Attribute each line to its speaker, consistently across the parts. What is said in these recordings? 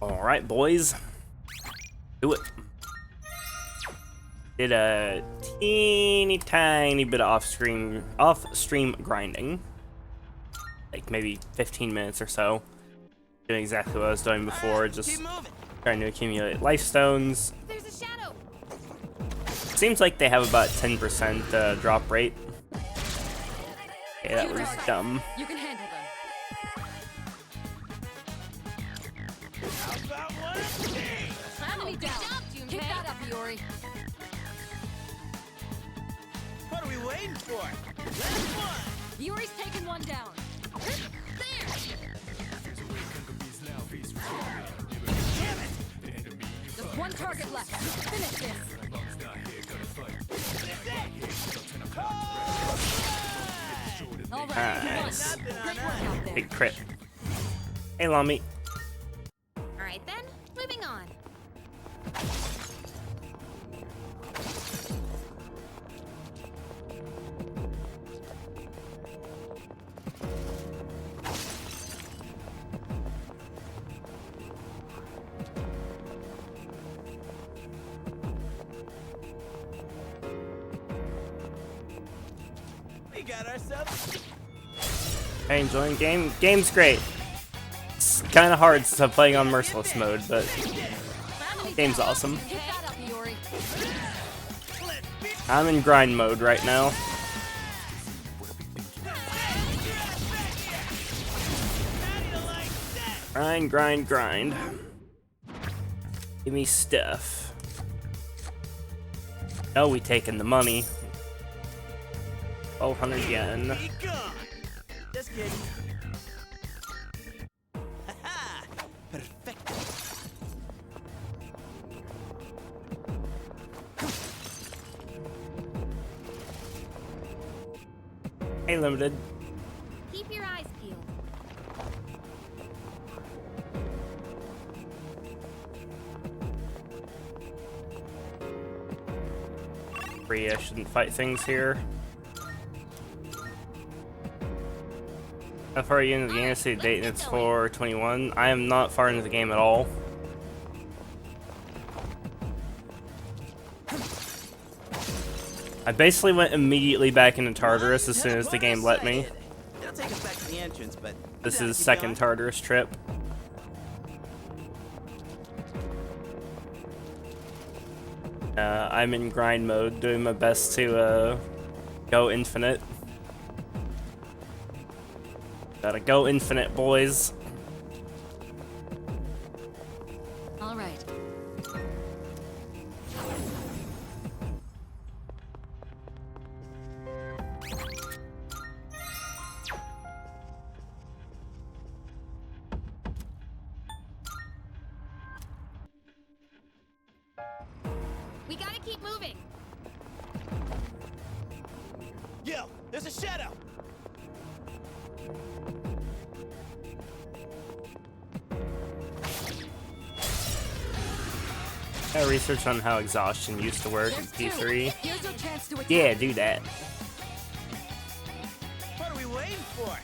Speaker 1: Alright, boys. Do it. Did a teeny tiny bit of off-stream grinding. Like maybe 15 minutes or so. Doing exactly what I was doing before, just trying to accumulate life stones.
Speaker 2: There's a shadow.
Speaker 1: Seems like they have about 10% drop rate. Okay, that was dumb.
Speaker 2: You can handle them. Enemy down. Keep that up, Yuri.
Speaker 3: What are we waiting for? Last one!
Speaker 2: Yuri's taken one down. There! Just one target left. Finish this. All right,
Speaker 1: Nice.
Speaker 2: great work out there.
Speaker 1: Big crit. Hey, Lami.
Speaker 2: All right then, moving on.
Speaker 3: We got ourselves.
Speaker 1: Hey, enjoying game? Game's great. It's kind of hard since I'm playing on Merciless mode, but game's awesome.
Speaker 2: Keep that up, Yuri.
Speaker 1: I'm in grind mode right now. Grind, grind, grind. Give me stuff. Oh, we taking the money. 1,200 yen.
Speaker 3: Be gone. Just kidding. Haha! Perfecto.
Speaker 1: Hey, Limited.
Speaker 2: Keep your eyes peeled.
Speaker 1: I shouldn't fight things here. How far are you into the game? I say the date and it's 4/21. I am not far into the game at all. I basically went immediately back into Tartarus as soon as the game let me.
Speaker 3: It'll take us back to the entrance, but
Speaker 1: This is second Tartarus trip. I'm in grind mode, doing my best to go infinite. Gotta go infinite, boys.
Speaker 2: All right. We gotta keep moving.
Speaker 3: Yo, there's a shadow.
Speaker 1: I research on how exhaustion used to work in
Speaker 2: There's two.
Speaker 1: P3.
Speaker 2: Here's your chance to attack.
Speaker 1: Yeah, do that.
Speaker 3: What are we waiting for?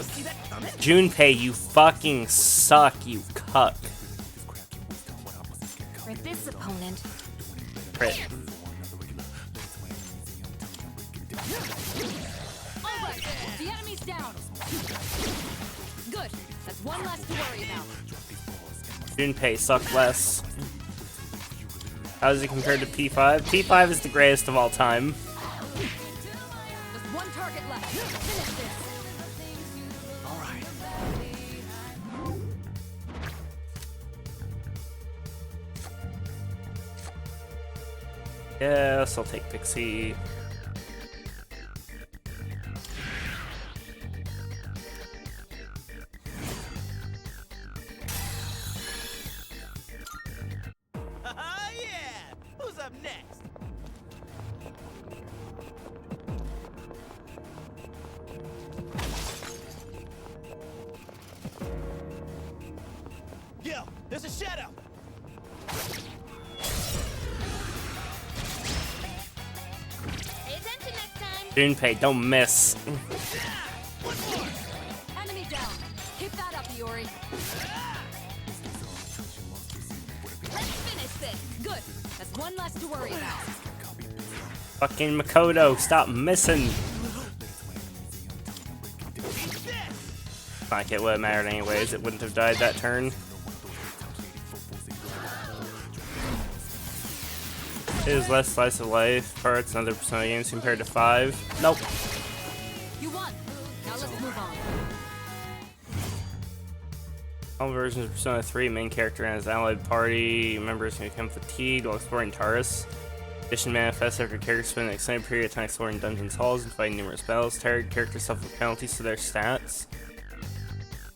Speaker 3: See that coming?
Speaker 1: Junpei, you fucking suck, you cuck.
Speaker 2: For this opponent.
Speaker 1: Crit.
Speaker 2: All right, the enemy's down. Good. That's one less to worry about.
Speaker 1: Junpei, suck less. How does he compare to P5? P5 is the greatest of all time.
Speaker 2: Just one target left. Finish this.
Speaker 3: All right.
Speaker 1: Yes, I'll take Pixie.
Speaker 3: Yeah! Who's up next? Yo, there's a shadow.
Speaker 2: Pay attention next time.
Speaker 1: Junpei, don't miss.
Speaker 2: Enemy down. Keep that up, Yuri. Good. That's one less to worry about.
Speaker 1: Fucking Makoto, stop missing. Like it would have mattered anyways, it wouldn't have died that turn. It is less slice of life parts in other Persona games compared to 5. Nope.
Speaker 2: You won. Now let's move on.
Speaker 1: All versions of Persona 3, main character and his allied party members can become fatigued while exploring Taurus. Addition manifests after characters spend an extended period of time exploring dungeons, halls, and fighting numerous battles. Tired characters suffer penalties to their stats.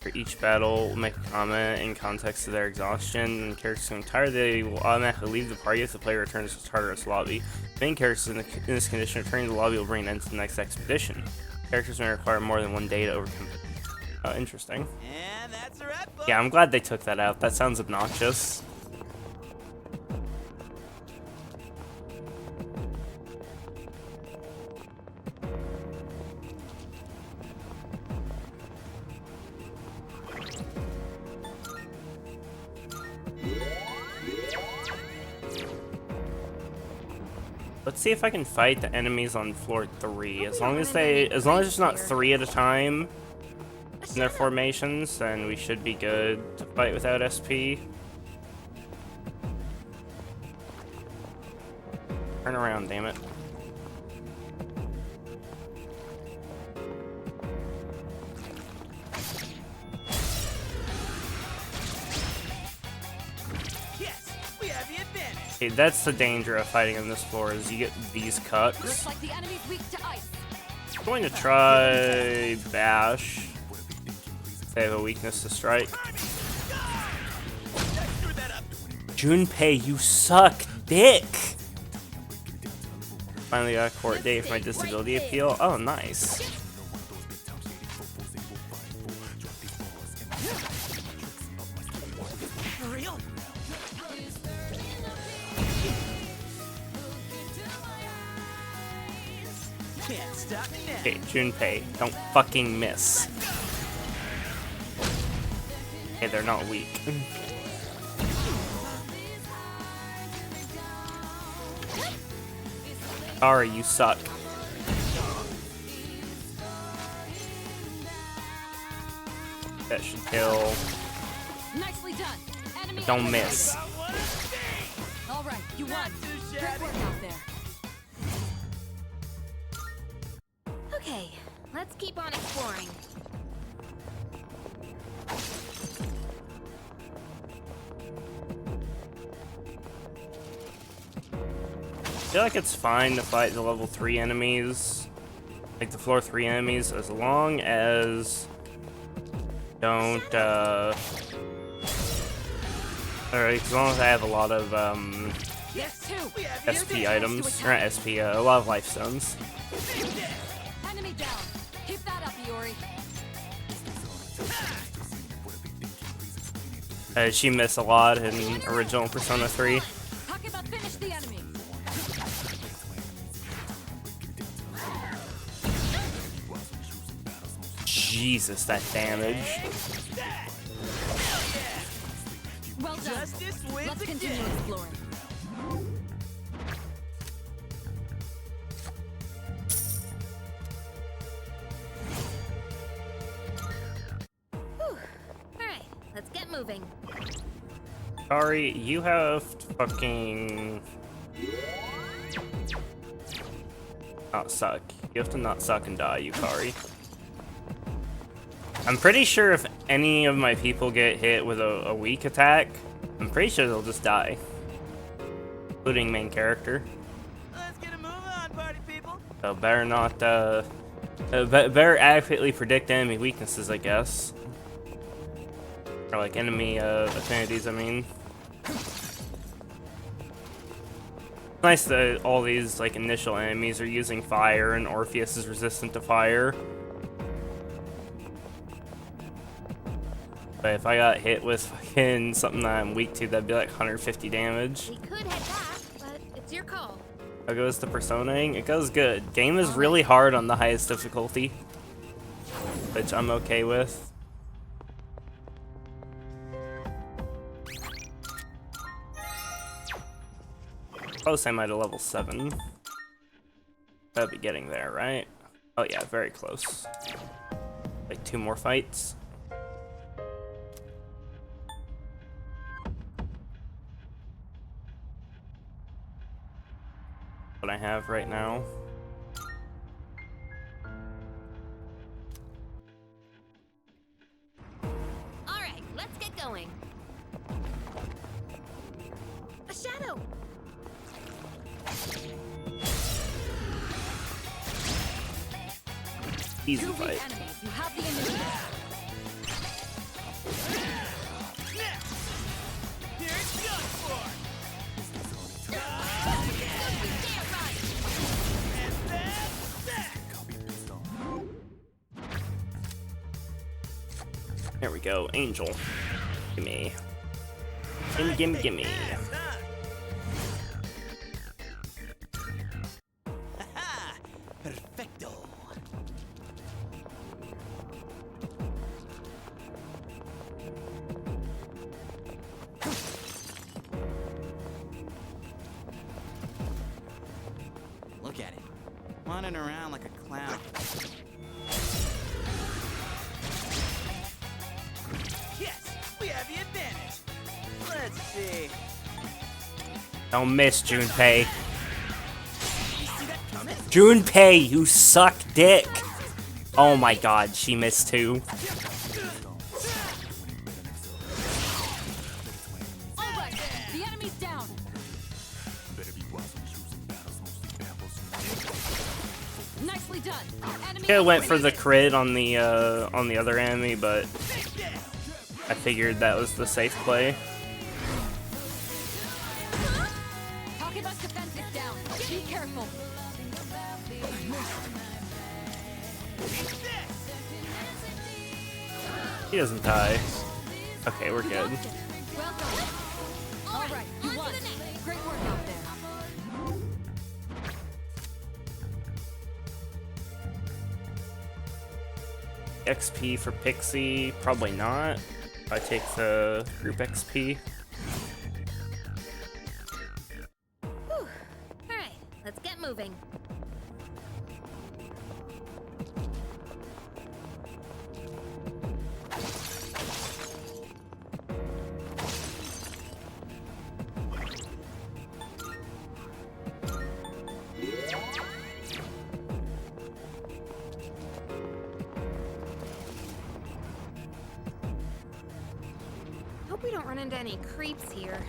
Speaker 1: For each battle, will make a comment in context to their exhaustion. When characters become tired, they will automatically leave the party if the player returns to the Tartarus lobby. Main characters in this condition returning to the lobby will bring an end to the next expedition. Characters may require more than one day to overcome it. Oh, interesting.
Speaker 3: And that's a wrap, folks.
Speaker 1: Yeah, I'm glad they took that out. That sounds obnoxious. Let's see if I can fight the enemies on floor 3. As long as there's not 3 at a time in their formations, then we should be good to fight without SP. Turn around, damn it.
Speaker 3: Yes, we have the advantage.
Speaker 1: Okay, that's the danger of fighting on this floor, is you get these cuts.
Speaker 2: Looks like the enemy's weak to ice.
Speaker 1: I'm going to try Bash. They have a weakness to strike. Junpei, you suck dick! Finally got a court date for my disability appeal. Oh, nice.
Speaker 3: For real? Can't stop me now.
Speaker 1: Okay, Junpei, don't fucking miss. Okay, they're not weak. Sorry, you suck. That should kill.
Speaker 2: Nicely done. Enemy
Speaker 1: Don't miss.
Speaker 2: All right, you won. Great work out there.
Speaker 4: Okay, let's keep on exploring.
Speaker 1: I feel like it's fine to fight the level 3 enemies, like the floor 3 enemies, as long as don't, alright, as long as I have a lot of,
Speaker 2: Yes, two.
Speaker 3: We have the
Speaker 1: SP items, or not SP, a lot of life stones.
Speaker 2: Enemy down. Keep that up, Iori.
Speaker 1: She missed a lot in original Persona 3.
Speaker 2: Talk about finish the enemy.
Speaker 1: Jesus, that damage.
Speaker 2: Well done.
Speaker 3: Justice wins
Speaker 2: Let's
Speaker 3: again.
Speaker 2: continue exploring.
Speaker 4: Whew. Alright, let's get moving.
Speaker 1: Sorry, you have to fucking not suck. You have to not suck and die, Yukari. I'm pretty sure if any of my people get hit with a weak attack, I'm pretty sure they'll just die. Including main character.
Speaker 3: Let's get a move on, party people.
Speaker 1: So better not, better adequately predict enemy weaknesses, I guess. Or like enemy, affinities, I mean. It's nice that all these, like, initial enemies are using fire and Orpheus is resistant to fire. But if I got hit with fucking something that I'm weak to, that'd be like 150 damage.
Speaker 4: We could head back, but it's your call.
Speaker 1: How goes the personaing? It goes good. Game is really hard on the highest difficulty, which I'm okay with. close am I to level 7? That'd be getting there, right? Oh yeah, very close. Like 2 more fights. What I have right now.
Speaker 4: All right, let's get going. A shadow.
Speaker 1: Easy
Speaker 2: Two weak
Speaker 1: fight.
Speaker 2: enemies. You have the initiative.
Speaker 3: Here it's done for. And that's that.
Speaker 1: There we go, Angel. Gimme. Gimme, gimme.
Speaker 3: Yes, huh? Haha, perfecto. Look at it, wandering around like a clown. Yes, we have the advantage. Let's see.
Speaker 1: Don't miss, Junpei.
Speaker 3: You see that coming?
Speaker 1: Junpei, you suck dick. Oh my god, she missed too.
Speaker 2: All right. The enemy's down. Nicely done. Enemy
Speaker 1: I went for the crit on the other enemy, but I figured that was the safe play.
Speaker 2: Takeba's defense is down. Be careful.
Speaker 1: He doesn't die. Okay, we're good.
Speaker 2: Well done. All right. You won. Great work out there.
Speaker 1: XP for Pixie, probably not. I take the group XP.
Speaker 4: All right, let's get moving. Hope we don't run into any creeps here.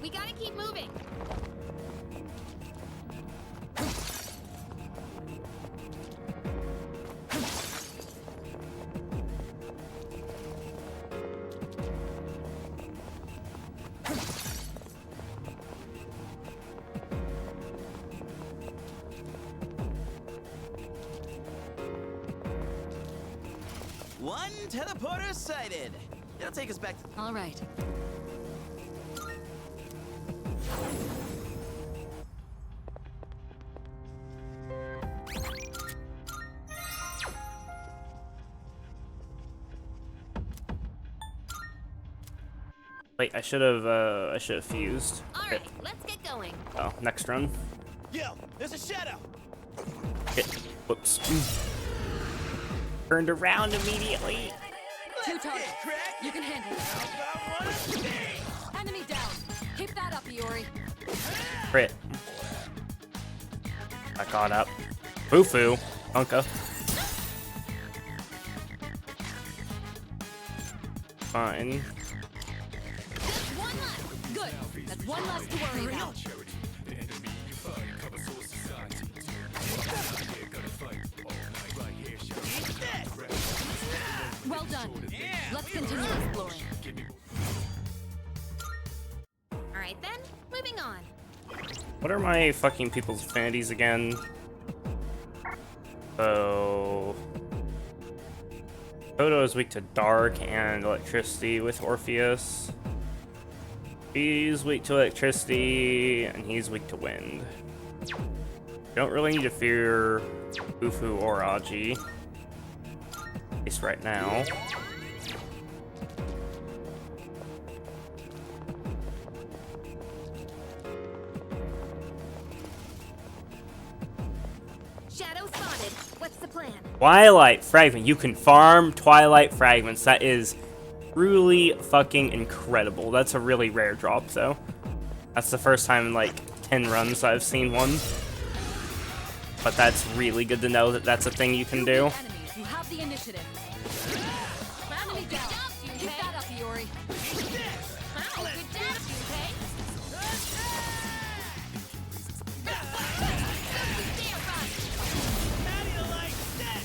Speaker 4: We gotta keep moving.
Speaker 3: One teleporter sighted. It'll take us back to...
Speaker 2: All right.
Speaker 1: Wait, I should have fused.
Speaker 4: All right, let's get going.
Speaker 1: Oh, next run.
Speaker 3: Yo, there's a shadow.
Speaker 1: Hit. Whoops. Turned around immediately.
Speaker 2: Two targets.
Speaker 3: Crack.
Speaker 2: You can handle it.
Speaker 3: How about one of these?
Speaker 2: Enemy down. Keep that up, Iori.
Speaker 1: Crit. I caught up. Foo-foo. Unka. Fine.
Speaker 4: One left.
Speaker 2: Good. That's one less to worry about. Well done. Let's continue exploring.
Speaker 4: All right then, moving on.
Speaker 1: What are my fucking people's affinities again? So... Toto is weak to dark and electricity with Orpheus. He's weak to electricity, and he's weak to wind. Don't really need to fear Ufu or Aji. At least right now.
Speaker 4: Shadow spotted. What's the plan?
Speaker 1: Twilight Fragment. You can farm Twilight Fragments. That is truly fucking incredible. That's a really rare drop, though. That's the first time in like 10 runs I've seen one. But that's really good to know that that's a thing you can do.
Speaker 2: Enemies, you have the initiative. Enemy down. Keep that up, Iori. Wow, good job, Junpei.
Speaker 3: How do you like that?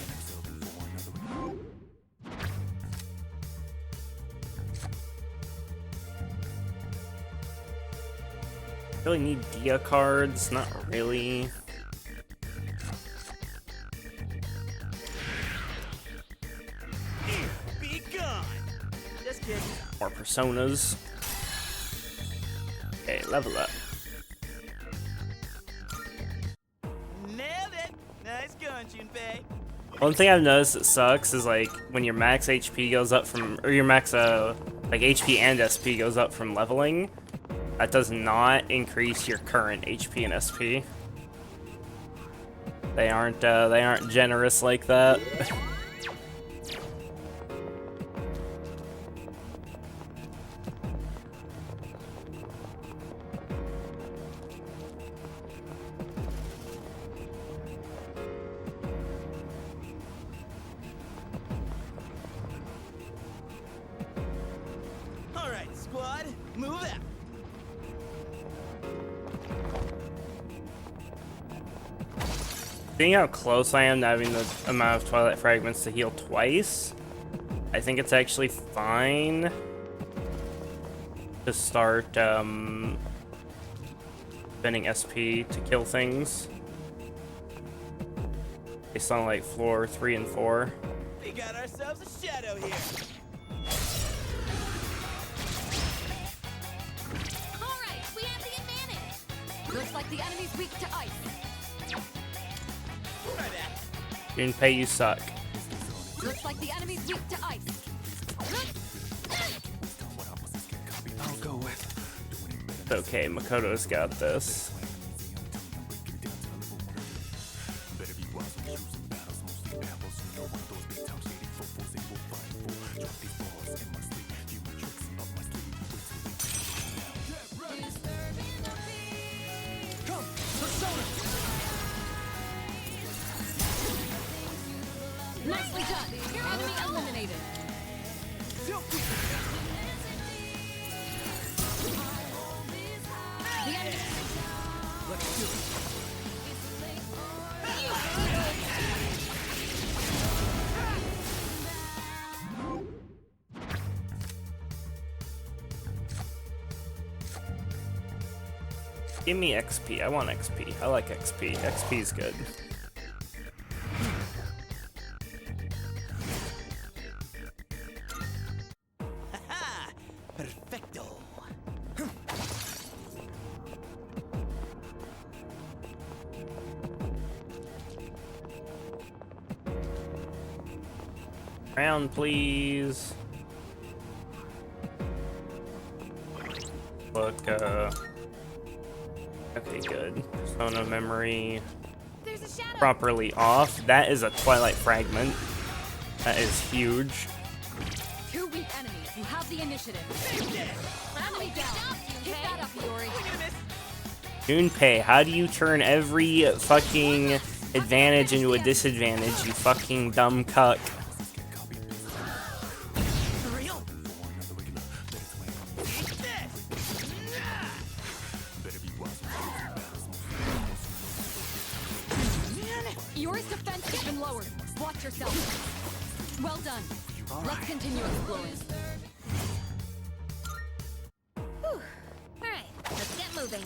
Speaker 1: Really need Dia cards? Not really.
Speaker 3: Here, be gone. Just kidding.
Speaker 1: More personas. Okay, level up.
Speaker 3: Nailed it. Nice going, Junpei.
Speaker 1: One thing I've noticed that sucks is like when your max HP goes up from, or your max like HP and SP goes up from leveling, that does not increase your current HP and SP. They aren't generous like that.
Speaker 3: All right, squad, move out.
Speaker 1: Seeing how close I am to having the amount of Twilight Fragments to heal twice, I think it's actually fine to start spending SP to kill things. Based on like floor 3 and 4.
Speaker 3: We got ourselves a shadow here.
Speaker 2: All right, we have the advantage. Looks like the enemy's weak to ice.
Speaker 3: Right at it.
Speaker 1: Junpei, you suck.
Speaker 2: Looks like the enemy's weak to ice.
Speaker 5: I'll go with.
Speaker 1: It's okay, Makoto's got this.
Speaker 2: Nicely done. Your enemy eliminated. The enemy.
Speaker 5: Let's do it.
Speaker 1: Give me XP. I want XP. I like XP. XP is good.
Speaker 3: Haha, perfecto.
Speaker 1: Round, please. Look, okay, good. Persona memory
Speaker 4: There's a shadow.
Speaker 1: properly off. That is a Twilight Fragment. That is huge.
Speaker 2: Two weak enemies. You have the initiative. Enemy down. Keep that up, Iori.
Speaker 1: Junpei, how do you turn every fucking advantage into a disadvantage, you fucking dumb cuck?
Speaker 3: For real? Eat this.
Speaker 2: Iori's defense has been lowered. Watch yourself. Well done. Let's continue exploring.
Speaker 4: Whew. All right, let's get moving.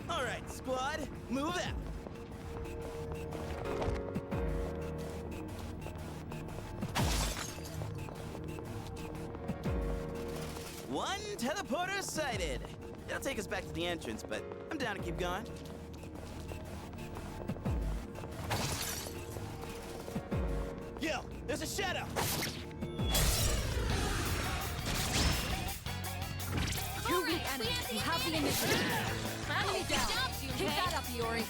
Speaker 3: All right, squad, move out. One teleporter sighted. It'll take us back to the entrance, but I'm down to keep going. Yo, there's a shadow.
Speaker 2: Two weak enemies. You have the initiative. Enemy down. Pick that up, Iori.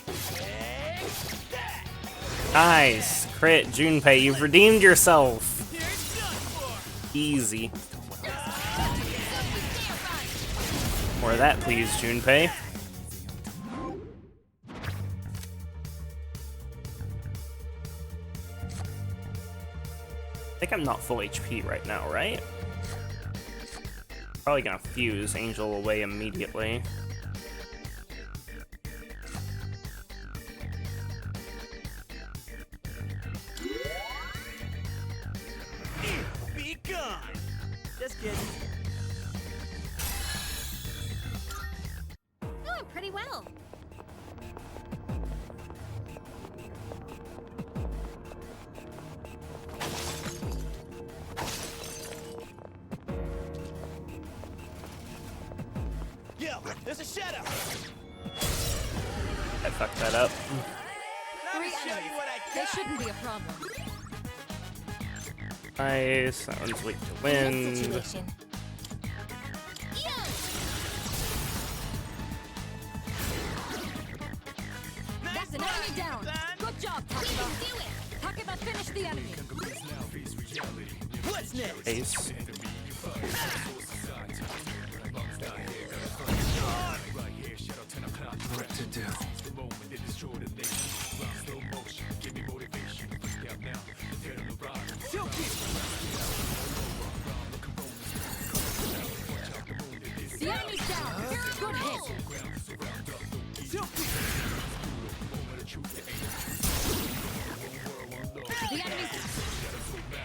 Speaker 1: Nice. Crit, Junpei. You've redeemed yourself. Easy. More of that, please, Junpei. I think I'm not full HP right now, right? Probably gonna fuse Angel away immediately.
Speaker 3: Be gone. Just kidding.
Speaker 4: Oh, pretty well.
Speaker 3: Yo, there's a shadow.
Speaker 1: I fucked that up.
Speaker 3: Let me show you what I
Speaker 2: This
Speaker 3: got.
Speaker 2: shouldn't be a problem.
Speaker 1: Nice. That one's weak to
Speaker 2: This
Speaker 1: wind.
Speaker 2: situation. That's an enemy down. Good job, Takeba. Takeba, finish the enemy.
Speaker 3: What's next?
Speaker 1: Ace.
Speaker 5: What to do?
Speaker 2: The enemy's down. Good hit. The enemy's.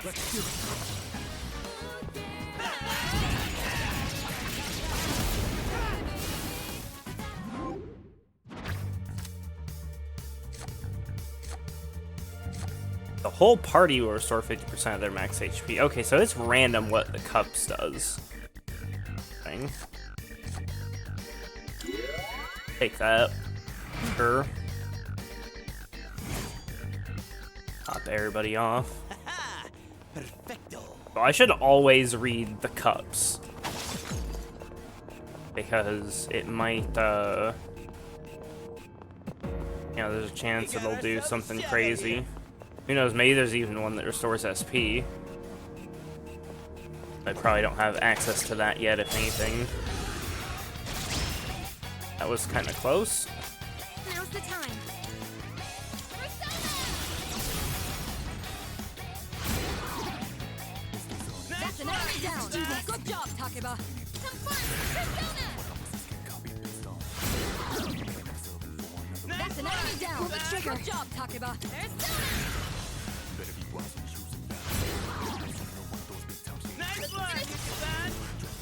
Speaker 5: Let's do it.
Speaker 1: The whole party will restore 50% of their max HP. Okay, so it's random what the cups does. Thing. Take that. Sure. Top everybody off.
Speaker 3: Ha! Perfecto.
Speaker 1: So I should always read the cups. Because it might, you know, there's a chance it'll do something crazy. Who knows, maybe there's even one that restores SP. I probably don't have access to that yet, if anything. That was kind of close.
Speaker 4: Now's the time.
Speaker 2: That's an enemy down. Good job, Takeba.
Speaker 4: Some fun!
Speaker 2: That's an enemy down. Pull the trigger. Good job, Takeba.
Speaker 3: Nice work, son.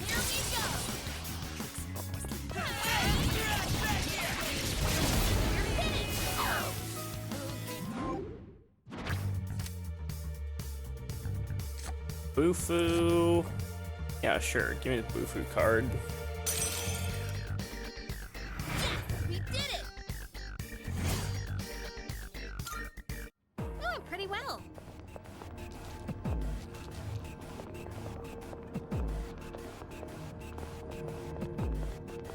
Speaker 4: Here we go!
Speaker 1: Bufu. Yeah, sure. Give me the Bufu card.
Speaker 4: We did it! Oh, pretty well.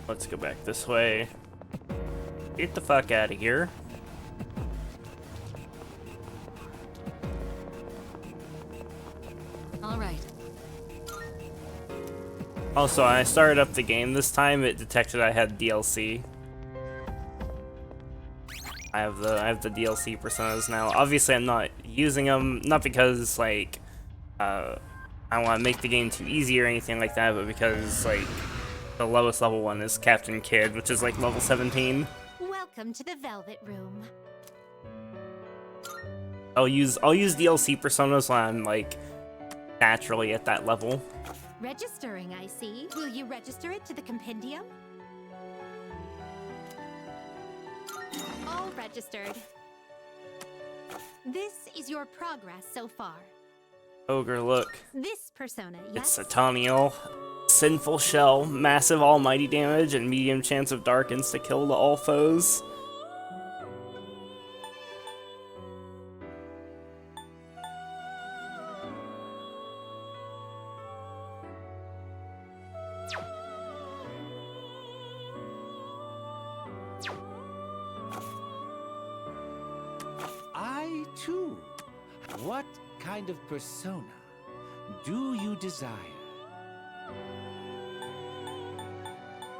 Speaker 1: Let's go back this way. Get the fuck out of here.
Speaker 2: All right.
Speaker 1: Also, when I started up the game this time, it detected I had DLC. I have the DLC personas now. Obviously, I'm not using them, not because like I want to make the game too easy or anything like that, but because like the lowest level one is Captain Kidd, which is like level 17.
Speaker 4: Welcome to the Velvet Room.
Speaker 1: I'll use DLC personas when I'm like naturally at that level.
Speaker 4: Registering, I see. Will you register it to the compendium? All registered. This is your progress so far.
Speaker 1: Ogre, look.
Speaker 4: This persona,
Speaker 1: It's
Speaker 4: yes?
Speaker 1: Sataniel. Sinful Shell, massive almighty damage, and medium chance of dark insta-kill to all foes.
Speaker 6: I too. What kind of persona do you desire?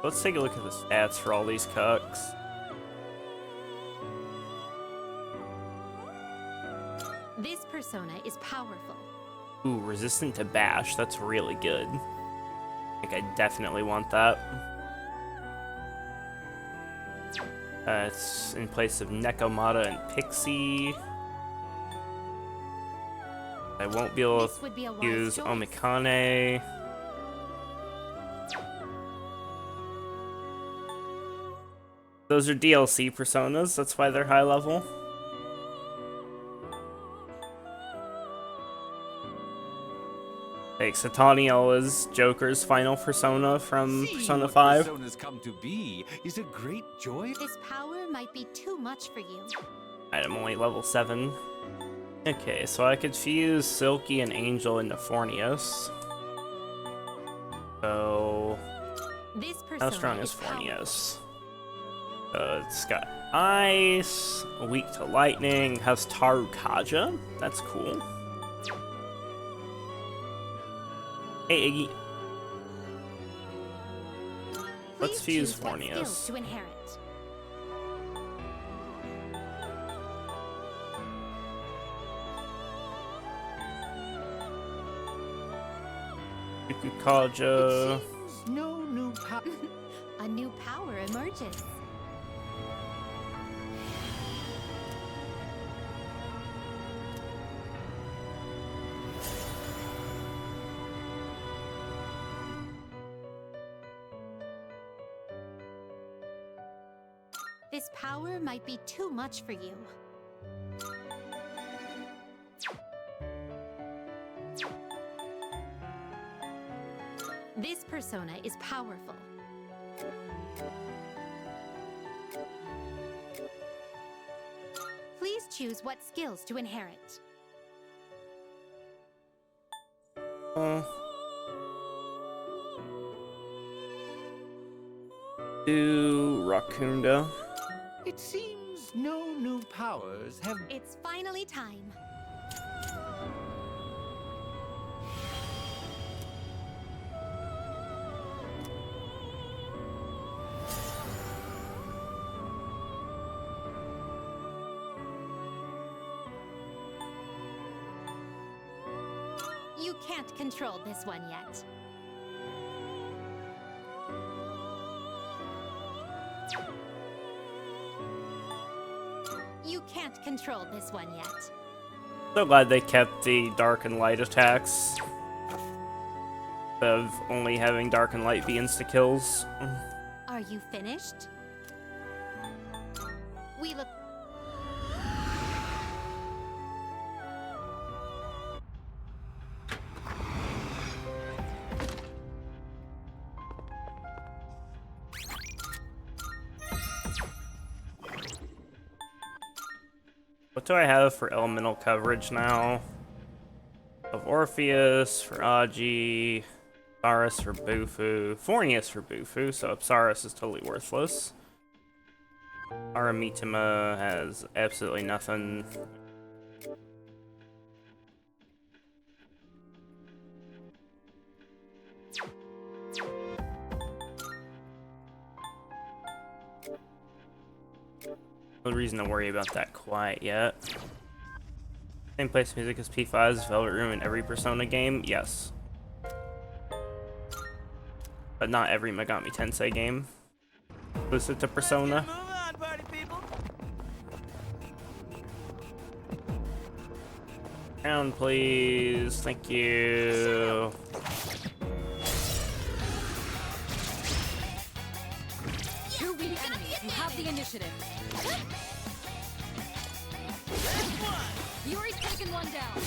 Speaker 1: Let's take a look at the stats for all these cucks.
Speaker 4: This persona is powerful.
Speaker 1: Ooh, resistant to bash. That's really good. I think I definitely want that. It's in place of Nekomata and Pixie. I won't be able
Speaker 4: This would be a
Speaker 1: to
Speaker 4: wise
Speaker 1: use
Speaker 4: choice.
Speaker 1: Omikane. Those are DLC personas, that's why they're high level. Like, Sataniel is Joker's final persona from
Speaker 6: Seeing
Speaker 1: Persona
Speaker 6: what
Speaker 1: 5.
Speaker 6: personas come to be is a great joy.
Speaker 4: This power might be too much for you.
Speaker 1: Alright, I'm only level 7. Okay, so I could fuse Silky and Angel into Fornios. So,
Speaker 4: This persona
Speaker 1: how strong is
Speaker 4: powerful.
Speaker 1: Fornios? It's got Ice, weak to Lightning, has Tarukaja. That's cool. Hey, Iggy. Let's
Speaker 4: Please
Speaker 1: fuse
Speaker 4: choose what skills
Speaker 1: Fornios.
Speaker 4: to inherit.
Speaker 1: Tarukaja.
Speaker 6: Seems no new power.
Speaker 4: A new power emerges. This power might be too much for you. This persona is powerful. Please choose what skills to inherit.
Speaker 1: Do Rakunda.
Speaker 6: It seems no new powers have.
Speaker 4: It's finally time. You can't control this one yet. You can't control this one yet.
Speaker 1: So glad they kept the dark and light attacks of only having dark and light be insta kills.
Speaker 4: Are you finished? We look.
Speaker 1: What do I have for elemental coverage now? Of Orpheus for Aji, Apsaris for Bufu, Fornius for Bufu, so Apsaris is totally worthless. Aramitima has absolutely nothing. No reason to worry about that quite yet. Same place music as P5's Velvet Room in every Persona game? Yes. But not every Megami Tensei game. Exclusive to Persona.
Speaker 3: Move on, party people.
Speaker 1: Down, please. Thank you.
Speaker 2: Two weak enemies. You have the initiative. Yuri's taken one down.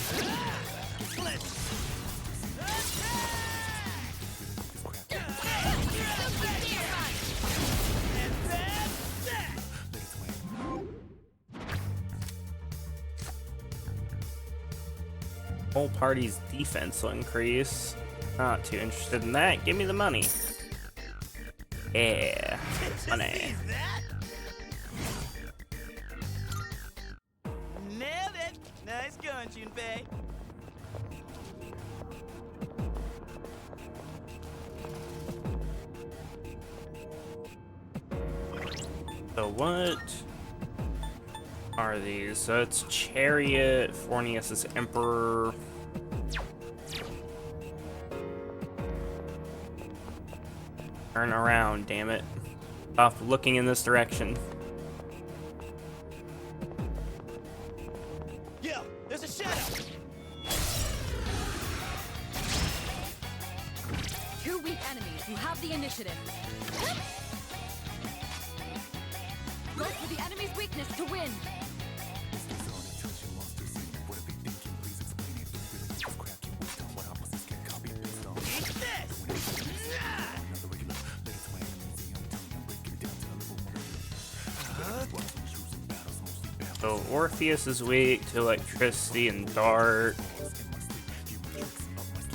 Speaker 1: Whole party's defense will increase. Not too interested in that. Give me the money. Yeah, money.
Speaker 3: Nailed it! Nice going, Junpei.
Speaker 1: So what are these? So it's Chariot, Fornius is Emperor. Turn around, damn it. Stop looking in this direction.
Speaker 3: Yo, there's a shadow!
Speaker 2: Two weak enemies. You have the initiative. Go for the enemy's weakness to win.
Speaker 3: Eat this!
Speaker 1: So Orpheus is weak to electricity and dark.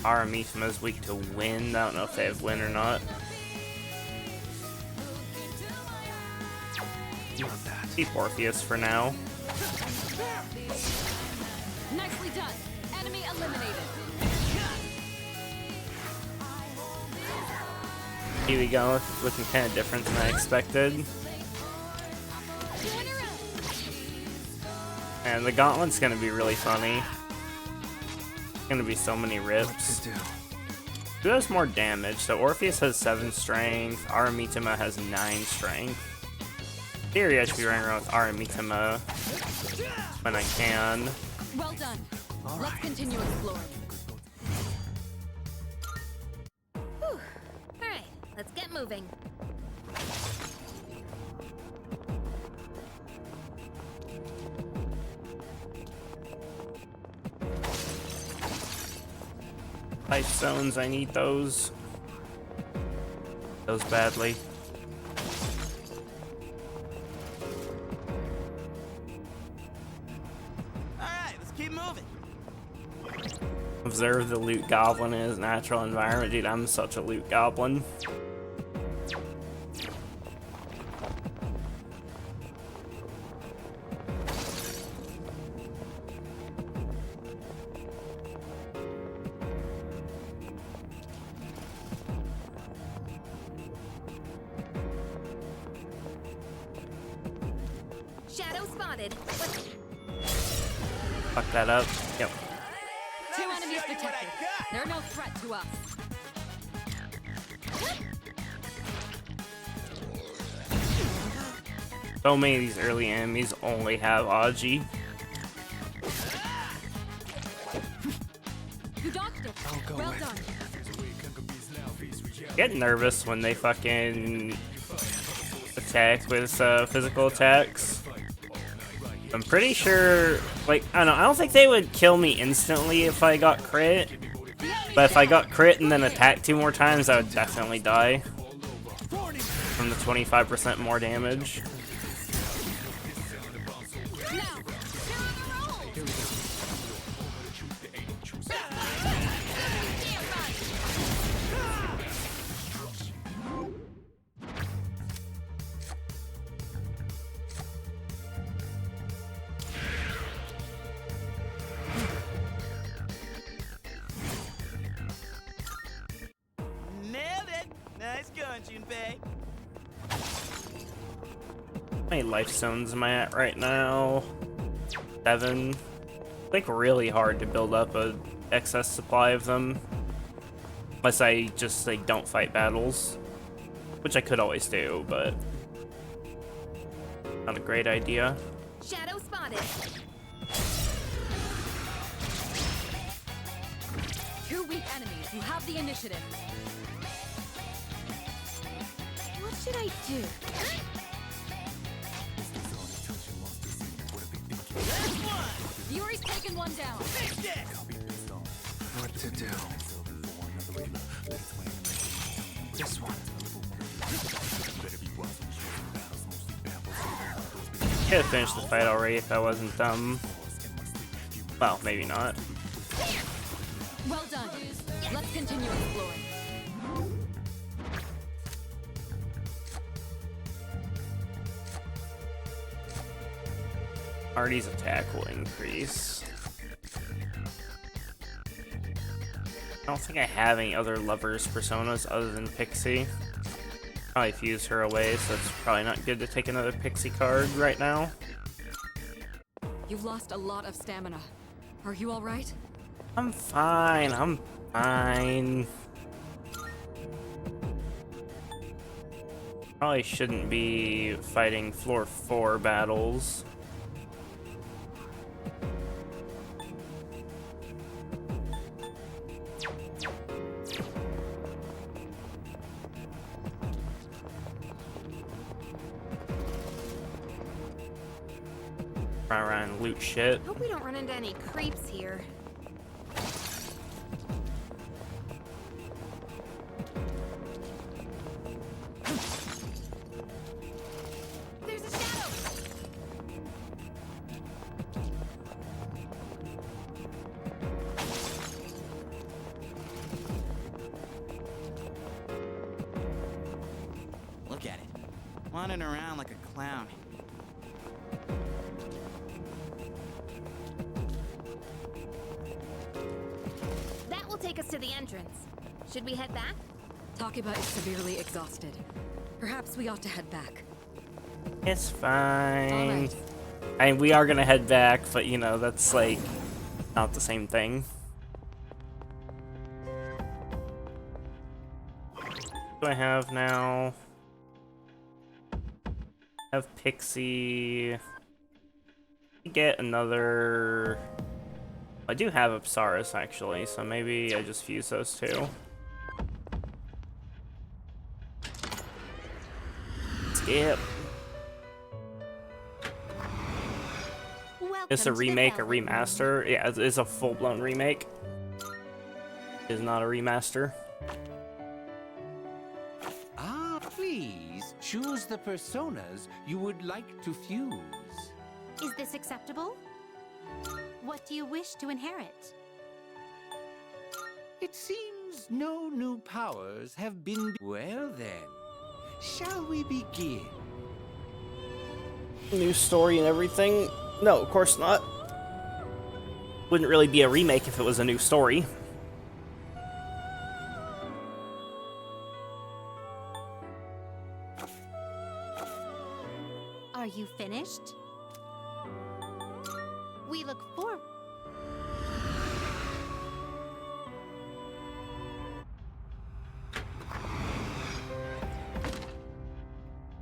Speaker 1: Aramitama is weak to wind. I don't know if they have wind or not. Keep Orpheus for now.
Speaker 2: Nicely done. Enemy eliminated.
Speaker 1: Here we go, looking kind of different than I expected. And the gauntlet's gonna be really funny. Gonna be so many rips. Who has more damage? So Orpheus has 7 strength, Aramitama has 9 strength. In theory, I should be running around with Aramitama when I can.
Speaker 2: Well done. Let's continue exploring.
Speaker 4: Alright, let's get moving.
Speaker 1: Life zones, I need those. Those badly.
Speaker 3: Alright, let's keep moving.
Speaker 1: Observe the loot goblin in his natural environment. Dude, I'm such a loot goblin.
Speaker 4: Shadow spotted.
Speaker 1: Fuck that up. Yep.
Speaker 2: Two enemies detected. They're no threat to us.
Speaker 1: So many of these early enemies only have Aji.
Speaker 2: You dodged it. Well done.
Speaker 1: Get nervous when they fucking attack with physical attacks. I'm pretty sure, like, I don't think they would kill me instantly if I got crit. But if I got crit and then attacked 2 more times, I would definitely die from the 25% more damage.
Speaker 2: Now, you're on a roll.
Speaker 3: Nailed it! Nice going, Junpei.
Speaker 1: How many life zones am I at right now? 7. It's like really hard to build up a excess supply of them. Unless I just like don't fight battles. Which I could always do, but not a great idea.
Speaker 4: Shadow spotted.
Speaker 2: Two weak enemies. You have the initiative.
Speaker 4: What should I do?
Speaker 2: Yuri's taken one down.
Speaker 5: What to do? This one.
Speaker 1: Could have finished the fight already if I wasn't dumb. Well, maybe not.
Speaker 2: Well done. Let's continue exploring.
Speaker 1: Artie's attack will increase. I don't think I have any other lovers personas other than Pixie. Probably fuse her away, so it's probably not good to take another Pixie card right now.
Speaker 2: You've lost a lot of stamina. Are you alright?
Speaker 1: I'm fine, I'm fine. Probably shouldn't be fighting floor 4 battles. Run around and loot shit.
Speaker 4: Hope we don't run into any creeps here. There's a shadow!
Speaker 3: Look at it. Wandering around like a clown.
Speaker 4: That will take us to the entrance. Should we head back?
Speaker 2: Takiba is severely exhausted. Perhaps we ought to head back.
Speaker 1: It's fine.
Speaker 2: Alright.
Speaker 1: I mean, we are gonna head back, but you know, that's like not the same thing. What do I have now? I have Pixie. Get another. I do have Apsaris actually, so maybe I just fuse those two. Skip. It's a remake, a remaster. Yeah, it's a full-blown remake. It's not a remaster.
Speaker 6: Ah, please choose the personas you would like to fuse.
Speaker 7: Is this acceptable? What do you wish to inherit?
Speaker 6: It seems no new powers have been. Well then, shall we begin?
Speaker 1: New story and everything? No, of course not. Wouldn't really be a remake if it was a new story.
Speaker 7: Are you finished? We look forward.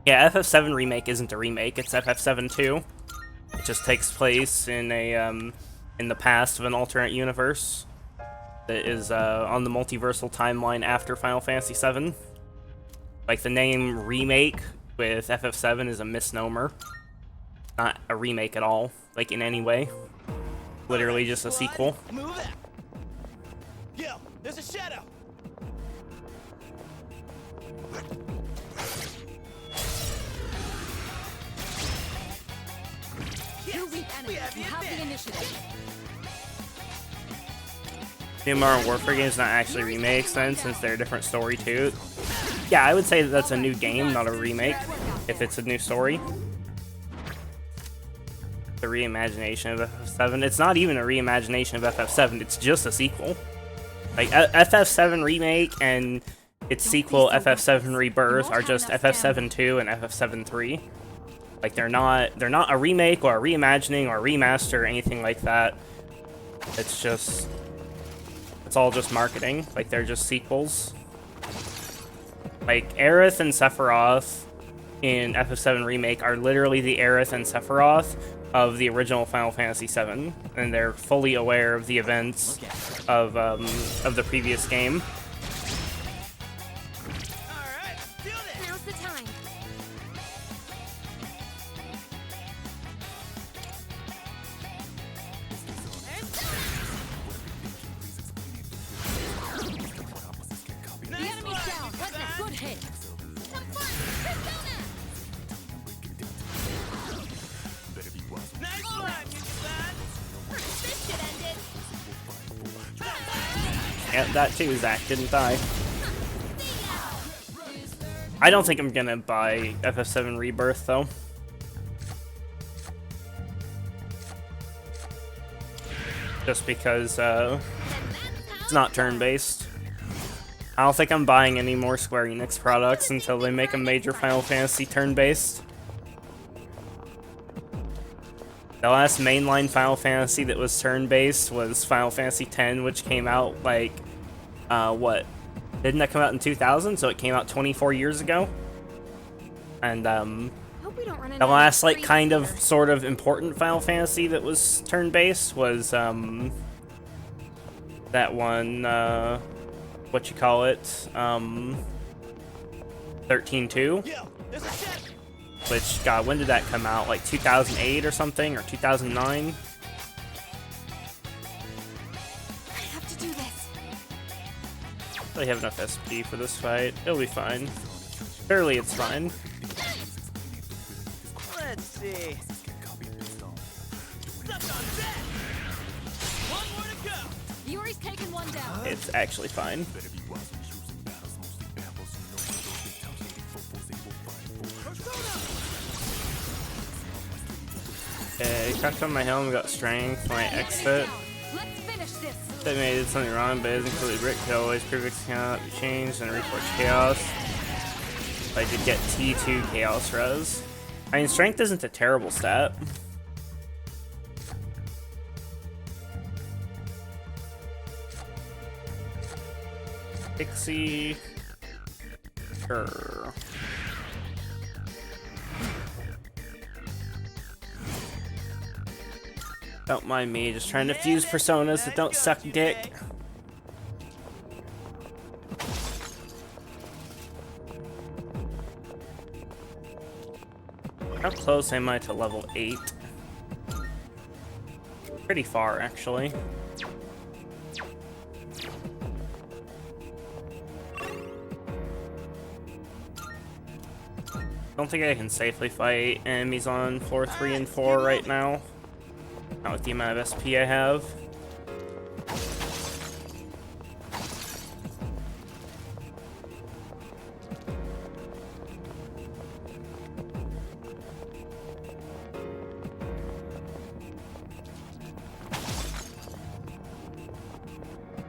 Speaker 1: Yeah, FF7 Remake isn't a remake, it's FF7 2. It just takes place in a in the past of an alternate universe that is on the multiversal timeline after Final Fantasy VII. Like, the name remake with FF7 is a misnomer. Not a remake at all, like in any way. Literally just a sequel.
Speaker 3: Move it. Yo, there's a shadow.
Speaker 2: You're weak enemies. You have the initiative.
Speaker 1: New Modern Warfare games not actually remakes then, since they're a different story too. Yeah, I would say that that's a new game, not a remake, if it's a new story. The reimagination of FF7. It's not even a reimagination of FF7, it's just a sequel. Like, FF7 Remake and its sequel, FF7 Rebirth, are just FF7 2 and FF7 3. Like, they're not a remake or a reimagining or a remaster or anything like that. It's just... it's all just marketing. Like, they're just sequels. Like, Aerith and Sephiroth in FF7 Remake are literally the Aerith and Sephiroth of the original Final Fantasy VII, and they're fully aware of the events of the previous game.
Speaker 3: All right, do this.
Speaker 4: Now's the time.
Speaker 1: Yeah, that too, Zach, didn't I? I don't think I'm gonna buy FF7 Rebirth, though. Just because, it's not turn-based. I don't think I'm buying any more Square Enix products until they make a major Final Fantasy turn-based. The last mainline Final Fantasy that was turn-based was Final Fantasy X, which came out, like, what? Didn't that come out in 2000? So it came out 24 years ago? And,
Speaker 4: Hope we don't run into
Speaker 1: the
Speaker 4: any
Speaker 1: last, like,
Speaker 4: creeps
Speaker 1: kind of,
Speaker 4: here.
Speaker 1: sort of important Final Fantasy that was turn-based was, that one, what you call it? 13-2?
Speaker 3: Yeah, there's a jet.
Speaker 1: Which, God, when did that come out? Like 2008 or something? Or 2009?
Speaker 4: I have to do this.
Speaker 1: They have enough SP for this fight. It'll be fine. Surely it's fine.
Speaker 3: Let's see. Stepped on that. One more to go.
Speaker 2: Yuri's taken one down.
Speaker 1: It's actually fine. Okay, cracked on my helm, got strength when I exit.
Speaker 2: Let's finish this.
Speaker 1: That made it something wrong, but it's included brick could always prefix cannot be changed and reforge chaos. I did get T2 chaos res. I mean, strength isn't a terrible stat. Pixie. Sure. Don't mind me, just trying to fuse personas that don't suck dick. How close am I to level 8? Pretty far, actually. Don't think I can safely fight enemies on floor 3 and 4 right now. Not with the amount of SP I have.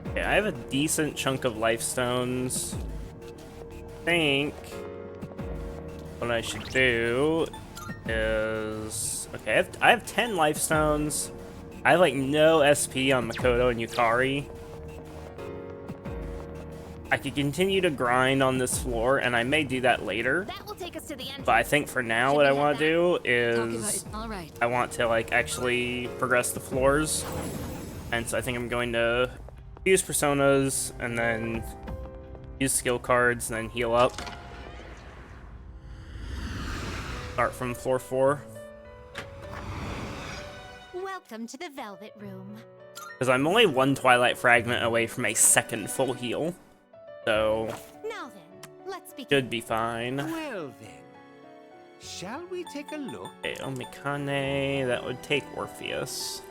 Speaker 1: Okay, I have a decent chunk of life stones. I think what I should do is... Okay, I have 10 life stones. I have, like, no SP on Makoto and Yukari. I could continue to grind on this floor, and I may do that later.
Speaker 4: That will take us to the end.
Speaker 1: But I think for now
Speaker 4: Should
Speaker 1: what
Speaker 4: we
Speaker 1: I
Speaker 4: head
Speaker 1: want to
Speaker 4: back?
Speaker 1: do is...
Speaker 2: All right.
Speaker 1: I want to, like, actually progress the floors. And so I think I'm going to use personas, and then use skill cards, and then heal up. Start from floor 4.
Speaker 7: Welcome to the Velvet Room.
Speaker 1: Because I'm only one Twilight Fragment away from a second full heal. So,
Speaker 7: Now then, let's begin.
Speaker 1: should be fine.
Speaker 6: Well then, shall we take a look?
Speaker 1: Okay, Omikane, that would take Orpheus.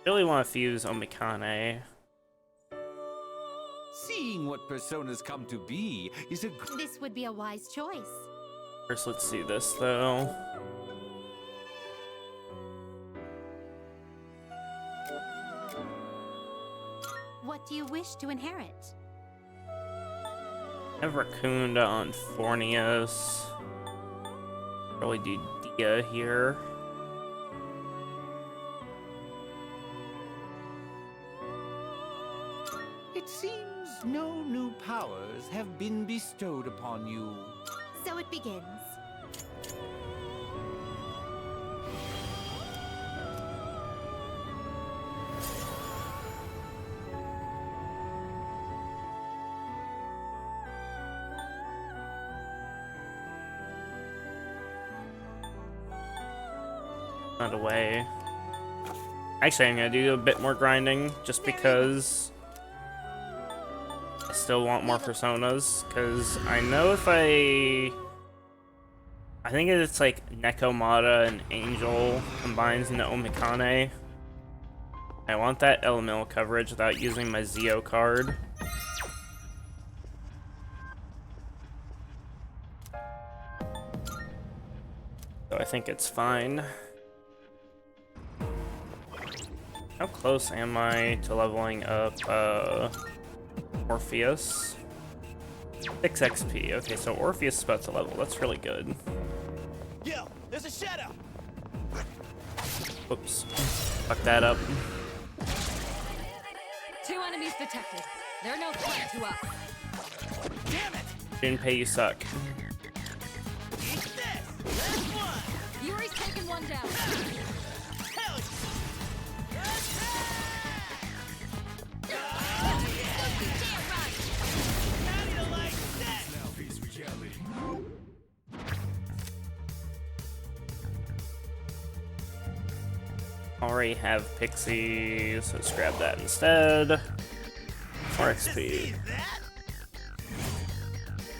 Speaker 1: Really want to fuse Omikane.
Speaker 6: Seeing what personas come to be is a
Speaker 7: This would be a wise choice.
Speaker 1: First, let's do this, though.
Speaker 7: What do you wish to inherit?
Speaker 1: I have Raccoonda on Fornius. Probably do Dia here.
Speaker 6: It seems no new powers have been bestowed upon you.
Speaker 7: So it begins.
Speaker 1: Not away. Actually, I'm gonna do a bit more grinding just because I still want more personas. Because I know if I think it's like Nekomata and Angel combines into Omikane. I want that elemental coverage without using my Zeo card. So I think it's fine. How close am I to leveling up Orpheus? 6 XP. Okay, so Orpheus is about to level. That's really good.
Speaker 3: Yo, there's a shadow.
Speaker 1: Oops. Fuck that up.
Speaker 2: 2 enemies detected. They're no threat to us.
Speaker 3: Damn it!
Speaker 1: Junpei, you suck.
Speaker 3: Eat this. Last one.
Speaker 2: Yuri's taken one down.
Speaker 3: Hell How do you like that?
Speaker 1: Already have Pixies, so let's grab that instead. 4
Speaker 3: See
Speaker 1: XP.
Speaker 3: that?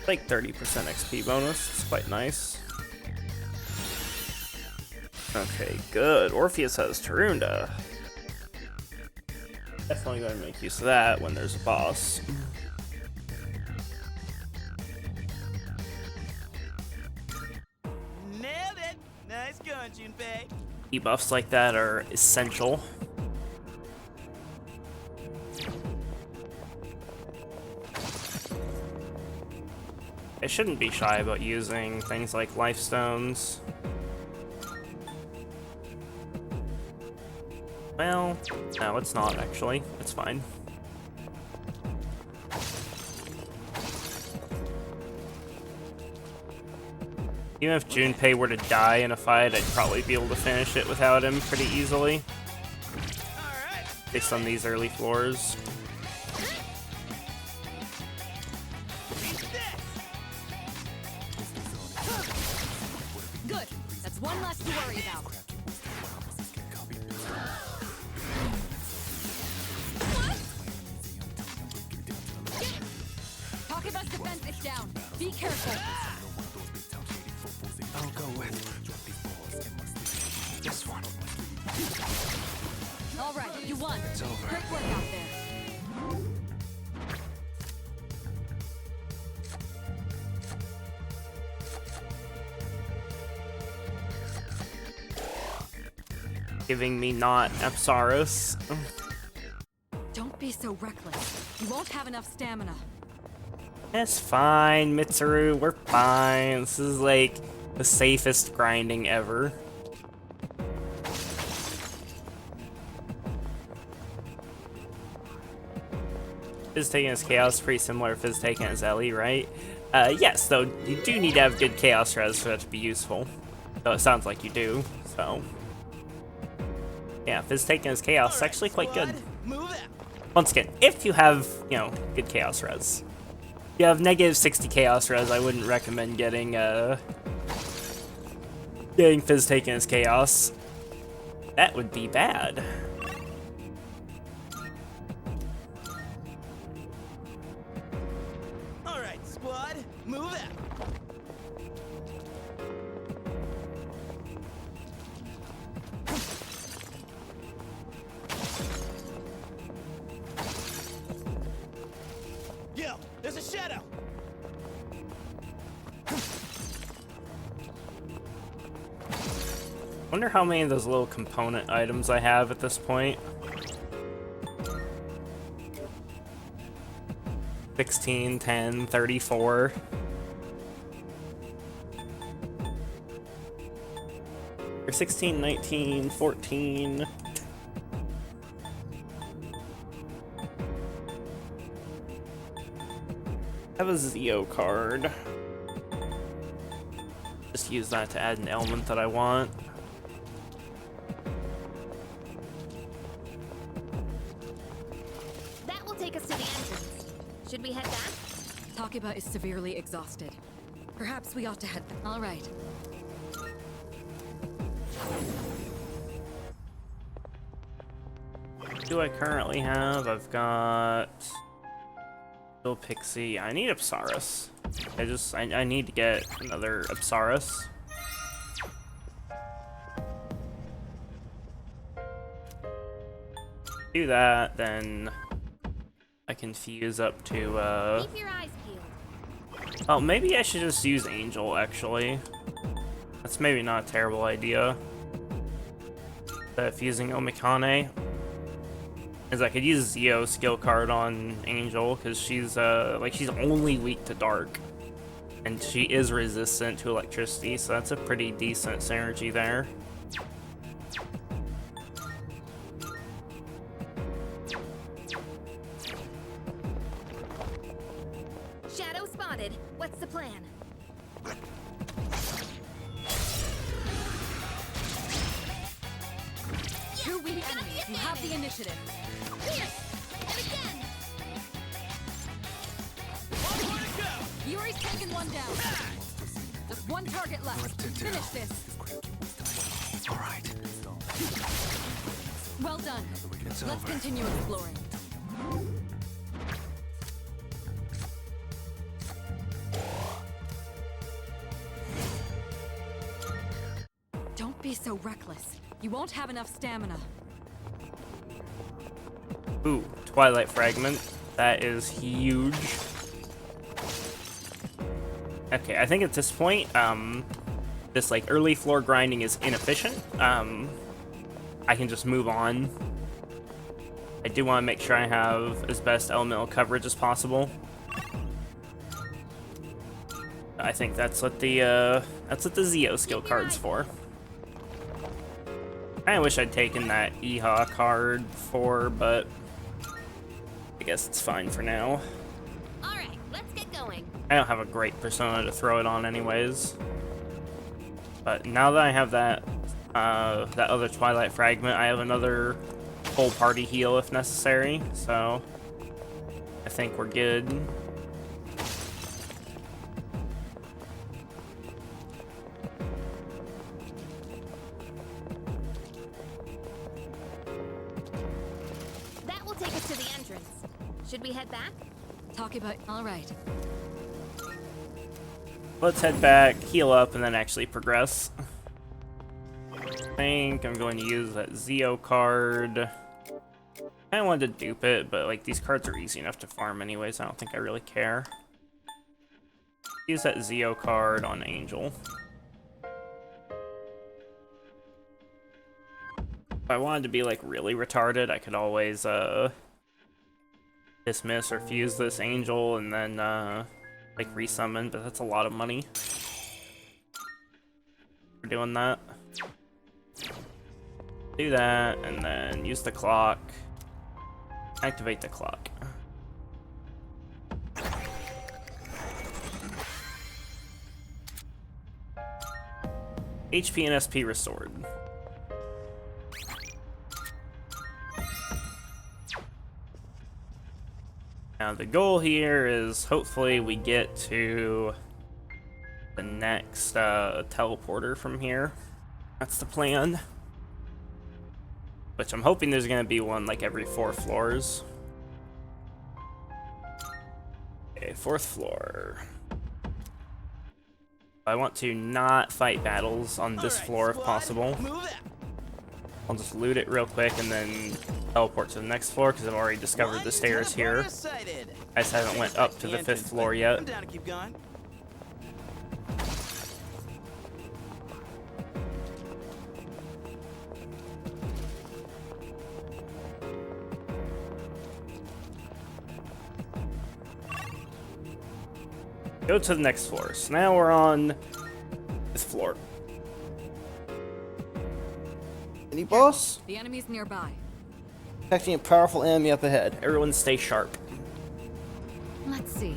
Speaker 1: Like 30% XP bonus. It's quite nice. Okay, good. Orpheus has Tarunda. Definitely going to make use of that when there's a boss.
Speaker 3: Nailed it. Nice going, Junpei.
Speaker 1: Debuffs like that are essential. I shouldn't be shy about using things like life stones. Well, no, it's not actually. It's fine. Even if Junpei were to die in a fight, I'd probably be able to finish it without him pretty easily,
Speaker 3: Alright.
Speaker 1: based on these early floors.
Speaker 3: Eat this.
Speaker 2: Good. That's one less to worry about. Takeba's defense is down. Be careful.
Speaker 5: I'll go with this one.
Speaker 2: All right, you won.
Speaker 5: It's over.
Speaker 2: Great work out there.
Speaker 1: Giving me not Apsaris.
Speaker 2: Don't be so reckless. You won't have enough stamina.
Speaker 1: It's fine, Mitsuru. We're fine. This is like the safest grinding ever. Fizz taking as Chaos, pretty similar to Fizz taking as Ellie, right? Yes, though you do need to have good Chaos res for that to be useful. Though it sounds like you do, so. Yeah, Fizz taking as Chaos is actually quite good.
Speaker 3: Move it.
Speaker 1: Once again, if you have, you know, good Chaos res. If you have negative 60 Chaos res, I wouldn't recommend getting Fizz taken as Chaos. That would be bad.
Speaker 3: Alright, squad. Move it. Yo, there's a shadow.
Speaker 1: Wonder how many of those little component items I have at this point. 16, 10, 34. Or 16, 19, 14. I have a Zeo card. Just use that to add an element that I want.
Speaker 4: That will take us to the entrance. Should we head back?
Speaker 2: Takeba is severely exhausted. Perhaps we ought to head back. All right.
Speaker 1: What do I currently have? I've got Bill Pixie. I need Apsaris. I need to get another Apsaris. Do that, then I can fuse up to,
Speaker 4: Keep your eyes peeled.
Speaker 1: oh, maybe I should just use Angel, actually. That's maybe not a terrible idea. Fusing Omikane. Is I could use Zio skill card on Angel, because she's, like, she's only weak to dark. And she is resistant to electricity, so that's a pretty decent synergy there.
Speaker 4: Shadow spotted. What's the plan?
Speaker 2: Two weak enemies. You have the initiative.
Speaker 4: Here! And again!
Speaker 2: Yuri's taken one down. Just one target left.
Speaker 5: What to do?
Speaker 2: Finish this.
Speaker 5: All right.
Speaker 2: Well done.
Speaker 5: It's
Speaker 2: Let's
Speaker 5: over.
Speaker 2: continue exploring. Don't be so reckless. You won't have enough stamina.
Speaker 1: Ooh, Twilight Fragment. That is huge. Okay, I think at this point, this like early floor grinding is inefficient. I can just move on. I do want to make sure I have as best elemental coverage as possible. I think that's what the Zio skill card's for. I wish I'd taken that Iha card for, but I guess it's fine for now.
Speaker 4: Alright, let's get going.
Speaker 1: I don't have a great persona to throw it on anyways. But now that I have that that other Twilight Fragment, I have another full party heal if necessary, so I think we're good.
Speaker 4: That will take us to the entrance. Should we head back?
Speaker 2: Talk about. All right.
Speaker 1: Let's head back, heal up, and then actually progress. I think I'm going to use that Zio card. I wanted to dupe it, but like these cards are easy enough to farm anyways. I don't think I really care. Use that Zio card on Angel. If I wanted to be like really retarded, I could always dismiss or fuse this Angel and then like resummon, but that's a lot of money for doing that. Do that, and then use the clock. Activate the clock. HP and SP restored. Now the goal here is hopefully we get to the next teleporter from here. That's the plan. Which I'm hoping there's gonna be one like every 4 floors. Okay, 4th floor. I want to not fight battles on this floor if possible.
Speaker 3: Move it.
Speaker 1: I'll just loot it real quick and then teleport to the next floor because I've already discovered the stairs here. I just haven't went up to the 5th floor
Speaker 3: I'm
Speaker 1: yet.
Speaker 3: down to keep going.
Speaker 1: Go to the next floor. So now we're on this floor. Any boss?
Speaker 2: The enemy's nearby.
Speaker 1: Detecting a powerful enemy up ahead. Everyone stay sharp.
Speaker 2: Let's see.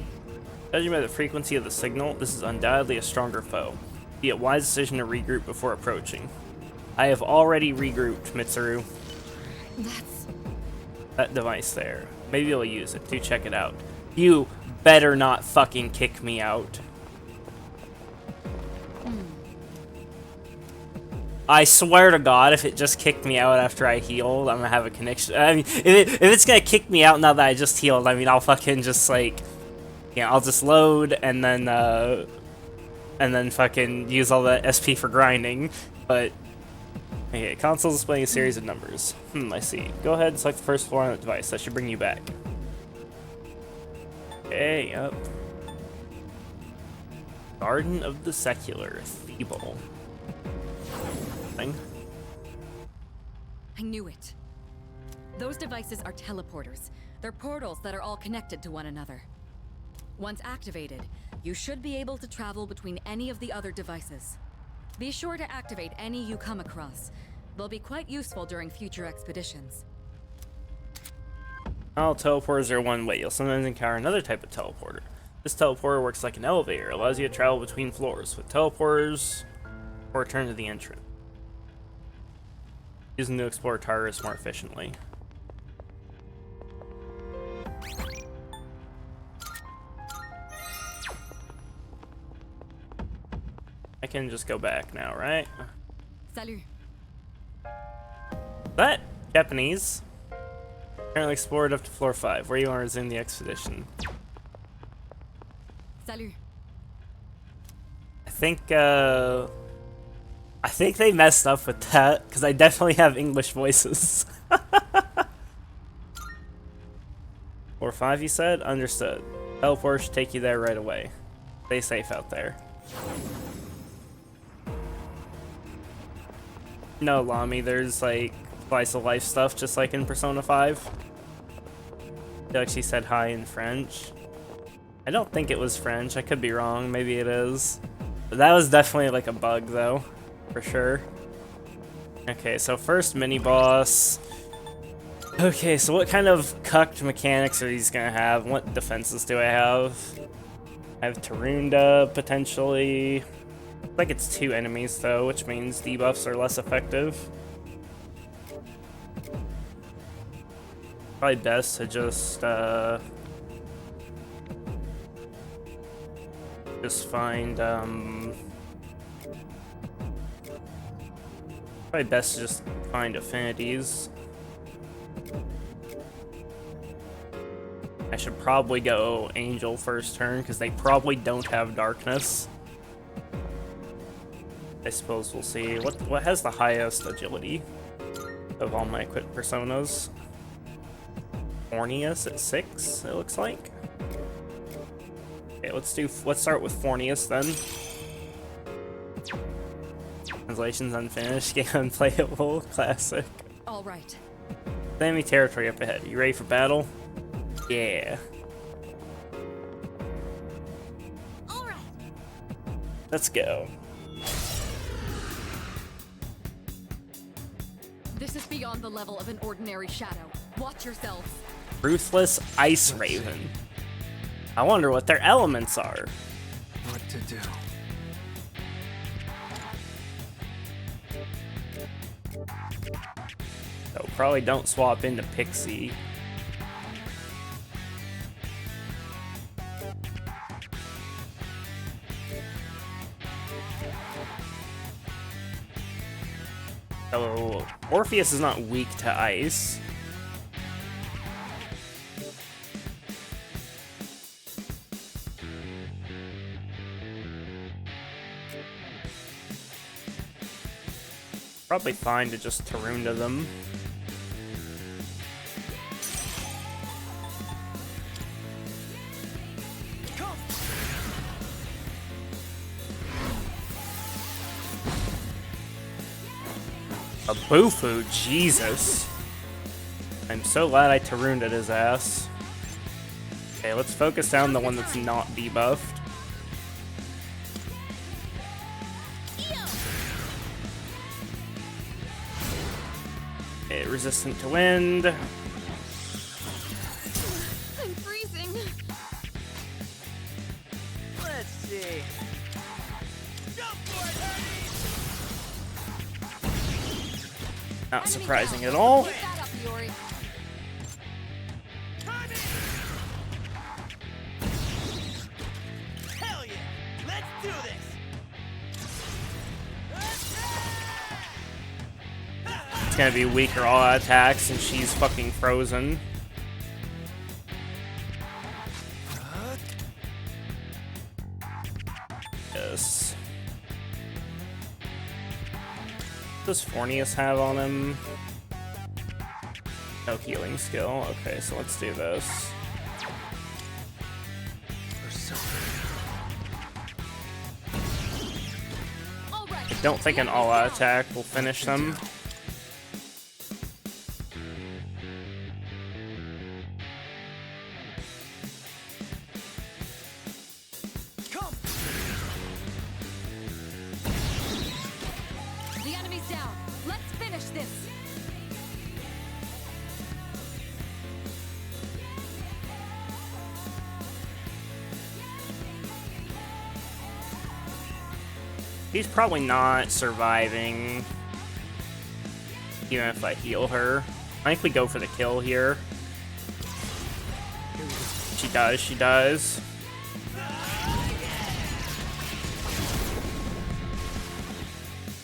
Speaker 1: Judging by the frequency of the signal, this is undoubtedly a stronger foe. Be a wise decision to regroup before approaching. I have already regrouped, Mitsuru.
Speaker 2: That's.
Speaker 1: That device there. Maybe you'll use it. Do check it out. You better not fucking kick me out. I swear to God, if it just kicked me out after I healed, I'm gonna have a connection. I mean, if it's gonna kick me out now that I just healed, I mean, I'll fucking just like, yeah, I'll just load and then fucking use all that SP for grinding. But Okay, console displaying a series of numbers. I see. Go ahead and select the first floor on the device. That should bring you back. Okay, yep. Garden of the Secular, Feeble. Thing.
Speaker 2: I knew it. Those devices are teleporters. They're portals that are all connected to one another. Once activated, you should be able to travel between any of the other devices. Be sure to activate any you come across. They'll be quite useful during future expeditions.
Speaker 1: All teleporters are one way. You'll sometimes encounter another type of teleporter. This teleporter works like an elevator. It allows you to travel between floors. With teleporters, or return to the entrance. Using to explore targets more efficiently. I can just go back now, right?
Speaker 2: Salut.
Speaker 1: That Japanese. Currently explored up to floor 5. Where you want to resume the expedition?
Speaker 2: Salut.
Speaker 1: I think they messed up with that because I definitely have English voices. Floor 5, you said? Understood. Teleport should take you there right away. Stay safe out there. No, Lami, there's like slice of life stuff just like in Persona 5. I feel like she said hi in French. I don't think it was French. I could be wrong. Maybe it is. But that was definitely like a bug though, for sure. Okay, so first mini boss. Okay, so what kind of cucked mechanics are these gonna have? What defenses do I have? I have Tarunda potentially. Looks like it's 2 enemies though, which means debuffs are less effective. Probably best to just find probably best to just find affinities. I should probably go Angel first turn because they probably don't have darkness. I suppose we'll see. What has the highest agility of all my equipped personas? Fornius at 6, it looks like. Okay, let's start with Fornius then. Translation's unfinished, game unplayable, classic.
Speaker 2: All right.
Speaker 1: Enemy territory up ahead. You ready for battle? Yeah.
Speaker 4: All right.
Speaker 1: Let's go.
Speaker 2: This is beyond the level of an ordinary shadow. Watch yourselves.
Speaker 1: Ruthless Ice Raven. I wonder what their elements are.
Speaker 5: What to do?
Speaker 1: So probably don't swap into Pixie. So Orpheus is not weak to ice. Probably fine to just Tarunda them. A Bufu, Jesus. I'm so glad I Tarunda'd his ass. Okay, let's focus down the one that's not debuffed. Okay, resistant to wind.
Speaker 4: I'm freezing.
Speaker 3: Let's see. Go for it, Hermes!
Speaker 1: Not surprising at all.
Speaker 2: Keep that up, Yuri.
Speaker 3: Hell yeah! Let's do this!
Speaker 1: It's gonna be weaker all attacks and she's fucking frozen. Yes. Does Fornius have on him? No healing skill. Okay, so let's do this. I don't think an all-out attack will finish them.
Speaker 2: The enemy's down. Let's finish this.
Speaker 1: He's probably not surviving, even if I heal her. I think we go for the kill here. She does, she does.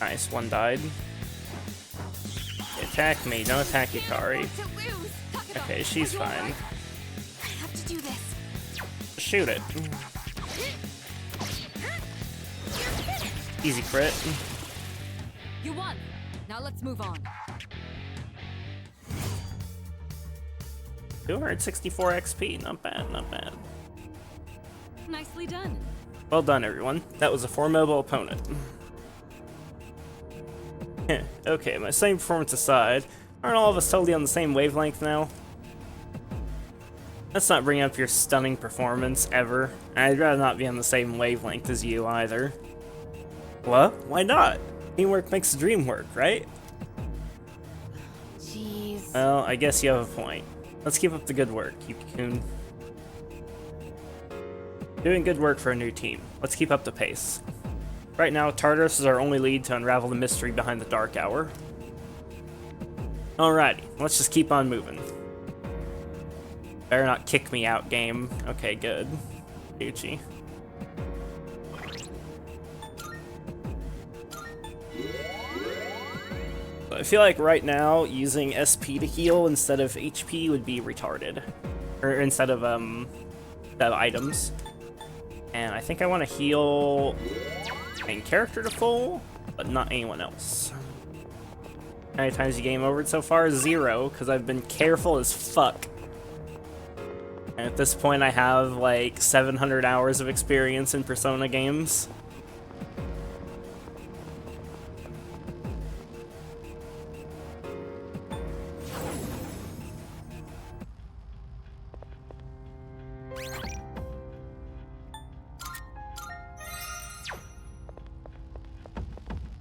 Speaker 1: Nice, one died. Attack me, don't attack Yukari. Okay, she's fine.
Speaker 7: I have to do this.
Speaker 1: Shoot it. Easy crit.
Speaker 2: You won. Now let's move on.
Speaker 1: 264 XP, not bad, not bad.
Speaker 2: Nicely done.
Speaker 1: Well done, everyone. That was a formidable opponent. Okay, my same performance aside, aren't all of us totally on the same wavelength now? Let's not bring up your stunning performance, ever. I'd rather not be on the same wavelength as you, either. What? Why not? Teamwork makes the dream work, right?
Speaker 7: Jeez.
Speaker 1: Well, I guess you have a point. Let's keep up the good work, Yuki-kun. Doing good work for a new team. Let's keep up the pace. Right now, Tartarus is our only lead to unravel the mystery behind the Dark Hour. Alrighty, let's just keep on moving. Better not kick me out, game. Okay, good. Gucci. I feel like right now, using SP to heal instead of HP would be retarded. Or instead of items. And I think I want to heal main character to full, but not anyone else. How many times you game over so far? 0, because I've been careful as fuck. And at this point I have like 700 hours of experience in Persona games.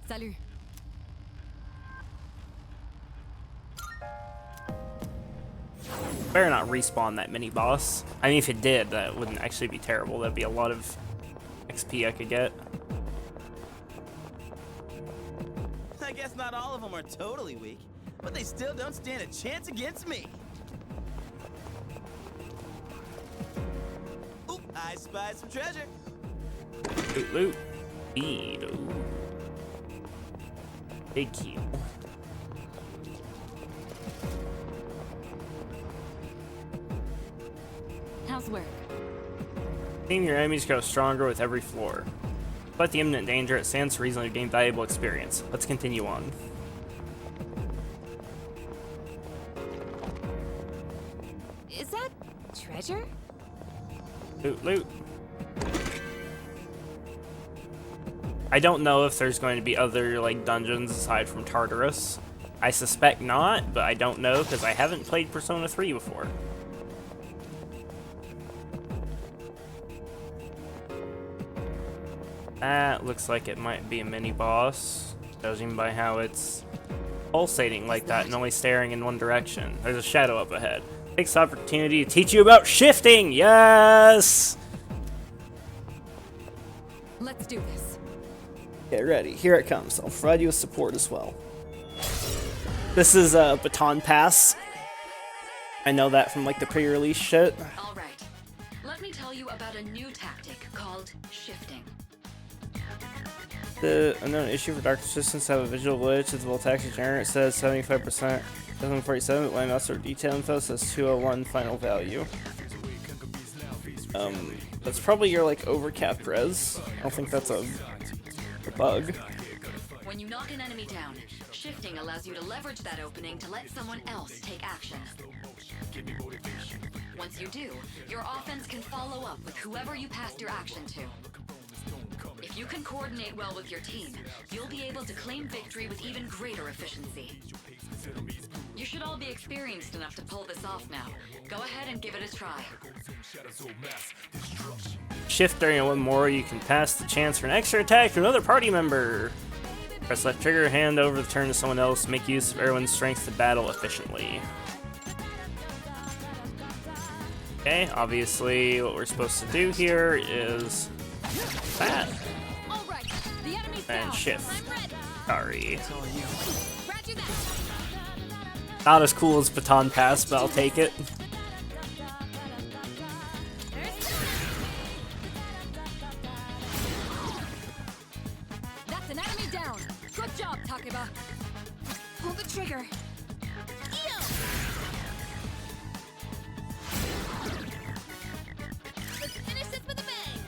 Speaker 2: Salut.
Speaker 1: Better not respawn that mini boss. I mean, if it did, that wouldn't actually be terrible. That'd be a lot of XP I could get.
Speaker 3: I guess not all of them are totally weak, but they still don't stand a chance against me. Oop, I spy some treasure.
Speaker 1: Loot, loot. Speed. Ooh. Big heal.
Speaker 2: How's work?
Speaker 1: Seeing your enemies grow stronger with every floor. Despite the imminent danger, it stands to reason to gain valuable experience. Let's continue on.
Speaker 7: Is that treasure?
Speaker 1: Loot, loot. I don't know if there's going to be other, like, dungeons aside from Tartarus. I suspect not, but I don't know because I haven't played Persona 3 before. That looks like it might be a mini-boss, judging by how it's pulsating like that and only staring in one direction. There's a shadow up ahead. Takes the opportunity to teach you about shifting! Yes!
Speaker 2: Let's do this.
Speaker 1: Get ready, here it comes. I'll provide you with support as well. This is a baton pass. I know that from like the pre-release shit.
Speaker 2: All right. Let me tell you about a new tactic called shifting.
Speaker 1: The unknown issue for Dark Resistance have a visual glitch. It's a attack generator. It says 75%. 747, but my or detail info says 201 final value. That's probably your like overcapped res. I don't think that's a bug.
Speaker 2: When you knock an enemy down, shifting allows you to leverage that opening to let someone else take action. Once you do, your offense can follow up with whoever you passed your action to. If you can coordinate well with your team, you'll be able to claim victory with even greater efficiency. You should all be experienced enough to pull this off now. Go ahead and give it a try.
Speaker 1: Shift during one more, you can pass the chance for an extra attack to another party member. Press left trigger, hand over the turn to someone else, make use of everyone's strength to battle efficiently. Okay, obviously what we're supposed to do here is that.
Speaker 4: All right, the enemy's
Speaker 1: And
Speaker 4: down.
Speaker 1: shift.
Speaker 4: I'm ready.
Speaker 1: Sorry.
Speaker 4: Roger that.
Speaker 1: Not as cool as Baton Pass, but I'll take it.
Speaker 2: That's an enemy down. Good job, Takeba.
Speaker 4: Pull the trigger. Let's finish this with a bang.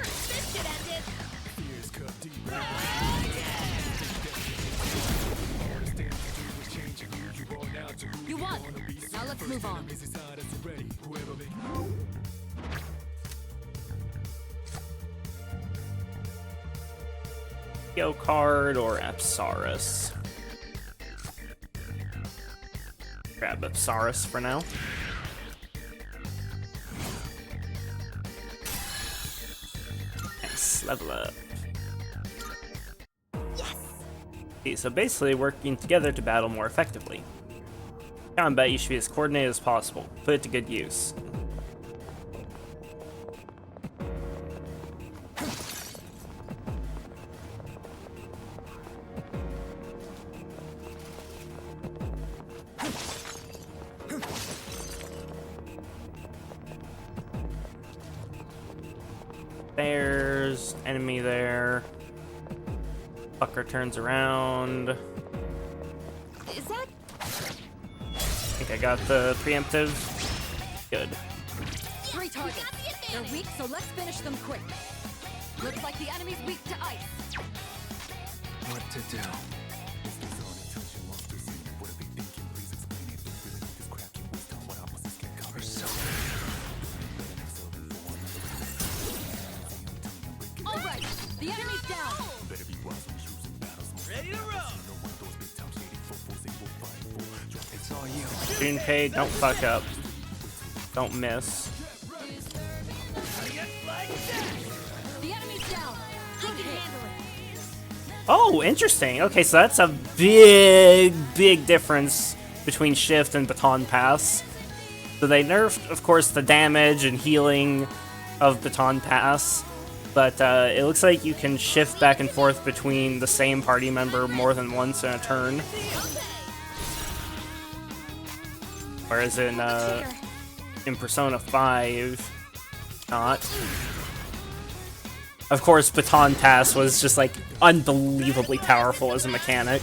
Speaker 4: This should end it.
Speaker 2: You won. Now let's move on.
Speaker 1: Go card or Apsaurus. Grab Apsaurus for now. Nice, level up. Okay, so basically working together to battle more effectively. Combat, you should be as coordinated as possible. Put it to good use. There's enemy there. Fucker turns around.
Speaker 4: Is that?
Speaker 1: I think I got the preemptive. Good.
Speaker 2: 3 targets. They're weak, so let's finish them quick. Looks like the enemy's weak to ice.
Speaker 5: What to do?
Speaker 2: All right, the enemy's down.
Speaker 3: Ready to roll.
Speaker 5: It's all you.
Speaker 1: Junpei, don't fuck up. Don't miss.
Speaker 2: The enemy's down.
Speaker 4: I can handle it.
Speaker 1: Oh, interesting. Okay, so that's a big difference between Shift and Baton Pass. So they nerfed, of course, the damage and healing of Baton Pass, but it looks like you can shift back and forth between the same party member more than once in a turn. Whereas in Persona 5, not. Of course, Baton Pass was just like unbelievably powerful as a mechanic.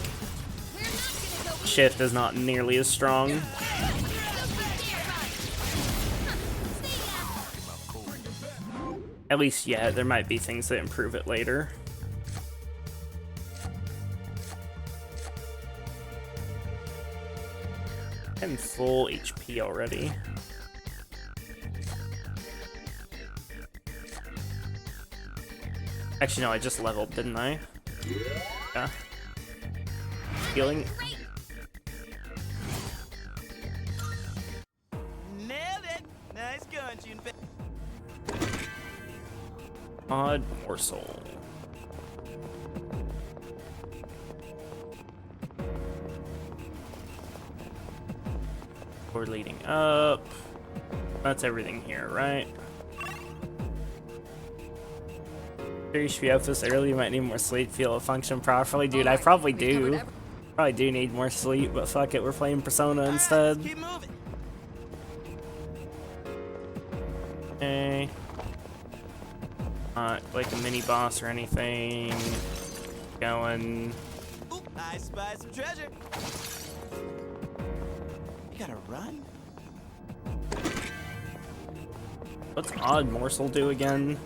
Speaker 1: Shift is not nearly as strong. At least yet, there might be things that improve it later. I'm full HP already. Actually, no, I just leveled, didn't I? Yeah. Healing.
Speaker 3: Nailed it. Nice going, Junpei.
Speaker 1: Odd morsel. We're leading up. That's everything here, right? You should be up this early. You might need more sleep. Feel it function properly, dude. I probably do. Probably do need more sleep, but fuck it. We're playing Persona instead.
Speaker 3: Keep moving.
Speaker 1: Okay. Not like a mini boss or anything. Going.
Speaker 3: Ooh, I spy some treasure. You gotta run?
Speaker 1: What's Odd Morsel do again?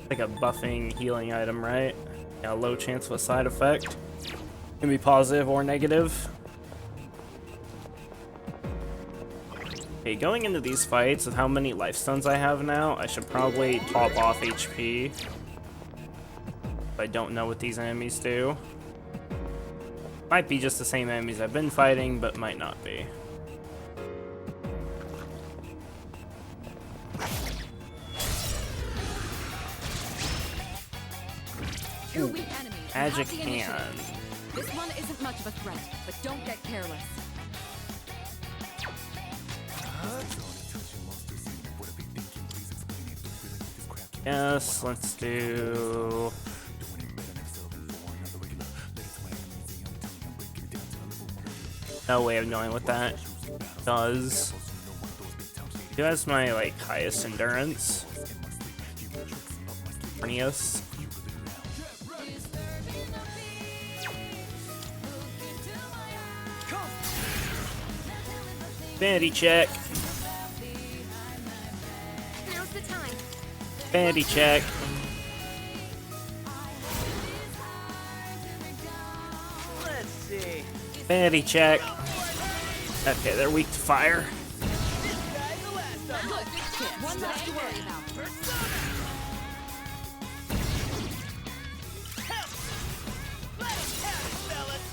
Speaker 1: Like a buffing healing item, right? Yeah, low chance of a side effect. Can be positive or negative. Okay, going into these fights with how many life stones I have now, I should probably top off HP. I don't know what these enemies do. Might be just the same enemies I've been fighting, but might not be.
Speaker 2: Two weak enemies.
Speaker 1: Magic
Speaker 2: Have the initiative.
Speaker 1: hand.
Speaker 2: This one isn't much of a threat, but don't get careless.
Speaker 1: Yes, let's do... No way of knowing what that does. Who has my, like, highest endurance? Corneus. Vanity check.
Speaker 4: Now's the time.
Speaker 1: Vanity check.
Speaker 3: Let's see.
Speaker 1: Vanity check. Okay, they're weak to fire.
Speaker 3: This guy's the last of them.
Speaker 2: One less to worry about.
Speaker 3: Let us have it, fellas.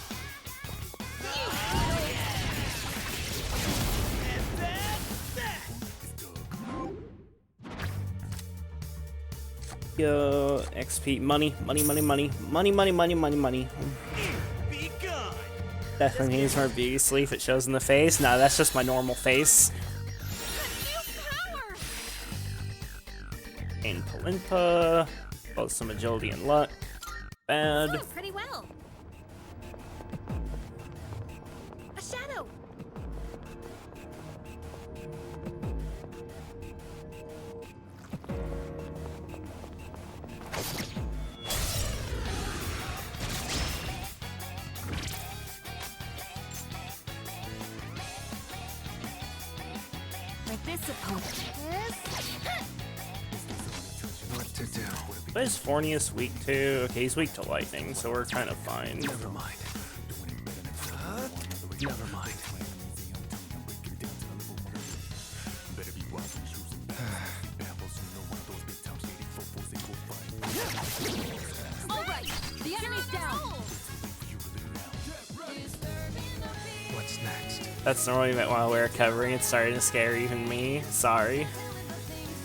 Speaker 3: And that's that.
Speaker 1: Yo, XP, money, money, money, money, money, money, money, money, money.
Speaker 3: Be gone.
Speaker 1: Definitely needs more beauty sleep. It shows in the face. Nah, that's just my normal face. Gain Palimpa. Both some agility and luck. Bad.
Speaker 4: Oh, pretty well. A shadow.
Speaker 7: Like this opponent.
Speaker 5: What to do?
Speaker 1: What is Fornius weak to? Okay, he's weak to lightning, so we're kind of fine.
Speaker 5: Never mind. Never mind.
Speaker 2: All right, the enemy's down.
Speaker 5: What's next?
Speaker 1: That's normally while we're recovering. It's starting to scare even me. Sorry.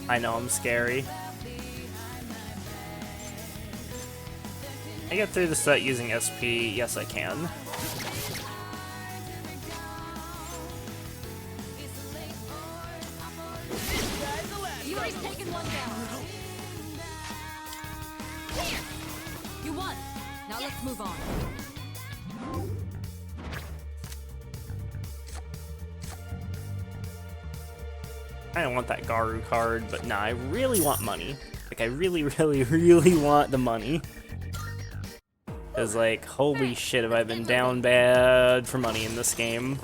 Speaker 1: I know I'm scary. I get through the set using SP. Yes, I can.
Speaker 2: Yuri's taken one down. You won. Now let's move on.
Speaker 1: I don't want that Garu card, but nah, I really want money. Like, I really, really, really want the money. Because, like, holy shit, have I been down bad for money in this game.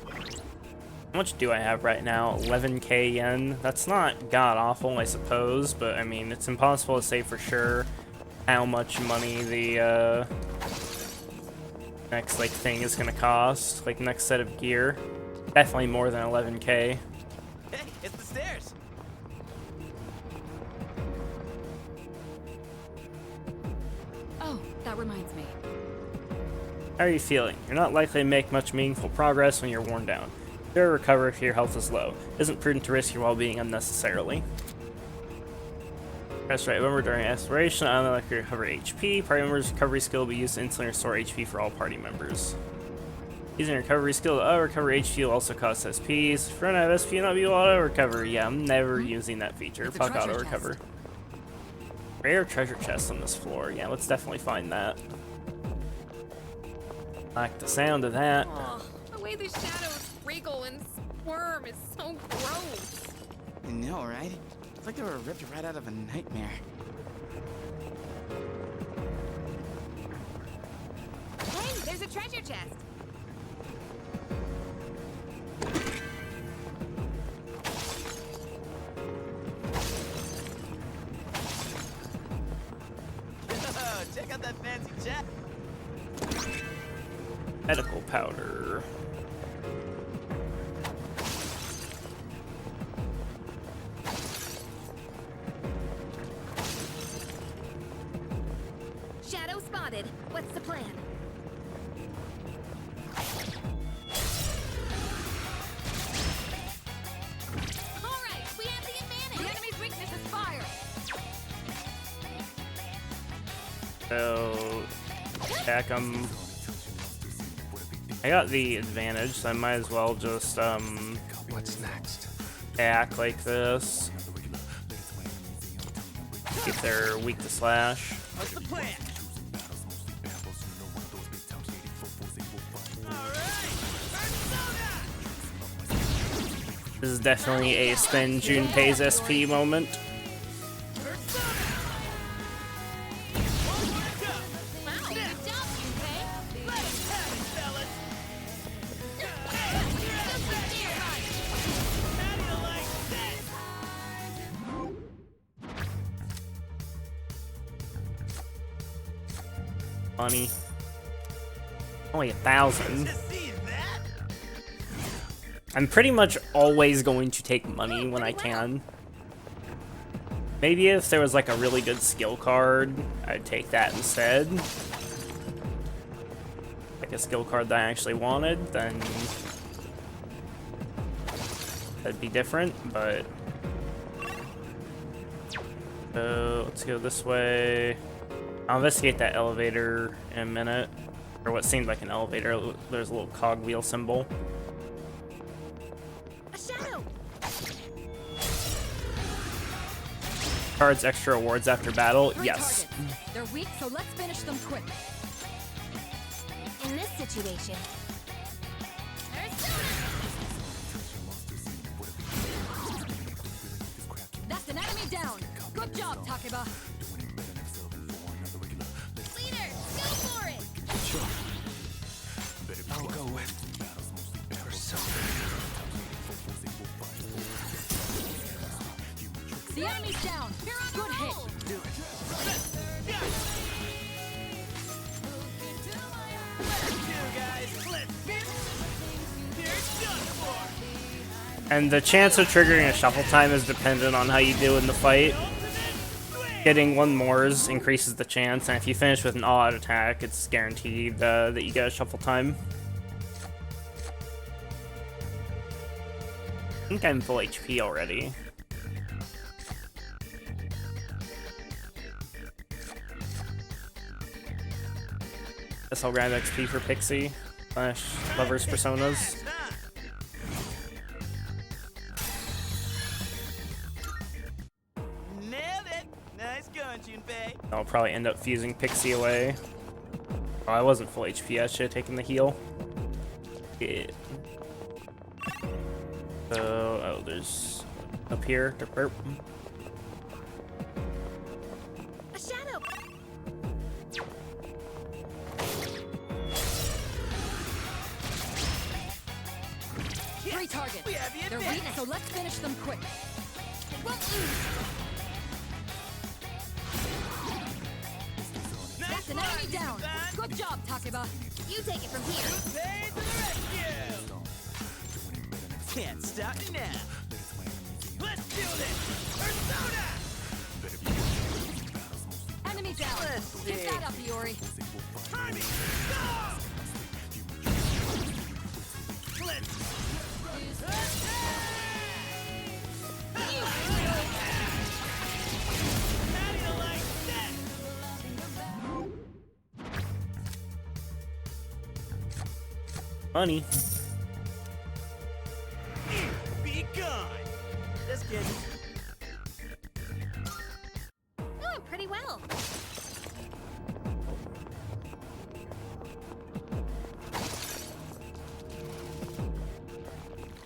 Speaker 1: How much do I have right now? 11k yen? That's not god-awful, I suppose, but, I mean, it's impossible to say for sure how much money the, next, like, thing is gonna cost. Like, next set of gear. Definitely more than 11k.
Speaker 3: Hey, it's the stairs.
Speaker 2: Oh, that reminds me.
Speaker 1: How are you feeling? You're not likely to make much meaningful progress when you're worn down. Sure, recover if your health is low. It isn't prudent to risk your well-being unnecessarily. Press right bumper during exploration. I like to recover HP. Party members' recovery skill will be used to instantly restore HP for all party members. Using your recovery skill to recover HP will also cost SPs. If you run out of SP, you'll not be able to auto-recover. Yeah, I'm never using that feature.
Speaker 2: It's a
Speaker 1: Fuck
Speaker 2: treasure
Speaker 1: auto-recover.
Speaker 2: chest.
Speaker 1: Rare treasure chest on this floor. Yeah, let's definitely find that. Like the sound of that.
Speaker 4: Oh, the way the shadows wriggle and squirm is so gross.
Speaker 3: I know, right? It's like they were ripped right out of a nightmare.
Speaker 4: Hey, there's a treasure chest.
Speaker 3: Check out that fancy chest.
Speaker 1: Medical powder.
Speaker 4: Shadow spotted. What's the plan? All right, we have the advantage. The enemy's weakness is fire.
Speaker 1: So, attack him. I got the advantage, so I might as well just,
Speaker 5: What's next?
Speaker 1: attack like this. If they're weak to slash.
Speaker 3: What's the plan?
Speaker 1: This is definitely a spend Junpei's SP moment.
Speaker 4: Wow, good job, Junpei.
Speaker 3: Let us have it, fellas. How do you like that?
Speaker 1: Money. Only 1,000.
Speaker 3: Just see that?
Speaker 1: I'm pretty much always going to take money when I can. Maybe if there was like a really good skill card, I'd take that instead. Like a skill card that I actually wanted, then that'd be different, but... So, let's go this way. I'll investigate that elevator in a minute. Or what seemed like an elevator. There's a little cogwheel symbol.
Speaker 4: A shadow.
Speaker 1: Cards extra awards after battle?
Speaker 2: Three
Speaker 1: Yes.
Speaker 2: targets. They're weak, so let's finish them quick.
Speaker 4: In this situation.
Speaker 2: That's an enemy down. Good job, Takeba.
Speaker 4: Leader, go for it.
Speaker 5: Sure. I'll go with Persona.
Speaker 2: The enemy's down. Good hit.
Speaker 5: Do it.
Speaker 1: And the chance of triggering a shuffle time is dependent on how you do in the fight. Getting one Moors increases the chance, and if you finish with an all-out attack, it's guaranteed that you get a shuffle time. I think I'm full HP already. Guess I'll grab XP for Pixie / Lover's Personas.
Speaker 3: Nailed it. Nice going, Junpei.
Speaker 1: I'll probably end up fusing Pixie away. Oh, I wasn't full HP. I should have taken the heal. Yeah. So, oh, there's up here. Derp.
Speaker 4: A shadow.
Speaker 2: Three targets.
Speaker 3: We have the
Speaker 2: They're weak,
Speaker 3: advantage.
Speaker 2: so let's finish them quick.
Speaker 4: They won't lose.
Speaker 2: That's an enemy down. Good job, Takeba.
Speaker 4: You take it from here.
Speaker 3: Pay to the rescue! Can't stop me now. Let's do this! Persona!
Speaker 2: Enemy down.
Speaker 3: Let's
Speaker 2: Get
Speaker 3: see.
Speaker 2: that up, Iori.
Speaker 3: Timing! Go! Let's... How do you like that?
Speaker 1: Money.
Speaker 3: Be gone! Just kidding.
Speaker 4: Doing pretty well.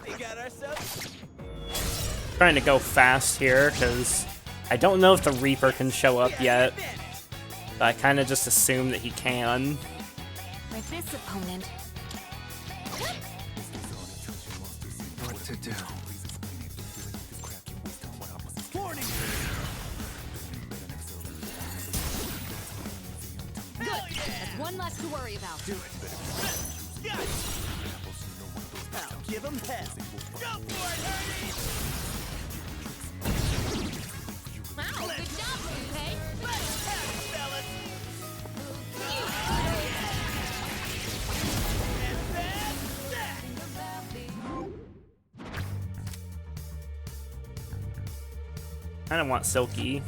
Speaker 3: We got ourselves...
Speaker 1: Trying to go fast here because I don't know if the Reaper can show up yet. But I kind of just assume that he can.
Speaker 4: With this opponent.
Speaker 5: What to do?
Speaker 3: Warning!
Speaker 2: Good. That's one less to worry about.
Speaker 5: Do it.
Speaker 3: I'll give him hell. Go for it, Hurdy!
Speaker 4: Wow, good job, Junpei.
Speaker 3: Let's have it, fellas! And that's that!
Speaker 1: I don't want Silky,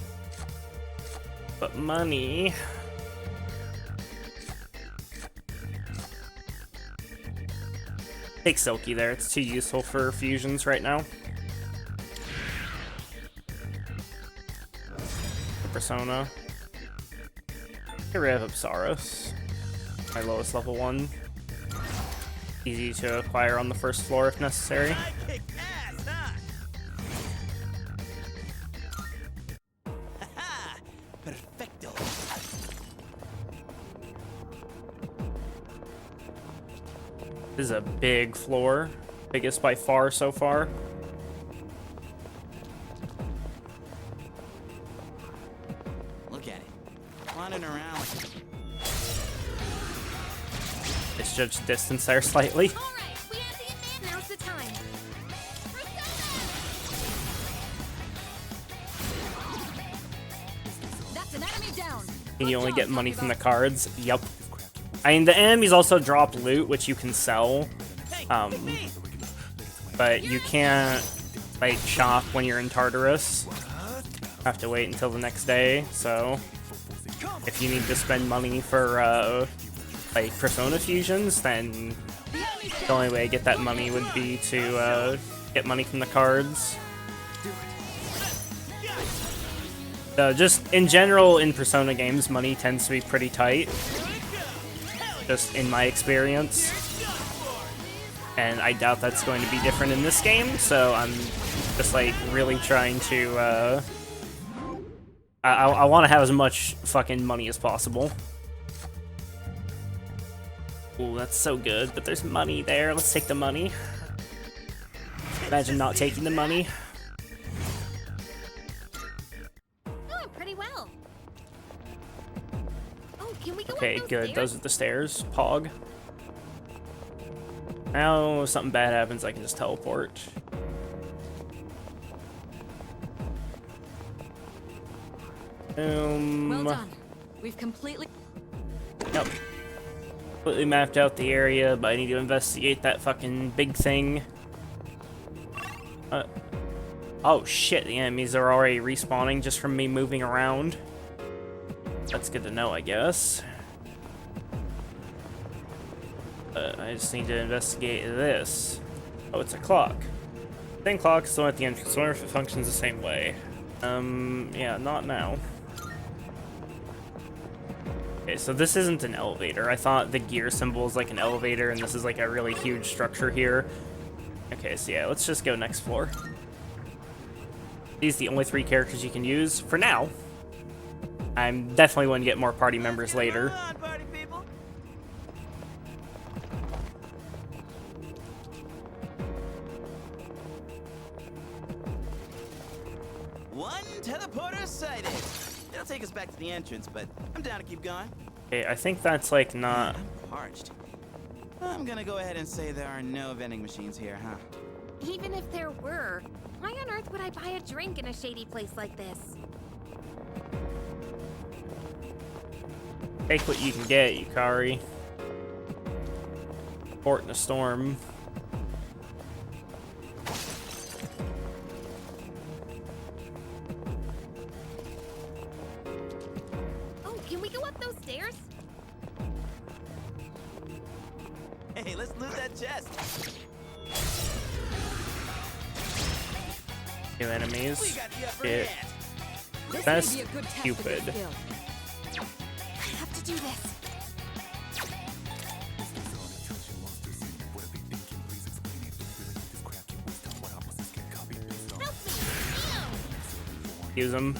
Speaker 1: but money. Take Silky there, it's too useful for fusions right now. Persona. Get rid of Absaros. My lowest level one. Easy to acquire on the first floor if necessary.
Speaker 3: I kick ass, huh? Haha! Perfecto!
Speaker 1: This is a big floor. Biggest by far so far.
Speaker 3: Look at it. Wandering around like
Speaker 1: It's judged distance there slightly.
Speaker 4: All right, we have the advantage. Now's the time.
Speaker 2: That's an enemy down.
Speaker 1: And you only get money from the cards. Yup. I mean, the enemies also drop loot, which you can sell. But you can't, like, shop when you're in Tartarus. Have to wait until the next day, so... If you need to spend money for, like, Persona fusions, then the only way to get that money would be to, get money from the cards. Just, in general, in Persona games, money tends to be pretty tight. Just in my experience. And I doubt that's going to be different in this game, so I'm just, like, really trying to, I want to have as much fucking money as possible. Ooh, that's so good, but there's money there. Let's take the money. Imagine not taking the money.
Speaker 4: Doing pretty well. Oh, can we go
Speaker 1: Okay,
Speaker 4: up those
Speaker 1: good.
Speaker 4: stairs?
Speaker 1: Those are the stairs. Pog. Now, if something bad happens, I can just teleport.
Speaker 2: Well done. We've completely...
Speaker 1: Yep. Completely mapped out the area, but I need to investigate that fucking big thing. Oh shit, the enemies are already respawning just from me moving around. That's good to know, I guess. I just need to investigate this. Oh, it's a clock. Same clock, still at the entrance. I wonder if it functions the same way. Yeah, not now. Okay, so this isn't an elevator. I thought the gear symbol is like an elevator, and this is like a really huge structure here. Okay, so yeah, let's just go next floor. These are the only 3 characters you can use for now. I'm definitely going to get more party members later.
Speaker 3: Come on, party people. One teleporter sighted. It'll take us back to the entrance, but I'm down to keep going.
Speaker 1: Okay, I think that's like not...
Speaker 3: I'm parched. I'm gonna go ahead and say there are no vending machines here, huh?
Speaker 4: Even if there were, why on earth would I buy a drink in a shady place like this?
Speaker 1: Take what you can get, Yukari. Port in a storm.
Speaker 4: Oh, can we go up those stairs?
Speaker 3: Hey, let's loot that chest.
Speaker 1: New
Speaker 3: We
Speaker 1: enemies.
Speaker 3: got the upper
Speaker 1: It.
Speaker 3: hand.
Speaker 2: This
Speaker 1: That's
Speaker 2: may be a good test of your
Speaker 1: stupid.
Speaker 2: skill.
Speaker 4: I have to do this. Help me!
Speaker 1: Use them.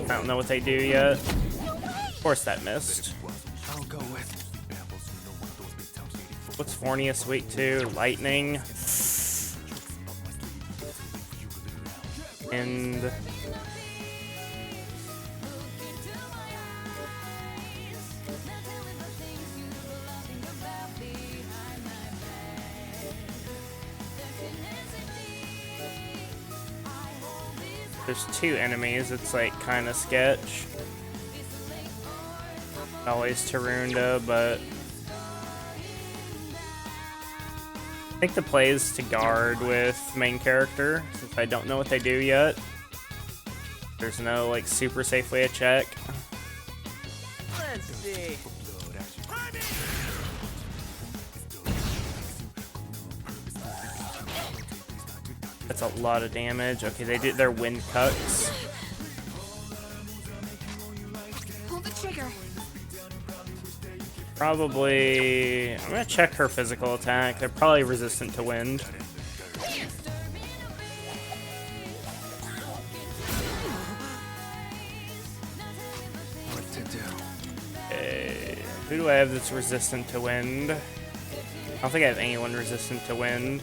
Speaker 1: I don't know what they do yet. Of course that missed.
Speaker 5: I'll go with.
Speaker 1: What's Fornius weak to? Lightning. And... There's two enemies. It's like kind of sketch. Always Tarunda, but I think the play is to guard with main character, since I don't know what they do yet. There's no like super safe way to check.
Speaker 3: Let's see.
Speaker 1: That's a lot of damage. Okay, they do their wind cuts.
Speaker 7: Pull the trigger.
Speaker 1: Probably, I'm gonna check her physical attack. They're probably resistant to wind.
Speaker 5: What to do?
Speaker 1: Okay, who do I have that's resistant to wind? I don't think I have anyone resistant to wind.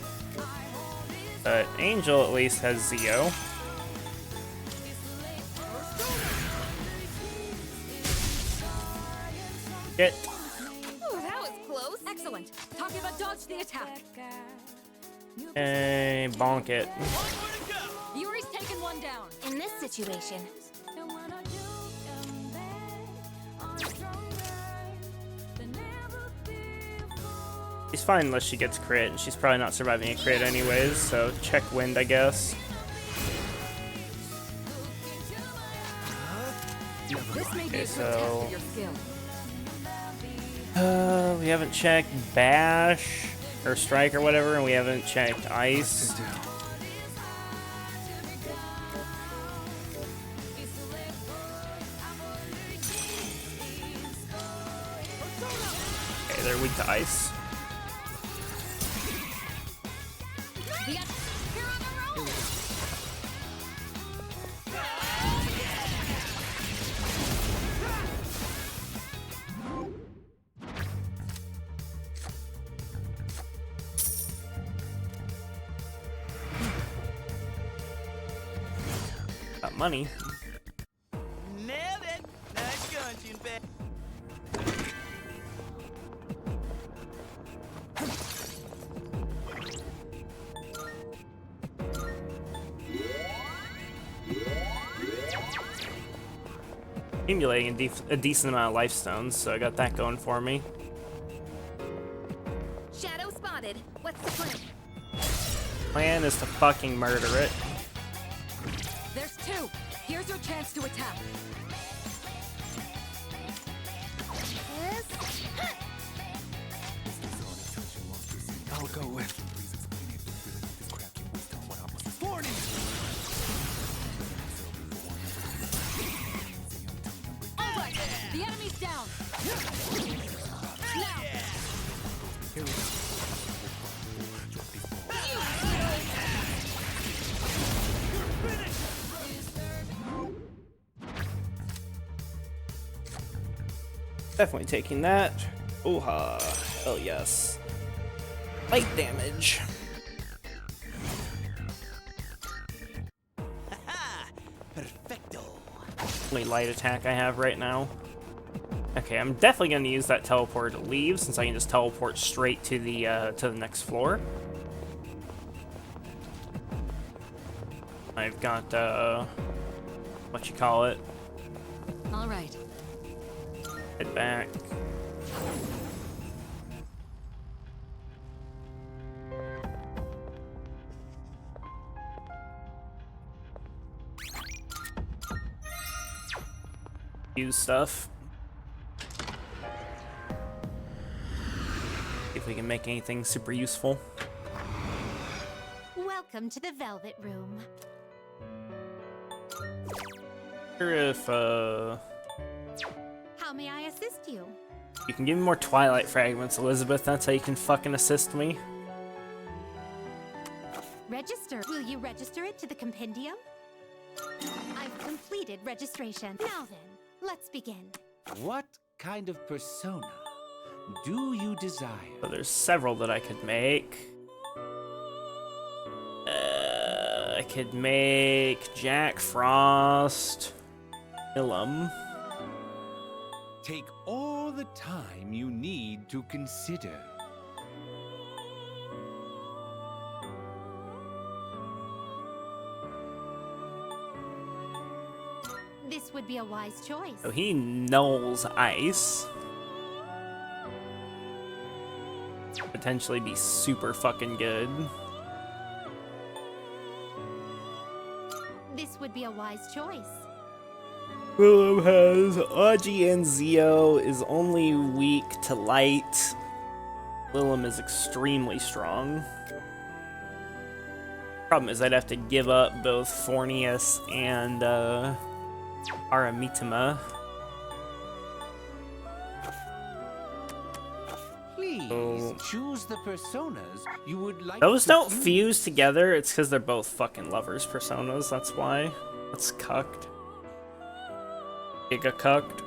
Speaker 1: But Angel at least has Zeo. Get.
Speaker 4: Ooh, that was close.
Speaker 2: Excellent. Takeba dodged the attack.
Speaker 1: Hey, bonk it.
Speaker 2: Yuri's taken one down.
Speaker 4: In this situation,
Speaker 1: She's fine unless she gets crit, and she's probably not surviving a crit anyways, so check wind, I guess.
Speaker 2: This may be
Speaker 1: Okay,
Speaker 2: a good test
Speaker 1: so
Speaker 2: of your skill.
Speaker 1: we haven't checked bash or strike or whatever, and we haven't checked ice.
Speaker 5: What to do?
Speaker 1: Okay, they're weak to ice.
Speaker 2: Yes, you're on the roll.
Speaker 1: Got money.
Speaker 3: Nailed it. Nice going, Junpei.
Speaker 1: Accumulating a decent amount of life stones, so I got that going for me.
Speaker 4: shadow spotted. What's the plan?
Speaker 1: Plan is to fucking murder it.
Speaker 2: There's two. Here's your chance to attack.
Speaker 4: Yes.
Speaker 5: I'll go with.
Speaker 3: Warning.
Speaker 2: All right, the enemy's down. Now,
Speaker 1: Definitely taking that. Ooh-ha. Hell yes. Light damage.
Speaker 3: Ha! Perfecto.
Speaker 1: Only light attack I have right now. Okay, I'm definitely going to use that teleport to leave, since I can just teleport straight to the next floor. I've got, what you call it?
Speaker 2: all right.
Speaker 1: Head back. Use stuff. See if we can make anything super useful.
Speaker 7: Welcome to the Velvet Room.
Speaker 1: Wonder if
Speaker 7: How may I assist you?
Speaker 1: you can give me more Twilight fragments, Elizabeth. That's how you can fucking assist me.
Speaker 7: Register. Will you register it to the compendium? I've completed registration. Now then, let's begin.
Speaker 6: What kind of persona do you desire?
Speaker 1: So there's several that I could make. I could make Jack Frost, Illum.
Speaker 6: Take all the time you need to consider.
Speaker 7: This would be a wise choice.
Speaker 1: So he nulls ice. Potentially be super fucking good.
Speaker 7: This would be a wise choice.
Speaker 1: Willem has Aji and Zio is only weak to light. Willem is extremely strong. Problem is I'd have to give up both Fornius and Aramitama.
Speaker 6: Please choose the personas you would like.
Speaker 1: Those
Speaker 6: to
Speaker 1: don't fuse together, it's because they're both fucking lovers personas, that's why. That's cucked. Giga cucked.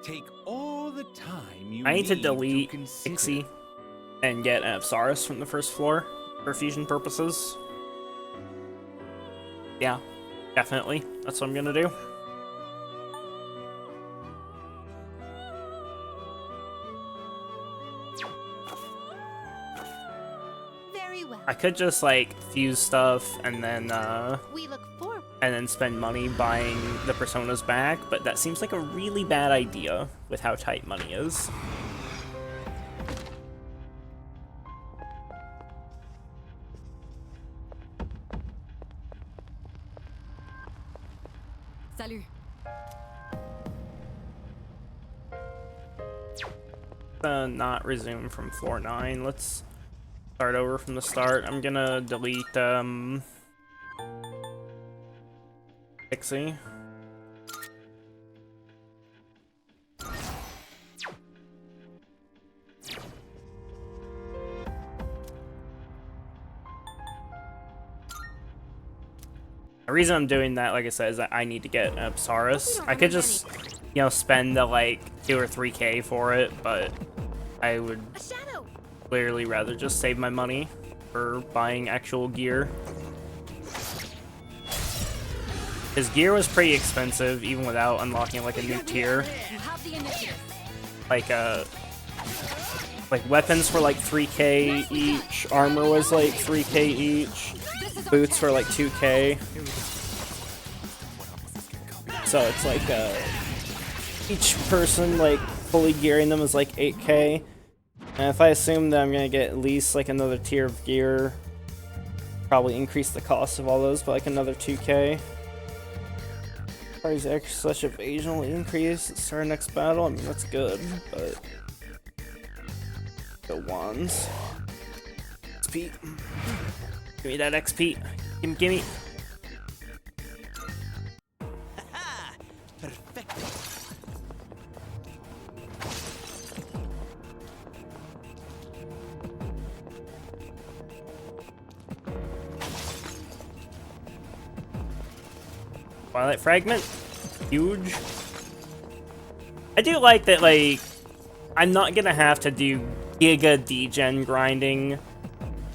Speaker 6: Take all the time you
Speaker 1: I need to delete
Speaker 6: consider.
Speaker 1: Ixie and get an Apsaris from the first floor for fusion purposes. Yeah, definitely. That's what I'm gonna do.
Speaker 7: Very well.
Speaker 1: I could just like fuse stuff and then
Speaker 7: We look forward.
Speaker 1: spend money buying the personas back, but that seems like a really bad idea with how tight money is.
Speaker 2: Salut.
Speaker 1: Not resume from floor 9. Let's start over from the start. I'm gonna delete Pixie. The reason I'm doing that, like I said, is that I need to get Apsaris. I could just, you know, spend the like 2 or 3K for it, but I would
Speaker 4: A shadow.
Speaker 1: clearly rather just save my money for buying actual gear. His gear was pretty expensive, even without unlocking like a new tier.
Speaker 2: You have the initiative.
Speaker 1: Like weapons for like 3K each, armor was like 3K each, boots for like 2K. So it's like each person like fully gearing them is like 8K. And if I assume that I'm gonna get at least like another tier of gear, probably increase the cost of all those by like another 2K. Party's extra slash evasion will increase at the start of next battle. I mean that's good, but the wands. XP. Give me that XP. Gimme.
Speaker 3: Perfecto.
Speaker 1: Twilight Fragment. Huge. I do like that, like, I'm not gonna have to do Giga degen grinding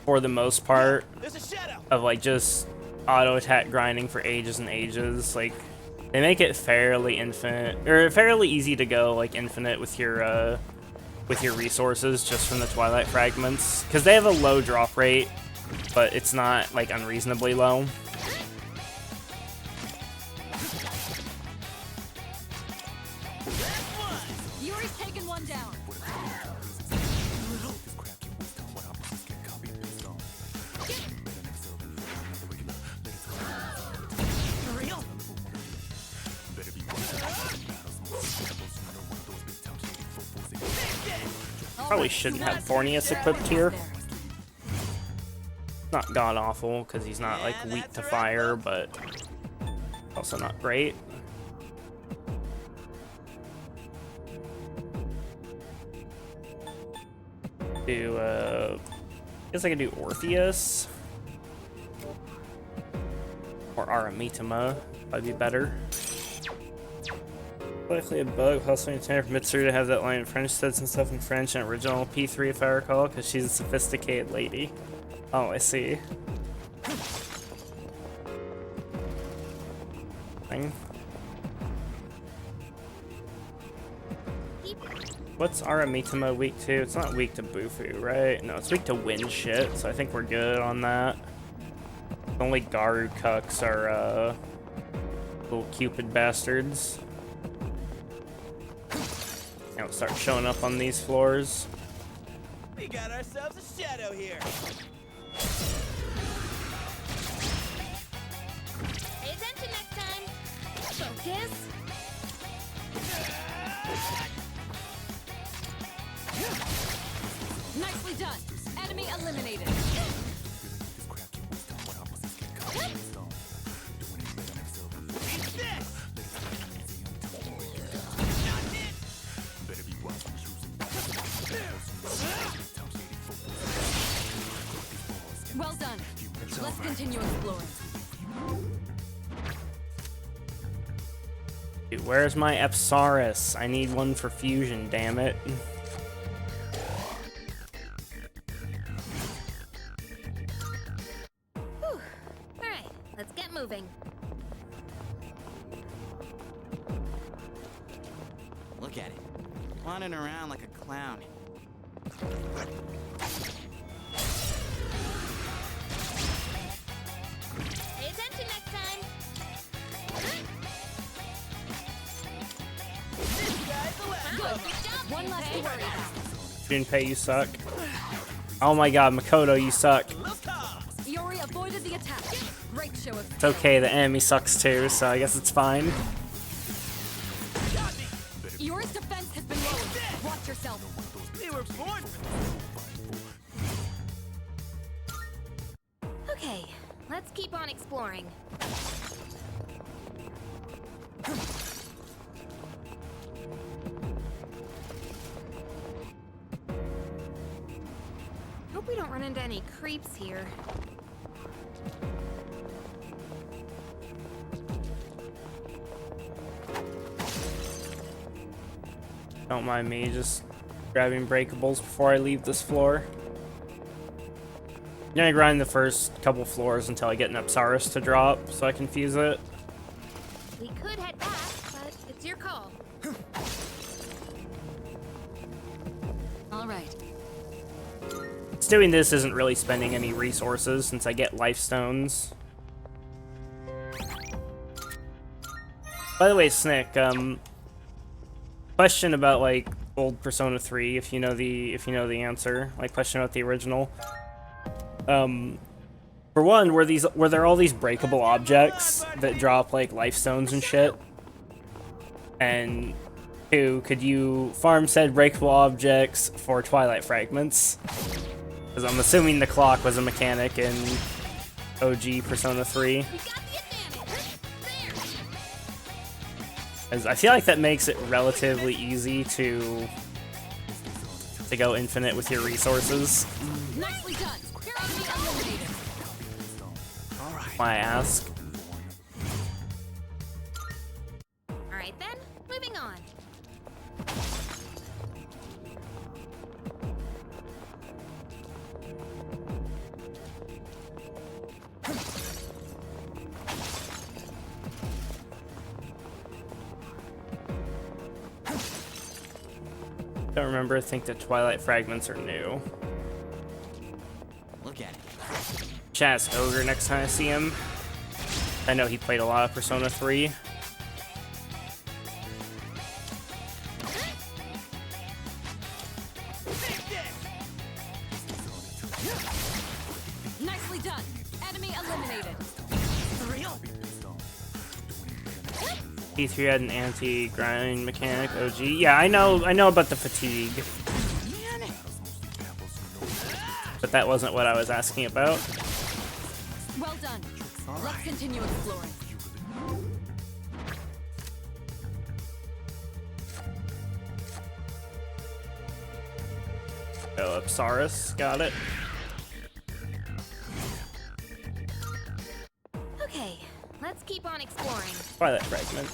Speaker 1: for the most part.
Speaker 3: There's a shadow.
Speaker 1: Of like just auto attack grinding for ages and ages. Like they make it fairly infinite or fairly easy to go like infinite with your resources just from the Twilight Fragments because they have a low drop rate, but it's not like unreasonably low.
Speaker 2: Yuri's taken one down.
Speaker 3: For real?
Speaker 1: Probably shouldn't have Fornius equipped here. Not god awful because he's not like weak to fire, but also not great. Do I guess I could do Orpheus or Aramitama. That'd be better. Likely a bug. Hustling to permits her to have that line in French, said some stuff in French and original P3 if I recall, because she's a sophisticated lady. Oh, I see. Thing. What's Aramitama weak to? It's not weak to Bufu, right? No, it's weak to wind shit, so I think we're good on that. Only Garu cucks are little Cupid bastards. Now start showing up on these floors.
Speaker 3: We got ourselves a shadow here.
Speaker 4: Pay attention next time. Focus.
Speaker 2: Nicely done. Enemy eliminated.
Speaker 3: Eat this!
Speaker 2: Well done. Let's continue exploring.
Speaker 1: Dude, where's my Epsaurus? I need one for fusion, damn it.
Speaker 4: Alright, let's get moving.
Speaker 3: Look at it. Wandering around like a clown.
Speaker 4: Pay attention next time.
Speaker 3: This guy's a laptop.
Speaker 4: Good job,
Speaker 2: One less to worry about.
Speaker 1: Junpei, you suck. Oh my god, Makoto, you suck.
Speaker 3: Look off!
Speaker 2: Iori avoided the attack. Great show of
Speaker 1: It's okay, the enemy sucks too, so I guess it's fine.
Speaker 3: Got me!
Speaker 2: Iori's defense has been lowered. Watch yourself.
Speaker 3: They were born for this.
Speaker 4: Okay, let's keep on exploring. Hope we don't run into any creeps here.
Speaker 1: Don't mind me, just grabbing breakables before I leave this floor. I'm gonna grind the first couple floors until I get an Epsaurus to drop, so I can fuse it.
Speaker 4: We could head back, but it's your call.
Speaker 2: All right.
Speaker 1: Just doing this isn't really spending any resources since I get life stones. By the way, Snick, question about like old Persona 3, if you know the answer. Like question about the original. For one, were there all these breakable objects that drop like life stones and shit? And two, could you farm said breakable objects for Twilight Fragments? Because I'm assuming the clock was a mechanic in OG Persona 3.
Speaker 4: We got the advantage. There.
Speaker 1: As I feel like that makes it relatively easy to go infinite with your resources.
Speaker 2: Nicely done. Your enemy eliminated.
Speaker 1: Why I ask?
Speaker 4: Alright then, moving on.
Speaker 1: Don't remember. I think the Twilight Fragments are new.
Speaker 3: Look at it.
Speaker 1: Chaz Ogre next time I see him. I know he played a lot of Persona 3.
Speaker 2: Nicely done. Enemy eliminated.
Speaker 1: P3 had an anti-grind mechanic, OG. Yeah, I know about the fatigue. But that wasn't what I was asking about.
Speaker 2: Well done. Let's continue exploring.
Speaker 1: Oh, Epsaurus, got it.
Speaker 4: Okay, let's keep on exploring.
Speaker 1: Twilight Fragment.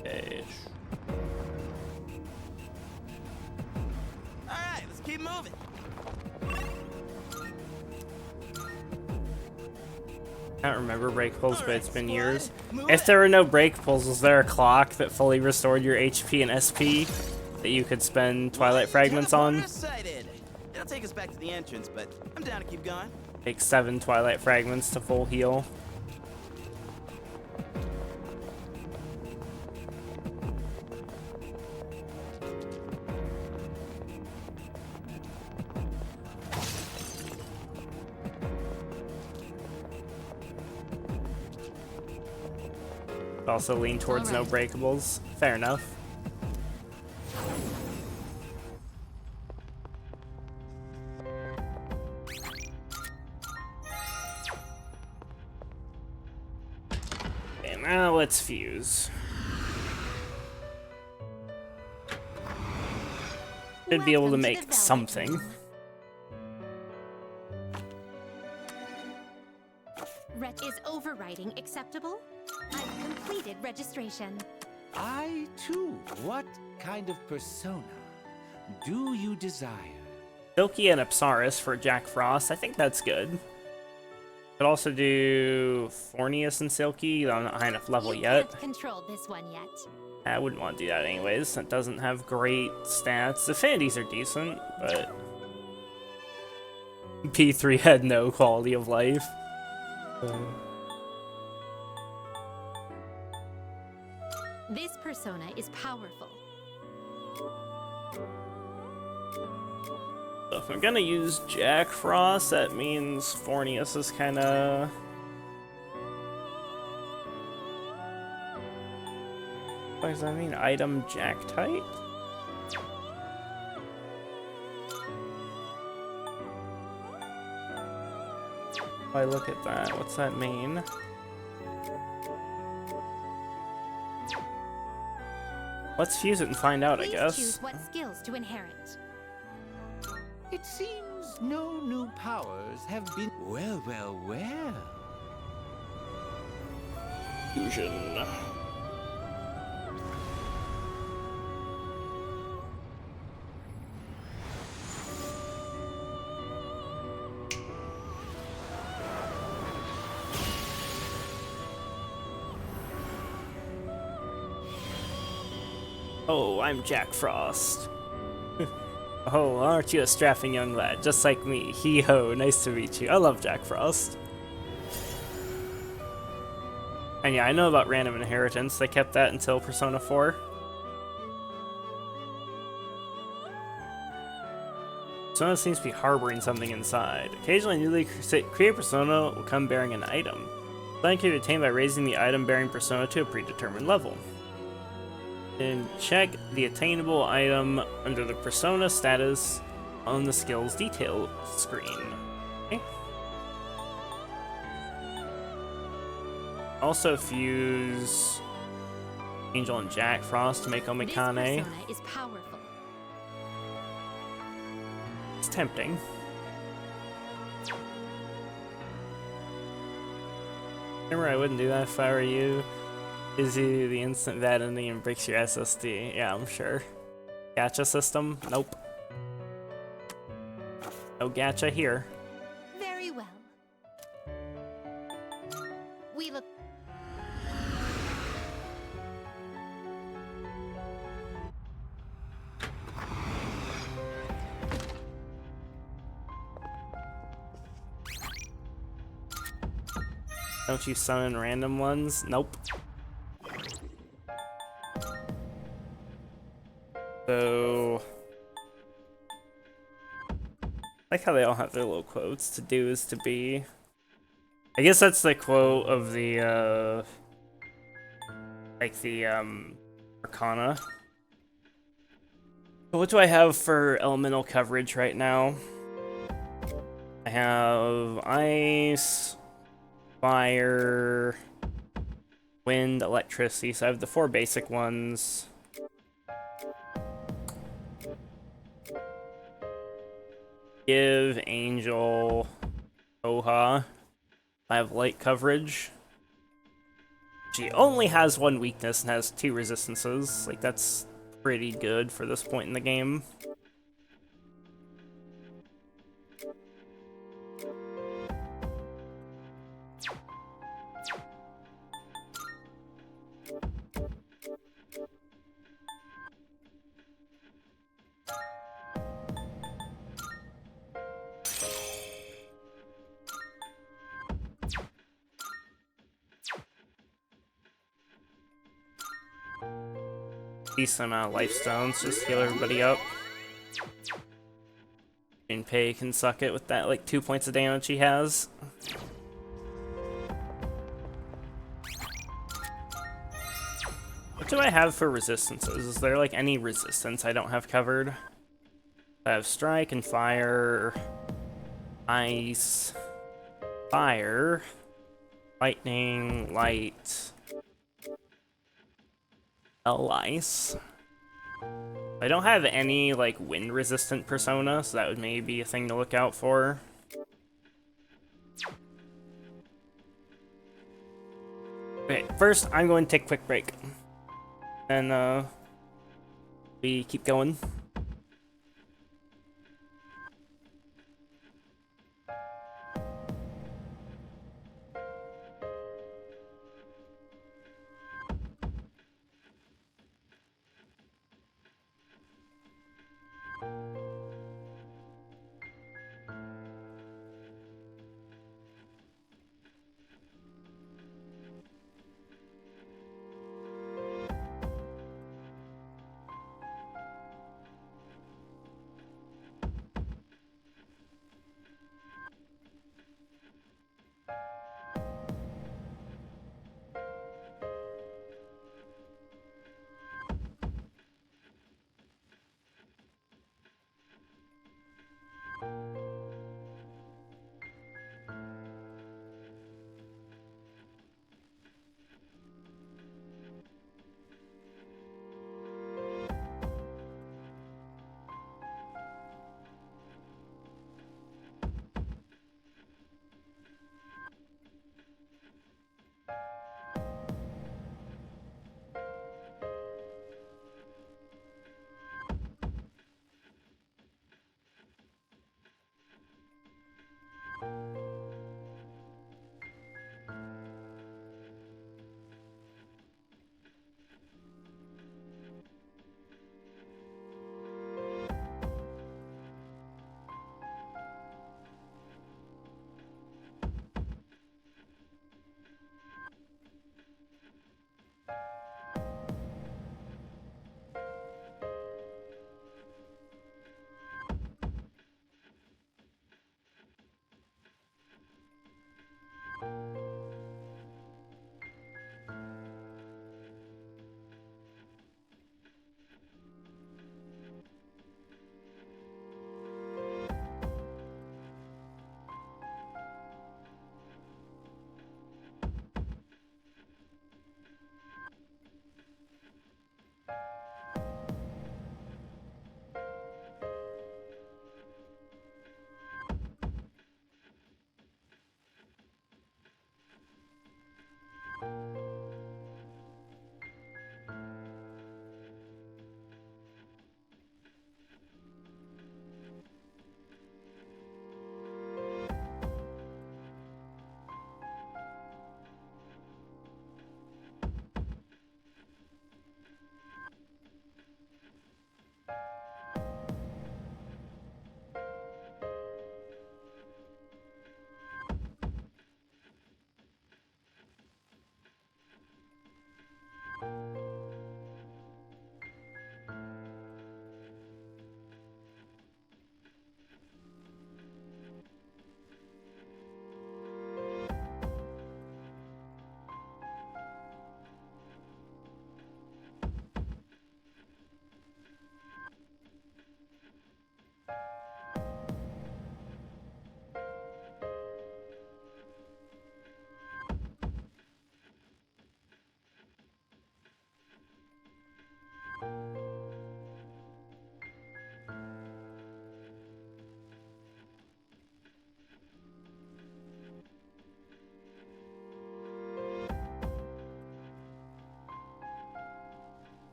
Speaker 1: Okay.
Speaker 3: Alright, let's keep moving.
Speaker 1: I don't remember break pulls, but it's been years. If there were no break pulls, was there a clock that fully restored your HP and SP? that you could spend Twilight Fragments on.
Speaker 3: Teleporter sighted. It'll take us back to the entrance, but I'm down to keep going.
Speaker 1: Take 7 Twilight Fragments to full heal. Also lean towards no breakables. Fair enough. Okay, now let's fuse. Should be able to
Speaker 7: Welcome
Speaker 1: make
Speaker 7: the Velvet
Speaker 1: something.
Speaker 7: Room. Is overriding acceptable? I've completed registration.
Speaker 6: I too. What kind of persona do you desire?
Speaker 1: Silky and Apsaris for Jack Frost. I think that's good. Could also do Fornius and Silky, though I'm not high enough level
Speaker 7: You
Speaker 1: yet.
Speaker 7: can't control this one yet.
Speaker 1: I wouldn't want to do that anyways. That doesn't have great stats. Affinities are decent, but P3 had no quality of life.
Speaker 7: This persona is powerful.
Speaker 1: So if I'm gonna use Jack Frost, that means Fornius is kinda... What does that mean? Item Jack type? If I look at that, what's that mean? Let's fuse it and find out, I
Speaker 7: Please
Speaker 1: guess.
Speaker 7: choose what skills to inherit.
Speaker 6: It seems no new powers have been. Well, well, well.
Speaker 1: Fusion. Oh, I'm Jack Frost. Oh, aren't you a strapping young lad, just like me? Hee-ho, nice to meet you. I love Jack Frost. And yeah, I know about random inheritance. They kept that until Persona 4. Persona seems to be harboring something inside. Occasionally, a newly created Persona will come bearing an item. Something can be obtained by raising the item-bearing Persona to a predetermined level. And check the attainable item under the Persona status on the skills detail screen. Okay. Also fuse Angel and Jack Frost to make
Speaker 7: This
Speaker 1: Omikane.
Speaker 7: persona is powerful.
Speaker 1: It's tempting. Remember, I wouldn't do that if I were you. Gives you the instant vanity and breaks your SSD. Yeah, I'm sure. Gacha system? Nope. No gacha here.
Speaker 7: Very well. We look.
Speaker 1: Don't you summon random ones? Nope. So... I like how they all have their little quotes. To do is to be. I guess that's the quote of the, like the, Arcana. What do I have for elemental coverage right now? I have ice, fire, wind, electricity, so I have the 4 basic ones. Give, Angel, Oha. I have light coverage. She only has 1 weakness and has 2 resistances. Like, that's pretty good for this point in the game. decent amount of life stones, just heal everybody up. And Pei can suck it with that like 2 points of damage he has. What do I have for resistances? Is there like any resistance I don't have covered? I have strike and fire, ice, fire, lightning, light, ice. I don't have any like wind resistant persona, so that would maybe be a thing to look out for. Okay, first I'm going to take a quick break. And we keep going.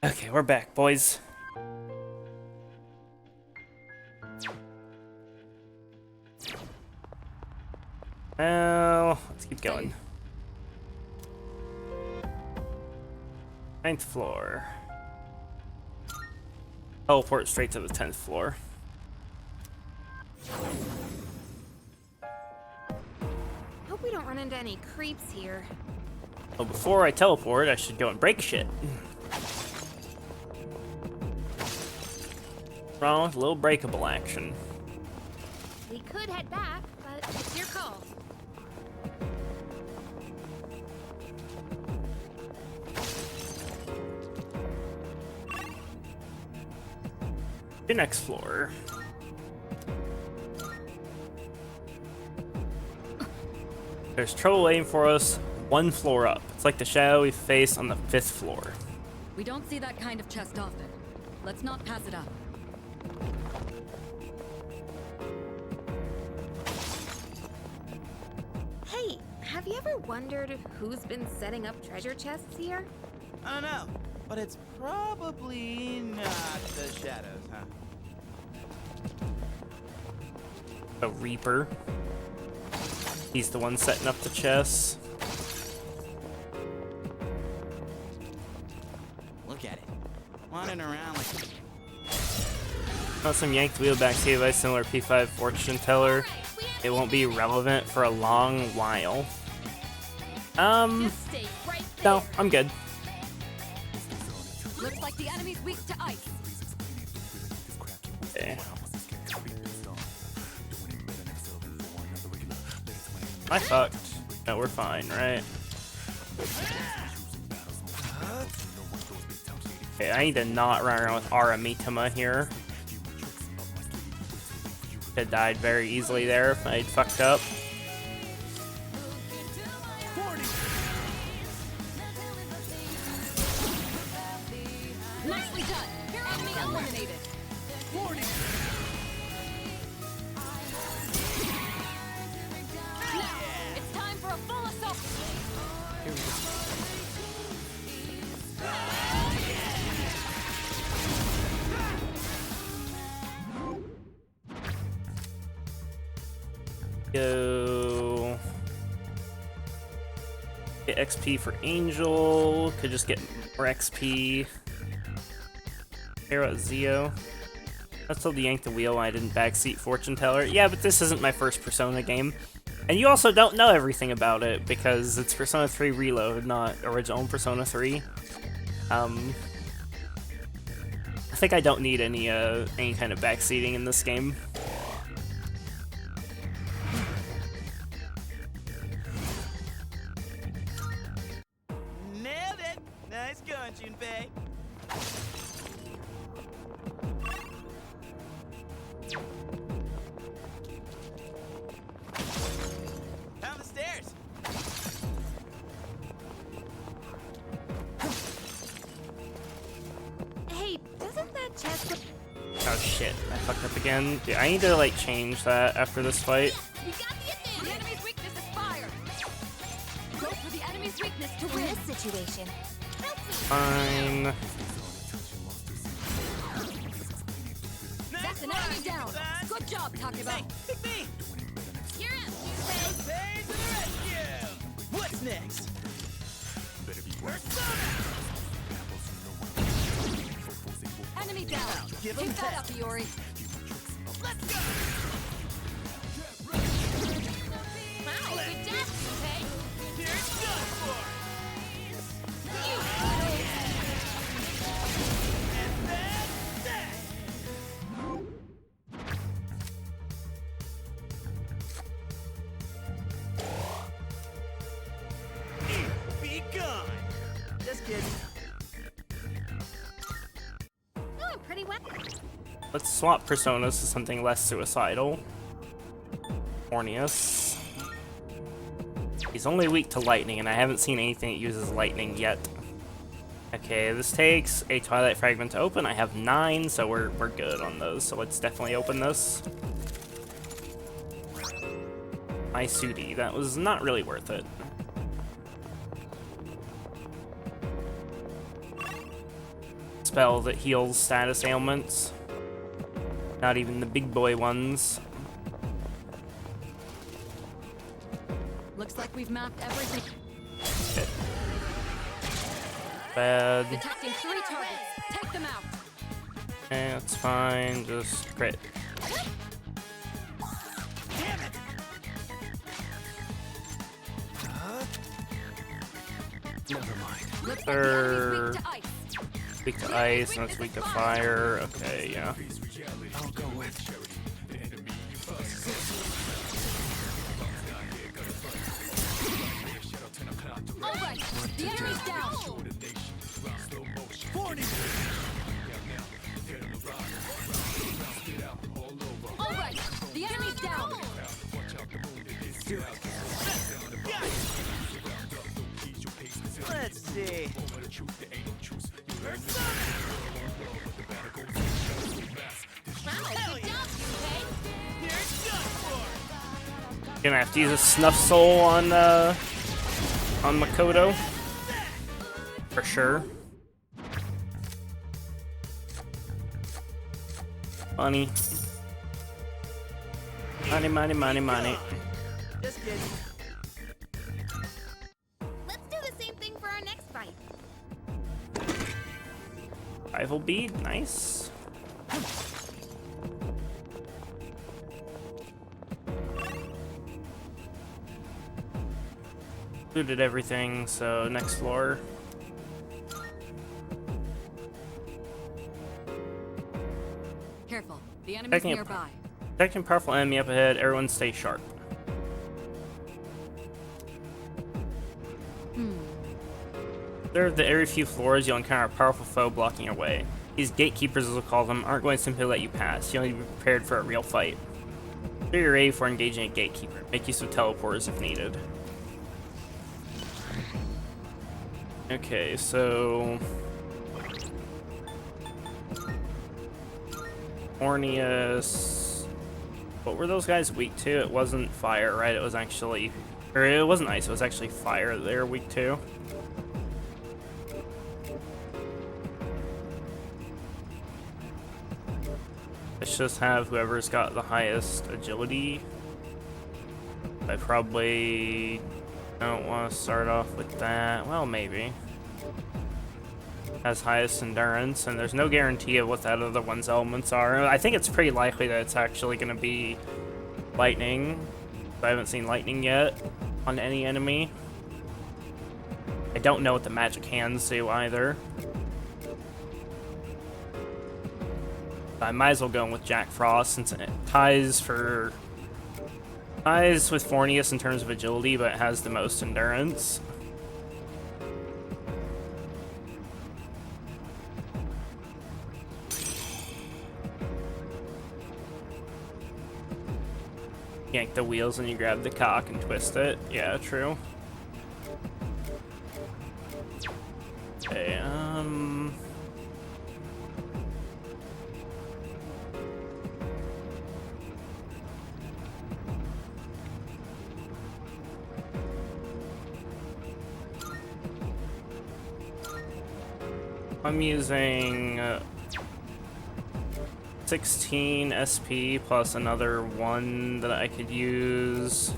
Speaker 1: Okay, we're back, boys. Well, let's keep going. 9th floor. Teleport straight to the 10th floor.
Speaker 4: Hope we don't run into any creeps here.
Speaker 1: Well, before I teleport, I should go and break shit. Wrong with a little breakable action.
Speaker 4: We could head back, but it's your call.
Speaker 1: The next floor. There's trouble waiting for us 1 floor up. It's like the shadow we face on the 5th floor.
Speaker 2: We don't see that kind of chest often. Let's not pass it up.
Speaker 4: Hey, have you ever wondered who's been setting up treasure chests here?
Speaker 3: I don't know, but it's probably not the shadows, huh?
Speaker 1: The Reaper. He's the one setting up the chests.
Speaker 3: Look at it. Wandering around like...
Speaker 1: Got some yanked wheel back device similar P5 fortune teller. It won't be relevant for a long while.
Speaker 4: Just stay right there.
Speaker 1: No, I'm good.
Speaker 2: Looks like the enemy's weak to ice.
Speaker 1: Okay. I fucked. No, we're fine, right? Okay, I need to not run around with Aramitama here. Could died very easily there if I'd fucked up.
Speaker 2: Nicely done. Enemy eliminated. Now, it's time for a full assault.
Speaker 1: Go. Get XP for Angel. Could just get more XP. Care about Zio. That's still the yank the wheel. I didn't backseat fortune teller. Yeah, but this isn't my first Persona game. And you also don't know everything about it because it's Persona 3 Reload, not original Persona 3. I think I don't need any kind of backseating in this game.
Speaker 3: Nailed it! Nice going, Junpei. Down the stairs.
Speaker 4: Hey, doesn't that chest look...
Speaker 1: Oh shit, I fucked up again. Dude, I need to like change that after this fight.
Speaker 4: We got the advantage!
Speaker 2: The enemy's weakness is fire. Go for the enemy's weakness to
Speaker 7: In
Speaker 2: win.
Speaker 7: this situation,
Speaker 1: Fine.
Speaker 2: That's an enemy down. Good job, Takeba.
Speaker 3: Pick me!
Speaker 4: You're up, Junpei!
Speaker 3: Pay to the rescue! What's next? Persona!
Speaker 2: Enemy down.
Speaker 3: Give
Speaker 2: Keep
Speaker 3: him
Speaker 2: that
Speaker 3: that.
Speaker 2: up, Iori.
Speaker 3: Let's go!
Speaker 4: Wow, good job, Junpei!
Speaker 3: Here's done for! And that's that! Be gone! Just kidding.
Speaker 4: Doing pretty well.
Speaker 1: Let's swap personas to something less suicidal. Orneus. He's only weak to lightning, and I haven't seen anything that uses lightning yet. Okay, this takes a Twilight Fragment to open. I have 9, so we're good on those. So let's definitely open this. My Sudi, that was not really worth it. spell that heals status ailments. Not even the big boy ones.
Speaker 2: Looks like we've mapped everything.
Speaker 1: Bad.
Speaker 2: Detecting 3 targets. Take them out.
Speaker 1: Okay, that's fine. Just crit.
Speaker 5: Never mind.
Speaker 2: Looks like the enemy's weak to ice.
Speaker 1: Weak to ice, and it's weak to fire. Okay, yeah.
Speaker 5: I'll go with.
Speaker 2: Alright, the enemy's down. Alright, the enemy's down.
Speaker 3: Let's see. Hell yeah. You're done for.
Speaker 1: Gonna have to use a snuff soul on Makoto. For sure. Money. Money, money, money, money.
Speaker 3: Just kidding.
Speaker 4: Let's do the same thing for our next fight.
Speaker 1: Rival bead, nice. Looted everything, so next floor.
Speaker 2: Careful, the enemy's
Speaker 1: Checking it.
Speaker 2: nearby.
Speaker 1: Detecting powerful enemy up ahead, everyone stay sharp. Observe that every few floors you'll encounter a powerful foe blocking your way. These gatekeepers, as we'll call them, aren't going to simply let you pass. You'll need to be prepared for a real fight. Clear your ready for engaging a gatekeeper. Make use of teleporters if needed. Okay, so... Orneus... What were those guys weak to? It wasn't fire, right? It was actually... Or it wasn't ice, it was actually fire that they were weak to. Let's just have whoever's got the highest agility. I probably don't want to start off with that. Well, maybe. Has highest endurance, and there's no guarantee of what that other one's elements are. I think it's pretty likely that it's actually going to be lightning. I haven't seen lightning yet on any enemy. I don't know what the magic hands do either. I might as well go in with Jack Frost since it ties with Fornius in terms of agility, but it has the most endurance. Yank the wheels and you grab the cock and twist it. Yeah, true. Okay, I'm using 16 SP plus another 1 that I could use.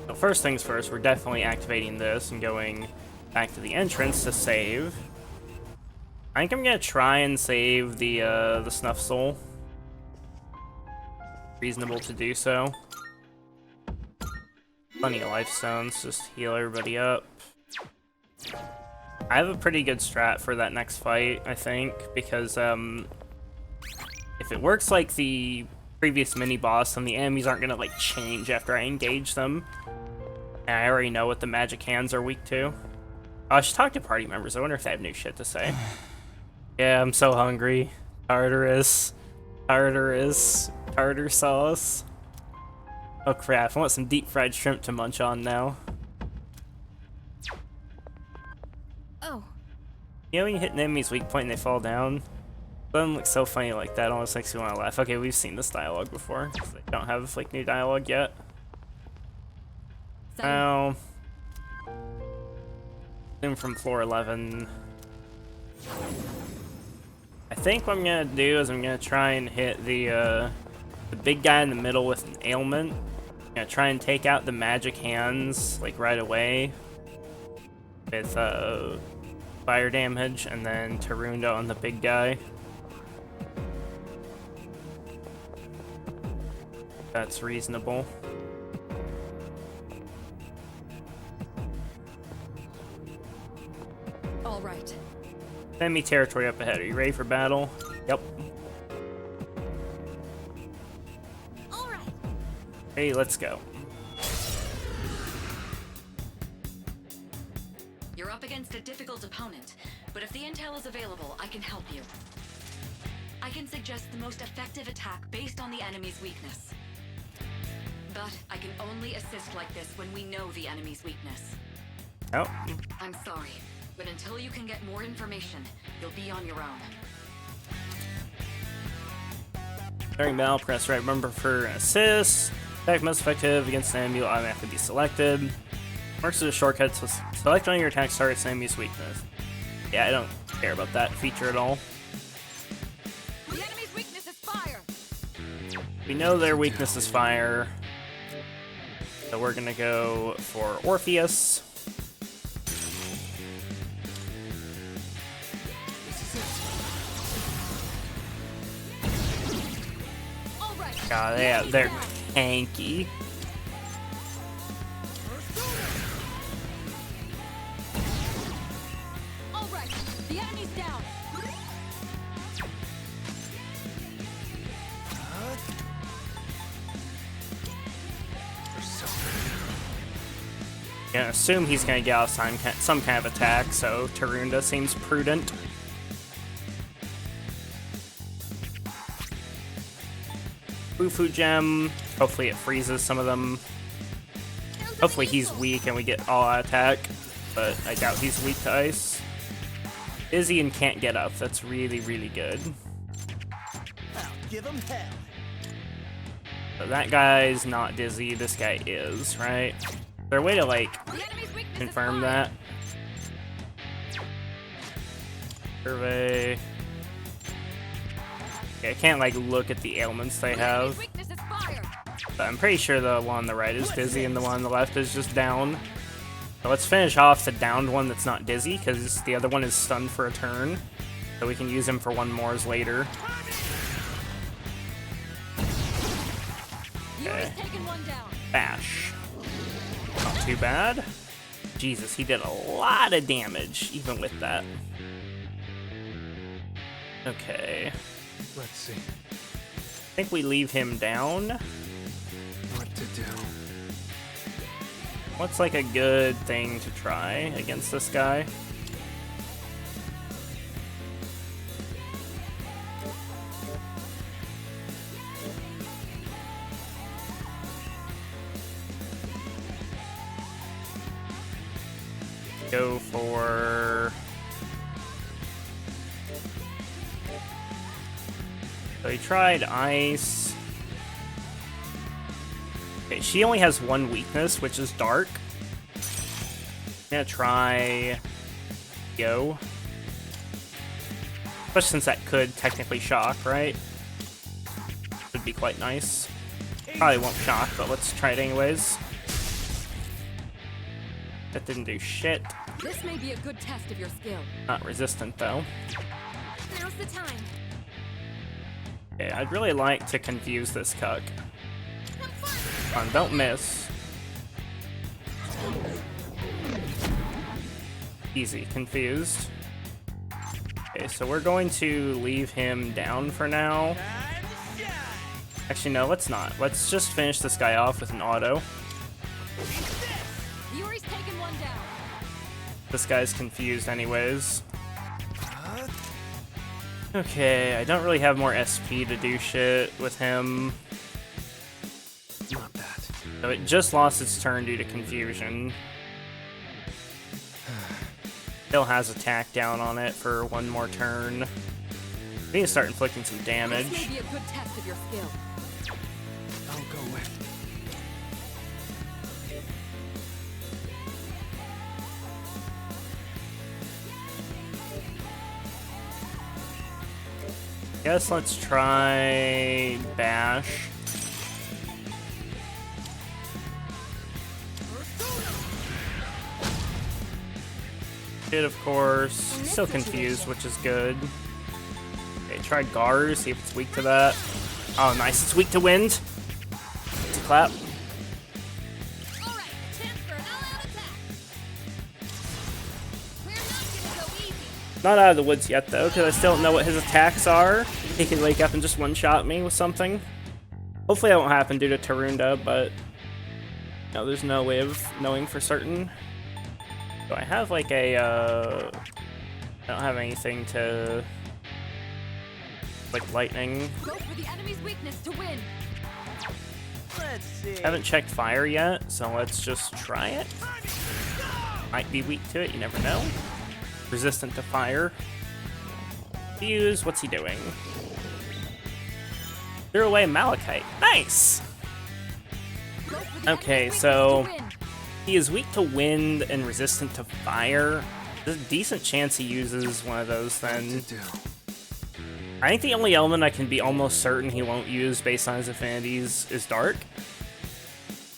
Speaker 1: So first things first, we're definitely activating this and going back to the entrance to save. I think I'm gonna try and save the Snuff Soul. Reasonable to do so. Plenty of life stones, just heal everybody up. I have a pretty good strat for that next fight, I think, because if it works like the previous mini-boss, then the enemies aren't gonna like change after I engage them. And I already know what the magic hands are weak to. I should talk to party members. I wonder if they have new shit to say. Yeah, I'm so hungry. Tartar sauce. Oh crap, I want some deep fried shrimp to munch on now.
Speaker 4: Oh,
Speaker 1: You know when you hit an enemy's weak point and they fall down? Doesn't look so funny like that. Almost makes me want to laugh. Okay, we've seen this dialogue before. They don't have like new dialogue yet. Oh. In from floor 11. I think what I'm gonna do is I'm gonna try and hit the big guy in the middle with an ailment. I'm gonna try and take out the magic hands like right away with fire damage, and then Tarunda on the big guy. That's reasonable.
Speaker 2: All right.
Speaker 1: Enemy territory up ahead. Are you ready for battle? Yep.
Speaker 4: All right.
Speaker 1: Hey, let's go.
Speaker 2: You're up against a difficult opponent, but if the intel is available, I can help you. I can suggest the most effective attack based on the enemy's weakness. But I can only assist like this when we know the enemy's weakness.
Speaker 1: Oh.
Speaker 2: I'm sorry, but until you can get more information, you'll be on your own.
Speaker 1: During battle, press right bumper for an assist. Attack most effective against an enemy will automatically be selected. Works as a shortcut to select on your attack target's enemy's weakness. Yeah, I don't care about that feature at all.
Speaker 2: The enemy's weakness is fire!
Speaker 1: We know their weakness is fire. So we're gonna go for Orpheus. God, yeah, they're tanky.
Speaker 2: All right, the enemy's down.
Speaker 1: Gonna assume he's gonna get out some kind of attack, so Tarunda seems prudent. Bufu gem. Hopefully it freezes some of them. Hopefully he's weak and we get all-out attack, but I doubt he's weak to ice. Dizzy and can't get up. That's really, really good.
Speaker 3: I'll give him hell.
Speaker 1: So that guy's not dizzy. This guy is, right? Is there a way to, like, confirm that? Survey. Okay, I can't, like, look at the ailments they have. But I'm pretty sure the one on the right is dizzy and the one on the left is just down. So let's finish off the downed one that's not dizzy, because the other one is stunned for a turn. So we can use him for one more's later. Okay. Bash. Not too bad. Jesus, he did a lot of damage, even with that. Okay.
Speaker 5: Let's see.
Speaker 1: I think we leave him down.
Speaker 5: What to do?
Speaker 1: What's like a good thing to try against this guy? Go for... So he tried ice. Okay, she only has one weakness, which is dark. I'm gonna try Yo. Especially since that could technically shock, right? Would be quite nice. Probably won't shock, but let's try it anyways. That didn't do shit.
Speaker 2: This may be a good test of your skill.
Speaker 1: Not resistant though.
Speaker 4: Now's the time.
Speaker 1: Okay, I'd really like to confuse this cuck. Come on, don't miss. Easy, confused. Okay, so we're going to leave him down for now. Actually, no, let's not. Let's just finish this guy off with an auto.
Speaker 2: Yuri's taken one down.
Speaker 1: This guy's confused anyways. Okay, I don't really have more SP to do shit with him.
Speaker 5: Not that.
Speaker 1: So it just lost its turn due to confusion. Still has attack down on it for one more turn. We need to start inflicting some
Speaker 2: This
Speaker 1: damage.
Speaker 2: may be a good test of your skill.
Speaker 5: I'll go with.
Speaker 1: Guess let's try Bash. Hit, of course. Still confused, which is good. Okay, try Garu, see if it's weak to that. Oh, nice. It's weak to wind. It's a clap.
Speaker 4: Alright, chance for an all-out attack. We're not gonna go easy.
Speaker 1: Not out of the woods yet, though, because I still don't know what his attacks are. He can wake up and just one-shot me with something. Hopefully that won't happen due to Tarunda, but... No, there's no way of knowing for certain. Do I have, like, a, I don't have anything to... like, lightning.
Speaker 2: Go for the enemy's weakness to win.
Speaker 3: Let's see.
Speaker 1: I haven't checked fire yet, so let's just try it. Might be weak to it, you never know. Resistant to fire. Fuse, what's he doing? Threw away Malachite. Nice!
Speaker 2: Go for the
Speaker 1: Okay,
Speaker 2: enemy's
Speaker 1: so
Speaker 2: weakness to win.
Speaker 1: he is weak to wind and resistant to fire. There's a decent chance he uses one of those then.
Speaker 5: To do.
Speaker 1: I think the only element I can be almost certain he won't use based on his affinities is dark.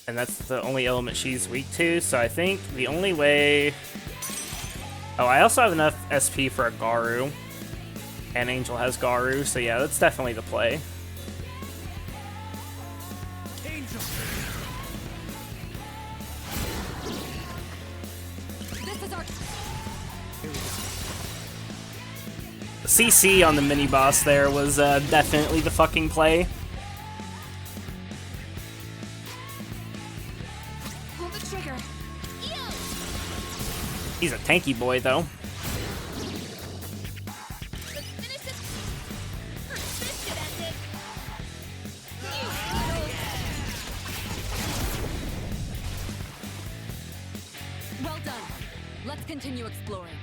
Speaker 1: And that's the only element she's weak to, so I think the only way... Oh, I also have enough SP for a Garu. And Angel has Garu, so yeah, that's definitely the play.
Speaker 3: Angel.
Speaker 2: This is our
Speaker 1: CC on the mini-boss there was definitely the fucking play.
Speaker 4: Pull the trigger. Yo!
Speaker 1: He's a tanky boy, though.
Speaker 4: Let's finish this. This should end it.
Speaker 2: well done. Let's continue exploring.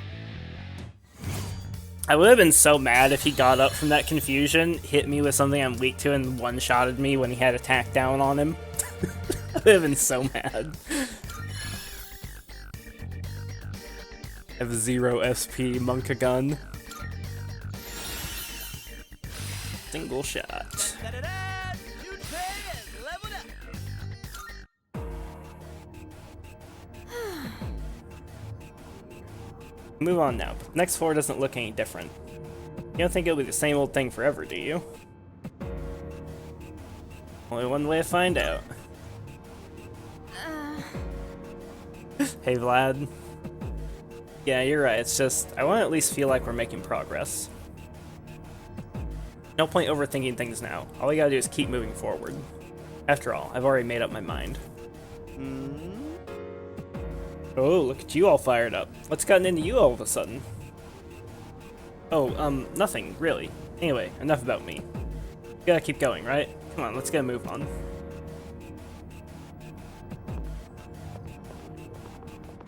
Speaker 1: I would have been so mad if he got up from that confusion, hit me with something I'm weak to, and one-shotted me when he had attack down on him. I would have been so mad. I have 0 SP, Monka gun. Single shot.
Speaker 3: Da-da-da! You pay and level up.
Speaker 1: Move on now. Next floor doesn't look any different. You don't think it'll be the same old thing forever, do you? Only one way to find out. Hey, Vlad. Yeah, you're right. It's just, I want to at least feel like we're making progress. No point overthinking things now. All we gotta do is keep moving forward. After all, I've already made up my mind. Oh, look at you all fired up. What's gotten into you all of a sudden? Oh, nothing, really. Anyway, enough about me. Gotta keep going, right? Come on, let's get a move on.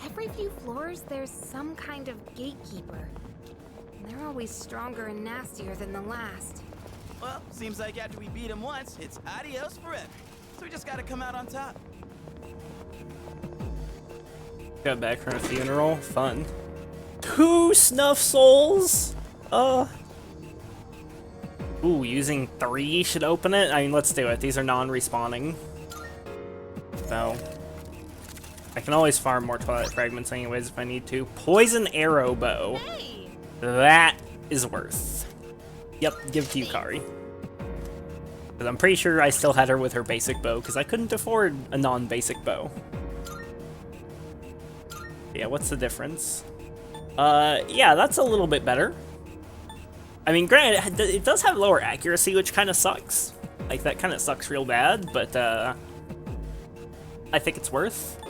Speaker 7: Every few floors, there's some kind of gatekeeper. They're always stronger and nastier than the last.
Speaker 3: Well, seems like after we beat him once, it's adios forever. So we just gotta come out on top.
Speaker 1: Got back from a funeral. Fun. 2 snuff souls? Ooh, using 3 should open it? I mean, let's do it. These are non-respawning. So... I can always farm more Twilight Fragments anyways if I need to. Poison Arrow Bow.
Speaker 4: Hey!
Speaker 1: That is worth. Yep, give to you, Kari. Because I'm pretty sure I still had her with her basic bow, because I couldn't afford a non-basic bow. Yeah, what's the difference? Yeah, that's a little bit better. I mean, granted, it does have lower accuracy, which kind of sucks. Like, that kind of sucks real bad, but, I think it's worth.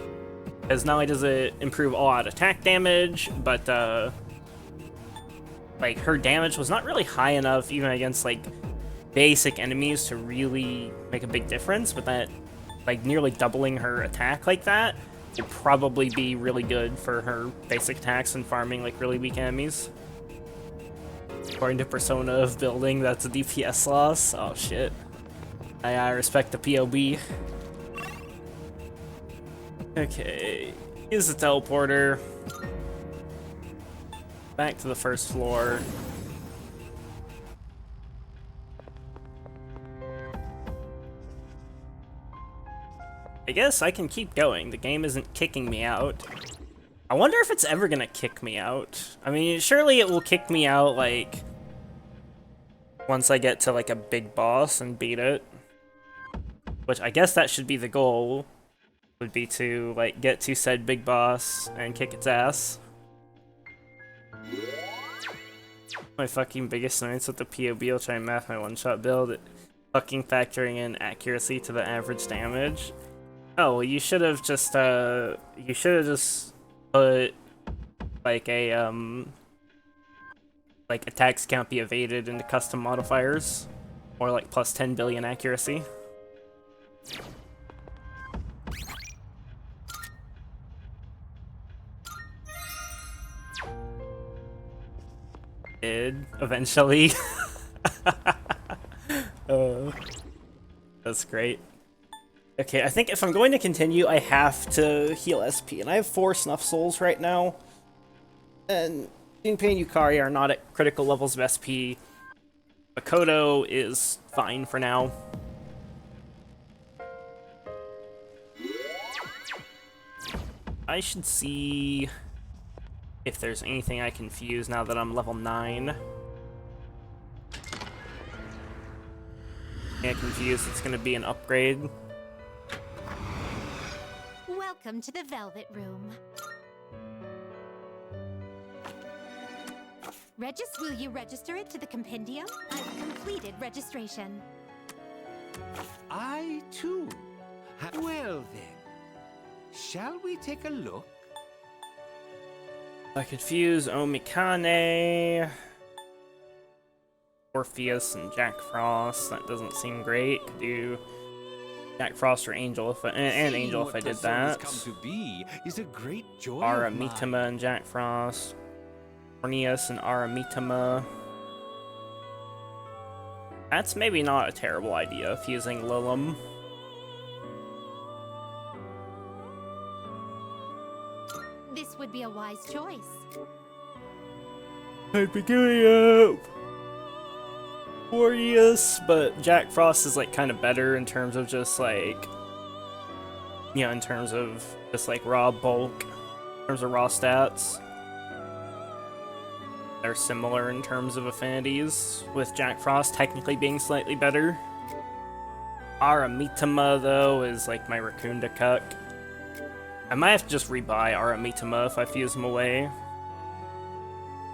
Speaker 1: Because not only does it improve all-out attack damage, but, like, her damage was not really high enough, even against, like, basic enemies to really make a big difference, but that, like, nearly doubling her attack like that would probably be really good for her basic attacks and farming, like, really weak enemies. According to Persona of building, that's a DPS loss. Oh shit. I respect the POB. Okay, use the teleporter. Back to the first floor. I guess I can keep going. The game isn't kicking me out. I wonder if it's ever gonna kick me out. I mean, surely it will kick me out, like, once I get to, like, a big boss and beat it. Which I guess that should be the goal. Would be to, like, get to said big boss and kick its ass. My fucking biggest annoyance with the POB, I'll try and math my one-shot build. Fucking factoring in accuracy to the average damage. Oh, well, you should have just put, like, a, like, attacks can't be evaded into custom modifiers. Or, like, plus 10 billion accuracy. Did eventually. That's great. Okay, I think if I'm going to continue, I have to heal SP, and I have 4 Snuff Souls right now. And Junpei and Yukari are not at critical levels of SP. Makoto is fine for now. I should see if there's anything I can fuse now that I'm level 9. Yeah, confused. It's gonna be an upgrade.
Speaker 7: Welcome to the Velvet Room. Will you register it to the compendium? I've completed registration.
Speaker 6: I too. Well then, shall we take a look?
Speaker 1: I could fuse Omikane, Orpheus, and Jack Frost. That doesn't seem great. Could do Jack Frost or Angel if Angel if I did that.
Speaker 6: Come to be is a great joy.
Speaker 1: Aramitama and Jack Frost. Orneus and Aramitama. That's maybe not a terrible idea, fusing Lilum.
Speaker 7: This would be a wise choice.
Speaker 1: I'd be giving up Orneus, but Jack Frost is like kind of better in terms of just like, you know, in terms of just like raw bulk, in terms of raw stats. They're similar in terms of affinities, with Jack Frost technically being slightly better. Aramitama, though, is like my Raccoon Cuck. I might have to just rebuy Aramitama if I fuse him away.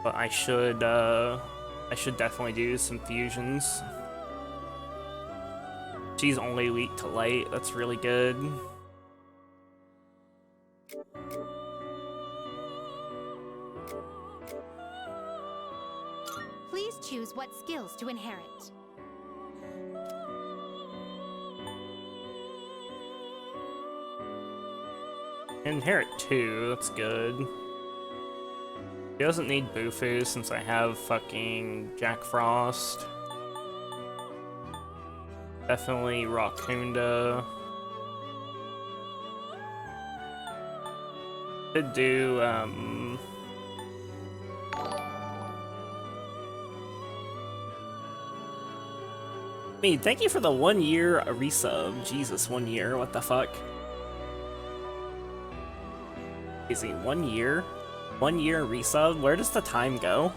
Speaker 1: But I should definitely do some fusions. She's only weak to light, that's really good.
Speaker 7: Please choose what skills to inherit.
Speaker 1: Inherit 2, that's good. He doesn't need Bufu since I have fucking Jack Frost. Definitely Rakunda. Could do, Me, thank you for the 1 year resub. Jesus, 1 year, what the fuck? Is he 1 year? 1 year resub? Where does the time go?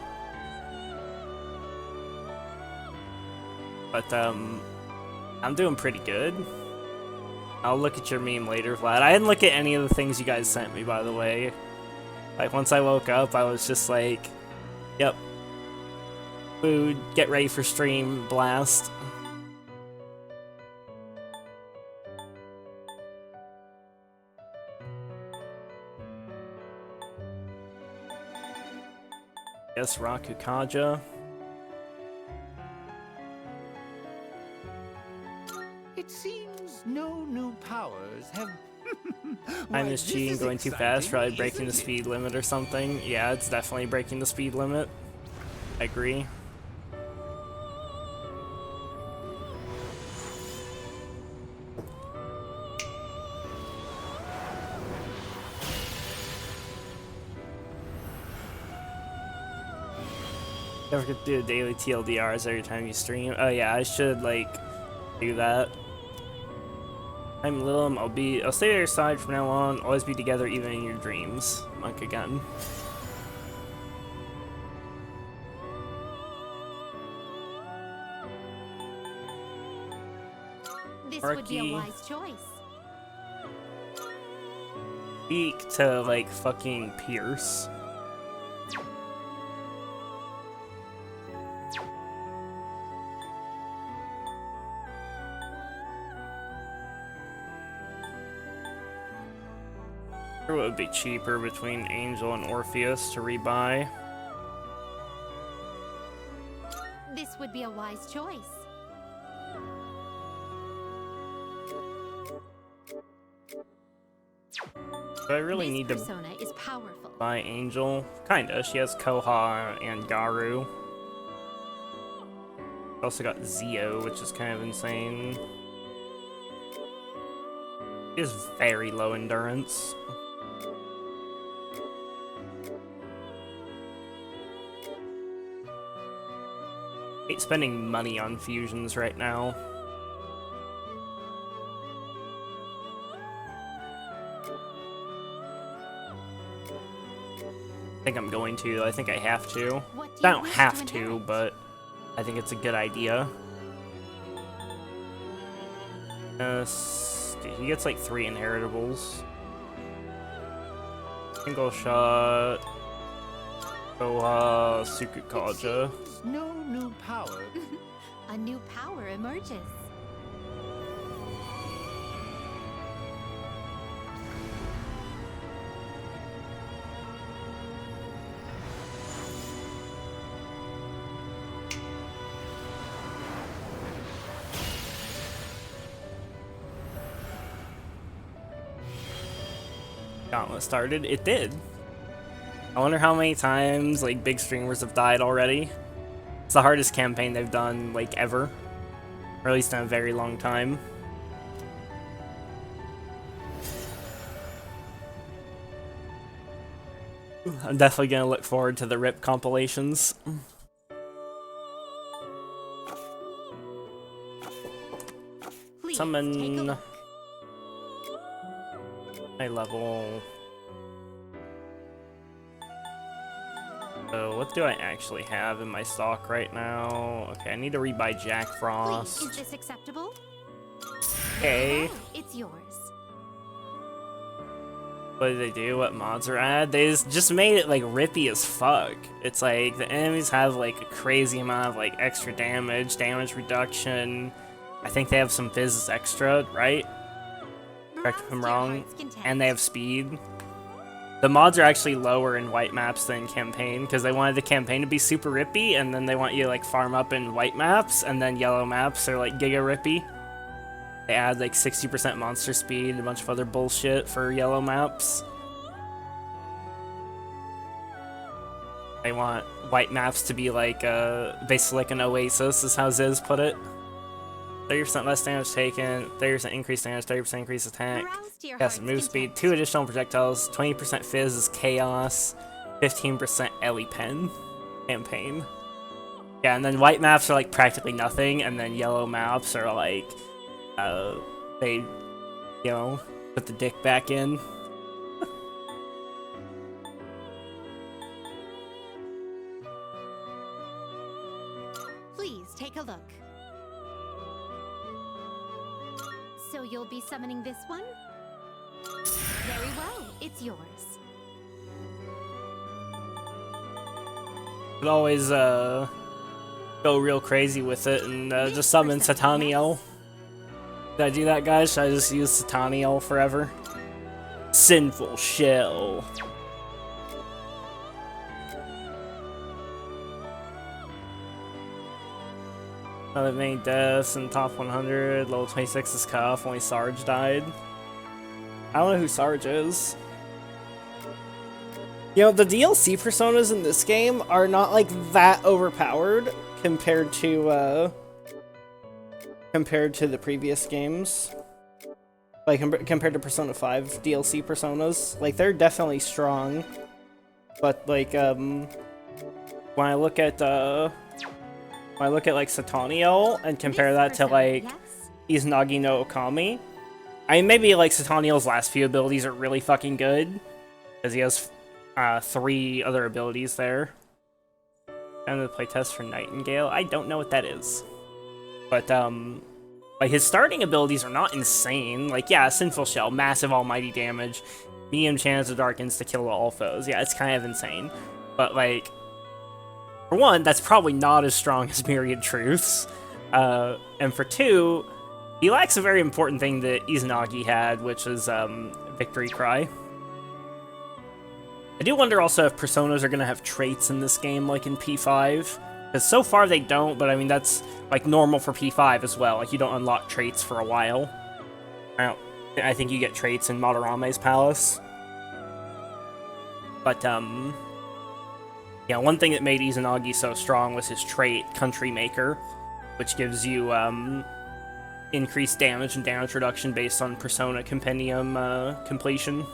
Speaker 1: But, I'm doing pretty good. I'll look at your meme later, Vlad. I didn't look at any of the things you guys sent me, by the way. Like, once I woke up, I was just like, yep. Food, get ready for stream, blast. Yes, Rakukaja.
Speaker 6: It seems no new powers have.
Speaker 1: I'm
Speaker 6: Why,
Speaker 1: just
Speaker 6: this
Speaker 1: cheating,
Speaker 6: is
Speaker 1: going too
Speaker 6: exciting,
Speaker 1: fast, probably breaking the
Speaker 6: isn't it?
Speaker 1: speed limit or something. Yeah, it's definitely breaking the speed limit. I agree. Don't forget to do daily TLDRs every time you stream. Oh yeah, I should like do that. I'm Lilum. I'll stay at your side from now on. Always be together, even in your dreams. Monk again.
Speaker 7: This would be a wise choice.
Speaker 1: Speak to like fucking Pierce. It would be cheaper between Angel and Orpheus to rebuy.
Speaker 7: This would be a wise choice.
Speaker 1: Do I really
Speaker 7: This
Speaker 1: need to
Speaker 7: persona is powerful.
Speaker 1: buy Angel? Kinda. She has Koha and Garu. Also got Zio, which is kind of insane. She has very low endurance. I hate spending money on fusions right now. I think I'm going to. I think I have to. I don't have to, but I think it's a good idea. He gets like 3 inheritables. Single shot. Koha, Sukukaja.
Speaker 6: No new power.
Speaker 7: A new power emerges.
Speaker 1: Gauntlet started. It did. I wonder how many times like big streamers have died already. It's the hardest campaign they've done like ever, or at least in a very long time. I'm definitely gonna look forward to the RIP compilations.
Speaker 7: Please
Speaker 1: Summon
Speaker 7: take a look.
Speaker 1: high level. So what do I actually have in my stock right now? Okay, I need to rebuy Jack
Speaker 7: Please,
Speaker 1: Frost.
Speaker 7: is this acceptable?
Speaker 1: Okay.
Speaker 7: Well, it's yours.
Speaker 1: What did they do? What mods are added? They just made it like rippy as fuck. It's like the enemies have like a crazy amount of like extra damage reduction. I think they have some Fizz extra, right? Correct if I'm wrong. And they have speed. The mods are actually lower in white maps than campaign because they wanted the campaign to be super rippy, and then they want you to like farm up in white maps, and then yellow maps are like giga rippy. They add like 60% monster speed and a bunch of other bullshit for yellow maps. They want white maps to be like basically like an oasis, is how Ziz put it. 30% less damage taken, 30% increased damage, 30% increased attack. Yes, move speed, 2 additional projectiles, 20% Fizz is Chaos, 15% Ellie Pen campaign. Yeah, and then white maps are like practically nothing, and then yellow maps are like, they, you know, put the dick back in.
Speaker 7: Please take a look. So you'll be summoning this one? Very well, it's yours.
Speaker 1: Could always, go real crazy with it and just summon Sataniel. Did I do that, guys? Should I just use Sataniel forever? Sinful Shell. Another many deaths in top 100. Level 26 is cut off. Only Sarge died. I don't know who Sarge is. You know, the DLC personas in this game are not like that overpowered compared to the previous games. Like compared to Persona 5 DLC personas. Like they're definitely strong. But like when I look at like Sataniel and compare that to like Izanagi no Okami, I mean, maybe like Sataniel's last few abilities are really fucking good because he has 3 other abilities there. And the playtest for Nightingale, I don't know what that is, but like his starting abilities are not insane. Like, yeah, Sinful Shell, massive almighty damage, medium chance of dark insta kill all foes. Yeah, it's kind of insane, but like, for one, that's probably not as strong as Myriad Truths, and for 2, he lacks a very important thing that Izanagi had, which is Victory Cry. I do wonder also if Personas are going to have traits in this game like in P5, because so far they don't, but I mean that's like normal for P5 as well, like you don't unlock traits for a while. I think you get traits in Madarame's Palace. But yeah, one thing that made Izanagi so strong was his trait, Country Maker, which gives you increased damage and damage reduction based on Persona Compendium completion.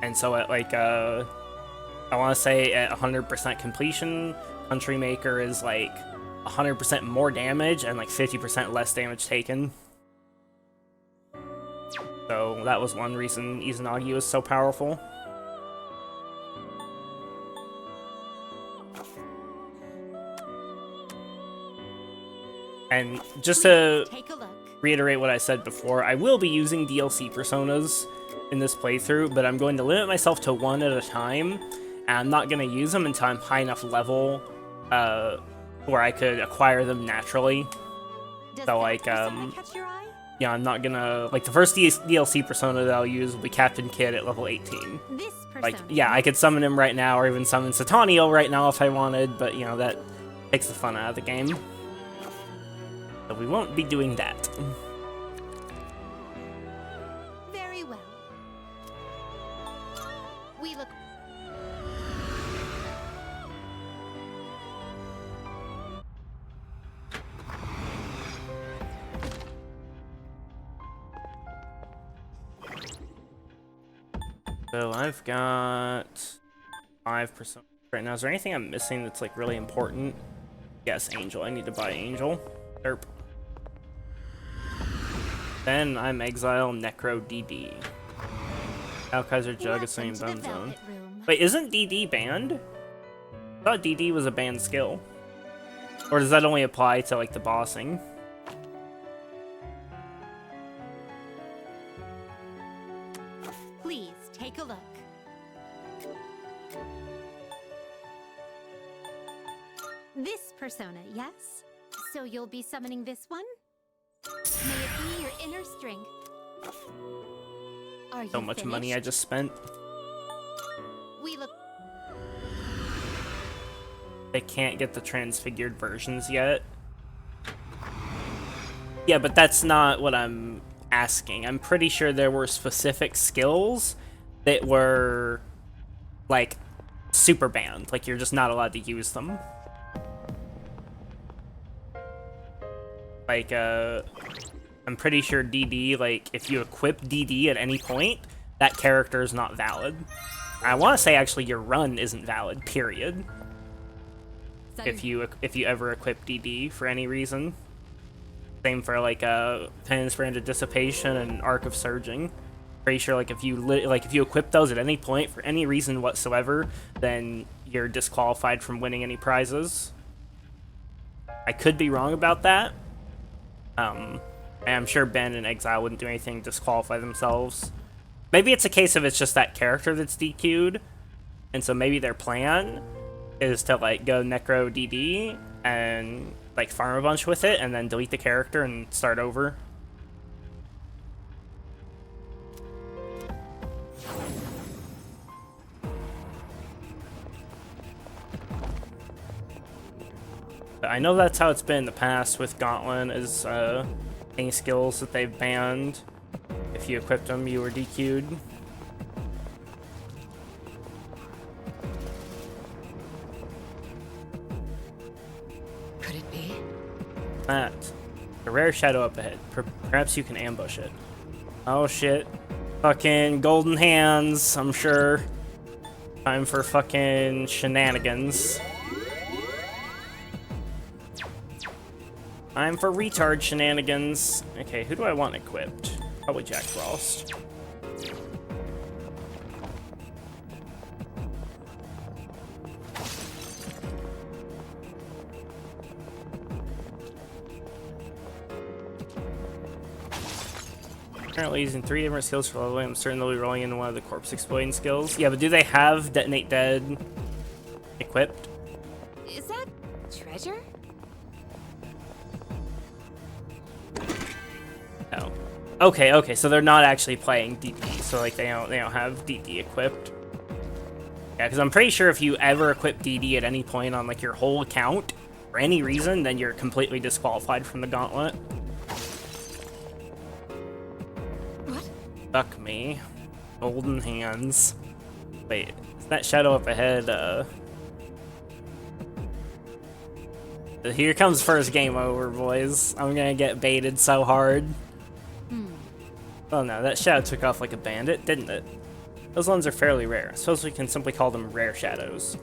Speaker 1: And so at like, I want to say at 100% completion, Country Maker is like 100% more damage and like 50% less damage taken. So that was one reason Izanagi was so powerful. And just to reiterate what I said before, I will be using DLC personas in this playthrough, but I'm going to limit myself to 1 at a time, and I'm not going to use them until I'm high enough level where I could acquire them naturally. So like, yeah, I'm not gonna, like, the first DLC persona that I'll use will be Captain Kidd at level 18. Like, yeah, I could summon him right now, or even summon Sataniel right now if I wanted, but, you know, that takes the fun out of the game. So we won't be doing that.
Speaker 7: Very well. We look.
Speaker 1: So I've got 5% right now. Is there anything I'm missing that's like really important? Yes, Angel. I need to buy Angel. Derp. Then I'm Exile Necro DD. Alkaiser Jug is saying Bone Zone. Wait, isn't DD banned? I thought DD was a banned skill. Or does that only apply to like the bossing?
Speaker 7: Please take a look. This persona, yes? So you'll be summoning this one? May it be your inner strength. Are you
Speaker 1: So much
Speaker 7: finished?
Speaker 1: money I just spent.
Speaker 7: We look.
Speaker 1: They can't get the transfigured versions yet. Yeah, but that's not what I'm asking. I'm pretty sure there were specific skills that were, like, super banned. Like, you're just not allowed to use them. Like, I'm pretty sure DD, like, if you equip DD at any point, that character is not valid. I want to say, actually, your run isn't valid, period. If you ever equip DD for any reason. Same for, like, Penance Branded Dissipation and Arc of Surging. Pretty sure, like, if you equip those at any point for any reason whatsoever, then you're disqualified from winning any prizes. I could be wrong about that. And I'm sure Ben and Exile wouldn't do anything to disqualify themselves. Maybe it's a case of it's just that character that's DQ'd, and so maybe their plan is to, like, go Necro DD and, like, farm a bunch with it, and then delete the character and start over. But I know that's how it's been in the past with Gauntlet, is any skills that they've banned. If you equipped them, you were DQ'd.
Speaker 2: Could it be?
Speaker 1: That. A rare shadow up ahead. Perhaps you can ambush it. Oh shit. Fucking golden hands, I'm sure. Time for fucking shenanigans. Time for retard shenanigans. Okay, who do I want equipped? Probably Jack Frost. Currently using 3 different skills for leveling. I'm certain they'll be rolling in one of the corpse exploding skills. Yeah, but do they have Detonate Dead equipped?
Speaker 4: Is that treasure?
Speaker 1: No. Okay, so they're not actually playing DD, so like they don't have DD equipped. Yeah, because I'm pretty sure if you ever equip DD at any point on like your whole account for any reason, then you're completely disqualified from the gauntlet. Fuck me. Golden hands. Wait, is that shadow up ahead? Here comes first game over, boys. I'm gonna get baited so hard. Oh no, that shadow took off like a bandit, didn't it? Those ones are fairly rare. I suppose we can simply call them rare shadows.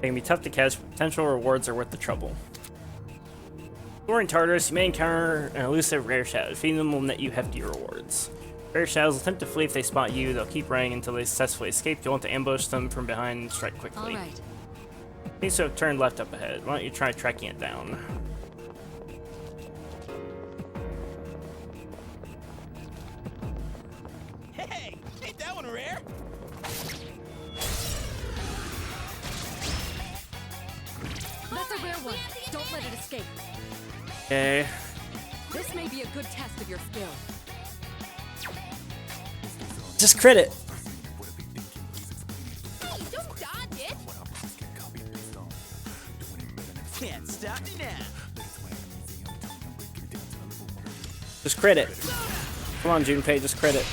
Speaker 1: They can be tough to catch, but potential rewards are worth the trouble. Exploring Tartarus, you may encounter an elusive rare shadow. Defeating them will net you hefty rewards. Rare shadows will attempt to flee if they spot you. They'll keep running until they successfully escape. You'll want to ambush them from behind and strike quickly.
Speaker 2: All right.
Speaker 1: Needs to have turned left up ahead. Why don't you try tracking it down?
Speaker 3: Hey, ain't that one rare?
Speaker 2: That's a rare one. Don't let it escape.
Speaker 1: Okay.
Speaker 2: This may be a good test of your skill.
Speaker 1: Just crit it.
Speaker 4: Hey, don't dodge it!
Speaker 3: Can't stop me now.
Speaker 1: Just crit it. Come on, Junpei, just crit it.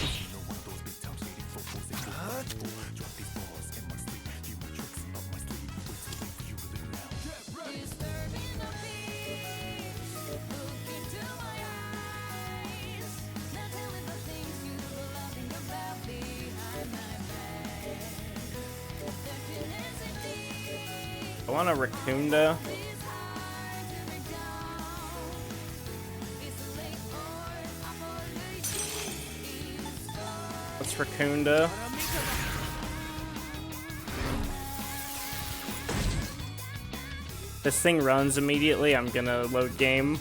Speaker 1: I want a Raccoonda. What's Raccoonda? This thing runs immediately. I'm gonna load game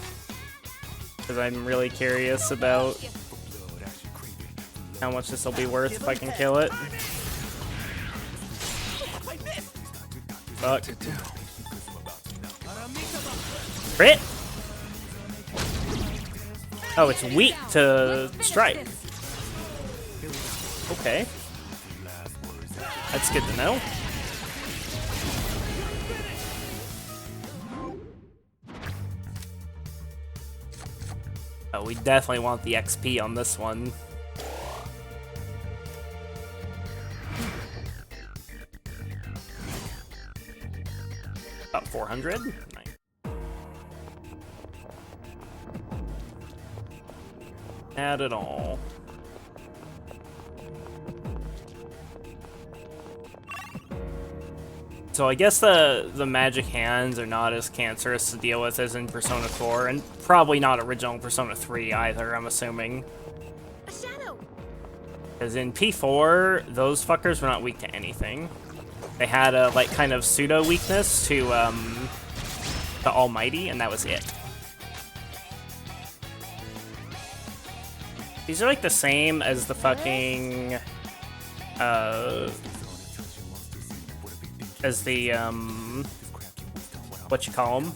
Speaker 1: because I'm really curious about how much this will be worth if I can kill it. Fuck. Crit? Oh, it's weak to strike. Okay. That's good to know. Oh, we definitely want the XP on this one. About 400? Nice. Add it all. So I guess the magic hands are not as cancerous to deal with as in Persona 4, and probably not original Persona 3 either, I'm assuming.
Speaker 4: A shadow!
Speaker 1: Because in P4, those fuckers were not weak to anything. They had a, like, kind of pseudo-weakness to the Almighty, and that was it. These are, like, the same as the fucking, as the, what you call them?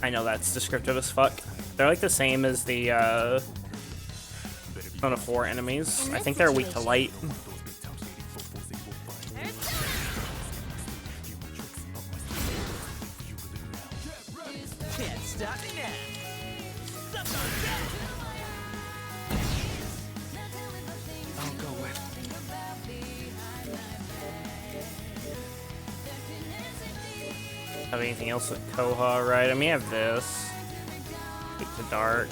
Speaker 1: I know that's descriptive as fuck. They're, like, the same as the, Persona 4 enemies. I think they're weak to light.
Speaker 3: Can't stop me now.
Speaker 5: I'll go with.
Speaker 1: Have anything else with Koha, right? I mean, I have this. Weak to dark.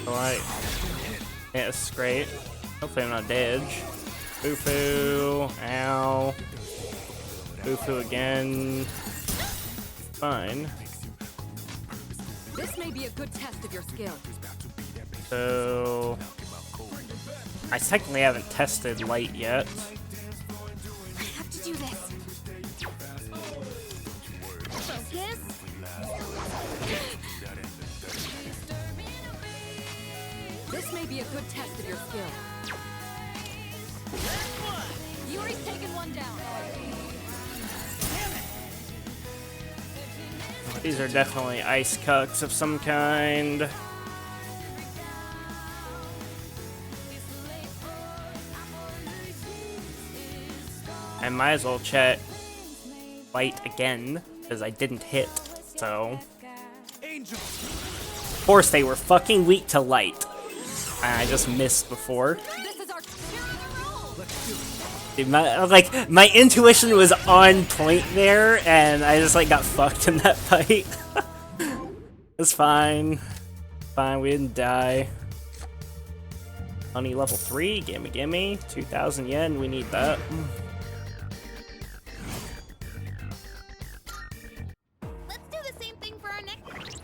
Speaker 1: Alright. Yeah, it's great. Hopefully I'm not dead. Boo-foo. Ow. Boo-foo again. Fine.
Speaker 2: This may be a good test of your skill.
Speaker 1: So... I technically haven't tested light yet.
Speaker 4: I have to do this. Focus.
Speaker 2: This may be a good test of your skill. Yuri's taken one down.
Speaker 1: These are definitely ice cucks of some kind. I might as well check light again, because I didn't hit, so... Of course they were fucking weak to light. And I just missed before.
Speaker 2: This is our
Speaker 1: Dude, my intuition was on point there, and I just like got fucked in that fight. It's fine. Fine, we didn't die. Honey level 3, gimme. 2,000 yen, we need that.
Speaker 4: Let's do the same thing for our next.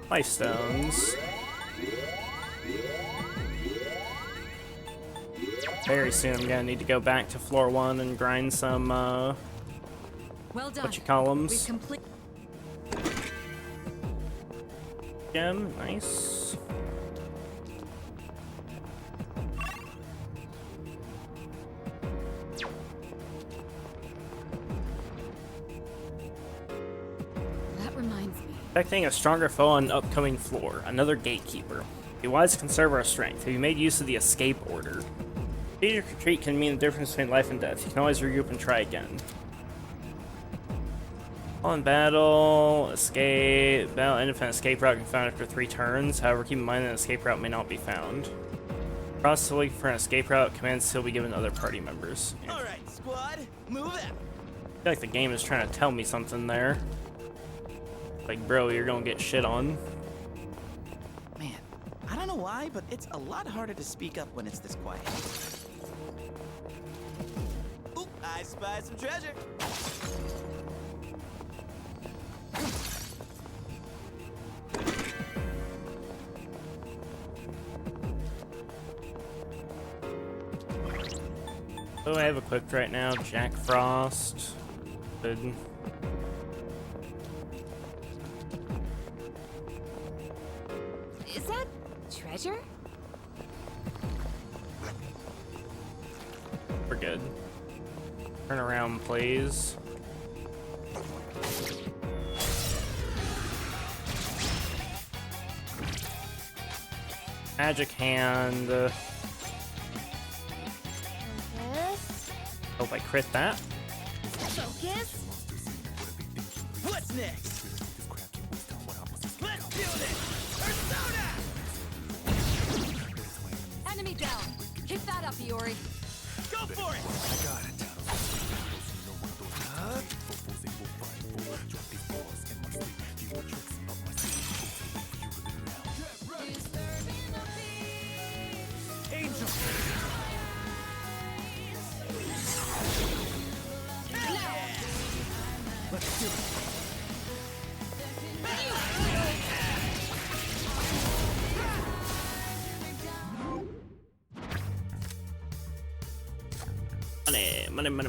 Speaker 1: Life stones. Very soon I'm gonna need to go back to floor 1 and grind some,
Speaker 2: well done.
Speaker 1: what you call 'em?
Speaker 2: We've complete.
Speaker 1: Gem, nice.
Speaker 2: That reminds me.
Speaker 1: Expecting a stronger foe on an upcoming floor, another gatekeeper. Be wise to conserve our strength. Have you made use of the escape order? Strategic retreat can mean the difference between life and death. You can always regroup and try again. All in battle, escape, battle, independent escape route can be found after 3 turns. However, keep in mind that an escape route may not be found. Process to look for an escape route, commands still be given to other party members. Yeah.
Speaker 3: All right, squad, move out.
Speaker 1: I feel like the game is trying to tell me something there. Like, bro, you're gonna get shit on.
Speaker 3: Man, I don't know why, but it's a lot harder to speak up when it's this quiet. Oop, I spy some treasure.
Speaker 1: Oh, I have equipped right now. Jack Frost. Good.
Speaker 4: Is that treasure?
Speaker 1: We're good. Turn around, please. Magic hand.
Speaker 4: Focus.
Speaker 1: Hope I crit that.
Speaker 4: Focus.
Speaker 3: What's next? Let's do this! Persona!
Speaker 2: Enemy down. Keep that up, Yuri.
Speaker 3: Go for it! I got it. Angel! Let's do it.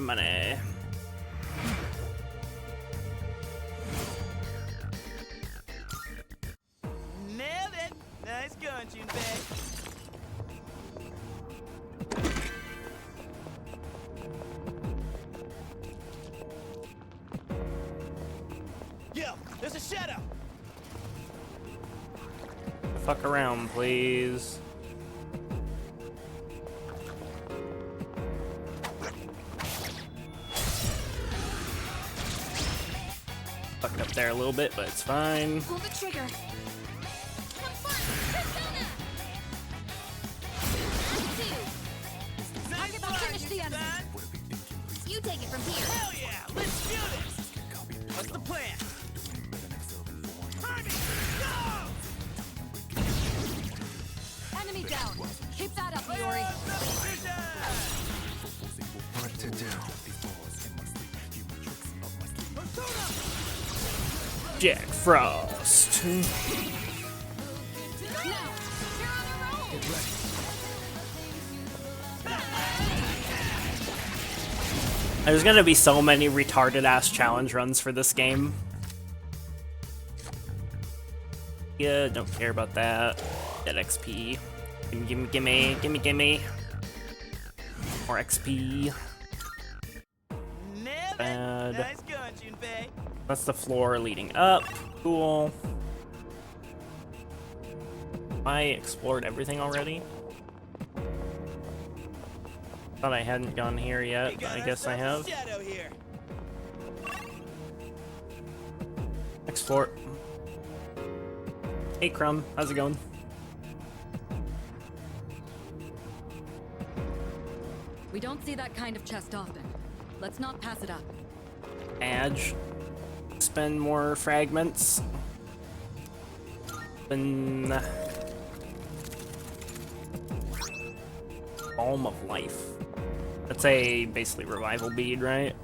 Speaker 1: Money.
Speaker 3: Nailed it! Nice going, Junpei. Yo, there's a shadow!
Speaker 1: Fuck around, please. Fucked up there a little bit, but it's fine.
Speaker 4: Pull the trigger. Have fun! Persona!
Speaker 3: Nice
Speaker 4: I'll finish the
Speaker 3: son.
Speaker 4: enemy. You take it from here.
Speaker 3: Hell yeah! Let's do this! What's the plan? Harvey, go!
Speaker 2: down. Keep that up, Iori.
Speaker 5: What to do?
Speaker 1: Jack Frost.
Speaker 2: Now, you're on a roll.
Speaker 5: Get ready.
Speaker 1: There's gonna be so many retarded ass challenge runs for this game. Yeah, don't care about that. That XP. Gimme. More XP. Bad.
Speaker 3: Nice going, Junpei.
Speaker 1: That's the floor leading up. Cool. I explored everything already. Thought I hadn't gone here yet, but I guess I have.
Speaker 3: Shadow here.
Speaker 1: Explore. Hey Crumb, how's it going?
Speaker 2: We don't see that kind of chest often. Let's not pass it up.
Speaker 1: Badge. Spend more fragments. Then Balm of Life. That's a basically revival bead, right?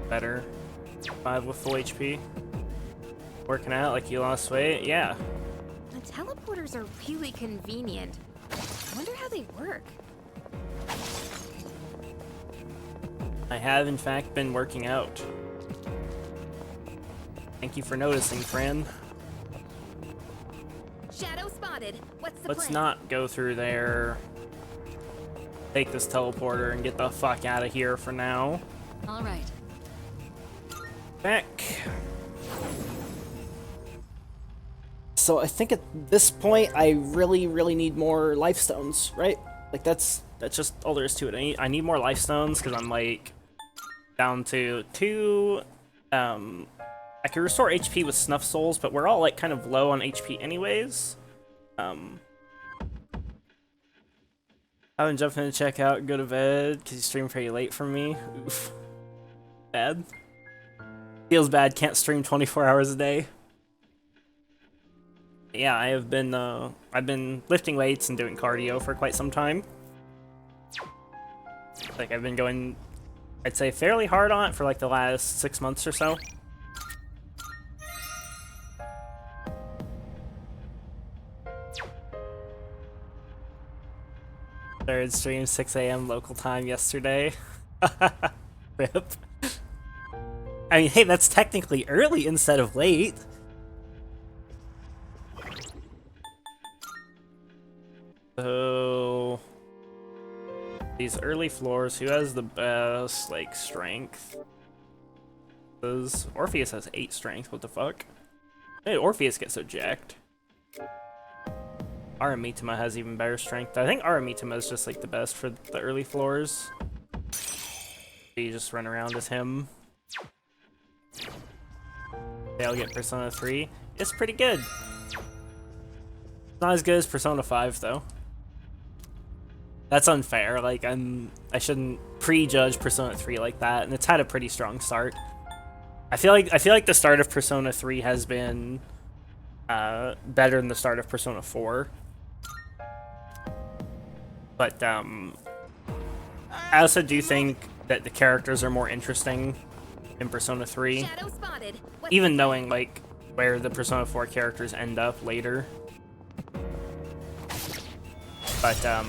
Speaker 1: Better. 5 with full HP. Working out like you lost weight? Yeah.
Speaker 4: The teleporters are really convenient. I wonder how they work.
Speaker 1: I have in fact been working out. Thank you for noticing, friend.
Speaker 4: Shadow spotted. What's the
Speaker 1: Let's
Speaker 4: plan?
Speaker 1: not go through there. Take this teleporter and get the fuck out of here for now.
Speaker 2: All right.
Speaker 1: Back. So I think at this point I really need more life stones, right? Like that's just all there is to it. I need more life stones because I'm like down to 2. I can restore HP with snuff souls, but we're all like kind of low on HP anyways. I've been jumping to check out, go to bed because you stream pretty late for me. Oof. Bad. Feels bad, can't stream 24 hours a day. Yeah, I've been lifting weights and doing cardio for quite some time. Like I've been going, I'd say fairly hard on it for like the last 6 months or so. Third stream 6 AM local time yesterday. Rip. I mean, hey, that's technically early instead of late. So these early floors, who has the best like strength? Orpheus has 8 strength. What the fuck? Hey, Orpheus gets so jacked. Aramitama has even better strength. I think Aramitama is just like the best for the early floors. You just run around as him. They'll get Persona 3. It's pretty good. Not as good as Persona 5 though. That's unfair. Like I shouldn't prejudge Persona 3 like that, and it's had a pretty strong start. I feel like the start of Persona 3 has been better than the start of Persona 4. But I also do think that the characters are more interesting in Persona 3.
Speaker 4: Shadow spotted. What's
Speaker 1: Even
Speaker 4: the
Speaker 1: knowing like where the Persona 4 characters end up later. But I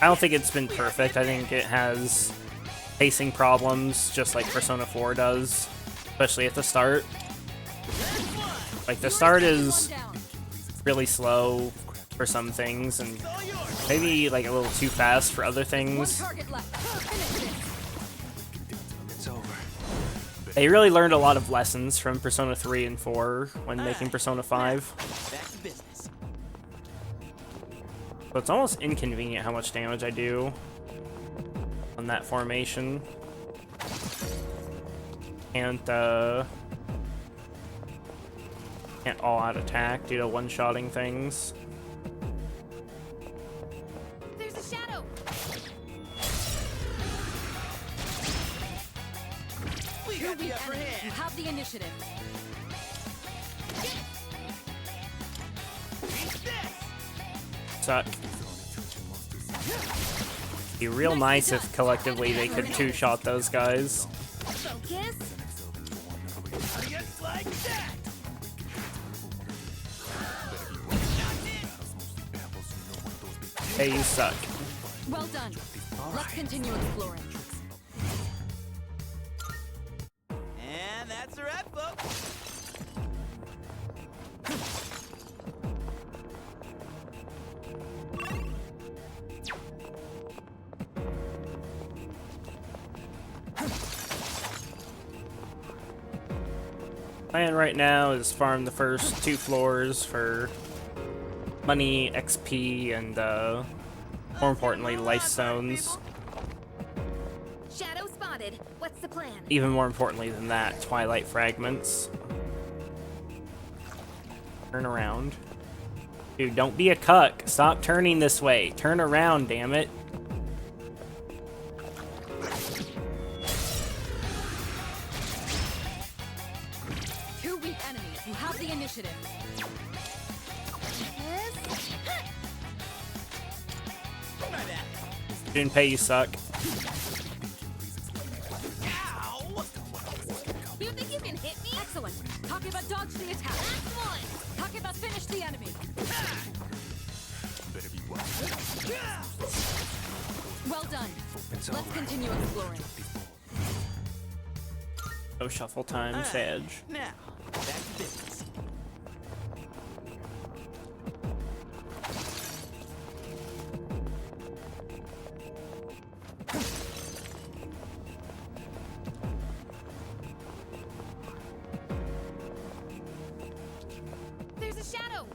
Speaker 1: don't think it's been perfect. I think it has pacing problems just like Persona 4 does, especially at the start. Like the start is really slow for some things and maybe like a little too fast for other things.
Speaker 2: Target left. Finish this.
Speaker 5: It's over.
Speaker 1: They really learned a lot of lessons from Persona 3 and 4 when making Persona 5.
Speaker 3: Back to business.
Speaker 1: So it's almost inconvenient how much damage I do on that formation. Can't all-out attack due to one-shotting things.
Speaker 4: There's a shadow.
Speaker 3: We got the upper
Speaker 2: You
Speaker 3: hand.
Speaker 2: have the initiative.
Speaker 1: suck. Be real nice if collectively they could two-shot those guys.
Speaker 4: Focus.
Speaker 3: Just like that.
Speaker 1: Hey, you suck.
Speaker 2: Well done. Let's continue exploring.
Speaker 3: And that's a wrap, folks.
Speaker 1: Plan right now is farm the first 2 floors for money, XP, and more importantly, life stones.
Speaker 4: Shadow spotted. What's the plan?
Speaker 1: Even more importantly than that, twilight fragments. Turn around. Dude, don't be a cuck. Stop turning this way. Turn around, damn it.
Speaker 2: Two weak enemies. You have the initiative.
Speaker 1: Junpei, you suck.
Speaker 3: Ow!
Speaker 4: You think you can hit me?
Speaker 2: Excellent. Takeba dodge the attack.
Speaker 4: Last one.
Speaker 2: Takeba finish the enemy. Well done. Let's continue exploring.
Speaker 1: No shuffle time, Sage.
Speaker 3: Now, back to business.
Speaker 4: There's a shadow.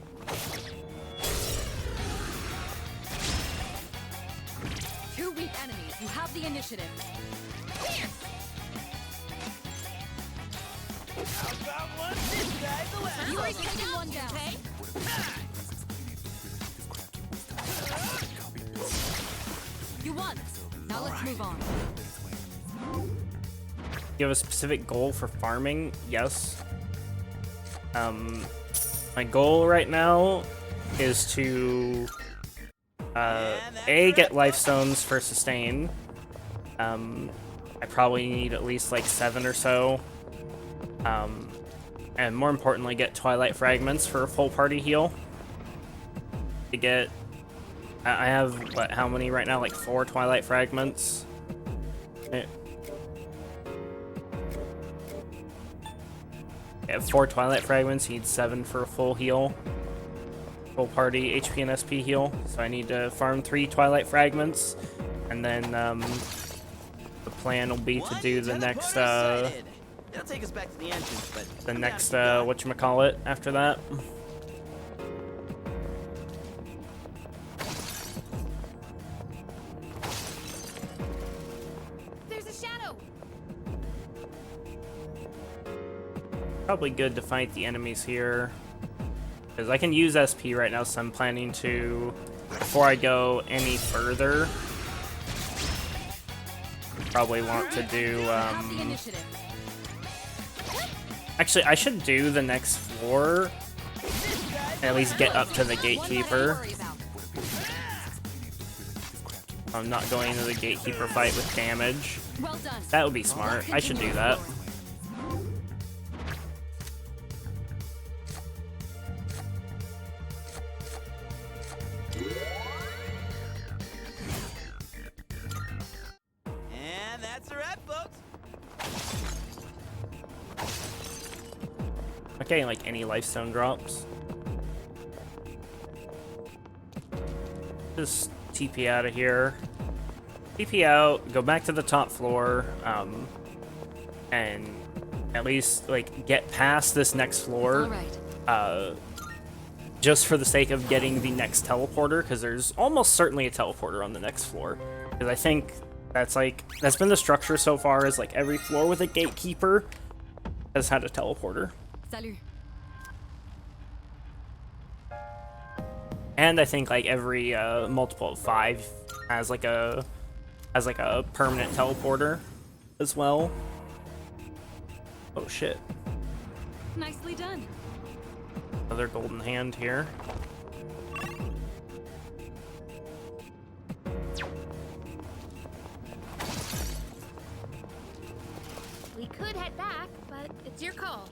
Speaker 2: Two weak enemies. You have the initiative.
Speaker 3: How about one? This guy's the last.
Speaker 2: You are taking one down. You won. Now let's move on.
Speaker 1: You have a specific goal for farming? Yes. My goal right now is to A, get life stones for sustain. I probably need at least like 7 or so. And more importantly, get twilight fragments for a full party heal. To get, I have what? How many right now? Like 4 twilight fragments. I have 4 twilight fragments. You need 7 for a full heal. Full party HP and SP heal. So I need to farm 3 twilight fragments, and then the plan will be to do the next
Speaker 3: It'll take us back to the entrance, but
Speaker 1: the next whatchamacallit after that.
Speaker 4: There's a shadow.
Speaker 1: Probably good to fight the enemies here, because I can use SP right now, so I'm planning to, before I go any further, probably want to do
Speaker 2: You have the initiative.
Speaker 1: actually I should do the next floor and at least get up to the gatekeeper. I'm not going into the gatekeeper fight with damage.
Speaker 2: Well done.
Speaker 1: That would be smart. I should do that.
Speaker 3: And that's a wrap, folks.
Speaker 1: Okay, like any lifestone drops. Just TP out of here. TP out, go back to the top floor, and at least like get past this next floor.
Speaker 2: All right.
Speaker 1: Just for the sake of getting the next teleporter, because there's almost certainly a teleporter on the next floor. Because I think that's been the structure so far, is like every floor with a gatekeeper has had a teleporter.
Speaker 2: Salut.
Speaker 1: And I think like every multiple of 5 has like a permanent teleporter as well. Oh shit.
Speaker 2: Nicely done.
Speaker 1: Another golden hand here.
Speaker 4: but it's your call.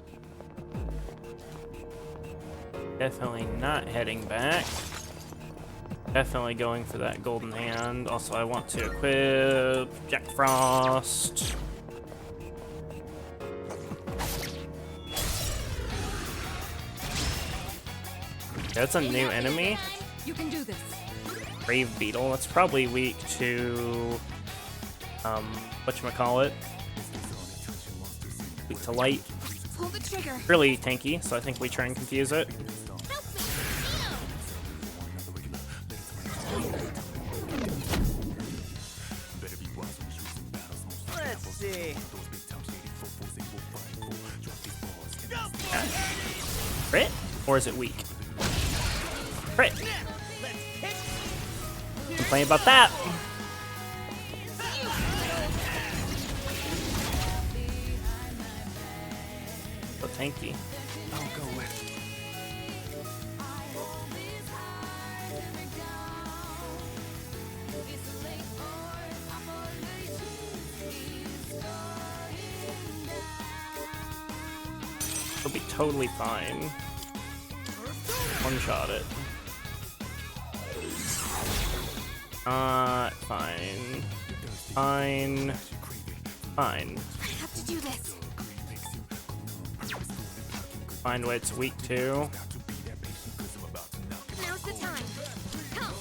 Speaker 1: Definitely not heading back. Definitely going for that golden hand. Also, I want to equip Jack Frost. That's a new enemy.
Speaker 2: You can do this.
Speaker 1: Brave Beetle. That's probably weak to whatchamacallit. Weak to light.
Speaker 4: Pull the trigger.
Speaker 1: Really tanky, so I think we try and confuse it.
Speaker 4: Help me.
Speaker 3: Let's see.
Speaker 1: Crit? Or is it weak? Crit. Complain about that. So tanky.
Speaker 5: I'll go with.
Speaker 1: It'll be totally fine. One shot it. Fine. Fine. Fine.
Speaker 4: I have to do this.
Speaker 1: Find what it's weak to.
Speaker 4: Now's the time. Come.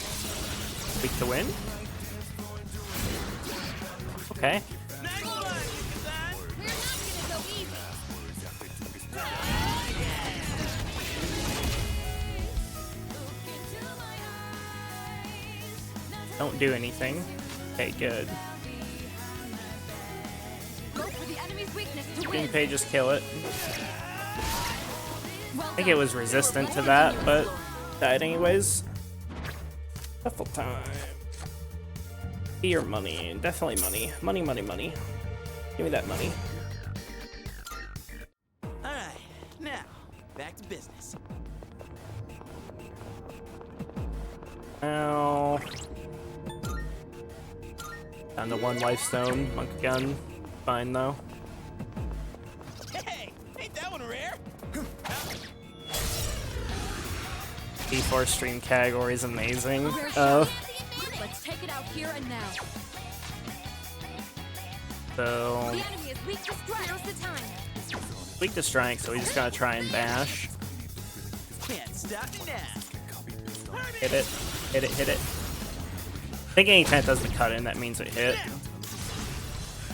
Speaker 1: Weak to win? Okay.
Speaker 3: Next one, Yuka-san.
Speaker 4: We're not gonna go easy.
Speaker 1: Don't do anything. Okay, good.
Speaker 2: Go for the enemy's weakness to win.
Speaker 1: Junpei just kill it.
Speaker 2: Well
Speaker 1: I think it was resistant to that, but died anyways. Shuffle time. Your money. Definitely money. Money, money, money. Give me that money.
Speaker 3: Alright, now, back to business.
Speaker 1: Now, down to one life stone. Monk gun. Fine though.
Speaker 3: Hey, ain't that one rare?
Speaker 1: D4 stream category is amazing.
Speaker 2: Let's take it out here and now.
Speaker 1: So
Speaker 2: The enemy is weak to strike.
Speaker 4: Now's the time.
Speaker 1: weak to strike, so we just gotta try and bash.
Speaker 3: Can't stop now.
Speaker 1: Hit it. Hit it, hit it. I think anytime it does the cut in, that means it hit.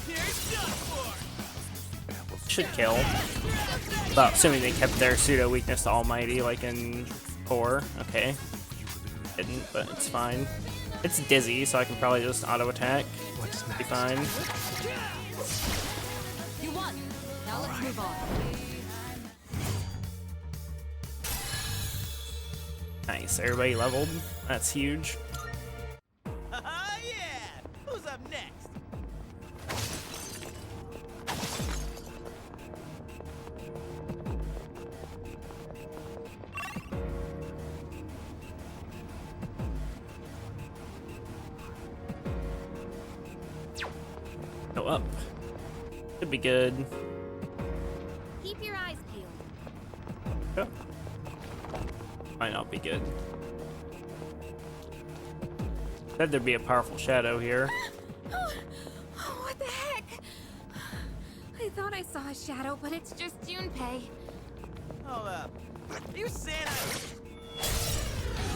Speaker 3: Here's done for.
Speaker 1: Should kill. Well, assuming they kept their pseudo weakness to Almighty, like in 4. Okay. Didn't, but it's fine. It's dizzy, so I can probably just auto attack.
Speaker 5: What's
Speaker 1: Be
Speaker 5: next?
Speaker 1: fine.
Speaker 2: You won. Now let's move on.
Speaker 1: Nice. Everybody leveled. That's huge.
Speaker 3: Yeah! Who's up next?
Speaker 1: Go up. Should be good.
Speaker 4: Keep your eyes peeled.
Speaker 1: Oh. Might not be good. Said there'd be a powerful shadow here.
Speaker 4: What the heck? I thought I saw a shadow, but it's just Junpei.
Speaker 3: Hold up. You saying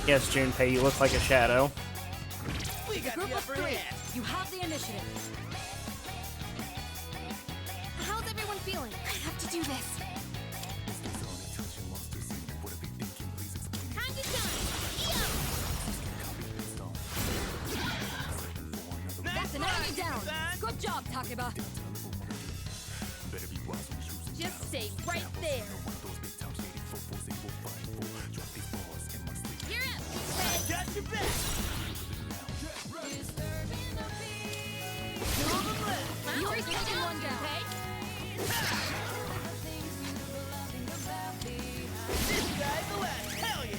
Speaker 1: Yes, Junpei, you look like a shadow.
Speaker 3: we got
Speaker 2: Group
Speaker 3: the
Speaker 2: of
Speaker 3: upper
Speaker 2: 3.
Speaker 3: hand?
Speaker 2: You have the initiative.
Speaker 4: How's everyone feeling? I have to do this. Time to shine.
Speaker 2: That's an enemy down. Good job, Takeba.
Speaker 4: Just stay right there. You're up. Red.
Speaker 3: Got your back.
Speaker 2: You're taking one down.
Speaker 3: This guy's the last. Hell yeah!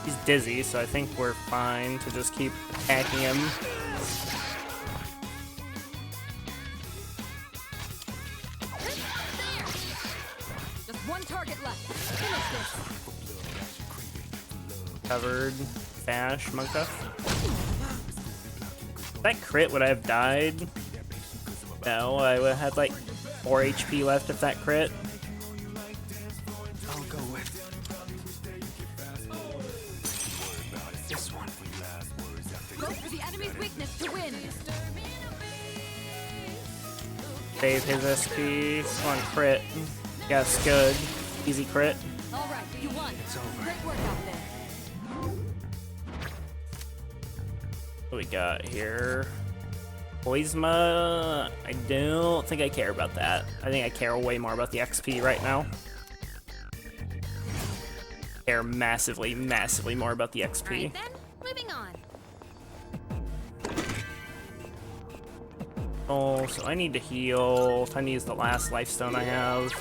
Speaker 1: He's dizzy, so I think we're fine to just keep attacking him.
Speaker 2: Just one target left. Finish this.
Speaker 1: Covered. Bash, Monka. That crit, would I have died? No, I would have had like 4 HP left if that crit.
Speaker 5: I'll go with this one.
Speaker 2: Go for the enemy's weakness to win.
Speaker 1: Save his SP. Come on, crit. Yes, good. Easy crit.
Speaker 2: All right, you won.
Speaker 5: It's over.
Speaker 2: Great work out there.
Speaker 1: What we got here? Poisma. I don't think I care about that. I think I care way more about the XP right now. Care massively, massively more about the XP.
Speaker 4: Alright then, moving on.
Speaker 1: Oh, so I need to heal. Time to use the last life stone I have.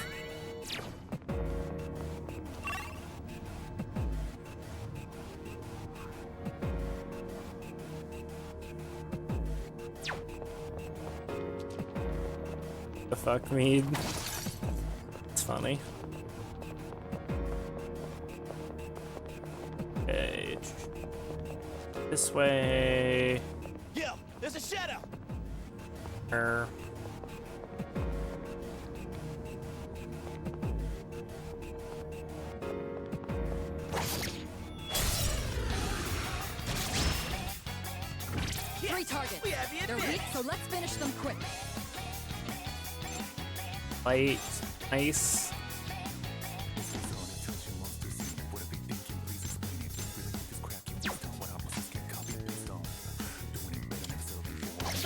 Speaker 1: The fuck, Mead? It's funny. Okay. This way.
Speaker 3: Yo, there's a shadow.
Speaker 1: Er.
Speaker 2: Three targets.
Speaker 3: We have the
Speaker 2: They're
Speaker 3: advantage.
Speaker 2: weak, so let's finish them quick.
Speaker 1: Light. Ice.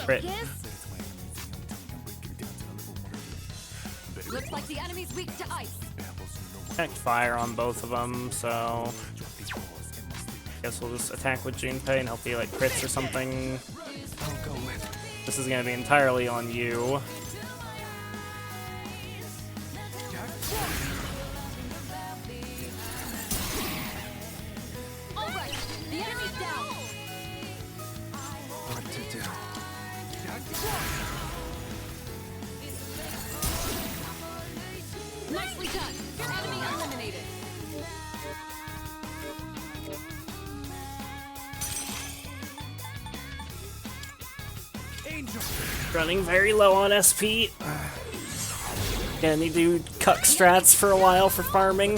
Speaker 1: Crit.
Speaker 4: Focus.
Speaker 2: Looks like the enemy's weak to ice.
Speaker 1: Connect fire on both of them, so guess we'll just attack with Junpei and hope he like crits or something.
Speaker 5: I'll go with
Speaker 1: This is gonna be entirely on you.
Speaker 2: All right, the enemy's down.
Speaker 5: what to do.
Speaker 2: Nicely done. Enemy eliminated.
Speaker 3: Angel.
Speaker 1: Running very low on SP. Gonna need to do cuck strats for a while for farming.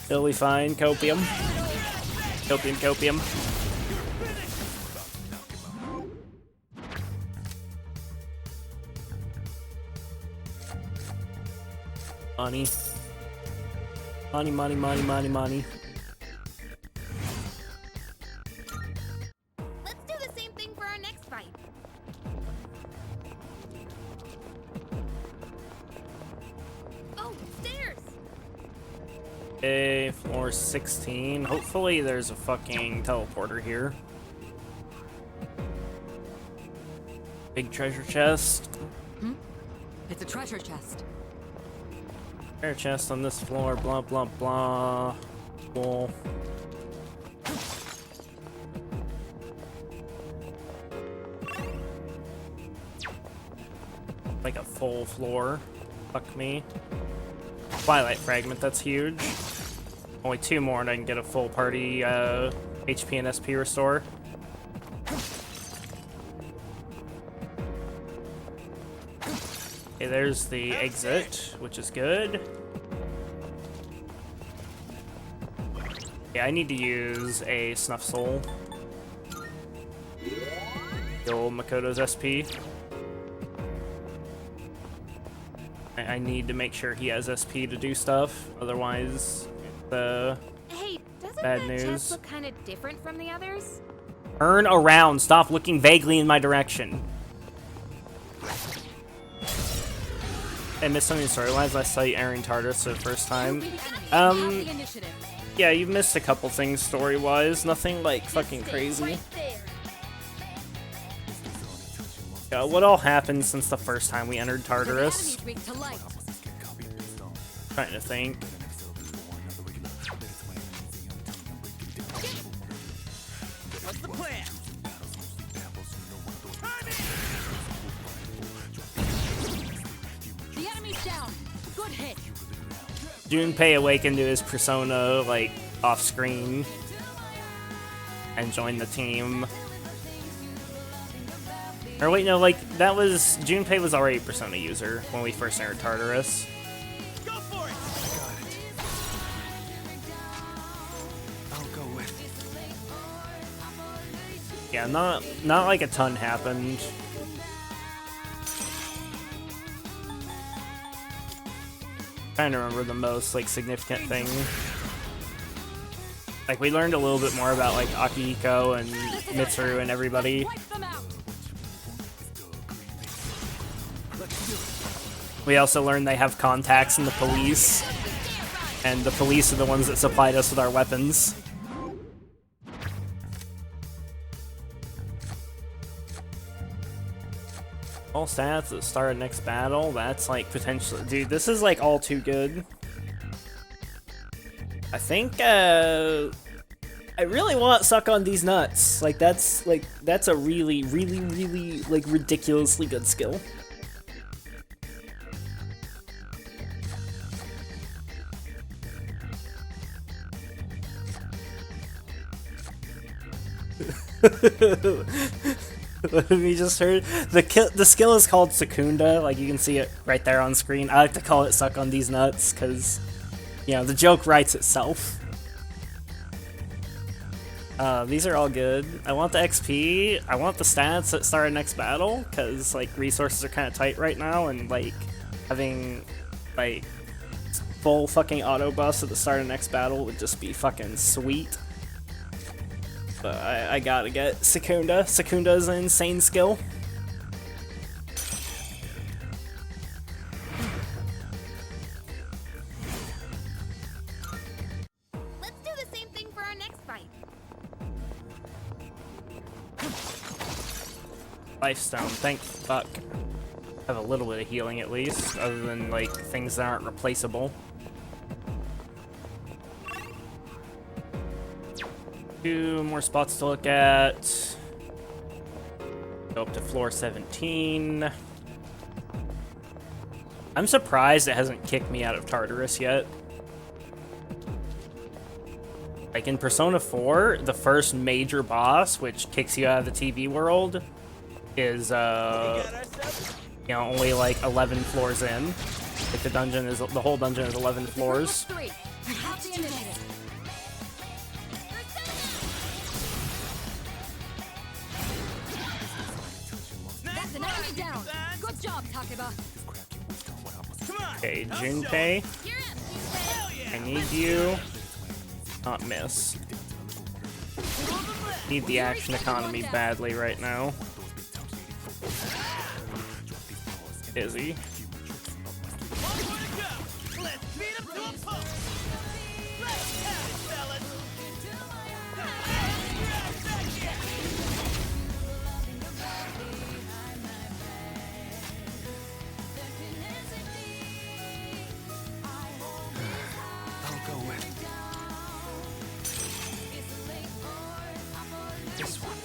Speaker 1: It'll be fine. Copium. Copium, copium. Money. Money, money, money, money, money.
Speaker 4: Let's do the same thing for our next fight. Oh, stairs!
Speaker 1: Okay, floor 16. Hopefully there's a fucking teleporter here. Big treasure chest.
Speaker 2: It's a treasure chest.
Speaker 1: Treasure chest on this floor, blah, blah, blah. Cool. Like a full floor. Fuck me. Twilight fragment, that's huge. Only 2 more and I can get a full party HP and SP restore. Okay, there's the exit, which is good. Yeah, I need to use a Snuff Soul. Kill Makoto's SP. I need to make sure he has SP to do stuff, otherwise the
Speaker 4: Hey, doesn't
Speaker 1: Bad
Speaker 4: that
Speaker 1: news.
Speaker 4: chest look kind of different from the others?
Speaker 1: turn around. Stop looking vaguely in my direction. I missed something story-wise. I saw you airing Tartarus for the first time.
Speaker 2: Have the initiative.
Speaker 1: Yeah, you've missed a couple things story-wise. Nothing like fucking crazy.
Speaker 4: Right there.
Speaker 1: Yeah, what all happened since the first time we entered
Speaker 2: The
Speaker 1: Tartarus?
Speaker 2: enemy's weak to light.
Speaker 1: Trying to think. Junpei awakened to his persona, like, off-screen and joined the team. Or wait, no, like, that was... Junpei was already a persona user when we first entered Tartarus.
Speaker 3: Go for it!
Speaker 5: I'll go with.
Speaker 1: Yeah, not like a ton happened. Trying to remember the most, like, significant thing. Like, we learned a little bit more about, like, Akihiko and Mitsuru and everybody. We also learned they have contacts in the police, and the police are the ones that supplied us with our weapons. All stats at the start of next battle, that's like potentially... Dude, this is like all too good. I think, I really want Suck on These Nuts. Like, that's a really, really, really, like, ridiculously good skill. We just heard the skill is called Secunda. Like, you can see it right there on screen. I like to call it Suck on These Nuts because, you know, the joke writes itself. These are all good. I want the XP. I want the stats at start of next battle because, like, resources are kind of tight right now, and like having like full fucking auto bust at the start of next battle would just be fucking sweet. But I gotta get Secunda. Secunda is an insane skill.
Speaker 4: Let's do the same thing for our next fight.
Speaker 1: Lifestone, thank fuck. Have a little bit of healing at least, other than like things that aren't replaceable. 2 more spots to look at. Go up to floor 17. I'm surprised it hasn't kicked me out of Tartarus yet. Like in Persona 4, the first major boss, which kicks you out of the TV world, is you know, only like 11 floors in. Like the whole dungeon is 11 floors.
Speaker 2: Down. Good job, Takeba.
Speaker 1: Okay, Junpei, I need you. Not miss. Need the action economy badly right now. Izzy.
Speaker 5: I'll go with. This one.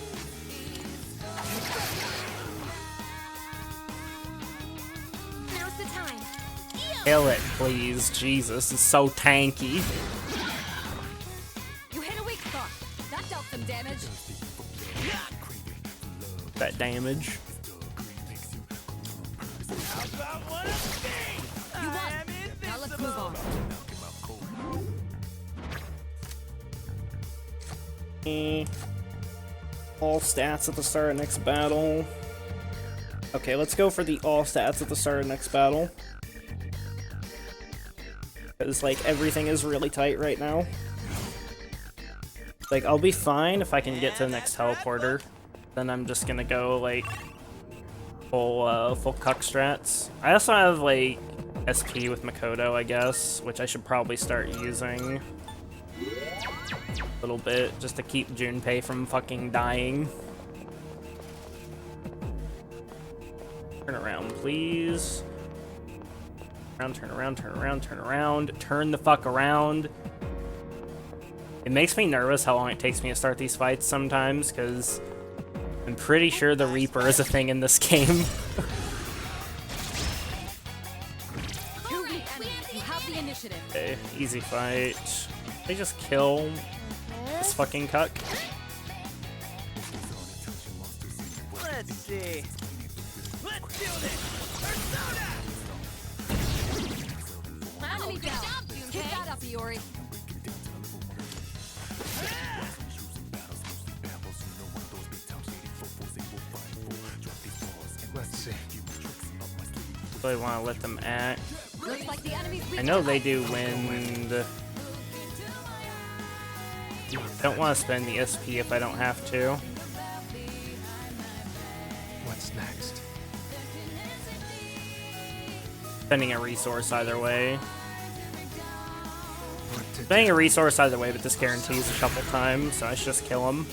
Speaker 4: Now's the time.
Speaker 1: Kill it, please. Jesus, it's so tanky.
Speaker 2: You hit a weak spot. That dealt some damage.
Speaker 1: That damage.
Speaker 2: You won. Now let's move on.
Speaker 1: All stats at the start of next battle. Okay, let's go for the all stats at the start of next battle. Because, like, everything is really tight right now. Like, I'll be fine if I can get to the next teleporter. Then I'm just gonna go, like, full cuck strats. I also have, like, SP with Makoto, I guess, which I should probably start using a little bit, just to keep Junpei from fucking dying. Turn around, please. Turn around, turn around, turn around. Turn the fuck around. It makes me nervous how long it takes me to start these fights sometimes, because I'm pretty sure the Reaper is a thing in this game.
Speaker 2: Two weak enemies. You have the initiative.
Speaker 1: Okay. easy fight. They just kill this fucking cuck.
Speaker 3: Let's see. Let's do this! Persona!
Speaker 2: Enemy down. Keep that up, Iori.
Speaker 5: Let's see.
Speaker 1: Really want to let them act.
Speaker 2: Looks like the enemy's
Speaker 1: I know they do wind. Don't want to spend the SP if I don't have to.
Speaker 5: What's next?
Speaker 1: Spending a resource either way.
Speaker 5: What to
Speaker 1: Spending a resource either way, but this guarantees a couple times, so I should just kill him.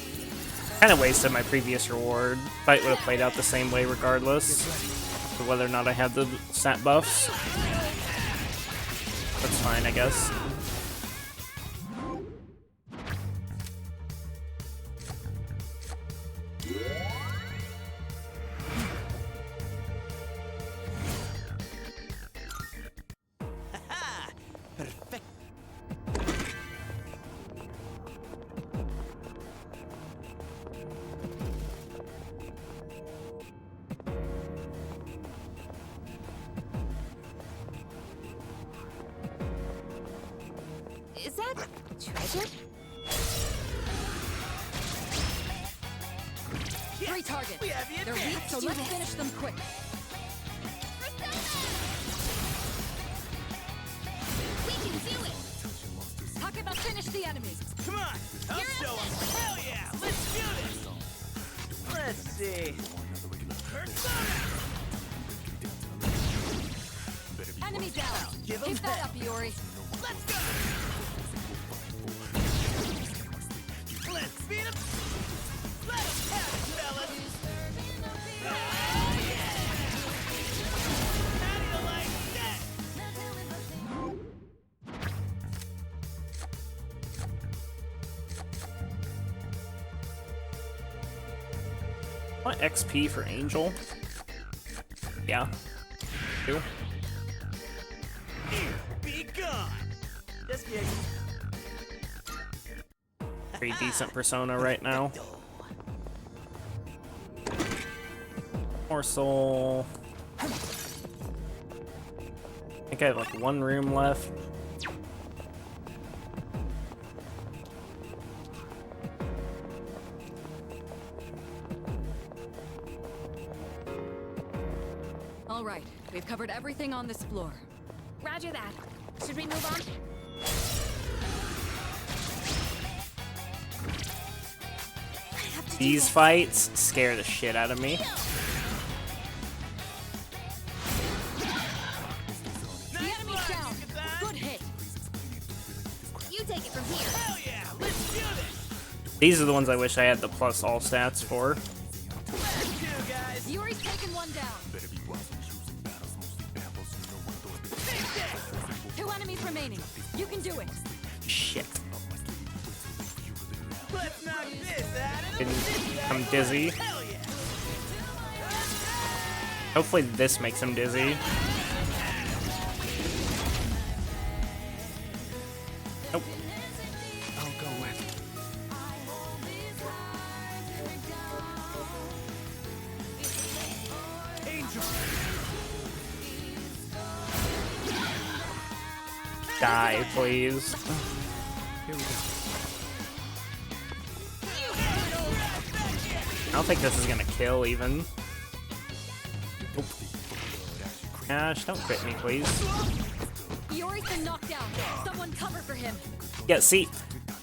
Speaker 1: Kind of wasted my previous reward. Fight would have played out the same way regardless of whether or not I had the stat buffs. That's fine, I guess.
Speaker 3: Perfect.
Speaker 4: Is that treasure?
Speaker 2: Three targets.
Speaker 3: We have the
Speaker 2: They're weak,
Speaker 3: advantage.
Speaker 2: so let's finish them quick.
Speaker 4: We can do it!
Speaker 2: Takeba, finish the enemy.
Speaker 3: Come on, I'll show them. Hell yeah, let's do this. Let's see. Persona!
Speaker 2: Enemy down.
Speaker 3: Give 'em
Speaker 2: Keep that
Speaker 3: hell.
Speaker 2: up, Iori.
Speaker 3: Let's go. Let's beat 'em. Let 'em have it, fellas. Oh, yeah. How do you like that?
Speaker 1: Want XP for Angel? Yeah. Do.
Speaker 3: Here, be gone. Just kidding.
Speaker 1: Pretty decent persona right now. More soul. I think I have like one room left.
Speaker 2: All right, we've covered everything on this floor.
Speaker 4: Roger that. Should we move on? I have to do
Speaker 1: These
Speaker 4: this.
Speaker 1: fights scare the shit out of me.
Speaker 2: The enemy's down. Good hit.
Speaker 4: You take it from here.
Speaker 3: Hell yeah, let's do this.
Speaker 1: These are the ones I wish I had the plus all stats for.
Speaker 3: Let's do, guys.
Speaker 2: Iori's taken one down. Two enemies remaining. You can do it.
Speaker 1: Shit.
Speaker 3: Let's knock this out of
Speaker 1: Didn't
Speaker 3: the
Speaker 1: I'm dizzy.
Speaker 3: Hell yeah.
Speaker 1: Hopefully this makes him dizzy. Nope.
Speaker 5: I'll go with.
Speaker 3: Angel.
Speaker 1: Die, please.
Speaker 5: Here we go.
Speaker 1: I don't think this is gonna kill even. Nope. Ash, don't crit me, please.
Speaker 2: Iori's been knocked down. Someone cover for him.
Speaker 1: Yeah, see,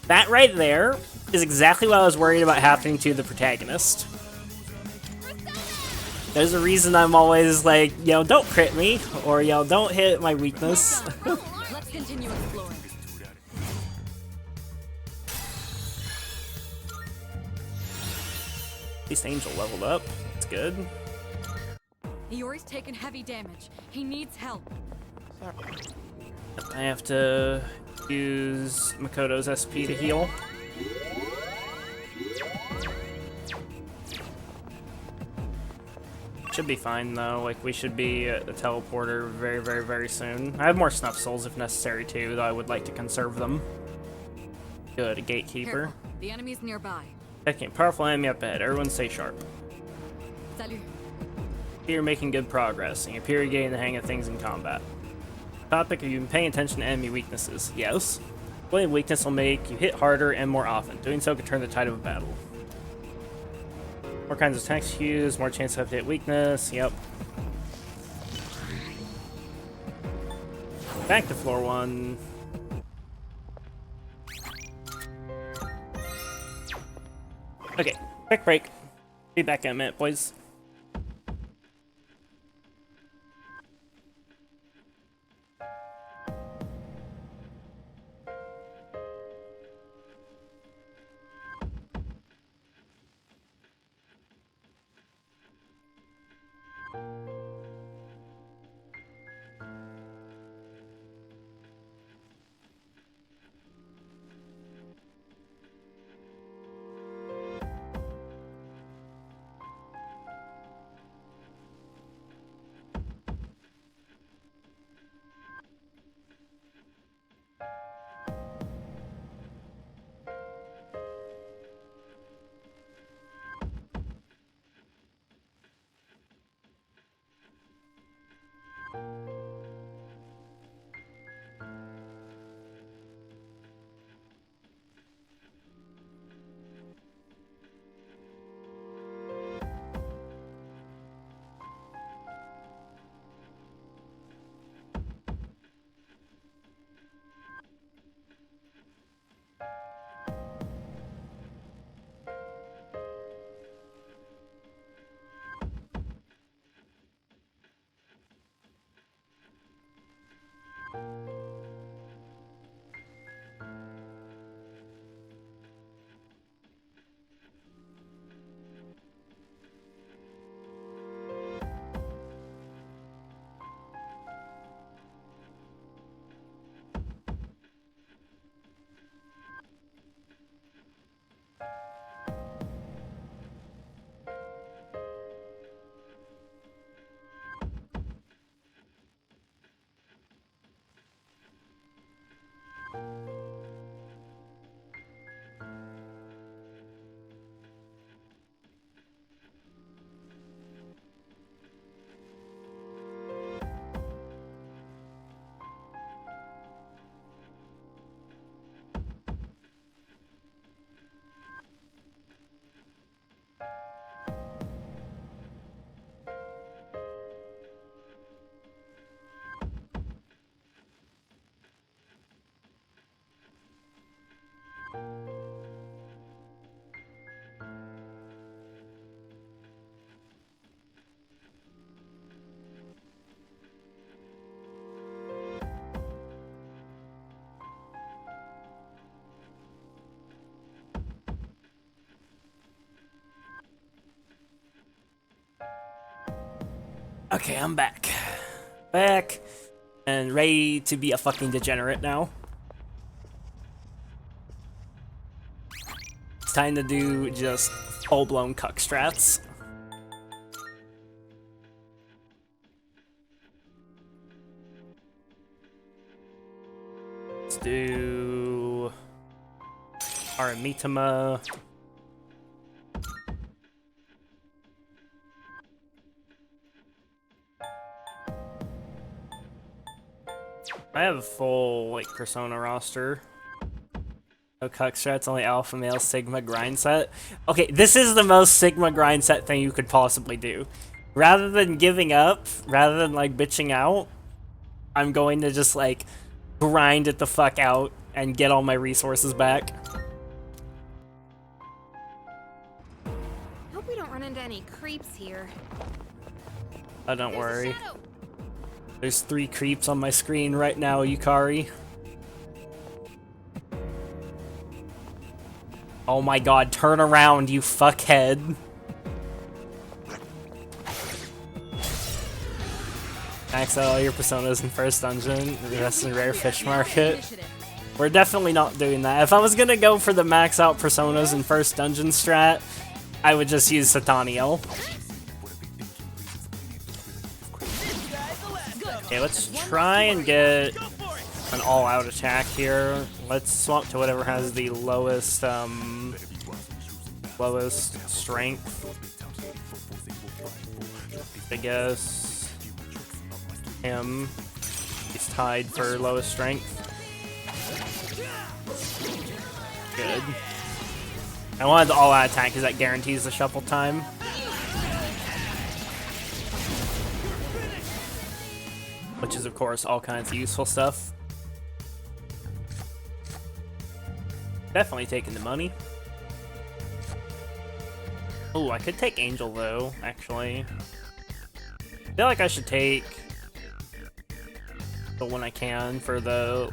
Speaker 1: that right there is exactly what I was worried about happening to the protagonist. There's a reason I'm always like, yo, don't crit me, or yo, don't hit my weakness.
Speaker 2: Let's continue exploring.
Speaker 1: At least Angel leveled up. That's good.
Speaker 2: Iori's taken heavy damage. He needs help.
Speaker 1: I have to use Makoto's SP to heal. should be fine though. Like, we should be at the teleporter very, very, very soon. I have more snuff souls if necessary too, though I would like to conserve them. Good, a gatekeeper.
Speaker 2: Careful. The enemy's nearby.
Speaker 1: Checking. Powerful enemy up ahead. Everyone stay sharp.
Speaker 2: Salut.
Speaker 1: You're making good progress, and you appear to be getting the hang of things in combat. Topic: have you been paying attention to enemy weaknesses? Yes. Avoiding weakness will make you hit harder and more often. Doing so can turn the tide of a battle. More kinds of attacks to use, more chance to have to hit weakness. Yep. Back to floor 1. Okay, quick break. Be back in a minute, boys. Okay, I'm back. Back. And ready to be a fucking degenerate now. It's time to do just full-blown cuck strats. Let's do Aramitama. I have a full, like, Persona roster. No cuck strats, only alpha male Sigma grind set. Okay, this is the most Sigma grind set thing you could possibly do. Rather than giving up, rather than, like, bitching out, I'm going to just, like, grind it the fuck out and get all my resources back.
Speaker 4: Hope we don't run into any creeps here.
Speaker 1: Oh, don't
Speaker 4: There's a
Speaker 1: worry.
Speaker 4: shadow.
Speaker 1: There's 3 creeps on my screen right now, Yukari. Oh my god, turn around, you fuckhead. Max out all your personas in first dungeon, the rest in rare fish market. We're definitely not doing that. If I was gonna go for the max out personas in first dungeon strat, I would just use Sataniel. Okay, let's try and get
Speaker 3: Go for it!
Speaker 1: an all-out attack here. Let's swap to whatever has the lowest, lowest strength. I guess him. He's tied for lowest strength. Good. I wanted the all-out attack because that guarantees the shuffle time. Which is, of course, all kinds of useful stuff. Definitely taking the money. Oh, I could take Angel, though, actually. I feel like I should take the one I can for the,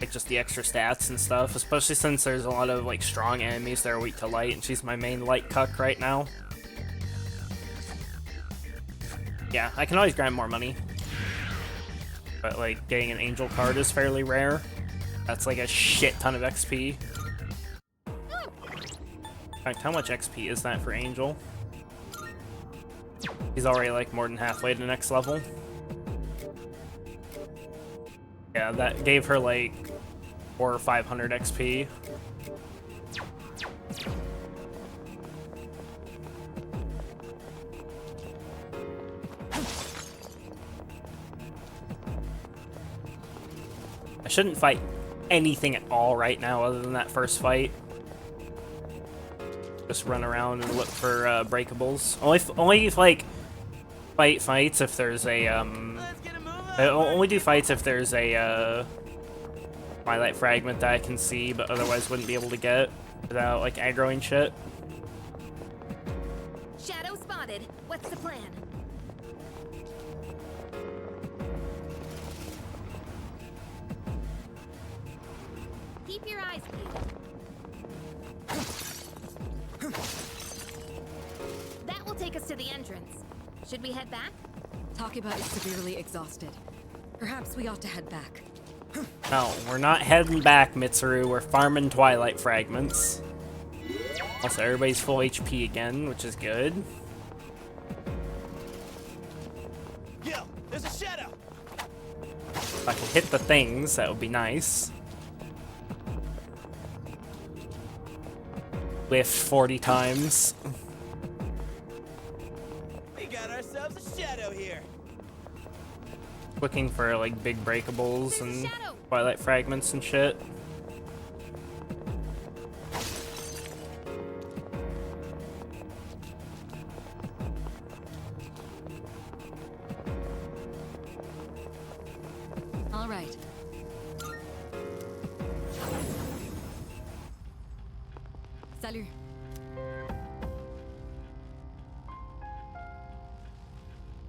Speaker 1: like, just the extra stats and stuff, especially since there's a lot of, like, strong enemies that are weak to light, and she's my main light cuck right now. Yeah, I can always grind more money. But, like, getting an Angel card is fairly rare. That's, like, a shit ton of XP. In fact, how much XP is that for Angel? He's already, like, more than halfway to the next level. Yeah, that gave her, like, 400 or 500 XP. I shouldn't fight anything at all right now other than that first fight. Just run around and look for breakables. Only if, like, fights if there's a
Speaker 3: Let's get a move on.
Speaker 1: I only do fights if there's a Twilight Fragment that I can see, but otherwise wouldn't be able to get without, like, aggroing shit.
Speaker 4: Shadow spotted. What's the plan? Keep your eyes peeled. That will take us to the entrance. Should we head back?
Speaker 2: Takeba is severely exhausted. Perhaps we ought to head back.
Speaker 1: No, we're not heading back, Mitsuru. We're farming Twilight Fragments. Also, everybody's full HP again, which is good.
Speaker 3: Yo, there's a shadow!
Speaker 1: If I could hit the things, that would be nice. Whiffed 40 times.
Speaker 3: We got ourselves a shadow here.
Speaker 1: Looking for, like, big breakables and
Speaker 4: Shadow!
Speaker 1: Twilight Fragments and shit.
Speaker 2: All right. Salut.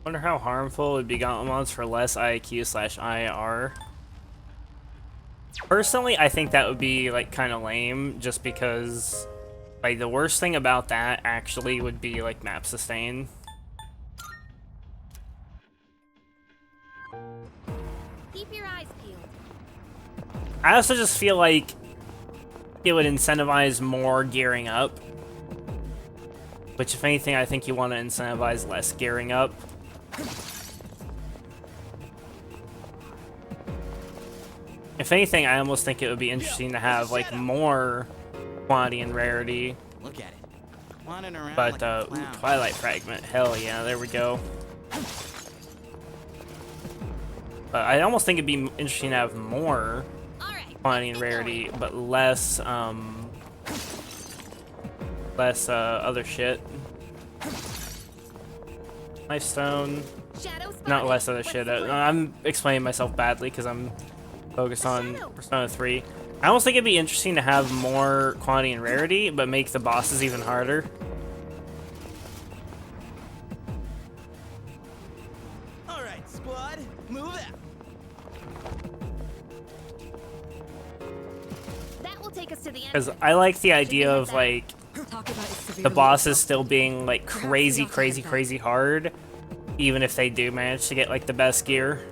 Speaker 1: Wonder how harmful would be Gauntlet for less IQ/IR. Personally, I think that would be, like, kind of lame, just because, like, the worst thing about that actually would be, like, map sustain.
Speaker 4: Keep your eyes peeled.
Speaker 1: I also just feel like it would incentivize more gearing up. Which, if anything, I think you want to incentivize less gearing up. If anything, I almost think it would be interesting to have, like, more quantity and rarity.
Speaker 3: Look at it. Wandering around
Speaker 1: But,
Speaker 3: like a
Speaker 1: ooh,
Speaker 3: clown.
Speaker 1: Twilight Fragment. Hell yeah, there we go. But I almost think it'd be interesting to have more
Speaker 4: All right.
Speaker 1: quantity and rarity, but less, other shit. Life Stone.
Speaker 4: Shadow spotted.
Speaker 1: Not less other
Speaker 4: What's
Speaker 1: shit.
Speaker 4: the plan?
Speaker 1: I'm explaining myself badly because I'm focused on Persona 3. I almost think it'd be interesting to have more quantity and rarity, but make the bosses even harder.
Speaker 3: All right, squad, move out.
Speaker 4: That will take us to the
Speaker 1: Because
Speaker 4: entrance.
Speaker 1: I like the idea of, like,
Speaker 2: Takeba is severely
Speaker 1: the bosses
Speaker 2: exhausted.
Speaker 1: still being, like, crazy, crazy, crazy hard, even if they do manage to get, like, the best gear.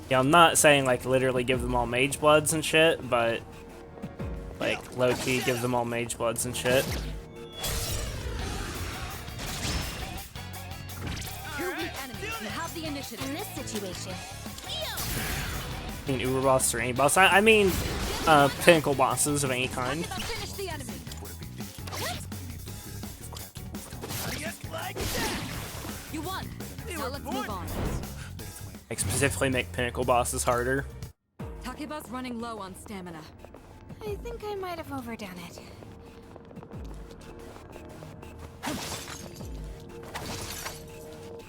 Speaker 1: Yeah, I'm not saying, like, literally give them all Mage Bloods and shit, but, like, low-key give them all Mage Bloods and shit.
Speaker 2: Two weak enemies. You have the initiative.
Speaker 7: in this situation.
Speaker 1: I mean, Uber boss or any boss. I mean, pinnacle bosses of any kind.
Speaker 2: Finish the enemy.
Speaker 3: Just like that.
Speaker 2: You won. Now let's move on.
Speaker 1: Like, specifically make pinnacle bosses harder.
Speaker 2: Takeba's running low on stamina.
Speaker 4: I think I might have overdone it.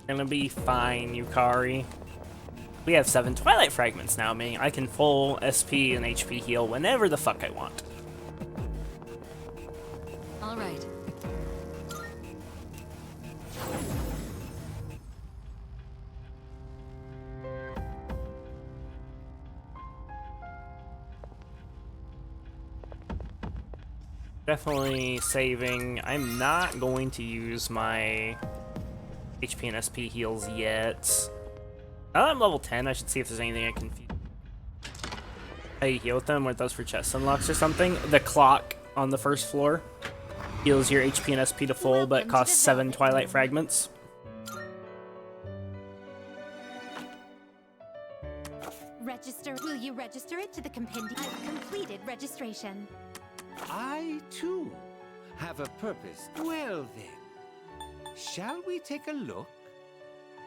Speaker 1: Gonna be fine, Yukari. We have 7 Twilight Fragments now, meaning I can full SP and HP heal whenever the fuck I want.
Speaker 2: All right.
Speaker 1: Definitely saving. I'm not going to use my HP and SP heals yet. Now that I'm level 10, I should see if there's anything I can how you heal with them, what it does for chest unlocks or something. The clock on the first floor heals your HP and SP to full, but it costs 7 Twilight Fragments.
Speaker 7: Register. Will you register it to the compendium? I've completed registration.
Speaker 6: I, too, have a purpose. Well, then, shall we take a look?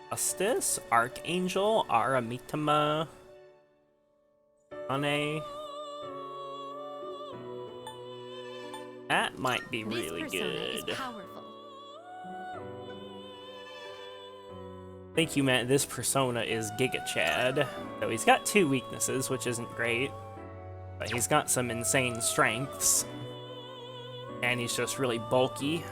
Speaker 1: Justice, Archangel, Aramitama, Ane. That might be really
Speaker 7: This persona
Speaker 1: good.
Speaker 7: is powerful.
Speaker 1: Thank you, Matt. This persona is Giga Chad. So he's got 2 weaknesses, which isn't great. But he's got some insane strengths. And he's just really bulky.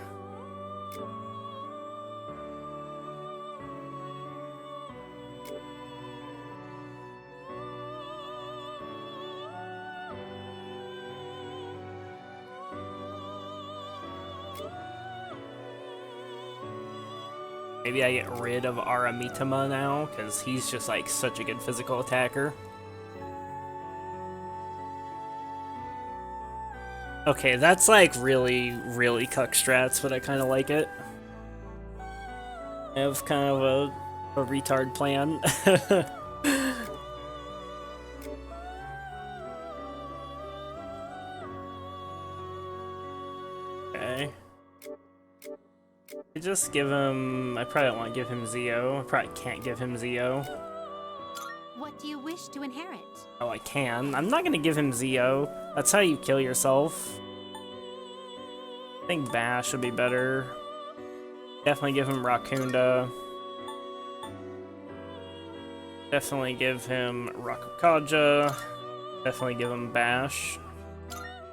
Speaker 1: Maybe I get rid of Aramitama now, because he's just like such a good physical attacker. Okay, that's like really, really cuck strats, but I kind of like it. I have kind of a retard plan. Okay. I just give him... I probably don't want to give him Zio. I probably can't give him Zio.
Speaker 7: What do you wish to inherit?
Speaker 1: Oh, I can. I'm not gonna give him Zio. That's how you kill yourself. I think Bash would be better. Definitely give him Rakunda. Definitely give him Rakukaja. Definitely give him Bash.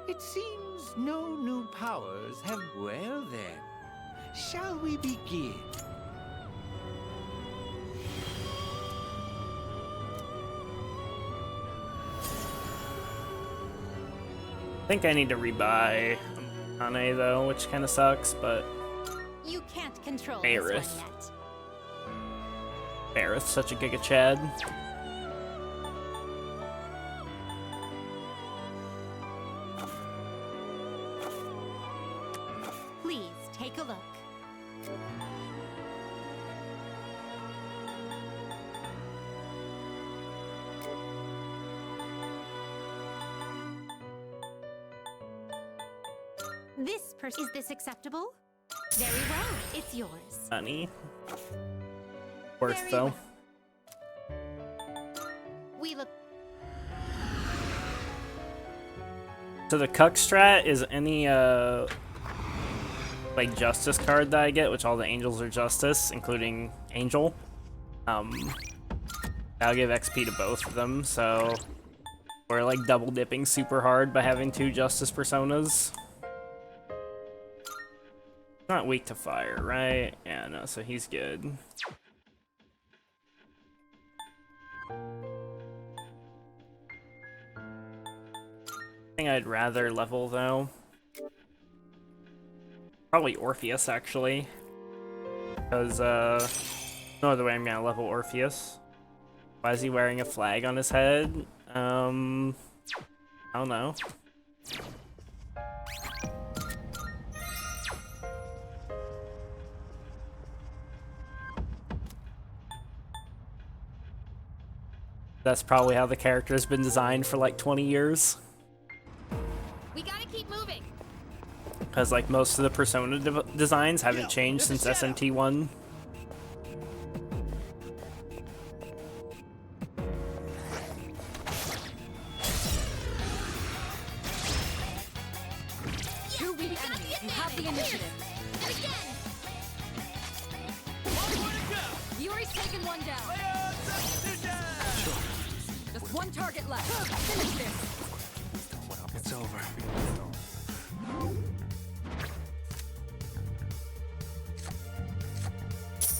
Speaker 6: It seems no new powers have... Well, then, shall we begin?
Speaker 1: I think I need to rebuy Ane though, which kind of sucks, but
Speaker 7: You can't control
Speaker 1: Aerith.
Speaker 7: this one yet.
Speaker 1: Aerith's such a Giga Chad.
Speaker 7: Please take a look. This person. Is this acceptable? Very well. It's yours.
Speaker 1: Honey. Worth
Speaker 7: Very
Speaker 1: though.
Speaker 7: well. We look.
Speaker 1: So the Cuck strat is any like Justice card that I get, which all the angels are Justice, including Angel. I'll give XP to both of them, so we're like double dipping super hard by having 2 Justice personas. Not weak to fire, right? Yeah, no, so he's good. I think I'd rather level though. Probably Orpheus actually. Because no other way I'm gonna level Orpheus. Why is he wearing a flag on his head? I don't know. That's probably how the character's been designed for like 20 years.
Speaker 4: We gotta keep moving.
Speaker 1: Because like most of the Persona designs haven't changed since SMT1.
Speaker 2: Two weak enemies. You have the initiative.
Speaker 4: And again.
Speaker 3: One more to go.
Speaker 2: Yuri's taken one down.
Speaker 3: Fire substitution.
Speaker 2: Just one target left. Finish this.
Speaker 5: It's over.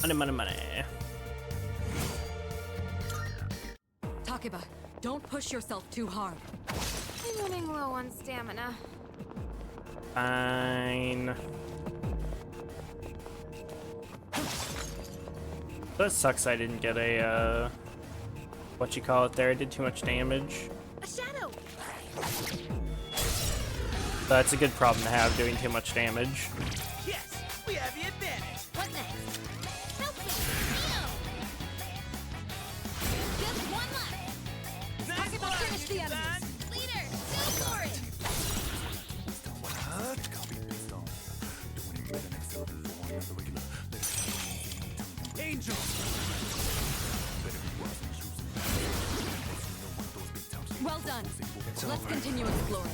Speaker 1: Money, money, money.
Speaker 2: Takeba, don't push yourself too hard.
Speaker 4: I'm running low on stamina.
Speaker 1: Fine. That sucks I didn't get a, what you call it there, I did too much damage.
Speaker 4: A shadow.
Speaker 1: That's a good problem to have, doing too much damage.
Speaker 3: Yes, we have the advantage.
Speaker 4: What next? Help me. Just one left.
Speaker 3: Nice
Speaker 2: Takeba,
Speaker 3: work,
Speaker 2: finish the
Speaker 3: son.
Speaker 2: enemies.
Speaker 4: Leader, go for it.
Speaker 3: Angel.
Speaker 2: Well done.
Speaker 5: It's
Speaker 2: Let's
Speaker 5: over.
Speaker 2: continue exploring.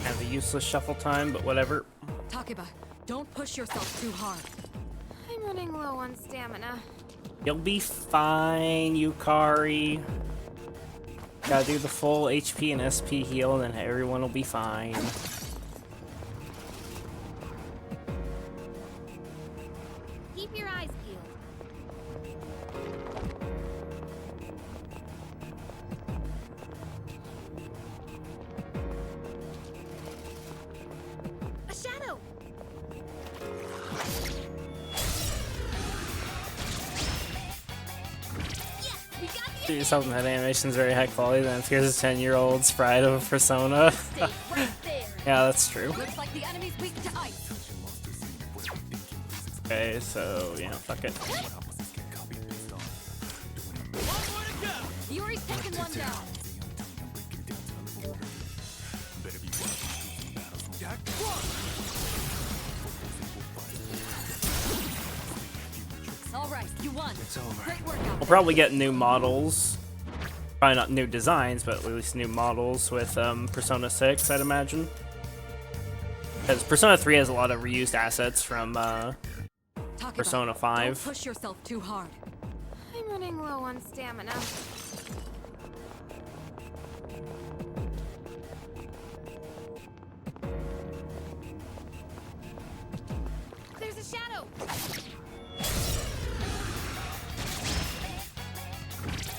Speaker 1: Kind of a useless shuffle time, but whatever.
Speaker 2: Takeba, don't push yourself too hard.
Speaker 4: I'm running low on stamina.
Speaker 1: You'll be fine, Yukari. Gotta do the full HP and SP heal, and then everyone will be fine.
Speaker 4: Keep your eyes peeled. A shadow. Yes, we got the
Speaker 1: Do something that animation's very high quality, then here's a 10-year-old sprite of a Persona.
Speaker 4: Stay right there.
Speaker 1: Yeah, that's true.
Speaker 2: Looks like the enemy's weak to ice.
Speaker 1: Okay, so, yeah, fuck it.
Speaker 3: One more to go.
Speaker 2: Yuri's taken one down.
Speaker 3: Jack one.
Speaker 2: All right, you won.
Speaker 5: It's over.
Speaker 2: Great work out
Speaker 1: We'll probably get new models. Probably not new designs, but at least new models with Persona 6, I'd imagine. Because Persona 3 has a lot of reused assets from
Speaker 2: Takeba,
Speaker 1: Persona 5.
Speaker 2: Don't push yourself too hard.
Speaker 4: I'm running low on stamina. There's a shadow.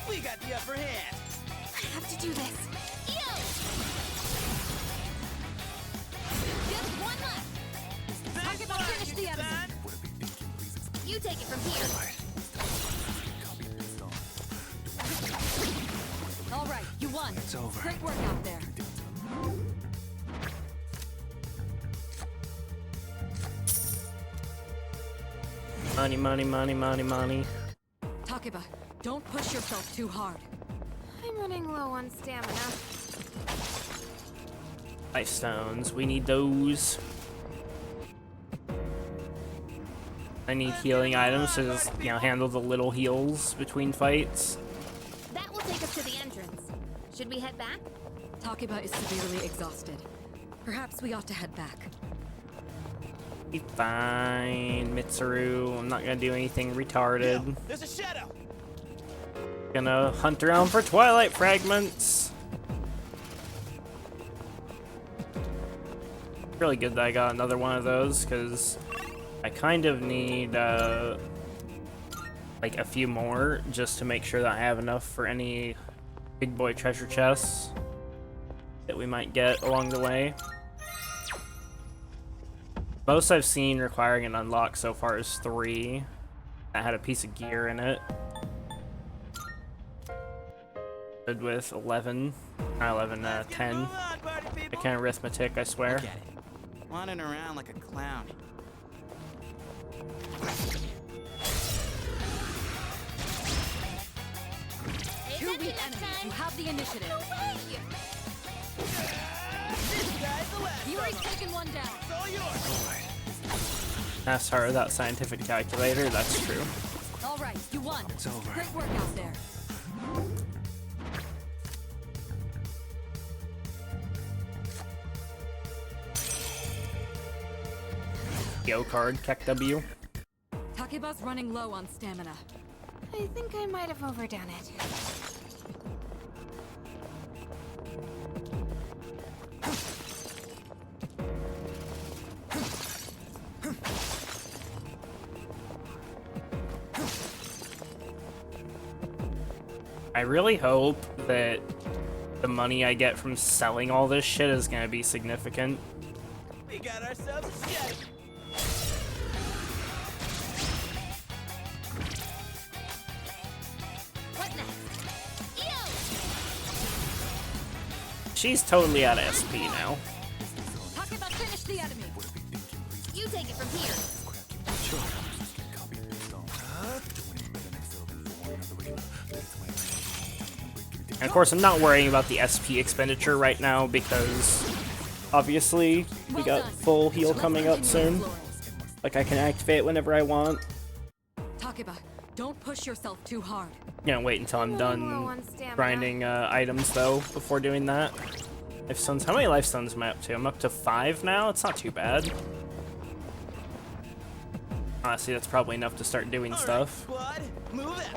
Speaker 3: We got the upper hand.
Speaker 4: I have to do this. Yo! Just one left.
Speaker 3: Nice
Speaker 2: Takeba,
Speaker 3: work,
Speaker 2: finish the enemy.
Speaker 3: son.
Speaker 4: You take it from here.
Speaker 2: All right, you won.
Speaker 5: It's over.
Speaker 2: Great work out there.
Speaker 1: Money, money, money, money, money.
Speaker 2: Takeba, don't push yourself too hard.
Speaker 4: I'm running low on stamina.
Speaker 1: Life stones, we need those. I need healing items to just, you know, handle the little heals between fights.
Speaker 4: That will take us to the entrance. Should we head back?
Speaker 2: Takeba is severely exhausted. Perhaps we ought to head back.
Speaker 1: Be fine, Mitsuru. I'm not gonna do anything retarded.
Speaker 3: Yo, there's a shadow.
Speaker 1: Gonna hunt around for Twilight Fragments. Really good that I got another one of those, because I kind of need like a few more just to make sure that I have enough for any big boy treasure chests that we might get along the way. Most I've seen requiring an unlock so far is 3 that had a piece of gear in it. Good with 11, not 11, 10.
Speaker 3: Move on, party
Speaker 1: I
Speaker 3: people.
Speaker 1: can't arithmetic, I swear.
Speaker 3: Look at it. Wandering around like a clown.
Speaker 2: weak enemies. You have the initiative.
Speaker 4: No way!
Speaker 3: This guy's the last.
Speaker 2: Yuri's taken one down.
Speaker 3: It's all yours.
Speaker 1: That's hard without scientific calculator, that's true.
Speaker 2: All right, you won.
Speaker 5: It's over.
Speaker 2: Great work out there.
Speaker 1: Yo card, Kek W.
Speaker 2: Takeba's running low on stamina.
Speaker 4: I think I might have overdone it.
Speaker 1: I really hope that the money I get from selling all this shit is gonna be significant.
Speaker 3: We got ourselves a shadow.
Speaker 4: What next? Yo!
Speaker 1: She's totally out of SP now.
Speaker 2: Takeba finished the enemy.
Speaker 4: You take it from here.
Speaker 1: And of course, I'm not worrying about the SP expenditure right now because obviously we
Speaker 2: Well
Speaker 1: got
Speaker 2: done.
Speaker 1: full heal
Speaker 2: Let's
Speaker 1: coming up
Speaker 2: continue
Speaker 1: soon.
Speaker 2: with Florals.
Speaker 1: Like I can activate it whenever I want.
Speaker 2: Takeba, don't push yourself too hard.
Speaker 1: Gonna wait until I'm
Speaker 4: Running low
Speaker 1: done
Speaker 4: on stamina.
Speaker 1: grinding items though before doing that. Life stones. How many life stones am I up to? I'm up to 5 now. It's not too bad. Honestly, that's probably enough to start doing stuff.
Speaker 3: Squad, move it.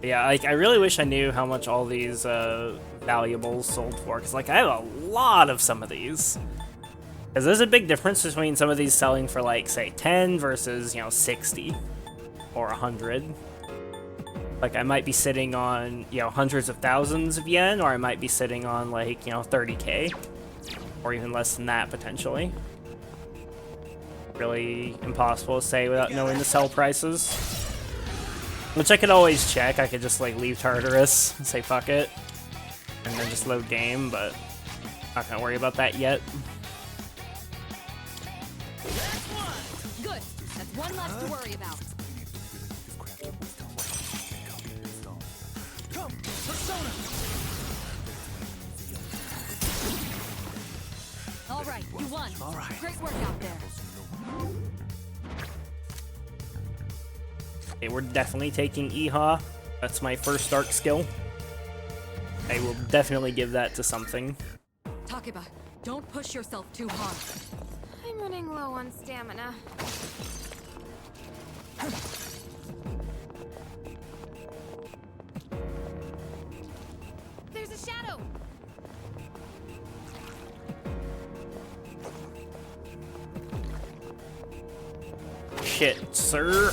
Speaker 1: Yeah, like I really wish I knew how much all these valuables sold for, because like I have a lot of some of these. Because there's a big difference between some of these selling for like say 10 versus 60 or 100. Like I might be sitting on hundreds of thousands of yen, or I might be sitting on like 30k, or even less than that potentially. Really impossible to say without knowing the sell prices. Which I could always check. I could just like leave Tartarus and say fuck it, and then just load game, but not gonna worry about that yet.
Speaker 2: Good. That's one less to worry about.
Speaker 3: Come, Persona.
Speaker 2: All right, you won.
Speaker 5: All right.
Speaker 2: Great work out there.
Speaker 1: Okay, we're definitely taking Iha. That's my first dark skill. I will definitely give that to something.
Speaker 2: Takeba, don't push yourself too hard.
Speaker 4: I'm running low on stamina. There's a shadow!
Speaker 1: Shit, sir.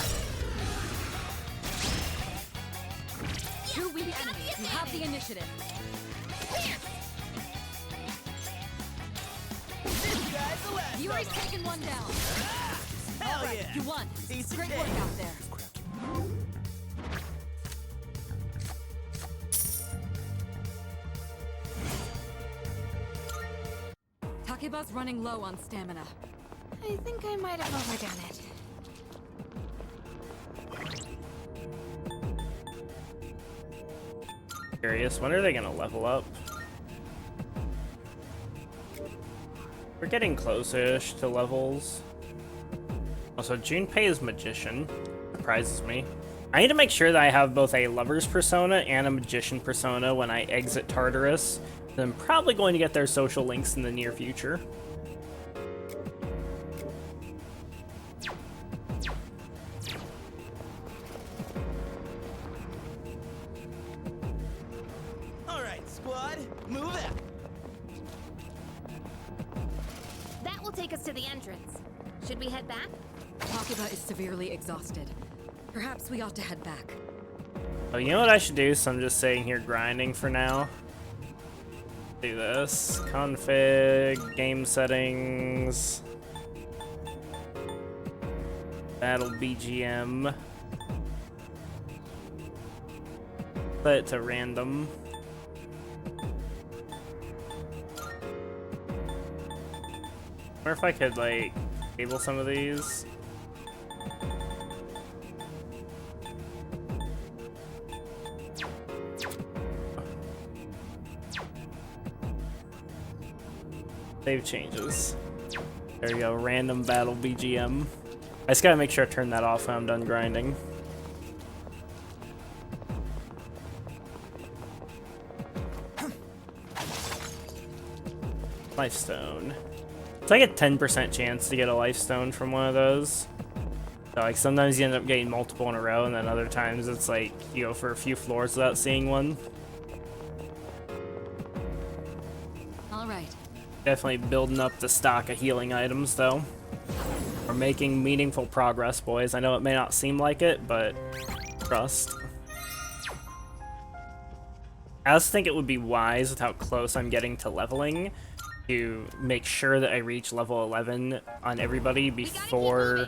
Speaker 2: Two weak enemies. You have the initiative.
Speaker 3: This guy's the last.
Speaker 2: Yuri's taken one down.
Speaker 3: Hell
Speaker 2: All right,
Speaker 3: yeah.
Speaker 2: you won.
Speaker 3: Piece of
Speaker 2: Great
Speaker 3: cake.
Speaker 2: work out there. Takeba's running low on stamina.
Speaker 4: I think I might have overdone it.
Speaker 1: Curious, when are they gonna level up? We're getting close-ish to levels. Also, Junpei is Magician. Surprises me. I need to make sure that I have both a Lover's Persona and a Magician Persona when I exit Tartarus. I'm probably going to get their social links in the near future.
Speaker 3: All right, squad, move it.
Speaker 4: That will take us to the entrance. Should we head back?
Speaker 2: Takeba is severely exhausted. Perhaps we ought to head back.
Speaker 1: Oh, you know what I should do? So I'm just sitting here grinding for now. Do this. Config, game settings, battle BGM. Set it to random. Or if I could like enable some of these. Save changes. There you go, random battle BGM. I just gotta make sure I turn that off when I'm done grinding. Life stone. It's like a 10% chance to get a life stone from one of those. So like sometimes you end up getting multiple in a row, and then other times it's like you go for a few floors without seeing one.
Speaker 2: All right.
Speaker 1: Definitely building up the stock of healing items though. We're making meaningful progress, boys. I know it may not seem like it, but trust. I also think it would be wise with how close I'm getting to leveling to make sure that I reach level 11 on everybody before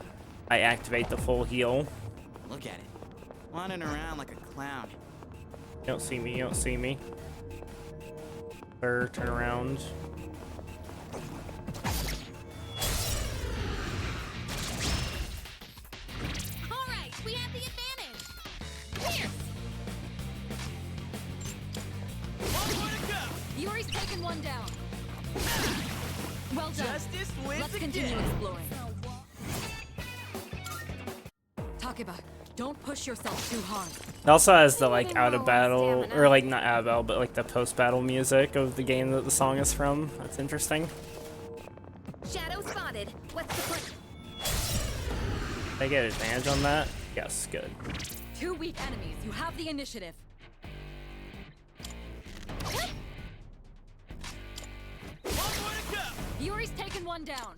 Speaker 1: I activate the full heal.
Speaker 3: Look at it. Wandering around like a clown.
Speaker 1: You don't see me, you don't see me. Sir, turn around.
Speaker 4: All right, we have the advantage. Here.
Speaker 3: One more to go.
Speaker 2: Yuri's taken one down. Well done.
Speaker 3: Justice wins
Speaker 2: Let's
Speaker 3: again.
Speaker 2: continue exploring. Takeba, don't push yourself too hard.
Speaker 1: It also has the like out of battle, or like not out of battle, but like the post battle music of the game that the song is from. That's interesting.
Speaker 4: Shadow spotted. What's the plan?
Speaker 1: Did I get advantage on that? Yes, good.
Speaker 2: 2 weak enemies. You have the initiative.
Speaker 3: One more to go.
Speaker 2: Yuri's taken one down.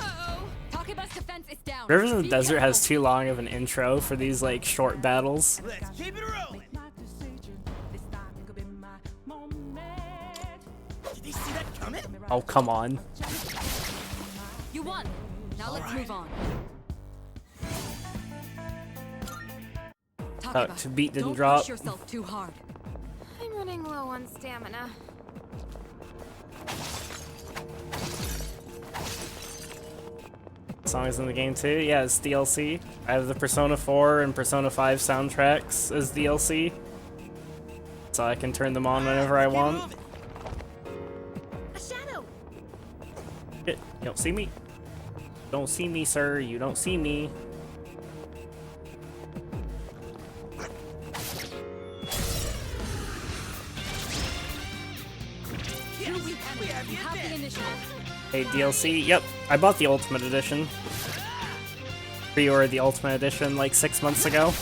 Speaker 4: Uh-oh.
Speaker 2: Takeba's defense is down.
Speaker 1: Rivers of the
Speaker 2: Be
Speaker 1: Desert has
Speaker 2: careful.
Speaker 1: too long of an intro for these like short battles.
Speaker 3: Let's keep it rolling. Did they see that coming?
Speaker 1: Oh, come on.
Speaker 2: You won. Now let's move on. Takeba,
Speaker 1: to beat didn't
Speaker 2: don't
Speaker 1: drop.
Speaker 2: push yourself too hard.
Speaker 4: I'm running low on stamina.
Speaker 1: Songs in the game too? Yeah, it's DLC. I have the Persona 4 and Persona 5 soundtracks as DLC. So I can turn them on whenever I want.
Speaker 3: Moving.
Speaker 4: A shadow.
Speaker 1: Shit, you don't see me? Don't see me, sir. You don't see me.
Speaker 2: Two weak enemies. You have the initiative.
Speaker 1: Hey, DLC? Yep, I bought the Ultimate Edition. Pre-ordered the Ultimate Edition like 6 months ago.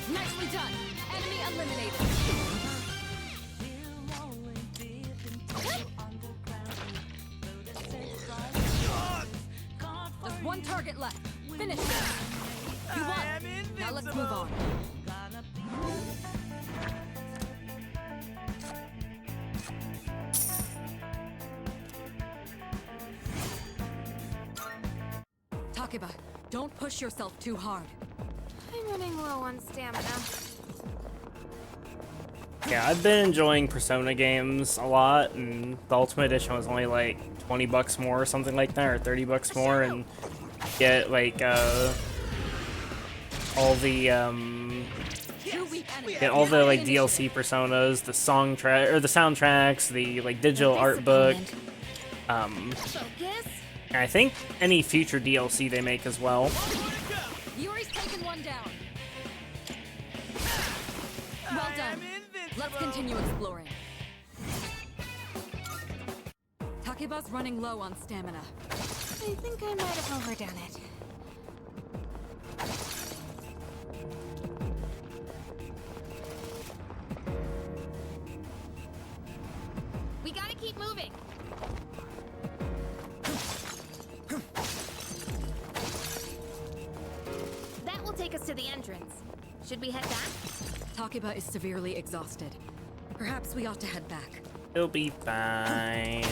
Speaker 2: Nicely done. Enemy eliminated. There's one target left. Finish it. You
Speaker 3: I am
Speaker 2: won. Now let's move on. Takeba, don't push yourself too hard.
Speaker 4: I'm running low on stamina.
Speaker 1: Yeah, I've been enjoying Persona games a lot, and the Ultimate Edition was only like 20 bucks more or something like that, or 30 bucks more, and get like all the
Speaker 2: Two weak enemies.
Speaker 1: get all
Speaker 2: You
Speaker 1: the
Speaker 2: have
Speaker 1: like
Speaker 2: initiative.
Speaker 1: DLC personas, the song track or the soundtracks, the like digital art book,
Speaker 4: Focus.
Speaker 1: and I think any future DLC they make as well.
Speaker 2: Yuri's taken one down. Well done. Let's continue exploring. Takeba's running low on stamina.
Speaker 4: I think I might have overdone it. We gotta keep moving. That will take us to the entrance. Should we head back?
Speaker 2: Takeba is severely exhausted. Perhaps we ought to head back.
Speaker 1: It'll be fine.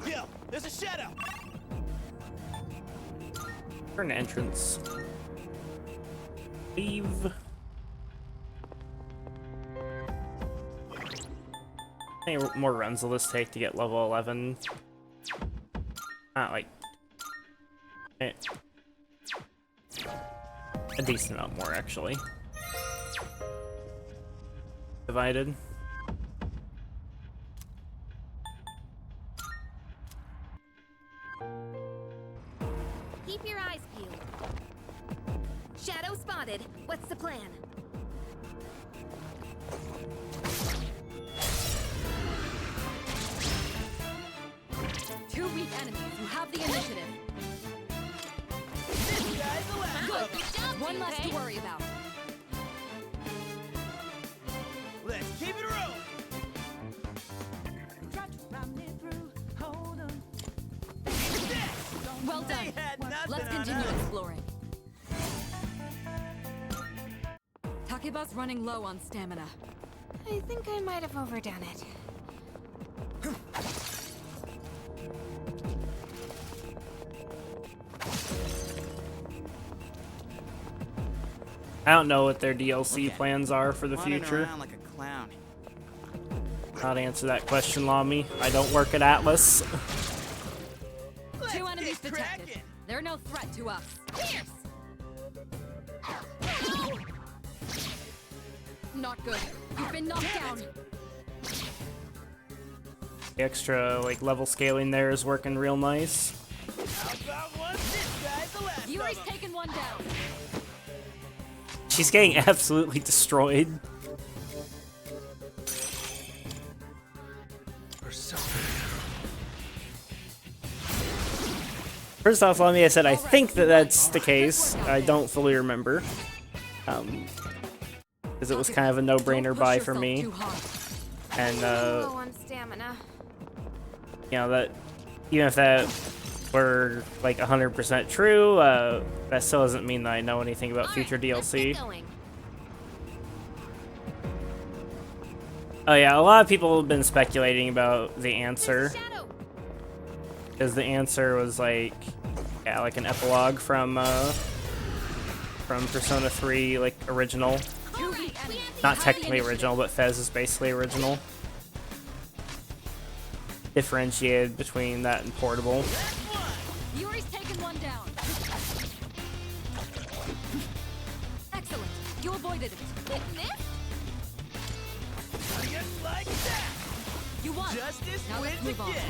Speaker 3: Yo, there's a shadow.
Speaker 1: Turn entrance. Leave. How many more runs will this take to get level 11? Not like... a decent amount more, actually. Divided.
Speaker 4: Keep your eyes peeled. Shadow spotted. What's the plan?
Speaker 2: Two weak enemies. You have the initiative.
Speaker 3: This guy's the last
Speaker 2: Good.
Speaker 3: of 'em.
Speaker 2: One less to worry about.
Speaker 3: Let's keep it rolling.
Speaker 2: Well done.
Speaker 3: They had nothing
Speaker 2: Let's
Speaker 3: on
Speaker 2: continue
Speaker 3: us.
Speaker 2: exploring. Takeba's running low on stamina.
Speaker 4: I think I might have overdone it.
Speaker 1: I don't know what their DLC
Speaker 3: Okay.
Speaker 1: plans are for the
Speaker 3: Running
Speaker 1: future.
Speaker 3: around like a clown.
Speaker 1: Not answer that question, Lamy. I don't work at Atlas.
Speaker 3: Let's
Speaker 2: Two enemies
Speaker 3: get
Speaker 2: detected.
Speaker 3: cracking.
Speaker 2: They're no threat to us. Not good. You've been knocked down.
Speaker 1: The extra like level scaling there is working real nice.
Speaker 3: How about one? This guy's the last
Speaker 2: Yuri's
Speaker 3: of 'em.
Speaker 2: taken one down.
Speaker 1: She's getting absolutely destroyed.
Speaker 5: Persona.
Speaker 1: First off, Lamy, I said I think that that's the case. I don't fully remember. Because it was kind of a no-brainer
Speaker 2: Don't push
Speaker 1: buy for
Speaker 2: yourself
Speaker 1: me.
Speaker 2: too hard.
Speaker 1: And,
Speaker 4: Low on stamina.
Speaker 1: you know, that even if that were like 100% true, that still doesn't mean that I know anything about future DLC. Oh yeah, a lot of people have been speculating about the answer,
Speaker 4: Shadow.
Speaker 1: because the answer was like, yeah, like an epilogue from Persona 3, like original.
Speaker 2: Two weak enemies.
Speaker 1: Not
Speaker 2: You have the
Speaker 1: technically
Speaker 2: initiative.
Speaker 1: original, but Fez is basically original. Differentiated between that and portable.
Speaker 2: Yuri's taken one down. Excellent. You avoided it.
Speaker 4: It missed?
Speaker 3: Just like that.
Speaker 2: You won.
Speaker 3: Justice
Speaker 2: Now let's
Speaker 3: wins
Speaker 2: move on.
Speaker 3: again.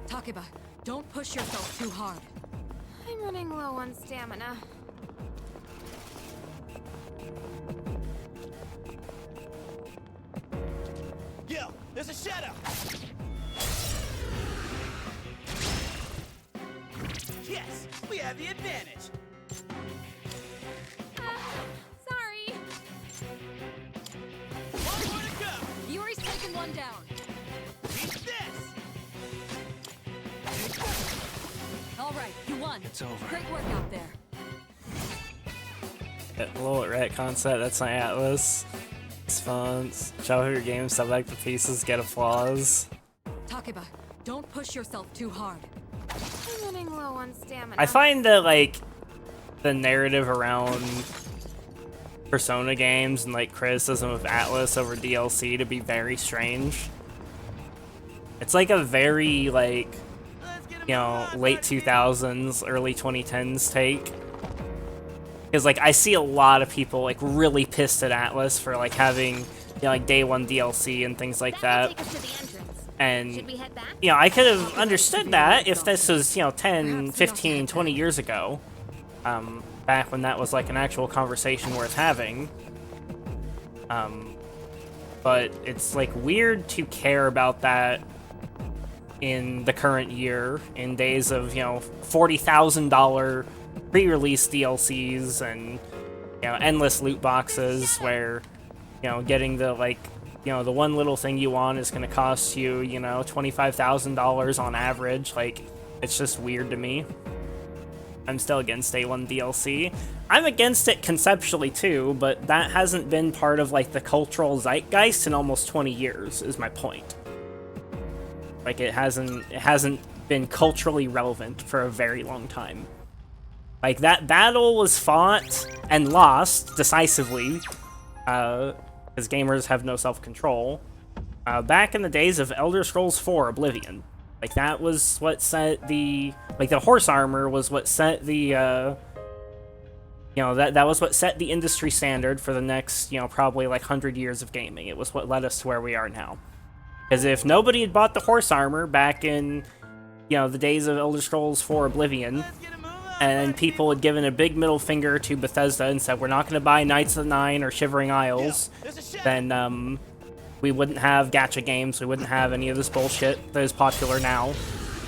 Speaker 2: Takeba, don't push yourself too hard.
Speaker 4: I'm running low on stamina.
Speaker 3: Yo, there's a shadow. Yes, we have the advantage.
Speaker 4: Sorry.
Speaker 3: One more to go.
Speaker 2: Yuri's taken one down.
Speaker 3: Beat this.
Speaker 2: All right, you won.
Speaker 5: It's over.
Speaker 2: Great work out there.
Speaker 1: That bullet rat concept, that's my Atlas. It's fun. Show your game, select the pieces, get applause.
Speaker 2: Takeba, don't push yourself too hard.
Speaker 4: I'm running low on stamina.
Speaker 1: I find that, like, the narrative around Persona games and, like, criticism of Atlas over DLC to be very strange. It's like a very, like,
Speaker 3: Let's get a
Speaker 1: you know,
Speaker 3: move on,
Speaker 1: late
Speaker 3: buddy.
Speaker 1: 2000s, early 2010s take. Because, like, I see a lot of people, like, really pissed at Atlas for, like, having, you know, like, day one DLC and things like
Speaker 4: That will
Speaker 1: that.
Speaker 4: take us to the entrance. Should
Speaker 1: And,
Speaker 4: we head back?
Speaker 1: you know, I could have understood that if this was, you know, 10,
Speaker 2: Perhaps
Speaker 1: 15,
Speaker 2: not.
Speaker 1: 20 years ago. Back when that was, like, an actual conversation worth having. But it's, like, weird to care about that in the current year, in days of, you know, $40,000 pre-release DLCs and, you know, endless loot boxes where, you know, getting the, like, you know, the one little thing you want is going to cost you, you know, $25,000 on average. Like, it's just weird to me. I'm still against Day 1 DLC. I'm against it conceptually too, but that hasn't been part of like the cultural zeitgeist in almost 20 years, is my point. Like it hasn't been culturally relevant for a very long time. Like that battle was fought and lost decisively, because gamers have no self-control, back in the days of Elder Scrolls 4 Oblivion. Like that was what set the, like the horse armor was what set the, you know, that was what set the industry standard for the next, you know, probably like 100 years of gaming. It was what led us to where we are now. Because if nobody had bought the horse armor back in, you know, the days of Elder Scrolls 4 Oblivion, and people had given a big middle finger to Bethesda and said, we're not going to buy Knights of the Nine or Shivering Isles, then we wouldn't have gacha games, we wouldn't have any of this bullshit that is popular now.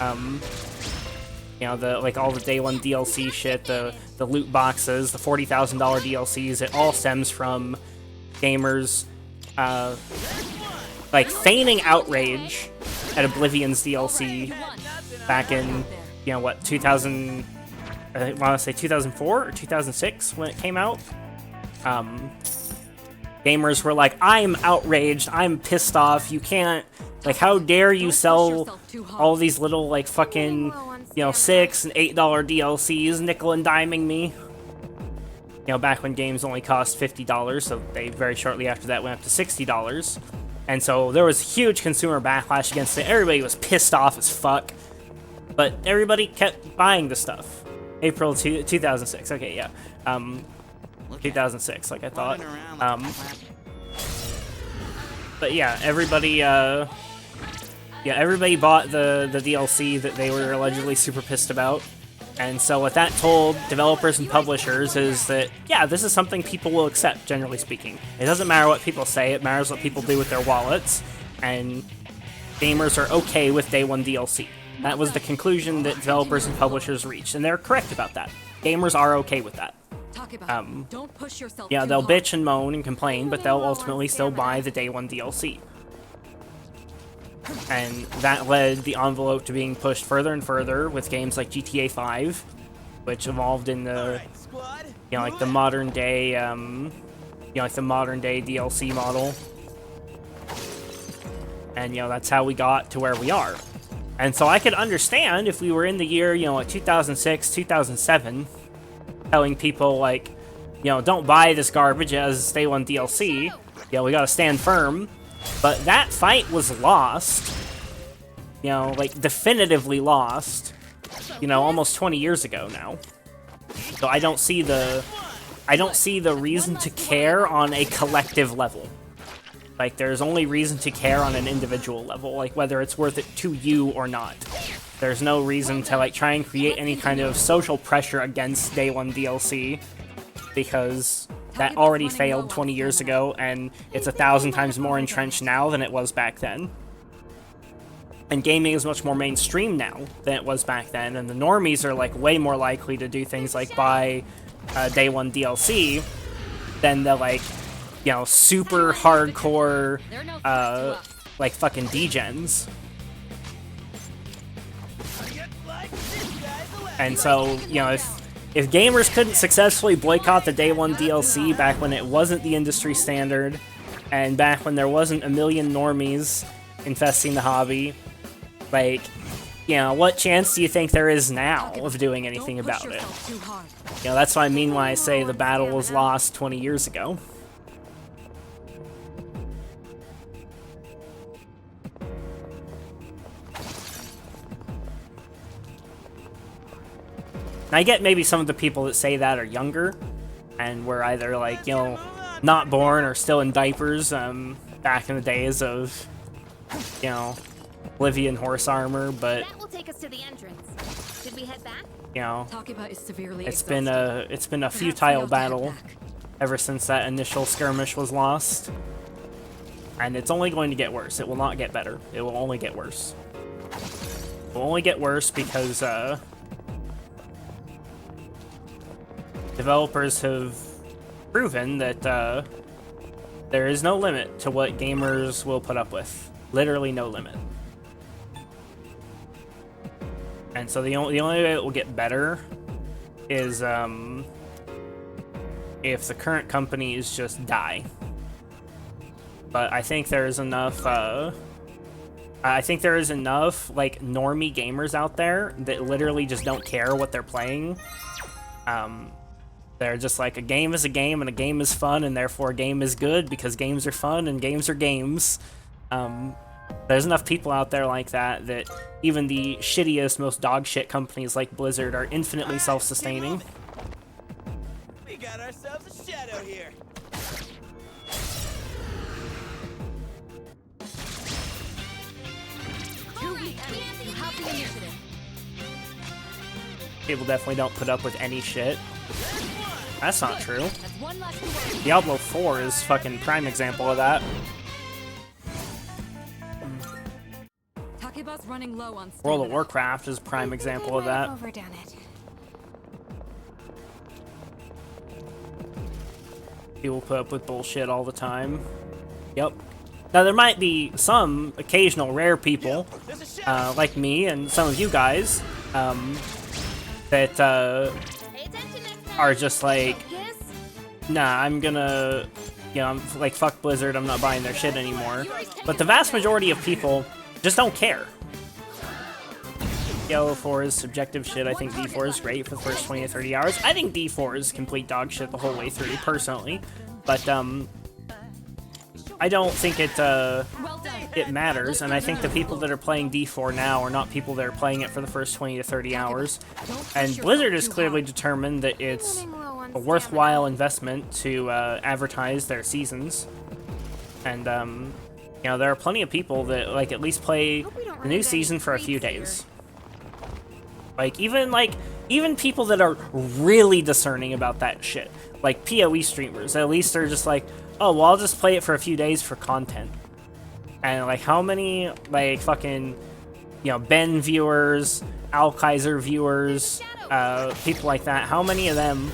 Speaker 1: You know, the like all the Day 1 DLC shit, the loot boxes, the $40,000 DLCs, it all stems from gamers like feigning outrage at Oblivion's DLC back in, you know, what, 2000, I want to say 2004 or 2006 when it came out. Gamers were like, I'm outraged, I'm pissed off, you can't, like, how dare you sell all these little, like, fucking, you know, $6 and $8 DLCs, nickel and diming me. You know, back when games only cost $50, so they very shortly after that went up to $60. And so there was huge consumer backlash against it. Everybody was pissed off as fuck. But everybody kept buying the stuff. April 2006. Okay, yeah. 2006, like I thought. But yeah, everybody bought the DLC that they were allegedly super pissed about. And so what that told developers and publishers is that, yeah, this is something people will accept, generally speaking. It doesn't matter what people say, it matters what people do with their wallets, and gamers are okay with Day 1 DLC. That was the conclusion that developers and publishers reached, and they're correct about that. Gamers are okay with that.
Speaker 2: Don't push yourself
Speaker 1: Yeah,
Speaker 2: too
Speaker 1: they'll
Speaker 2: hard.
Speaker 1: bitch and moan and complain, but they'll ultimately still buy the Day 1 DLC. And that led the envelope to being pushed further and further with games like GTA 5, which evolved in the, you know, like the modern day, you know, like the modern day DLC model. And, you know, that's how we got to where we are. And so I could understand if we were in the year, you know, like 2006, 2007, telling people, like, you know, don't buy this garbage as Day 1 DLC. Yeah, we gotta stand firm. But that fight was lost. You know, like, definitively lost. You know, almost 20 years ago now. So I don't see the reason to care on a collective level. Like, there's only reason to care on an individual level, like whether it's worth it to you or not. There's no reason to, like, try and create any kind of social pressure against Day 1 DLC, because that already failed 20 years ago, and it's 1,000 times more entrenched now than it was back then. And gaming is much more mainstream now than it was back then, and the normies are, like, way more likely to do things like buy Day 1 DLC than the, like, you know, super hardcore, like, fucking degens. And so, you know, if gamers couldn't successfully boycott the Day 1 DLC back when it wasn't the industry standard, and back when there wasn't a million normies infesting the hobby, like, you know, what chance do you think there is now of doing anything about it? You know, that's what I mean when I say the battle was lost 20 years ago. And I get maybe some of the people that say that are younger, and were either, like, you know, not born or still in diapers, back in the days of, you know, Oblivion horse armor, but,
Speaker 4: That will take us to the entrance. Should we head back?
Speaker 1: you know,
Speaker 2: Takeba is severely
Speaker 1: it's
Speaker 2: exhausted.
Speaker 1: been a
Speaker 2: Perhaps we
Speaker 1: futile
Speaker 2: ought to head
Speaker 1: battle
Speaker 2: back.
Speaker 1: ever since that initial skirmish was lost. And it's only going to get worse. It will not get better. It will only get worse. It will only get worse because, developers have proven that there is no limit to what gamers will put up with. Literally no limit. And so the only way it will get better is if the current companies just die. But I think there is enough like normie gamers out there that literally just don't care what they're playing. They're just like, a game is a game and a game is fun, and therefore a game is good because games are fun and games are games. There's enough people out there like that that even the shittiest, most dog shit companies like Blizzard are infinitely self-sustaining.
Speaker 3: We got ourselves a shadow here.
Speaker 2: Too weak, Ellie. You have the initiative.
Speaker 1: People definitely don't put up with any shit. That's not true.
Speaker 2: That's one less to worry.
Speaker 1: Diablo 4 is fucking prime example of that.
Speaker 2: Takeba's running low on stamina.
Speaker 1: World of Warcraft is a prime example of that.
Speaker 4: Overdone it.
Speaker 1: People put up with bullshit all the time. Yep. Now there might be some occasional rare people, like me and some of you guys, that
Speaker 4: Pay attention next time.
Speaker 1: are just like,
Speaker 4: Yes.
Speaker 1: nah, I'm gonna, you know, I'm like, fuck Blizzard, I'm not buying their shit anymore. But the vast majority of people just don't care. Diablo 4 is subjective shit. I think D4 is great for the first 20 to 30 hours. I think D4 is complete dog shit the whole way through, personally. But, I don't think it matters, and I think the people that are playing D4 now are not people that are playing it for the first 20 to 30 hours. And Blizzard has clearly determined that it's
Speaker 4: Running low on
Speaker 1: a worthwhile investment to advertise their seasons. And, you know, there are plenty of people that, like, at least play the new season for a few days. Like, even people that are really discerning about that shit, like PoE streamers, at least they're just like, oh, well, I'll just play it for a few days for content. And, like, how many, like, fucking, you know, Ben viewers, Al Kaiser viewers, people like that, how many of them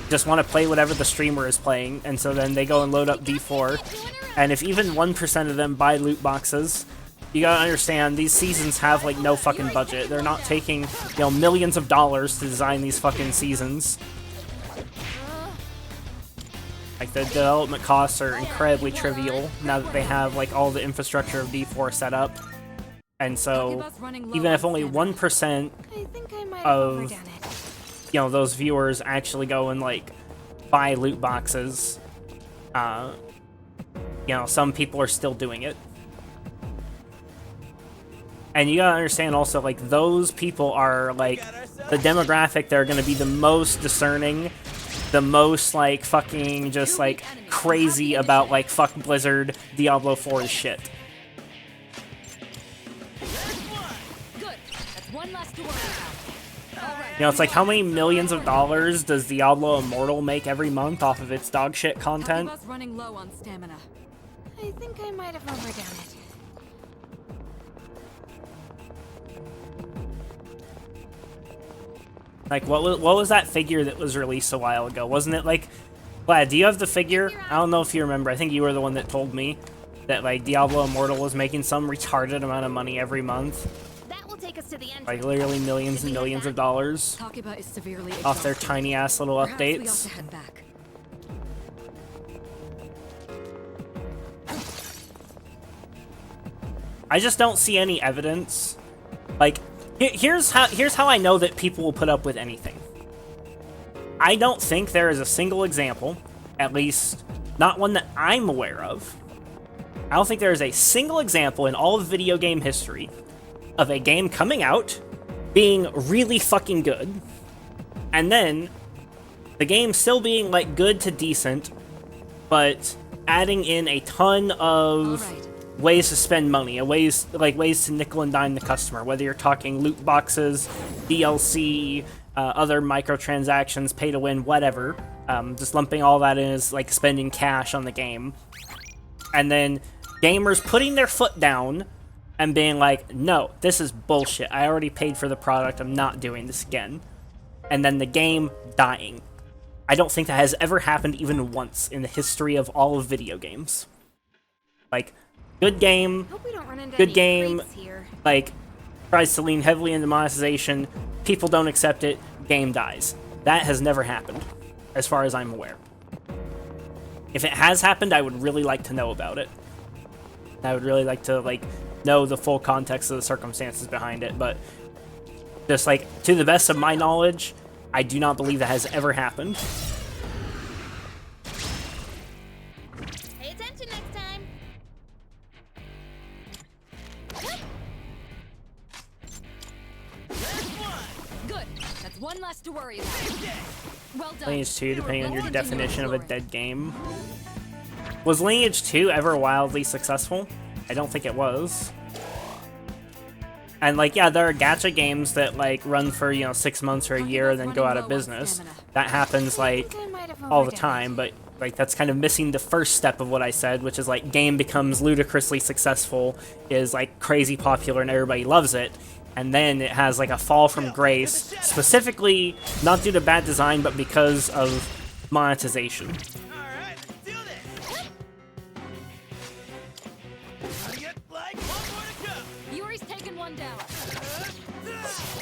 Speaker 1: just want to play whatever the streamer is playing, and so then they go and load up D4, and if even 1% of them buy loot boxes, you gotta understand, these seasons have, like, no fucking budget. They're not taking, you know, millions of dollars to design these fucking seasons. Like, the development costs are incredibly trivial now that they have, like, all the infrastructure of D4 set up. And so, even if only 1%
Speaker 4: I think I might have
Speaker 1: of,
Speaker 4: overdone it.
Speaker 1: you know, those viewers actually go and, like, buy loot boxes, you know, some people are still doing it. And you gotta understand also, like, those people are, like, the demographic that are gonna be the most discerning, the most, like, fucking just, like, crazy about, like, fuck Blizzard, Diablo 4 is shit.
Speaker 2: Good. That's one less to worry about. All right.
Speaker 1: You know, it's like, how many millions of dollars does Diablo Immortal make every month off of its dog shit content?
Speaker 2: Takeba's running low on stamina.
Speaker 4: I think I might have overdone it.
Speaker 1: Like, what was that figure that was released a while ago? Wasn't it, like... Vlad, do you have the figure? I don't know if you remember. I think you were the one that told me that, like, Diablo Immortal was making some retarded amount of money every month.
Speaker 4: That will take us to the end.
Speaker 1: Like, literally millions and millions of dollars
Speaker 2: Takeba is severely
Speaker 1: off their
Speaker 2: exhausted.
Speaker 1: tiny-ass little
Speaker 2: Perhaps we ought
Speaker 1: updates.
Speaker 2: to head back.
Speaker 1: I just don't see any evidence. Like, here's how I know that people will put up with anything. I don't think there is a single example, at least not one that I'm aware of. I don't think there is a single example in all of video game history of a game coming out, being really fucking good, and then the game still being, like, good to decent, but adding in a ton of
Speaker 2: All right.
Speaker 1: ways to spend money, ways to nickel and dime the customer, whether you're talking loot boxes, DLC, other microtransactions, pay to win, whatever. Just lumping all that in as, like, spending cash on the game. And then gamers putting their foot down and being like, no, this is bullshit. I already paid for the product. I'm not doing this again. And then the game dying. I don't think that has ever happened even once in the history of all of video games. Like, good game,
Speaker 4: Hope we don't run into
Speaker 1: good
Speaker 4: any
Speaker 1: game,
Speaker 4: creeps here.
Speaker 1: like, tries to lean heavily into monetization, people don't accept it, game dies. That has never happened, as far as I'm aware. If it has happened, I would really like to know about it. I would really like to, like, know the full context of the circumstances behind it, but just, like, to the best of my knowledge, I do not believe that has ever happened.
Speaker 4: Pay attention next time.
Speaker 2: Good. That's one less to worry about. Well done.
Speaker 1: Lineage 2, depending on your
Speaker 2: Let's continue
Speaker 1: definition of a
Speaker 2: exploring.
Speaker 1: dead game. Was Lineage 2 ever wildly successful? I don't think it was. And, like, yeah, there are gacha games that, like, run for, you know, 6 months or a year and then go out of business. That happens, like,
Speaker 4: I might have
Speaker 1: all the
Speaker 4: overdone it.
Speaker 1: time, but, like, that's kind of missing the first step of what I said, which is, like, game becomes ludicrously successful, is, like, crazy popular and everybody loves it, and then it has, like, a fall from grace, specifically not due to bad design, but because of monetization.
Speaker 3: Alright, let's do this! I get like one more to go!
Speaker 2: Yuri's taken one down.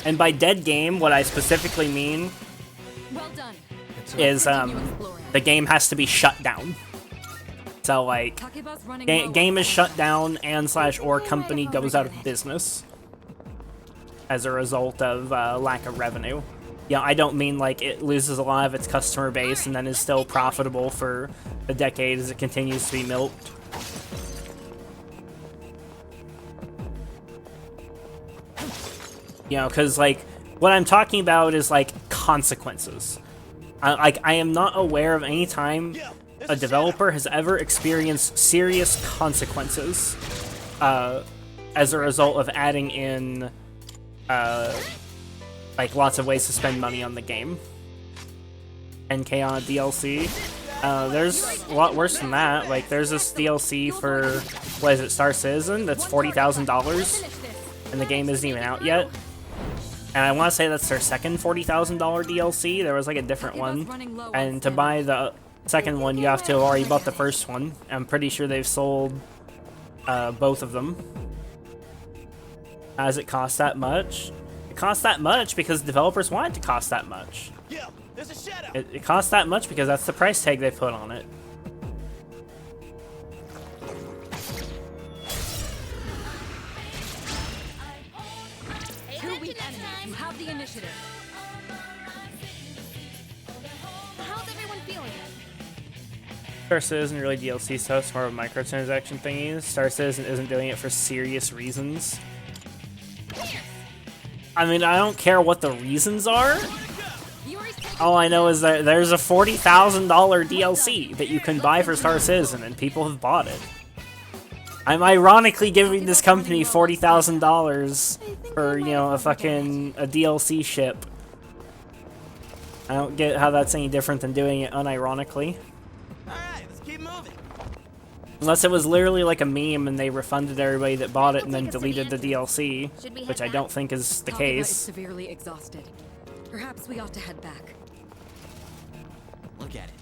Speaker 1: And by dead game, what I specifically mean
Speaker 2: Well done.
Speaker 1: is,
Speaker 2: Continue exploring.
Speaker 1: the game has to be shut down. So, like,
Speaker 2: Takeba's running low on
Speaker 1: game is
Speaker 2: stamina.
Speaker 1: shut down and/or company goes out of business as a result of lack of revenue. Yeah, I don't mean like it loses a lot of its customer base and then is still profitable for a decade as it continues to be milked. You know, because like what I'm talking about is like consequences. I am not aware of any time a developer has ever experienced serious consequences as a result of adding in like lots of ways to spend money on the game. 10K on a DLC. There's a lot worse than that. Like there's this DLC for what is it, Star Citizen? That's $40,000, and the game isn't even out yet. And I want to say that's their second $40,000 DLC. There was like a different one, and to buy the second one, you have to have already bought the first one. I'm pretty sure they've sold both of them. Does it cost that much? It costs that much because developers want it to cost that much.
Speaker 3: Yeah, there's a shadow!
Speaker 1: It costs that much because that's the price tag they put on it.
Speaker 4: Pay
Speaker 2: Two
Speaker 4: attention
Speaker 2: weak
Speaker 4: next
Speaker 2: enemies.
Speaker 4: time.
Speaker 2: You have the initiative.
Speaker 4: How's everyone feeling?
Speaker 1: Star Citizen really DLC stuff, it's more of a microtransaction thingies. Star Citizen isn't doing it for serious reasons. I mean, I don't care what the reasons are.
Speaker 2: Yuri's taken
Speaker 1: All I know is that there's a $40,000 DLC that you can buy for Star Citizen, and people have bought it. I'm ironically giving this company $40,000 for, you know, a DLC ship. I don't get how that's any different than doing it unironically.
Speaker 3: Alright, let's keep moving!
Speaker 1: Unless it was literally like a meme and they refunded everybody that bought it and then deleted the DLC,
Speaker 4: Should we head
Speaker 1: which I
Speaker 4: back?
Speaker 1: don't think is the
Speaker 2: Takeba is
Speaker 1: case.
Speaker 2: severely exhausted. Perhaps we ought to head back.
Speaker 3: Look at it.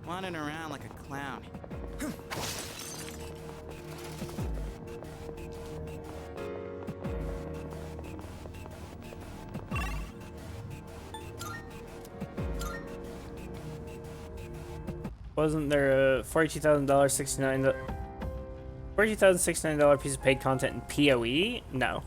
Speaker 3: Wandering around like a clown.
Speaker 1: Wasn't there a $42,069 piece of paid content in PoE? No.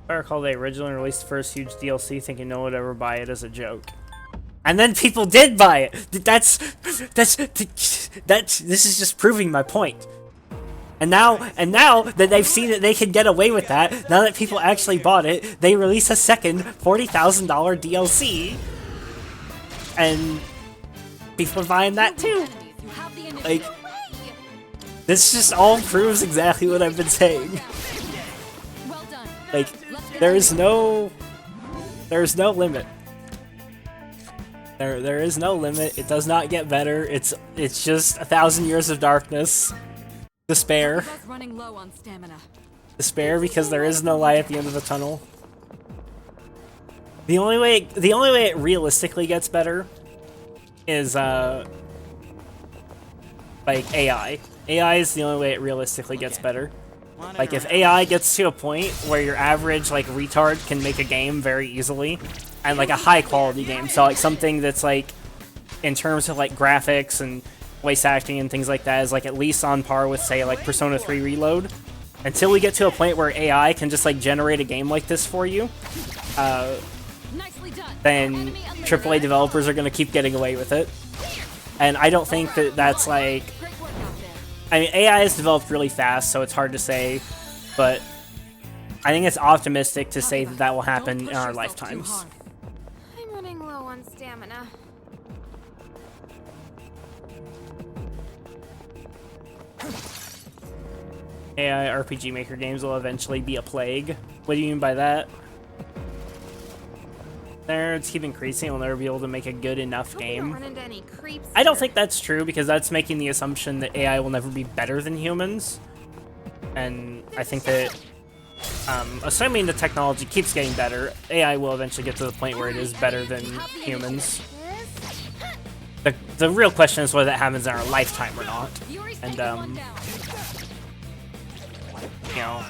Speaker 1: I recall they originally released the first huge DLC thinking no one would ever buy it as a joke. And then people did buy it! This is just proving my point. And now that they've seen that they can get away with that, now that people actually bought it, they release a second $40,000 DLC. And people are buying that too.
Speaker 2: Enemies. You have the initiative.
Speaker 1: Like, this just all proves exactly what I've been saying.
Speaker 2: Well done.
Speaker 1: Like,
Speaker 2: Let's get
Speaker 1: there's no limit. There is no limit. It does not get better. It's just 1,000 years of darkness. Despair.
Speaker 2: Takeba's running low on stamina.
Speaker 1: Despair because there is no light at the end of the tunnel. The only way it realistically gets better is like AI. AI is the only way it realistically gets better. Like, if AI gets to a point where your average, like, retard can make a game very easily, and, like, a high-quality game, so, like, something that's, like, in terms of, like, graphics and voice acting and things like that is, like, at least on par with, say, like, Persona 3 Reload. Until we get to a point where AI can just, like, generate a game like this for you, then AAA developers are going to keep getting away with it. And I don't think that that's, like... I mean, AI is developed really fast, so it's hard to say, but I think it's optimistic to say that that will happen in our lifetimes.
Speaker 4: I'm running low on stamina.
Speaker 1: AI RPG Maker games will eventually be a plague. What do you mean by that? It's keep increasing, we'll never be able to make a good enough game. I don't think that's true, because that's making the assumption that AI will never be better than humans. And I think that, assuming the technology keeps getting better, AI will eventually get to the point where it is better than humans. The real question is whether that happens in our lifetime or not. And, you know,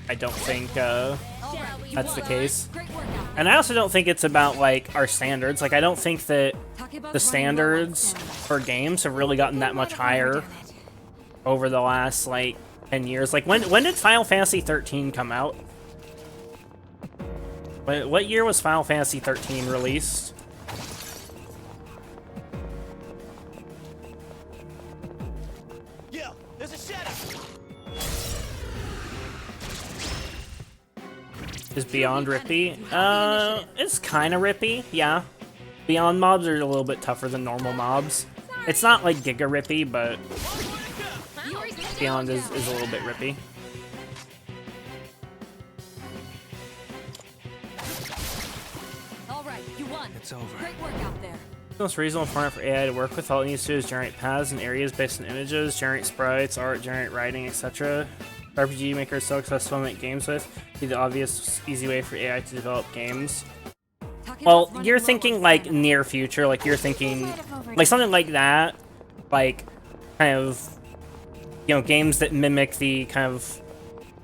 Speaker 1: I don't think, that's the case. And I also don't think it's about, like, our standards. Like, I don't think that the standards for games have really gotten that much higher over the last, like, 10 years. Like, when did Final Fantasy 13 come out? What year was Final Fantasy 13 released?
Speaker 3: Yo, there's a shadow.
Speaker 1: Is Beyond rippy? It's kind of rippy, yeah. Beyond mobs are a little bit tougher than normal mobs. It's not like Giga rippy, but Beyond is a little bit rippy.
Speaker 2: All right, you won.
Speaker 5: It's over.
Speaker 2: Great work out there.
Speaker 1: The most reasonable format for AI to work with, all it needs to do is generate paths and areas based on images, generate sprites, art, generate writing, etc. RPG Maker is so accessible to make games with. Be the obvious, easy way for AI to develop games. Well, you're thinking like near future, like you're thinking like something like that, like kind of, you know, games that mimic the kind of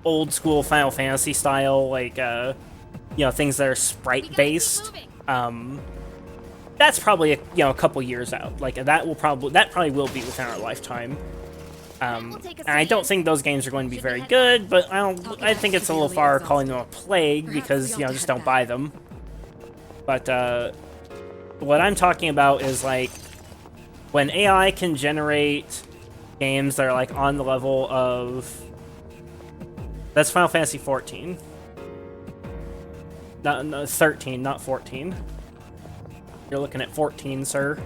Speaker 1: old school Final Fantasy style, like you know, things that are sprite based. That's probably a couple years out. Like that probably will be within our lifetime. And I don't think those games are going to be very good, but I think it's a little far calling them a plague because, you know, just don't buy them. But what I'm talking about is like when AI can generate games that are like on the level of, that's Final Fantasy 14. No, 13, not 14. You're looking at 14, sir.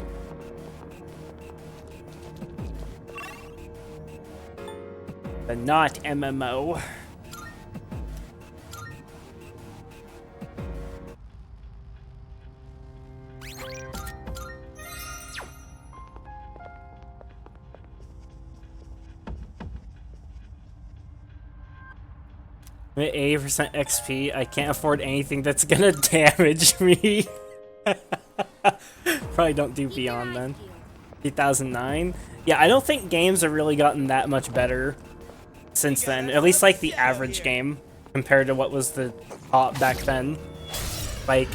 Speaker 1: The not MMO. I'm at 80% XP. I can't afford anything that's gonna damage me. Probably don't do Beyond then. 2009? Yeah, I don't think games have really gotten that much better since then. At least like the average game compared to what was the top back then. Like,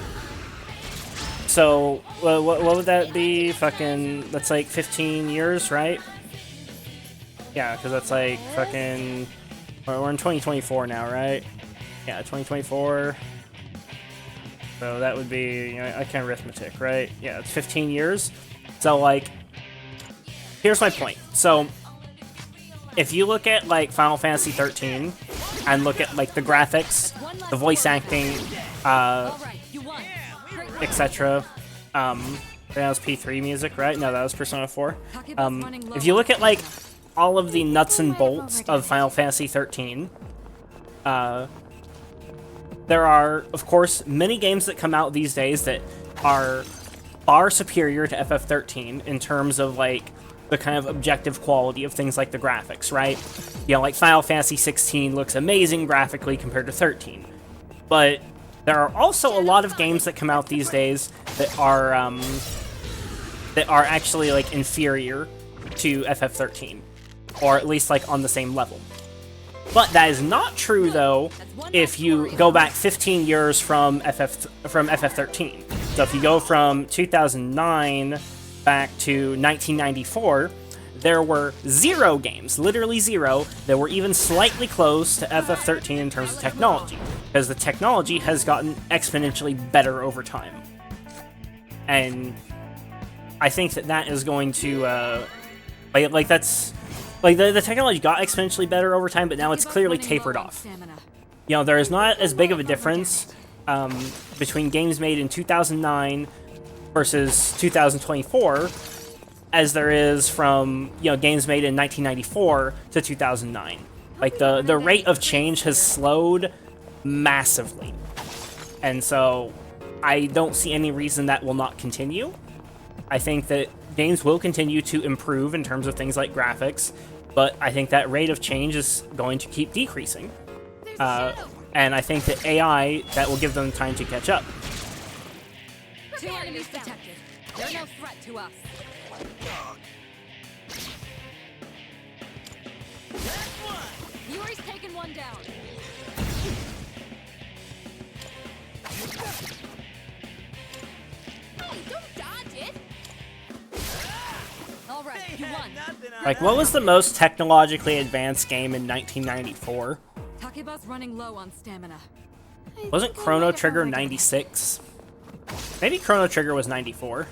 Speaker 1: so what would that be? Fucking, that's like 15 years, right? Yeah, because that's like fucking, we're in 2024 now, right? Yeah, 2024. So that would be, you know, I can arithmetic, right? Yeah, it's 15 years. So like, here's my point. So if you look at like Final Fantasy 13 and look at like the graphics, the voice acting, etc. That was P3 music, right? No, that was Persona 4. If you look at like all of the nuts and bolts of Final Fantasy 13, there are, of course, many games that come out these days that are far superior to FF13 in terms of like the kind of objective quality of things like the graphics, right? You know, like Final Fantasy 16 looks amazing graphically compared to 13. But there are also a lot of games that come out these days that are actually like inferior to FF13, or at least like on the same level. But that is not true, though, if you go back 15 years from FF13. So if you go from 2009 back to 1994, there were 0 games, literally 0, that were even slightly close to FF13 in terms of technology, because the technology has gotten exponentially better over time. And I think that is going to, the technology got exponentially better over time, but now it's clearly tapered off. You know, there is not as big of a difference between games made in 2009 versus 2024 as there is from, you know, games made in 1994 to 2009. Like, the rate of change has slowed massively. And so, I don't see any reason that will not continue. I think that games will continue to improve in terms of things like graphics, but I think that rate of change is going to keep decreasing. And I think that AI, that will give them time to catch up.
Speaker 2: 2 enemies detected. They're no threat to us. Yuri's taken one down.
Speaker 4: Hey, don't dodge it!
Speaker 2: All right, you won.
Speaker 1: Like, what was the most technologically advanced game in 1994?
Speaker 2: Takeba's running low on stamina.
Speaker 1: Wasn't Chrono Trigger 96? Maybe Chrono Trigger was 94.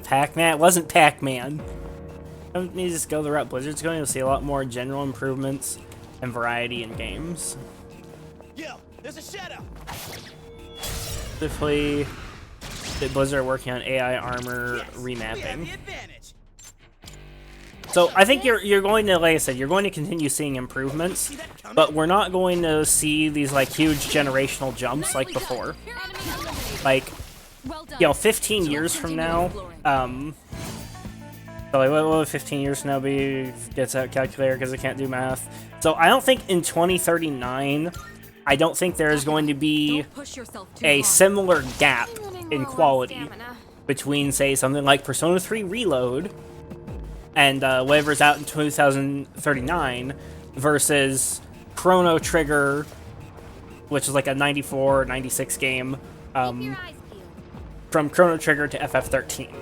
Speaker 1: Pac-Man? It wasn't Pac-Man. Don't need to just go the route Blizzard's going. You'll see a lot more general improvements and variety in games.
Speaker 3: Yo, there's a shadow.
Speaker 1: Specifically, that Blizzard are working on AI armor
Speaker 3: We have
Speaker 1: remapping.
Speaker 3: the advantage.
Speaker 1: So I think you're going to, like I said, you're going to continue seeing improvements, but we're not going to see these like huge generational jumps like before.
Speaker 2: Enemy eliminated.
Speaker 1: Like,
Speaker 2: Well done.
Speaker 1: you know, 15 years from now, so like, what will 15 years from now be? Gets out calculator because I can't do math. So I don't think in 2039, I don't think there is going to be
Speaker 2: Don't push yourself too
Speaker 1: a
Speaker 2: hard.
Speaker 1: similar gap
Speaker 4: Running
Speaker 1: in
Speaker 4: low on
Speaker 1: quality
Speaker 4: stamina.
Speaker 1: between, say, something like Persona 3 Reload and whatever's out in 2039 versus Chrono Trigger, which is like a 94 or 96 game,
Speaker 4: Keep your eyes peeled.
Speaker 1: from Chrono Trigger to FF13.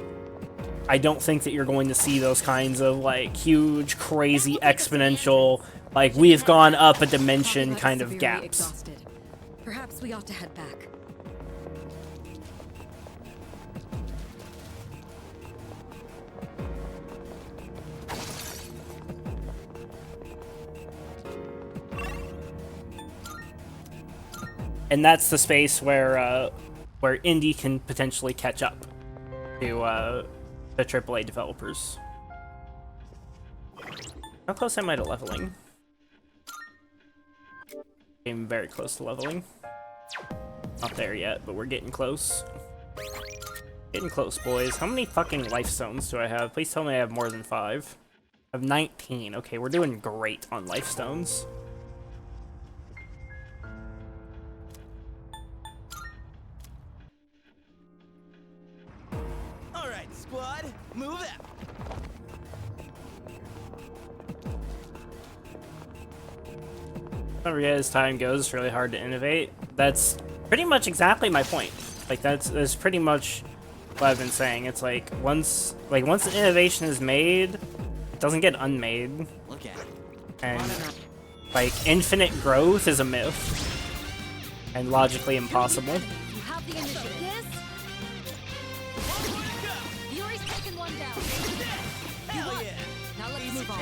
Speaker 1: I don't think that you're going to see those kinds of like huge, crazy, exponential, like we've gone up a dimension
Speaker 2: Takeba's
Speaker 1: kind of
Speaker 2: severely
Speaker 1: gaps.
Speaker 2: exhausted. Perhaps we ought to head back.
Speaker 1: And that's the space where indie can potentially catch up to the AAA developers. How close am I to leveling? I'm very close to leveling. Not there yet, but we're getting close. Getting close, boys. How many fucking life stones do I have? Please tell me I have more than 5. I have 19. Okay, we're doing great on life stones.
Speaker 3: All right, squad, move out.
Speaker 1: Whenever as time goes, it's really hard to innovate. That's pretty much exactly my point. Like that's pretty much what I've been saying. It's like once an innovation is made, it doesn't get unmade,
Speaker 3: Look at it.
Speaker 1: and like infinite growth is a myth and logically impossible.
Speaker 2: You have the initiative. Yes. Yuri's taken one down.
Speaker 3: Hell yeah.
Speaker 2: Now let's move on.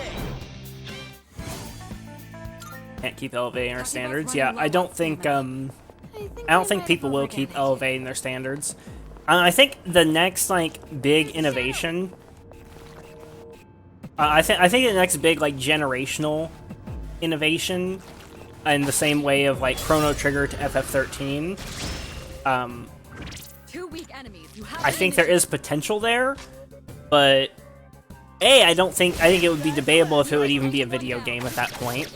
Speaker 1: Can't keep elevating our standards. Yeah, I don't think people will keep elevating their standards. I think the next like big innovation. I think the next big like generational innovation, in the same way of like Chrono Trigger to FF13.
Speaker 2: 2 weak enemies. You have
Speaker 1: I
Speaker 2: the
Speaker 1: think there is potential there, but I think it would be debatable if it would even be a video game at that point.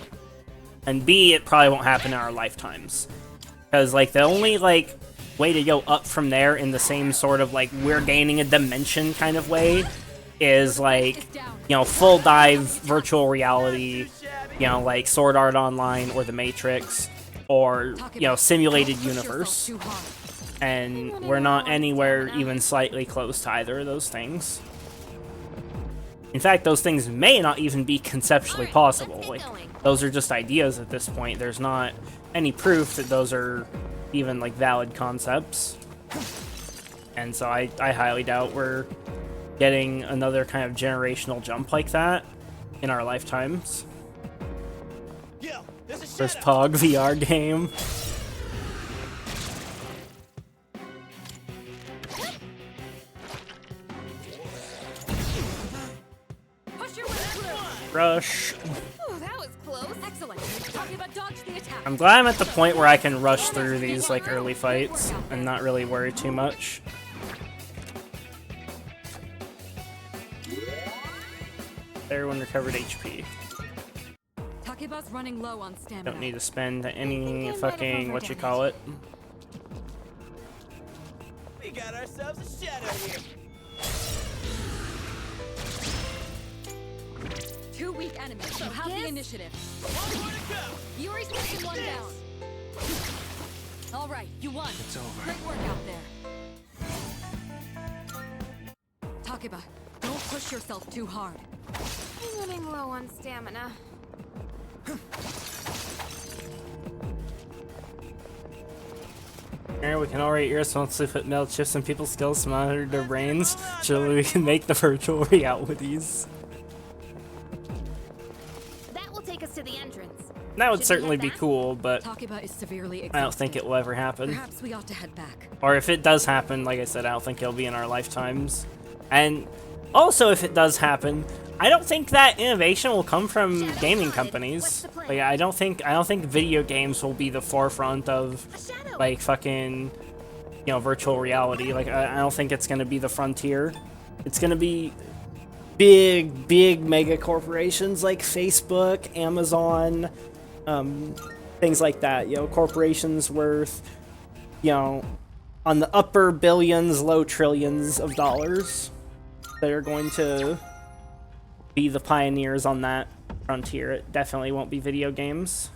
Speaker 1: And B, it probably won't happen in our lifetimes. Because, like, the only, like, way to go up from there in the same sort of, like, we're gaining a dimension kind of way is, like, you know, full dive virtual reality you know, like Sword Art Online or The Matrix, or, you know, simulated universe. And we're not anywhere even slightly close to either of those things. In fact, those things may not even be conceptually possible. Like, those are just ideas at this point. There's not any proof that those are even, like, valid concepts. And so I highly doubt we're getting another kind of generational jump like that in our lifetimes.
Speaker 3: Yo, there's a
Speaker 1: First
Speaker 3: shadow.
Speaker 1: POG VR game.
Speaker 2: Push your way through.
Speaker 1: Rush.
Speaker 4: Oh, that was close.
Speaker 2: Excellent. Talking about dodge the attack.
Speaker 1: I'm glad I'm at the point where I can rush through these, like, early fights and not really worry too much. Everyone recovered HP.
Speaker 2: Takeba's running low on stamina.
Speaker 1: Don't need to spend any
Speaker 4: I might
Speaker 1: fucking
Speaker 4: have
Speaker 1: what-you-call-it.
Speaker 3: We got ourselves a shadow here.
Speaker 2: 2 weak enemies. You have the initiative.
Speaker 3: One more to go.
Speaker 2: Yuri's taking one down. All right, you won.
Speaker 5: It's over.
Speaker 2: Great work out there. Takeba, don't push yourself too hard.
Speaker 4: I'm running low on stamina.
Speaker 1: Here, we can already irresponsibly put metal chips in people's skulls to monitor their brains. Surely we can make the virtual realities.
Speaker 4: That will take us to the entrance.
Speaker 1: That would
Speaker 4: Should we
Speaker 1: certainly
Speaker 4: head
Speaker 1: be
Speaker 4: back?
Speaker 1: cool, but
Speaker 2: Takeba is severely exhausted.
Speaker 1: I don't think it will ever happen.
Speaker 2: Perhaps we ought to head back.
Speaker 1: Or if it does happen, like I said, I don't think it'll be in our lifetimes. And also, if it does happen, I don't think that innovation will come from gaming companies. Like, I don't think video games will be the forefront of, like, fucking, you know, virtual reality. Like, I don't think it's gonna be the frontier. It's gonna be big mega corporations like Facebook, Amazon, things like that. You know, corporations worth, you know, on the upper billions, low trillions of dollars that are going to be the pioneers on that frontier. It definitely won't be video games.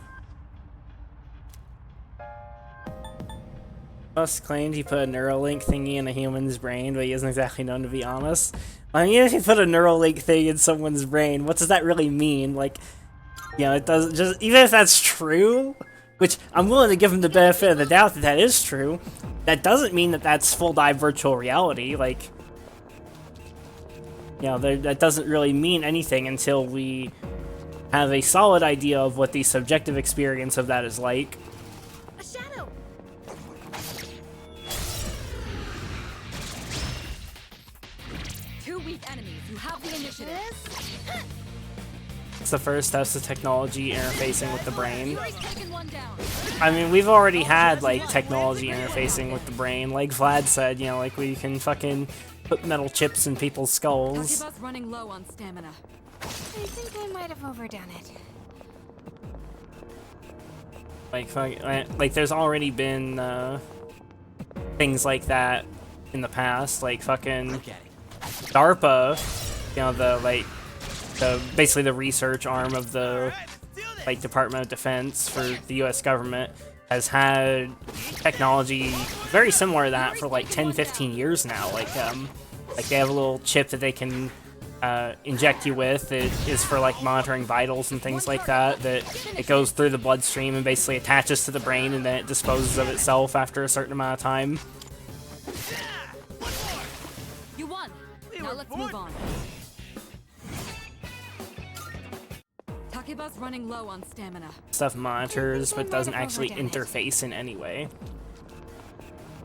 Speaker 1: Musk claimed he put a Neuralink thingy in a human's brain, but he isn't exactly known to be honest. I mean, if you put a Neuralink thing in someone's brain, what does that really mean? Like, you know, it doesn't just, even if that's true, which I'm willing to give him the benefit of the doubt that that is true, that doesn't mean that that's full dive virtual reality. Like, you know, that doesn't really mean anything until we have a solid idea of what the subjective experience of that is like.
Speaker 4: A shadow.
Speaker 2: Two weak enemies. You have the initiative.
Speaker 1: It's the first steps of technology interfacing with the brain.
Speaker 2: Yuri's taking one down.
Speaker 1: I mean, we've already had, like, technology interfacing with the brain. Like Vlad said, you know, like, we can fucking put metal chips in people's skulls.
Speaker 2: Takeba's running low on stamina.
Speaker 4: I think I might have overdone it.
Speaker 1: Like, there's already been, things like that in the past. Like, fucking DARPA, you know, basically the research arm of the, like, Department of Defense for the US government, has had technology very similar to that for like 10-15 years now. Like they have a little chip that they can inject you with. It is for like monitoring vitals and things like that, that it goes through the bloodstream and basically attaches to the brain, and then it disposes of itself after a certain amount of time.
Speaker 2: You won. Now let's move on. Takeba's running low on stamina.
Speaker 1: Stuff monitors, but doesn't actually interface in any way.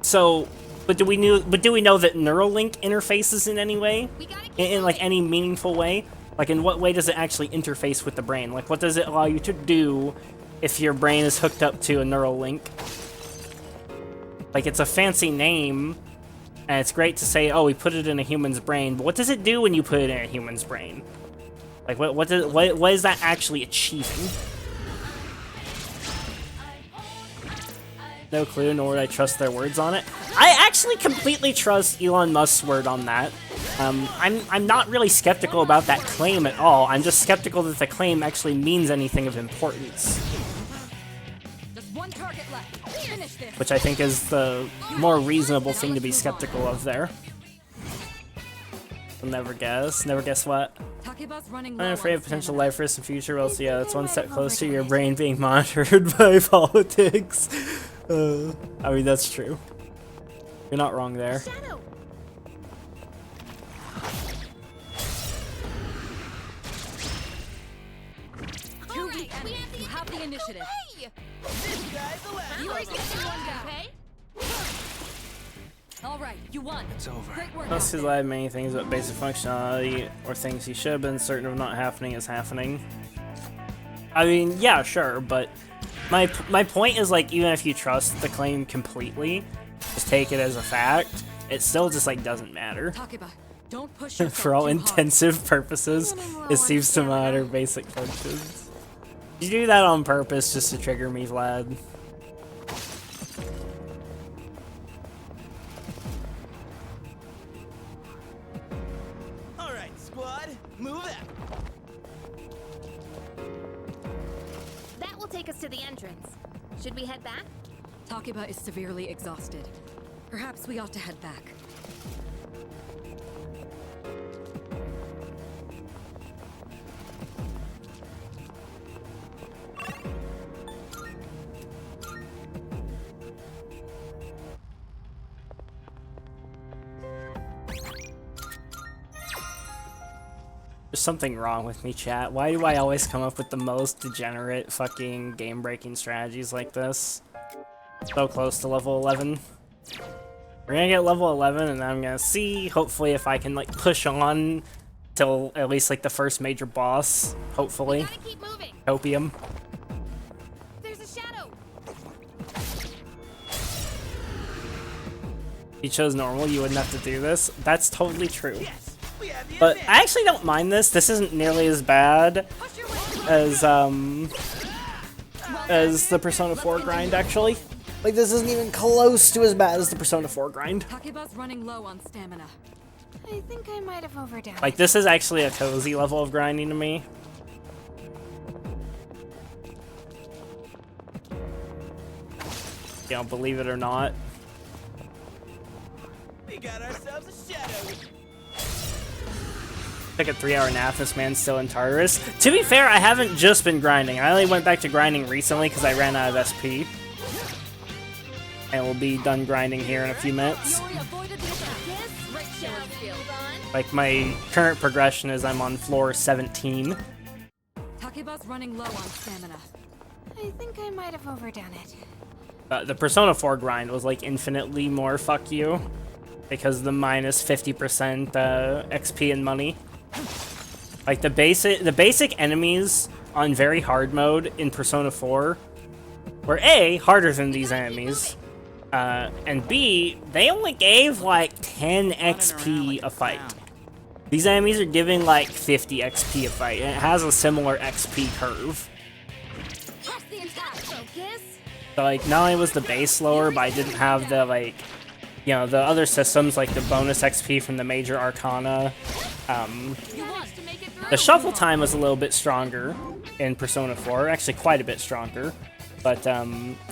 Speaker 1: So, but do we know that Neuralink interfaces in any way? In like any meaningful way? Like, in what way does it actually interface with the brain? Like, what does it allow you to do if your brain is hooked up to a Neuralink? Like, it's a fancy name, and it's great to say, oh, we put it in a human's brain, but what does it do when you put it in a human's brain? Like, what is that actually achieving? No clue, nor would I trust their words on it. I actually completely trust Elon Musk's word on that. I'm not really skeptical about that claim at all. I'm just skeptical that the claim actually means anything of importance,
Speaker 2: Just one target left. Finish this.
Speaker 1: which I think is the more reasonable thing to be skeptical of there. I'll never guess. Never guess what?
Speaker 2: Takeba's running low
Speaker 1: I'm afraid
Speaker 2: on
Speaker 1: of potential
Speaker 2: stamina.
Speaker 1: life risks in future. Well, so yeah, that's one step closer to your brain being monitored by politics. I mean, that's true. You're not wrong there.
Speaker 7: Shadow!
Speaker 2: Two weak enemies. You have the initiative.
Speaker 3: This guy's the last.
Speaker 2: You are getting one down. Okay? All right, you won.
Speaker 5: It's over.
Speaker 2: Great work.
Speaker 1: Plus,
Speaker 2: out
Speaker 1: his
Speaker 2: there.
Speaker 1: live many things about basic functionality or things he should have been certain of not happening is happening. I mean, yeah, sure, but my point is, like, even if you trust the claim completely, just take it as a fact, it still just, like, doesn't matter.
Speaker 2: Takeba, don't push yourself
Speaker 1: For all
Speaker 2: too hard.
Speaker 1: intensive purposes, it seems to monitor basic functions. You do that on purpose just to trigger me, Vlad.
Speaker 3: All right, squad, move out.
Speaker 7: That will take us to the entrance. Should we head back?
Speaker 2: Takeba is severely exhausted. Perhaps we ought to head back.
Speaker 1: There's something wrong with me, chat. Why do I always come up with the most degenerate fucking game-breaking strategies like this? So close to level 11. We're gonna get level 11, and then I'm gonna see, hopefully, if I can, like, push on till at least, like, the first major boss. Hopefully.
Speaker 7: Gotta keep moving.
Speaker 1: Opium.
Speaker 7: There's a shadow.
Speaker 1: If you chose normal, you wouldn't have to do this. That's totally true.
Speaker 3: Yes, we have the
Speaker 1: But
Speaker 3: advantage.
Speaker 1: I actually don't mind this. This isn't nearly as bad as the Persona 4 grind, actually. Like, this isn't even close to as bad as the Persona 4 grind.
Speaker 2: Takeba's running low on stamina.
Speaker 7: I think I might have overdone
Speaker 1: Like, this is actually a cozy level of grinding to me. You know, believe it or not.
Speaker 3: We got ourselves a shadow.
Speaker 1: Took a 3-hour nap, this man's still in Tartarus. To be fair, I haven't just been grinding. I only went back to grinding recently because I ran out of SP. And we'll be done grinding here in a few minutes.
Speaker 2: Yuri avoided the attack. Great shadow skill.
Speaker 1: Like, my current progression is I'm on floor 17.
Speaker 2: Takeba's running low on stamina.
Speaker 7: I think I might have overdone it.
Speaker 1: The Persona 4 grind was, like, infinitely more fuck you. Because the minus 50% XP and money. Like, the basic enemies on very hard mode in Persona 4 were A, harder than these enemies. And B, they only gave like 10 XP a fight. These enemies are giving like 50 XP a fight, and it has a similar XP curve.
Speaker 7: Press the attack. Focus.
Speaker 1: So like, not only was the base lower, but I didn't have the like, you know, the other systems like the bonus XP from the major arcana. The shuffle time was a little bit stronger in Persona 4, actually quite a bit stronger. But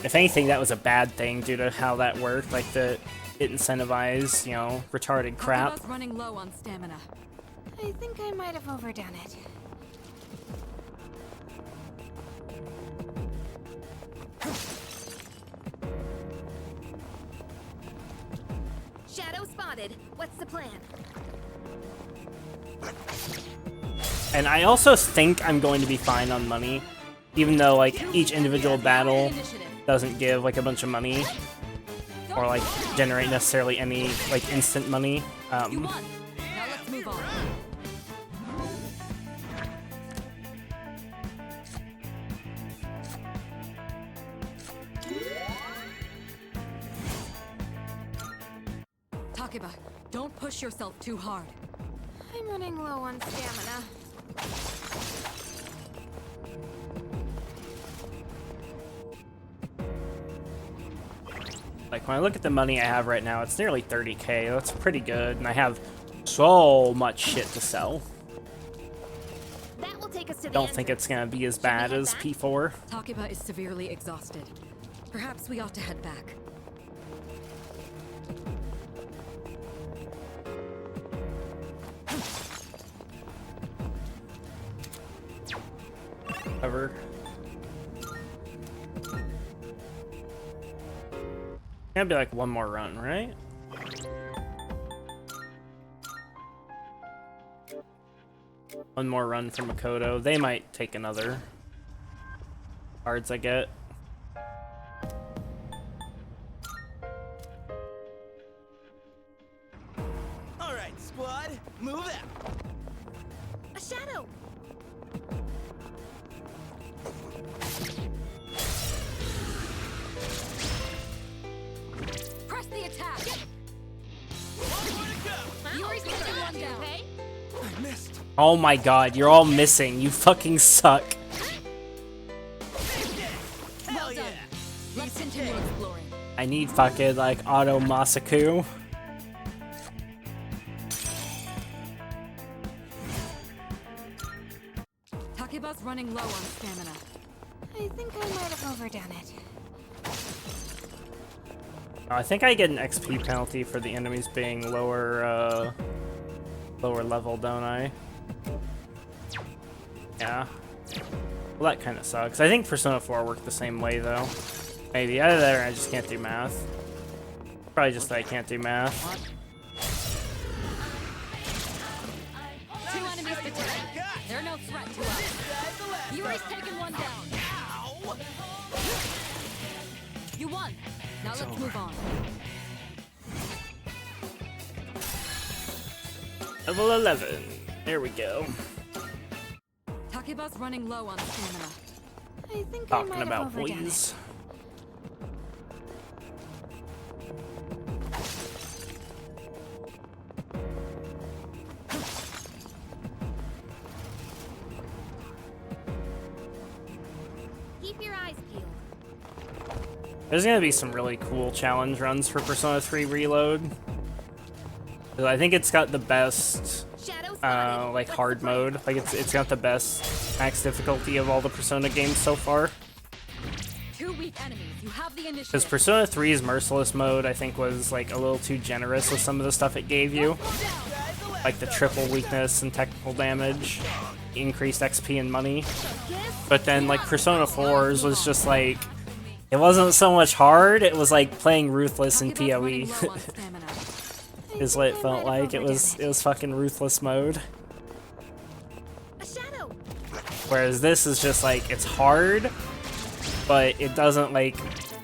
Speaker 1: if anything, that was a bad thing due to how that worked. Like, it incentivized, you know, retarded crap.
Speaker 2: Takeba's running low on stamina.
Speaker 7: I think I might have overdone it. Shadow spotted. What's the plan?
Speaker 1: And I also think I'm going to be fine on money, even though like each individual battle doesn't give like a bunch of money or like generate necessarily any like instant money.
Speaker 2: You won. Now let's move on. Takeba, don't push yourself too hard.
Speaker 7: I'm running low on stamina.
Speaker 1: Like when I look at the money I have right now, it's nearly 30k. That's pretty good, and I have so much shit to sell.
Speaker 4: That will take us to the
Speaker 1: Don't think it's gonna be as bad as P4.
Speaker 2: Takeba is severely exhausted. Perhaps we ought to head back.
Speaker 1: Ever. Gonna be like one more run, right? One more run from Makoto. They might take another cards I get.
Speaker 3: All right, squad, move out.
Speaker 4: A shadow.
Speaker 2: Press the attack!
Speaker 3: One more to go.
Speaker 2: Yuri's taking one down.
Speaker 4: Okay.
Speaker 3: I missed.
Speaker 1: Oh my god, you're all missing. You fucking suck.
Speaker 3: Hell yeah.
Speaker 2: Let's continue exploring.
Speaker 1: I need fucking like auto Masaku.
Speaker 2: Takeba's running low on stamina.
Speaker 4: I think I might have overdone it.
Speaker 1: I think I get an XP penalty for the enemies being lower level, don't I? Yeah. Well, that kind of sucks. I think Persona 4 worked the same way, though. Maybe. Either that or I just can't do math. Probably just that I can't do math.
Speaker 2: Two enemies detected. They're no threat to us. Yuri's taking one down.
Speaker 3: Ow.
Speaker 2: You won. Now let's move on.
Speaker 1: Level 11. There we go.
Speaker 2: Takeba's running low on stamina.
Speaker 4: I think I
Speaker 1: Talking
Speaker 4: might have
Speaker 1: about
Speaker 4: overdone
Speaker 1: boys.
Speaker 4: it. Keep your eyes peeled.
Speaker 1: There's gonna be some really cool challenge runs for Persona 3 Reload. 'Cause I think it's got the best
Speaker 4: Shadow spotted.
Speaker 1: like
Speaker 4: What's
Speaker 1: hard
Speaker 4: the plan?
Speaker 1: mode. Like it's got the best max difficulty of all the Persona games so far.
Speaker 2: Two weak enemies. You have the
Speaker 1: Because
Speaker 2: initiative.
Speaker 1: Persona 3's Merciless mode, I think, was like a little too generous with some of the stuff it gave you. Like the triple weakness and technical damage, increased XP and money. But then like Persona 4's was just like, it wasn't so much hard, it was like playing Ruthless in
Speaker 2: Takeba's running
Speaker 1: PoE.
Speaker 2: low on stamina.
Speaker 1: Is what it felt like. It was fucking Ruthless mode.
Speaker 4: A shadow.
Speaker 1: Whereas this is just like, it's hard, but it doesn't like,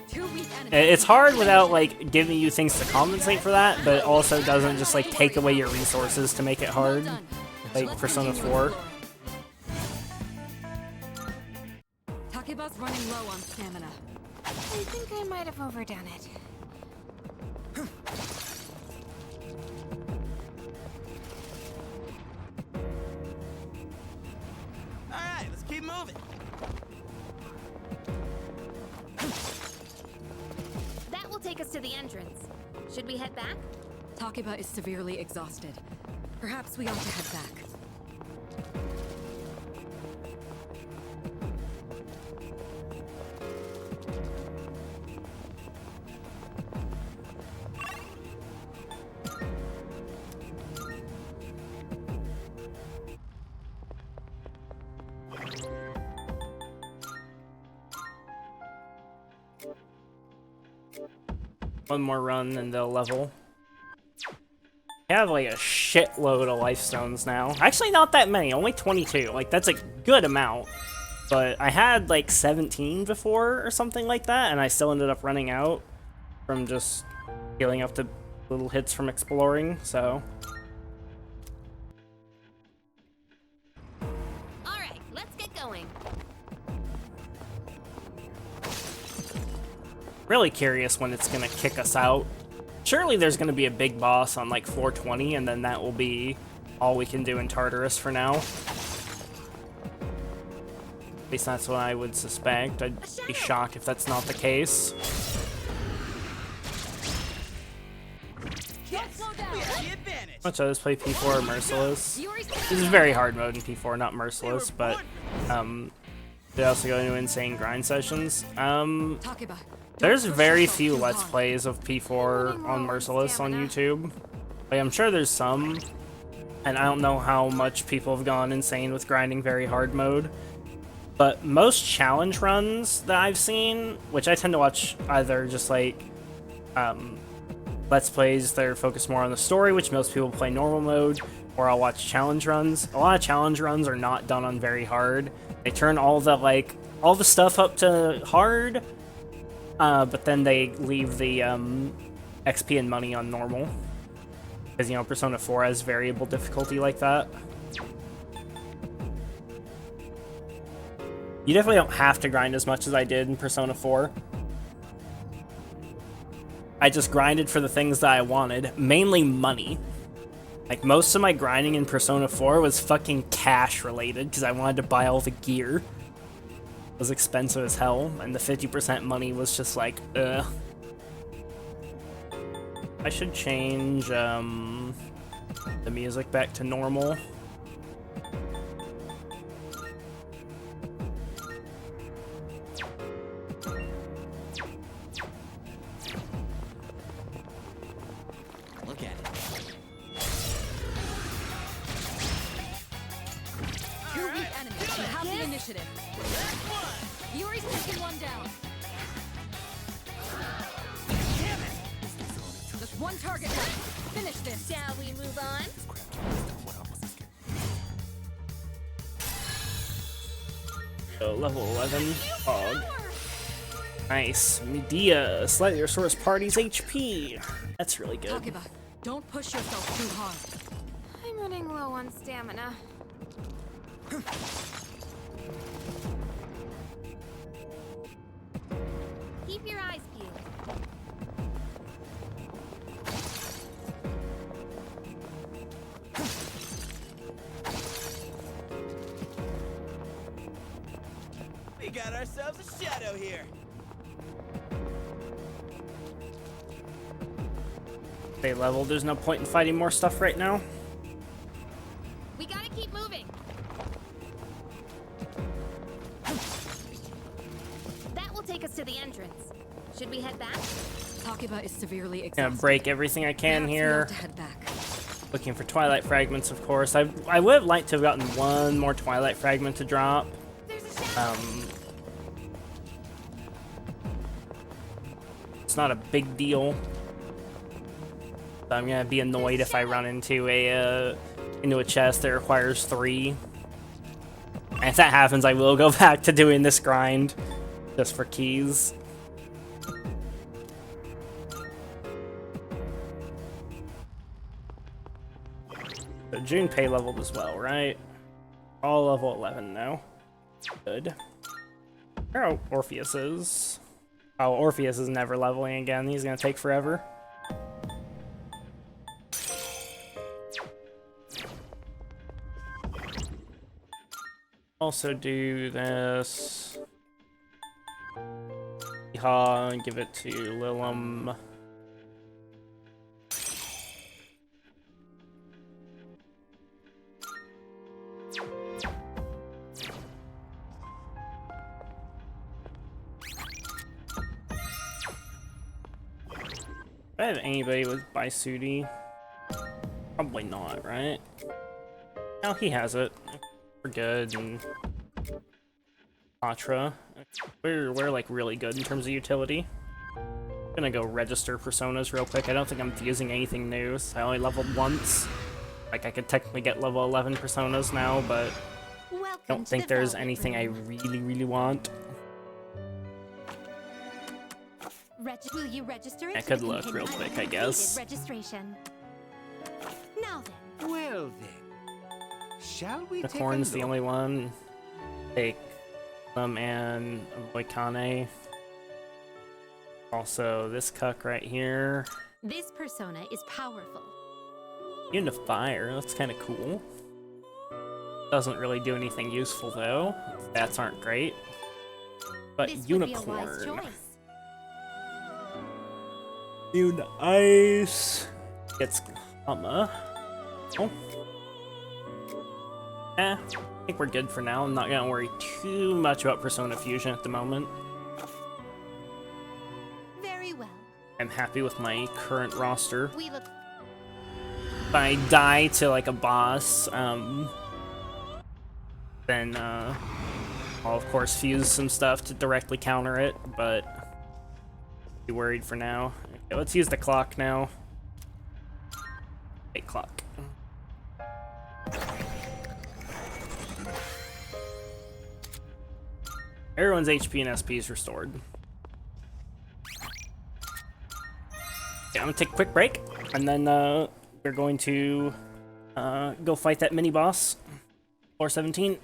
Speaker 2: Two weak enemies.
Speaker 1: it's hard without like giving you things to compensate for that, but it also doesn't just like take away your resources to make it hard,
Speaker 2: Well done.
Speaker 1: like
Speaker 2: Let's
Speaker 1: Persona
Speaker 2: continue
Speaker 1: 4.
Speaker 2: exploring. Takeba's running low on stamina.
Speaker 4: I think I might have overdone it.
Speaker 3: All right, let's keep moving.
Speaker 4: That will take us to the entrance. Should we head back?
Speaker 2: Takeba is severely exhausted. Perhaps we ought to head back.
Speaker 1: One more run and they'll level. I have like a shitload of life stones now. Actually not that many, only 22. Like that's a good amount. But I had like 17 before or something like that, and I still ended up running out from just healing up to little hits from exploring, so.
Speaker 4: All right, let's get going.
Speaker 1: Really curious when it's gonna kick us out. Surely there's gonna be a big boss on like floor 20, and then that will be all we can do in Tartarus for now. At least that's what I would suspect. I'd be shocked if that's not the case.
Speaker 3: Yes, we have the advantage.
Speaker 1: Much others play P4 or Merciless. This is very hard mode in P4, not Merciless, but they also go into insane grind sessions.
Speaker 2: Takeba,
Speaker 1: There's
Speaker 2: don't push
Speaker 1: very
Speaker 2: yourself
Speaker 1: few
Speaker 2: too
Speaker 1: Let's
Speaker 2: hard.
Speaker 1: Plays of P4 on Merciless on YouTube. Like, I'm sure there's some, and I don't know how much people have gone insane with grinding very hard mode. But most challenge runs that I've seen, which I tend to watch either just like Let's Plays that are focused more on the story, which most people play normal mode, or I'll watch challenge runs. A lot of challenge runs are not done on very hard. They turn all the stuff up to hard, but then they leave the XP and money on normal. Because, you know, Persona 4 has variable difficulty like that. You definitely don't have to grind as much as I did in Persona 4. I just grinded for the things that I wanted, mainly money. Like, most of my grinding in Persona 4 was fucking cash related, because I wanted to buy all the gear. It was expensive as hell, and the 50% money was just like, ugh. I should change the music back to normal.
Speaker 3: Look at it.
Speaker 2: Two weak enemies. You have the initiative. Yuri's taken one down. Just one target left. Finish this.
Speaker 4: Shall we move on?
Speaker 1: So, level 11, Hog. Nice. Medea, slightly restores party's HP. That's really good.
Speaker 2: Takeba, don't push yourself too hard.
Speaker 4: I'm running low on stamina. Keep your eyes peeled.
Speaker 3: We got ourselves a shadow here.
Speaker 1: Stay level. There's no point in fighting more stuff right now.
Speaker 4: We gotta keep moving. That will take us to the entrance. Should we head back?
Speaker 2: Takeba is severely
Speaker 1: Gonna
Speaker 2: exhausted.
Speaker 1: break everything I can
Speaker 2: Perhaps we
Speaker 1: here.
Speaker 2: ought to head back.
Speaker 1: Looking for Twilight Fragments, of course. I would have liked to have gotten one more Twilight Fragment to drop.
Speaker 4: There's a shadow.
Speaker 1: It's not a big deal. But I'm gonna be annoyed if I run into a chest that requires 3. And if that happens, I will go back to doing this grind just for keys. So Junpei leveled as well, right? All level 11 now. Good. Oh, Orpheus is. Oh, Orpheus is never leveling again. He's gonna take forever. Also do this. Yeehaw, and give it to Lilum. Do I have anybody with Baisudi? Probably not, right? No, he has it. We're good, and Patra. We're like really good in terms of utility. I'm gonna go register personas real quick. I don't think I'm fusing anything new. So I only leveled once. Like I could technically get level 11 personas now, but I don't think there's anything I really want.
Speaker 7: Will you register it
Speaker 1: I
Speaker 7: to
Speaker 1: could
Speaker 7: the
Speaker 1: look real
Speaker 7: compendium?
Speaker 1: quick, I guess.
Speaker 7: Completed registration. Now then.
Speaker 6: Well then, shall we
Speaker 1: The
Speaker 6: take
Speaker 1: Corn's
Speaker 6: a
Speaker 1: the
Speaker 6: look?
Speaker 1: only one. Take them and Moikane. Also, this cuck right here.
Speaker 7: This persona is powerful.
Speaker 1: Unifier, that's kind of cool. Doesn't really do anything useful though. Stats aren't great. But
Speaker 7: This would be a wise
Speaker 1: Unicorn.
Speaker 7: choice.
Speaker 1: Ice. It's Hama. Oh. I think we're good for now. I'm not gonna worry too much about Persona Fusion at the moment.
Speaker 7: Very well.
Speaker 1: I'm happy with my current roster.
Speaker 7: We look.
Speaker 1: If I die to like a boss, then I'll of course fuse some stuff to directly counter it, but be worried for now. Okay, let's use the clock now. Hey, clock. Everyone's HP and SP is restored. Okay, I'm gonna take a quick break, and then we're going to go fight that mini boss, floor 17.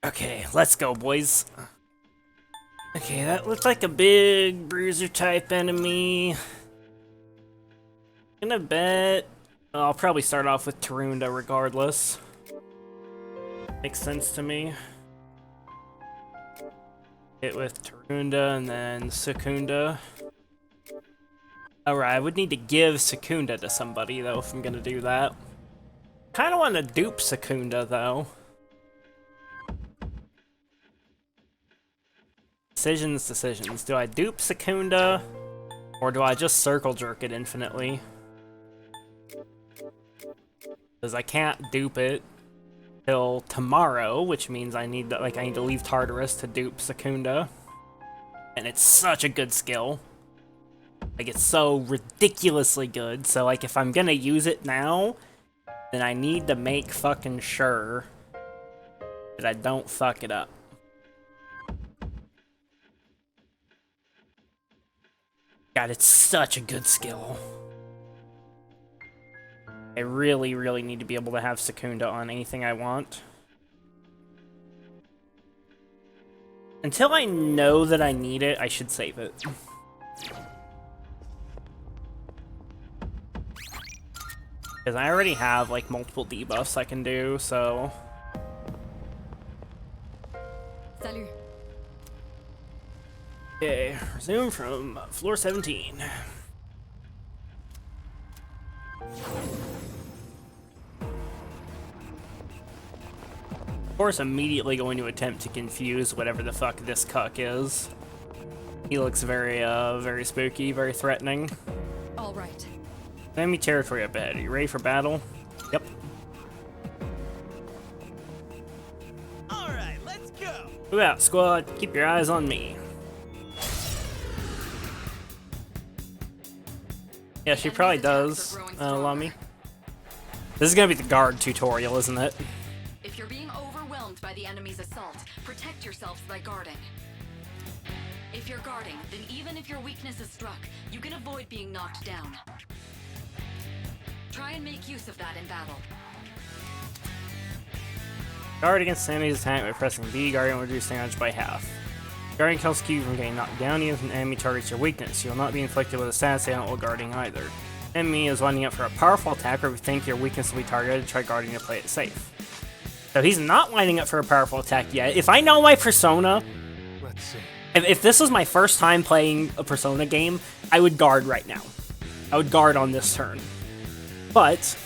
Speaker 1: Okay, let's go, boys. Okay, that looked like a big bruiser type enemy. Gonna bet I'll probably start off with Tarunda regardless. Makes sense to me. Hit with Tarunda and then Secunda. Alright, I would need to give Secunda to somebody though if I'm gonna do that. Kinda wanna dupe Secunda though. Decisions. Do I dupe Secunda? Or do I just circle jerk it infinitely? Because I can't dupe it till tomorrow, which means I need to, I need to leave Tartarus to dupe Secunda. And it's such a good skill. Like, it's so ridiculously good, so like if I'm gonna use it now, then I need to make fucking sure that I don't fuck it up. God, it's such a good skill. I really, really need to be able to have Secunda on anything I want. Until I know that I need it, I should save it. Because I already have, like, multiple debuffs I can do, so...
Speaker 2: Salut.
Speaker 1: Okay, resume from floor 17. Of course, immediately going to attempt to confuse whatever the fuck this cuck is. He looks very, very spooky, very threatening.
Speaker 2: All right.
Speaker 1: Enemy territory up ahead. Are you ready for battle? Yep.
Speaker 3: Alright, let's go!
Speaker 1: Move out, squad. Keep your eyes on me. Yeah, she probably does, Lummy. This is gonna be the guard tutorial, isn't it?
Speaker 2: If you're being overwhelmed by the enemy's assault, protect yourselves by guarding. If you're guarding, then even if your weakness is struck, you can avoid being knocked down. Try and make use of that in battle.
Speaker 1: Guard against the enemy's attack by pressing B. Guardian will reduce damage by half. Guarding kills you from getting knocked down even if an enemy targets your weakness. You will not be inflicted with a status down while guarding either. Enemy is lining up for a powerful attack, or if you think your weakness will be targeted, try guarding to play it safe. So he's not lining up for a powerful attack yet. If I know my Persona,
Speaker 5: Let's see.
Speaker 1: if this was my first time playing a Persona game, I would guard right now. I would guard on this turn. But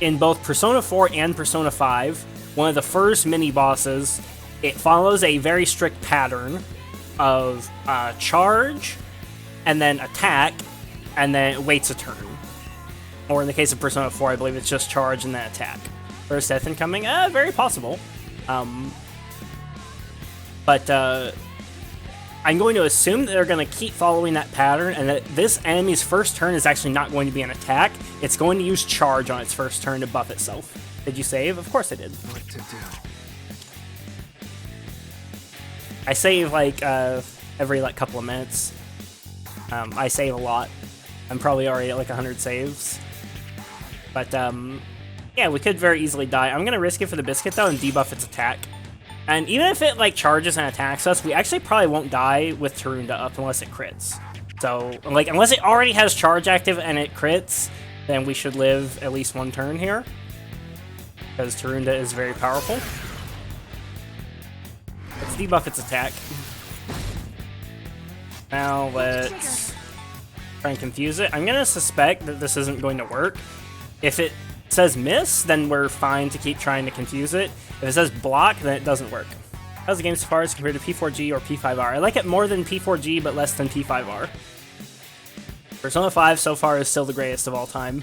Speaker 1: in both Persona 4 and Persona 5, one of the first mini-bosses, it follows a very strict pattern of charge, and then attack, and then it waits a turn. Or in the case of Persona 4, I believe it's just charge and then attack. First death incoming? Very possible. But I'm going to assume that they're going to keep following that pattern, and that this enemy's first turn is actually not going to be an attack. It's going to use charge on its first turn to buff itself. Did you save? Of course I did.
Speaker 5: What to do?
Speaker 1: I save like every like couple of minutes. I save a lot. I'm probably already at like 100 saves. But yeah, we could very easily die. I'm gonna risk it for the biscuit though and debuff its attack. And even if it like charges and attacks us, we actually probably won't die with Tarunda up unless it crits. So like unless it already has charge active and it crits, then we should live at least one turn here. Because Tarunda is very powerful. Let's debuff its attack. Now let's try and confuse it. I'm gonna suspect that this isn't going to work. If it says miss, then we're fine to keep trying to confuse it. If it says block, then it doesn't work. How's the game so far as compared to P4G or P5R? I like it more than P4G, but less than P5R. Persona 5 so far is still the greatest of all time,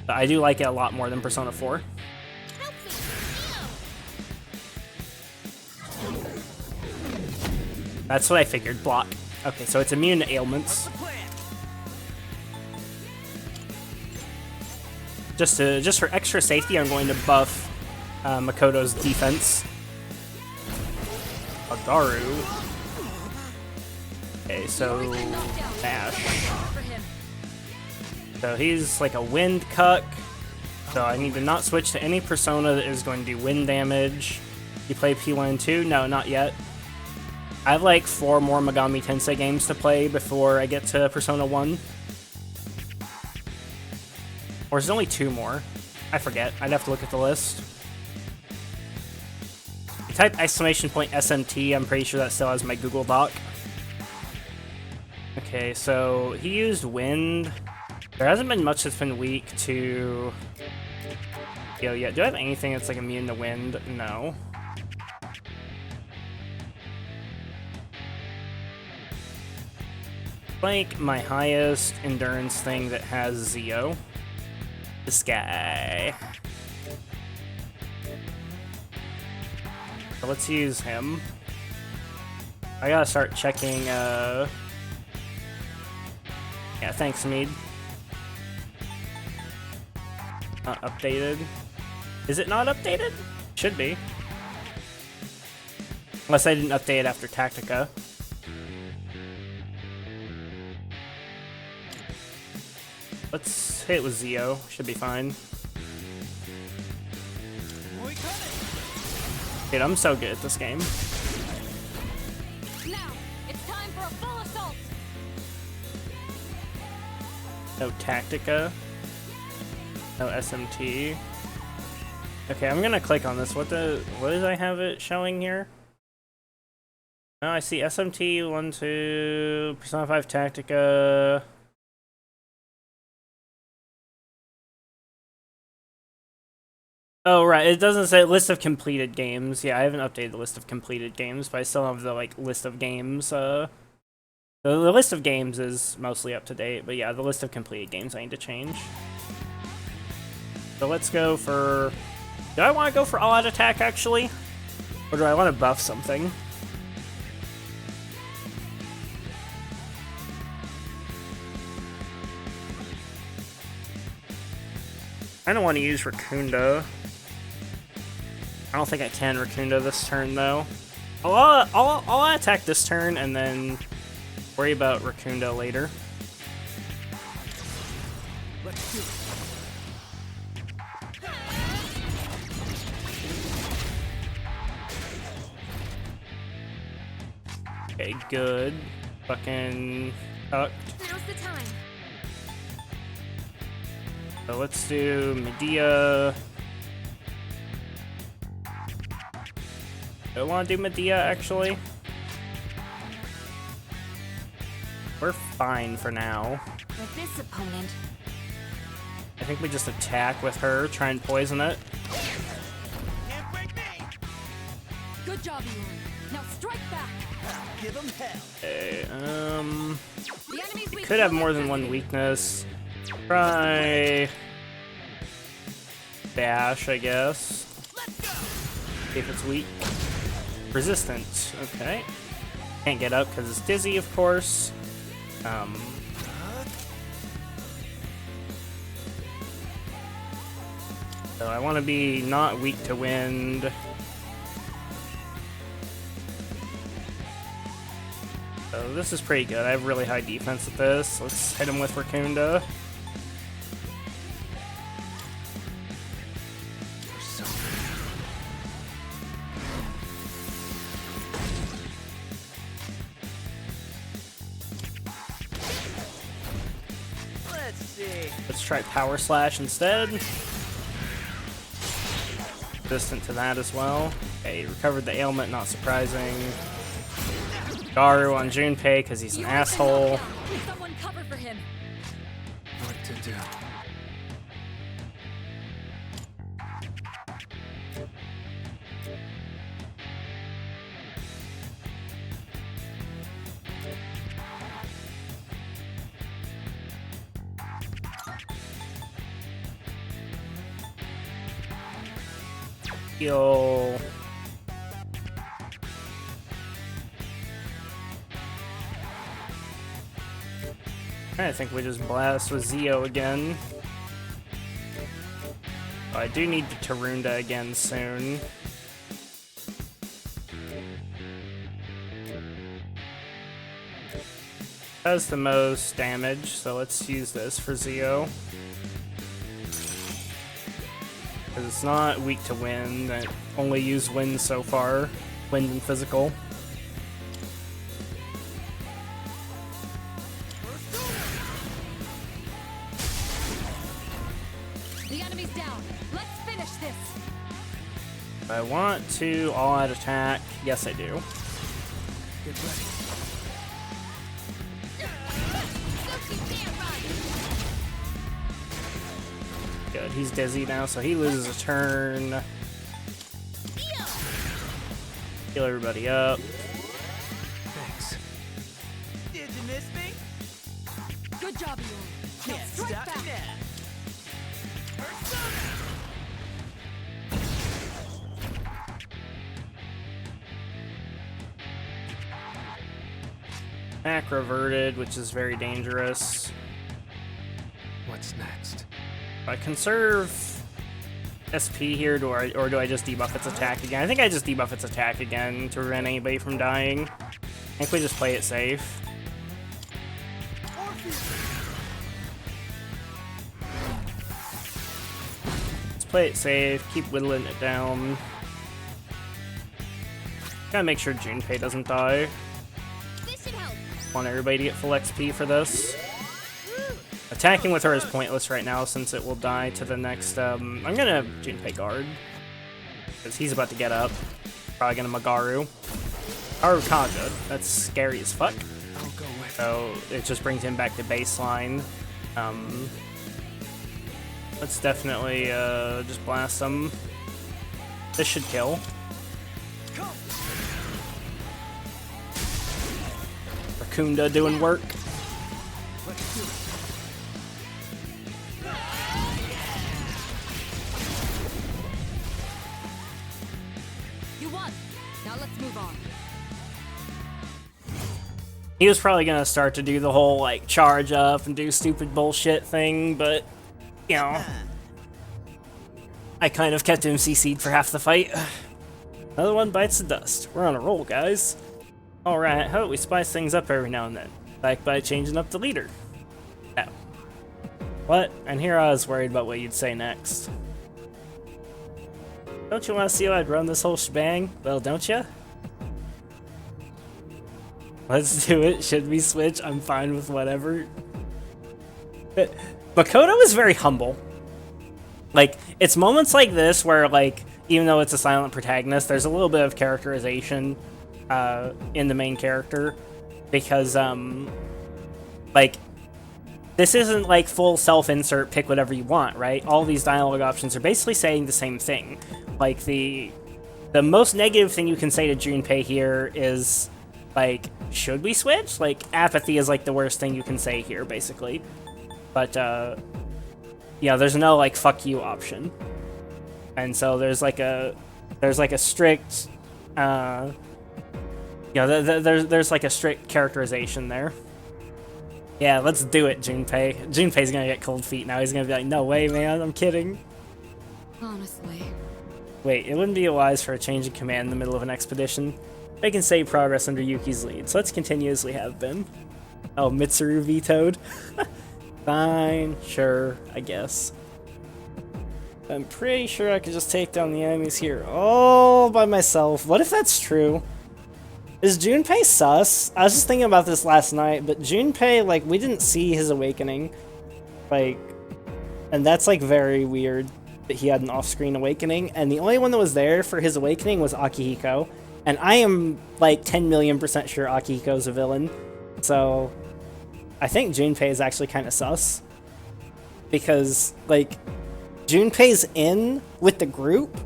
Speaker 1: but I do like it a lot more than Persona 4. That's what I figured, block. Okay, so it's immune to ailments. Just for extra safety, I'm going to buff Makoto's defense. Agaru. Okay, so Ash. So he's like a wind cuck. So I need to not switch to any persona that is going to do wind damage. You play P1 and 2? No, not yet. I have like 4 more Megami Tensei games to play before I get to Persona 1. Or is it only 2 more? I forget. I'd have to look at the list. You type !SMT, I'm pretty sure that still has my Google Doc. Okay, so he used wind. There hasn't been much that's been weak to... Yo, yeah, do I have anything that's like immune to wind? No. Like my highest endurance thing that has Zio. This guy. So let's use him. I gotta start checking, yeah, thanks, Mead. Not updated. Is it not updated? Should be. Unless I didn't update it after Tactica. Let's hit it with Zio. Should be fine. Dude, I'm so good at this game.
Speaker 4: Now, it's time for a full assault.
Speaker 1: No Tactica. No SMT. Okay, I'm gonna click on this. What did I have it showing here? Oh, I see SMT 1, 2, Persona 5 Tactica. Oh, right. It doesn't say list of completed games. Yeah, I haven't updated the list of completed games, but I still have the, like, list of games. The list of games is mostly up to date, but yeah, the list of completed games I need to change. So let's go for... Do I want to go for all-out attack, actually? Or do I want to buff something? I don't want to use Raccoonda. I don't think I can Raccoonda this turn, though. I'll attack this turn and then worry about Raccoonda later.
Speaker 3: Let's do it.
Speaker 1: Okay, good. Fucking tucked.
Speaker 4: Now's the time.
Speaker 1: So let's do Medea. Do I want to do Medea, actually? We're fine for now.
Speaker 4: With this opponent,
Speaker 1: I think we just attack with her, try and poison it.
Speaker 3: Can't break me.
Speaker 2: Good job, Ian. Now strike back.
Speaker 3: Give them hell.
Speaker 1: Okay,
Speaker 2: The enemy's weak.
Speaker 1: could have more than one weakness. Try... Dash, I guess.
Speaker 3: Let's go.
Speaker 1: See if it's weak. Resistant, okay. Can't get up because it's dizzy, of course. So I want to be not weak to wind. So this is pretty good. I have really high defense at this. Let's hit him with Raccoonda.
Speaker 3: Let's see.
Speaker 1: Let's try Power Slash instead. Resistant to that as well. Okay, recovered the ailment, not surprising. Garu on Junpei because he's an asshole.
Speaker 2: Someone cover for him.
Speaker 5: What to do?
Speaker 1: Heal. I think we just blast with Zio again. Oh, I do need the Tarunda again soon. Does the most damage, so let's use this for Zio. Because it's not weak to wind, I only use wind so far. Wind and physical. I want to all-out attack. Yes, I do.
Speaker 5: Get ready.
Speaker 1: Good. He's dizzy now, so he loses a turn. Heal everybody up.
Speaker 5: Thanks.
Speaker 3: Did you miss me?
Speaker 2: Good job, you.
Speaker 3: Can't
Speaker 2: strike
Speaker 3: stop
Speaker 2: back.
Speaker 3: now. Persona!
Speaker 1: Attack reverted, which is very dangerous.
Speaker 5: What's next?
Speaker 1: I conserve SP here, or do I just debuff its attack again? I think I just debuff its attack again to prevent anybody from dying. I think we just play it safe. Let's play it safe, keep whittling it down. Gotta make sure Junpei doesn't die.
Speaker 4: This should help.
Speaker 1: Want everybody to get full XP for this. Attacking with her is pointless right now since it will die to the next, I'm gonna Junpei guard. Because he's about to get up. Probably gonna Magaru. Or Kaja. That's scary as fuck.
Speaker 5: I'll go with
Speaker 1: So it just brings him back to baseline. Let's definitely just blast him. This should kill. Rakunda doing work.
Speaker 5: Let's do it.
Speaker 2: You won. Now let's move on.
Speaker 1: He was probably gonna start to do the whole like charge up and do stupid bullshit thing, but you know, I kind of kept him CC'd for half the fight. Another one bites the dust. We're on a roll, guys. Alright, how about we spice things up every now and then? Like by changing up the leader. Oh. What? And here I was worried about what you'd say next. Don't you want to see how I'd run this whole shebang? Well, don't you? Let's do it. Should we switch? I'm fine with whatever. Makoto is very humble. Like, it's moments like this where, like, even though it's a silent protagonist, there's a little bit of characterization in the main character. Because, like, this isn't like full self-insert, pick whatever you want, right? All these dialogue options are basically saying the same thing. Like, the most negative thing you can say to Junpei here is, like, should we switch? Like, apathy is, like, the worst thing you can say here, basically. But, yeah, there's no, like, fuck you option. And so there's, like, a strict, there's like a strict characterization there. Yeah, let's do it, Junpei. Junpei's gonna get cold feet now. He's gonna be like, no way, man, I'm kidding.
Speaker 2: Honestly.
Speaker 1: Wait, it wouldn't be wise for a change in command in the middle of an expedition. They can save progress under Yuki's lead, so let's continue as we have been. Oh, Mitsuru vetoed? Fine, sure, I guess. I'm pretty sure I could just take down the enemies here all by myself. What if that's true? Is Junpei sus? I was just thinking about this last night, but Junpei, like, we didn't see his awakening. Like, and that's, like, very weird that he had an off-screen awakening, and the only one that was there for his awakening was Akihiko. And I am, like, 10 million% sure Akihiko's a villain. So, I think Junpei is actually kind of sus. Because, like, Junpei's in with the group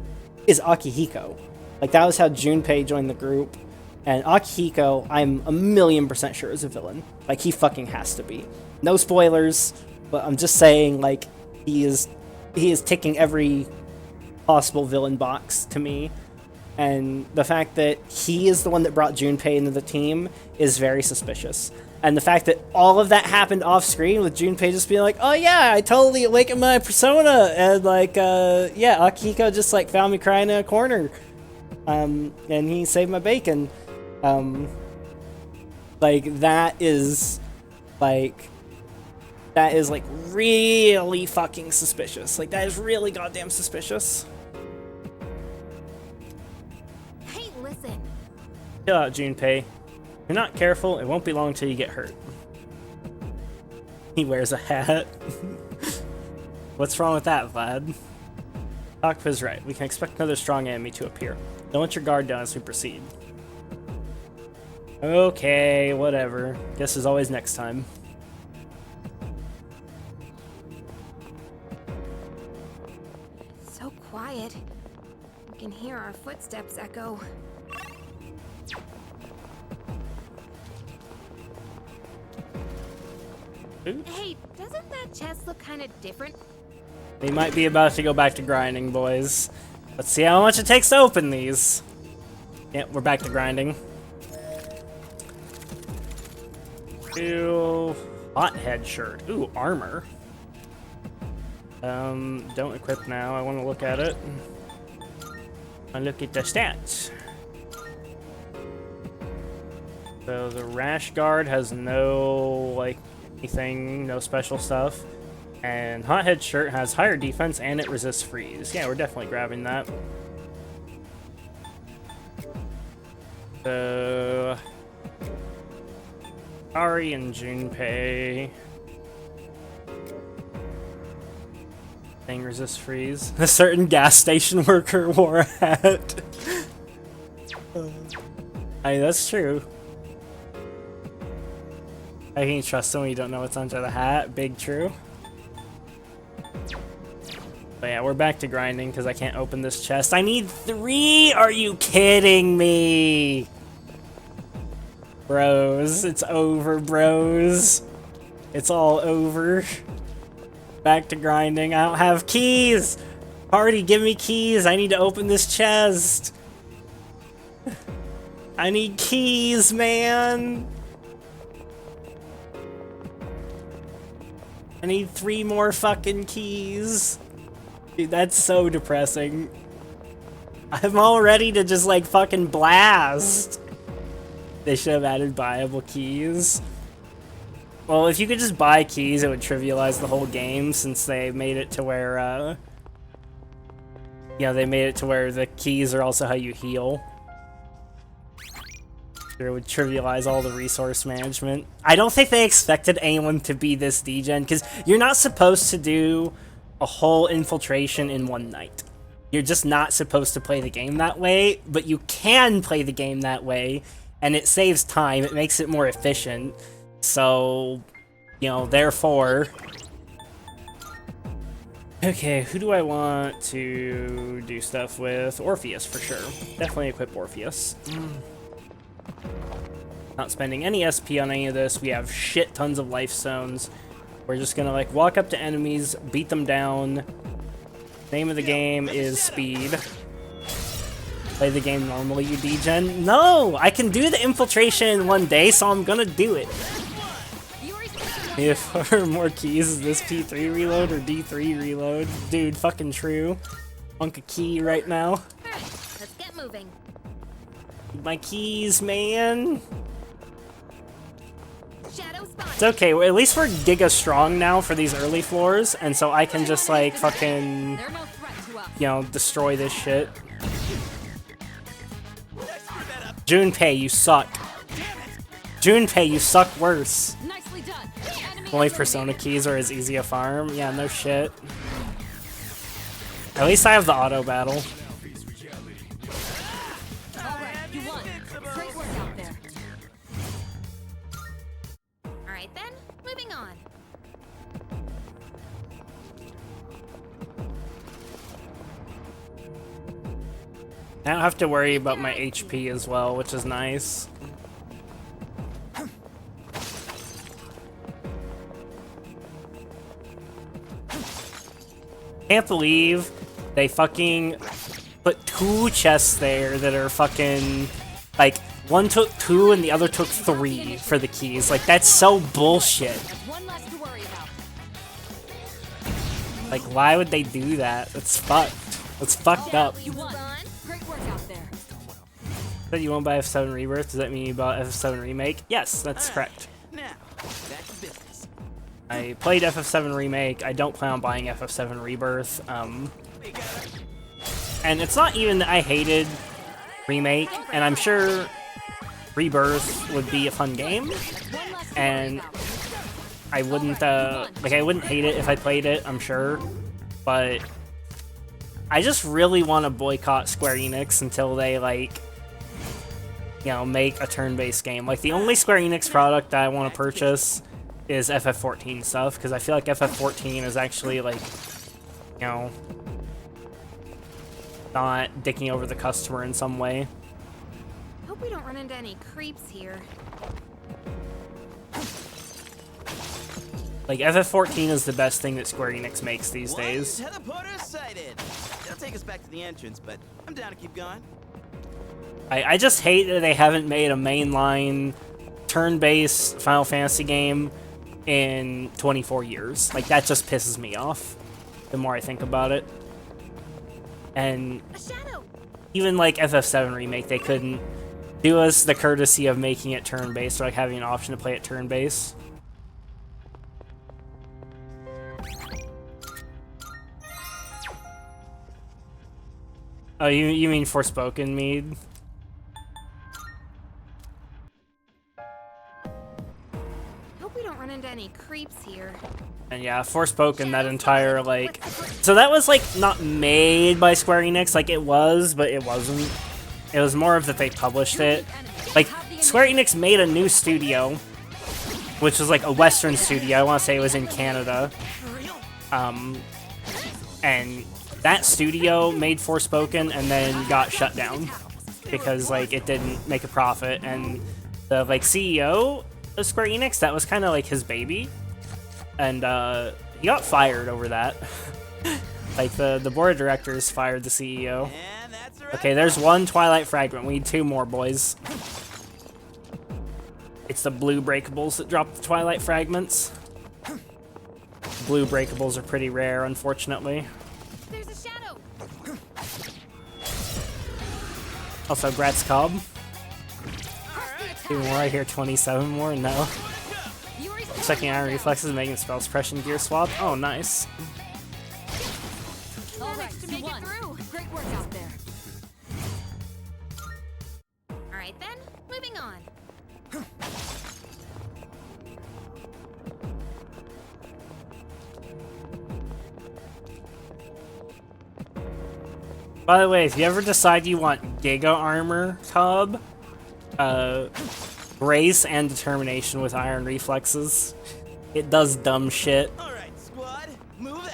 Speaker 1: is Akihiko. Like, that was how Junpei joined the group. And Akihiko, I'm 1,000,000% sure is a villain. Like, he fucking has to be. No spoilers, but I'm just saying, like, he is ticking every possible villain box to me. And the fact that he is the one that brought Junpei into the team is very suspicious. And the fact that all of that happened off screen with Junpei just being like, oh yeah, I totally awakened my persona, and like, yeah, Akihiko just like found me crying in a corner. And he saved my bacon. Like, that is like really fucking suspicious. Like, that is really goddamn suspicious.
Speaker 4: Hey, listen.
Speaker 1: Chill out, Junpei. If you're not careful, it won't be long till you get hurt. He wears a hat. What's wrong with that, Vlad? Takpa's right. We can expect another strong enemy to appear. Don't let your guard down as we proceed. Okay, whatever. Guess as always next time.
Speaker 4: So quiet. You can hear our footsteps echo.
Speaker 1: Ooh.
Speaker 4: Hey, doesn't that chest look kind of different?
Speaker 1: We might be about to go back to grinding, boys. Let's see how much it takes to open these. Yep, we're back to grinding. Ooh, hothead shirt. Ooh, armor. Don't equip now. I want to look at it. I look at the stats. So the rash guard has no like anything, no special stuff. And hothead shirt has higher defense and it resists freeze. Yeah, we're definitely grabbing that. So Ari and Junpei. Thing resist freeze. A certain gas station worker wore a hat. I mean, that's true. I can trust someone you don't know what's under the hat. Big true. But yeah, we're back to grinding because I can't open this chest. I need 3! Are you kidding me? Bros, it's over, bros. It's all over. Back to grinding. I don't have keys! Party, give me keys! I need to open this chest! I need keys, man! I need 3 more fucking keys. Dude, that's so depressing. I'm all ready to just like fucking blast. They should have added buyable keys. Well, if you could just buy keys, it would trivialize the whole game since they made it to where, they made it to where the keys are also how you heal. It would trivialize all the resource management. I don't think they expected anyone to be this degen, because you're not supposed to do a whole infiltration in one night. You're just not supposed to play the game that way, but you can play the game that way, and it saves time, it makes it more efficient. So, therefore... Okay, who do I want to do stuff with? Orpheus, for sure. Definitely equip Orpheus. Not spending any SP on any of this. We have shit tons of life zones. We're just gonna like walk up to enemies, beat them down. Name of the game is speed. Play the game normally, you degen. No! I can do the infiltration in one day, so I'm gonna do it. Need 4 more keys. Is this P3 reload or D3 reload? Dude, fucking true. Funk a key right now.
Speaker 4: Let's get moving.
Speaker 1: My keys, man.
Speaker 4: Shadow spot.
Speaker 1: It's okay, well, at least we're giga strong now for these early floors, and so I can just like fucking,
Speaker 2: They're no threat to us.
Speaker 1: destroy this shit. Junpei, you suck. Junpei, you suck worse.
Speaker 2: Nicely done. Enemy
Speaker 1: Only
Speaker 2: eliminated.
Speaker 1: Persona keys are as easy a farm. Yeah, no shit. At least I have the auto battle.
Speaker 2: Alright, you won. Great work out there.
Speaker 4: Alright then, moving on.
Speaker 1: I don't have to worry about my HP as well, which is nice. Can't believe they fucking put 2 chests there that are fucking, like, one took 2 and the other took 3 for the keys. Like, that's so bullshit.
Speaker 2: One less to worry about.
Speaker 1: Like, why would they do that? That's fucked. That's fucked up.
Speaker 2: You won. Great work out there.
Speaker 1: That you won't buy F7 Rebirth? Does that mean you bought FF7 Remake? Yes, that's correct.
Speaker 3: Now, back to business.
Speaker 1: I played FF7 Remake. I don't plan on buying FF7 Rebirth. And it's not even that I hated Remake, and I'm sure Rebirth would be a fun game,
Speaker 2: One less to worry
Speaker 1: and
Speaker 2: about.
Speaker 1: I wouldn't, I wouldn't hate it if I played it, I'm sure, but I just really want to boycott Square Enix until they, like, you know, make a turn-based game. Like, the only Square Enix product that I want to purchase is FF14 stuff, because I feel like FF14 is actually, like, you know, not dicking over the customer in some way.
Speaker 4: Hope we don't run into any creeps here.
Speaker 1: Like, FF14 is the best thing that Square Enix makes these days.
Speaker 3: One teleporter sighted. It'll take us back to the entrance, but I'm down to keep going.
Speaker 1: I just hate that they haven't made a mainline turn-based Final Fantasy game in 24 years. Like, that just pisses me off the more I think about it. And
Speaker 4: A shadow.
Speaker 1: even like FF7 Remake, they couldn't do us the courtesy of making it turn-based, or like having an option to play it turn-based. Oh, you mean Forspoken Mead?
Speaker 4: Hope we don't run into any creeps here.
Speaker 1: And yeah, Forspoken, that entire, like... So that was, like, not made by Square Enix, like, it was, but it wasn't. It was more of that they published it. Like, Square Enix made a new studio, which was, like, a Western studio. I want to say it was in Canada. And that studio made Forspoken and then got shut down because, like, it didn't make a profit. And the, like, CEO of Square Enix, that was kind of, like, his baby. And he got fired over that. Like, the board of directors fired the CEO.
Speaker 3: And that's a wrap.
Speaker 1: Okay, there's one Twilight Fragment. We need 2 more, boys. It's the blue breakables that drop the Twilight Fragments. Blue breakables are pretty rare, unfortunately.
Speaker 4: There's a shadow.
Speaker 1: Also, Gratz Cobb. 2 more, I hear 27 more, no. Checking Iron Reflexes, making spell suppression gear swap. Oh, nice.
Speaker 2: All right,
Speaker 4: to
Speaker 2: you
Speaker 4: make it
Speaker 2: won.
Speaker 4: through.
Speaker 2: Great work out there.
Speaker 4: All right then, moving on.
Speaker 1: By the way, if you ever decide you want Giga Armor, Cobb, Grace and Determination with Iron Reflexes. It does dumb shit.
Speaker 3: All right, squad, move out.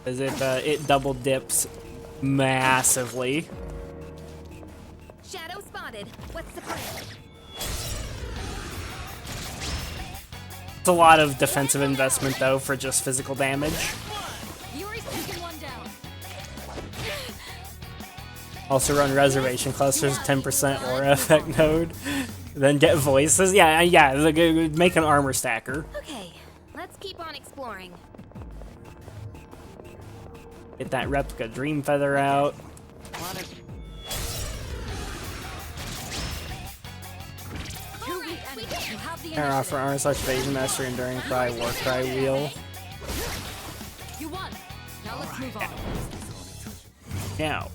Speaker 1: As it double dips massively.
Speaker 4: Shadow spotted. What's the plan?
Speaker 1: It's a lot of defensive investment though for just physical damage.
Speaker 2: Yuri's taking one down.
Speaker 1: Also run Reservation Clusters 10% Aura Effect node. Then get voices. Yeah, make an armor stacker.
Speaker 4: Okay, let's keep on exploring.
Speaker 1: Get that replica Dream Feather out.
Speaker 2: Two weak enemies. You have the
Speaker 1: Air off for
Speaker 2: initiative.
Speaker 1: Armor Slash Evasion Master Enduring Cry Warcry Wheel.
Speaker 2: You won. Now let's move on.
Speaker 1: Now.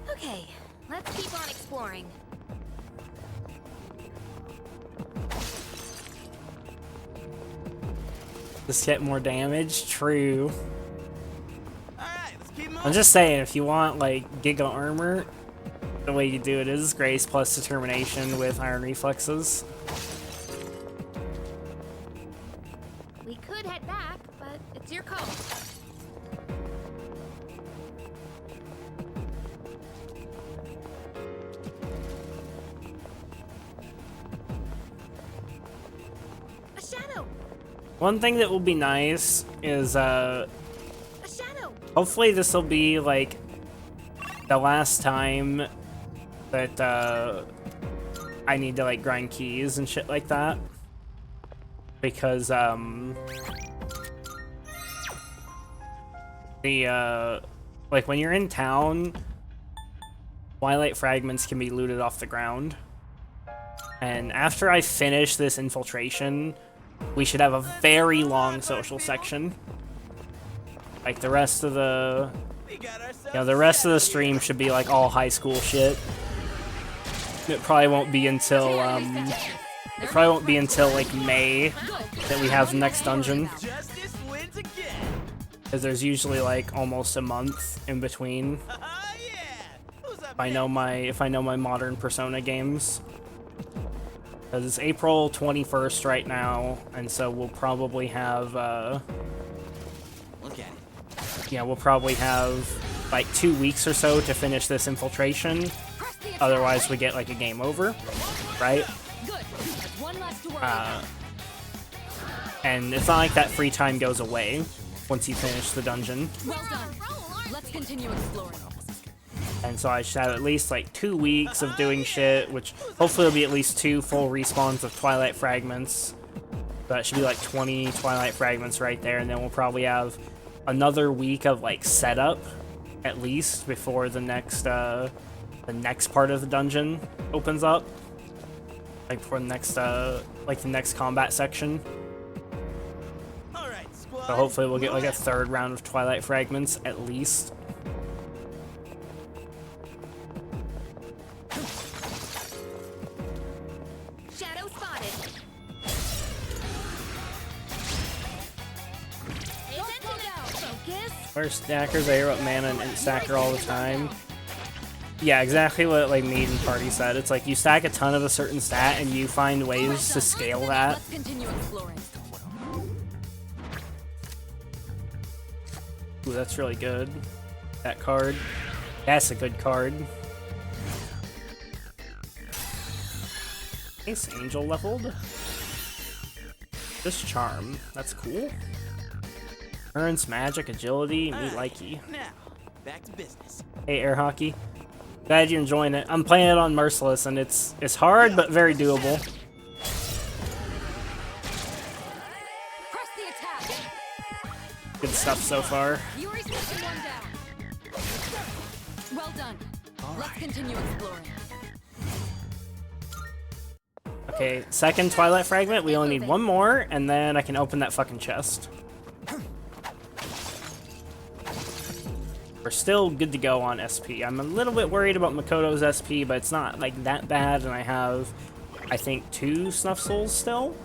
Speaker 4: Okay, let's keep on exploring.
Speaker 1: Just get more damage? True.
Speaker 3: All right, let's keep moving.
Speaker 1: I'm just saying, if you want, like, Giga Armor, the way you do it is Grace plus Determination with Iron Reflexes.
Speaker 4: We could head back, but it's your call. A shadow!
Speaker 1: One thing that will be nice is,
Speaker 4: A shadow!
Speaker 1: hopefully this will be, like, the last time that, I need to, like, grind keys and shit like that. Because, like, when you're in town, Twilight Fragments can be looted off the ground. And after I finish this infiltration, we should have a very long social section. Like, the rest of the...
Speaker 3: We got ourselves
Speaker 1: You know, the rest of the stream should be, like, all high school shit. It probably won't be until, It probably won't be until like May that we have the next dungeon,
Speaker 3: Justice wins again.
Speaker 1: because there's usually like almost a month in between.
Speaker 3: Yeah. Who's up
Speaker 1: If I know my modern Persona games. Because it's April 21st right now, and so we'll probably have
Speaker 3: Look at it.
Speaker 1: yeah, we'll probably have like 2 weeks or so to finish this infiltration. Otherwise, we get like a game over, right?
Speaker 2: Good. There's one less to worry about.
Speaker 1: And it's not like that free time goes away once you finish the dungeon.
Speaker 2: Well done. Let's continue exploring.
Speaker 1: And so I should have at least like 2 weeks of doing shit, which hopefully will be at least 2 full respawns of Twilight Fragments. That should be like 20 Twilight Fragments right there, and then we'll probably have another week of like setup at least before the next part of the dungeon opens up. Like for the next like the next combat section.
Speaker 3: All right, squad.
Speaker 1: So hopefully we'll get like a 3rd round of Twilight Fragments at least.
Speaker 4: Shadow spotted. Focus.
Speaker 1: Where's stackers? I hear about mana and stacker all the time. Yeah, exactly what like Maiden Party said. It's like you stack a ton of a certain stat and you find ways to scale that.
Speaker 2: Let's continue exploring.
Speaker 1: Ooh, that's really good. That card. That's a good card. Ace Angel leveled. This charm. That's cool. Earns magic, agility, me likey.
Speaker 3: Now, back to business.
Speaker 1: Hey, Air Hockey. Glad you're enjoying it. I'm playing it on Merciless, and it's hard, but very doable.
Speaker 2: Press the attack.
Speaker 1: Good stuff so far.
Speaker 2: Yuri's taken one down. Well done. Let's continue exploring.
Speaker 1: Okay, 2nd Twilight Fragment. We only need 1 more, and then I can open that fucking chest. We're still good to go on SP. I'm a little bit worried about Makoto's SP, but it's not like that bad, and I have, I think, 2 Snuff Souls still?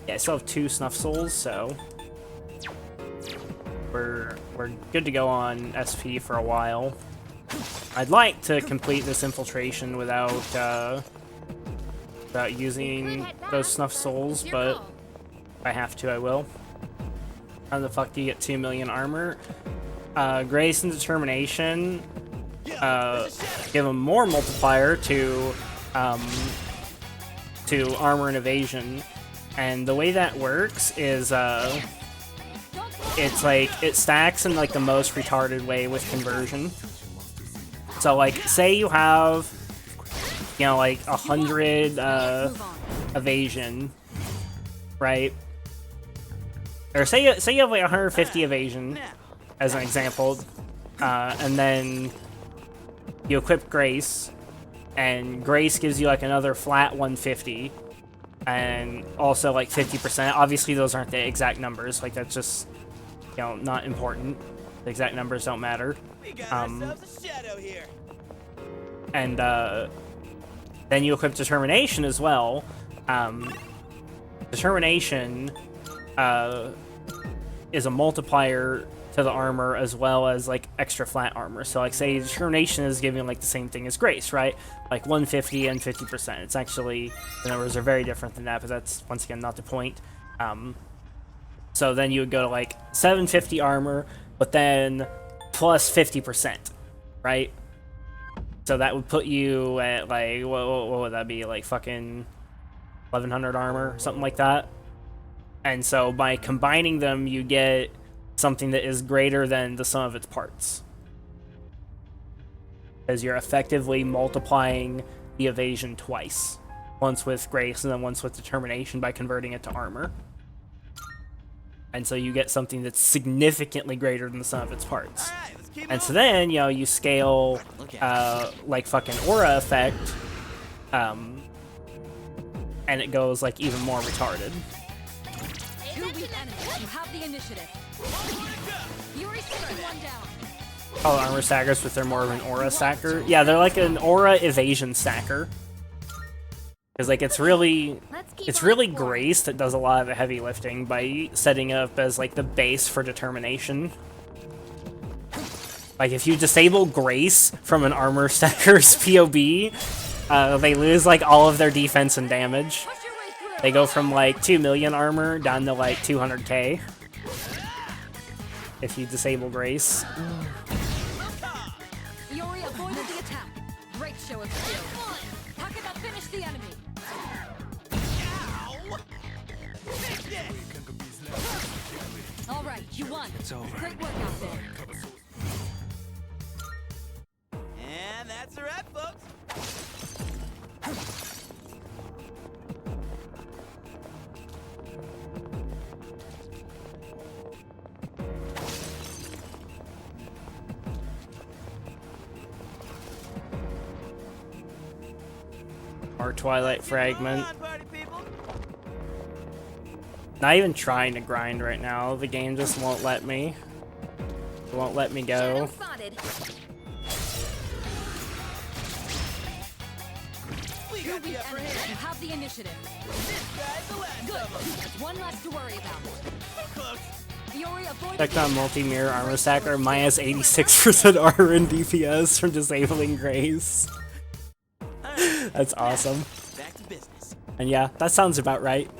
Speaker 1: Yeah, I still have 2 Snuff Souls, so we're good to go on SP for a while. I'd like to complete this infiltration without using those Snuff Souls, but if I have to, I will. How the fuck do you get 2 million armor? Grace and Determination give them more multiplier to armor and evasion, and the way that works is it's like it stacks in like the most retarded way with conversion. So like say you have like 100 evasion, right? Or say you have like 150 evasion as an example, and then you equip Grace, and Grace gives you like another flat 150, and also like 50%. Obviously those aren't the exact numbers, like that's just not important. The exact numbers don't matter.
Speaker 3: We got ourselves a shadow here.
Speaker 1: And then you equip Determination as well. Determination is a multiplier to the armor as well as like extra flat armor. So like say Determination is giving like the same thing as Grace, right? Like 150 and 50%. It's actually, the numbers are very different than that, but that's once again not the point. So then you would go to like 750 armor, but then plus 50%, right? So that would put you at like, what would that be? Like fucking 1100 armor, something like that. And so by combining them, you get something that is greater than the sum of its parts. Because you're effectively multiplying the evasion twice. Once with Grace and then once with Determination by converting it to armor. And so you get something that's significantly greater than the sum of its parts.
Speaker 3: All right, let's keep
Speaker 1: And so then, you scale, like fucking aura effect, and it goes like even more retarded.
Speaker 2: 2 weak enemies. You have the initiative. Yuri's taken one down.
Speaker 1: Oh, armor stackers, but they're more of an aura stacker. Yeah, they're like an aura evasion stacker. Because like it's really
Speaker 4: on board.
Speaker 1: Grace that does a lot of the heavy lifting by setting up as like the base for determination. Like if you disable Grace from an armor stacker's POB, they lose like all of their defense and damage.
Speaker 2: Push your way through.
Speaker 1: They go from like 2 million armor down to like 200k. If you disable Grace.
Speaker 2: Iori avoided the attack. Great show of skill. Takeda finished the enemy. All right, you won.
Speaker 5: It's over.
Speaker 2: Great work out there.
Speaker 3: And that's a wrap, folks.
Speaker 1: Or Twilight Fragment.
Speaker 3: Come on, party people.
Speaker 1: Not even trying to grind right now. The game just won't let me. It won't let me go.
Speaker 4: Shadow spotted.
Speaker 3: We got the upper
Speaker 2: Enemy,
Speaker 3: hand.
Speaker 2: you have the initiative.
Speaker 3: This guy's the last
Speaker 2: Good.
Speaker 3: of them.
Speaker 2: That's one less to worry about.
Speaker 3: Close.
Speaker 2: Iori avoided
Speaker 1: Checked
Speaker 2: the
Speaker 1: on
Speaker 2: attack.
Speaker 1: multi-mirror armor stacker, minus 86% armor and DPS from disabling Grace.
Speaker 3: All right,
Speaker 1: That's awesome.
Speaker 3: back to business.
Speaker 1: And yeah, that sounds about right.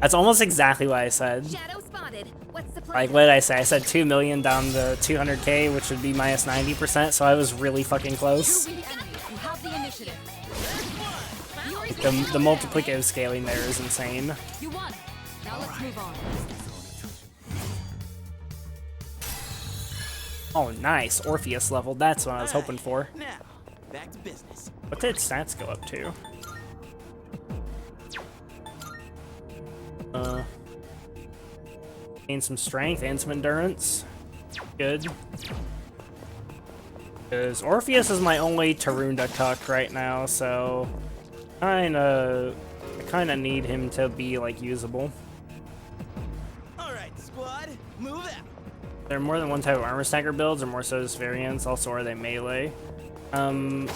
Speaker 1: That's almost exactly what I said.
Speaker 4: Shadow spotted. What's the plan?
Speaker 1: Like, what did I say? I said 2 million down to 200k, which would be minus 90%, so I was really fucking close.
Speaker 2: You enemy. You have the initiative. Iori's
Speaker 1: The multiplicative scaling there is insane.
Speaker 2: You won. Now let's move on.
Speaker 1: Oh, nice. Orpheus level. That's what I was hoping for.
Speaker 3: Now, back to business.
Speaker 1: What did stats go up to? Gain some strength and some endurance. Good. Because Orpheus is my only Tarunda cuck right now, so I kinda need him to be like usable.
Speaker 3: All right, squad, move out.
Speaker 1: There are more than one type of armor stacker builds, or more so just variants. Also, are they melee? I'm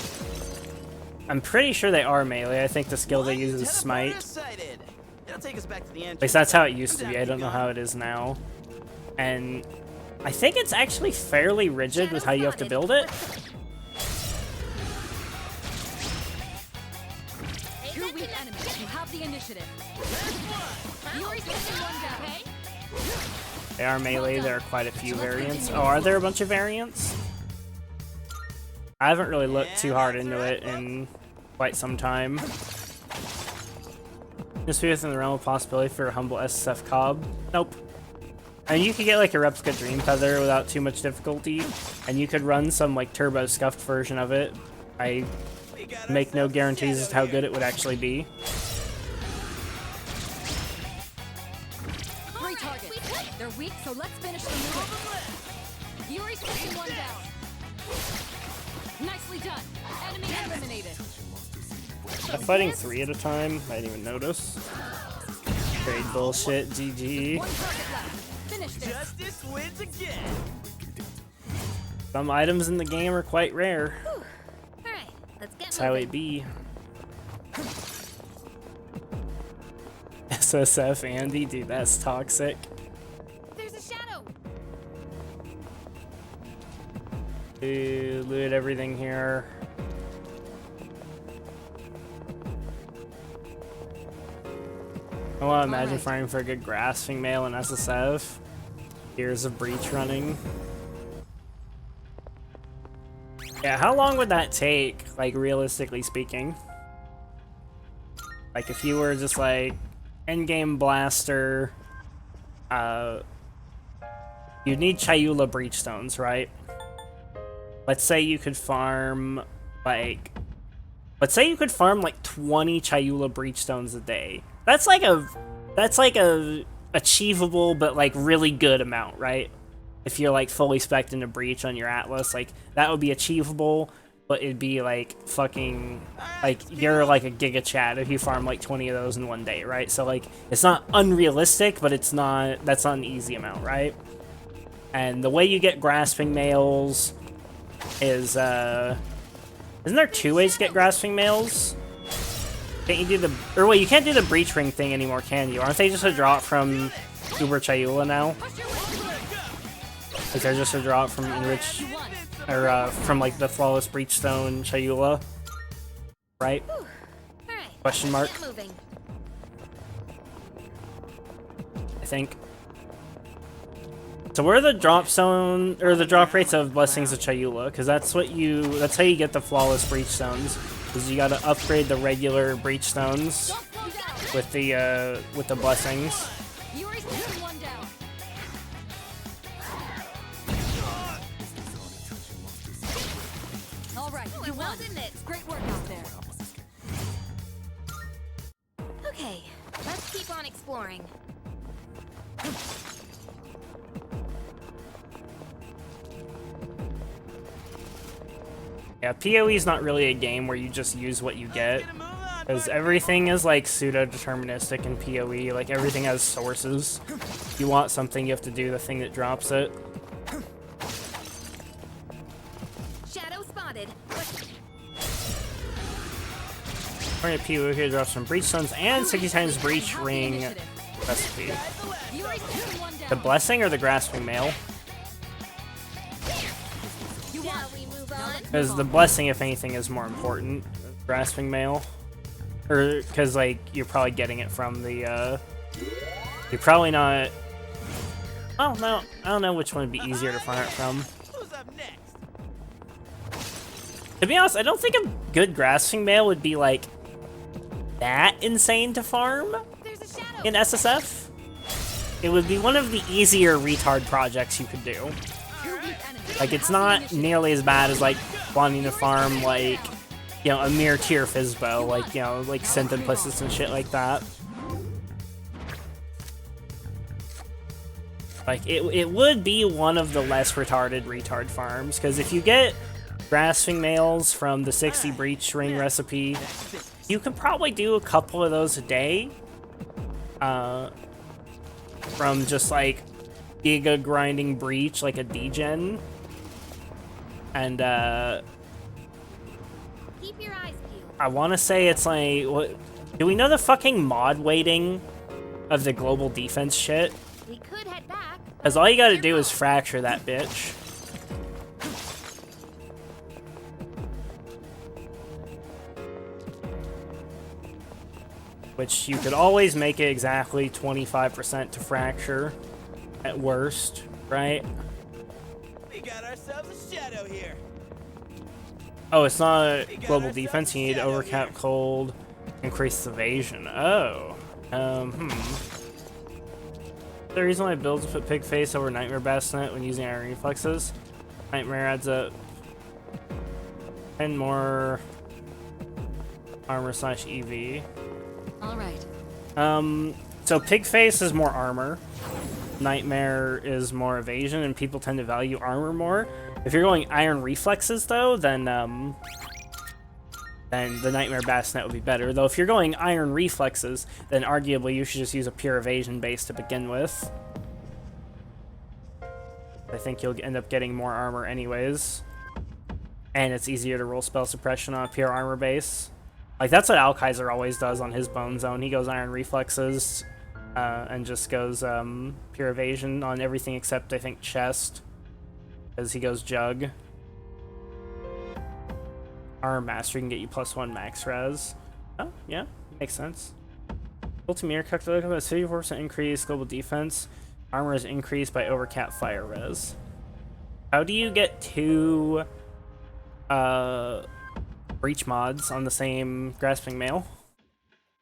Speaker 1: pretty sure they are melee. I think the skill they use is Smite.
Speaker 3: Teleporter sighted. It'll take us back to the
Speaker 1: At
Speaker 3: entrance.
Speaker 1: least that's how it used to be. I don't know how it is now. And I think it's actually fairly rigid with how you have to build it.
Speaker 2: Two weak enemies. You have the initiative. Iori's taking one down.
Speaker 1: They are melee. There are quite a few variants. Oh, are there a bunch of variants? I haven't really looked too hard into it in quite some time. This be within the realm of possibility for a humble SSF Cobb? Nope. And you could get like a replica Dream Feather without too much difficulty, and you could run some like turbo scuffed version of it. I
Speaker 3: We got
Speaker 1: make no
Speaker 3: ourselves a
Speaker 1: guarantees as to how
Speaker 3: shadow
Speaker 1: good
Speaker 3: here.
Speaker 1: it would actually be.
Speaker 2: Three targets. They're weak, so let's finish them quick. Iori's taking one down. Nicely done. Enemy eliminated.
Speaker 1: I'm fighting 3 at a time. I didn't even notice. Great bullshit. GG.
Speaker 2: One target left. Finish this.
Speaker 3: Justice wins again.
Speaker 1: Some items in the game are quite rare.
Speaker 4: All right, let's get
Speaker 1: That's how
Speaker 4: moving.
Speaker 1: it be. SSF Andy, dude, that's toxic.
Speaker 4: There's a shadow.
Speaker 1: Loot everything here. I want to imagine
Speaker 2: Alright.
Speaker 1: farming for a good grasping male in SSF. Years of breach running. Yeah, how long would that take, like, realistically speaking? Like, if you were just, like, endgame blaster, you'd need Chayula breachstones, right? Let's say you could farm, like, 20 Chayula breachstones a day. That's like a achievable but like really good amount, right? If you're like fully spec'd into breach on your Atlas, like that would be achievable, but it'd be like fucking like you're like a giga chat if you farm like 20 of those in one day, right? So like it's not unrealistic, but that's not an easy amount, right? And the way you get grasping males is isn't there 2 ways to get grasping males? Can't you do the... Or wait, you can't do the breach ring thing anymore, can you? Aren't they just a drop from Uber Chayula now? Like they're just a drop from Enrich... Or, from, like, the Flawless Breachstone Chayula? Right?
Speaker 4: Alright,
Speaker 1: Question mark?
Speaker 4: get moving.
Speaker 1: I think. So where are the drop zone... Or the drop rates of Blessings of Chayula? Because that's what you... That's how you get the Flawless Breachstones. Is you gotta upgrade the regular Breachstones with the Blessings.
Speaker 2: Yuri's taking one down. All right, you won. Great work out there.
Speaker 4: Okay, let's keep on exploring.
Speaker 1: Yeah, PoE is not really a game where you just use what you get. Because everything is like pseudo-deterministic in PoE, like everything has sources. If you want something, you have to do the thing that drops it.
Speaker 4: Shadow spotted.
Speaker 1: According to PoE, here drops some Breachstones and 60 times Breach Ring recipe.
Speaker 2: Yuri's taking one down.
Speaker 1: The Blessing or the Grasping Mail?
Speaker 4: Shall we move on?
Speaker 1: Because the Blessing, if anything, is more important. Grasping Mail. Or, because, like, you're probably getting it from the, You're probably not... Oh, no. I don't know which one would be easier to farm it from.
Speaker 3: Who's up next?
Speaker 1: To be honest, I don't think a good Grasping Mail would be, like, that insane to farm
Speaker 4: There's a shadow.
Speaker 1: in SSF. It would be one of the easier retard projects you could do. Like, it's not nearly as bad as, like, wanting to farm, like, you know, a mere tier Fizzbow, like, you know, like Synth Implicits and shit like that. Like, it would be one of the less retard farms, because if you get Grasping Mails from the 60 Breach Ring recipe, you can probably do a couple of those a day. From just, like, Giga grinding Breach, like a degen. And,
Speaker 4: Keep your eyes peeled.
Speaker 1: I want to say it's like, what? Do we know the fucking mod weighting of the global defense shit?
Speaker 4: We could head back.
Speaker 1: Because all you gotta do is fracture that bitch. Which you could always make it exactly 25% to fracture, at worst, right?
Speaker 3: We got ourselves a shadow here.
Speaker 1: Oh, it's not global defense, you need overcap cold, increase evasion. Oh. The reason why builds put Pig Face over Nightmare Bassinet when using Iron Reflexes. Nightmare adds up 10 more armor / EV.
Speaker 2: All right.
Speaker 1: So Pig Face is more armor. Nightmare is more evasion, and people tend to value armor more. If you're going Iron Reflexes, though, then the Nightmare Bassinet would be better. Though if you're going Iron Reflexes, then arguably you should just use a pure evasion base to begin with. I think you'll end up getting more armor anyways. And it's easier to roll spell suppression on a pure armor base. Like, that's what Alkaiser always does on his Bone Zone. He goes Iron Reflexes, and just goes pure evasion on everything except, I think, chest. Because he goes Jug. Armor Master can get you +1 max res. Oh, yeah, makes sense. Ultimate calculator has 54% increase, global defense. Armor is increased by overcap fire res. How do you get 2 breach mods on the same Grasping Mail?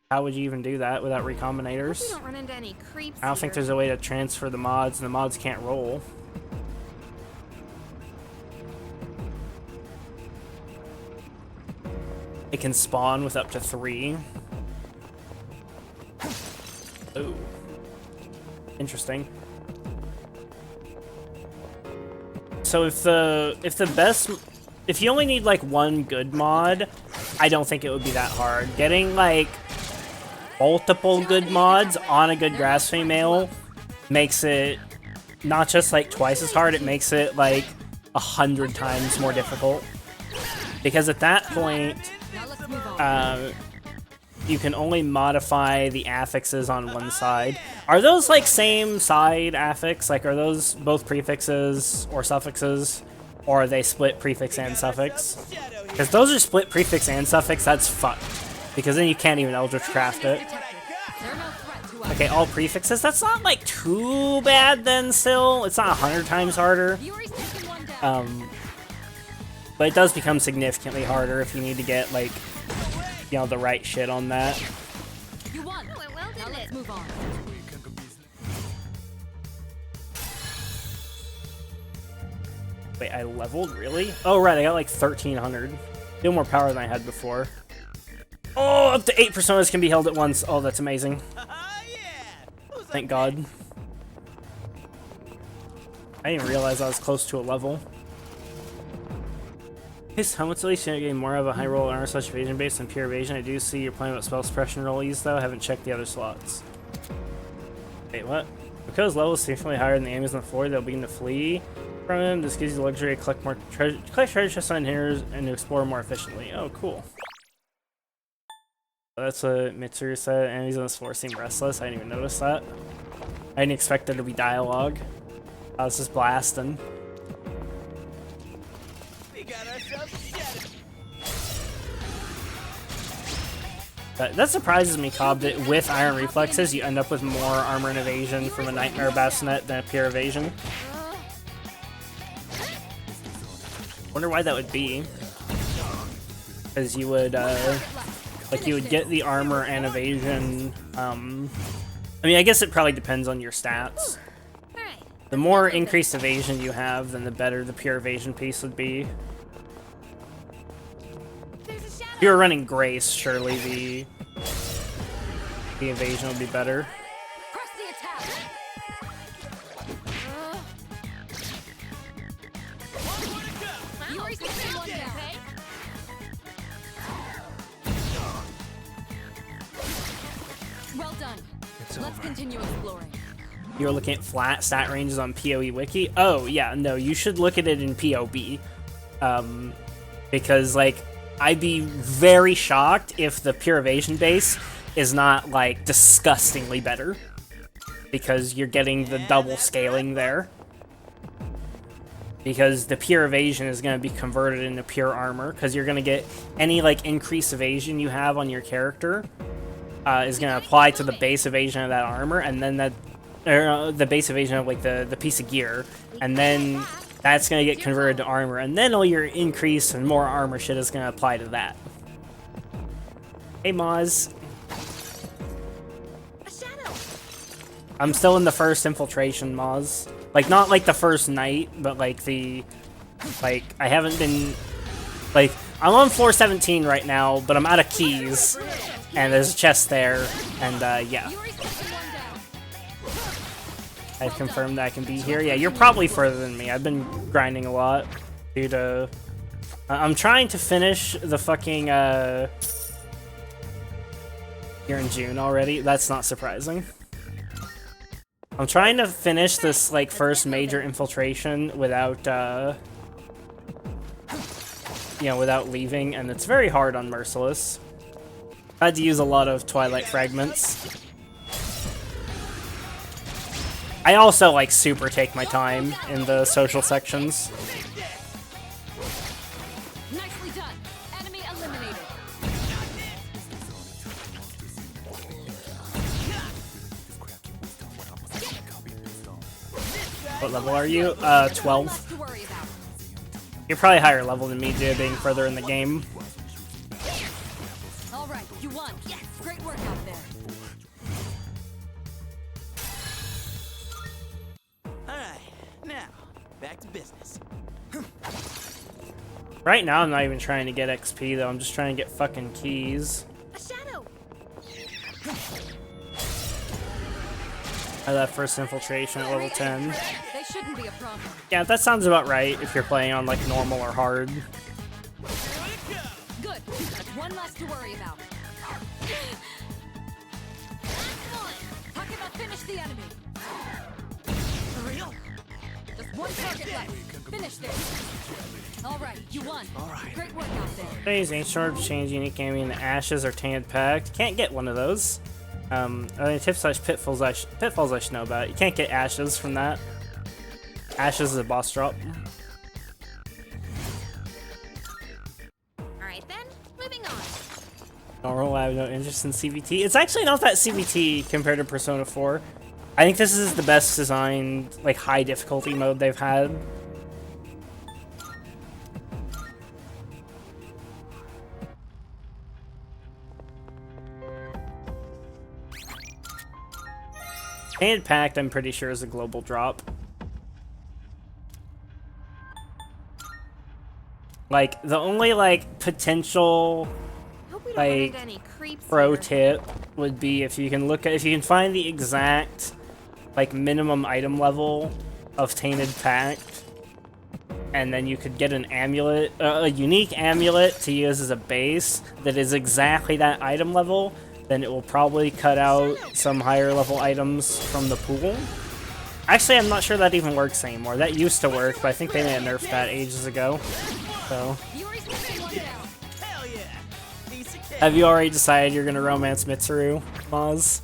Speaker 1: How would you even do that without
Speaker 4: We
Speaker 1: recombinators?
Speaker 4: don't run into any creeps.
Speaker 1: I don't think there's a way to transfer the mods, and the mods can't roll. It can spawn with up to 3. Oh. Interesting. So if you only need like 1 good mod, I don't think it would be that hard. Getting like multiple good mods on a good Grasping Mail makes it not just like twice as hard, it makes it like 100 times more difficult. Because at that point,
Speaker 2: Now let's move on.
Speaker 1: you can only modify the affixes on one side. Are those like same side affix? Like are those both prefixes or suffixes? Or are they split prefix and suffix? Because those are split prefix and suffix, that's fucked. Because then you can't even Eldritch Craft it. Okay, all prefixes. That's not like too bad then still. It's not 100 times harder. But it does become significantly harder if you need to get like, you know, the right shit on that.
Speaker 2: You won. Now let's move on.
Speaker 1: Wait, I leveled? Really? Oh, right, I got like 1,300. Still more power than I had before. Oh, up to 8 personas can be held at once. Oh, that's amazing. Thank God. I didn't even realize I was close to a level. His helmet's at least getting more of a high roll armor slash evasion based on pure evasion. I do see you're playing with spell suppression rollies though. I haven't checked the other slots. Wait, what? Because level is significantly higher than the enemies on the floor, they'll begin to flee from him. This gives you the luxury to collect more treasure chests on here and to explore more efficiently. Oh, cool. That's what Mitsuru said. Enemies on this floor seem restless. I didn't even notice that. I didn't expect there to be dialogue. I was just blasting. That surprises me, Cobb, that with Iron Reflexes you end up with more armor and evasion from a Nightmare Bassinet than a pure evasion. Wonder why that would be. Because you would, like, you would get the armor and evasion. I mean, I guess it probably depends on your stats. The more increased evasion you have, then the better the pure evasion piece would be. If you were running Grace, surely the evasion would be better.
Speaker 2: Press the attack. You are taking one down. Well done. Let's continue exploring.
Speaker 1: You're looking at flat stat ranges on PoE Wiki? Oh, yeah, no, you should look at it in PoB. Because, like, I'd be very shocked if the pure evasion base is not, like, disgustingly better. Because you're getting the double scaling there. Because the pure evasion is going to be converted into pure armor. Because you're going to get any, like, increased evasion you have on your character is going to apply to the base evasion of that armor. And then that, the base evasion of, like, the piece of gear. And then that's going to get converted to armor, and then all your increase and more armor shit is going to apply to that. Hey, Moz. I'm still in the first infiltration, Moz. Like, not like the first night, but like the... Like, I haven't been... Like, I'm on floor 17 right now, but I'm out of keys. And there's a chest there, and yeah. I've confirmed that I can be here. Yeah, you're probably further than me. I've been grinding a lot due to... I'm trying to finish the fucking, You're in June already? That's not surprising. I'm trying to finish this, like, first major infiltration without, you know, without leaving, and it's very hard on Merciless. I had to use a lot of Twilight Fragments. I also, like, super take my time in the social sections.
Speaker 2: Nicely done. Enemy eliminated.
Speaker 1: What level are you? 12.
Speaker 2: Less to worry about.
Speaker 1: You're probably higher level than me, due to being further in the game.
Speaker 2: All right, you won. Yes. Great work out there.
Speaker 3: Now, back to business.
Speaker 1: Right now, I'm not even trying to get XP, though. I'm just trying to get fucking keys.
Speaker 7: A shadow.
Speaker 1: I left first infiltration at level 10.
Speaker 2: They shouldn't be a problem.
Speaker 1: Yeah, that sounds about right if you're playing on, like, normal or hard.
Speaker 2: Good. That's one less to worry about. Talk about finish the enemy.
Speaker 3: For real?
Speaker 2: Just one target left. Finish this. All right, you won.
Speaker 5: All right.
Speaker 2: Great work out there.
Speaker 1: Today's ancient orb change unique enemy in the ashes or tainted pact. Can't get one of those. Are there tips / pitfalls I should know about? You can't get ashes from that. Ashes is a boss drop.
Speaker 4: Alright then, moving on.
Speaker 1: Normal, I have no interest in CVT. It's actually not that CVT compared to Persona 4. I think this is the best designed, like, high difficulty mode they've had. Tainted Pact, I'm pretty sure, is a global drop. Like, the only, like, potential,
Speaker 4: Hope we don't
Speaker 1: like,
Speaker 4: run into any creeps
Speaker 1: pro
Speaker 4: here.
Speaker 1: tip would be if you can find the exact, like, minimum item level of Tainted Pact, and then you could get an amulet, a unique amulet to use as a base that is exactly that item level, then it will probably cut out some higher level items from the pool. Actually, I'm not sure that even works anymore. That used to work, but I think they may have nerfed that ages ago. So,
Speaker 2: Yuri's taking one down.
Speaker 3: Hell yeah! Piece of cake.
Speaker 1: have you already decided you're gonna romance Mitsuru, Maz?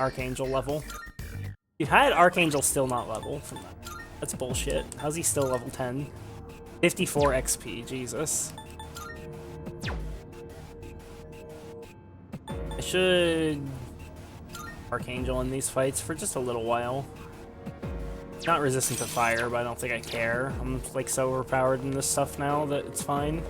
Speaker 1: Archangel level. You had Archangel still not level from that. That's bullshit. How's he still level 10? 54 XP, Jesus. I should Archangel in these fights for just a little while. Not resistant to fire, but I don't think I care. I'm like so overpowered in this stuff now that it's fine.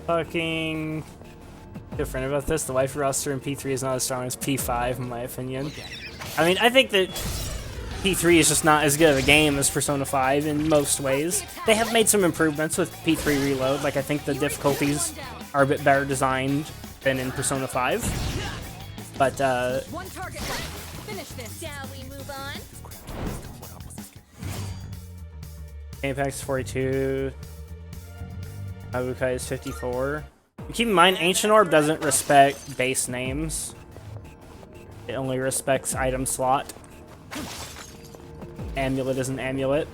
Speaker 1: Fucking different about this. The wife roster in P3 is not as strong as P5 in my opinion. I mean, I think that P3 is just not as good of a game as Persona 5 in most ways. They have made some improvements with P3 Reload. Like, I think the difficulties are a bit better designed than in Persona 5. But,
Speaker 2: One target left. Finish this.
Speaker 4: Shall we move on?
Speaker 1: Apex is 42. Abukai is 54. Keep in mind, Ancient Orb doesn't respect base names. It only respects item slot. Amulet is an amulet.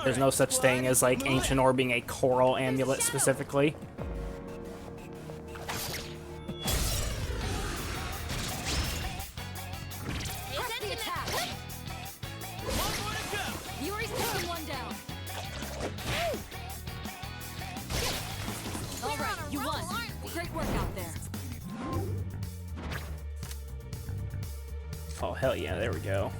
Speaker 1: There's no such thing as, like, Ancient Orb being a coral amulet specifically.
Speaker 2: Press the attack. Yuri's taking one down. All right, you won. Great work out there.
Speaker 1: Oh, hell yeah, there we go.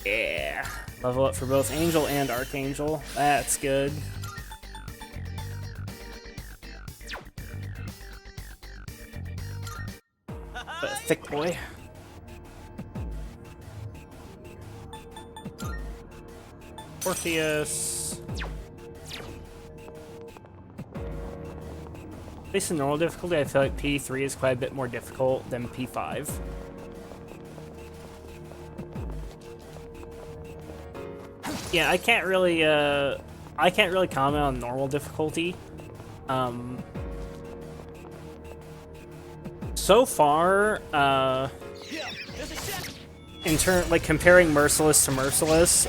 Speaker 1: Yeah. Level up for both Angel and Archangel. That's good. But a thick boy. Orpheus. At least in normal difficulty, I feel like P3 is quite a bit more difficult than P5. Yeah, I can't really comment on normal difficulty. So far, in turn, like comparing Merciless to Merciless,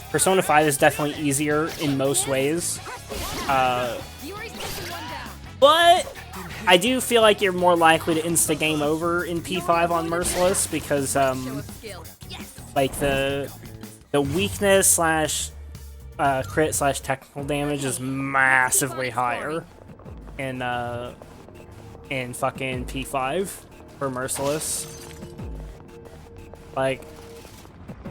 Speaker 1: Persona 5 is definitely easier in most ways.
Speaker 2: Yuri's taking one down.
Speaker 1: But I do feel like you're more likely to insta game over in P5 on Merciless because
Speaker 2: Skill.
Speaker 1: like the weakness slash crit slash technical damage is massively higher in fucking P5 for Merciless. Like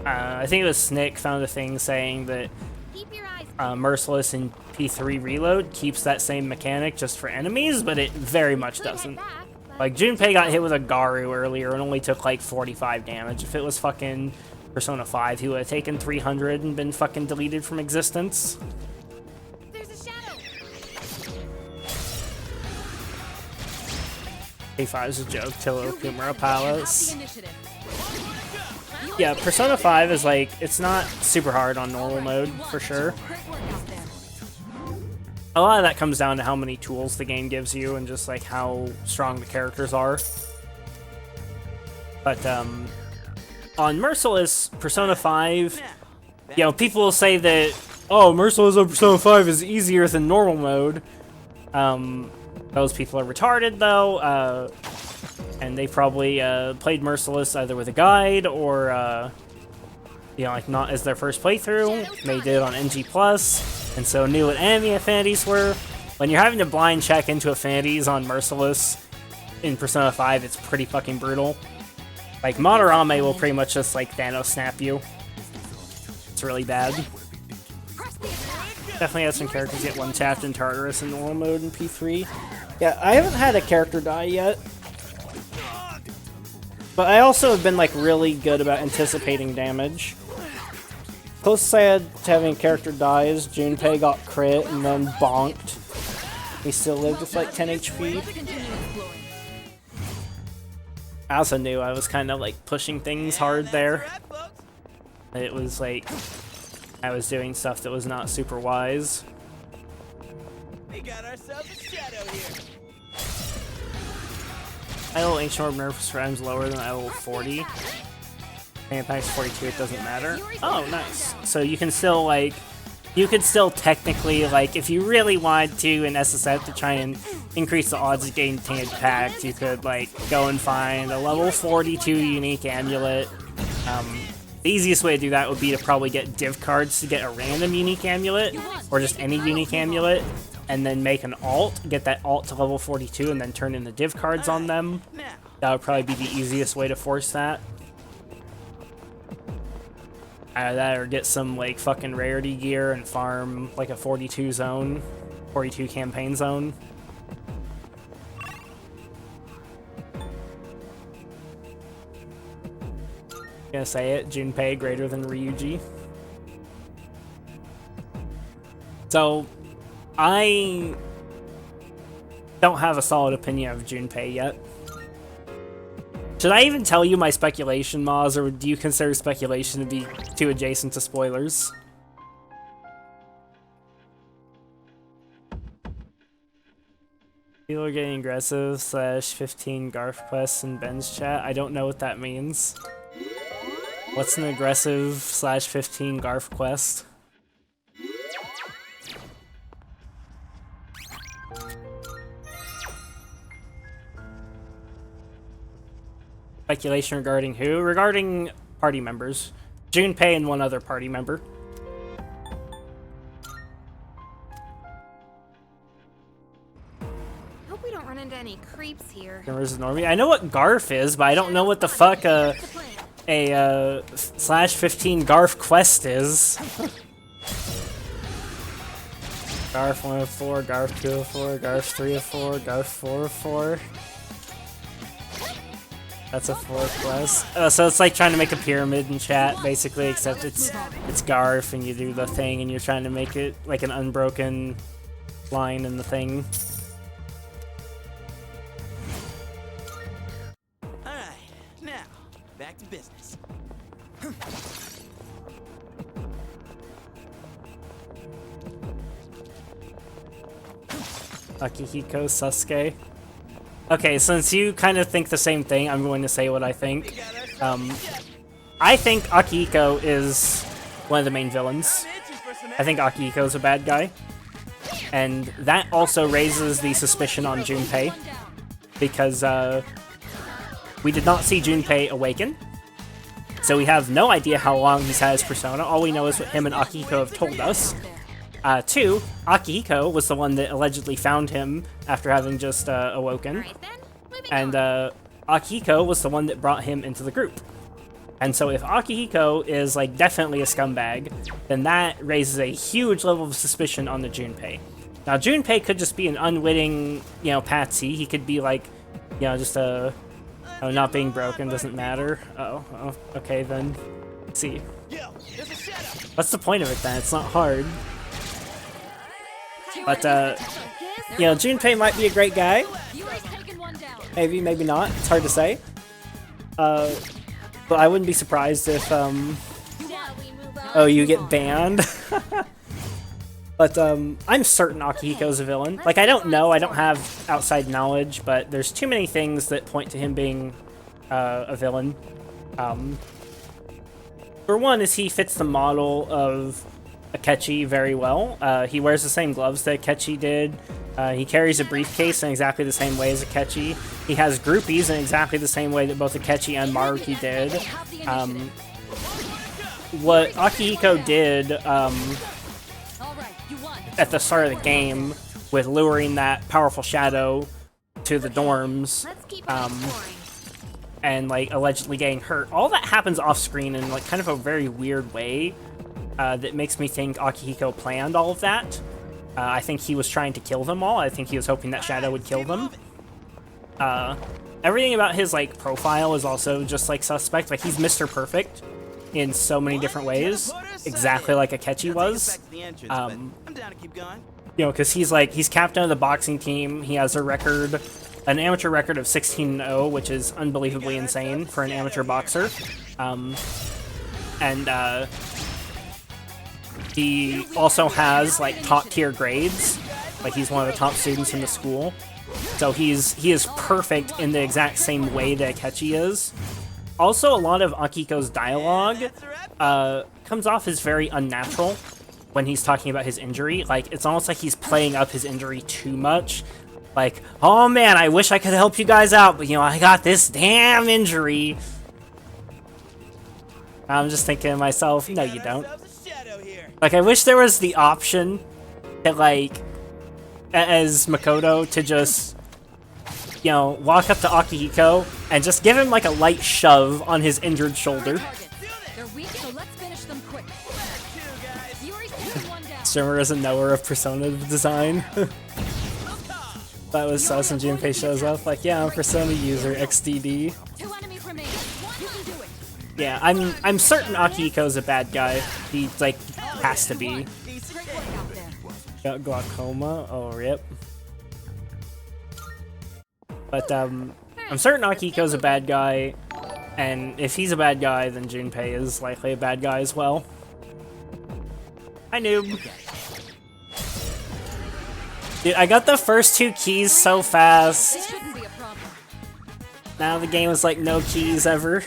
Speaker 1: I think it was Snick found a thing saying that
Speaker 4: Keep your eyes
Speaker 1: Merciless in P3 Reload keeps that same mechanic just for enemies, but it very much
Speaker 4: Could head
Speaker 1: doesn't.
Speaker 4: back, but
Speaker 1: Like, Junpei got hit with a Garu earlier and only took like 45 damage. If it was fucking Persona 5, he would have taken 300 and been fucking deleted from existence.
Speaker 4: there's a shadow.
Speaker 1: K5 is a joke. Tillo Kumura Palace.
Speaker 2: Initiative.
Speaker 1: Yeah, Persona 5 is like, it's not super hard on normal mode, for sure.
Speaker 2: Great work out there.
Speaker 1: A lot of that comes down to how many tools the game gives you and just like how strong the characters are. But on Merciless Persona 5, you know, people will say that, oh, Merciless on Persona 5 is easier than normal mode. Those people are retarded though, and they probably played Merciless either with a guide or you know, like not as their first playthrough. They did it on NG+, and so knew what enemy affinities were. When you're having to blind check into affinities on Merciless in Persona 5, it's pretty fucking brutal. Like, Madarame will pretty much just, like, Thanos snap you. It's really bad. Definitely have some characters get one-tapped in Tartarus in normal mode in P3. Yeah, I haven't had a character die yet. But I also have been, like, really good about anticipating damage. Closest I had to having a character die is Junpei got crit and then bonked. He still lived with, like, 10 HP.
Speaker 2: Let's continue exploring.
Speaker 1: I also knew I was kind of, like, pushing things hard there. It was, like, I was doing stuff that was not super wise.
Speaker 3: We got ourselves a shadow here.
Speaker 1: Idle Ancient Orb Nerf's frames lower than Idle 40. Impact's 42, it doesn't matter. Oh, nice. So you can still, like, you could still technically, like, if you really wanted to in SSF to try and increase the odds of getting tainted packed, you could, like, go and find a level 42 unique amulet. The easiest way to do that would be to probably get div cards to get a random unique amulet, or just any unique amulet, and then make an alt, get that alt to level 42, and then turn in the div cards on them. That would probably be the easiest way to force that. Either that or get some, like, fucking rarity gear and farm, like, a 42 zone, 42 campaign zone. Gonna say it, Junpei greater than Ryuji. So, I don't have a solid opinion of Junpei yet. Should I even tell you my speculation, Maz, or do you consider speculation to be too adjacent to spoilers? People are getting aggressive / 15 Garf quests in Ben's chat. I don't know what that means. What's an aggressive / 15 Garf quest? Speculation regarding who? Regarding party members. Junpei and one other party member.
Speaker 4: Hope we don't run into any creeps here.
Speaker 1: Versus Normie. I know what Garf is, but I don't know what the fuck a / 15 Garf quest is. Garf 1 of 4, Garf 2 of 4, Garf 3 of 4, Garf 4 of 4. That's a 4 quest. So it's like trying to make a pyramid in chat, basically, except it's Garf and you do the thing and you're trying to make it like an unbroken line in the thing.
Speaker 3: Alright, now, back to business.
Speaker 1: Akihiko Sasuke. Okay, since you kind of think the same thing, I'm going to say what I think. I think Akihiko is one of the main villains. I think Akihiko's a bad guy. And that also raises the suspicion on Junpei. Because we did not see Junpei awaken. So we have no idea how long he's had his persona. All we know is what him and Akihiko have told us. 2, Akihiko was the one that allegedly found him after having just awoken. And Akihiko was the one that brought him into the group. And so if Akihiko is like definitely a scumbag, then that raises a huge level of suspicion on the Junpei. Now Junpei could just be an unwitting, you know, patsy. He could be like, you know, just a not being broken, doesn't matter. Oh, okay then. Let's see. What's the point of it then? It's not hard. But, you know, Junpei might be a great guy. Maybe, maybe not. It's hard to say. But I wouldn't be surprised if, oh, you get banned? But, I'm certain Akihiko's a villain. Like, I don't know, I don't have outside knowledge, but there's too many things that point to him being, a villain. For one, is he fits the model of Akechi very well. He wears the same gloves that Akechi did. He carries a briefcase in exactly the same way as Akechi. He has groupies in exactly the same way that both Akechi and Maruki did. What Akihiko did at the start of the game with luring that powerful shadow to the dorms, and like allegedly getting hurt, all that happens off screen in like kind of a very weird way that makes me think Akihiko planned all of that. I think he was trying to kill them all. I think he was hoping that shadow would kill them. Everything about his like profile is also just like suspect. Like he's Mr. Perfect in so many different ways, exactly like Akechi was. You know, because he's captain of the boxing team. He has a record, an amateur record of 16-0, which is unbelievably insane for an amateur boxer. He also has like top tier grades. Like he's one of the top students in the school. So he is perfect in the exact same way that Akechi is. Also, a lot of Akihiko's dialogue comes off as very unnatural when he's talking about his injury. Like, it's almost like he's playing up his injury too much. Like, oh man, I wish I could help you guys out, but you know, I got this damn injury. I'm just thinking to myself, no you don't. Like, I wish there was the option that, like, as Makoto, to just, you know, walk up to Akihiko and just give him, like, a light shove on his injured shoulder.
Speaker 2: They're weak, so let's finish them quick.
Speaker 1: Strimmer is a knower of Persona design. That was sus and Junpei shows up, like, yeah, I'm a Persona user, XDD.
Speaker 2: 2 enemies remain. You can do it.
Speaker 1: Yeah, I'm certain Akihiko's a bad guy. He, like, has to be.
Speaker 2: Great work out there.
Speaker 1: Got glaucoma, oh, rip. But, I'm certain Akihiko's a bad guy, and if he's a bad guy, then Junpei is likely a bad guy as well. Hi, noob. Dude, I got the first 2 keys so fast.
Speaker 2: This shouldn't be a problem.
Speaker 1: Now the game is like no keys ever.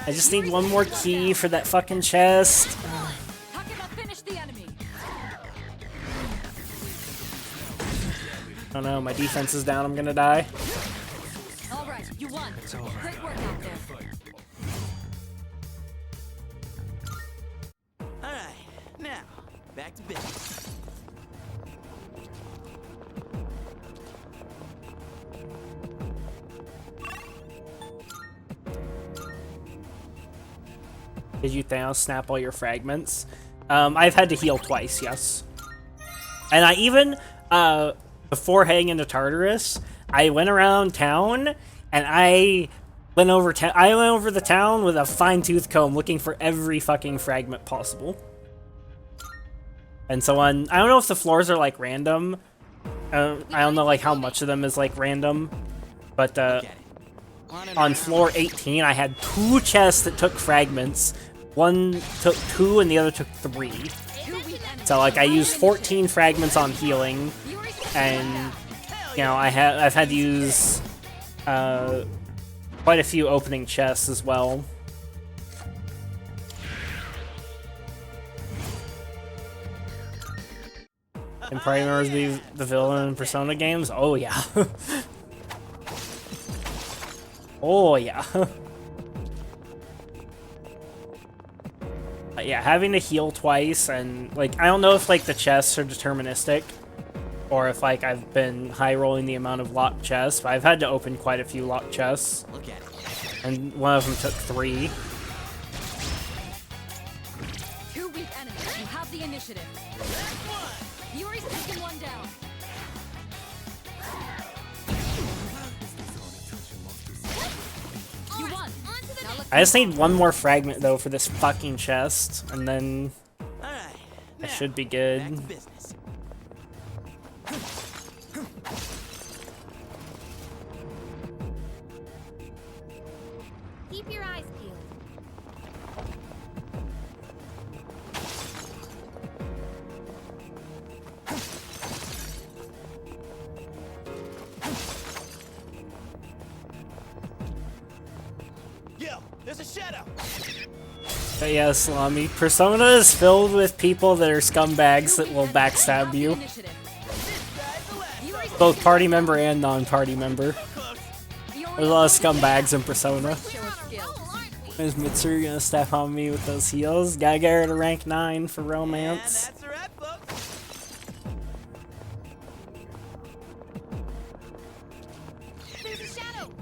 Speaker 1: I just need one more key for that fucking chest.
Speaker 2: Takeba, finish the enemy.
Speaker 1: Oh no, my defense is down, I'm gonna die.
Speaker 2: All right, you won. Great work out there.
Speaker 3: Alright, now, back to business.
Speaker 1: Did you Thanos snap all your fragments? I've had to heal twice, yes. And I even, before heading into Tartarus, I went around town, and I went over the town with a fine-tooth comb looking for every fucking fragment possible. And so I don't know if the floors are, like, random. I don't know, like, how much of them is, like, random. But, on floor 18, I had 2 chests that took fragments. One took 2 and the other took 3. So, like, I used 14 fragments on healing. And, you know, I've had to use quite a few opening chests as well. And probably remembers to be the villain in Persona games? Oh yeah. Oh yeah. But yeah, having to heal twice and like I don't know if like the chests are deterministic or if like I've been high rolling the amount of locked chests, but I've had to open quite a few locked chests.
Speaker 3: Look at it.
Speaker 1: And one of them took 3.
Speaker 2: 2 weak enemies. You have the initiative. Yuri's taken one down. You won. Now let's
Speaker 1: I just need one more fragment though for this fucking chest, and then
Speaker 3: Alright,
Speaker 1: I
Speaker 3: now,
Speaker 1: should be
Speaker 3: back to
Speaker 1: good.
Speaker 3: business. There's a shadow.
Speaker 1: But yeah, Salami, Persona is filled with people that are scumbags that will backstab you.
Speaker 2: Initiative.
Speaker 1: Both party member and non-party member. There's a lot of scumbags in Persona.
Speaker 2: Show of skill.
Speaker 1: Is Mitsuru gonna step on me with those heels? Gotta get her to rank 9 for romance.
Speaker 3: That's a wrap, folks.
Speaker 4: There's a shadow.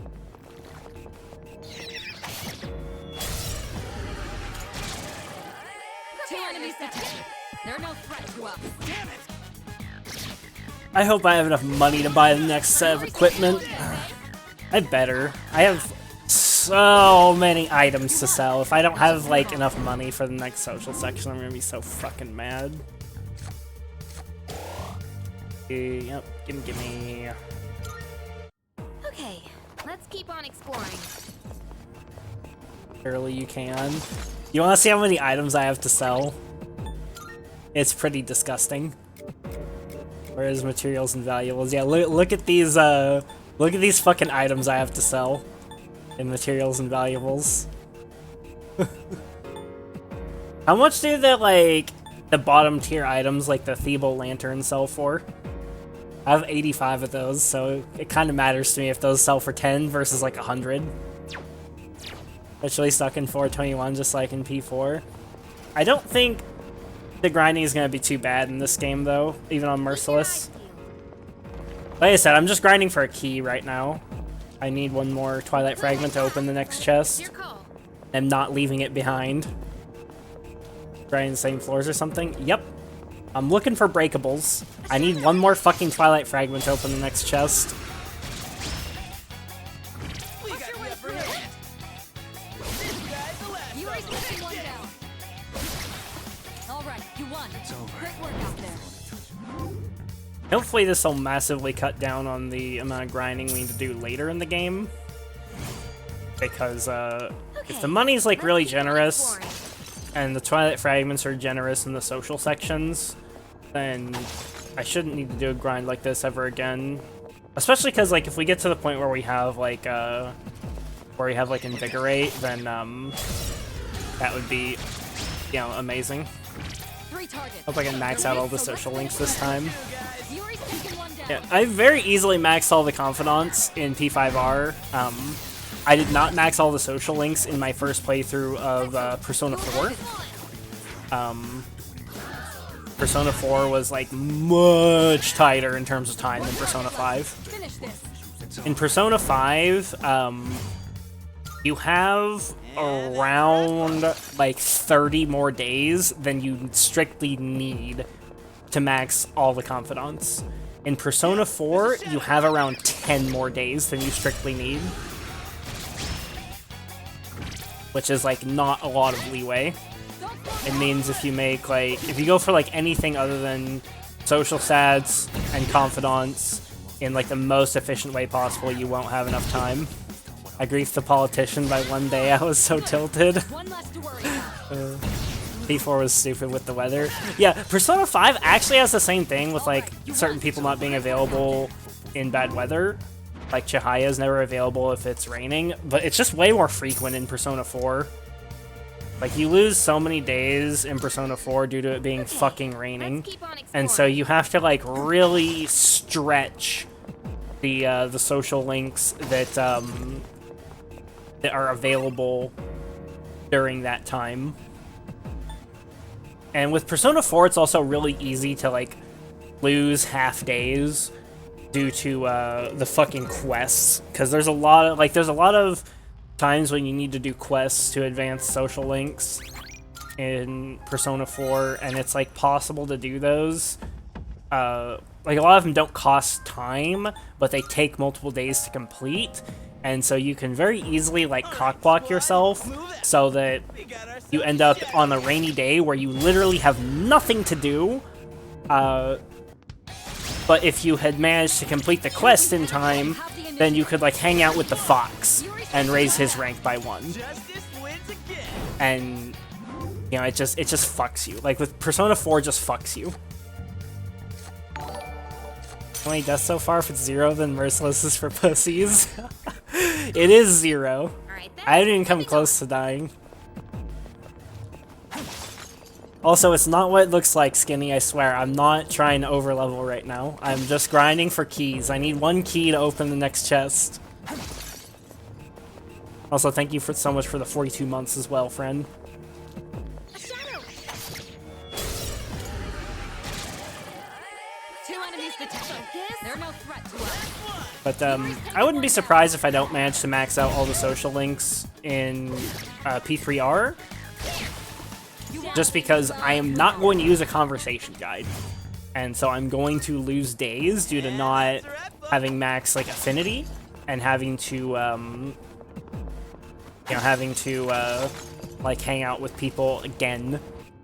Speaker 2: Two enemies detected. They're no threat to us.
Speaker 3: Damn it.
Speaker 1: I hope I have enough money to buy the next set of equipment. I better. I have so many items to sell. If I don't have, like, enough money for the next social section, I'm gonna be so fucking mad. Yep, gimme.
Speaker 4: Okay, let's keep on exploring.
Speaker 1: Surely you can. You wanna see how many items I have to sell? It's pretty disgusting. Whereas materials and valuables. Yeah, look at these fucking items I have to sell in materials and valuables. How much do the bottom tier items like the Thebo Lantern sell for? I have 85 of those, so it kind of matters to me if those sell for 10 versus like 100. Literally stuck in 421 just like in P4. I don't think the grinding is gonna be too bad in this game though, even on Merciless. Like I said, I'm just grinding for a key right now. I need one more Twilight Fragment to open the next chest.
Speaker 4: Your call.
Speaker 1: I'm not leaving it behind. Grinding the same floors or something? Yep. I'm looking for breakables. I need one more fucking Twilight Fragment to open the next chest.
Speaker 3: We got the upper hand. This guy's the last.
Speaker 2: You are taking one down. All right, you won.
Speaker 5: It's over.
Speaker 2: Great work out there.
Speaker 1: Hopefully this will massively cut down on the amount of grinding we need to do later in the game. Because, if the money's, like, really generous, and the Twilight Fragments are generous in the social sections, then I shouldn't need to do a grind like this ever again. Especially because, like, if we get to the point where we have, like, Invigorate, then, that would be, you know, amazing.
Speaker 2: 3 targets.
Speaker 1: Hope I can max out all the social links this time.
Speaker 2: Yuri's taking one down.
Speaker 1: Yeah, I very easily maxed all the confidants in P5R. I did not max all the social links in my first playthrough of Persona 4. Persona 4 was like much tighter in terms of time than Persona 5.
Speaker 2: Finish this.
Speaker 1: In Persona 5, you have around like 30 more days than you strictly need to max all the confidants. In Persona 4, you have around 10 more days than you strictly need. Which is like not a lot of leeway. It means if you make like, if you go for like anything other than social stats and confidants in like the most efficient way possible, you won't have enough time. I griefed the politician by one day, I was so tilted.
Speaker 2: One less to worry about.
Speaker 1: P4 was stupid with the weather. Yeah, Persona 5 actually has the same thing with like certain people not being available in bad weather. Like Chihaya is never available if it's raining, but it's just way more frequent in Persona 4. Like you lose so many days in Persona 4 due to it being fucking raining, and so you have to like really stretch the social links that that are available during that time. And with Persona 4, it's also really easy to like lose half days due to the fucking quests, because there's a lot of times when you need to do quests to advance social links in Persona 4, and it's like possible to do those. Like a lot of them don't cost time, but they take multiple days to complete, and so you can very easily like cockblock yourself so that you end up on a rainy day where you literally have nothing to do. But if you had managed to complete the quest in time, then you could like hang out with the fox and raise his rank by 1. And you know, it just fucks you. Like with Persona 4 just fucks you. How many deaths so far? If it's 0, then Merciless is for pussies. It is 0.
Speaker 4: right then.
Speaker 1: I didn't even come close to dying. Also, it's not what it looks like, Skinny, I swear. I'm not trying to overlevel right now. I'm just grinding for keys. I need one key to open the next chest. Also, thank you for so much for the 42 months as well, friend.
Speaker 4: A shadow.
Speaker 2: 2 enemies detected. They're no threat to us.
Speaker 1: But I wouldn't be surprised if I don't manage to max out all the social links in P3R. Just because I am not going to use a conversation guide. And so I'm going to lose days due to not having max like affinity and having to like hang out with people again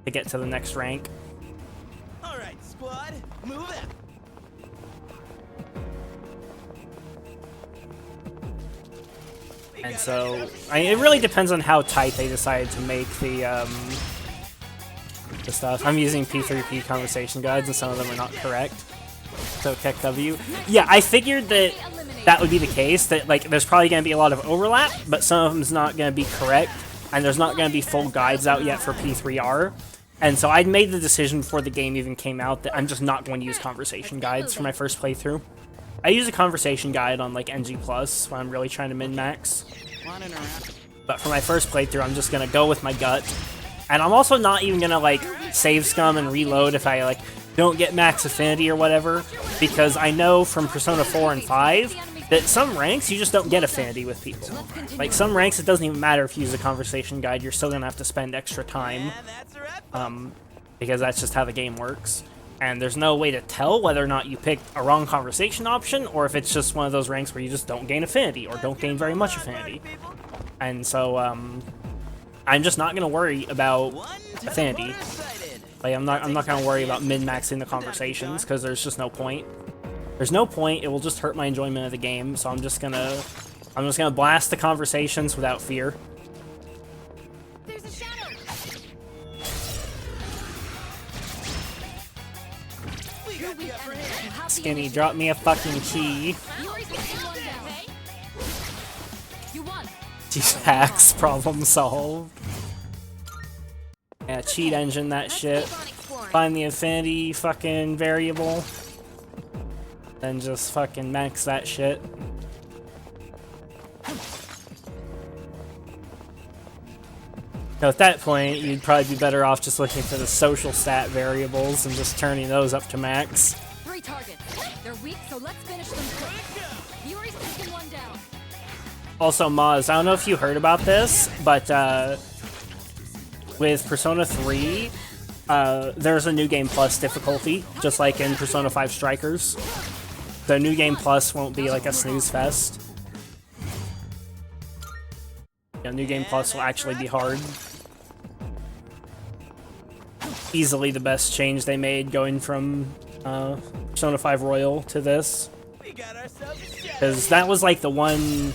Speaker 1: to get to the next rank.
Speaker 3: All right, squad, move out.
Speaker 1: And so it really depends on how tight they decide to make the stuff. I'm using P3P conversation guides and some of them are not correct. So Keck W. Yeah, I figured that that would be the case, that like there's probably going to be a lot of overlap, but some of them's not going to be correct, and there's not going to be full guides out yet for P3R. And so I'd made the decision before the game even came out that I'm just not going to use conversation guides for my first playthrough. I use a conversation guide on like NG Plus when I'm really trying to min-max. But for my first playthrough, I'm just going to go with my gut. And I'm also not even going to like save scum and reload if I like don't get max affinity or whatever, because I know from Persona 4 and 5 that some ranks you just don't get affinity with people. Like some ranks it doesn't even matter if you use a conversation guide, you're still gonna have to spend extra time, because that's just how the game works. And there's no way to tell whether or not you picked a wrong conversation option, or if it's just one of those ranks where you just don't gain affinity, or don't gain very much affinity. And so, I'm just not gonna worry about affinity. Like, I'm not gonna worry about min-maxing the conversations, because there's just no point. There's no point, it will just hurt my enjoyment of the game, so I'm just gonna blast the conversations without fear.
Speaker 4: There's a shadow.
Speaker 3: We got the upper hand.
Speaker 1: Skinny, drop me a fucking key.
Speaker 2: You won.
Speaker 1: Jeez, hacks, problem solved. Yeah, cheat engine that shit.
Speaker 4: Keep on exploring.
Speaker 1: Find the affinity fucking variable. Then just fucking max that shit. Now at that point, you'd probably be better off just looking for the social stat variables and just turning those up to max.
Speaker 2: 3 targets. They're weak, so let's finish them quick. Yuri's taken one down.
Speaker 1: Also, Maz, I don't know if you heard about this, but with Persona 3, there's a New Game Plus difficulty, just like in Persona 5 Strikers. The New Game Plus won't be like a snooze fest. Yeah, New Game Plus will actually be hard. Easily the best change they made going from Persona 5 Royal to this.
Speaker 3: We got ourselves a shadow.
Speaker 1: Because that was like the one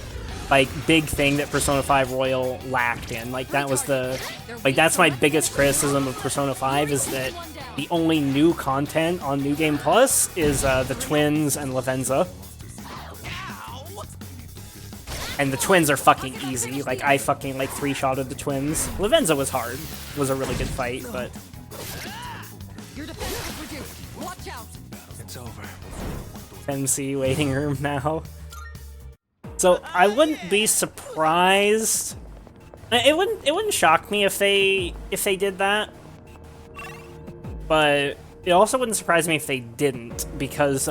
Speaker 1: like big thing that Persona 5 Royal lacked in. Like that was the that's my biggest criticism of Persona 5 is that the only new content on New Game Plus is the twins and Lavenza. And the twins are fucking easy. Like I fucking like 3-shotted the twins. Lavenza was hard. It was a really good fight, but
Speaker 2: Your defense is reduced. Watch out.
Speaker 5: It's over.
Speaker 1: MC waiting room now. So I wouldn't be surprised. It wouldn't shock me if they did that. But it also wouldn't surprise me if they didn't, because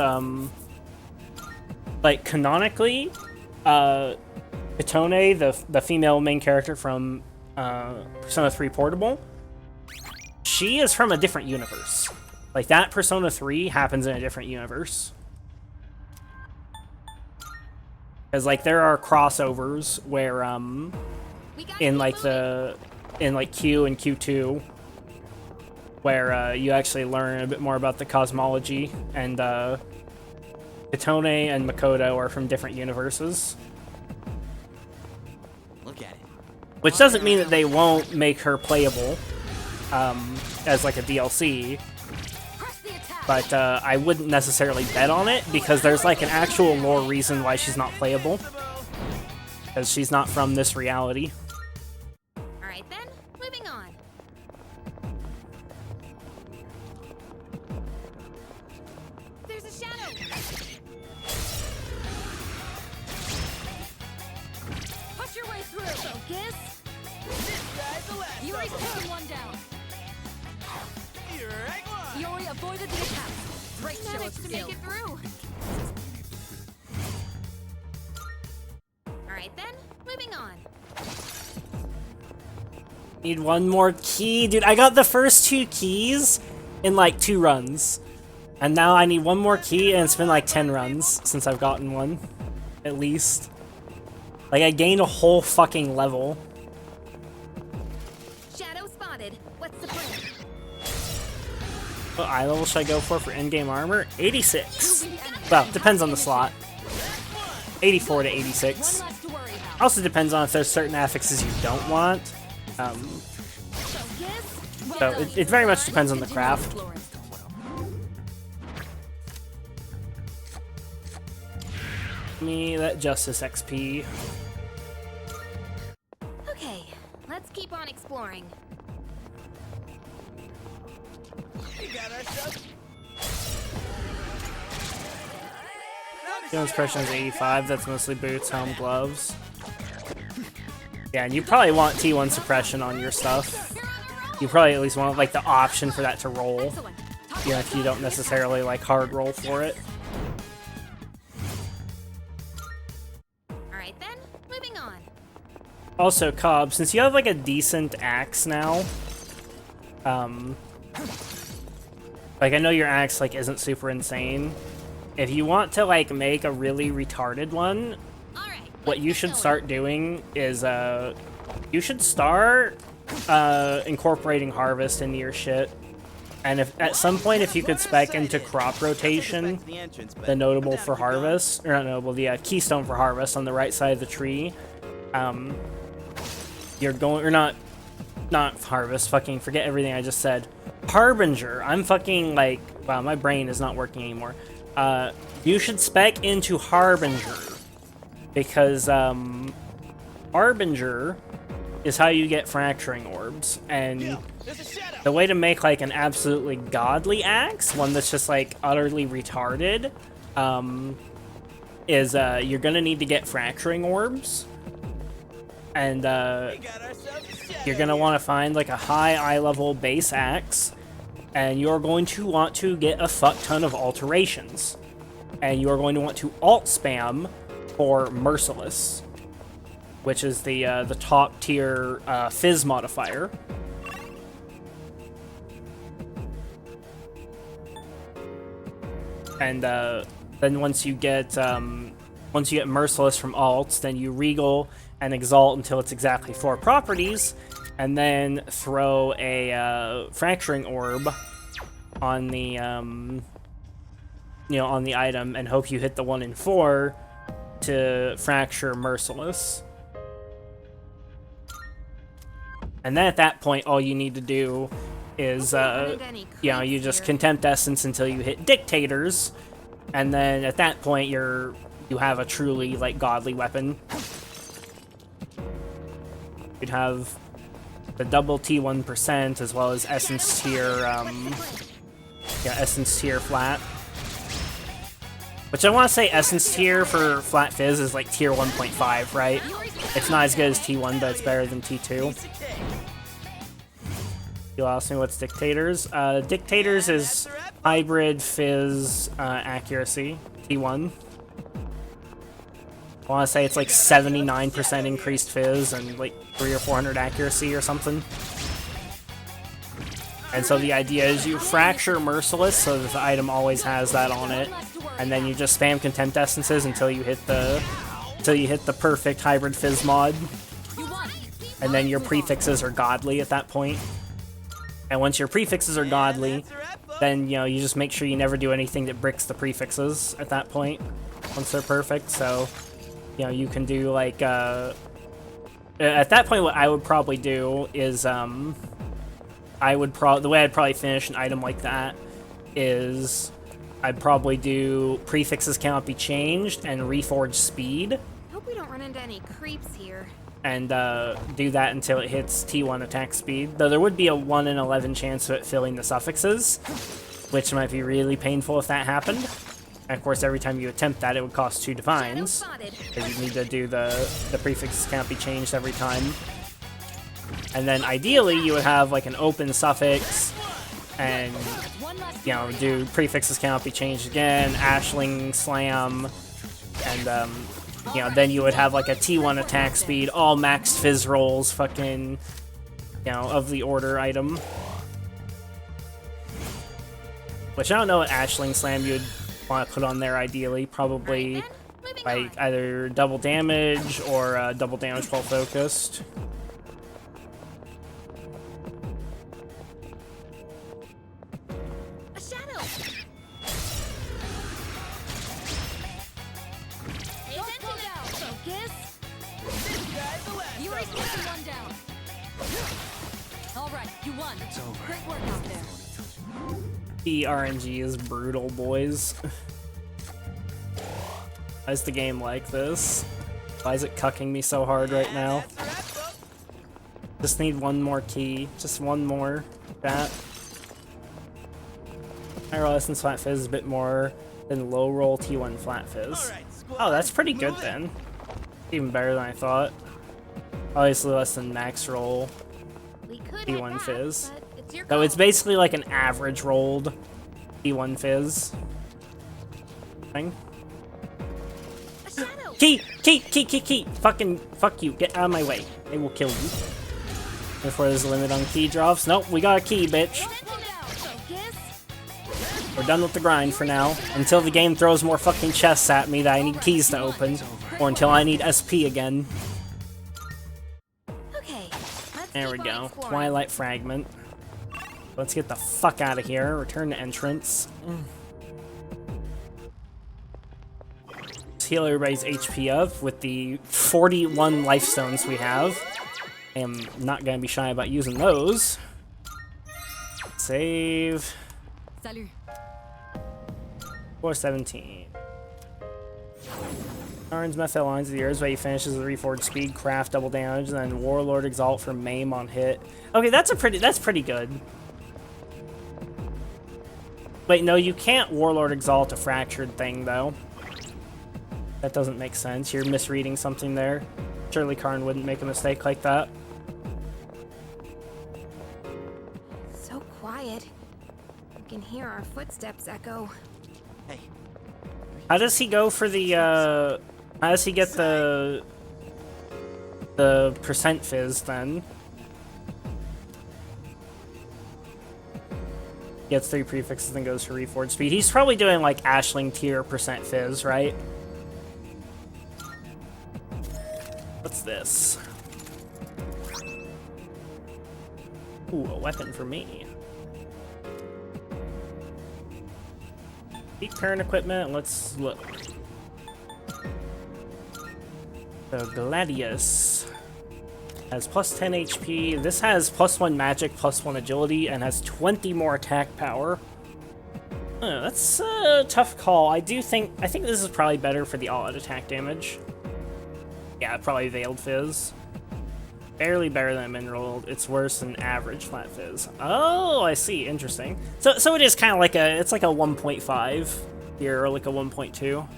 Speaker 1: like canonically, Itone, the female main character from Persona 3 Portable, she is from a different universe. Like that Persona 3 happens in a different universe. Because like there are crossovers where in like Q and Q2 where you actually learn a bit more about the cosmology, and Itone and Makoto are from different universes.
Speaker 3: Look at it.
Speaker 1: Which doesn't mean that they won't make her playable as like a DLC.
Speaker 2: Press the attack.
Speaker 1: But I wouldn't necessarily bet on it, because there's like an actual lore reason why she's not playable. because she's not from this reality.
Speaker 4: Alright then, moving on. There's a shadow!
Speaker 2: Push your way through. Focus.
Speaker 3: This guy's the last
Speaker 2: Yuri's
Speaker 3: of 'em.
Speaker 2: taken one down.
Speaker 3: You're right one.
Speaker 2: Yuri avoided the attack. Great show of
Speaker 4: Managed to
Speaker 2: skill.
Speaker 4: make it through. Alright then, moving on.
Speaker 1: Need one more key. Dude, I got the first 2 keys in like 2 runs. And now I need one more key, and it's been like 10 runs since I've gotten one. At least. Like, I gained a whole fucking level.
Speaker 4: Shadow spotted. What's the plan?
Speaker 1: What eye level should I go for in-game armor? 86. Well, depends on the slot. 84 to 86.
Speaker 2: One less to worry about.
Speaker 1: Also depends on if there's certain affixes you don't want.
Speaker 2: Focus.
Speaker 1: So it very much depends on the craft. Give me that Justice XP.
Speaker 4: Okay, let's keep on exploring.
Speaker 3: We got ourselves.
Speaker 1: Healing suppression is 85. That's mostly boots, helm, gloves. Yeah, and you probably want T1 suppression on your stuff. You probably at least want like the option for that to roll.
Speaker 2: Excellent.
Speaker 1: You know, if you don't necessarily like hard roll for it.
Speaker 4: Alright then, moving on.
Speaker 1: Also, Cobb, since you have like a decent axe now, like I know your axe like isn't super insane. If you want to like make a really retarded one,
Speaker 4: Alright.
Speaker 1: what you should start doing is you should start incorporating harvest into your shit. And if at some point if you could spec into crop rotation, the notable for harvest, or not notable, the keystone for harvest on the right side of the tree, you're going, or not harvest, fucking forget everything I just said. Harbinger. I'm fucking like, wow, my brain is not working anymore. You should spec into Harbinger, because Harbinger is how you get fracturing orbs, and the way to make like an absolutely godly axe, one that's just like utterly retarded, is you're gonna need to get fracturing orbs, and you're gonna want to find like a high eye level base axe, and you're going to want to get a fuck ton of alterations, and you're going to want to alt spam for Merciless, which is the top tier fizz modifier. And then once you get Merciless from alts, then you regal and exalt until it's exactly 4 properties, and then throw a fracturing orb on the on the item, and hope you hit the 1 in 4 to fracture Merciless. And then at that point, all you need to do is, you just Contempt Essence until you hit Dictators, and then at that point, you have a truly, like, godly weapon. You'd have the double T1% as well as Essence Tier, Essence Tier flat. Which I want to say Essence Tier for Flat Fizz is like Tier 1.5, right? It's not as good as T1, but it's better than T2. You asked me what's Dictators. Dictators is Hybrid Fizz Accuracy, T1. I want to say it's like 79% increased Fizz and like 300 or 400 accuracy or something. And so the idea is you fracture Merciless so that the item always has that on it, and then you just spam Contempt Essences until you hit the perfect Hybrid Fizz mod. And then your prefixes are godly at that point. And once your prefixes are godly, then you just make sure you never do anything that bricks the prefixes at that point once they're perfect. So you can do like at that point what I would probably do is the way I'd probably finish an item like that is I'd probably do prefixes cannot be changed and reforge speed,
Speaker 4: Hope we don't run into any creeps here.
Speaker 1: And do that until it hits T1 attack speed. Though there would be a 1 in 11 chance of it filling the suffixes, which might be really painful if that happened. And of course, every time you attempt that, it would cost 2 divines, because you need to do the prefixes can't be changed every time. And then ideally, you would have like an open suffix, and you know, do prefixes cannot be changed again, Ashling Slam, and you know, then you would have like a T1 attack speed, all maxed fizz rolls, fucking, you know, of the order item. Which I don't know what Ashling Slam you would want to put on there ideally. Probably like either double damage or double damage while focused.
Speaker 4: A shadow. Focus.
Speaker 2: You already got one down. All right, you won.
Speaker 5: It's over.
Speaker 2: Great work out there.
Speaker 1: The RNG is brutal, boys. Why is the game like this? Why is it cucking me so hard right now? Just need one more key. Just one more. That. High roll essence flat fizz is a bit more than low roll T1 flat fizz. Oh, that's pretty good then. Even better than I thought. Obviously less than max roll
Speaker 4: We could
Speaker 1: T1
Speaker 4: head back,
Speaker 1: fizz.
Speaker 4: but it's your
Speaker 1: So it's
Speaker 4: call.
Speaker 1: basically like an average rolled T1 fizz thing.
Speaker 4: A shadow.
Speaker 1: Key! Fucking, fuck you. Get out of my way. They will kill you. Before there's a limit on key drops. Nope, we got a key, bitch.
Speaker 4: Focus.
Speaker 1: We're done with the grind for now. Until the game throws more fucking chests at me that I need keys to open. Or until I need SP again.
Speaker 4: Okay. Let's
Speaker 1: There we
Speaker 4: keep on
Speaker 1: go.
Speaker 4: exploring.
Speaker 1: Twilight Fragment. Let's get the fuck out of here. Return to entrance. Let's heal everybody's HP up with the 41 life stones we have. I am not going to be shy about using those. Save.
Speaker 2: Salut.
Speaker 1: 417. Arns Methyl lines of the earth, where he finishes with Reforged Speed, Craft, double damage, and then Warlord Exalt for Maim on hit. Okay, that's pretty good. Wait, no, you can't Warlord Exalt a fractured thing, though. That doesn't make sense. You're misreading something there. Surely Karn wouldn't make a mistake like that.
Speaker 4: So quiet. You can hear our footsteps echo.
Speaker 3: Hey,
Speaker 1: How does he go for the, how does he get the percent fizz, then? Gets 3 prefixes and goes for Reforged Speed. He's probably doing, like, Ashling tier percent fizz, right? What's this? Ooh, a weapon for me. Keep current equipment, let's look. So Gladius has plus 10 HP. This has plus 1 magic, plus 1 agility, and has 20 more attack power. That's a tough call. I think this is probably better for the all-out attack damage. Yeah, probably Veiled Fizz. Barely better than Mineral. It's worse than average Flat Fizz. Oh, I see. Interesting. So it is kind of like it's like a 1.5 here, or like a 1.2.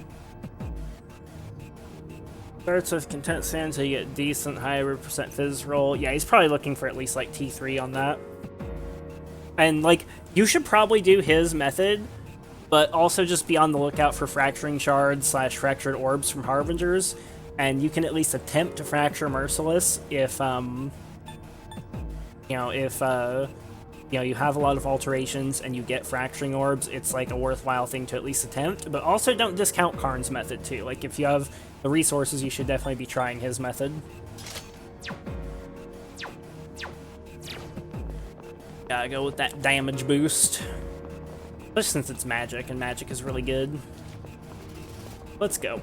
Speaker 1: Starts with Content Sand, so you get decent higher percent Fizz roll. Yeah, he's probably looking for at least like T3 on that. And like, you should probably do his method, but also just be on the lookout for Fracturing Shards / Fractured Orbs from Harbingers. And you can at least attempt to fracture Merciless if, you know, you have a lot of alterations and you get fracturing orbs. It's like a worthwhile thing to at least attempt. But also don't discount Karn's method too. Like if you have the resources, you should definitely be trying his method. Gotta go with that damage boost, especially since it's magic and magic is really good. Let's go.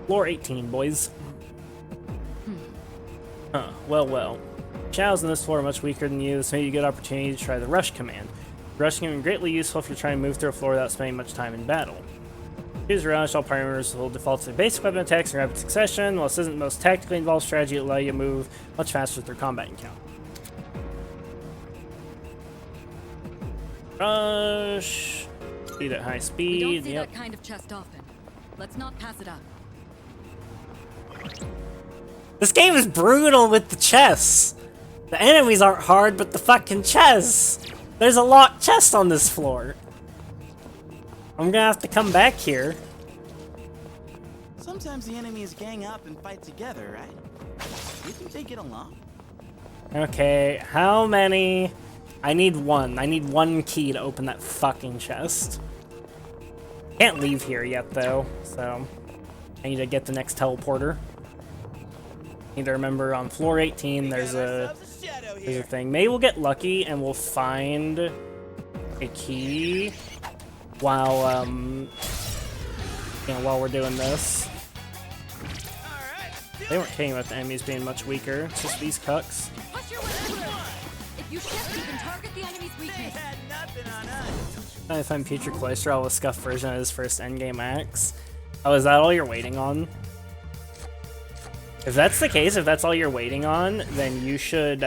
Speaker 1: Floor 18, boys. Huh, well. Shadows in this floor are much weaker than you. This may be a good opportunity to try the Rush command. Rush can be greatly useful if you're trying to move through a floor without spending much time in battle. Choose rush, all party members will default to basic weapon attacks in rapid succession. While this isn't the most tactically involved strategy, it'll allow you to move much faster through combat encounter. Rush. Speed at high
Speaker 2: We
Speaker 1: speed.
Speaker 2: don't see
Speaker 1: Yep.
Speaker 2: that kind of chest often. Let's not pass it up.
Speaker 1: This game is brutal with the chests. The enemies aren't hard, but the fucking chests. There's a locked chest on this floor. I'm gonna have to come back here.
Speaker 3: Sometimes the enemies gang up and fight together, right? You think they get along?
Speaker 1: Okay, how many? I need one. I need one key to open that fucking chest. Can't leave here yet, though, so I need to get the next teleporter. Need to remember on floor 18 there's a thing. Maybe we'll get lucky and we'll find a key while while we're doing this. They weren't kidding about the enemies being much weaker. It's just these cucks.
Speaker 2: Push your way through. If you shift, you can target the enemy's weakness.
Speaker 3: Had nothing on us.
Speaker 1: I find Future Cloister a scuffed version of his first endgame axe. Oh, is that all you're waiting on? If that's the case, if that's all you're waiting on, then you should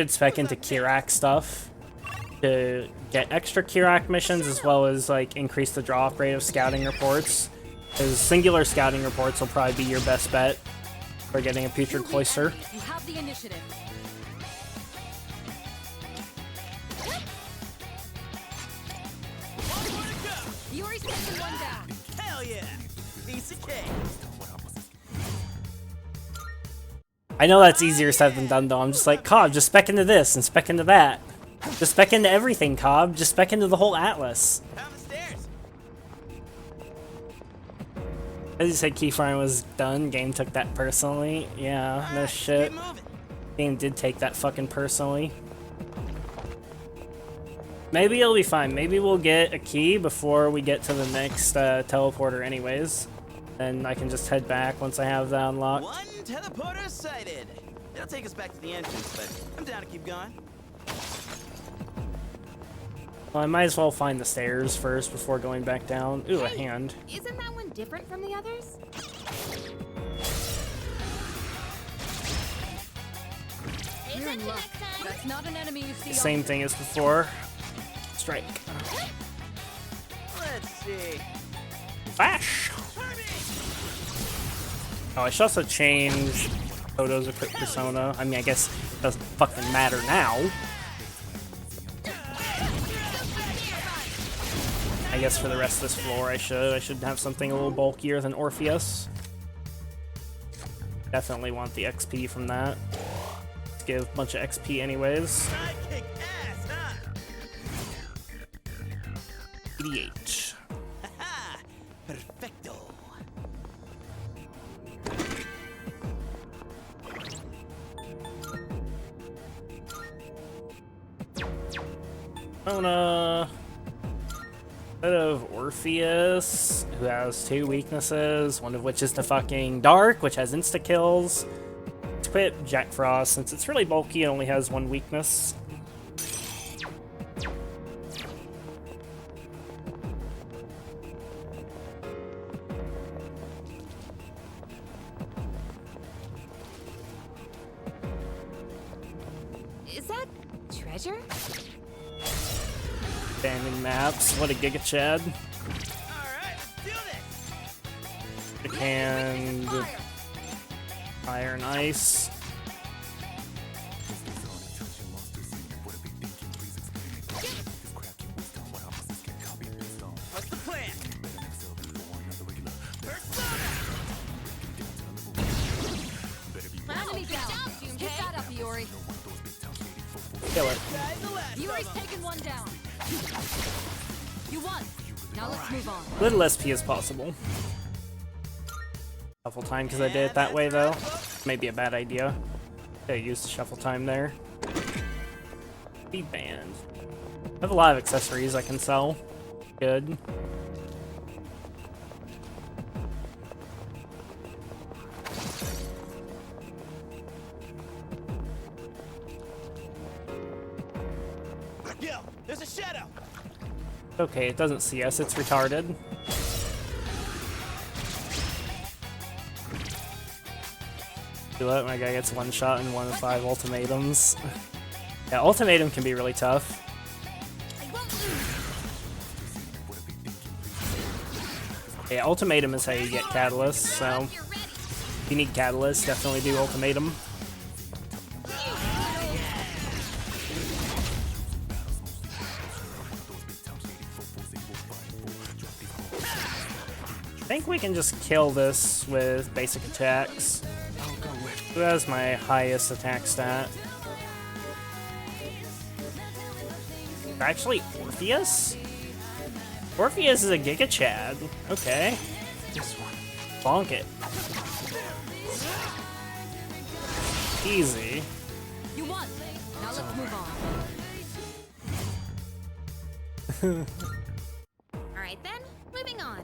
Speaker 1: spec into Kirak stuff to get extra Kirak missions, as well as like increase the draw-off rate of scouting reports. Because singular scouting reports will probably be your best bet for getting a Putrid Cloister.
Speaker 2: You have the initiative. Yuri's taking one down.
Speaker 3: Hell yeah! Piece of cake.
Speaker 1: I know that's easier said than done, though. I'm just like, Cobb, just spec into this and spec into that. Just spec into everything, Cobb. Just spec into the whole Atlas.
Speaker 3: Down the stairs.
Speaker 1: As you said, Keyframe was done. Game took that personally. Yeah, no shit.
Speaker 3: Keep moving.
Speaker 1: Game did take that fucking personally. Maybe it'll be fine. Maybe we'll get a key before we get to the next teleporter anyways. Then I can just head back once I have that unlocked.
Speaker 3: One teleporter sighted. It'll take us back to the entrance, but I'm down to keep going.
Speaker 1: Well, I might as well find the stairs first before going back down. Ooh, a hand.
Speaker 4: Isn't that one different from the others?
Speaker 2: You're in luck. That's not an enemy you see.
Speaker 1: Same thing as before. Strike.
Speaker 3: Let's see.
Speaker 1: Flash! Oh, I should also change Toto's equipped persona. I mean, I guess it doesn't fucking matter now. I guess for the rest of this floor I should have something a little bulkier than Orpheus. Definitely want the XP from that. Let's give a bunch of XP anyways.
Speaker 3: I kick ass, huh?
Speaker 1: 88.
Speaker 3: Haha! Perfecto.
Speaker 1: Persona. Instead of Orpheus, who has 2 weaknesses, one of which is the fucking Dark, which has insta-kills. Let's equip Jack Frost, since it's really bulky, it only has 1 weakness.
Speaker 4: Is that treasure?
Speaker 1: Abandoned maps, what a Giga Chad.
Speaker 3: Alright, let's do this.
Speaker 1: The hand, Fire and Ice.
Speaker 3: What's the plan? Persona!
Speaker 2: Enemy down. Hit that up, Yuri.
Speaker 1: Kill it.
Speaker 2: Yuri's taking one down. You won. Now let's move on.
Speaker 1: Little SP as possible. Shuffle time because I did it that way though. Maybe a bad idea. I used the shuffle time there. Speed band. I have a lot of accessories I can sell. Good.
Speaker 3: Yo, there's a shadow.
Speaker 1: Okay, it doesn't see us, it's retarded. You let my guy gets one shot and 1 of 5 ultimatums. Yeah, ultimatum can be really tough. Yeah, ultimatum is how you get catalyst, so if you need catalyst, definitely do ultimatum. I think we can just kill this with basic attacks. Who has my highest attack stat? Actually, Orpheus? Orpheus is a Giga Chad. Okay.
Speaker 5: This one.
Speaker 1: Bonk it. Easy.
Speaker 2: You won. Now let's move on.
Speaker 4: Alright then, moving on.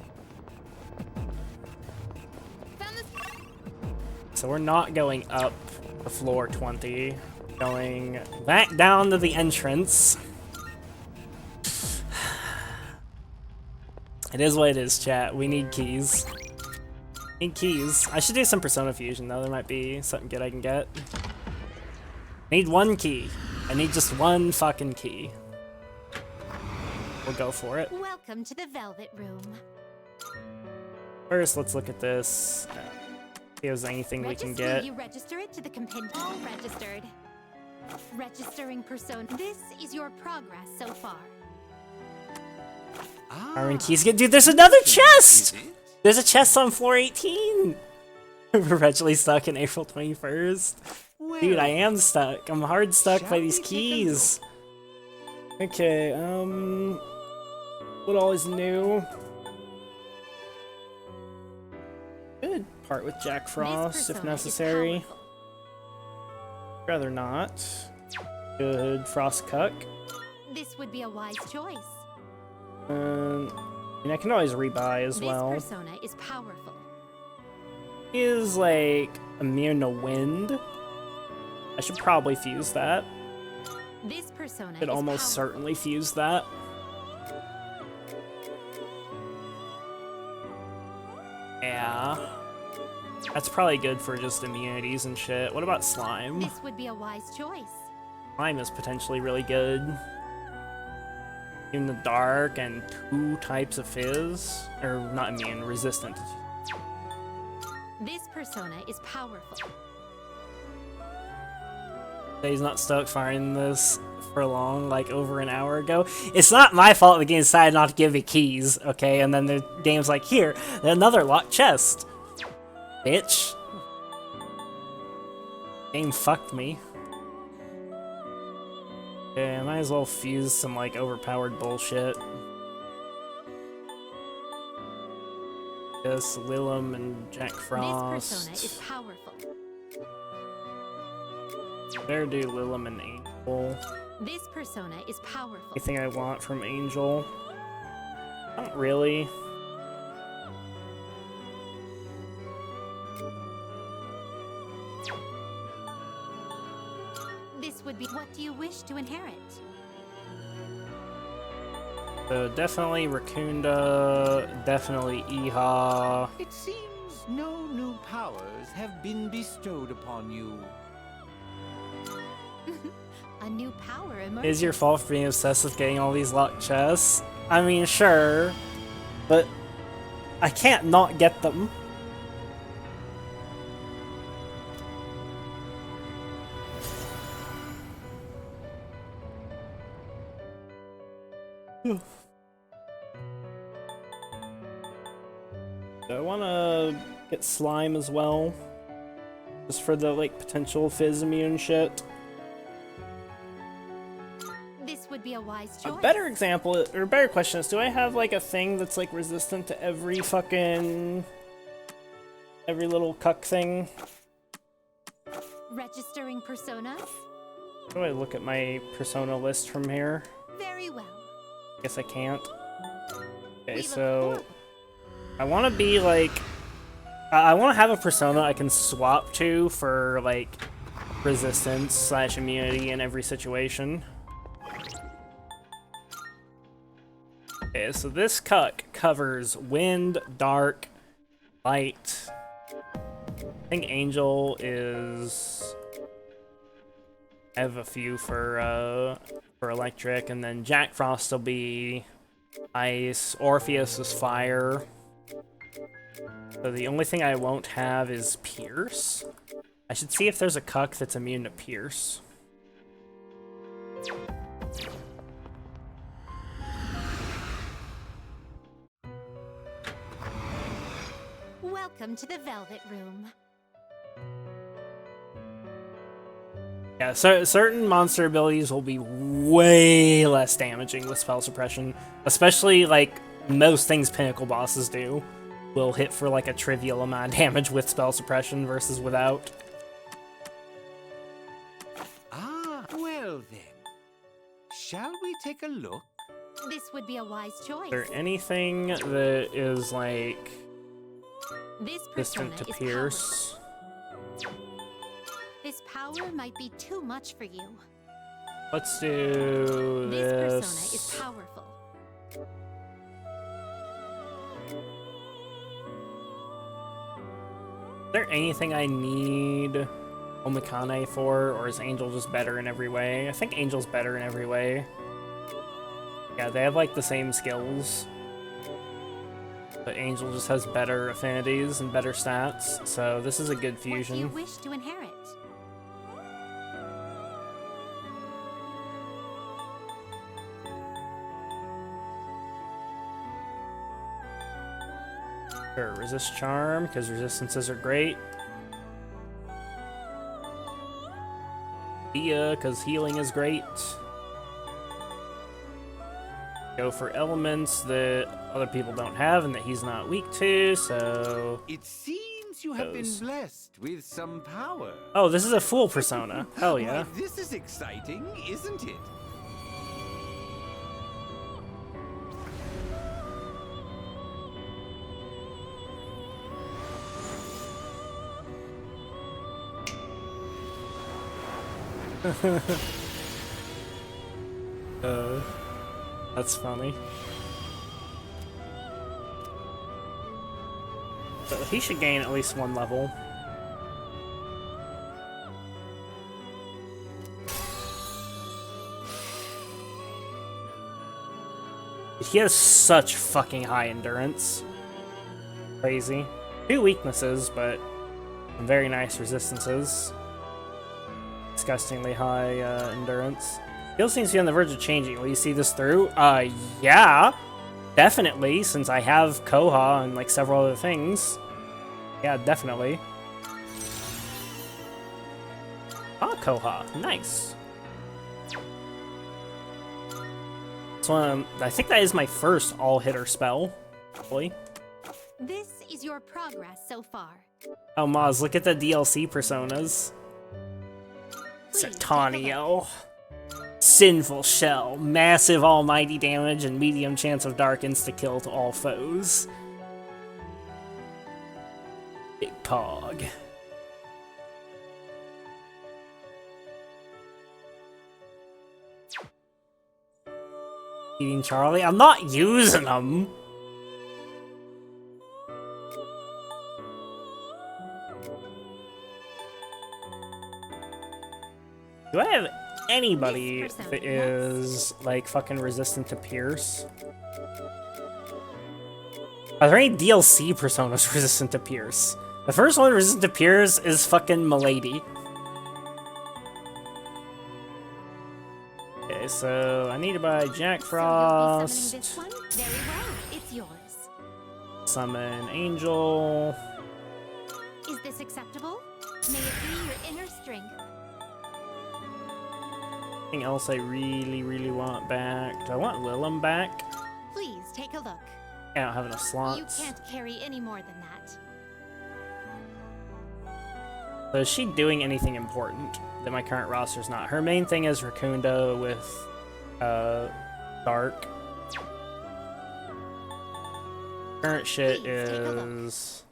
Speaker 4: Found this.
Speaker 1: So we're not going up to floor 20. Going back down to the entrance. It is what it is, chat. We need keys. Need keys. I should do some Persona Fusion, though. There might be something good I can get. Need 1 key. I need just 1 fucking key. We'll go for it.
Speaker 7: Welcome to the Velvet Room.
Speaker 1: First, let's look at this. See if there's anything we can get.
Speaker 7: Will you register it to the compendium? All registered. Registering Persona. This is your progress so far.
Speaker 1: Iron keys get. Dude, there's another chest! There's a chest on floor 18! Perpetually stuck in April 21st. Dude, I am stuck. I'm hard stuck by these keys. Okay, what all is new? Could part with Jack Frost if necessary. Rather not. Good Frost Cuck.
Speaker 7: This would be a wise choice.
Speaker 1: I mean, I can always rebuy as well.
Speaker 7: This persona is powerful.
Speaker 1: He is like immune to wind. I should probably fuse that.
Speaker 7: This persona
Speaker 1: Could
Speaker 7: is
Speaker 1: almost
Speaker 7: powerful.
Speaker 1: certainly fuse that. Yeah. That's probably good for just immunities and shit. What about slime?
Speaker 7: This would be a wise choice.
Speaker 1: Slime is potentially really good. In the dark and 2 types of fizz. Or not immune, resistant.
Speaker 7: This persona is powerful.
Speaker 1: He's not stuck firing this for long, like over an hour ago. It's not my fault the game decided not to give me keys, okay? And then the game's like, here, another locked chest. Bitch. Game fucked me. Okay, I might as well fuse some, like, overpowered bullshit. Yes, Willem and Jack Frost.
Speaker 7: This persona is powerful.
Speaker 1: Better do Willem and Angel.
Speaker 7: This persona is powerful.
Speaker 1: Anything I want from Angel? Not really.
Speaker 7: This would be. What do you wish to inherit?
Speaker 1: So definitely Raccoonda, definitely Iha.
Speaker 6: It seems no new powers have been bestowed upon you.
Speaker 7: A new power emerges.
Speaker 1: It is your fault for being obsessed with getting all these locked chests. I mean, sure, but I can't not get them. I want to get slime as well, just for the like potential fizz immune shit.
Speaker 7: This would be a wise choice.
Speaker 1: A better example, or a better question is, do I have like a thing that's like resistant to every little cuck thing?
Speaker 7: Registering personas?
Speaker 1: How do I look at my persona list from here?
Speaker 7: Very well.
Speaker 1: Guess I can't. Okay,
Speaker 7: We
Speaker 1: so
Speaker 7: look
Speaker 1: I want to be like, I want to have a persona I can swap to for like resistance / immunity in every situation. Okay, so this cuck covers wind, dark, light. I think Angel is... I have a few for electric, and then Jack Frost will be ice. Orpheus is fire. So the only thing I won't have is Pierce. I should see if there's a cuck that's immune to Pierce.
Speaker 7: Welcome to the Velvet Room.
Speaker 1: Yeah, so certain monster abilities will be way less damaging with spell suppression, especially like most things Pinnacle bosses do. Will hit for like a trivial amount of damage with spell suppression versus without.
Speaker 6: Ah, well then. Shall we take a look?
Speaker 7: This would be a wise choice.
Speaker 1: Is there anything that is like
Speaker 7: This persona
Speaker 1: distant to
Speaker 7: is
Speaker 1: Pierce?
Speaker 7: powerful. This power might be too much for you.
Speaker 1: Let's do
Speaker 7: This persona
Speaker 1: this.
Speaker 7: is powerful.
Speaker 1: Is there anything I need Omikane for, or is Angel just better in every way? I think Angel's better in every way. Yeah, they have like the same skills. But Angel just has better affinities and better stats, so this is a good
Speaker 7: What do you
Speaker 1: fusion.
Speaker 7: wish to inherit?
Speaker 1: Sure, resist charm, because resistances are great. Dia, because healing is great. Go for elements that other people don't have and that he's not weak to, so...
Speaker 6: It seems you have been
Speaker 1: Those.
Speaker 6: blessed with some power.
Speaker 1: Oh, this is a fool persona. Hell yeah.
Speaker 6: Why, this is exciting, isn't it?
Speaker 1: That's funny. So he should gain at least one level. He has such fucking high endurance. Crazy. 2 weaknesses, but some very nice resistances. Disgustingly high endurance. Heal seems to be on the verge of changing. Will you see this through? Yeah. Definitely, since I have Koha and like several other things. Yeah, definitely. Ah, Koha. Nice. So I think that is my first all-hitter spell. Probably.
Speaker 7: This is your progress so far.
Speaker 1: Oh, Maz, look at the DLC personas.
Speaker 7: Please, take a
Speaker 1: Satanio. Sinful Shell. Massive almighty damage and medium chance of dark insta-kill to all foes. Big Pog. Eating Charlie? I'm not using them! Do I have anybody
Speaker 7: This persona,
Speaker 1: that is, like, fucking resistant to Pierce? Are there any DLC personas resistant to Pierce? The first one resistant to Pierce is fucking Milady. Okay, so I need to buy Jack
Speaker 7: So you'll be summoning
Speaker 1: Frost,
Speaker 7: this one? Very well, it's yours.
Speaker 1: summon Angel.
Speaker 7: Is this acceptable? May it be your inner strength.
Speaker 1: Anything else I really, really want back? Do I want Lilum back?
Speaker 7: Please take a look.
Speaker 1: I don't have enough
Speaker 7: You
Speaker 1: slots.
Speaker 7: can't carry any more than that.
Speaker 1: So is she doing anything important that my current roster's not? Her main thing is Racunda with Dark. Current shit
Speaker 7: Please, take a look.
Speaker 1: is...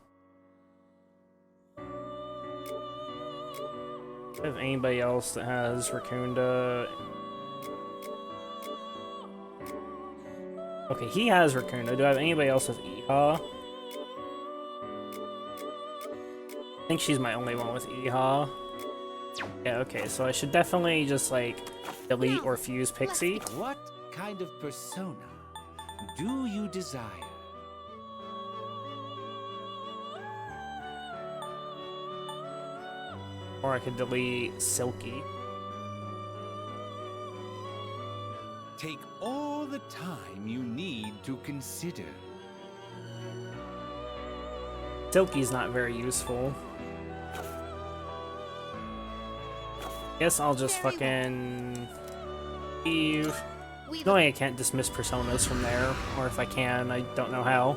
Speaker 1: Do I have anybody else that has Racunda? Okay, he has Raccoon. Do I have anybody else with Eha? I think she's my only one with Eha. Yeah, okay, so I should definitely just, like, delete or fuse Pixie.
Speaker 6: What kind of persona do you desire?
Speaker 1: Or I could delete Silky.
Speaker 6: Take all the time you need to consider.
Speaker 1: Silky's not very useful. Guess I'll just fucking leave. Knowing I can't dismiss personas from there, or if I can, I don't know how.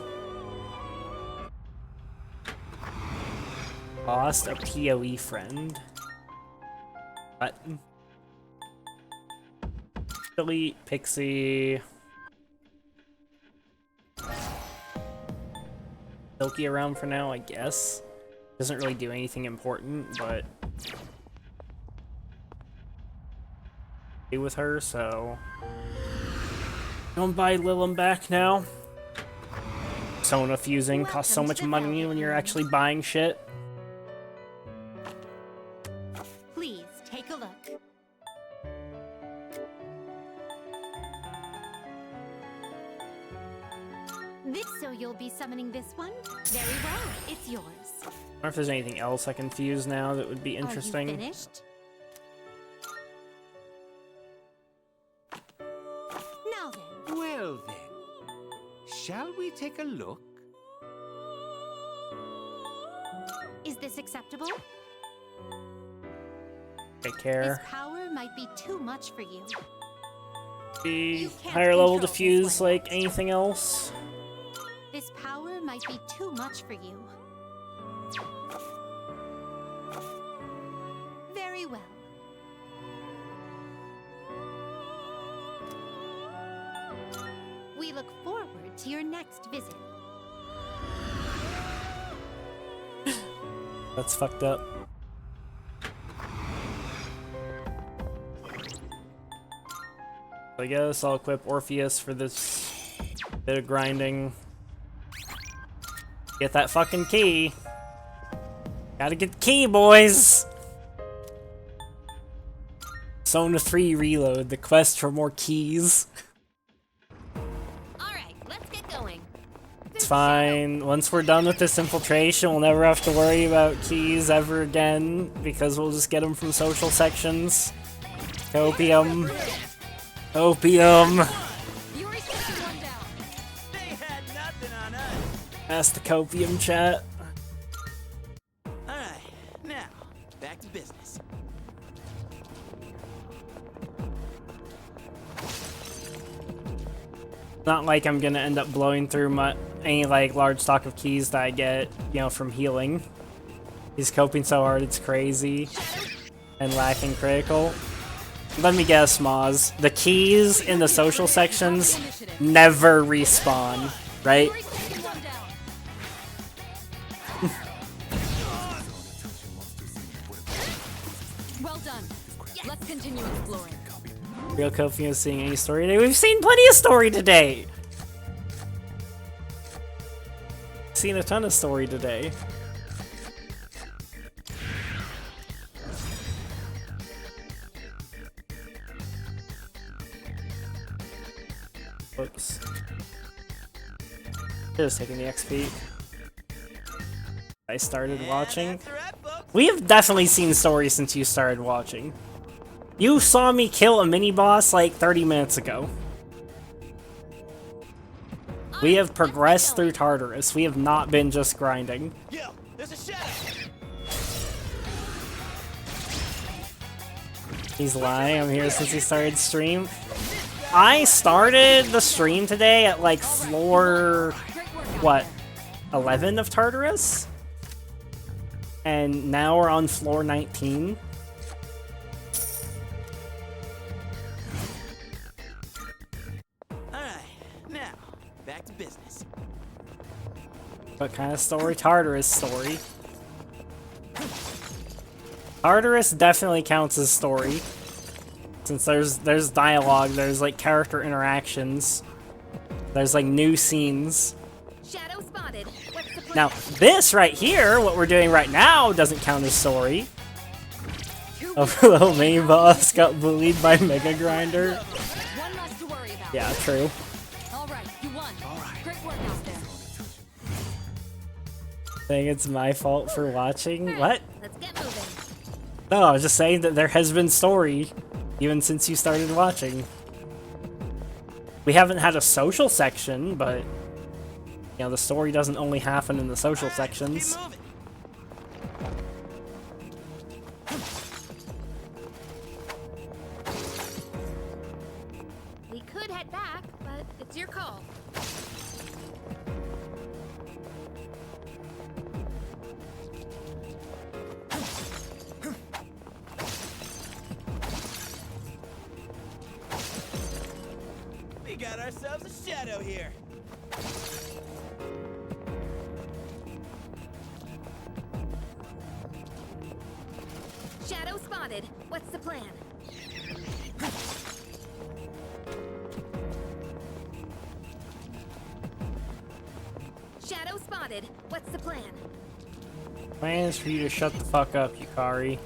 Speaker 1: Lost a PoE friend. Button. Delete Pixie. Silky around for now, I guess. Doesn't really do anything important, but with her, so don't buy Lilum back now. Persona fusing costs so much money when you're actually buying shit.
Speaker 7: Please take a look. So you'll be summoning this one? Very well, it's yours.
Speaker 1: I wonder if there's anything else I can fuse now that would be interesting.
Speaker 7: Are you finished? Now then.
Speaker 6: Well then, shall we take a look?
Speaker 7: Is this acceptable?
Speaker 1: Take
Speaker 7: This
Speaker 1: care.
Speaker 7: power might be too much for you.
Speaker 1: Be
Speaker 7: can't
Speaker 1: higher level to
Speaker 7: control this
Speaker 1: fuse
Speaker 7: one.
Speaker 1: like anything else.
Speaker 7: This power might be too much for you. Very well. We look forward to your next visit.
Speaker 1: That's fucked up. I guess I'll equip Orpheus for this bit of grinding. Get that fucking key. Gotta get the key, boys! Persona 3 Reload, the quest for more keys.
Speaker 4: Alright, let's get going.
Speaker 1: It's fine. Once we're done with this infiltration, we'll never have to worry about keys ever again, because we'll just get them from social sections. Opium. Opium.
Speaker 2: Yuri's taking one down.
Speaker 3: They had nothing on us.
Speaker 1: That's the copium chat.
Speaker 3: Alright, now, back to business.
Speaker 1: Not like I'm gonna end up blowing through any like large stock of keys that I get, you know, from healing. He's coping so hard it's crazy. And lacking critical. Let me guess, Moz. The keys in the social sections never respawn, right?
Speaker 2: Yuri's taking one down. Well done. Let's continue exploring.
Speaker 1: Real Kofi is seeing any story today. We've seen plenty of story today! Seen a ton of story today. Whoops. Just taking the XP. I started watching.
Speaker 3: That's a wrap, folks.
Speaker 1: We have definitely seen story since you started watching. You saw me kill a mini-boss like 30 minutes ago. We have progressed through Tartarus. We have not been just grinding.
Speaker 3: Yo, there's a shadow.
Speaker 1: He's lying. I'm here since he started stream. I started the stream today at like floor, what, 11 of Tartarus? And now we're on floor 19.
Speaker 3: Alright, now, back to business.
Speaker 1: What kind of story? Tartarus story. Tartarus definitely counts as story. Since there's dialogue, there's like character interactions. There's like new scenes.
Speaker 4: Shadow spotted. What's the plan?
Speaker 1: Now, this right here, what we're doing right now, doesn't count as story. A little main boss got bullied by Mega Grinder.
Speaker 2: One less to worry about.
Speaker 1: Yeah, true.
Speaker 2: All right, you won. Great work out there.
Speaker 1: Saying it's my fault for watching. What?
Speaker 4: Let's get moving.
Speaker 1: No, I was just saying that there has been story, even since you started watching. We haven't had a social section, but you know, the story doesn't only happen in the social sections.
Speaker 3: Keep moving.
Speaker 4: We could head back, but it's your call.
Speaker 3: We got ourselves a shadow here.
Speaker 4: Shadow spotted. What's the plan? Shadow spotted. What's the plan?
Speaker 1: Plan is for you to shut the fuck up, Yukari.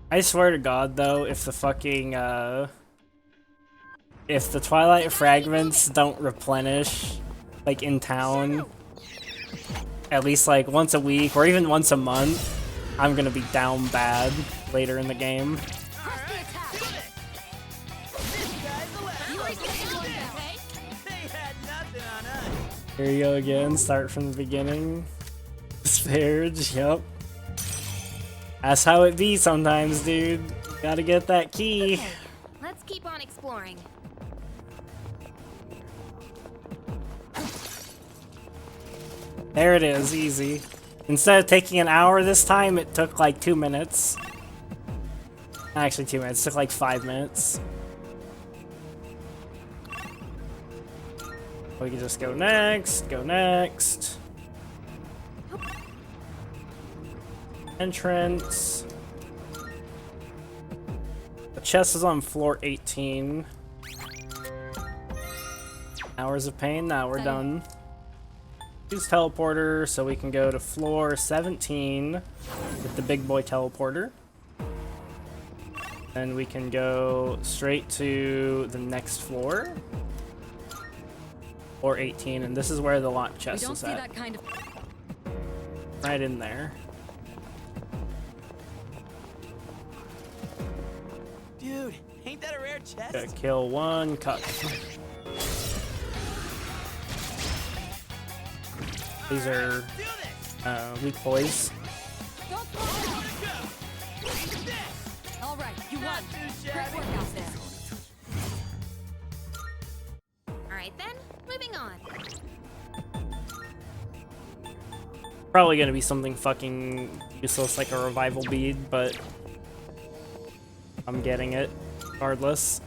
Speaker 1: I swear to God, though, if the fucking, if the Twilight Fragments don't replenish, like, in town, at least, like, once a week, or even once a month, I'm gonna be down bad later in the game.
Speaker 2: Press the attack.
Speaker 3: This guy's the last.
Speaker 2: You ain't getting one now.
Speaker 3: They had nothing on us.
Speaker 1: Here you go again, start from the beginning. Spared, yep. That's how it be sometimes, dude. Gotta get that key.
Speaker 4: Okay, let's keep on exploring.
Speaker 1: There it is, easy. Instead of taking an hour this time, it took like 2 minutes. Actually 2 minutes, it took like 5 minutes. We can just go next, go next. Entrance. The chest is on floor 18. Hours of pain, now we're done. Use teleporter so we can go to floor 17 with the big boy teleporter. Then we can go straight to the next floor. Floor 18, and this is where the locked
Speaker 2: We
Speaker 1: chest
Speaker 2: don't
Speaker 1: is
Speaker 2: see
Speaker 1: at.
Speaker 2: that kind of.
Speaker 1: Right in there.
Speaker 3: Dude, ain't that a rare chest?
Speaker 1: Gotta kill one, cut. These are
Speaker 3: Do this.
Speaker 1: weak boys.
Speaker 2: Don't throw it. All right, you won.
Speaker 3: too
Speaker 2: Great
Speaker 3: shabby.
Speaker 2: work out there.
Speaker 4: Alright then, moving on.
Speaker 1: Probably gonna be something fucking useless like a revival bead, but I'm getting it regardless.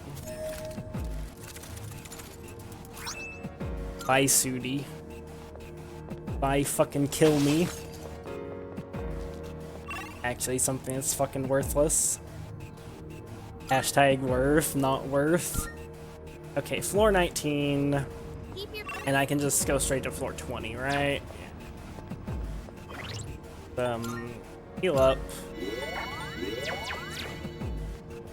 Speaker 1: Bye, Sudi. Bye, fucking kill me. Actually, something that's fucking worthless. Hashtag worth, not worth. Okay, floor 19.
Speaker 4: Keep your
Speaker 1: And I can just go straight to floor 20, right? Heal up. You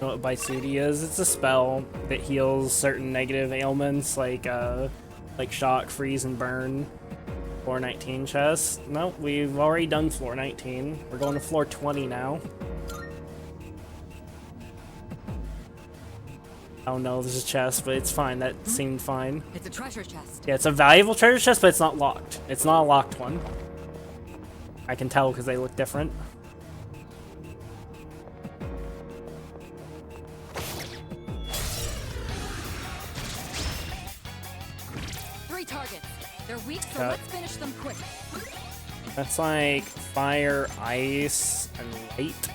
Speaker 1: know what Baisudi is? It's a spell that heals certain negative ailments like shock, freeze, and burn. Floor 19 chest. Nope, we've already done floor 19. We're going to floor 20 now. Oh no, there's a chest, but it's fine. That seemed fine.
Speaker 2: It's a treasure chest.
Speaker 1: Yeah, it's a valuable treasure chest, but it's not locked. It's not a locked one. I can tell because they look different.
Speaker 2: Three targets. They're weak, so
Speaker 1: Cut.
Speaker 2: let's finish them quick.
Speaker 1: That's like fire, ice, and light.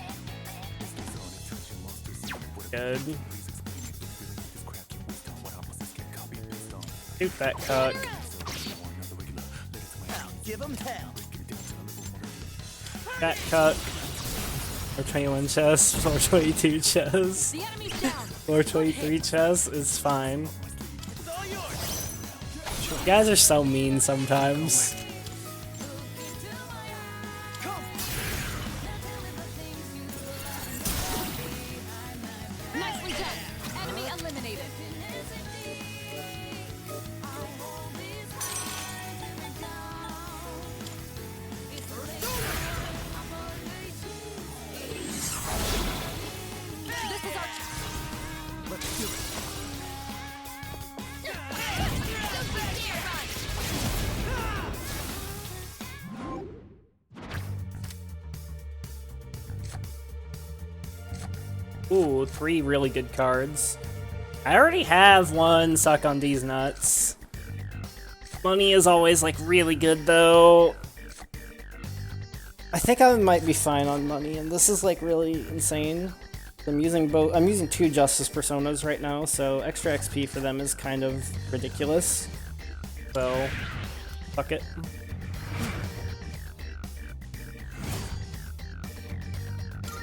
Speaker 1: Good. Shoot that cuck.
Speaker 3: I'll give them hell.
Speaker 1: Cat cut. 421 chest, 422 chest,
Speaker 2: The enemy's down.
Speaker 1: 423 chest is fine.
Speaker 3: It's all yours.
Speaker 1: You guys are so mean sometimes.
Speaker 2: Nicely done. Enemy eliminated. This is our
Speaker 5: Let's do it.
Speaker 1: Ooh, 3 really good cards. I already have one Suck on These Nuts. Money is always like really good though. I think I might be fine on money, and this is like really insane. I'm using 2 Justice Personas right now, so extra XP for them is kind of ridiculous. So, fuck it.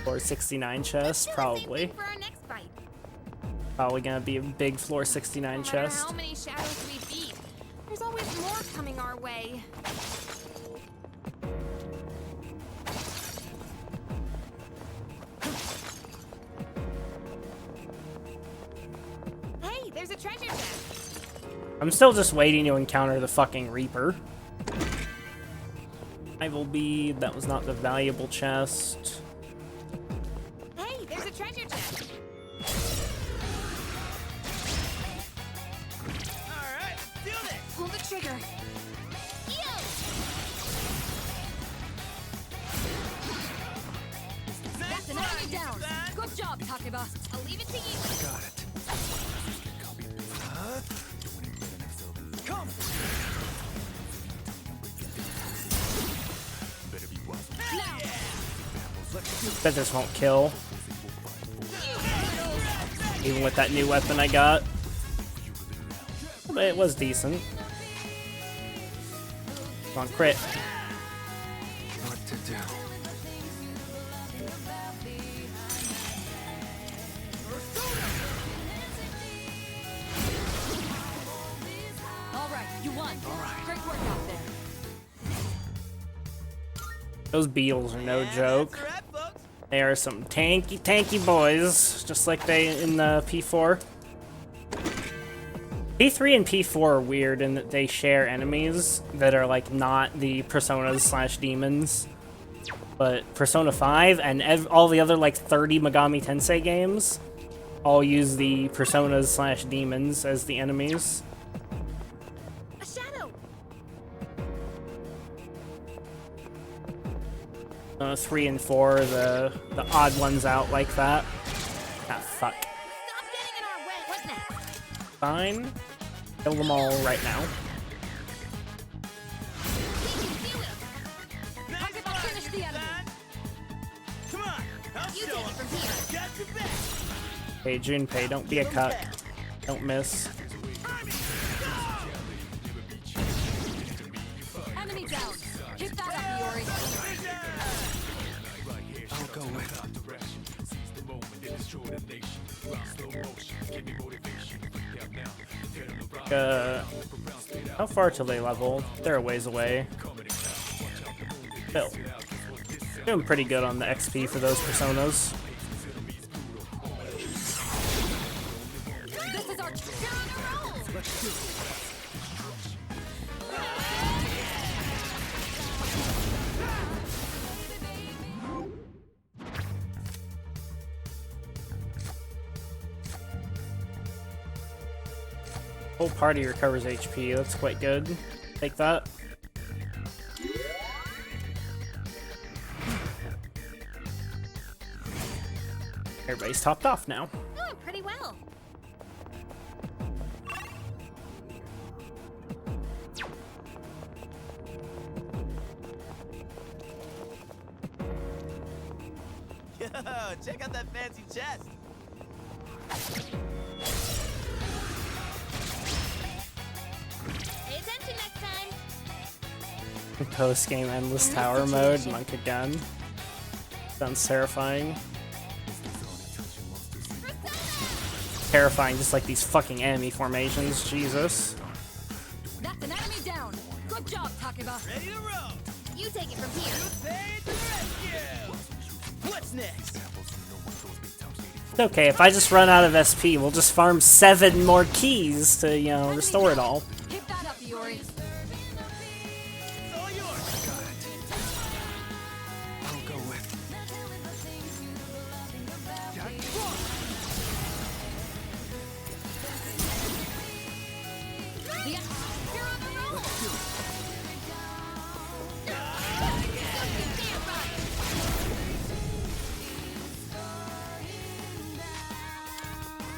Speaker 1: Floor 69 chest, probably.
Speaker 4: For our next fight.
Speaker 1: Probably gonna be a big floor 69
Speaker 4: No matter
Speaker 1: chest.
Speaker 4: how many shadows we beat, there's always more coming our way. Hey, there's a treasure chest.
Speaker 1: I'm still just waiting to encounter the fucking Reaper. Rival bead, that was not the valuable chest.
Speaker 4: Hey, there's a treasure chest.
Speaker 3: Alright, let's do this.
Speaker 4: Pull the trigger.
Speaker 2: That's an enemy down. Good job, Takeba.
Speaker 4: I'll leave it to you.
Speaker 5: Got it.
Speaker 3: Come.
Speaker 1: Bet this won't kill. Even with that new weapon I got. But it was decent. Come on, crit.
Speaker 5: What to do?
Speaker 2: All right, you won. Great work out there.
Speaker 1: Those beetles are no joke.
Speaker 3: That's a wrap, folks.
Speaker 1: They are some tanky boys, just like they in the P4. P3 and P4 are weird in that they share enemies that are like not the Personas slash demons. But Persona 5 and all the other like 30 Megami Tensei games all use the Personas slash demons as the enemies.
Speaker 4: A shadow.
Speaker 1: 3 and 4 the odd ones out like that. Ah, fuck.
Speaker 4: Stop getting in our way. What next?
Speaker 1: Fine. Kill them all right now.
Speaker 2: Takeba, finish the enemy.
Speaker 3: Come on, I'll
Speaker 4: You
Speaker 3: show
Speaker 4: take it
Speaker 3: 'em.
Speaker 4: from here.
Speaker 3: Got your back.
Speaker 1: Hey, Junpei, don't be a cuck. Don't miss.
Speaker 2: Enemy down. Hit that up, Yori.
Speaker 5: I'll go with it.
Speaker 1: How far till they level? They're a ways away. Still. Doing pretty good on the XP for those personas.
Speaker 2: This is our
Speaker 4: You're on a roll.
Speaker 1: Whole party recovers HP. That's quite good. Take that. Everybody's topped off now.
Speaker 4: Doing pretty well.
Speaker 3: Yo, check out that fancy chest.
Speaker 4: Pay attention next time.
Speaker 1: post-game endless tower mode, Monk again. Sounds terrifying. Terrifying, just like these fucking enemy formations, Jesus.
Speaker 2: That's an enemy down. Good job, Takeba.
Speaker 3: Ready to roll.
Speaker 4: You take it from here.
Speaker 3: Prepare to rescue. What's next?
Speaker 1: It's okay, if I just run out of SP, we'll just farm 7 more keys to, you know, restore it all.
Speaker 2: Keep that up, Iori.
Speaker 3: It's all yours.
Speaker 5: I'll go with.
Speaker 2: Yeah, you're on the roll.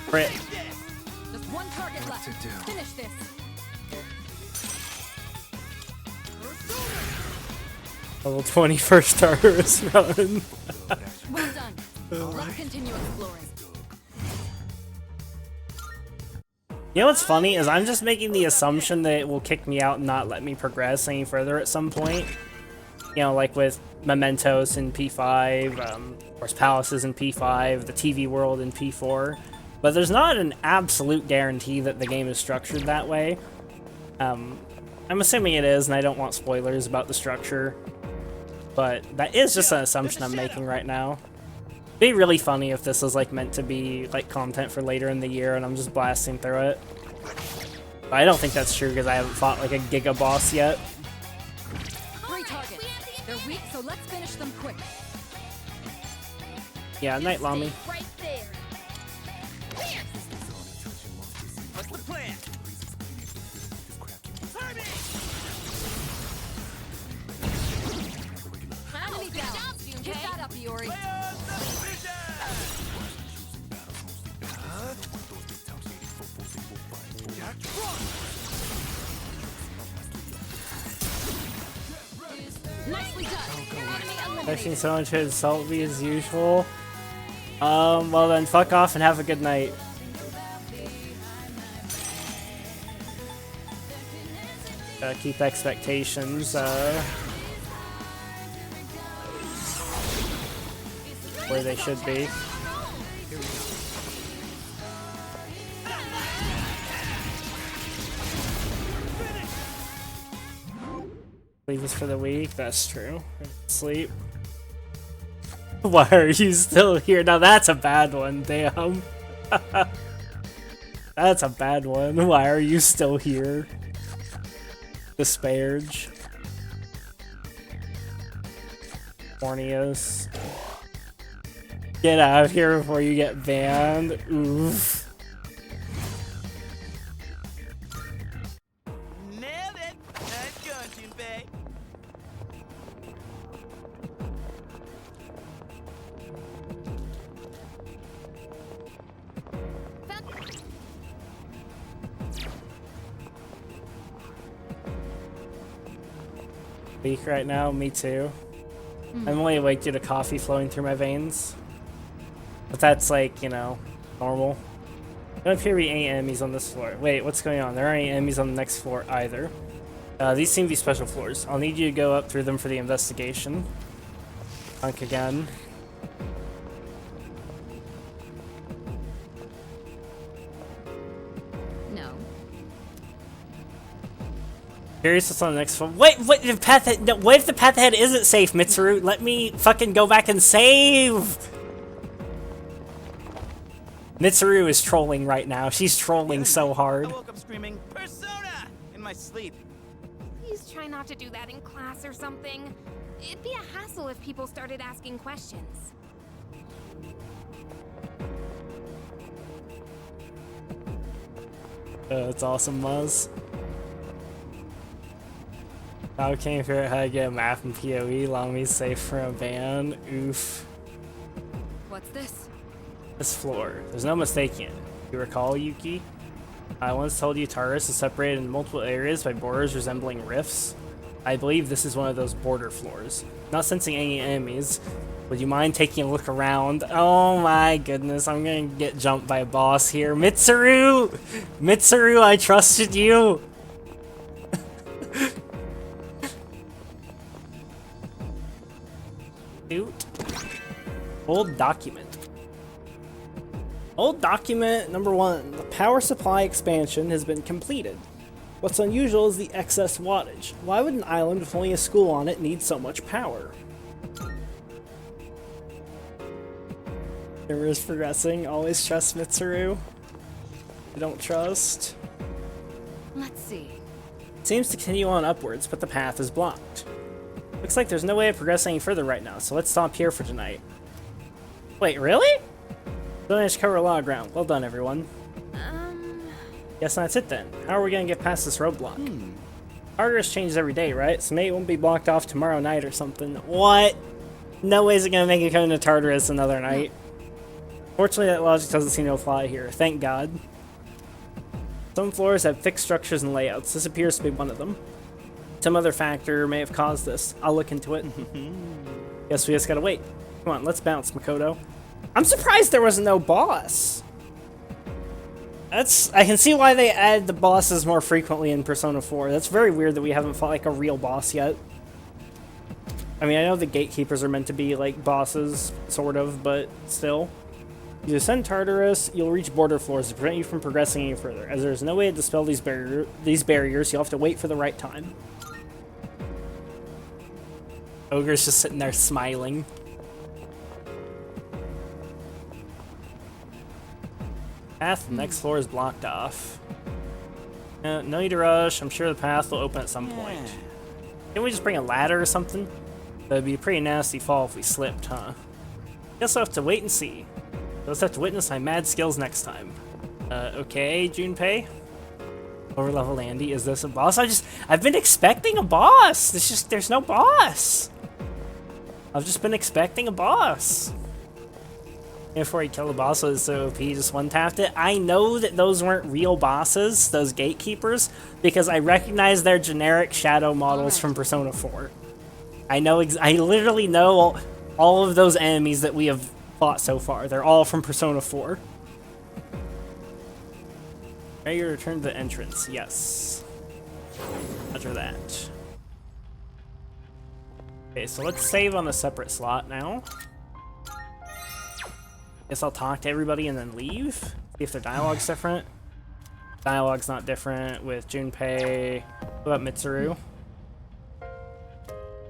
Speaker 1: Crit.
Speaker 2: Just one target left.
Speaker 5: to do.
Speaker 2: Finish this.
Speaker 1: Level 21st Tartarus run.
Speaker 2: Well done. Let's continue exploring.
Speaker 1: You know what's funny is I'm just making the assumption that it will kick me out and not let me progress any further at some point. You know, like with Mementos in P5, of course Palaces in P5, the TV world in P4. But there's not an absolute guarantee that the game is structured that way. I'm assuming it is, and I don't want spoilers about the structure. But that is just an assumption I'm making right now. It'd be really funny if this was like meant to be like content for later in the year and I'm just blasting through it. But I don't think that's true because I haven't fought like a Giga boss yet.
Speaker 2: 3 targets. They're weak, so let's finish them quick.
Speaker 1: Yeah, Night Lamy.
Speaker 4: Right there.
Speaker 3: What's the plan? Hurry!
Speaker 2: Enemy down. Keep that up, Iori.
Speaker 3: Play on substitution!
Speaker 2: Nicely done. Enemy eliminated.
Speaker 1: Expecting someone to insult me as usual. Well then, fuck off and have a good night. Keep expectations, where they should be. Leave us for the week, that's true. Sleep. Why are you still here? Now that's a bad one, damn. That's a bad one. Why are you still here? Disparage. Corneous. Get out of here before you get banned. Oof.
Speaker 3: Nailed it! Nice going, Junpei.
Speaker 1: Weak right now, me too. I'm only awake due to coffee flowing through my veins. But that's like, you know, normal. Don't appear to be any enemies on this floor. Wait, what's going on? There aren't any enemies on the next floor either. These seem to be special floors. I'll need you to go up through them for the investigation. Punk again.
Speaker 2: No.
Speaker 1: Curious what's on the next floor. Wait, what if path ahead, no, what if the path ahead isn't safe, Mitsuru? Let me fucking go back and save! Mitsuru is trolling right now. She's trolling so hard.
Speaker 3: I woke up screaming, Persona! In my sleep.
Speaker 4: Please try not to do that in class or something. It'd be a hassle if people started asking questions.
Speaker 1: That's awesome, Muzz. How came figure out how to get a map in PoE? Long me safe from a ban. Oof.
Speaker 2: What's this?
Speaker 1: This floor. There's no mistaking it. You recall, Yuki? I once told you Taurus is separated into multiple areas by borders resembling rifts. I believe this is one of those border floors. Not sensing any enemies. Would you mind taking a look around? Oh my goodness, I'm gonna get jumped by a boss here. Mitsuru! Mitsuru, I trusted you!
Speaker 8: Old document. Old document number 1. The power supply expansion has been completed. What's unusual is the excess wattage. Why would an island with only a school on it need so much power? There is progressing. Always trust Mitsuru. I don't trust.
Speaker 2: Let's see.
Speaker 8: Seems to continue on upwards, but the path is blocked. Looks like there's no way of progressing any further right now, so let's stop here for tonight. Wait, really? Managed to cover a lot of ground. Well done, everyone. Guess that's it then. How are we gonna get past this roadblock? Progress changes every day, right? So maybe it won't be blocked off tomorrow night or something. What? No way is it gonna make it come to Tartarus another night. Fortunately, that logic doesn't seem to apply here. Thank God. Some floors have fixed structures and layouts. This appears to be one of them. Some other factor may have caused this. I'll look into it. Guess we just gotta wait. Come on, let's bounce, Makoto. I'm surprised there was no boss. I can see why they add the bosses more frequently in Persona 4. That's very weird that we haven't fought like a real boss yet. I mean, I know the gatekeepers are meant to be like bosses, sort of, but still. You ascend Tartarus, you'll reach border floors to prevent you from progressing any further. As there's no way to dispel these barriers, you'll have to wait for the right time. Ogre's just sitting there smiling. Path to the next floor is blocked off. No need to rush. I'm sure the path will open at some point. Can't we just bring a ladder or something? That'd be a pretty nasty fall if we slipped, huh? Guess I'll have to wait and see. You'll just have to witness my mad skills next time. Okay, Junpei. Overlevel Andy, is this a boss? I've been expecting a boss! There's no boss! I've just been expecting a boss. Before he killed the boss, so he just one-tapped it. I know that those weren't real bosses, those gatekeepers, because I recognize their generic shadow models from Persona 4. I literally know all of those enemies that we have fought so far. They're all from Persona 4. Ready to return to the entrance, yes. Roger that. Okay, so let's save on a separate slot now. Guess I'll talk to everybody and then leave. See if their dialogue's different. Dialogue's not different with Junpei. What about Mitsuru?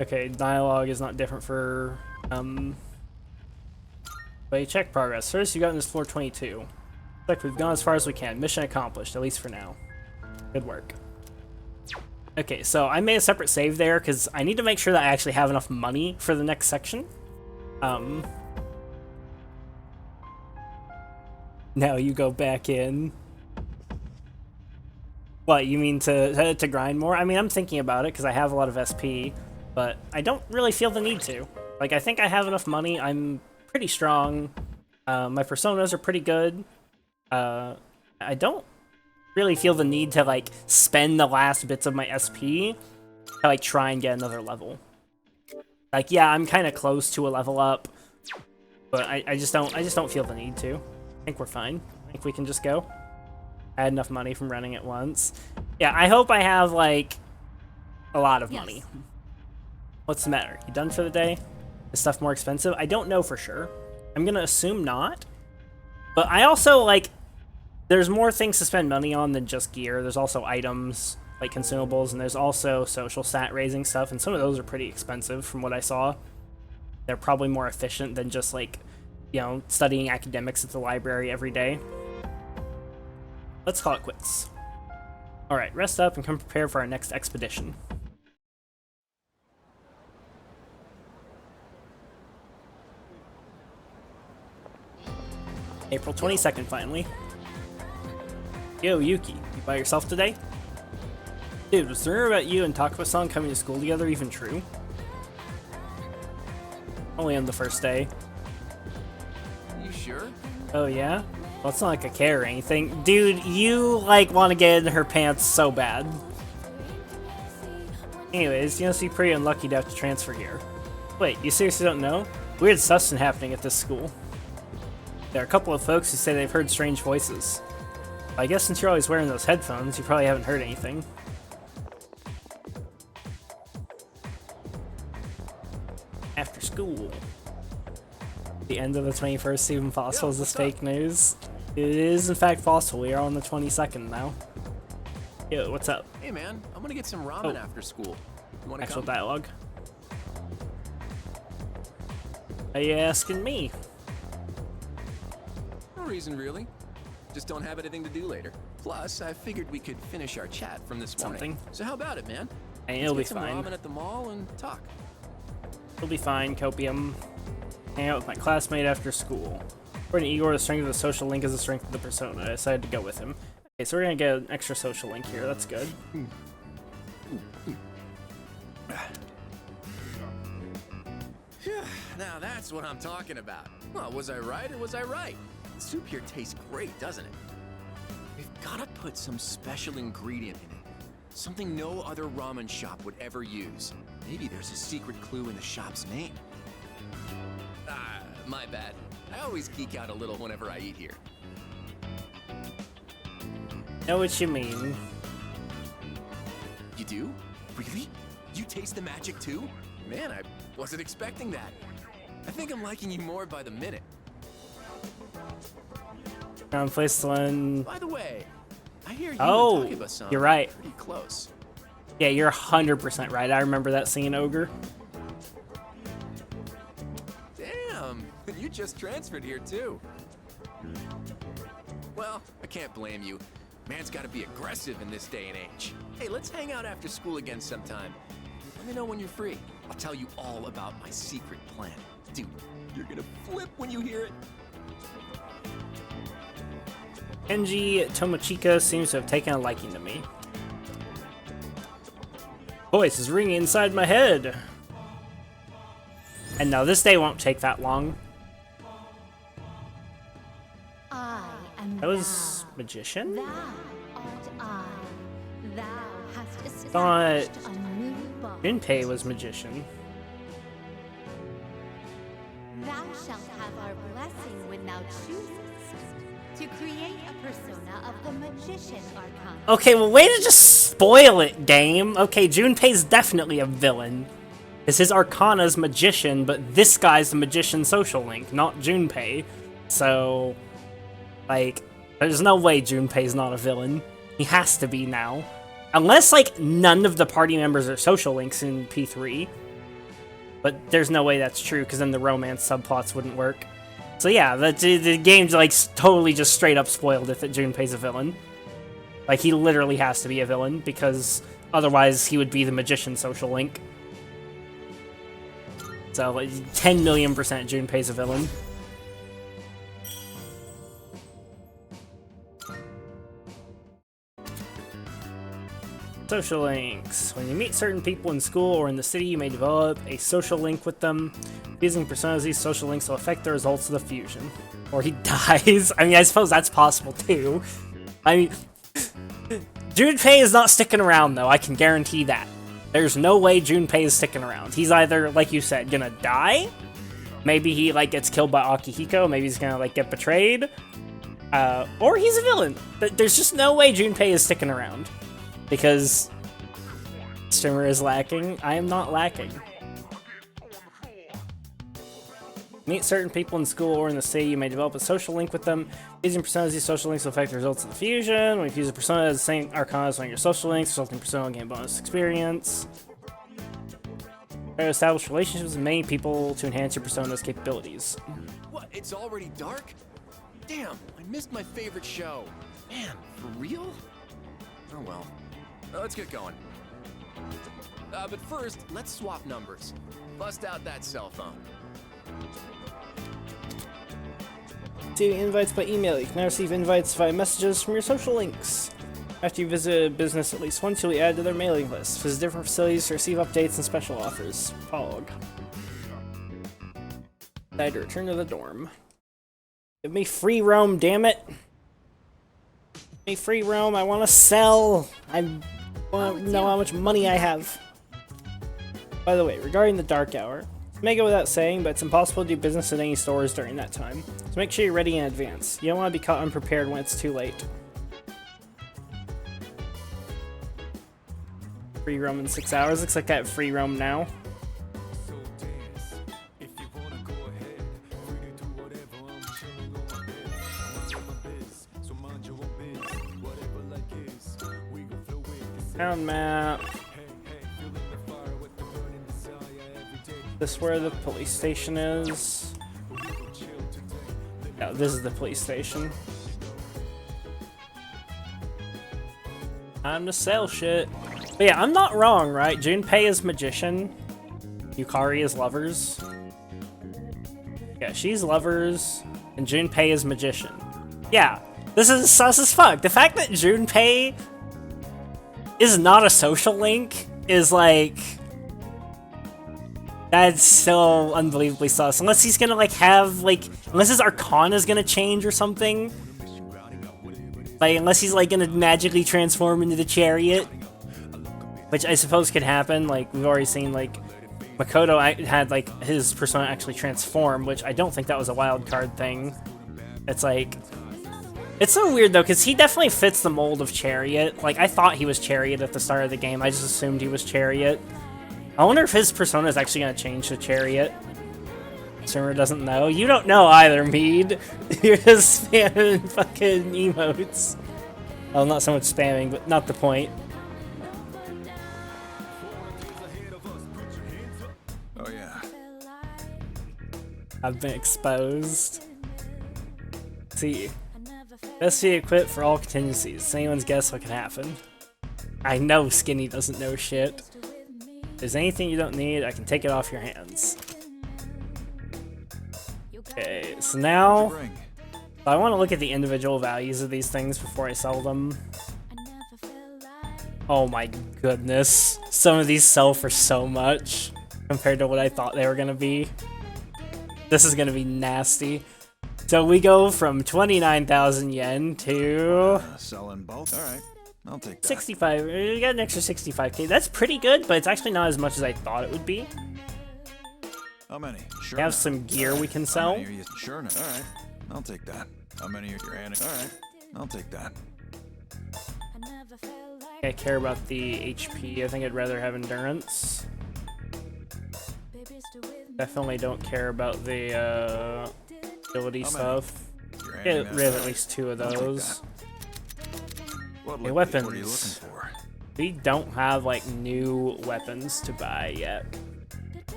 Speaker 8: Okay, dialogue is not different for Wait, check progress. First, you got into floor 22. Looks like we've gone as far as we can. Mission accomplished, at least for now. Good work. Okay, so I made a separate save there because I need to make sure that I actually have enough money for the next section. Now you go back in. What, you mean to grind more? I mean, I'm thinking about it because I have a lot of SP, but I don't really feel the need to. Like, I think I have enough money. I'm pretty strong. My personas are pretty good. I don't really feel the need to, like, spend the last bits of my SP to, like, try and get another level. Like, yeah, I'm kind of close to a level up, but I just don't feel the need to. I think we're fine. I think we can just go. I had enough money from running it once. Yeah, I hope I have, like, a lot of money. What's the matter? You done for the day? Is stuff more expensive? I don't know for sure. I'm gonna assume not. But I also, like, there's more things to spend money on than just gear. There's also items, like consumables, and there's also social stat raising stuff, and some of those are pretty expensive from what I saw. They're probably more efficient than just, like, you know, studying academics at the library every day. Let's call it quits. Alright, rest up and come prepared for our next expedition. April 22nd, finally. Yo, Yuki, you by yourself today? Dude, was the rumor about you and Takuma-san coming to school together even true? Only on the first day.
Speaker 5: You sure?
Speaker 8: Oh, yeah? Well, it's not like I care or anything. Dude, you, like, want to get in her pants so bad. Anyways, you must be pretty unlucky to have to transfer here. Wait, you seriously don't know? Weird stuff's been happening at this school. There are a couple of folks who say they've heard strange voices. I guess since you're always wearing those headphones, you probably haven't heard anything. After school. The end of the 21st season fossil is this fake news? It is in fact fossil. We are on the 22nd now. Yo, what's up?
Speaker 5: Hey man, I'm gonna get some ramen after school. You wanna
Speaker 8: Actual
Speaker 5: come?
Speaker 8: dialogue. Are you asking me?
Speaker 5: No reason really. Just don't have anything to do later. Plus, I figured we could finish our chat from this morning.
Speaker 8: Something.
Speaker 5: So how about it, man?
Speaker 8: Hey, it'll be
Speaker 5: Let's get
Speaker 8: fine.
Speaker 5: some ramen at the mall and talk.
Speaker 8: It'll be fine, Copium. Hang out with my classmate after school. According to Igor, the strength of the social link is the strength of the persona. I decided to go with him. Okay, so we're gonna get an extra social link here. That's good.
Speaker 5: Now that's what I'm talking about. Well, was I right or was I right? The soup here tastes great, doesn't it? We've gotta put some special ingredient in it. Something no other ramen shop would ever use. Maybe there's a secret clue in the shop's name. Ah, my bad. I always geek out a little whenever I eat here.
Speaker 8: Know what you mean.
Speaker 5: You do? Really? You taste the magic too? Man, I wasn't expecting that. I think I'm liking you more by the minute.
Speaker 8: Place one.
Speaker 5: By the way, I hear you
Speaker 8: Oh,
Speaker 5: and Takiba-san
Speaker 8: you're right.
Speaker 5: pretty close.
Speaker 8: Yeah, you're 100% right. I remember that scene, Ogre.
Speaker 5: Damn, you just transferred here too. Well, I can't blame you. Man's gotta be aggressive in this day and age. Hey, let's hang out after school again sometime. Let me know when you're free. I'll tell you all about my secret plan. Dude, you're gonna flip when you hear it.
Speaker 8: Kenji Tomochika seems to have taken a liking to me. Voice is ringing inside my head. And no, this day won't take that long.
Speaker 7: I am
Speaker 8: That was magician?
Speaker 7: thou art I. Thou hast
Speaker 8: Thought
Speaker 7: established a new bond.
Speaker 8: Junpei was magician.
Speaker 7: Thou shalt have our blessing when thou choosest to create a persona of the magician archon.
Speaker 8: Okay, well, way to just spoil it, game. Okay, Junpei's definitely a villain. Because his Arcana's magician, but this guy's the magician social link, not Junpei. So, like, there's no way Junpei's not a villain. He has to be now. Unless, like, none of the party members are social links in P3. But there's no way that's true, because then the romance subplots wouldn't work. So yeah, the game's, like, totally just straight up spoiled it that Junpei's a villain. Like, he literally has to be a villain, because otherwise he would be the magician social link. So, like, 10 million % Junpei's a villain. Social links. When you meet certain people in school or in the city, you may develop a social link with them. Using personas, these social links will affect the results of the fusion. Or he dies. I mean, I suppose that's possible too. I mean, Junpei is not sticking around though, I can guarantee that. There's no way Junpei is sticking around. He's either, like you said, gonna die. Maybe he, like, gets killed by Akihiko. Maybe he's gonna, like, get betrayed. Or he's a villain. There's just no way Junpei is sticking around. Because streamer is lacking. I am not lacking. Meet certain people in school or in the city. You may develop a social link with them. Using personas, these social links will affect the results of the fusion. When you use a persona, it has the same arcana as one of your social links, resulting in persona will gain bonus experience. Try to establish relationships with many people to enhance your persona's capabilities.
Speaker 5: What, it's already dark? Damn, I missed my favorite show. Man, for real? Oh well. Let's get going. But first, let's swap numbers. Bust out that cell phone.
Speaker 8: To invites by email. You can now receive invites via messages from your social links. After you visit a business at least once, you'll be added to their mailing list. Visit different facilities to receive updates and special offers. Pog. I had to return to the dorm. Give me free roam, damn it! Give me free roam, I want to sell! I want to know how much money I have. By the way, regarding the dark hour, it may go without saying, but it's impossible to do business at any stores during that time. So make sure you're ready in advance. You don't want to be caught unprepared when it's too late. Free roam in 6 hours. Looks like I have free roam now. Town map. This where the police station is? No, this is the police station. Time to sell shit. But yeah, I'm not wrong, right? Junpei is magician. Yukari is lovers. Yeah, she's lovers. And Junpei is magician. Yeah, this is sus as fuck. The fact that Junpei is not a social link is like... That's so unbelievably sus. Unless he's gonna like have like... Unless his Arcana is gonna change or something. Like, unless he's like gonna magically transform into the chariot. Which I suppose could happen. Like, we've already seen like... Makoto had like his persona actually transform, which I don't think that was a wild card thing. It's like... It's so weird though, because he definitely fits the mold of Chariot. Like, I thought he was Chariot at the start of the game. I just assumed he was Chariot. I wonder if his persona is actually going to change to Chariot. Surmer doesn't know. You don't know either, Mead. You're just spamming fucking emotes. Well, not so much spamming, but not the point.
Speaker 9: Oh yeah.
Speaker 8: I've been exposed. See. Best be equipped for all contingencies. It's anyone's guess what can happen. I know Skinny doesn't know shit. If there's anything you don't need, I can take it off your hands. Okay, so now I want to look at the individual values of these things before I sell them. Oh my goodness. Some of these sell for so much compared to what I thought they were going to be. This is going to be nasty. So we go from 29,000 yen to...
Speaker 9: selling both? Alright, I'll take that.
Speaker 8: 65. We got an extra 65k. That's pretty good, but it's actually not as much as I thought it would be.
Speaker 9: How many? Sure.
Speaker 8: We have some gear we can sell.
Speaker 9: Sure. Alright, I'll take that. How many are your handing? Alright, I'll take that.
Speaker 8: I care about the HP. I think I'd rather have endurance. Definitely don't care about the ability stuff. Get rid of at least 2 of those. Okay, weapons.
Speaker 9: What are you looking for?
Speaker 8: We don't have like new weapons to buy yet.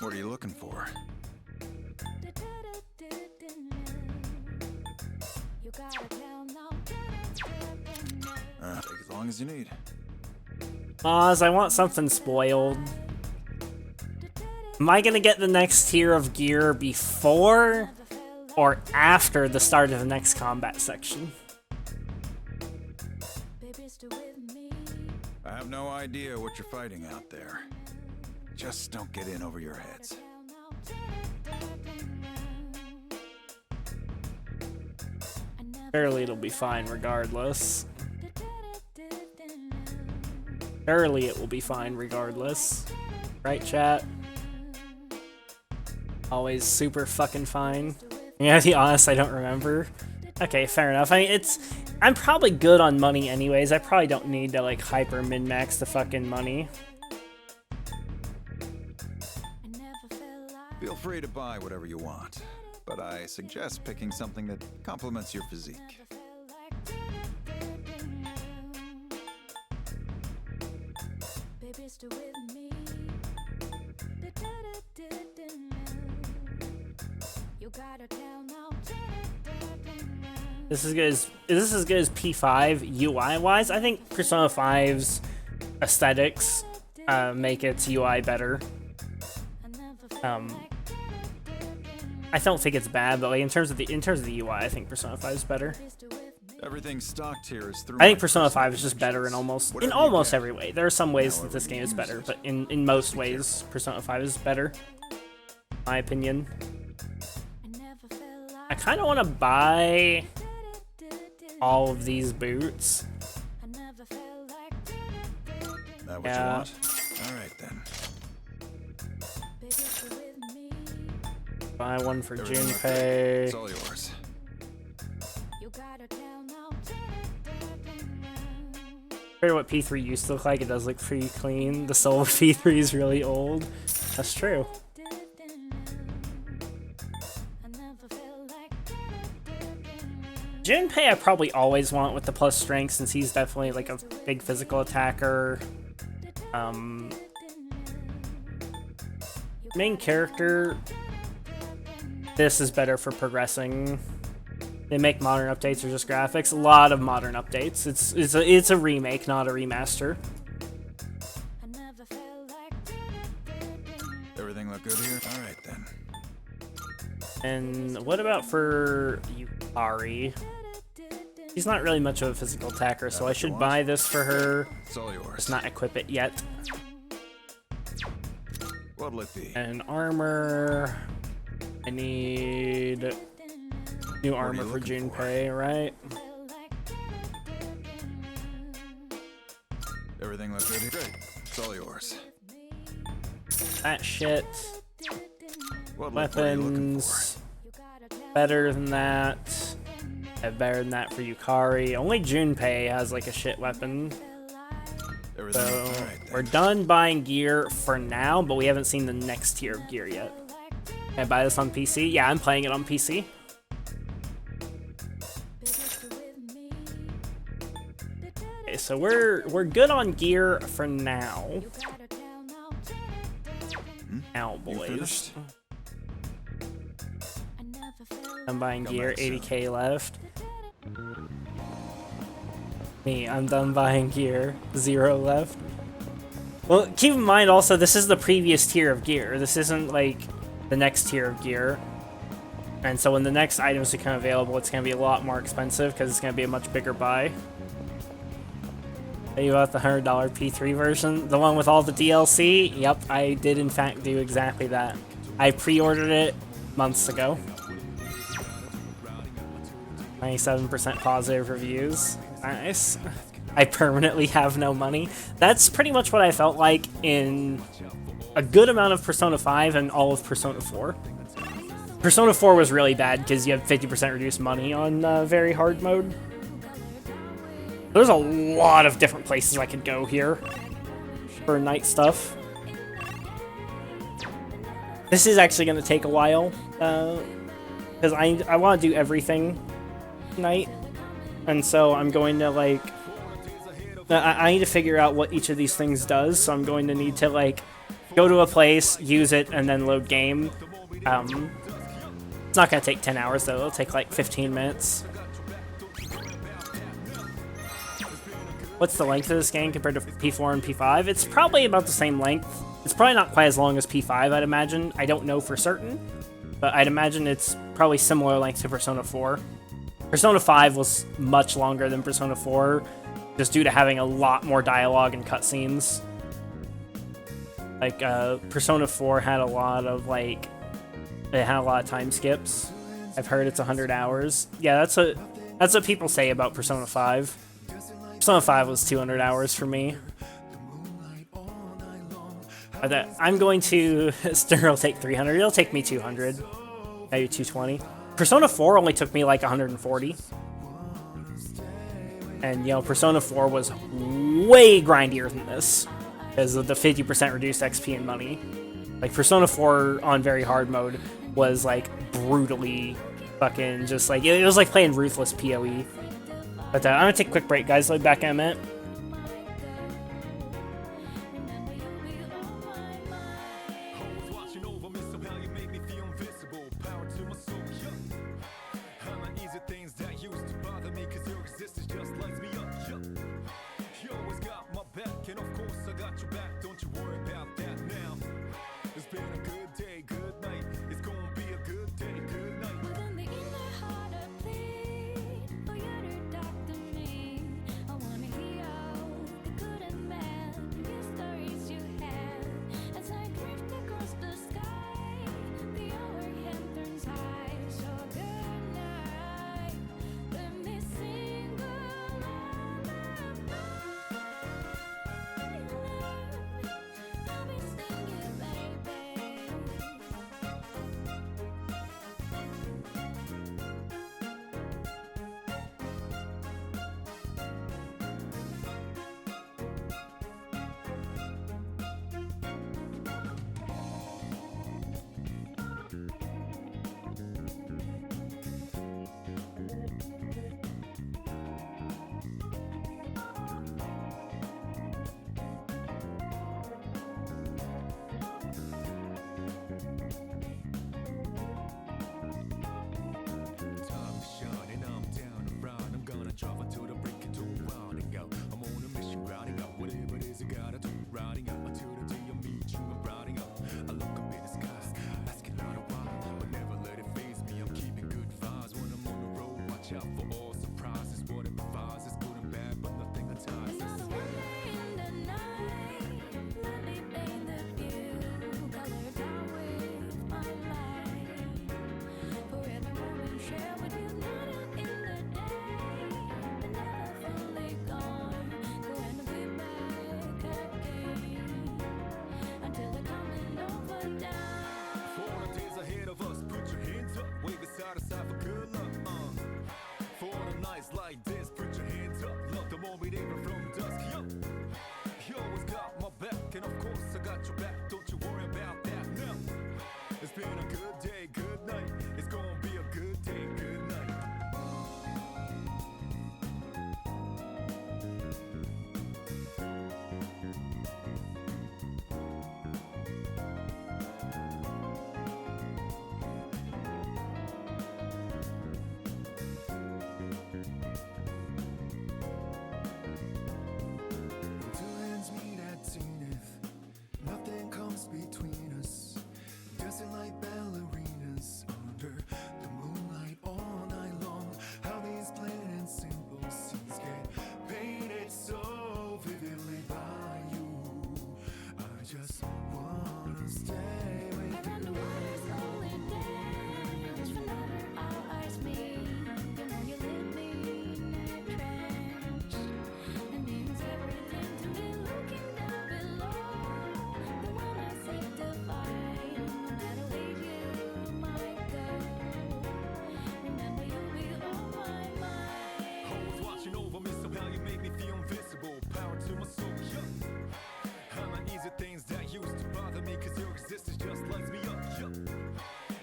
Speaker 9: What are you looking for? Take as long as you need.
Speaker 8: Oz, I want something spoiled. Am I gonna get the next tier of gear before or after the start of the next combat section?
Speaker 9: I have no idea what you're fighting out there. Just don't get in over your heads.
Speaker 8: Surely it'll be fine regardless. Surely it will be fine regardless. Right, chat? Always super fucking fine. Yeah, to be honest, I don't remember. Okay, fair enough. I mean, I'm probably good on money anyways. I probably don't need to, like, hyper min-max the fucking money.
Speaker 9: Feel free to buy whatever you want, but I suggest picking something that complements your physique.
Speaker 8: This is good as, is this as good as P5 UI wise? I think Persona 5's aesthetics make its UI better. I don't think it's bad, but like in terms of the UI, I think Persona 5 is better.
Speaker 9: Everything stocked here is through.
Speaker 8: I think Persona 5 is just better in almost every way. There are some ways that this game is better, but in most ways, Persona 5 is better. My opinion. I kind of want to buy all of these boots.
Speaker 9: That what you want? All right then.
Speaker 8: Buy one for Junpei.
Speaker 9: It's all yours.
Speaker 8: Compared to what P3 used to look like, it does look pretty clean. The soul of P3 is really old. That's true. Junpei I probably always want with the plus strength since he's definitely like a big physical attacker. Main character, this is better for progressing. They make modern updates or just graphics. A lot of modern updates. It's a remake, not a remaster.
Speaker 9: Everything look good here? All right then.
Speaker 8: And what about for Yukari? She's not really much of a physical attacker, so I should buy this for her.
Speaker 9: It's all yours.
Speaker 8: Just not equip it yet.
Speaker 9: What'll it be?
Speaker 8: And armor. I need new armor for Junpei, right?
Speaker 9: Everything look good here? Great. It's all yours.
Speaker 8: That shit.
Speaker 9: What look are you looking
Speaker 8: Weapons. Better than that. Have better than that for Yukari. Only Junpei has like a shit weapon.
Speaker 9: for? Everything
Speaker 8: So
Speaker 9: all right then.
Speaker 8: we're done buying gear for now, but we haven't seen the next tier of gear yet. Can I buy this on PC? Yeah, I'm playing it on PC. Okay, so we're good on gear for now. Now,
Speaker 9: You
Speaker 8: boys.
Speaker 9: finished?
Speaker 8: I'm buying
Speaker 9: Come
Speaker 8: gear,
Speaker 9: back soon.
Speaker 8: 80k left. Me, I'm done buying gear, 0 left. Well, keep in mind also, this is the previous tier of gear. This isn't like the next tier of gear. And so when the next items become available, it's going to be a lot more expensive because it's going to be a much bigger buy. Are you about the $100 P3 version? The one with all the DLC? Yep, I did in fact do exactly that. I pre-ordered it months ago. 97% positive reviews. Nice. I permanently have no money. That's pretty much what I felt like in a good amount of Persona 5 and all of Persona 4. Persona 4 was really bad because you have 50% reduced money on very hard mode. There's a lot of different places I could go here for night stuff. This is actually going to take a while because I want to do everything night, and so I'm going to like I need to figure out what each of these things does, so I'm going to need to like go to a place, use it, and then load game. It's not going to take 10 hours though, it'll take like 15 minutes. What's the length of this game compared to P4 and P5? It's probably about the same length. It's probably not quite as long as P5, I'd imagine. I don't know for certain, but I'd imagine it's probably similar length to Persona 4. Persona 5 was much longer than Persona 4, just due to having a lot more dialogue and cutscenes. Like, Persona 4 had a lot of, like, it had a lot of time skips. I've heard it's 100 hours. Yeah, that's what people say about Persona 5. Persona 5 was 200 hours for me. I'm going to... Stir will take 300. It'll take me 200. Maybe 220. Persona 4 only took me like 140. And, you know, Persona 4 was way grindier than this because of the 50% reduced XP and money. Like, Persona 4 on very hard mode was, like, brutally fucking just, like, it was like playing Ruthless PoE. But I'm gonna take a quick break, guys. I'll be back in a minute.
Speaker 3: Watch out for all surprises. What it provides is good and bad, but nothing entices.
Speaker 4: Another wonder in the night. Let me paint the view. Color down with my light. For every moment share with you, not out in the day, but never fully gone. Go and be back again until the coming over down.
Speaker 3: For the days ahead of us, put your hands up, wave it side to side for good luck. For the nights like this, put your hands up, love the moment even from dusk. Yo, you always got my back, and of course I got your back. Don't you worry about that now. It's been a good day, good night. It's gonna be a good day, good night. Two hands meet at zenith. Nothing comes between us. Dancing like ballerinas under the moonlight all night long. How these plain and simple scenes get painted so vividly by you. I just wanna stay with you.
Speaker 4: Around the water's holy dance. Whenever our eyes meet, you know you leave me in a trance. It means everything to me. Looking down below, the one I seek to find. No matter where you might go, remember you'll be on my mind.
Speaker 3: Always watching over me, somehow you make me feel invisible. Power to my soul, yeah. I'm not easy things that used to bother me, cause your existence just lights me up, yeah.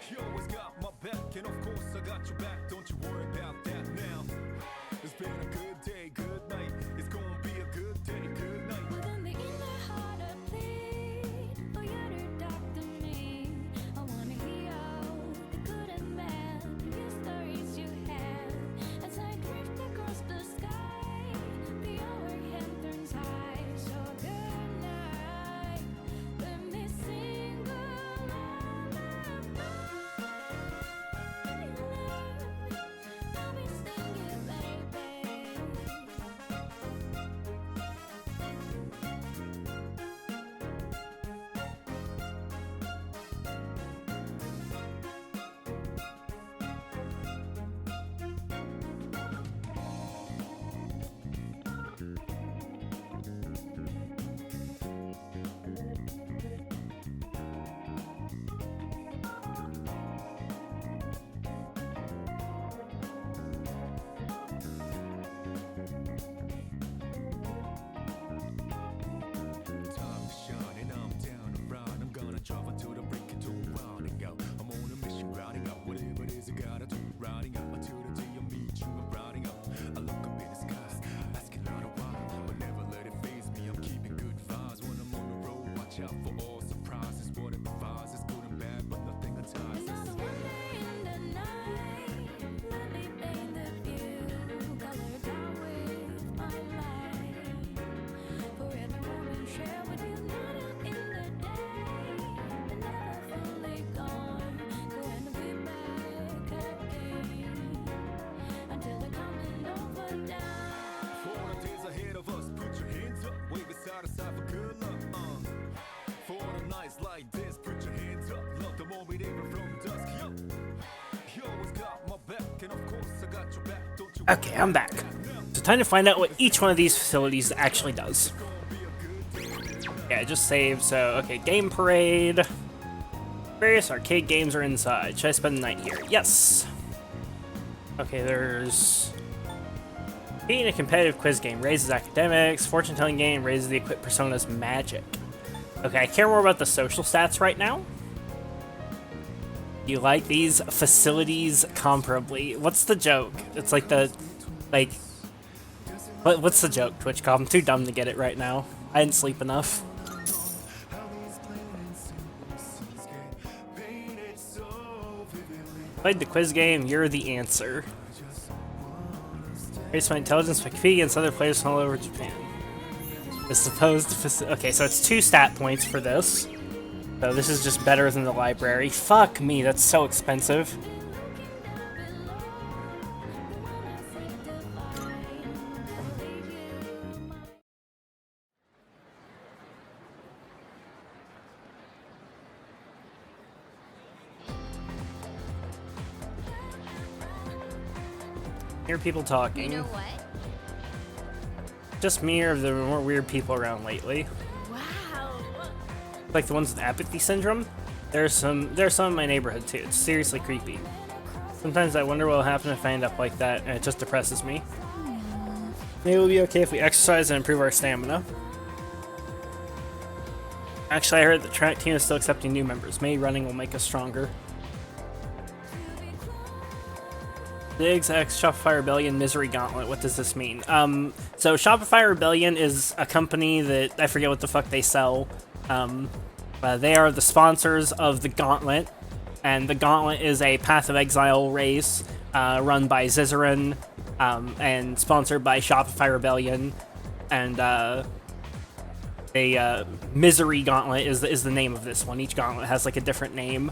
Speaker 3: You always got my back, and of course I got your back. Don't you worry about that now. It's been a good day, good night. It's gonna be a good day, good night.
Speaker 4: Within the inner heart I plead for you to talk to me. I wanna hear all the good and bad, the stories you have. As I drift across the sky, the overhead turns high. So good night, let me sing a lullaby. I'll be singing, baby.
Speaker 3: Time to shine and I'm down and round. I'm gonna travel to the break into rounding out. I'm on a mission, riding out whatever it is I gotta do. Riding out until the day I meet you. I'm riding out. I look up in the sky, asking out a while, but never let it faze me. I'm keeping good vibes when I'm on the road. Watch out for all surprises. What it provides is good and bad, but nothing entices.
Speaker 4: Another wonder in the night. Let me paint the view. Color down with my light. For every moment share with you, not out in the day, but never fully gone. Go and be back again until the coming over down.
Speaker 3: For the days ahead of us, put your hands up, wave it side to side for good luck. For the nights like this, put your hands up, love the moment even from dusk. Yo, you always got my back, and of course I got your back. Don't you
Speaker 8: Okay, I'm back. So time to find out what each one of these facilities actually does. Yeah, I just saved, so, okay, Game Parade. Various arcade games are inside. Should I spend the night here? Yes! Okay, there's... Being a competitive quiz game raises academics. Fortune-telling game raises the equipped persona's magic. Okay, I care more about the social stats right now. You like these facilities comparably. What's the joke? It's like the... Like... What's the joke, TwitchCom? I'm too dumb to get it right now. I didn't sleep enough. Played the quiz game, you're the answer. Raise my intelligence by competing against other players from all over Japan. As supposed to okay, so it's 2 stat points for this. So this is just better than the library. Fuck me, that's so expensive. Hear people talking.
Speaker 7: You know what?
Speaker 8: Just me or the more weird people around lately.
Speaker 7: Wow.
Speaker 8: Like the ones with apathy syndrome. There's some in my neighborhood too. It's seriously creepy. Sometimes I wonder what will happen if I end up like that, and it just depresses me. Maybe it'll be okay if we exercise and improve our stamina. Actually, I heard the track team is still accepting new members. Maybe running will make us stronger. Diggs X Shopify Rebellion Misery Gauntlet. What does this mean? So Shopify Rebellion is a company that I forget what the fuck they sell. They are the sponsors of the Gauntlet, and the Gauntlet is a Path of Exile race run by Zizaran and sponsored by Shopify Rebellion. And Misery Gauntlet is the name of this one. Each gauntlet has like a different name.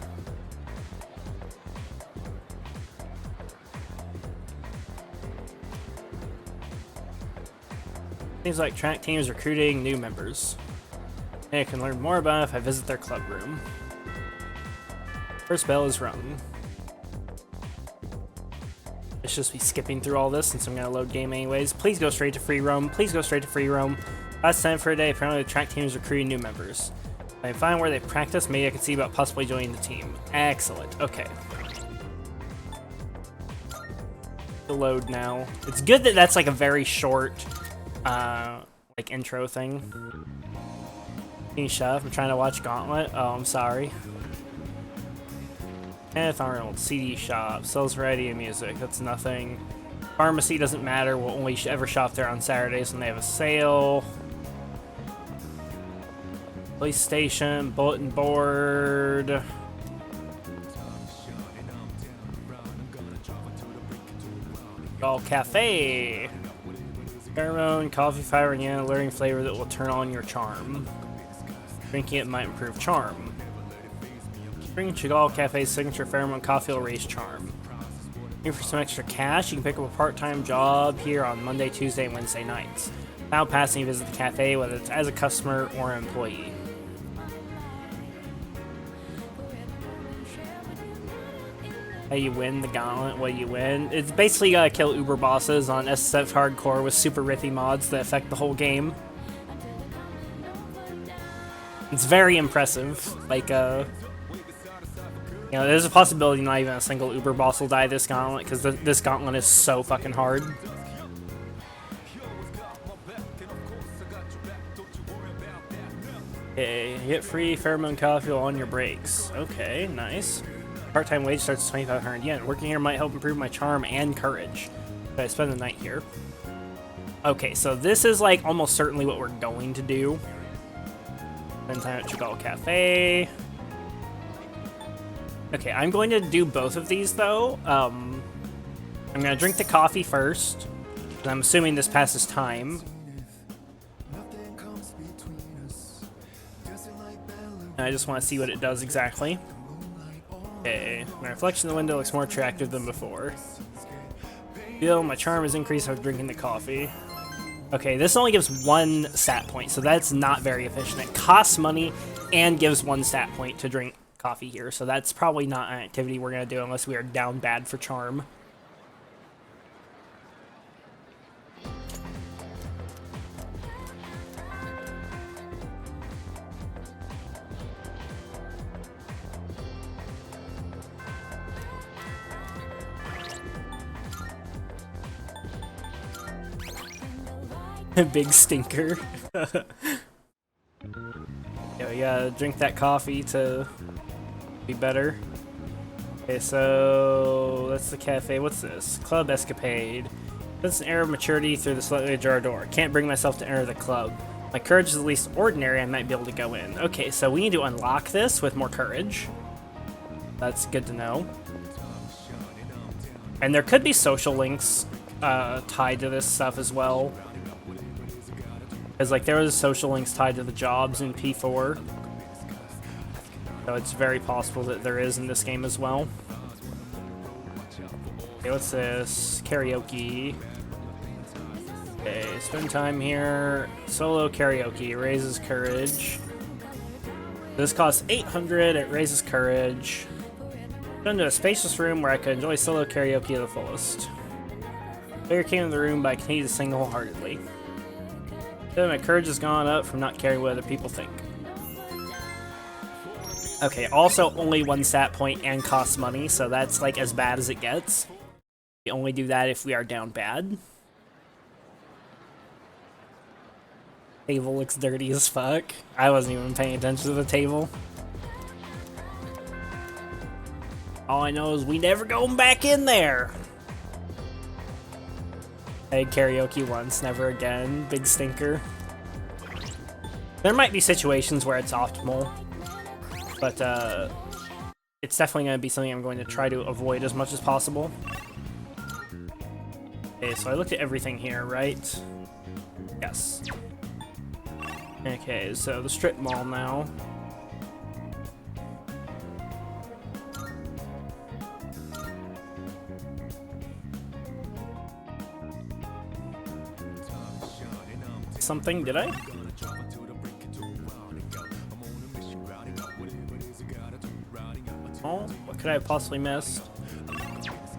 Speaker 8: Seems like track teams recruiting new members. I can learn more about it if I visit their club room. First bell is rung. Let's just be skipping through all this since I'm gonna load game anyways. Please go straight to free roam. Please go straight to free roam. Last time for a day, apparently the track team is recruiting new members. If I find where they practice, maybe I can see about possibly joining the team. Excellent. Okay. The load now. It's good that that's like a very short like intro thing. King Chef, I'm trying to watch Gauntlet. Oh, I'm sorry. Kenneth Arnold, CD shop, sells variety of music. That's nothing. Pharmacy doesn't matter. We'll only ever shop there on Saturdays when they have a sale. Police station, bulletin board. All cafe. Pheromone, coffee fiber, and yeah, alluring flavor that will turn on your charm. Drinking it might improve charm. Bring Chagall Cafe's signature pheromone coffee will raise charm. Here for some extra cash, you can pick up a part-time job here on Monday, Tuesday, and Wednesday nights. Now passing, you visit the cafe, whether it's as a customer or an employee. How you win the gauntlet, what you win. It's basically you gotta kill Uber bosses on SSF Hardcore with super riffy mods that affect the whole game. It's very impressive. Like, you know, there's a possibility not even a single Uber boss will die this gauntlet, because this gauntlet is so fucking hard. Okay, get free pheromone coffee on your breaks. Okay, nice. Part-time wage starts at 2,500 yen. Working here might help improve my charm and courage. But I spend the night here. Okay, so this is like almost certainly what we're going to do. Spend time at Chagall Cafe. Okay, I'm going to do both of these though. I'm going to drink the coffee first. I'm assuming this passes time. And I just want to see what it does exactly. Okay, my reflection in the window looks more attractive than before. Feel my charm is increased after drinking the coffee. Okay, this only gives 1 stat point, so that's not very efficient. It costs money and gives 1 stat point to drink coffee here, so that's probably not an activity we're going to do unless we are down bad for charm. Big stinker. Yeah, we gotta drink that coffee to be better. Okay, so that's the cafe. What's this? Club Escapade. That's an air of maturity through the slightly ajar door. Can't bring myself to enter the club. My courage is at least ordinary. I might be able to go in. Okay, so we need to unlock this with more courage. That's good to know. And there could be social links tied to this stuff as well. Because, like, there was social links tied to the jobs in P4. So it's very possible that there is in this game as well. Okay, what's this? Karaoke. Okay, spend time here. Solo karaoke. Raises courage. This costs 800. It raises courage. Go into a spacious room where I can enjoy solo karaoke to the fullest. Player came in the room, but I continue to sing wholeheartedly. Then my courage has gone up from not caring what other people think. Okay, also only 1 stat point and costs money, so that's like as bad as it gets. We only do that if we are down bad. Table looks dirty as fuck. I wasn't even paying attention to the table. All I know is we never going back in there. I had karaoke once, never again. Big stinker. There might be situations where it's optimal, but it's definitely going to be something I'm going to try to avoid as much as possible. Okay, so I looked at everything here, right? Yes. Okay, so the strip mall now. Something, did I? Oh, what could I have possibly missed?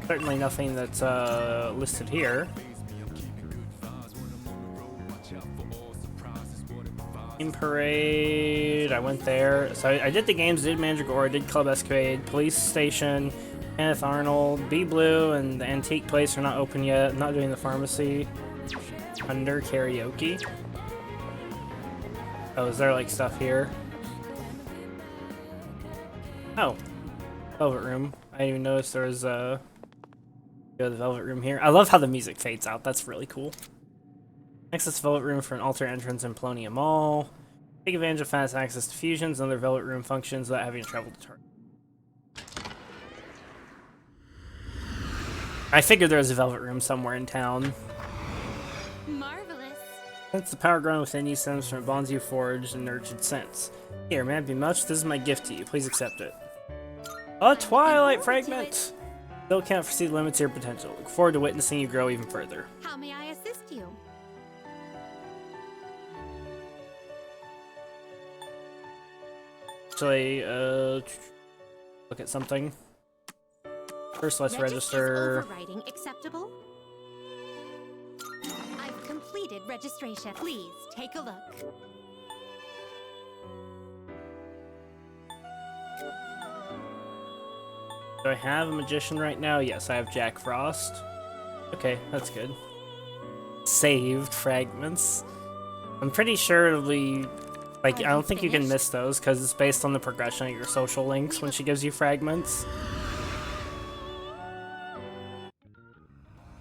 Speaker 8: Certainly nothing that's listed here. Game Parade, I went there. So I did the games, did Mandragora, did Club Escapade, Police Station, Kenneth Arnold, Be Blue, and the Antique Place are not open yet. I'm not doing the pharmacy. Under karaoke. Oh, is there like stuff here? Oh, Velvet Room. I didn't even notice there was go to the Velvet Room here. I love how the music fades out. That's really cool. Access to Velvet Room for an alternate entrance in Polonia Mall. Take advantage of fast access to fusions and other Velvet Room functions without having to travel to Target. I figured there was a Velvet Room somewhere in town.
Speaker 7: Marvelous.
Speaker 8: Since the power grown within you stems from bonds you forged and nurtured since. Here, may it be much? This is my gift to you. Please accept it. A Twilight Fragment! Still can't foresee the limits of your potential. Look forward to witnessing you grow even further.
Speaker 7: How may I assist you?
Speaker 8: Actually, look at something. First, let's register.
Speaker 7: Overriding acceptable? I've completed registration. Please take a look.
Speaker 8: Do I have a magician right now? Yes, I have Jack Frost. Okay, that's good. Saved fragments. I'm pretty sure it'll be... Like, I don't think you can miss those, because it's based on the progression of your social links when she gives you fragments.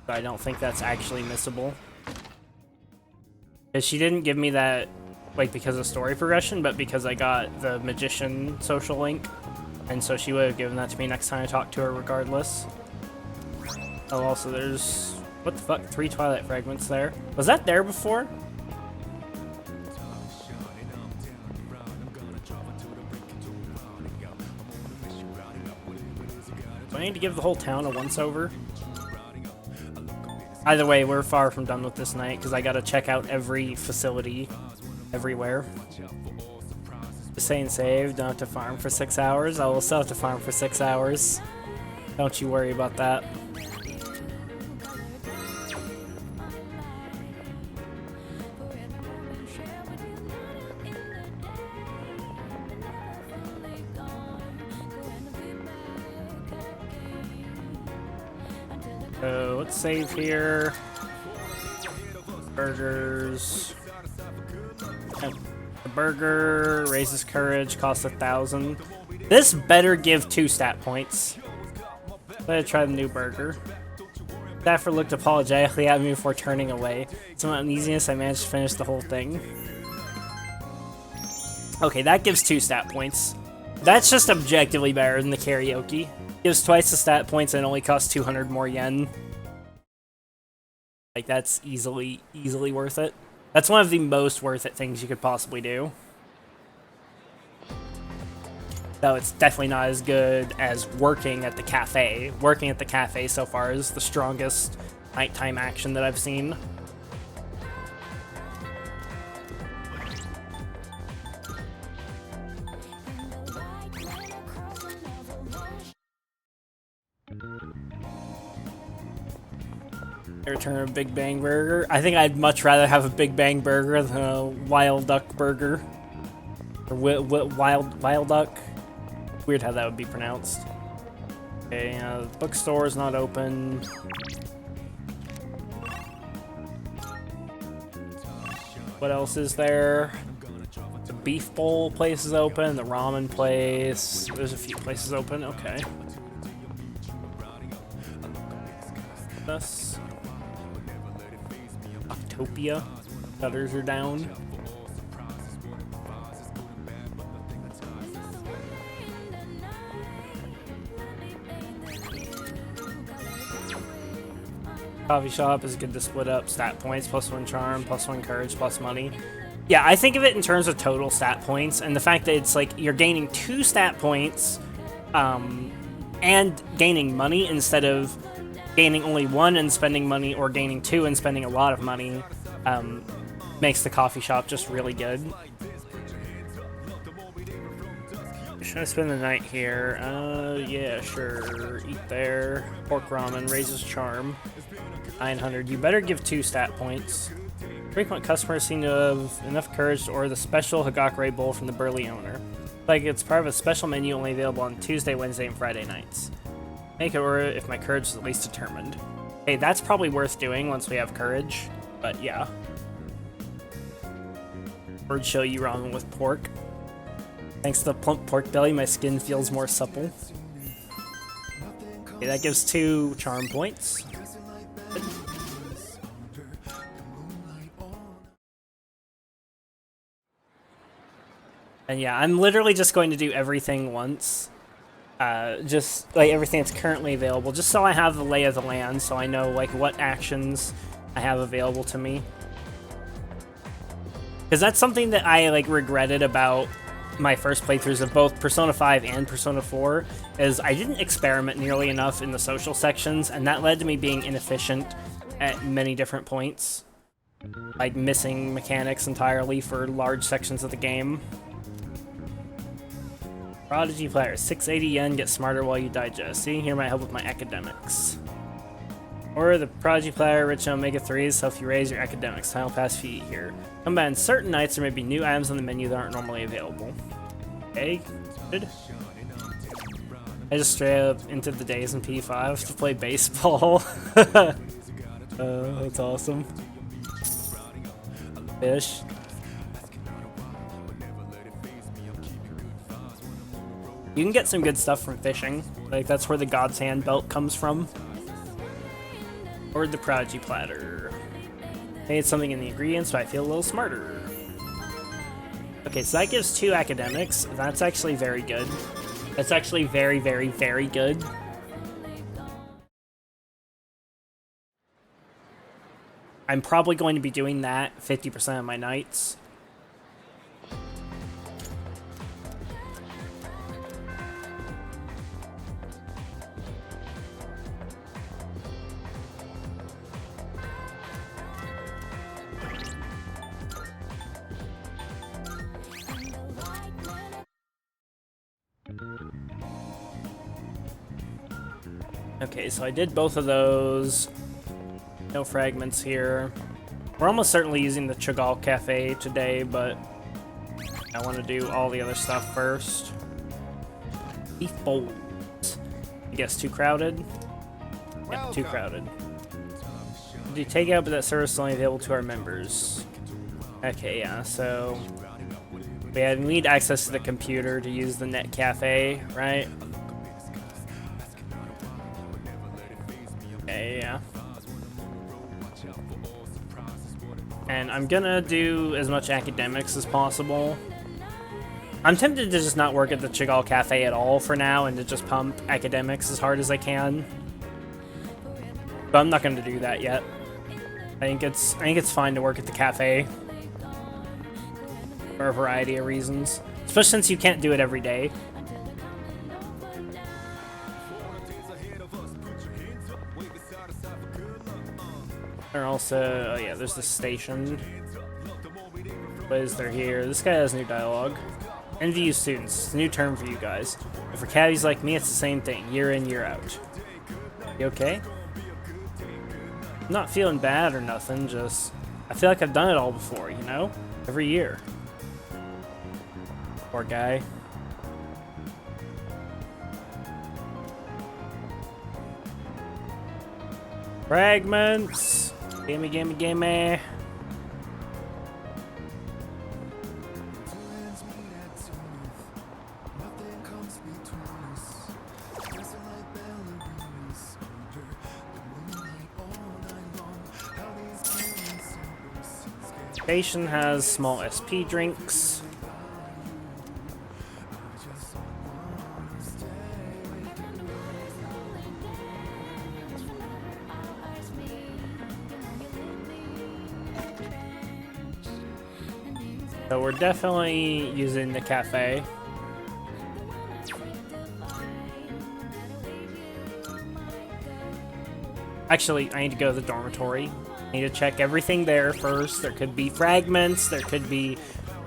Speaker 8: So I don't think that's actually missable. Because she didn't give me that, like, because of story progression, but because I got the magician social link. And so she would have given that to me next time I talked to her regardless. Oh, also there's... What the fuck? 3 Twilight fragments there. Was that there before? Do I need to give the whole town a once-over? Either way, we're far from done with this night, because I gotta check out every facility everywhere. Saying save, don't have to farm for 6 hours. I will still have to farm for 6 hours. Don't you worry about that. So let's save here. Burgers. The burger raises courage, costs 1,000. This better give 2 stat points. Let's try the new burger. Staffer looked apologetically at me before turning away. Some uneasiness, I managed to finish the whole thing. Okay, that gives 2 stat points. That's just objectively better than the karaoke. Gives twice the stat points and only costs 200 more yen. Like, that's easily worth it. That's one of the most worth it things you could possibly do. Though it's definitely not as good as working at the cafe. Working at the cafe so far is the strongest nighttime action that I've seen. Return of Big Bang Burger. I think I'd much rather have a Big Bang Burger than a Wild Duck Burger. Or Wild Duck. Weird how that would be pronounced. Okay, the bookstore is not open. What else is there? The beef bowl place is open. The ramen place. There's a few places open. Okay. This. Octopia. Shutters are down. Coffee shop is good to split up stat points, +1 charm, +1 courage, plus money. Yeah, I think of it in terms of total stat points, and the fact that it's like you're gaining 2 stat points and gaining money instead of gaining only 1 and spending money, or gaining 2 and spending a lot of money, makes the coffee shop just really good. Should I spend the night here? Yeah, sure. Eat there. Pork ramen raises charm. 900. You better give 2 stat points. Frequent customers seem to have enough courage to order the special Hagakure bowl from the burly owner. Like it's part of a special menu only available on Tuesday, Wednesday, and Friday nights. Make it order if my courage is at least determined. Hey, that's probably worth doing once we have courage, but yeah. Bird show you ramen with pork. Thanks to the plump pork belly, my skin feels more supple. Okay, that gives 2 charm points. And yeah, I'm literally just going to do everything once. Just like everything that's currently available, just so I have the lay of the land, so I know like what actions I have available to me. Because that's something that I like regretted about my first playthroughs of both Persona 5 and Persona 4, is I didn't experiment nearly enough in the social sections, and that led to me being inefficient at many different points. Like missing mechanics entirely for large sections of the game. Prodigy player, 680 yen, get smarter while you digest. See, here might help with my academics. Or the Prodigy player, rich in omega-3s, help you raise your academics. Time will pass if you eat here. Come by on certain nights, there may be new items on the menu that aren't normally available. Okay, good. I just straight up entered the days in P5 to play baseball. That's awesome. Fish. You can get some good stuff from fishing. Like, that's where the God's Hand belt comes from. Or the Prodigy platter. I need something in the ingredients, so I feel a little smarter. Okay, so that gives 2 academics. That's actually very good. That's actually very, very, very good. I'm probably going to be doing that 50% of my nights. Okay, so I did both of those. No fragments here. We're almost certainly using the Chagall Cafe today, but I want to do all the other stuff first. Beef bowls. I guess too crowded? Yeah, too crowded. Do takeout, but that service is only available to our members. Okay, yeah, so we need access to the computer to use the Net Cafe, right? Okay, yeah. And I'm gonna do as much academics as possible. I'm tempted to just not work at the Chagall Cafe at all for now and to just pump academics as hard as I can. But I'm not gonna do that yet. I think it's fine to work at the cafe for a variety of reasons, especially since you can't do it every day. Or also, oh yeah, there's the station. What is there here? This guy has new dialogue. NVU students, it's a new term for you guys. But for caddies like me, it's the same thing, year in, year out. You okay? Not feeling bad or nothing, just I feel like I've done it all before, you know? Every year. Poor guy. Fragments! Gimme, gimme, gimme! Station has small SP drinks. So we're definitely using the cafe. Actually, I need to go to the dormitory. I need to check everything there first. There could be fragments, there could be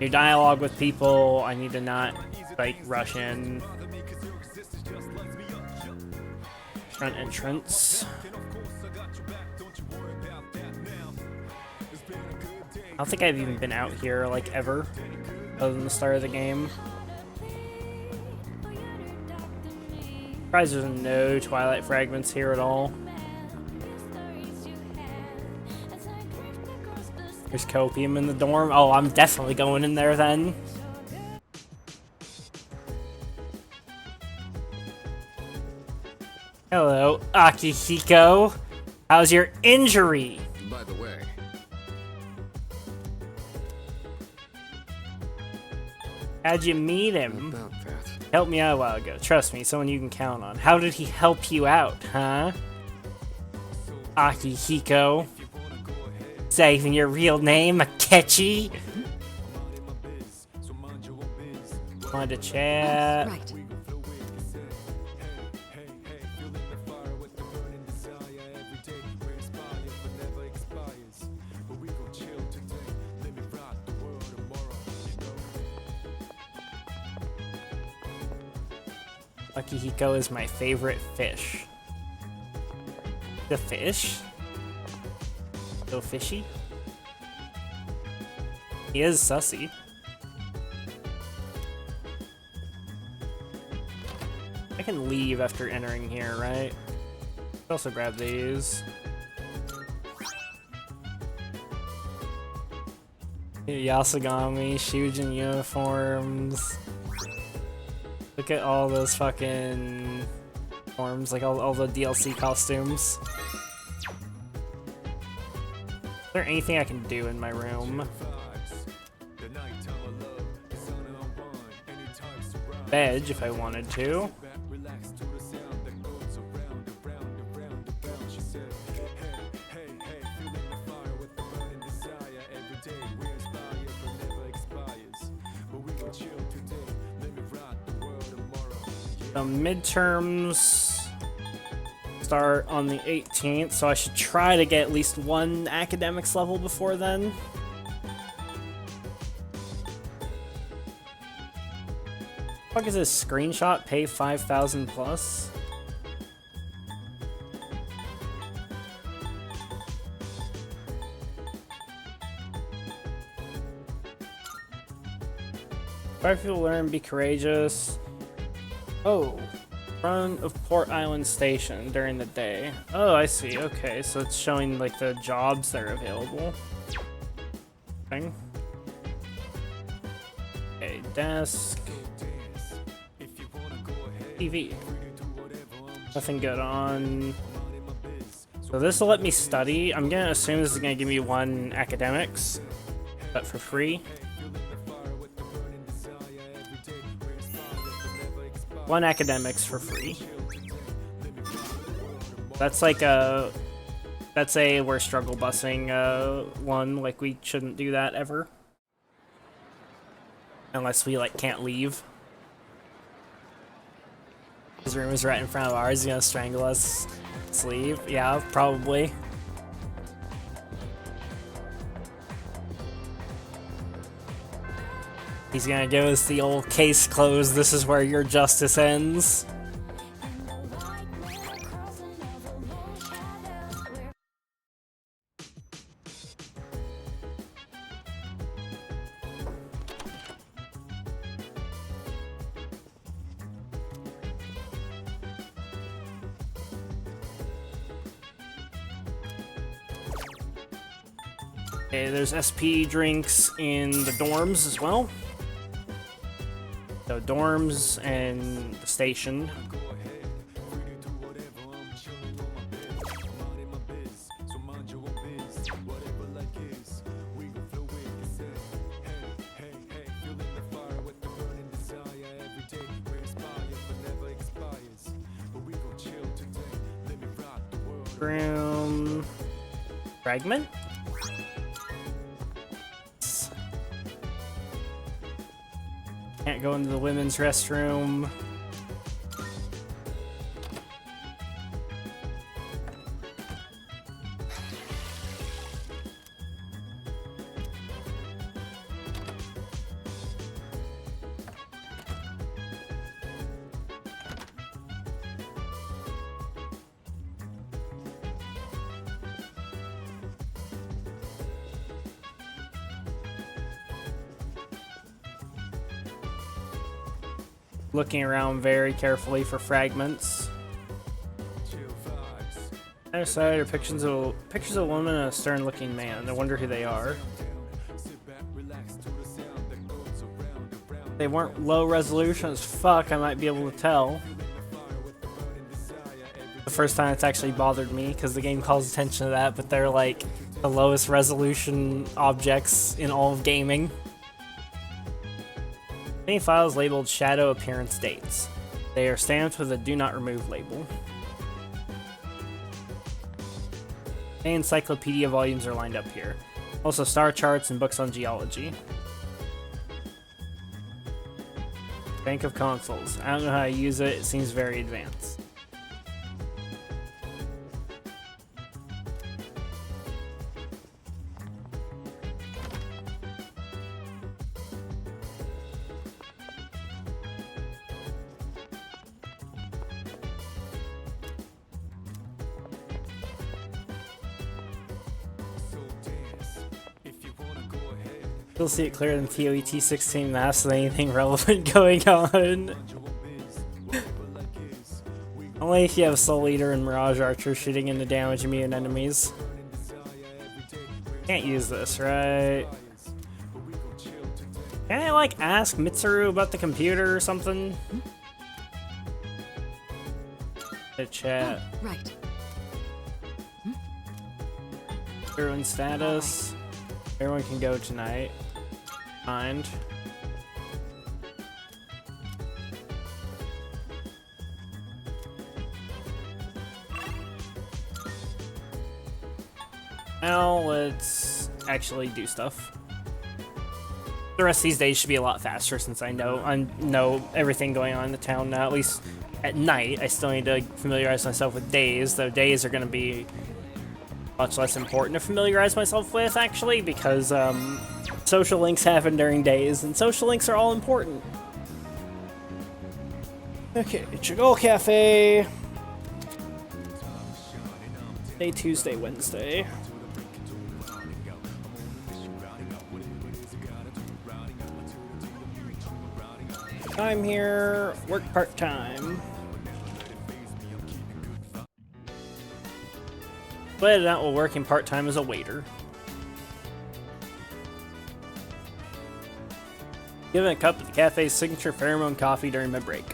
Speaker 8: new dialogue with people. I need to not, like, rush in. Front entrance. I don't think I've even been out here, like, ever, other than the start of the game. Surprised there's no Twilight fragments here at all. There's copium in the dorm. Oh, I'm definitely going in there then. Hello, Akihiko. How's your injury?
Speaker 5: By the way,
Speaker 8: How'd you meet him?
Speaker 5: about that.
Speaker 8: Helped me out a while ago. Trust me, someone you can count on. How did he help you out, huh? Akihiko. Is that even your real name, Akechi? Want to chat?
Speaker 2: Right.
Speaker 8: Akihiko is my favorite fish. The fish? So fishy? He is sussy. I can leave after entering here, right? Also grab these. Yasugami, Shujin uniforms. Look at all those fucking forms, like all the DLC costumes. Is there anything I can do in my room? Veg, if I wanted to. The midterms start on the 18th, so I should try to get at least one academics level before then. What is this screenshot? Pay 5,000 plus? Five people learn, be courageous. Oh, front of Port Island Station during the day. Oh, I see. Okay, so it's showing like the jobs that are available. Thing. Okay, desk. TV. Nothing good on. So this will let me study. I'm gonna assume this is gonna give me one academics, but for free. One academics for free. That's like a... That's a we're struggle busing one. Like, we shouldn't do that ever. Unless we, like, can't leave. His room is right in front of ours. He's gonna strangle us. Let's leave. Yeah, probably. He's gonna give us the old case closed. This is where your justice ends. Okay, there's SP drinks in the dorms as well. So dorms and the station. Room fragment. Can't go into the women's restroom. Looking around very carefully for fragments. Other side are pictures of a woman and a stern-looking man. I wonder who they are. They weren't low resolution as fuck. I might be able to tell. The first time it's actually bothered me because the game calls attention to that, but they're like the lowest resolution objects in all of gaming. Any files labeled shadow appearance dates. They are stamped with a do not remove label. Many encyclopedia volumes are lined up here. Also star charts and books on geology. Bank of consoles. I don't know how to use it. It seems very advanced. You'll see it clearer than PoE 16 maps than anything relevant going on. Only if you have Soul Eater and Mirage Archer shooting into damage immune enemies. Can't use this, right? Can I, like, ask Mitsuru about the computer or something? The chat.
Speaker 2: Oh, right.
Speaker 8: Everyone's status. Everyone can go tonight. Mind. Now let's actually do stuff. The rest of these days should be a lot faster since I know everything going on in the town now. At least at night, I still need to familiarize myself with days, though days are going to be much less important to familiarize myself with, actually, because social links happen during days, and social links are all important. Okay, Chagall Cafe. Day Tuesday, Wednesday. I'm here, work part-time. But out while working part-time as a waiter. Given a cup of the cafe's signature pheromone coffee during my break.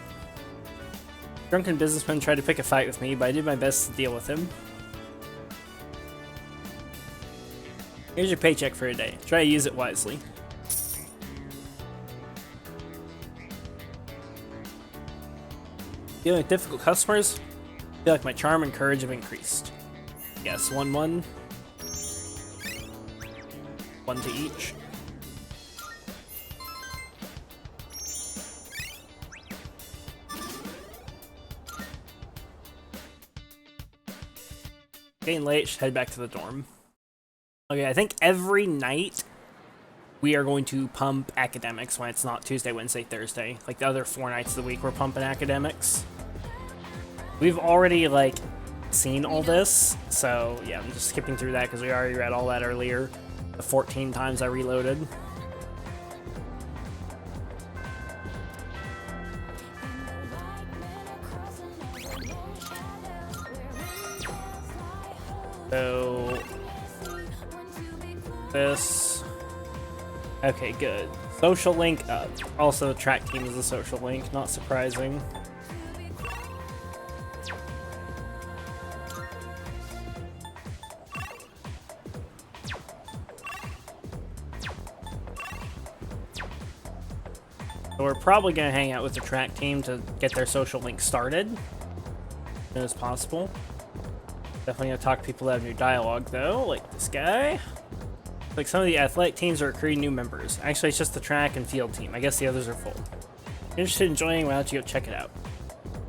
Speaker 8: Drunken businessman tried to pick a fight with me, but I did my best to deal with him. Here's your paycheck for a day. Try to use it wisely. Dealing with difficult customers? I feel like my charm and courage have increased. Yes, 1-1. 1 to each. Getting late, should head back to the dorm. Okay, I think every night we are going to pump academics when it's not Tuesday, Wednesday, Thursday. Like the other 4 nights of the week we're pumping academics. We've already, like, seen all this, so yeah, I'm just skipping through that because we already read all that earlier. The 14 times I reloaded. So This. Okay, good. Social link up. Also, the track team is a social link, not surprising. So we're probably going to hang out with the track team to get their social link started as soon as possible. Definitely going to talk to people that have new dialogue, though, like this guy. Like some of the athletic teams are recruiting new members. Actually, it's just the track and field team. I guess the others are full. Interested in joining? Why don't you go check it out?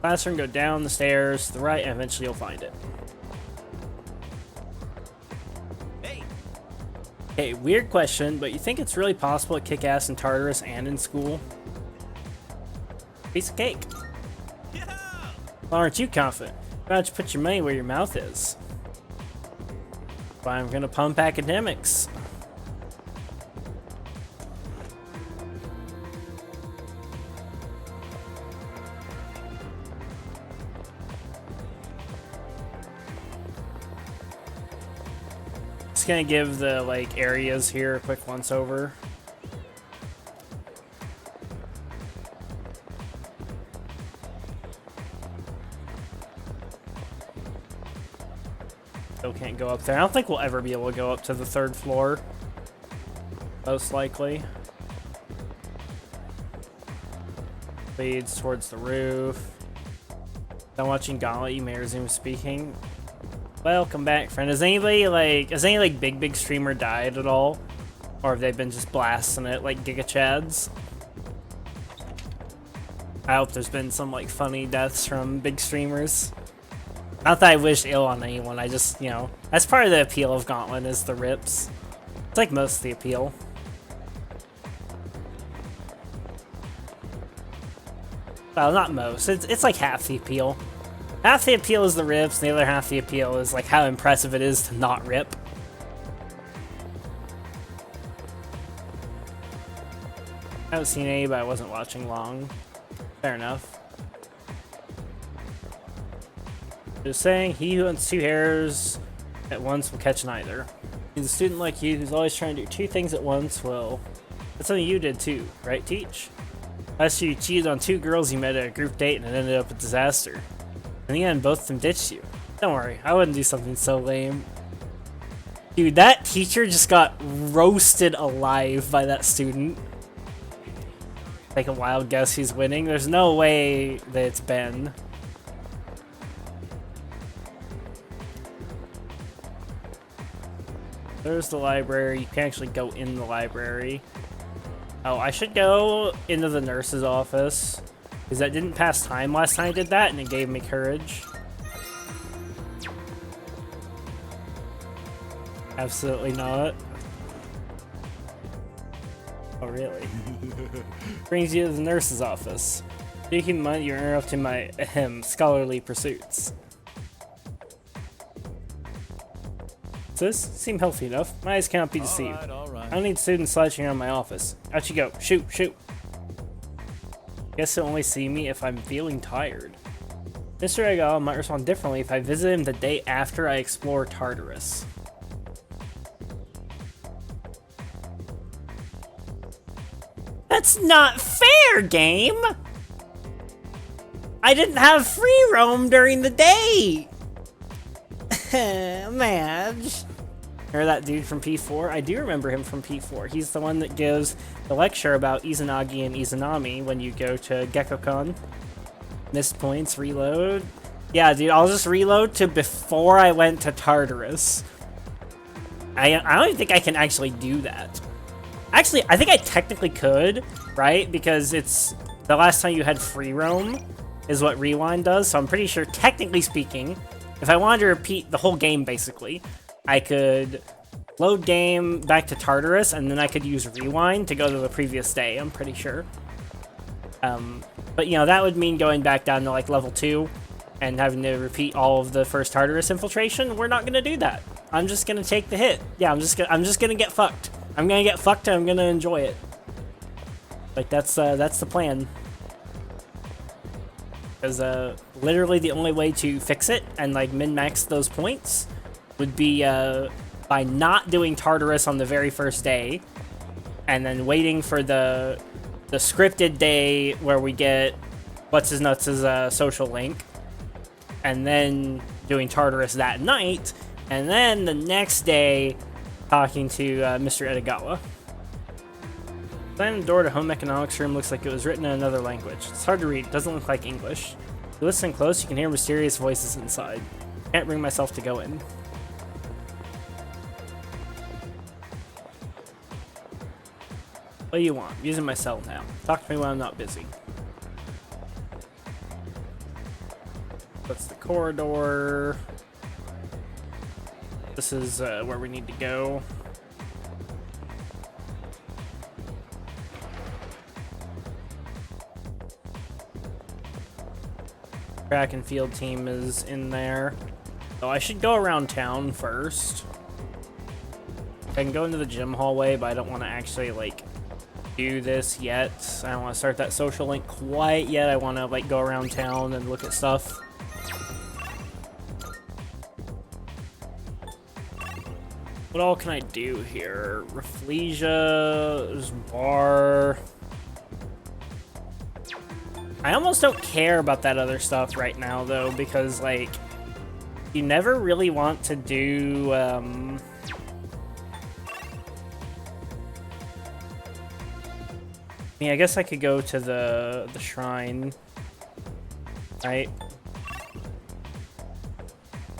Speaker 8: Classroom, go down the stairs to the right, and eventually you'll find it. Hey, weird question, but you think it's really possible to kick ass in Tartarus and in school? Piece of cake. Well, aren't you confident? Why don't you put your money where your mouth is? But I'm gonna pump academics. Just gonna give the like areas here a quick once over. Still can't go up there. I don't think we'll ever be able to go up to the 3rd floor. Most likely. Leads towards the roof. Done watching Gauntlet, you may resume speaking. Welcome back, friend. Has any big streamer died at all? Or have they been just blasting it like Giga Chads? I hope there's been some like funny deaths from big streamers. Not that I wish ill on anyone, I just, you know, that's part of the appeal of Gauntlet is the rips. It's like most of the appeal. Well, not most. It's like half the appeal. Half the appeal is the rips, and the other half the appeal is like how impressive it is to not rip. I haven't seen any, but I wasn't watching long. Fair enough. Just saying, he who wants 2 hairs at once will catch neither. He's a student like you who's always trying to do 2 things at once. Well, that's something you did too, right, Teach? Last year you cheated on 2 girls you met at a group date and it ended up a disaster. In the end, both of them ditched you. Don't worry, I wouldn't do something so lame. Dude, that teacher just got roasted alive by that student. Take a wild guess who's winning. There's no way that it's Ben. There's the library. You can actually go in the library. Oh, I should go into the nurse's office. Because I didn't pass time last time I did that, and it gave me courage. Absolutely not. Oh, really? Brings you to the nurse's office. Keep in mind you're interrupting my scholarly pursuits. This seem healthy enough. My eyes cannot be deceived.
Speaker 5: All right.
Speaker 8: I don't need students slouching around my office. Out you go. Shoot, shoot. Guess he'll only see me if I'm feeling tired. Mr. Egal might respond differently if I visit him the day after I explore Tartarus. That's not fair, game! I didn't have free roam during the day! Madge. Remember that dude from P4? I do remember him from P4. He's the one that gives the lecture about Izanagi and Izanami when you go to Gekkoukan. Missed points, reload. Yeah, dude, I'll just reload to before I went to Tartarus. I don't even think I can actually do that. Actually, I think I technically could, right? Because it's the last time you had free roam is what Rewind does, so I'm pretty sure, technically speaking, if I wanted to repeat the whole game, basically, I could load game back to Tartarus, and then I could use Rewind to go to the previous day, I'm pretty sure. But, you know, that would mean going back down to, like, level 2 and having to repeat all of the first Tartarus infiltration. We're not going to do that. I'm just going to take the hit. Yeah, I'm just going to get fucked. I'm going to get fucked, and I'm going to enjoy it. Like, that's the plan. Because, literally the only way to fix it and, like, min-max those points would be, by not doing Tartarus on the very first day, and then waiting for the scripted day where we get What's His Nuts' social link, and then doing Tartarus that night, and then the next day talking to Mr. Edogawa. The door to home economics room looks like it was written in another language. It's hard to read, it doesn't look like English. If you listen close, you can hear mysterious voices inside. Can't bring myself to go in. What do you want? I'm using my cell now. Talk to me when I'm not busy. That's the corridor. This is where we need to go. Track and field team is in there. So I should go around town first. I can go into the gym hallway, but I don't want to actually, like, do this yet. I don't want to start that social link quite yet. I want to, like, go around town and look at stuff. What all can I do here? Rafflesia, there's bar. I almost don't care about that other stuff right now, though, because, like, you never really want to do, I mean, I guess I could go to the shrine, right?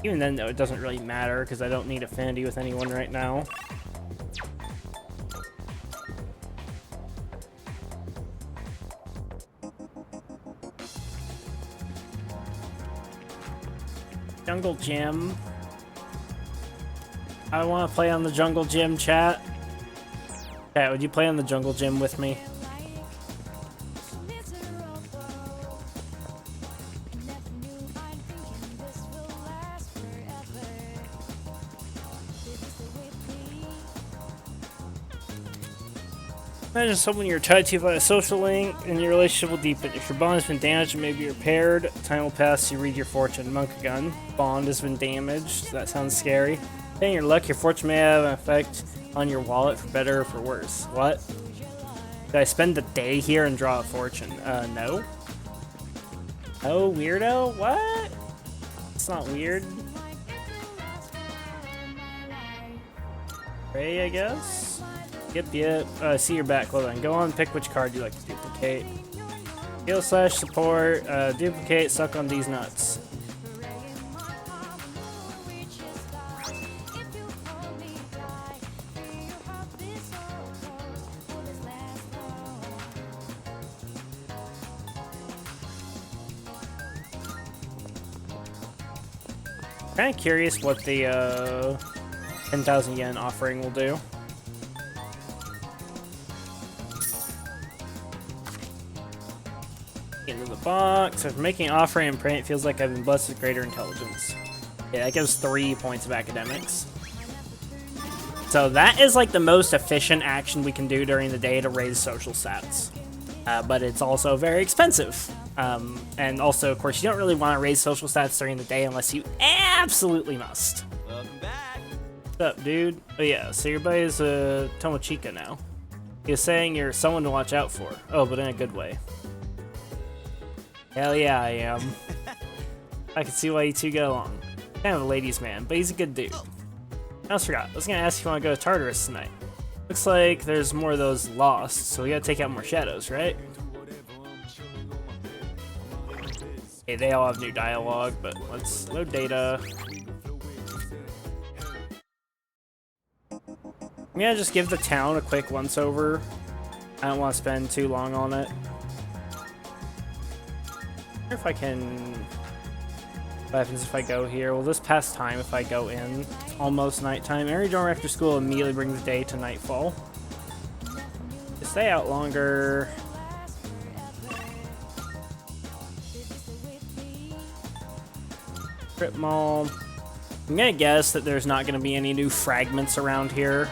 Speaker 8: Even then, though, it doesn't really matter, because I don't need affinity with anyone right now. Jungle Gym. I want to play on the Jungle Gym, chat. Chat, would you play on the Jungle Gym with me? Imagine someone you're tied to by a social link and your relationship will deepen. If your bond has been damaged and may be repaired, time will pass, you read your fortune. Monkagun. Bond has been damaged. That sounds scary. Paying your luck, your fortune may have an effect on your wallet for better or for worse. What? Did I spend the day here and draw a fortune? No. Oh, weirdo? What? It's not weird. Ray, I guess? Yep. See your back. Well then, go on, pick which card you like to duplicate. Heal / support, duplicate, suck on these nuts. Kinda curious what the 10,000 yen offering will do. Into the box. After making offering and print, it feels like I've been blessed with greater intelligence. Yeah, that gives 3 points of academics. So that is like the most efficient action we can do during the day to raise social stats. But it's also very expensive. And also, of course, you don't really want to raise social stats during the day unless you absolutely must.
Speaker 5: Welcome back.
Speaker 8: What's up, dude? Oh yeah, so your buddy's Tomochika now. He was saying you're someone to watch out for. Oh, but in a good way. Hell yeah, I am. I can see why you two get along. Kind of a ladies' man, but he's a good dude. I almost forgot. I was gonna ask if you want to go to Tartarus tonight. Looks like there's more of those lost, so we gotta take out more shadows, right? Okay, they all have new dialogue, but let's load data. I'm gonna just give the town a quick once-over. I don't want to spend too long on it. I wonder if I can... What happens if I go here? Will this pass time if I go in? It's almost nighttime. Every dorm after school immediately brings the day to nightfall. To stay out longer... Strip mall. I'm gonna guess that there's not gonna be any new fragments around here.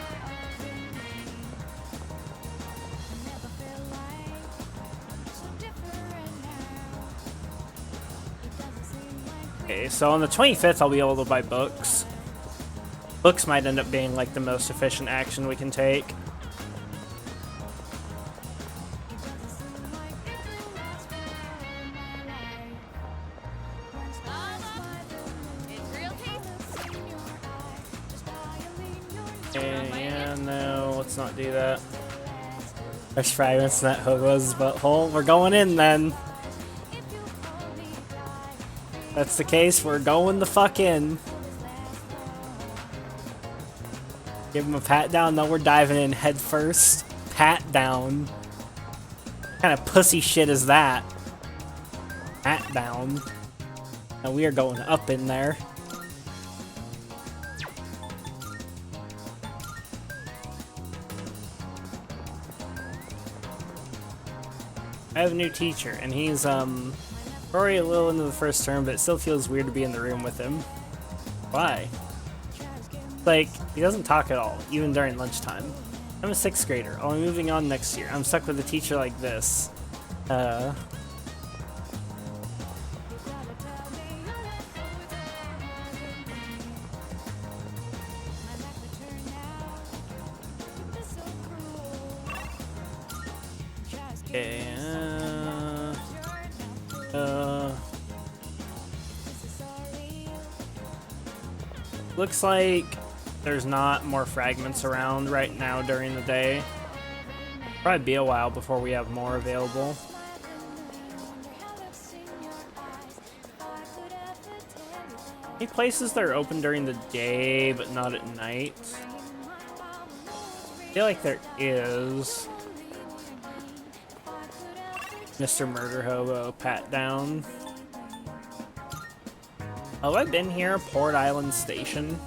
Speaker 8: Okay, so on the 25th I'll be able to buy books. Books might end up being like the most efficient action we can take. Yeah, no, let's not do that. There's fragments in that hobo's butthole. We're going in then. If that's the case, we're going the fuck in. Give him a pat down. No, we're diving in head first. Pat down. What kind of pussy shit is that? Pat down. Now we are going up in there. I have a new teacher, and he's already a little into the first term, but it still feels weird to be in the room with him. Why? Like, he doesn't talk at all, even during lunchtime. I'm a 6th grader. I'll be moving on next year. I'm stuck with a teacher like this. Okay, looks like there's not more fragments around right now during the day. Probably be a while before we have more available. Any places that are open during the day but not at night? I feel like there is. Mr. Murder Hobo, pat down. Oh, I've been here, Port Island Station.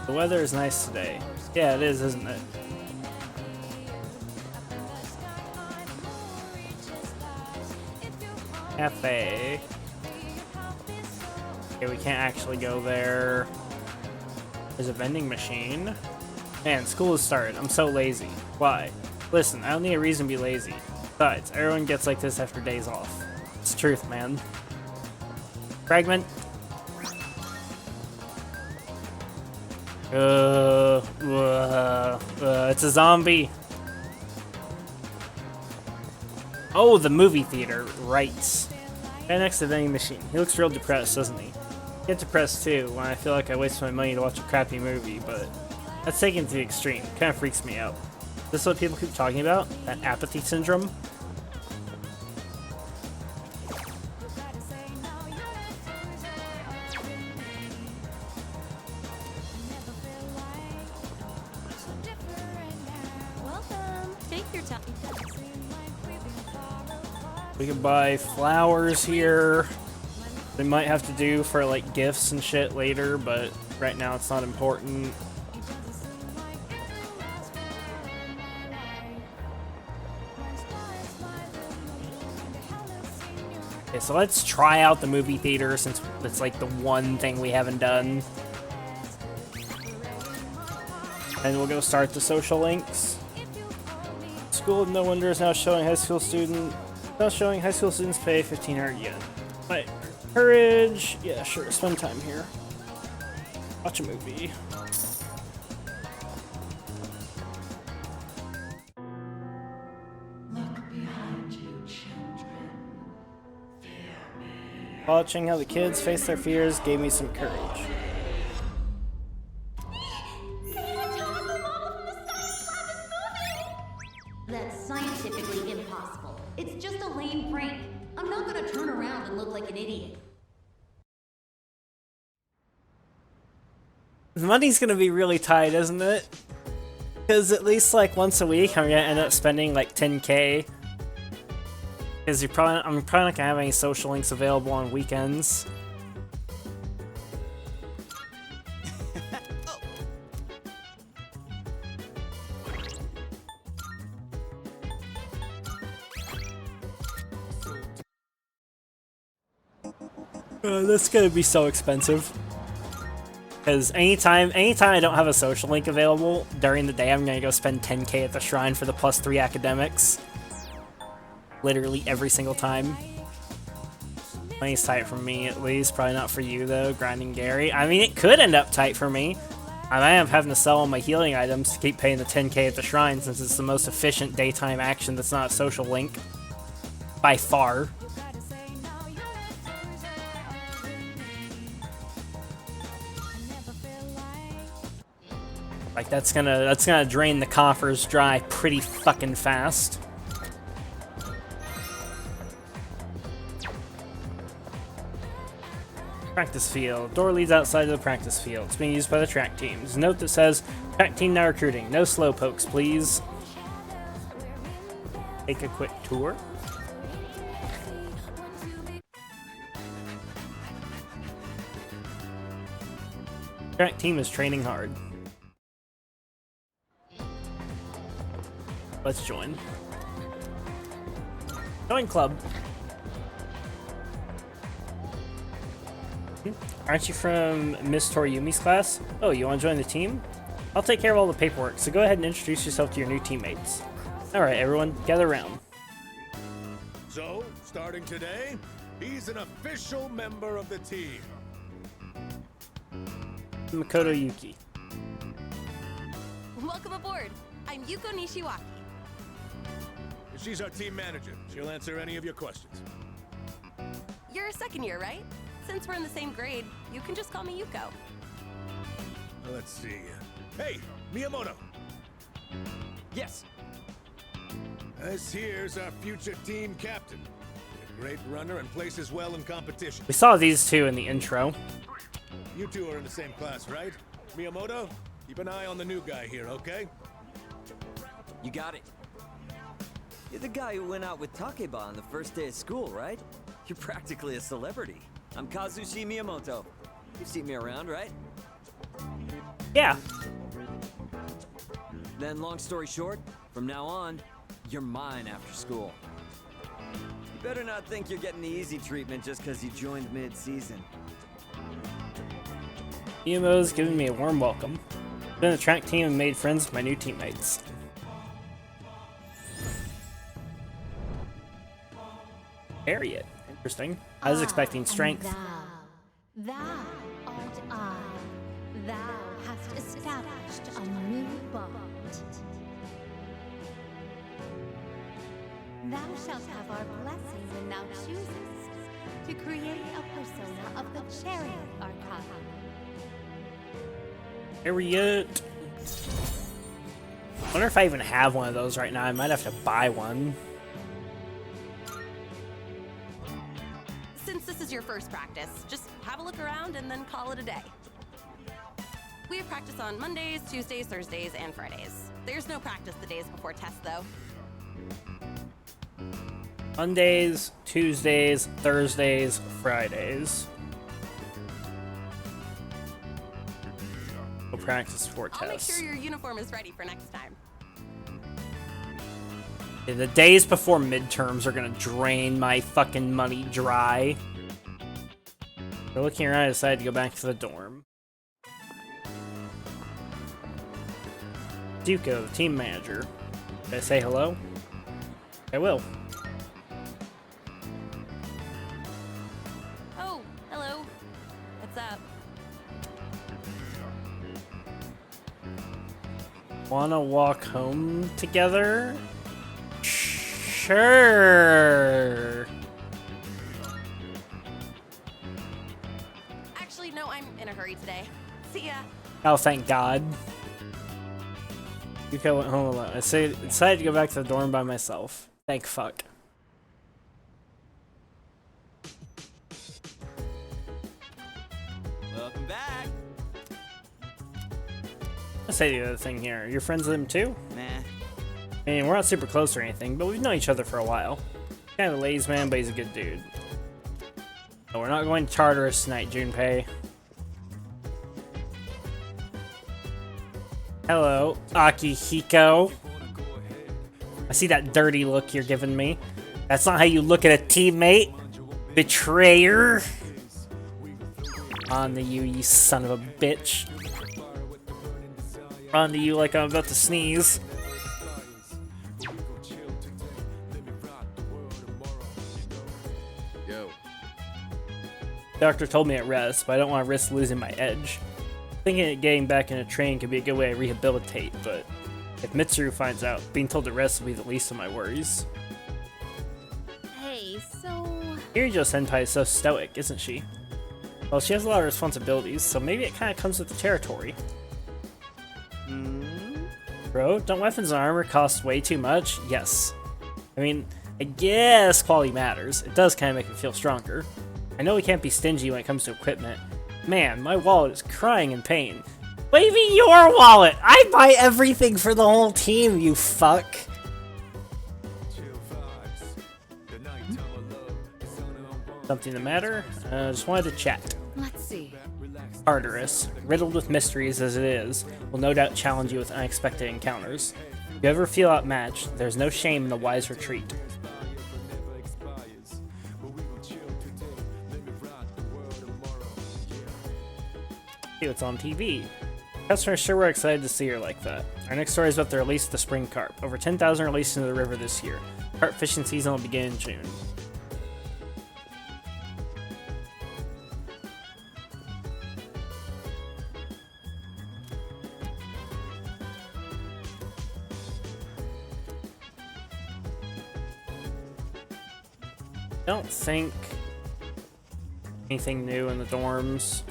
Speaker 8: The weather is nice today. Yeah, it is, isn't it? Cafe. Okay, we can't actually go there. There's a vending machine. Man, school has started. I'm so lazy. Why? Listen, I don't need a reason to be lazy. Besides, everyone gets like this after days off. It's the truth, man. Fragment. It's a zombie. Oh, the movie theater. Right. Right next to the vending machine. He looks real depressed, doesn't he? I get depressed too when I feel like I waste my money to watch a crappy movie, but that's taken to the extreme. It kind of freaks me out. This is what people keep talking about? That apathy syndrome?
Speaker 7: Welcome. Take your time.
Speaker 8: We can buy flowers here. We might have to do for like gifts and shit later, but right now it's not important. Okay, so let's try out the movie theater since it's like the one thing we haven't done. And we'll go start the social links. School of No Wonder is now showing high school students pay 1,500 yen. Right. Courage. Yeah, sure. Spend time here. Watch a movie. Watching how the kids face their fears gave me some courage.
Speaker 10: That's scientifically impossible. It's just a lame prank. I'm not gonna turn around and look like an idiot.
Speaker 8: The money's gonna be really tight, isn't it? Because at least like once a week I'm gonna end up spending like 10k. Because I'm probably not gonna have any social links available on weekends. That's gonna be so expensive. Because anytime I don't have a social link available during the day, I'm gonna go spend 10k at the shrine for the +3 academics. Literally every single time. Money's tight for me, at least. Probably not for you, though. Grinding Gary. I mean, it could end up tight for me. I might have having to sell all my healing items to keep paying the 10k at the shrine, since it's the most efficient daytime action that's not a social link. By far. Like, that's gonna drain the coffers dry pretty fucking fast. Practice field. Door leads outside of the practice field. It's being used by the track teams. Note that says, track team now recruiting. No slow pokes, please. Take a quick tour. Track team is training hard. Let's join. Join club. Aren't you from Miss Toriyumi's class? Oh, you want to join the team? I'll take care of all the paperwork, so go ahead and introduce yourself to your new teammates. Alright, everyone, gather around.
Speaker 11: So, starting today, he's an official member of the team.
Speaker 8: Makoto Yuki.
Speaker 12: Welcome aboard. I'm Yuko Nishiwaki.
Speaker 11: She's our team manager. She'll answer any of your questions.
Speaker 12: You're a second year, right? Since we're in the same grade, you can just call me Yuko.
Speaker 11: Let's see. Hey, Miyamoto.
Speaker 5: Yes.
Speaker 11: This here's our future team captain. A great runner and places well in competition.
Speaker 8: We saw these two in the intro.
Speaker 11: You two are in the same class, right? Miyamoto, keep an eye on the new guy here, okay?
Speaker 13: You got it. You're the guy who went out with Takeba on the first day of school, right? You're practically a celebrity. I'm Kazushi Miyamoto. You've seen me around, right?
Speaker 8: Yeah.
Speaker 13: Then, long story short, from now on, you're mine after school. You better not think you're getting the easy treatment just because you joined mid-season.
Speaker 8: Miyamoto's giving me a warm welcome. Been in the track team and made friends with my new teammates. Harriet. Interesting. I was expecting strength.
Speaker 7: Thou art I. Thou hast established a new bond. Thou shalt have our blessing when thou choosest to create a persona of the Chariot Arcana.
Speaker 8: Harriet. I wonder if I even have one of those right now. I might have to buy one.
Speaker 12: Since this is your first practice, just have a look around and then call it a day. We have practice on Mondays, Tuesdays, Thursdays, and Fridays. There's no practice the days before tests, though.
Speaker 8: Mondays, Tuesdays, Thursdays, Fridays. We'll practice for
Speaker 12: I'll make
Speaker 8: tests.
Speaker 12: sure your uniform is ready for next time.
Speaker 8: Yeah, the days before midterms are gonna drain my fucking money dry. So looking around, I decided to go back to the dorm. Duko, the team manager. Did I say hello? I will.
Speaker 12: Oh, hello. What's up?
Speaker 8: Wanna walk home together? Sure.
Speaker 12: Actually, no, I'm in a hurry today. See ya.
Speaker 8: Oh, thank God. Yuko went home alone. I decided to go back to the dorm by myself. Thank fuck.
Speaker 13: Welcome back.
Speaker 8: Let's say the other thing here. You're friends with him too?
Speaker 13: Nah.
Speaker 8: I mean, we're not super close or anything, but we've known each other for a while. Kind of a lazy man, but he's a good dude. So we're not going to Tartarus tonight, Junpei. Hello, Akihiko. I see that dirty look you're giving me. That's not how you look at a teammate. Betrayer. On to you, you son of a bitch. On to you like I'm about to sneeze.
Speaker 5: Yo.
Speaker 8: Doctor told me at rest, but I don't want to risk losing my edge. Thinking that getting back in a train could be a good way to rehabilitate, but if Mitsuru finds out, being told to rest will be the least of my worries.
Speaker 7: Hey, so...
Speaker 8: Kirijo Senpai is so stoic, isn't she? Well, she has a lot of responsibilities, so maybe it kind of comes with the territory. Bro, don't weapons and armor cost way too much? Yes. I mean, I guess quality matters. It does kind of make me feel stronger. I know we can't be stingy when it comes to equipment. Man, my wallet is crying in pain. What do you mean your wallet? I buy everything for the whole team, you fuck. Something the matter? Just wanted to chat.
Speaker 2: Let's see.
Speaker 8: Arterus, riddled with mysteries as it is, will no doubt challenge you with unexpected encounters. If you ever feel outmatched, there's no shame in a wise retreat. See what's on TV. Customers sure were excited to see her like that. Our next story is about the release of the spring carp. Over 10,000 released into the river this year. Carp fishing season will begin in June. Don't think anything new in the dorms.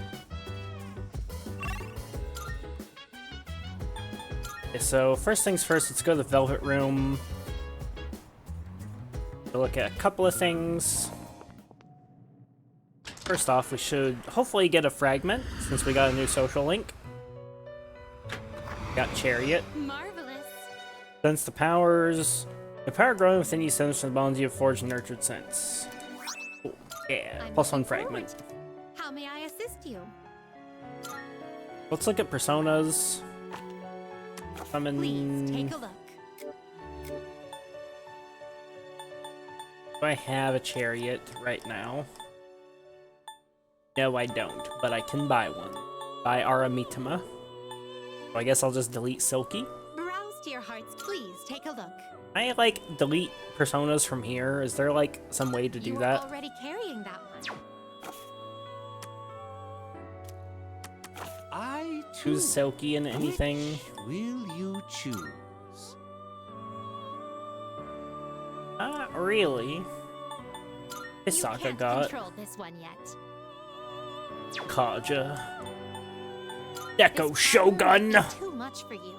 Speaker 8: Okay, so first things first, let's go to the Velvet Room. We'll look at a couple of things. First off, we should hopefully get a fragment since we got a new social link. Got Chariot.
Speaker 7: Marvelous.
Speaker 8: Sense the powers. The power growing within you stems from the bonds you have forged and nurtured since. Cool. Yeah,
Speaker 7: I'm
Speaker 8: plus one
Speaker 7: looking
Speaker 8: fragment.
Speaker 7: forward. How may I assist you?
Speaker 8: Let's look at personas.
Speaker 7: Please take a look.
Speaker 8: Do I have a chariot right now? No, I don't, but I can buy one. Buy Aramitama. So I guess I'll just delete Silky.
Speaker 7: Browse to your heart's please take a look.
Speaker 8: I like delete personas from here. Is there like some way to do
Speaker 7: You
Speaker 8: that?
Speaker 7: are already carrying that one.
Speaker 6: I
Speaker 8: Choose Silky in anything.
Speaker 6: Which will you choose?
Speaker 8: Not really.
Speaker 7: You
Speaker 8: Hisaka
Speaker 7: can't
Speaker 8: got
Speaker 7: control this one yet.
Speaker 8: Kaja.
Speaker 7: This
Speaker 8: Neko
Speaker 7: power
Speaker 8: Shogun!
Speaker 7: might be too much for you.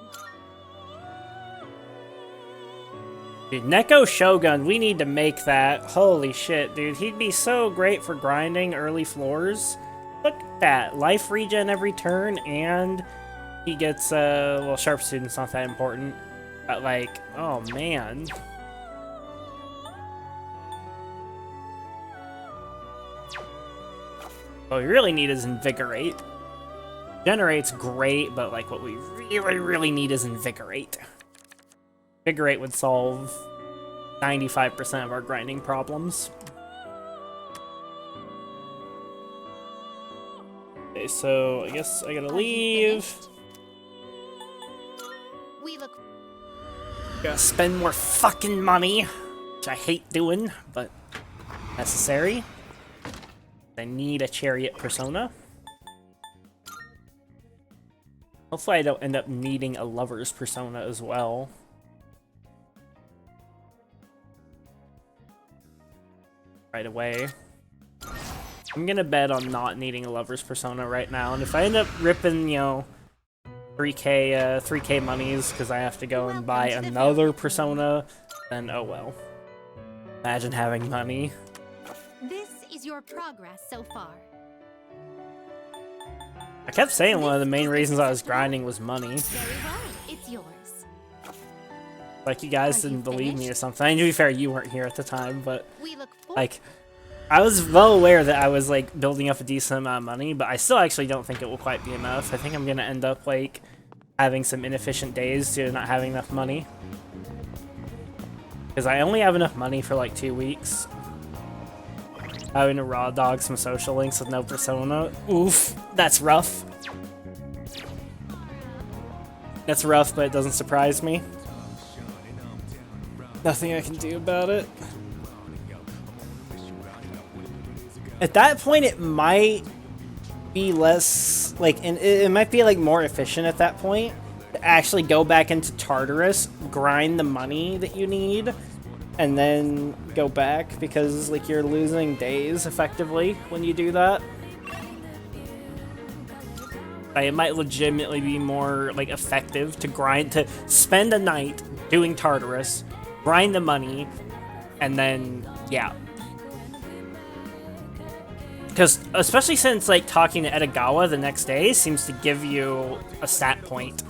Speaker 8: Dude, Neko Shogun, we need to make that. Holy shit, dude. He'd be so great for grinding early floors. Look at that. Life regen every turn, and he gets, well, Sharp Student's not that important. But, like, oh, man. What we really need is Invigorate. Generate's great, but, like, what we really, really need is Invigorate. Invigorate would solve 95% of our grinding problems. Okay, so I guess I gotta leave.
Speaker 7: We look
Speaker 8: Gotta spend more fucking money, which I hate doing, but necessary. I need a chariot persona. Hopefully I don't end up needing a lover's persona as well. Right away. I'm gonna bet on not needing a lover's persona right now, and if I end up ripping, you know, 3k monies because I have to go and buy another persona, then oh well. Imagine having money.
Speaker 7: This is your progress so far.
Speaker 8: I kept saying one of the main reasons I was grinding was money.
Speaker 7: Very well, it's yours.
Speaker 8: Like, you guys didn't believe me or something. I mean, to be fair, you weren't here at the time, but,
Speaker 7: We look
Speaker 8: like, I was well aware that I was, like, building up a decent amount of money, but I still actually don't think it will quite be enough. I think I'm gonna end up, like, having some inefficient days due to not having enough money. Because I only have enough money for, like, 2 weeks. Having to raw dog some social links with no persona. Oof, that's rough. That's rough, but it doesn't surprise me. Nothing I can do about it. At that point, it might be less, like, and it might be, like, more efficient at that point to actually go back into Tartarus, grind the money that you need, and then go back, because, like, you're losing days, effectively, when you do that. Like, it might legitimately be more, like, effective to spend a night doing Tartarus, grind the money, and then, yeah. Because, especially since, like, talking to Edogawa the next day seems to give you a stat point.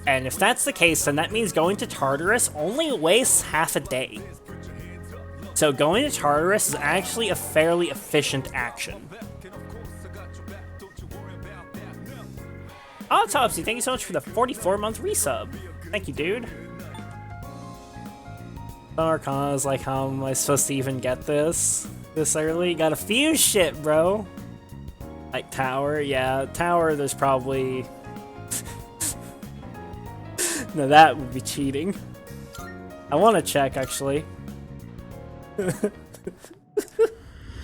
Speaker 8: And if that's the case, then that means going to Tartarus only wastes half a day. So going to Tartarus is actually a fairly efficient action. Autopsy, thank you so much for the 44-month resub. Thank you, dude. Arcana is like, how am I supposed to even get this early? Got a fuse shit, bro. Like Tower, yeah, Tower, there's probably... No, that would be cheating. I want to check, actually.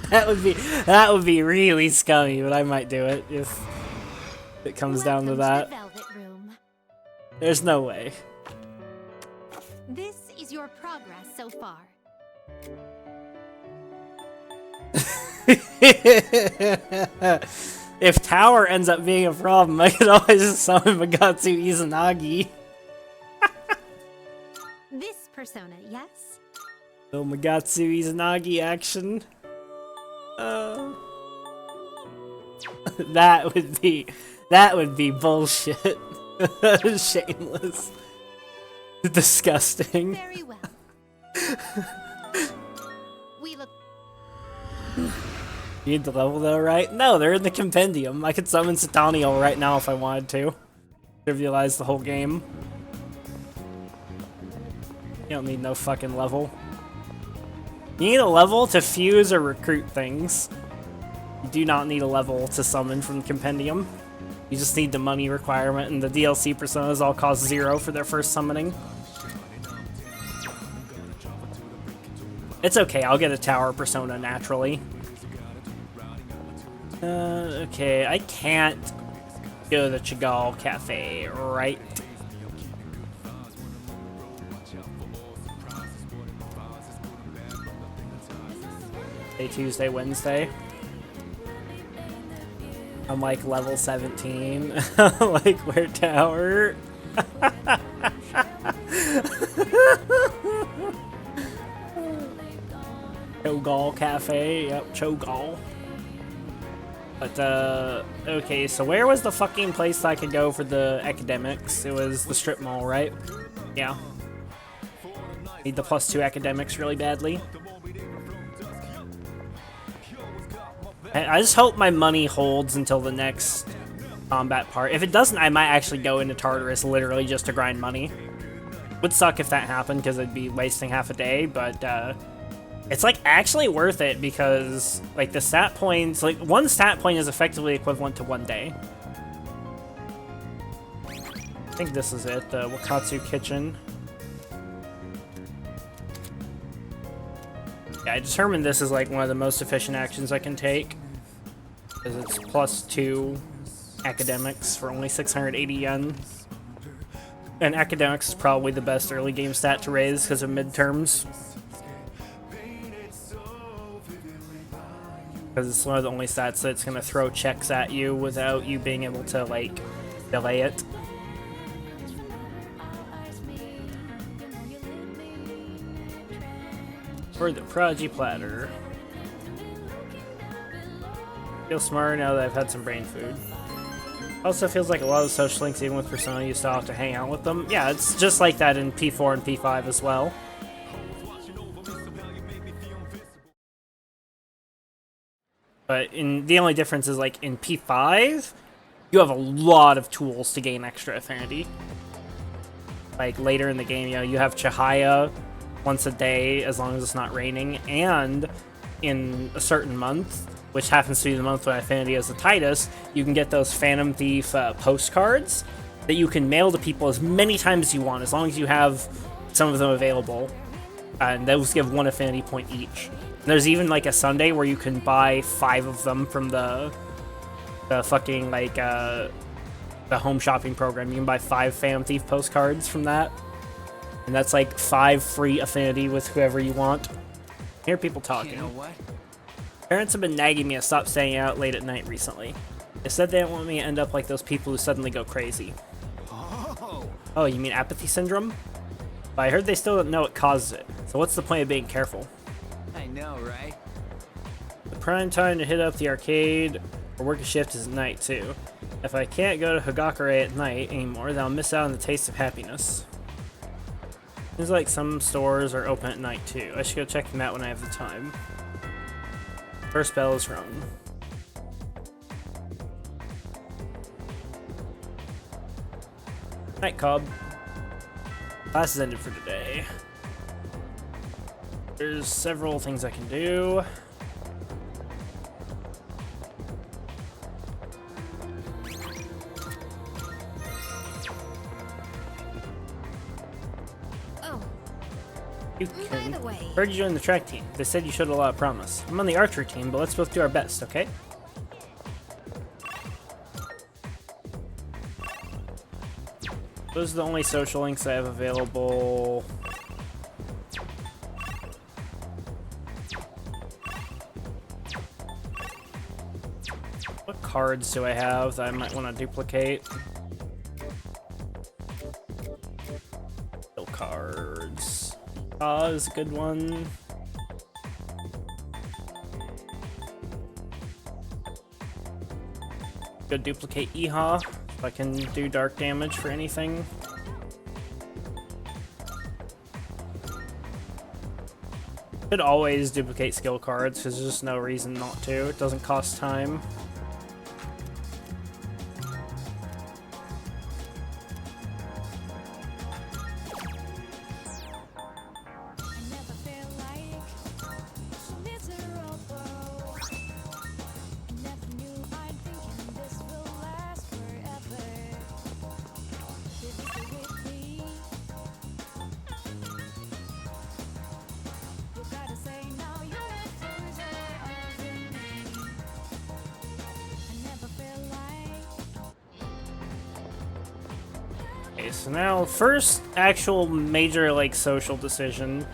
Speaker 8: That would be really scummy, but I might do it if it comes down to that. There's no way.
Speaker 7: This is your progress so far.
Speaker 8: If Tower ends up being a problem, I could always just summon Magatsu Izanagi.
Speaker 7: This persona, yes?
Speaker 8: No Magatsu Izanagi action. That would be bullshit. Shameless. Disgusting.
Speaker 7: Very well. We look.
Speaker 8: You need the level though, right? No, they're in the compendium. I could summon Satanio right now if I wanted to. Trivialize the whole game. You don't need no fucking level. You need a level to fuse or recruit things. You do not need a level to summon from the compendium. You just need the money requirement, and the DLC personas all cost 0 for their first summoning. It's okay, I'll get a Tower persona naturally. Okay, I can't go to the Chagall Cafe, right? Tuesday, Wednesday. I'm like level 17. Like, where Tower? Chogall Cafe, yep, Chogall. But, okay, so where was the fucking place I could go for the academics? It was the strip mall, right? Yeah. Need the +2 academics really badly. I just hope my money holds until the next combat part. If it doesn't, I might actually go into Tartarus literally just to grind money. Would suck if that happened because I'd be wasting half a day, but it's like actually worth it because like the stat points, like one stat point is effectively equivalent to 1 day. I think this is it, the Wakatsu Kitchen. Yeah, I determined this is like one of the most efficient actions I can take. Because it's +2 academics for only 680 yen. And academics is probably the best early game stat to raise because of midterms. Because it's one of the only stats that's going to throw checks at you without you being able to, like, delay it. For the Prodigy Platter. Feel smarter now that I've had some brain food. Also feels like a lot of the social links, even with Persona, you still have to hang out with them. Yeah, it's just like that in P4 and P5 as well. But the only difference is, like, in P5, you have a lot of tools to gain extra affinity. Like, later in the game, you know, you have Chihaya once a day, as long as it's not raining, and in a certain month, which happens to be the month when affinity is the tightest, you can get those Phantom Thief postcards that you can mail to people as many times as you want, as long as you have some of them available. and those give 1 affinity point each. And there's even like a Sunday where you can buy 5 of them from the fucking like the home shopping program. You can buy 5 Phantom Thief postcards from that, and that's like 5 free affinity with whoever you want. I hear people talking.
Speaker 6: You know what?
Speaker 8: Parents have been nagging me to stop staying out late at night recently. They said they don't want me to end up like those people who suddenly go crazy. Oh, you mean apathy syndrome? But I heard they still don't know what causes it, so what's the point of being careful?
Speaker 6: I know, right?
Speaker 8: The prime time to hit up the arcade or work a shift is at night, too. If I can't go to Hagakure at night anymore, then I'll miss out on the taste of happiness. Seems like some stores are open at night, too. I should go check them out when I have the time. First bell is rung. Night, Cobb. Class is ended for today. There's several things I can do.
Speaker 7: Oh,
Speaker 8: You
Speaker 7: by
Speaker 8: can.
Speaker 7: the way,
Speaker 8: Heard you joined the track team. They said you showed a lot of promise. I'm on the archery team, but let's both do our best, okay? Those are the only social links I have available. What cards do I have that I might want to duplicate? Skill cards. Is a good one. Go duplicate Iha. If I can do dark damage for anything. Should always duplicate skill cards because there's just no reason not to. It doesn't cost time. Okay, so now first actual major like social decision.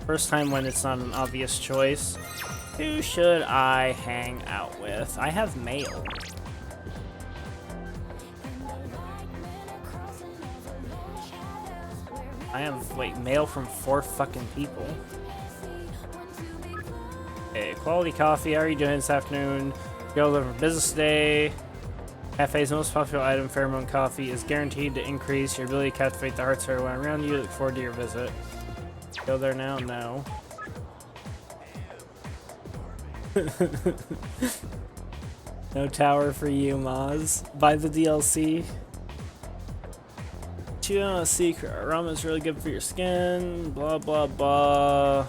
Speaker 8: First time when it's not an obvious choice. Who should I hang out with? I have mail. I have, wait, mail from 4 fucking people. Okay, quality coffee. How are you doing this afternoon? Go over business day. Cafe's most popular item, Pheromone Coffee, is guaranteed to increase your ability to captivate the hearts of everyone around you. Look forward to your visit. Go there now? No. No tower for you, Maz. Buy the DLC. Chew on a secret. Ramen's really good for your skin. Blah, blah, blah.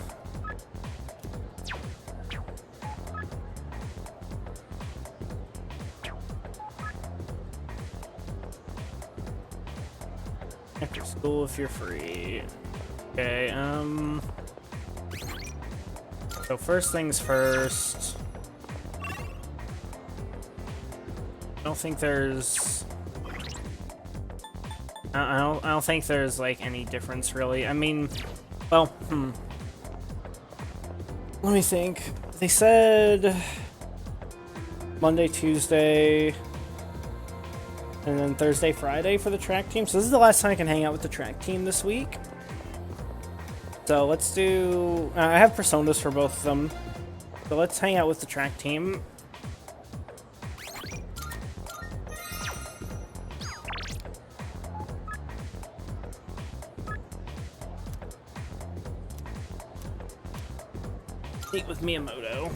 Speaker 8: After school if you're free. Okay, so first things first. I don't think there's... I don't think there's like any difference really. I mean, well, let me think. They said Monday, Tuesday, and then Thursday, Friday for the track team. So this is the last time I can hang out with the track team this week. So let's do... I have personas for both of them. So let's hang out with the track team. Meet with Miyamoto.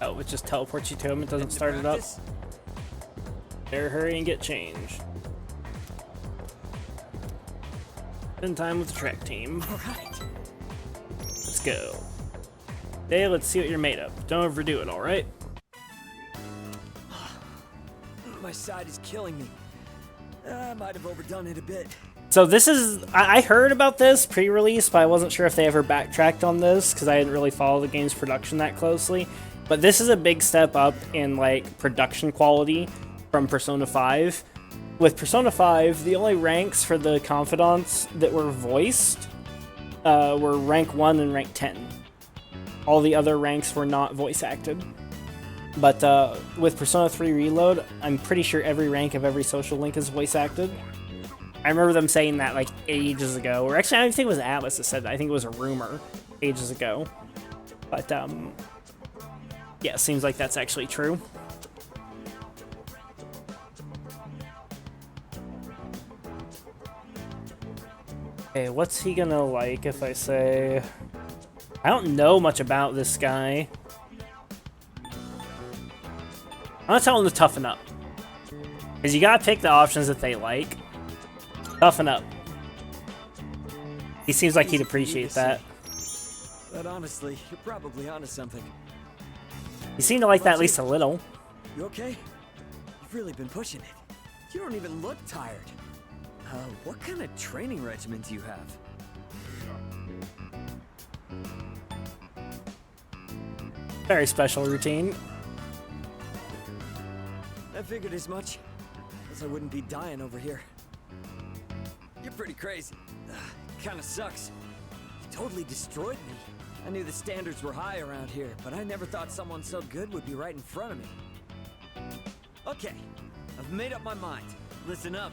Speaker 8: Oh, it just teleports you to him. It doesn't start it up. Better hurry and get changed. Spend time with the track team.
Speaker 13: Alright.
Speaker 8: Let's go. Hey, let's see what you're made of. Don't overdo it, alright?
Speaker 13: My side is killing me. I might have overdone it a bit.
Speaker 8: So this is, I heard about this pre-release, but I wasn't sure if they ever backtracked on this because I didn't really follow the game's production that closely. But this is a big step up in like production quality from Persona 5. With Persona 5, the only ranks for the confidants that were voiced were rank 1 and rank 10. All the other ranks were not voice acted. But with Persona 3 Reload, I'm pretty sure every rank of every social link is voice acted. I remember them saying that like ages ago, or actually I don't think it was Atlas that said that. I think it was a rumor ages ago. But yeah, it seems like that's actually true. Okay, what's he gonna like if I say... I don't know much about this guy. I'm gonna tell him to toughen up. Because you gotta pick the options that they like. Toughen up. He seems like he'd appreciate that.
Speaker 13: But honestly, you're probably onto something.
Speaker 8: You seem to like that at least a little.
Speaker 13: You okay? You've really been pushing it. You don't even look tired. What kind of training regimen do you have?
Speaker 8: Very special routine.
Speaker 13: I figured as much. Else I wouldn't be dying over here. You're pretty crazy. Kinda sucks. You totally destroyed me. I knew the standards were high around here, but I never thought someone so good would be right in front of me. Okay, I've made up my mind. Listen up.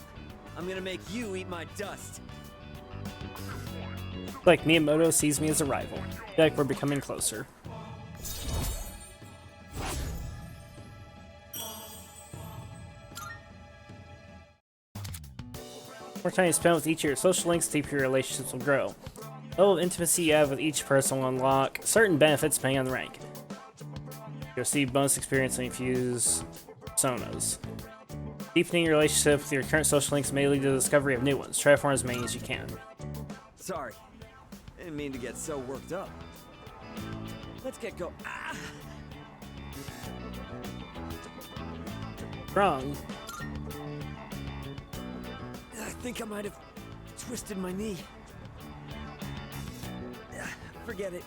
Speaker 13: I'm gonna make you eat my dust.
Speaker 8: Like Miyamoto sees me as a rival. I feel like we're becoming closer. More time you spend with each of your social links, deeper your relationships will grow. The level of intimacy you have with each person will unlock certain benefits depending on the rank. You'll receive bonus experience and infuse personas. Deepening your relationship with your current social links may lead to the discovery of new ones. Try to form as many as you can.
Speaker 13: Sorry. Didn't mean to get so worked up. Let's get go. Ah!
Speaker 8: Wrong.
Speaker 13: I think I might have twisted my knee. Forget it.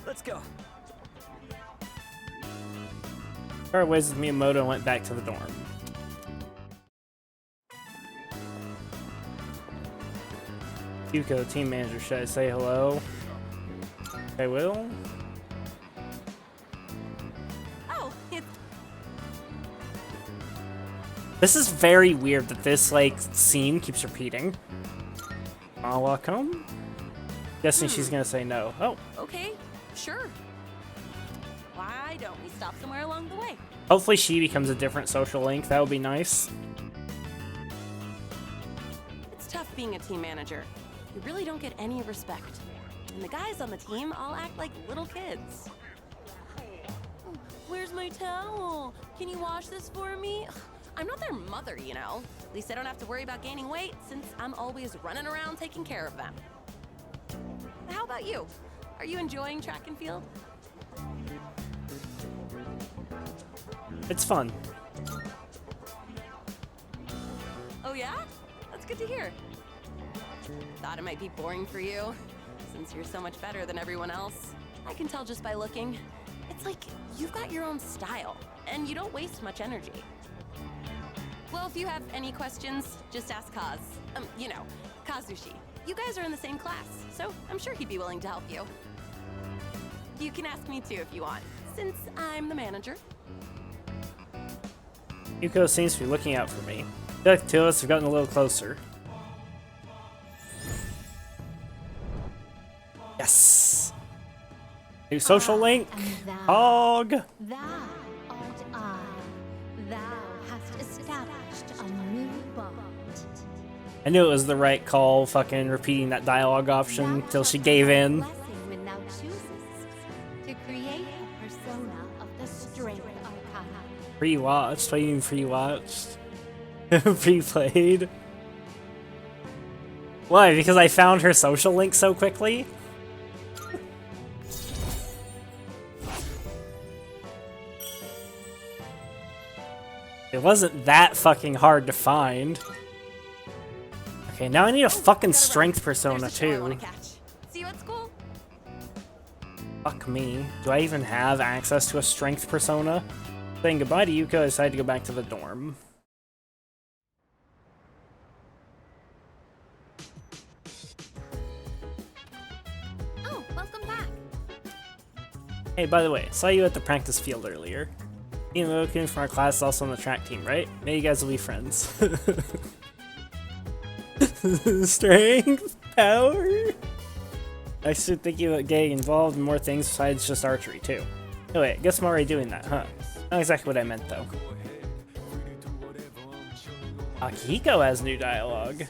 Speaker 13: Let's go.
Speaker 8: Parted ways with Miyamoto and went back to the dorm. Yuko, team manager, should I say hello? I will.
Speaker 12: Oh, it's...
Speaker 8: This is very weird that this, like, scene keeps repeating. Welcome? Guessing she's gonna say no. Oh.
Speaker 12: Okay, sure. Why don't we stop somewhere along the way?
Speaker 8: Hopefully she becomes a different social link. That would be nice.
Speaker 12: It's tough being a team manager. You really don't get any respect. And the guys on the team all act like little kids. Where's my towel? Can you wash this for me? I'm not their mother, you know. At least I don't have to worry about gaining weight since I'm always running around taking care of them. How about you? Are you enjoying track and field?
Speaker 8: It's fun.
Speaker 12: Oh yeah? That's good to hear. Thought it might be boring for you, since you're so much better than everyone else. I can tell just by looking. It's like you've got your own style, and you don't waste much energy. Well, if you have any questions, just ask Kaz. You know, Kazushi. You guys are in the same class, so I'm sure he'd be willing to help you. You can ask me too if you want, since I'm the manager.
Speaker 8: Yuko seems to be looking out for me. I feel like the two of us have gotten a little closer. Yes! New social link! Hog!
Speaker 7: Thou art I. Thou hast established a new bond.
Speaker 8: I knew it was the right call, fucking repeating that dialogue option till she gave in.
Speaker 7: Blessing when thou choosest to create a persona of the strength arcana.
Speaker 8: Pre-watched? What do you mean pre-watched? Pre-played? Why? Because I found her social link so quickly? It wasn't that fucking hard to find. Okay, now I need a fucking
Speaker 12: Gotta run.
Speaker 8: strength persona
Speaker 12: There's a show I
Speaker 8: too.
Speaker 12: wanna catch. See you at school.
Speaker 8: Fuck me. Do I even have access to a strength persona? Saying goodbye to Yuko, I decided to go back to the dorm.
Speaker 7: Oh, welcome back.
Speaker 8: Hey, by the way, saw you at the practice field earlier. Ian Loken from our class is also on the track team, right? Maybe you guys will be friends. Strength, power. I should think about getting involved in more things besides just archery too. Oh wait, guess I'm already doing that, huh? Not exactly what I meant though. Akihiko has new dialogue.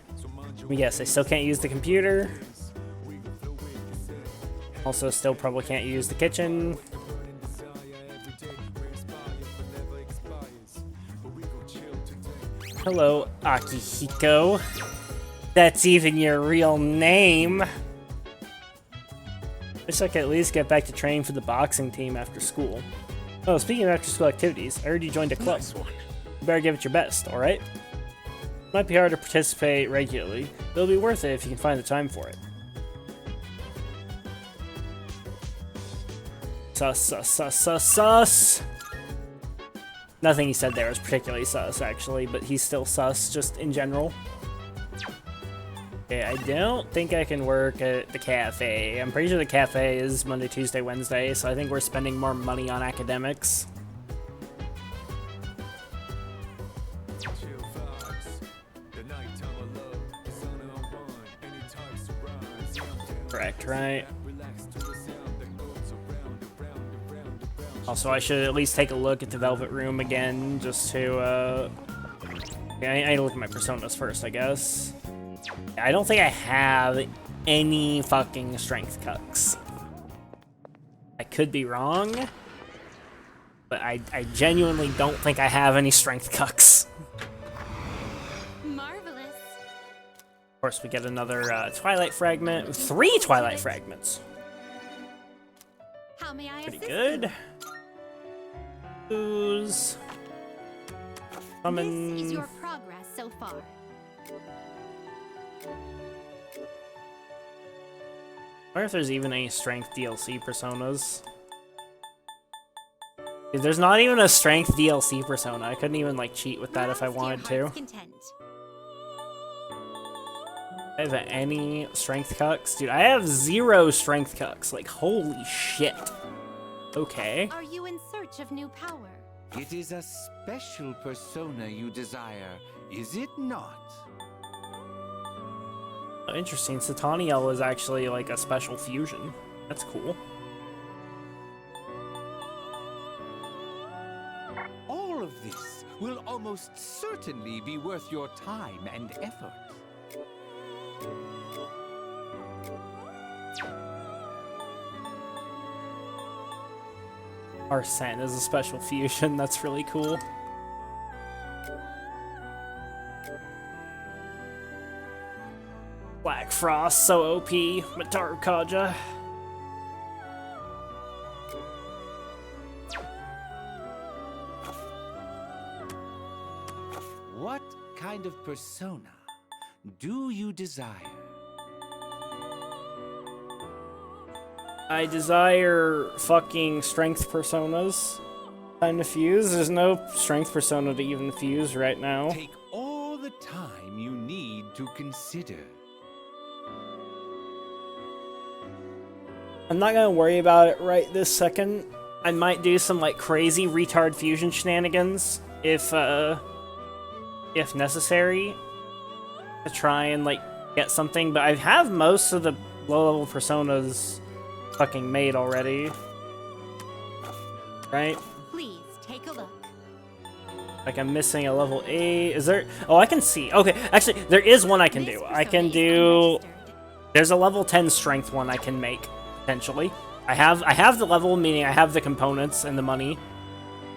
Speaker 8: Yes, I still can't use the computer. Also, still probably can't use the kitchen. Hello, Akihiko. That's even your real name. Wish I could at least get back to training for the boxing team after school. Oh, speaking of after school activities, I heard you joined a club.
Speaker 5: Nice one.
Speaker 8: You better give it your best, alright? Might be hard to participate regularly, but it'll be worth it if you can find the time for it. Sus. Nothing he said there was particularly sus, actually, but he's still sus, just in general. Okay, I don't think I can work at the cafe. I'm pretty sure the cafe is Monday, Tuesday, Wednesday, so I think we're spending more money on academics. Correct, right? Also, I should at least take a look at the Velvet Room again, just to, yeah, I need to look at my personas first, I guess. I don't think I have any fucking strength cucks. I could be wrong, but I genuinely don't think I have any strength cucks.
Speaker 7: Marvelous.
Speaker 8: Of course, we get another Twilight Fragment. 3 Twilight Fragments.
Speaker 7: How may I
Speaker 8: Pretty
Speaker 7: assist
Speaker 8: good.
Speaker 7: you?
Speaker 8: Who's...
Speaker 7: This is your progress so far.
Speaker 8: I wonder if there's even any strength DLC personas. If there's not even a strength DLC persona, I couldn't even like cheat with that if I wanted to. I have any strength cucks? Dude, I have 0 strength cucks. Like, holy shit. Okay.
Speaker 7: Are you in search of new power?
Speaker 6: It is a special persona you desire, is it not?
Speaker 8: Oh, interesting. Sataniel is actually like a special fusion. That's cool.
Speaker 6: All of this will almost certainly be worth your time and effort.
Speaker 8: Arsene is a special fusion. That's really cool. Black Frost, so OP. Mataru Kaja.
Speaker 6: What kind of persona do you desire?
Speaker 8: I desire fucking strength personas. Time to fuse. There's no strength persona to even fuse right now.
Speaker 6: Take all the time you need to consider.
Speaker 8: I'm not gonna worry about it right this second. I might do some like crazy retard fusion shenanigans if necessary to try and like get something, but I have most of the low-level personas fucking made already. Right?
Speaker 7: Please take a look.
Speaker 8: Like I'm missing a level 8. Is there? Oh, I can see. Okay, actually, there is one I can do. I can do. There's a level 10 strength one I can make potentially. I have the level, meaning I have the components and the money.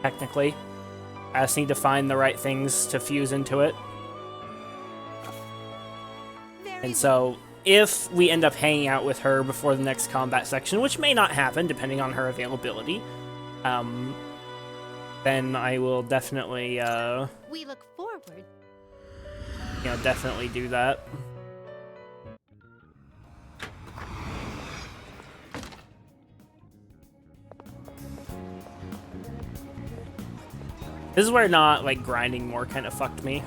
Speaker 8: Technically, I just need to find the right things to fuse into it. And so, if we end up hanging out with her before the next combat section, which may not happen depending on her availability, then I will definitely,
Speaker 7: We look forward.
Speaker 8: definitely do that. This is where not like grinding more kind of fucked me.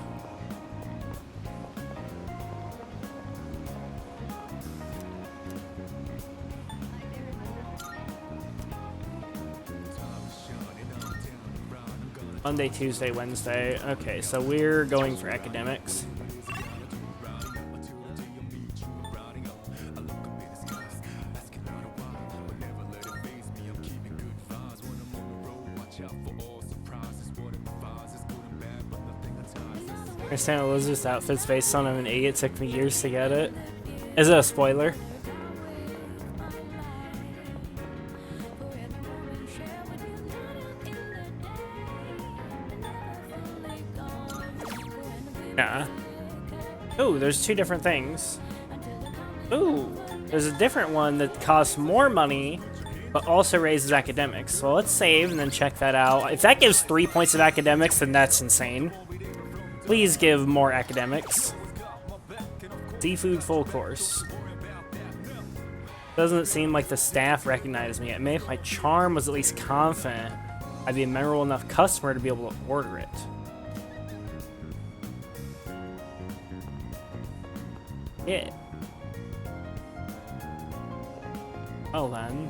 Speaker 8: Monday, Tuesday, Wednesday. Okay, so we're going for academics. My Santa Elizabeth's outfit's based on I'm an idiot. It took me years to get it. Is it a spoiler? Nah. Ooh, there's two different things. Ooh, there's a different one that costs more money, but also raises academics. So let's save and then check that out. If that gives 3 points of academics, then that's insane. Please give more academics. Seafood full course. Doesn't seem like the staff recognized me. Maybe if my charm was at least confident, I'd be a memorable enough customer to be able to order it. Yeah. Well then.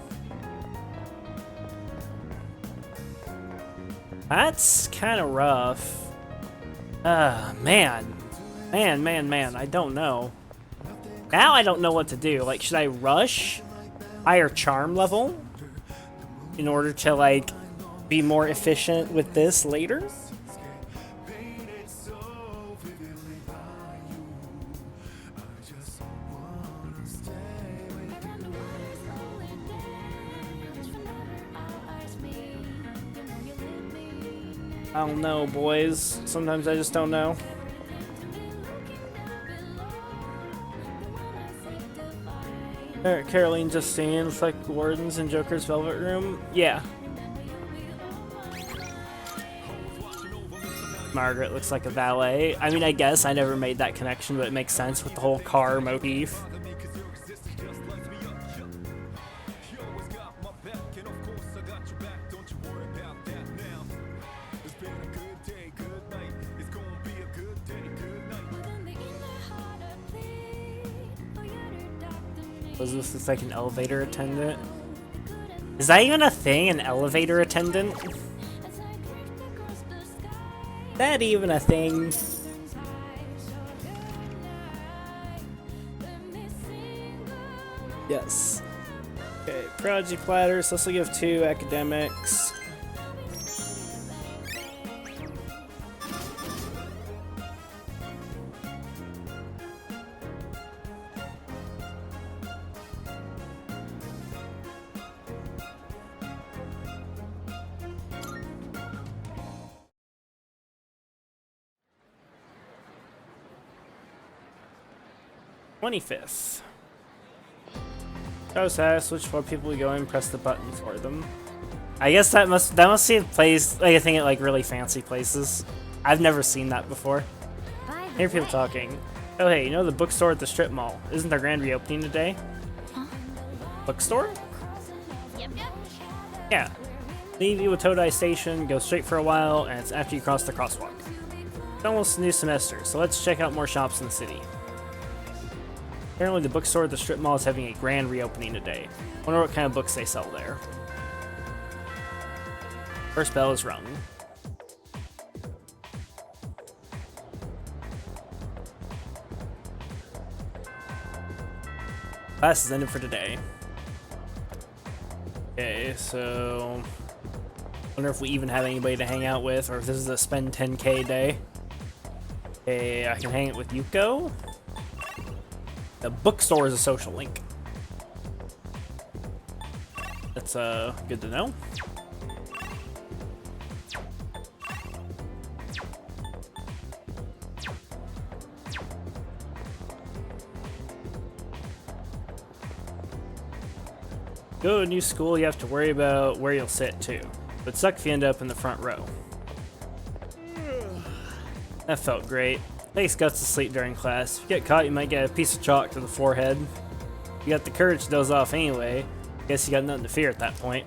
Speaker 8: That's kind of rough. Man. Man, I don't know. Now I don't know what to do. Like, should I rush higher charm level in order to, like, be more efficient with this later? I don't know, boys. Sometimes I just don't know. Caroline Justine, looks like Wardens in Joker's Velvet Room. Yeah. Margaret looks like a valet. I mean, I guess I never made that connection, but it makes sense with the whole car motif. This looks like an elevator attendant. Is that even a thing, an elevator attendant? Is that even a thing? Yes. Okay, Prodigy Platters. This will give 2 academics. $25th. House asked which floor people would go in and press the button for them. I guess that must be a place, like, I think at like really fancy places. I've never seen that before. I hear people talking. Oh hey, you know the bookstore at the strip mall? Isn't their grand reopening today? Huh? Bookstore?
Speaker 7: Yep.
Speaker 8: Yeah. Leave Iwatodai Station, go straight for a while, and it's after you cross the crosswalk. It's almost a new semester, so let's check out more shops in the city. Apparently the bookstore at the strip mall is having a grand reopening today. Wonder what kind of books they sell there. First bell is rung. Class is ended for today. Okay, so wonder if we even have anybody to hang out with, or if this is a spend 10k day. Okay, I can hang it with Yuko. The bookstore is a social link. That's good to know. Go to a new school, you have to worry about where you'll sit too. But suck if you end up in the front row. That felt great. Takes guts to sleep during class. If you get caught, you might get a piece of chalk to the forehead. You got the courage to doze off anyway. Guess you got nothing to fear at that point.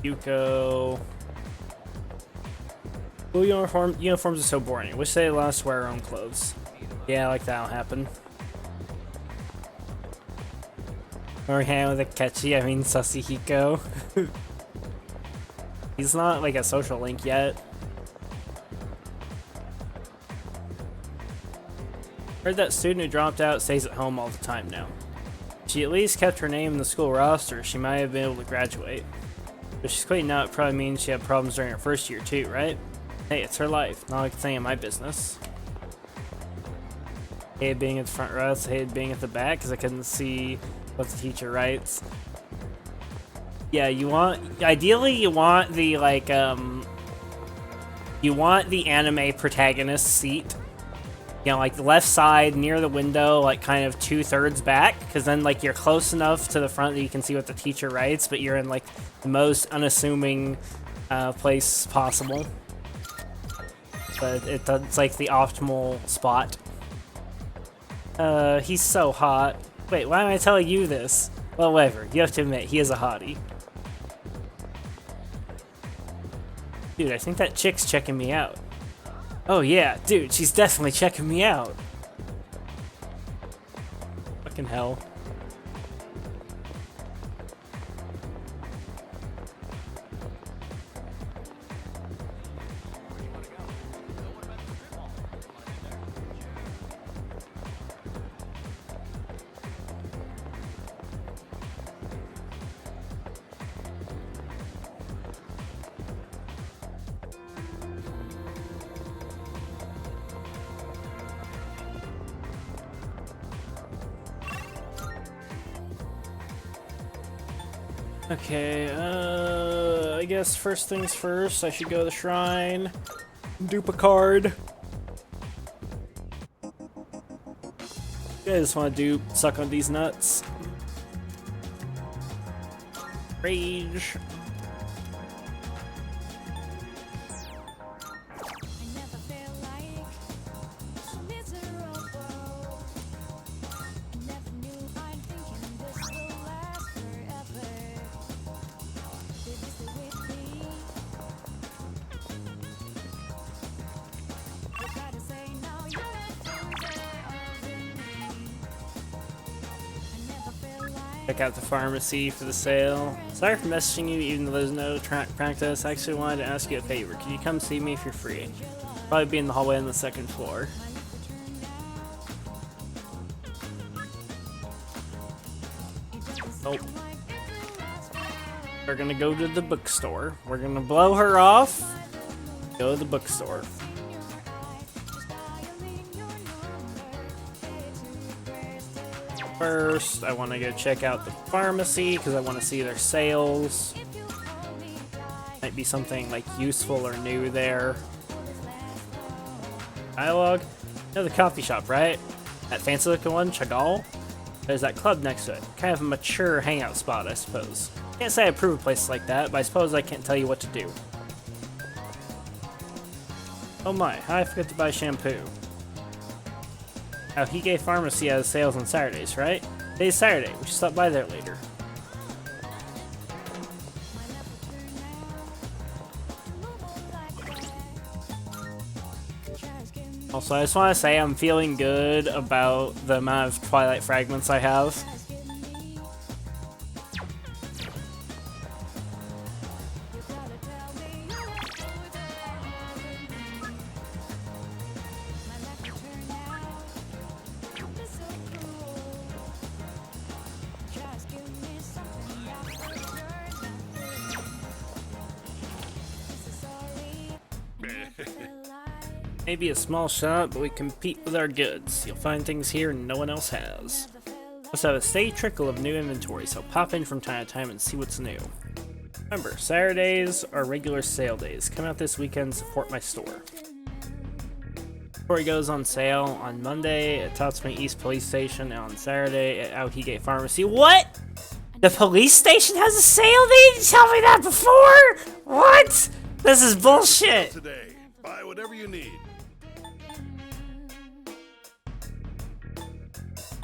Speaker 8: Yuko. School uniforms are so boring. Wish they let us wear our own clothes. Yeah, like that'll happen. Or hang with Akechi, I mean Sasahiko. He's not like a social link yet. Heard that student who dropped out stays at home all the time now. If she at least kept her name in the school roster, she might have been able to graduate. But she's quitting now, it probably means she had problems during her first year too, right? Hey, it's her life, not like it's any of my business. I hated being at the front row, so I hated being at the back because I couldn't see what the teacher writes. Yeah, ideally you want the like you want the anime protagonist seat. You know, like the left side near the window, like kind of 2/3 back, because then like you're close enough to the front that you can see what the teacher writes, but you're in like the most unassuming place possible. But it's like the optimal spot. He's so hot. Wait, why am I telling you this? Well, whatever. You have to admit, he is a hottie. Dude, I think that chick's checking me out. Oh yeah, dude, she's definitely checking me out. Fucking hell. Okay, I guess first things first, I should go to the shrine, dupe a card. I just want to suck on these nuts. Rage. Check out the pharmacy for the sale. Sorry for messaging you even though there's no track practice. I actually wanted to ask you a favor. Can you come see me if you're free? Probably be in the hallway on the second floor. Nope. We're gonna go to the bookstore. We're gonna blow her off. Go to the bookstore. First, I want to go check out the pharmacy because I want to see their sales. Might be something like useful or new there. Dialogue? No, the coffee shop, right? That fancy looking one, Chagall? There's that club next to it. Kind of a mature hangout spot, I suppose. Can't say I approve of places like that, but I suppose I can't tell you what to do. Oh my, how I forget to buy shampoo. Oh, Hige Pharmacy has sales on Saturdays, right? Today's Saturday. We should stop by there later. Also, I just want to say I'm feeling good about the amount of Twilight fragments I have. Maybe a small shop, but we compete with our goods. You'll find things here no one else has. Let's have a steady trickle of new inventory, so pop in from time to time and see what's new. Remember, Saturdays are regular sale days. Come out this weekend and support my store. Inventory goes on sale on Monday at Tatsumi East Police Station and on Saturday at Aokige Pharmacy. What? The police station has a sale? They didn't tell me that before? What? This is bullshit.
Speaker 11: Today, buy whatever you need.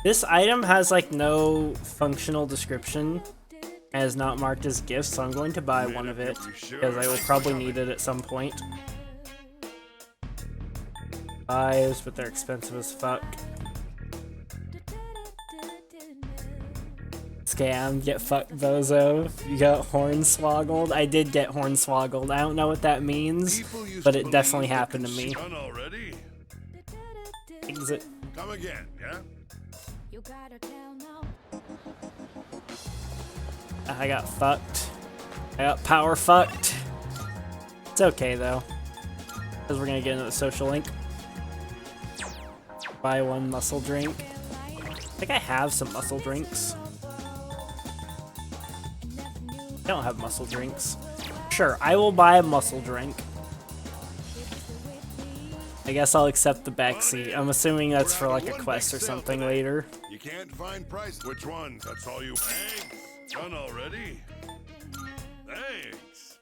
Speaker 8: This item has like no functional description. and is not marked as gifts, so I'm going to buy one of it because I will probably need it at some point. Buys, but they're expensive as fuck. Scam, get fucked, bozo. You got hornswoggled? I did get hornswoggled. I don't know what that means, but it definitely happened to me. Exit.
Speaker 11: Come again, yeah?
Speaker 8: I got fucked. I got power fucked. It's okay though, because we're gonna get into the social link. Buy one muscle drink. I think I have some muscle drinks. I don't have muscle drinks. Sure, I will buy a muscle drink. I guess I'll accept the backseat. I'm assuming that's for like a quest or something later.
Speaker 11: You can't find price. Which one? That's all you. Thanks. Done already. Thanks.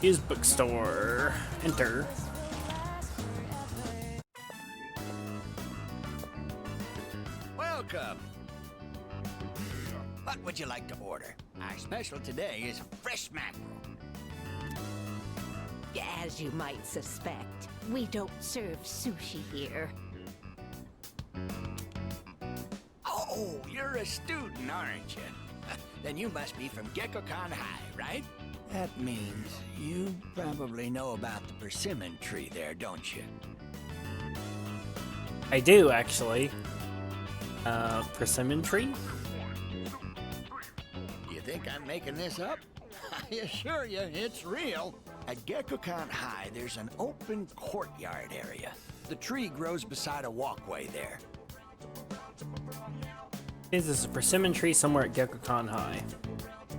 Speaker 8: Use bookstore. Enter.
Speaker 14: Welcome. What would you like to order? Our special today is fresh mackerel.
Speaker 15: As you might suspect, we don't serve sushi here.
Speaker 14: Oh, you're a student, aren't you? Then you must be from Gekkoukan High, right? That means you probably know about the persimmon tree there, don't you?
Speaker 8: I do, actually. Persimmon tree?
Speaker 14: You think I'm making this up? I assure you, it's real. At Gekkoukan High, there's an open courtyard area. The tree grows beside a walkway there.
Speaker 8: Is this a persimmon tree somewhere at Gekkoukan High?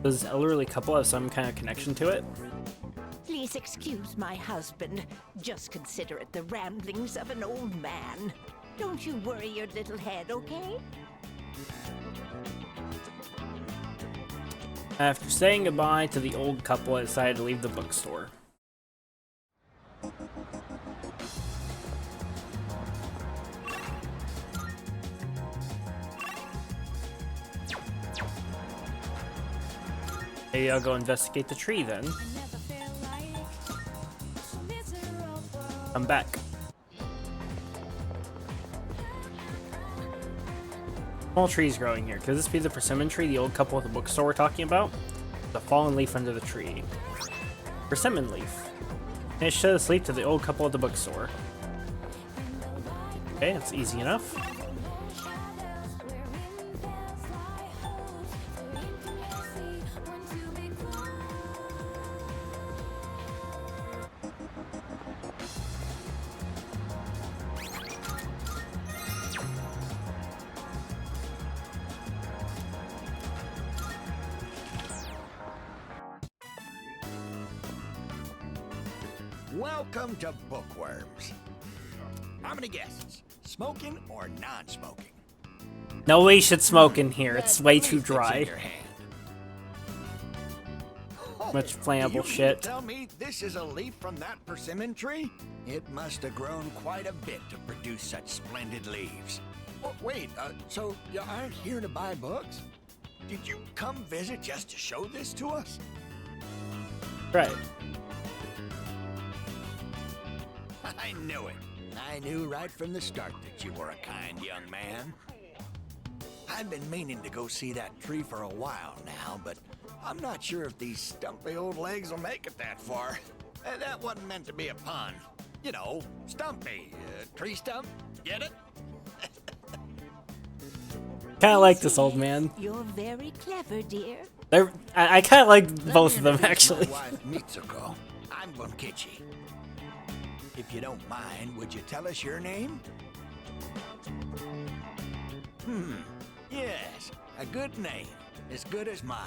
Speaker 8: Does this elderly couple have some kind of connection to it?
Speaker 15: Please excuse my husband. Just consider it the ramblings of an old man. Don't you worry your little head, okay?
Speaker 8: After saying goodbye to the old couple, I decided to leave the bookstore. Maybe I'll go investigate the tree then. I'm back. Small trees growing here. Could this be the persimmon tree the old couple at the bookstore were talking about? The fallen leaf under the tree. Persimmon leaf. And it shows sleep to the old couple at the bookstore. Okay, that's easy enough.
Speaker 14: Welcome to Bookworms. How many guests? Smoking or non-smoking?
Speaker 8: Nobody should smoke in here. It's way too dry. Much flammable shit.
Speaker 14: Tell me this is a leaf from that persimmon tree? It must have grown quite a bit to produce such splendid leaves. Oh, wait, so you aren't here to buy books? Did you come visit just to show this to us?
Speaker 8: Right.
Speaker 14: I knew it. I knew right from the start that you were a kind young man. I've been meaning to go see that tree for a while now, but I'm not sure if these stumpy old legs will make it that far. That wasn't meant to be a pun. You know, stumpy. Tree stump? Get it?
Speaker 8: Kind of like this old man.
Speaker 15: You're very clever, dear.
Speaker 8: I kind of like both of them, actually.
Speaker 14: My wife, Mitsuko. I'm Bunkichi. If you don't mind, would you tell us your name? Yes, a good name. As good as mine.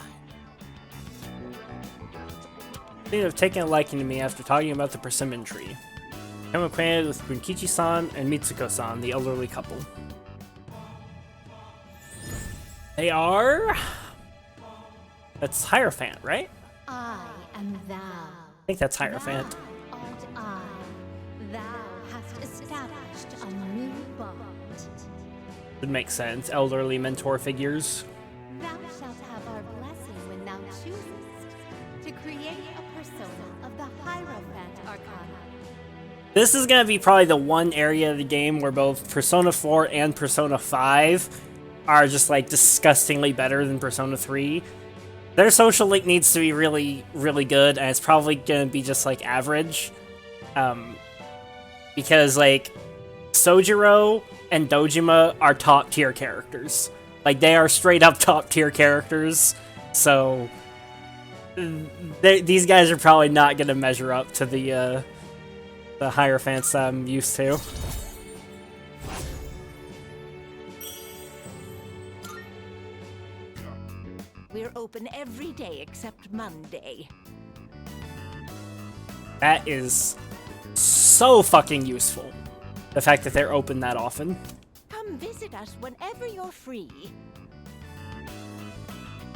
Speaker 8: They have taken a liking to me after talking about the persimmon tree. I'm acquainted with Bunkichi-san and Mitsuko-san, the elderly couple. They are... That's Hierophant, right?
Speaker 7: I am thou.
Speaker 8: I think that's Hierophant.
Speaker 7: Thou art I. Thou hast established a new bond.
Speaker 8: Would make sense. Elderly mentor figures.
Speaker 7: Thou shalt have our blessing when thou choosest to create a persona of the Hierophant Arcana.
Speaker 8: This is going to be probably the one area of the game where both Persona 4 and Persona 5 are just like disgustingly better than Persona 3. Their social link needs to be really, really good, and it's probably going to be just like average. Because like Sojiro and Dojima are top tier characters. Like they are straight up top tier characters. So these guys are probably not going to measure up to the Hierophants I'm used to.
Speaker 15: We're open every day except Monday.
Speaker 8: That is so fucking useful. The fact that they're open that often.
Speaker 15: Come visit us whenever you're free.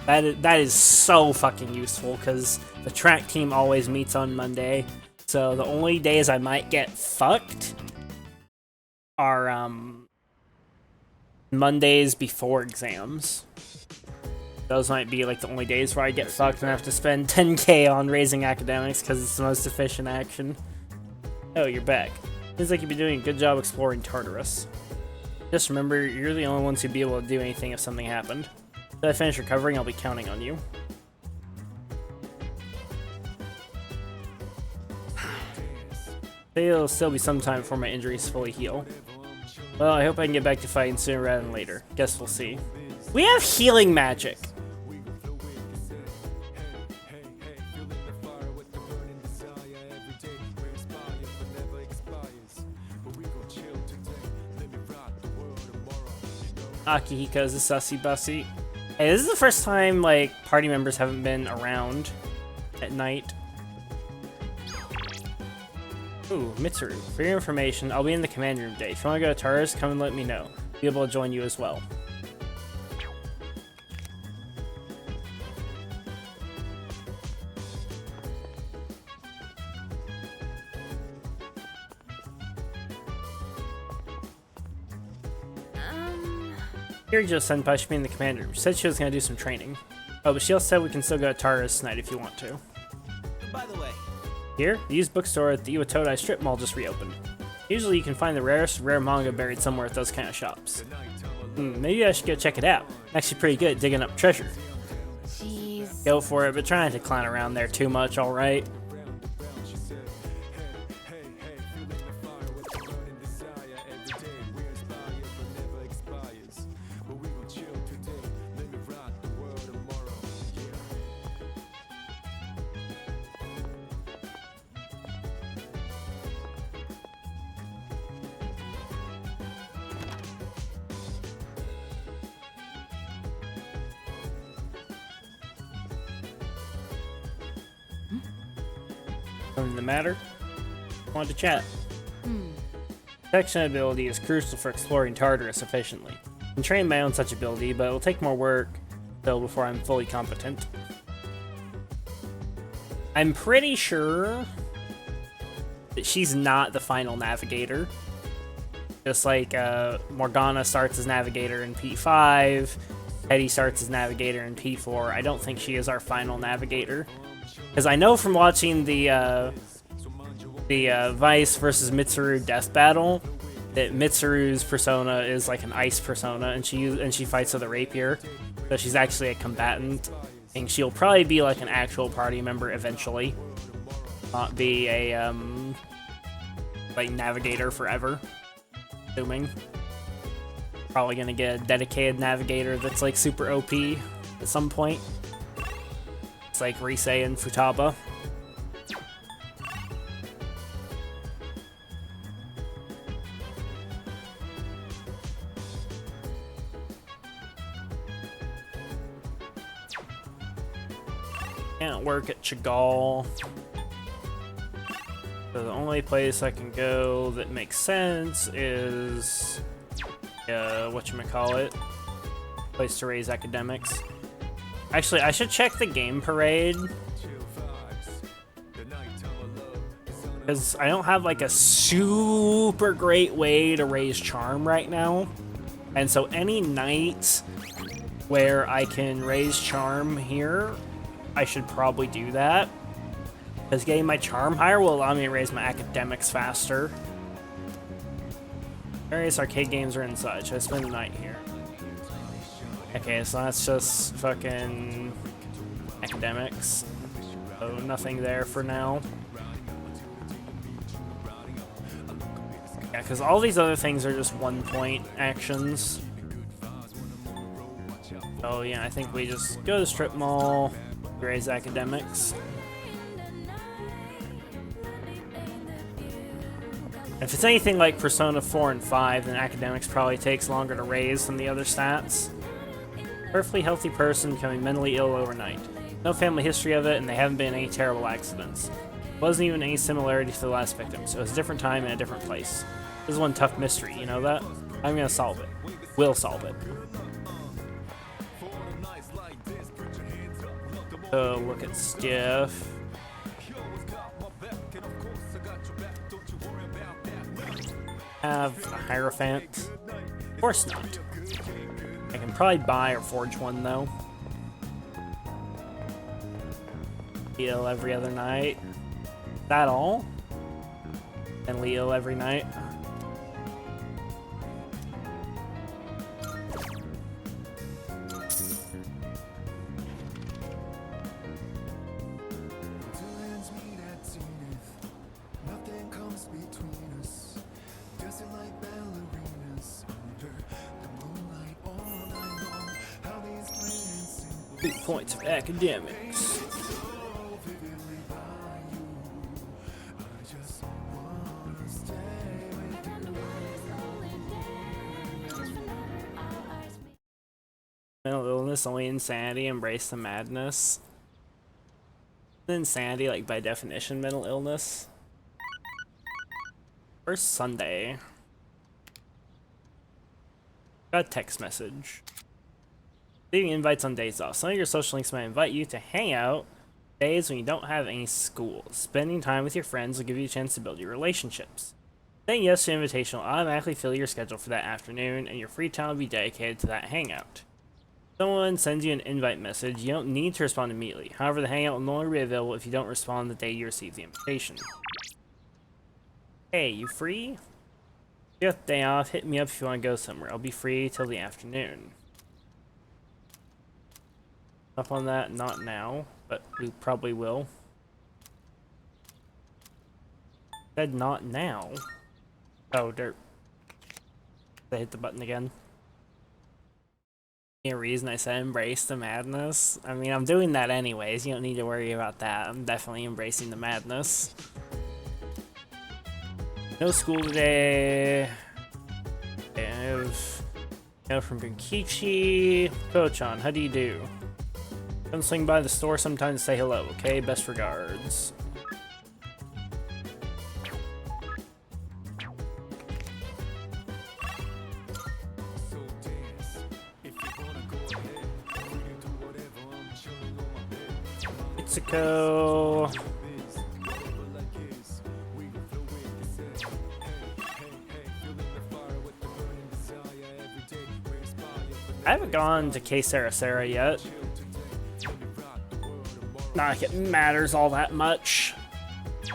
Speaker 8: That is so fucking useful, because the track team always meets on Monday. So the only days I might get fucked are Mondays before exams. Those might be like the only days where I get fucked and have to spend 10k on raising academics because it's the most efficient action. Oh, you're back. Seems like you've been doing a good job exploring Tartarus. Just remember, you're the only ones who'd be able to do anything if something happened. After I finish recovering, I'll be counting on you. It'll still be some time before my injuries fully heal. Well, I hope I can get back to fighting sooner rather than later. Guess we'll see. We have healing magic. Akihiko's a sussy bussy. Hey, this is the first time, like, party members haven't been around at night. Ooh, Mitsuru. For your information, I'll be in the command room today. If you want to go to Tartarus, come and let me know. I'll be able to join you as well. Kirijo-senpai should be in the command room. She said she was going to do some training. Oh, but she also said we can still go to Tartarus tonight if you want to.
Speaker 13: By the way,
Speaker 8: Here, the used bookstore at the Iwatodai Strip Mall just reopened. Usually you can find the rarest rare manga buried somewhere at those kind of shops. Maybe I should go check it out. Actually pretty good at digging up treasure.
Speaker 7: Jeez.
Speaker 8: Go for it, but try not to clown around there too much, alright? Something the matter? Want to chat? Protection ability is crucial for exploring Tartarus efficiently. I can train my own such ability, but it will take more work, though, before I'm fully competent. I'm pretty sure that she's not the final navigator. Just like Morgana starts as navigator in P5, Teddy starts as navigator in P4. I don't think she is our final navigator. Because I know from watching the Vice versus Mitsuru death battle that Mitsuru's persona is like an ice persona, and she fights with a rapier, so she's actually a combatant, and she'll probably be like an actual party member eventually, not be a like navigator forever. Assuming probably gonna get a dedicated navigator that's like super OP at some point. Like Rise and Futaba. Can't work at Chagall. So the only place I can go that makes sense is whatchamacallit? place to raise academics. Actually, I should check the game parade. Because I don't have like a super great way to raise charm right now. And so any night where I can raise charm here, I should probably do that. Because getting my charm higher will allow me to raise my academics faster. Various arcade games are inside. Should I spend the night here? Okay, so that's just fucking academics. So nothing there for now. Yeah, because all these other things are just 1-point actions. So yeah, I think we just go to the strip mall, raise academics. If it's anything like Persona 4 and 5, then academics probably takes longer to raise than the other stats. Perfectly healthy person becoming mentally ill overnight. No family history of it, and they haven't been in any terrible accidents. Wasn't even any similarity to the last victim, so it was a different time and a different place. This is one tough mystery, you know that? I'm gonna solve it. We'll solve it. So look at stuff. Have a Hierophant? Of course not. I can probably buy or forge one though. Heal every other night. That all? And Leo every night. Big points of academics. Mental illness, only insanity, embrace the madness. Insanity, like by definition, mental illness. First Sunday. Got a text message. Leaving invites on days off. Some of your social links might invite you to hang out days when you don't have any school. Spending time with your friends will give you a chance to build your relationships. Saying yes to an invitation will automatically fill your schedule for that afternoon, and your free time will be dedicated to that hangout. Someone sends you an invite message, you don't need to respond immediately. However, the hangout will no longer be available if you don't respond the day you receive the invitation. Hey, you free? You got the day off, hit me up if you want to go somewhere. I'll be free till the afternoon. Up on that, not now, but we probably will. Said not now. Oh, dirt. I hit the button again. Any reason I said embrace the madness? I mean, I'm doing that anyways. You don't need to worry about that. I'm definitely embracing the madness. No school today. Okay, I have from Rikichi. Kochan, how do you do? Come swing by the store sometime to say hello, okay? Best regards. Itsuko. I haven't gone to K Sarah yet. Not like it matters all that much.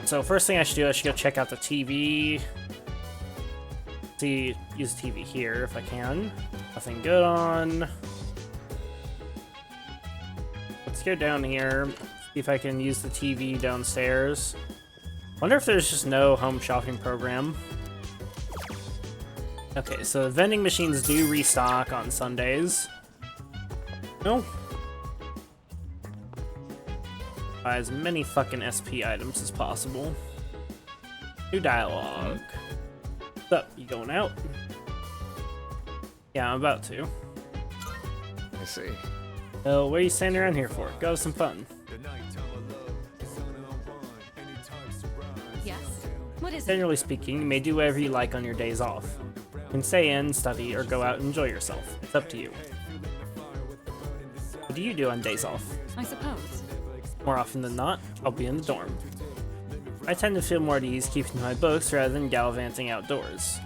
Speaker 8: So first thing I should do, I should go check out the TV. See, use the TV here if I can. Nothing good on. Let's go down here. See if I can use the TV downstairs. Wonder if there's just no home shopping program. Okay, so vending machines do restock on Sundays. No. Buy as many fucking SP items as possible. New dialogue. What's up? You going out? Yeah, I'm about to.
Speaker 9: I see.
Speaker 8: Well, what are you standing around here for? Go have some fun.
Speaker 2: Yes? What is it?
Speaker 8: Generally speaking, you may do whatever you like on your days off. You can stay in, study, or go out and enjoy yourself. It's up to you. What do you do on days off?
Speaker 2: I suppose.
Speaker 8: More often than not, I'll be in the dorm. I tend to feel more at ease keeping my books rather than gallivanting outdoors.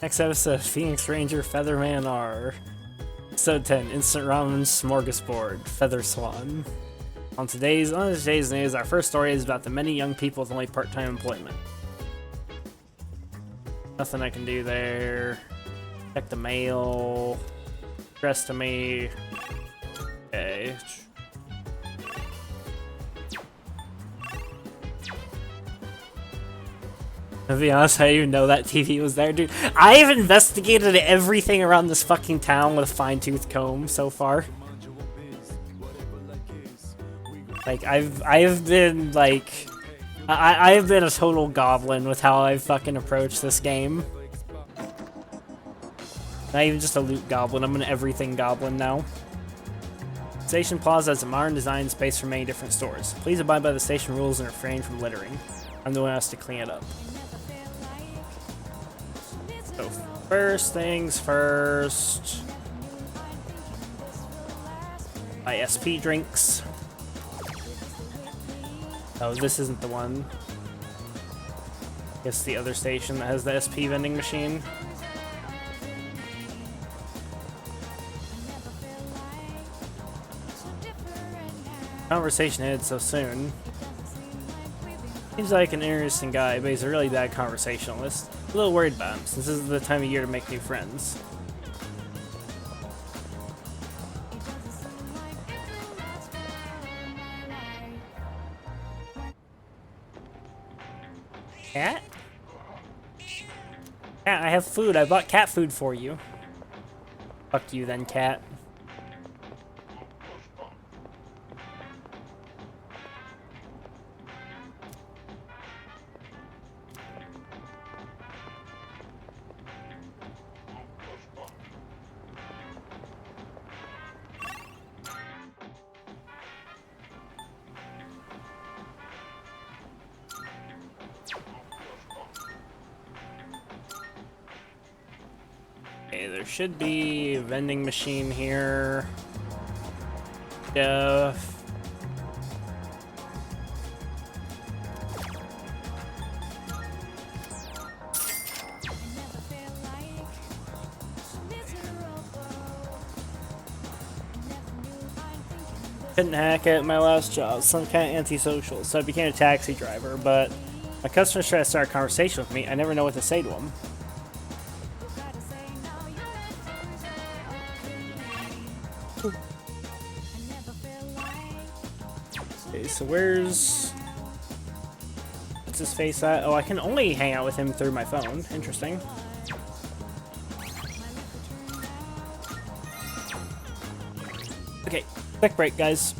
Speaker 8: Next episode, Phoenix Ranger Featherman R. Episode 10, Instant Ramen Smorgasbord, Feather Swan. On today's news, our first story is about the many young people with only part-time employment. Nothing I can do there. Check the mail. Address to me. Okay. To be honest, I didn't even know that TV was there, dude. I've investigated everything around this fucking town with a fine-tooth comb so far. Like, I've been, like... I've been a total goblin with how I've fucking approached this game. Not even just a loot goblin, I'm an everything goblin now. Station Plaza has a modern design space for many different stores. Please abide by the station rules and refrain from littering. I'm the one who has to clean it up. So, first things first. Buy SP drinks. Oh, this isn't the one. It's the other station that has the SP vending machine. Conversation ended so soon. Seems like an interesting guy, but he's a really bad conversationalist. A little worried about him, since this is the time of year to make new friends. Cat? Cat, I have food. I bought cat food for you. Fuck you then, cat. Okay, there should be a vending machine here. Stuff. Couldn't hack at my last job, some kind of antisocial, so I became a taxi driver, but my customers try to start a conversation with me. I never know what to say to them. Okay, so where's his face at? Oh, I can only hang out with him through my phone. Interesting. Okay, quick break, guys.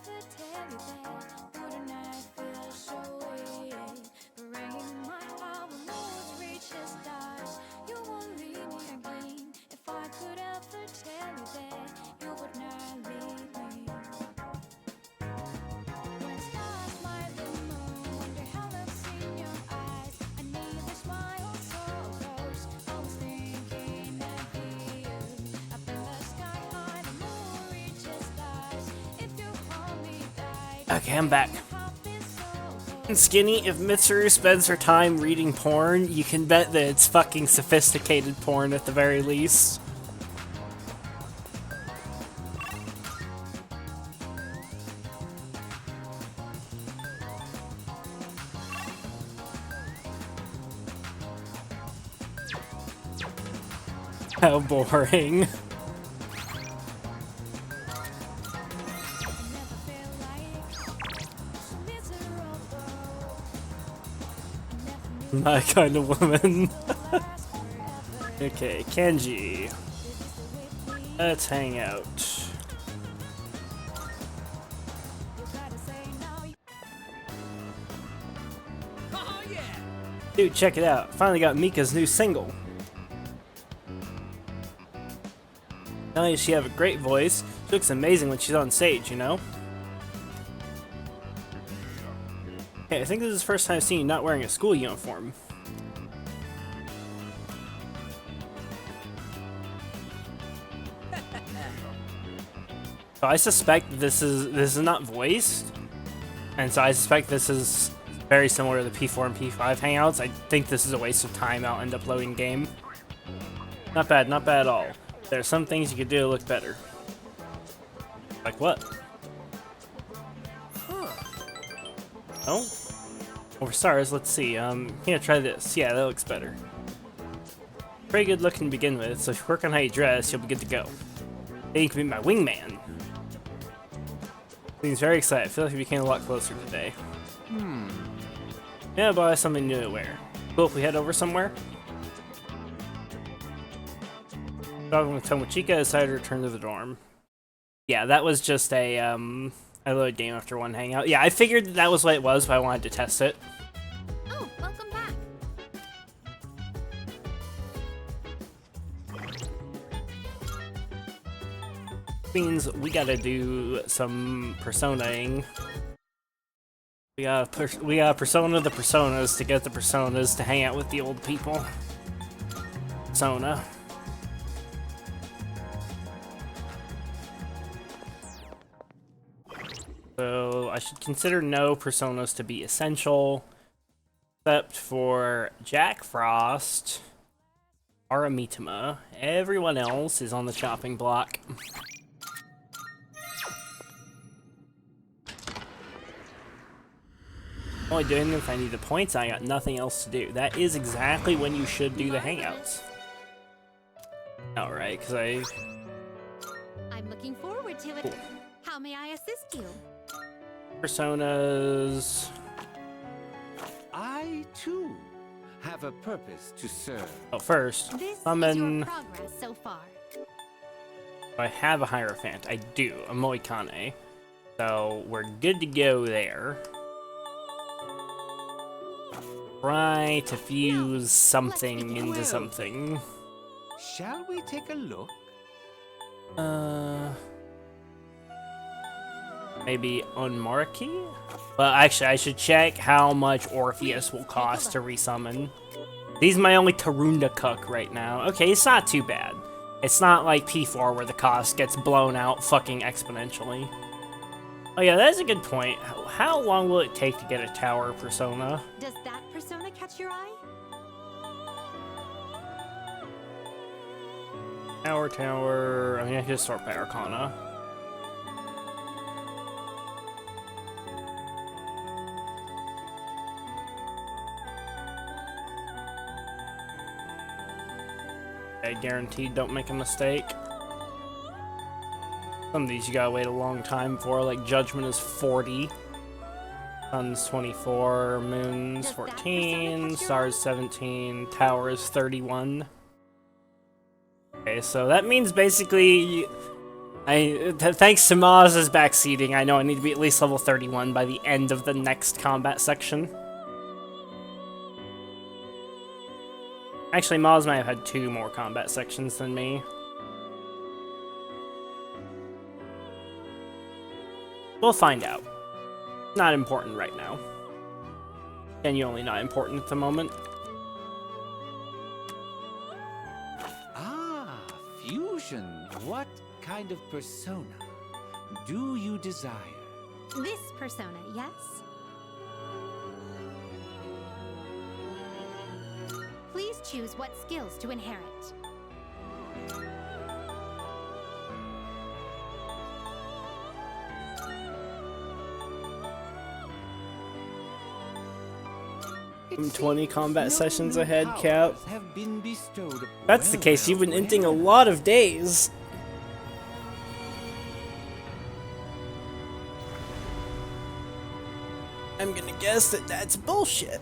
Speaker 4: ever tell you that, wouldn't I feel so weird? Breaking my heart when words reach the stars. You won't leave me again. If I could ever tell you that, you would not leave me. When stars smile the moon, wonder how looks in your eyes. I need the smile so close. I was thinking of you. Up in the sky high, the moon reaches stars. If you hold me tight.
Speaker 8: Okay, I'm back. And Skinny, if Mitsuru spends her time reading porn, you can bet that it's fucking sophisticated porn at the very least. How boring. My kind of woman. Okay, Kenji. Let's hang out.
Speaker 5: Oh yeah!
Speaker 8: Dude, check it out. Finally got Mika's new single. Not only does she have a great voice, she looks amazing when she's on stage, you know? Hey, I think this is the first time I've seen you not wearing a school uniform. So I suspect this is not voiced, and so I suspect this is very similar to the P4 and P5 hangouts. I think this is a waste of time. I'll end up loading game. Not bad at all. There are some things you could do to look better. Like what? Oh? Well, for stars, let's see. Here, try this. Yeah, that looks better. Pretty good looking to begin with, so if you work on how you dress, you'll be good to go. Then you can be my wingman. Seems very excited. I feel like we became a lot closer today. Yeah, but I have something new to wear. Cool if we head over somewhere? Talking with Tomochika, decided to return to the dorm. Yeah, that was just a, I loaded game after one hangout. Yeah, I figured that was what it was, but I wanted to test it.
Speaker 7: Oh, welcome back.
Speaker 8: Means we gotta do some personaing. We gotta persona the personas to get the personas to hang out with the old people. Persona. So I should consider no personas to be essential, except for Jack Frost, Aramitama. Everyone else is on the chopping block. Only doing them if I need the points. I got nothing else to do. That is exactly when you should do the hangouts. Alright, because
Speaker 7: I'm looking forward to it.
Speaker 8: Cool.
Speaker 7: How may I assist you?
Speaker 8: Personas.
Speaker 6: I, too, have a purpose to serve.
Speaker 8: Oh, first,
Speaker 7: This is
Speaker 8: summon.
Speaker 7: your progress so far.
Speaker 8: I have a Hierophant. I do. A Moikane. So we're good to go there. Try to fuse something into something.
Speaker 6: Shall we take a look?
Speaker 8: Maybe Unmarky? Well, actually, I should check how much Orpheus will cost to resummon. He's my only Tarunda cook right now. Okay, it's not too bad. It's not like P4 where the cost gets blown out fucking exponentially. Oh yeah, that's a good point. How long will it take to get a tower persona?
Speaker 7: Does that persona catch your eye?
Speaker 8: Tower. I mean, I could just sort by Arcana. Okay, guaranteed don't make a mistake. Some of these you gotta wait a long time for, like Judgment is 40. Sun's 24, Moon's 14, Stars 17, Tower is 31. Okay, so that means basically Thanks to Maz's backseating, I know I need to be at least level 31 by the end of the next combat section. Actually, Maz might have had 2 more combat sections than me. We'll find out. Not important right now. Genuinely not important at the moment.
Speaker 6: Ah, fusion. What kind of persona do you desire?
Speaker 7: This persona, yes? Please choose what skills to inherit.
Speaker 8: I'm 20 combat sessions ahead, Cap. That's the case, you've been inting a lot of days. I'm gonna guess that that's bullshit.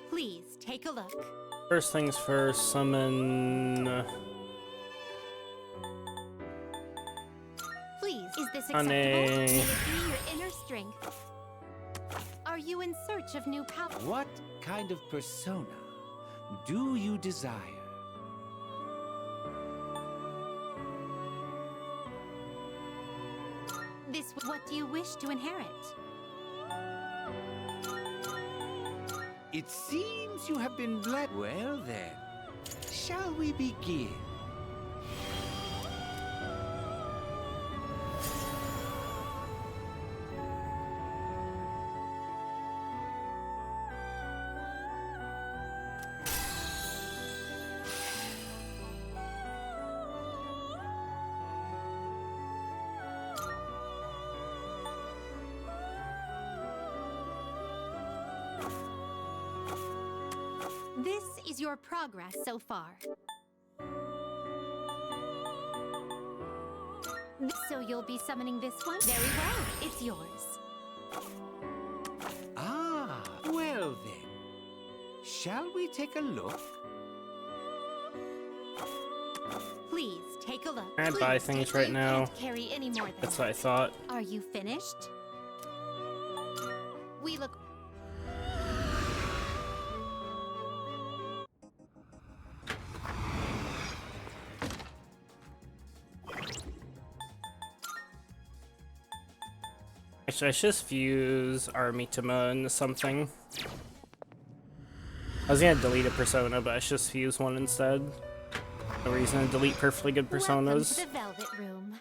Speaker 7: Please take a look.
Speaker 8: First things first, summon...
Speaker 7: Please, is this acceptable?
Speaker 8: Honey.
Speaker 7: May it be your inner strength. Are you in search of new power?
Speaker 6: What kind of persona do you desire?
Speaker 7: What do you wish to inherit?
Speaker 6: It seems you have been blessed. Well then, shall we begin?
Speaker 7: This is your progress so far. So you'll be summoning this one? Very well, it's yours.
Speaker 6: Ah, well then. Shall we take a look?
Speaker 7: Please take a look.
Speaker 8: Can I buy
Speaker 7: Please
Speaker 8: things
Speaker 7: take
Speaker 8: right
Speaker 7: leave.
Speaker 8: now?
Speaker 7: Can't carry any more than
Speaker 8: That's what I
Speaker 7: that.
Speaker 8: thought.
Speaker 7: Are you finished? We look.
Speaker 8: Actually, I should just fuse Armitama into something. I was gonna delete a persona, but I should just fuse one instead. No reason to delete perfectly good
Speaker 7: Welcome to
Speaker 8: personas.
Speaker 7: the Velvet Room.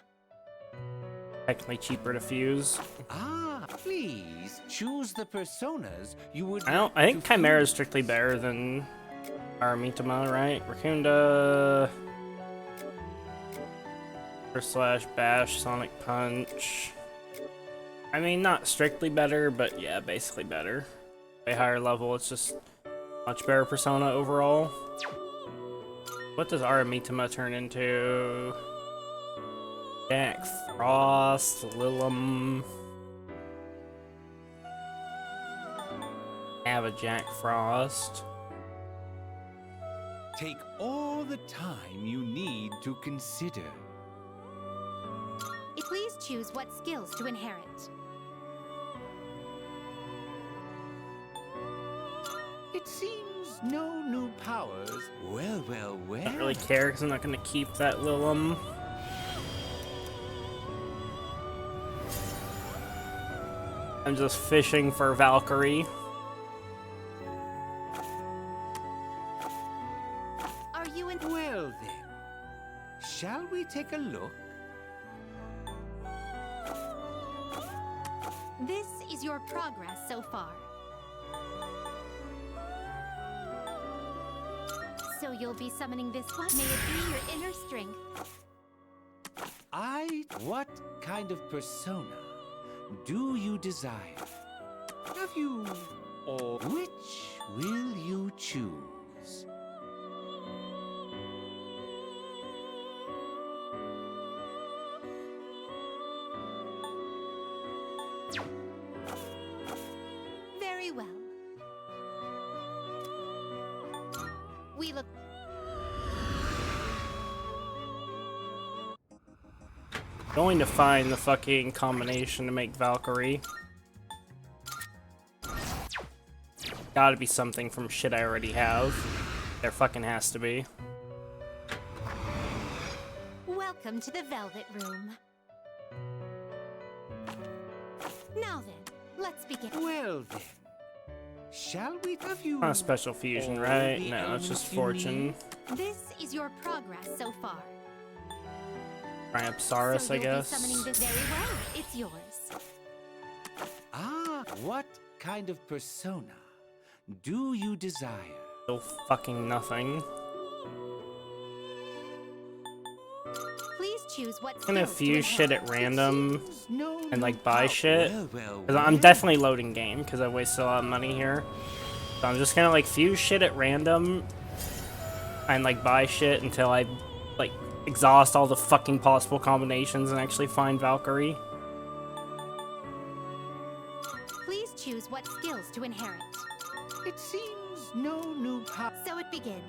Speaker 8: Technically cheaper to fuse.
Speaker 6: Ah, please choose the personas you would.
Speaker 8: I think Chimera is strictly better than Armitama, right? Raccoonda. Slash Bash, Sonic Punch. I mean, not strictly better, but yeah, basically better. Way higher level, it's just much better persona overall. What does Aramitama turn into? Jack Frost, Lilum. Have a Jack Frost.
Speaker 6: Take all the time you need to consider.
Speaker 7: Please choose what skills to inherit.
Speaker 6: It seems no new powers. Well, well, well.
Speaker 8: I don't really care because I'm not going to keep that Lilum. I'm just fishing for Valkyrie.
Speaker 7: Are you in?
Speaker 6: Well then, shall we take a look?
Speaker 7: This is your progress so far. So you'll be summoning this one? May it be your inner strength.
Speaker 6: What kind of persona do you desire? Have you, or which will you choose?
Speaker 7: Very well. We look.
Speaker 8: Going to find the fucking combination to make Valkyrie. Gotta be something from shit I already have. There fucking has to be.
Speaker 7: Welcome to the Velvet Room. Now then, let's begin.
Speaker 6: Well then, shall we have you?
Speaker 8: Not a special fusion,
Speaker 6: all
Speaker 8: right?
Speaker 6: the
Speaker 8: No, it's just
Speaker 6: elements you
Speaker 8: fortune.
Speaker 7: This is your progress so far.
Speaker 8: Rampsaurus,
Speaker 7: So
Speaker 8: I
Speaker 7: you'll be
Speaker 8: guess.
Speaker 7: summoning this very well. It's yours.
Speaker 6: Ah, what kind of persona do you desire?
Speaker 8: Still fucking nothing.
Speaker 7: Please choose what
Speaker 8: I'm gonna
Speaker 7: skills to
Speaker 8: fuse shit
Speaker 7: enhance.
Speaker 8: at random
Speaker 6: No,
Speaker 8: and like buy shit.
Speaker 6: well,
Speaker 8: Cause I'm definitely loading game because I wasted a lot of money here. So I'm just gonna like fuse shit at random and like buy shit until I like exhaust all the fucking possible combinations and actually find Valkyrie.
Speaker 7: Please choose what skills to inherit.
Speaker 6: It seems no new power.
Speaker 7: So it begins.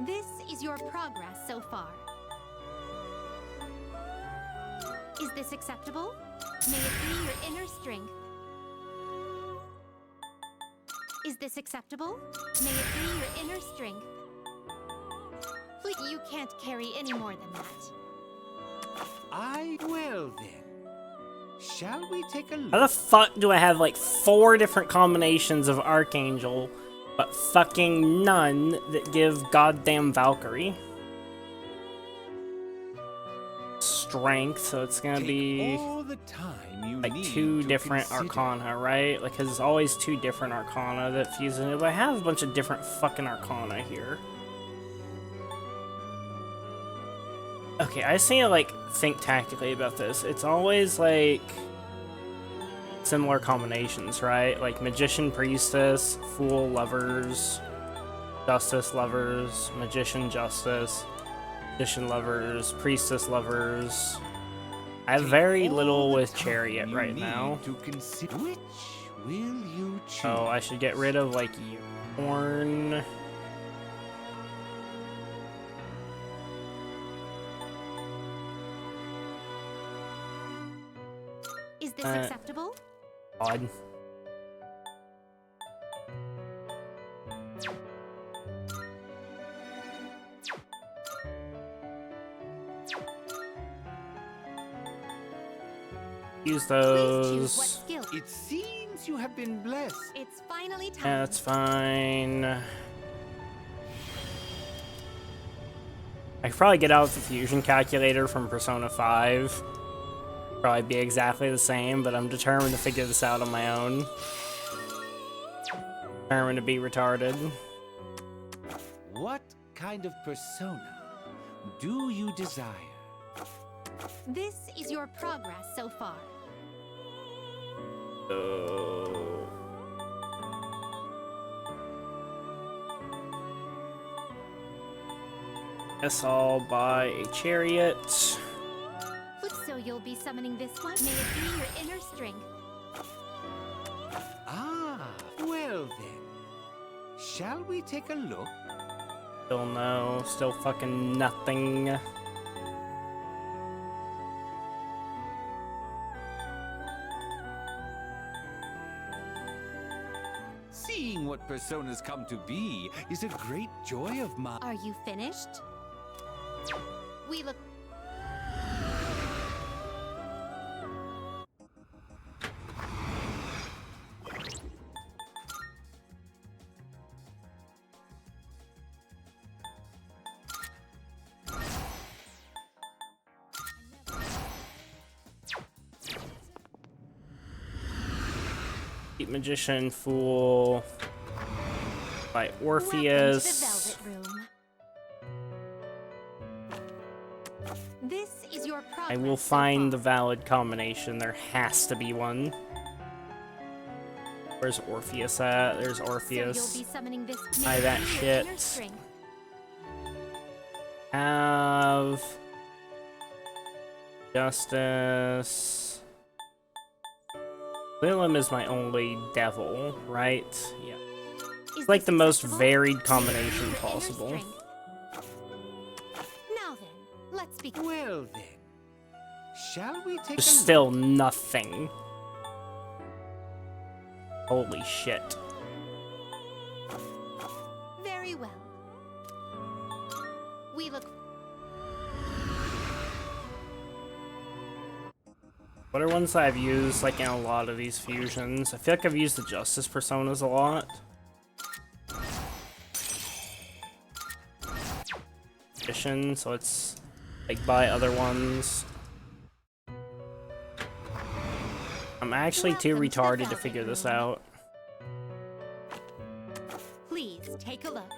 Speaker 7: This is your progress so far. Is this acceptable? May it be your inner strength. Is this acceptable? May it be your inner strength. Please, you can't carry any more than that.
Speaker 6: Well then, shall we take a look?
Speaker 8: How the fuck do I have like 4 different combinations of Archangel, but fucking none that give goddamn Valkyrie? Strength, so it's gonna be
Speaker 6: all the time you
Speaker 8: like
Speaker 6: need
Speaker 8: 2
Speaker 6: to
Speaker 8: different
Speaker 6: consider.
Speaker 8: Arcana, right? Like, cause it's always 2 different Arcana that fuse in it, but I have a bunch of different fucking Arcana here. Okay, I just need to like think tactically about this. It's always like similar combinations, right? Like Magician, Priestess, Fool, Lovers, Justice, Lovers, Magician, Justice, Magician, Lovers, Priestess, Lovers. I have very little with Chariot right now.
Speaker 6: To consider which will you choose?
Speaker 8: Oh, I should get rid of like Unicorn.
Speaker 7: Is this acceptable?
Speaker 8: Odd. Use
Speaker 7: Please choose what
Speaker 8: those.
Speaker 7: skill.
Speaker 6: It seems you have been blessed.
Speaker 7: It's finally time.
Speaker 8: Yeah, that's fine. I could probably get out the fusion calculator from Persona 5. Probably be exactly the same, but I'm determined to figure this out on my own. Determined to be retarded.
Speaker 6: What kind of persona do you desire?
Speaker 7: This is your progress so far.
Speaker 8: Guess I'll buy a chariot.
Speaker 7: So you'll be summoning this one? May it be your inner strength.
Speaker 6: Ah, well then. Shall we take a look?
Speaker 8: Still no, still fucking nothing.
Speaker 6: Seeing what personas come to be is a great joy of mine.
Speaker 7: Are you finished? We look.
Speaker 8: Cheap Magician, Fool, by Orpheus.
Speaker 7: Welcome to the Velvet Room. This is your
Speaker 8: I will find the valid combination. There has to be one. Where's Orpheus at? There's Orpheus.
Speaker 7: So you'll be summoning this.
Speaker 8: Buy that shit. Have Justice. Willem is my only devil, right? Yeah. It's like the most varied combination possible.
Speaker 7: Now then, let's begin.
Speaker 6: Well then, shall we take
Speaker 8: There's
Speaker 6: a
Speaker 8: still nothing. Holy shit.
Speaker 7: Very well. We look.
Speaker 8: What are ones that I've used like in a lot of these fusions? I feel like I've used the Justice Personas a lot. So it's like buy other ones. I'm actually too retarded to figure this out.
Speaker 7: Please take a look.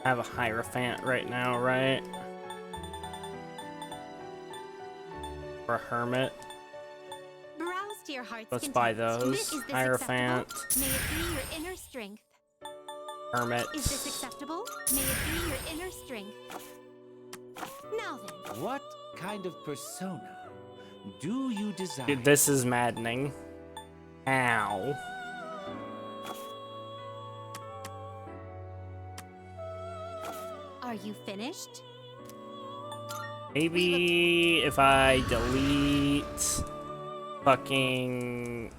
Speaker 8: I have a Hierophant right now, right? Or a Hermit.
Speaker 7: Browse to your heart's
Speaker 8: Let's
Speaker 7: content.
Speaker 8: buy those.
Speaker 7: Is this
Speaker 8: Hierophant.
Speaker 7: acceptable? May it be your inner strength.
Speaker 8: Hermit.
Speaker 7: Is this acceptable? May it be your inner strength. Now then.
Speaker 6: What kind of persona do you desire?
Speaker 8: Dude, this is maddening. Ow.
Speaker 7: Are you finished?
Speaker 8: Maybe if I delete fucking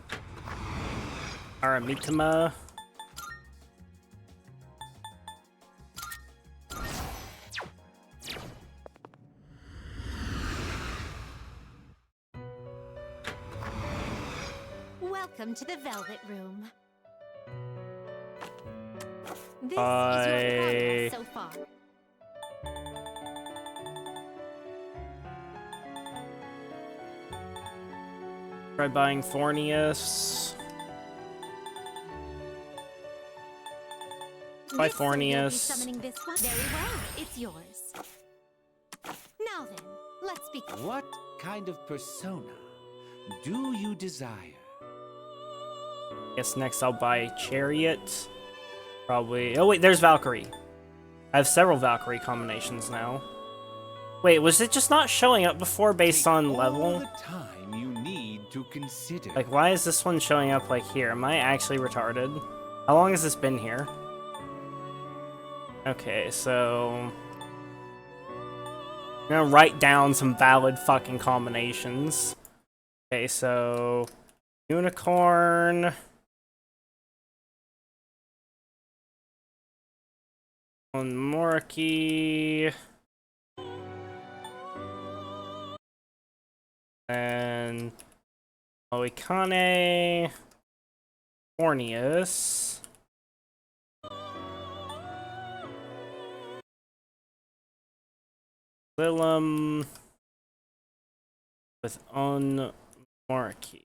Speaker 8: Aramitama.
Speaker 7: Welcome to the Velvet Room. This is your progress so far.
Speaker 8: Try buying Thornius. Buy Thornius.
Speaker 7: Summoning this one. Very well, it's yours. Now then, let's begin.
Speaker 6: What kind of persona do you desire?
Speaker 8: Guess next I'll buy Chariot. Probably. Oh wait, there's Valkyrie. I have several Valkyrie combinations now. Wait, was it just not showing up before based on level?
Speaker 6: All the time you need to consider.
Speaker 8: Like, why is this one showing up like here? Am I actually retarded? How long has this been here? Okay, so I'm gonna write down some valid fucking combinations. Okay, so Unicorn. On Moriki. And Oikane. Ornius. Lilum. With On Moriki.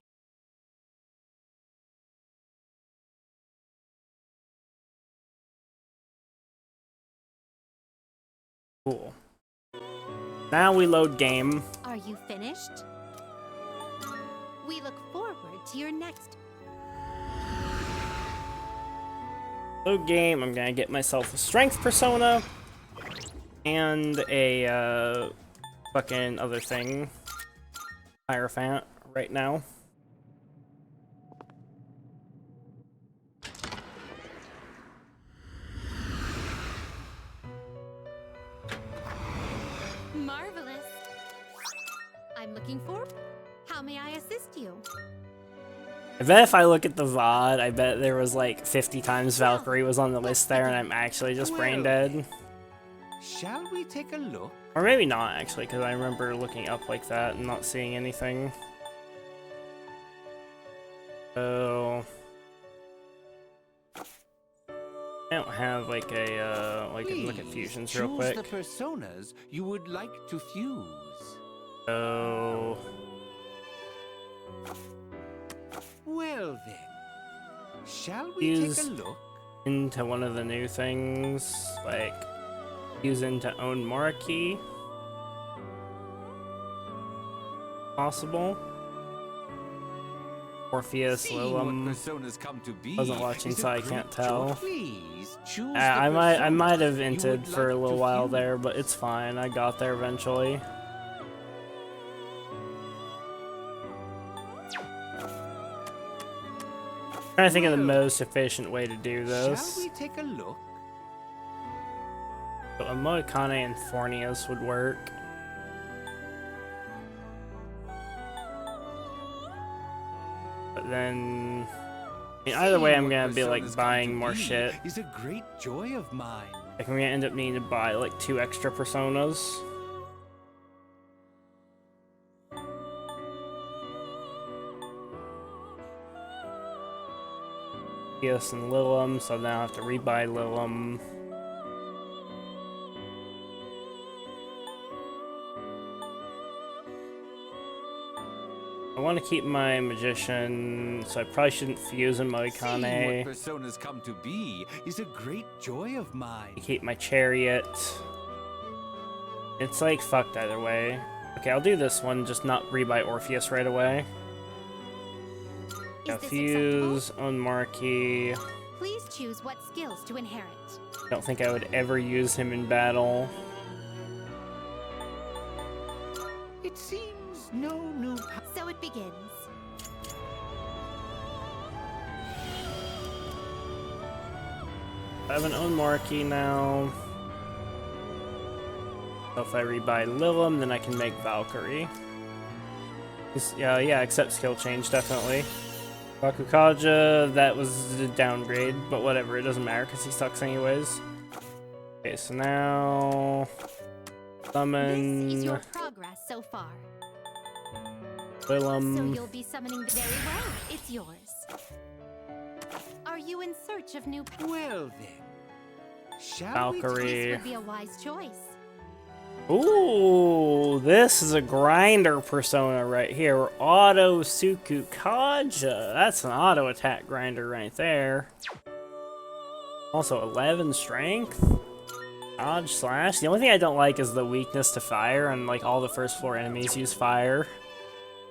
Speaker 8: Cool. Now we load game.
Speaker 7: Are you finished? We look forward to your next.
Speaker 8: Load game. I'm gonna get myself a strength persona and a fucking other thing. Hierophant right now.
Speaker 7: Marvelous. I'm looking forward. How may I assist you?
Speaker 8: I bet if I look at the VOD, I bet there was like 50 times Valkyrie was on the list there and I'm actually just brain dead.
Speaker 6: Shall we take a look?
Speaker 8: Or maybe not actually, because I remember looking up like that and not seeing anything. So I don't have like a like look at fusions real quick.
Speaker 6: Choose the personas you would like to fuse.
Speaker 1: So
Speaker 6: Well then, shall we
Speaker 1: use
Speaker 6: take a look?
Speaker 1: into one of the new things, like use into own marquee. Possible. Orpheus,
Speaker 6: Seeing what
Speaker 1: Lilum.
Speaker 6: personas come to be
Speaker 1: Wasn't watching,
Speaker 6: is a
Speaker 1: so I
Speaker 6: great
Speaker 1: can't
Speaker 6: joy.
Speaker 1: tell.
Speaker 6: Please choose
Speaker 1: I
Speaker 6: the
Speaker 1: might have
Speaker 6: persona you
Speaker 1: inted
Speaker 6: would
Speaker 1: for a
Speaker 6: like
Speaker 1: little
Speaker 6: to
Speaker 1: while
Speaker 6: view.
Speaker 1: there, but it's fine. I got there eventually. Trying to think of the most efficient way to do
Speaker 6: Shall
Speaker 1: this.
Speaker 6: we take a look?
Speaker 1: So a Moicane and Fornius would work. But then, I mean, either way,
Speaker 6: Seeing
Speaker 1: I'm
Speaker 6: what
Speaker 1: gonna be
Speaker 6: personas
Speaker 1: like
Speaker 6: come
Speaker 1: buying
Speaker 6: to
Speaker 1: more
Speaker 6: be
Speaker 1: shit.
Speaker 6: is a great joy of mine.
Speaker 1: Like I'm gonna end up needing to buy like 2 extra personas. Yes, and Lilum, so now I have to rebuy Lilum. I want to keep my Magician, so I probably shouldn't fuse in
Speaker 6: Seeing what
Speaker 1: Moicane.
Speaker 6: personas come to be is a great joy of mine.
Speaker 1: Keep my Chariot. It's like fucked either way. Okay, I'll do this one, just not rebuy Orpheus right away.
Speaker 7: Is this
Speaker 1: Fuse, own marquee.
Speaker 7: Please choose what skills to inherit.
Speaker 1: Don't think I would ever use him in battle.
Speaker 6: It seems no new.
Speaker 7: So it begins.
Speaker 1: I have an own marquee now. So if I rebuy Lilum, then I can make Valkyrie. Yeah, except skill change, definitely. Bakukaja, that was a downgrade, but whatever, it doesn't matter because he sucks anyways. Okay, so now summon
Speaker 7: This is your progress so far. So
Speaker 1: Lilum.
Speaker 7: you'll be summoning very well. It's yours. Are you in search of new?
Speaker 6: Well then, shall
Speaker 1: Valkyrie.
Speaker 7: This would be a wise choice.
Speaker 1: Ooh, this is a grinder persona right here. Auto Suku Kaja. That's an auto attack grinder right there. Also 11 strength. Dodge slash. The only thing I don't like is the weakness to fire, and like all the first floor enemies use fire.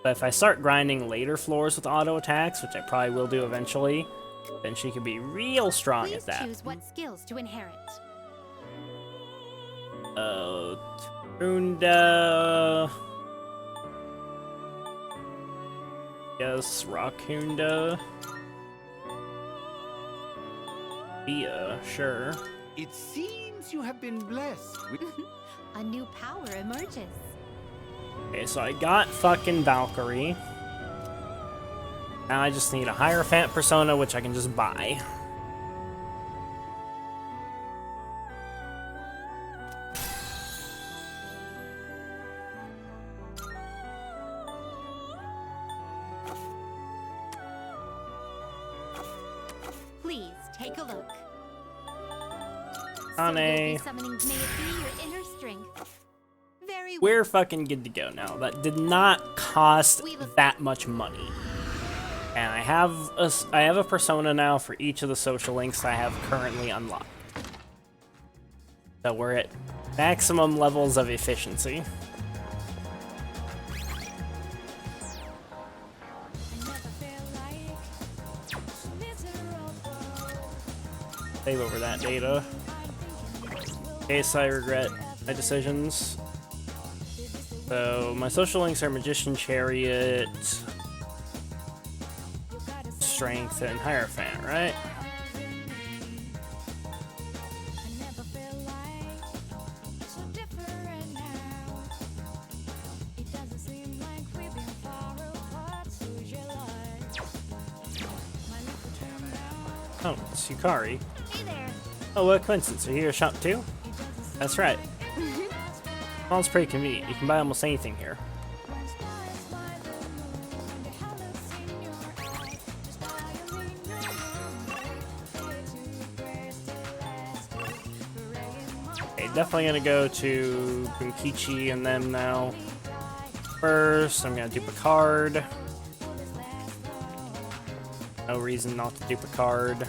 Speaker 1: But if I start grinding later floors with auto attacks, which I probably will do eventually, then she can be real strong
Speaker 7: Please
Speaker 1: at that.
Speaker 7: choose what skills to inherit.
Speaker 1: Hunda. Yes, Rockhunda. Yeah, sure.
Speaker 6: It seems you have been blessed with
Speaker 7: A new power emerges.
Speaker 1: Okay, so I got fucking Valkyrie. Now I just need a Hierophant persona, which I can just buy.
Speaker 7: Please take a look.
Speaker 1: Ane.
Speaker 7: So you'll be summoning, may it be your inner strength. Very well.
Speaker 1: We're fucking good to go now. That did not cost that much money. And I have a persona now for each of the social links I have currently unlocked. So we're at maximum levels of efficiency. Save over that data. In case I regret my decisions. So my social links are Magician, Chariot, Strength, and Hierophant, right? Oh, it's Yukari.
Speaker 7: Hey there.
Speaker 1: Oh, what a coincidence. Are you here to shop too? That's right. Well, it's pretty convenient. You can buy almost anything here. Okay, definitely gonna go to Bunkichi and them now.
Speaker 8: First, I'm gonna dupe a card. No reason not to dupe a card.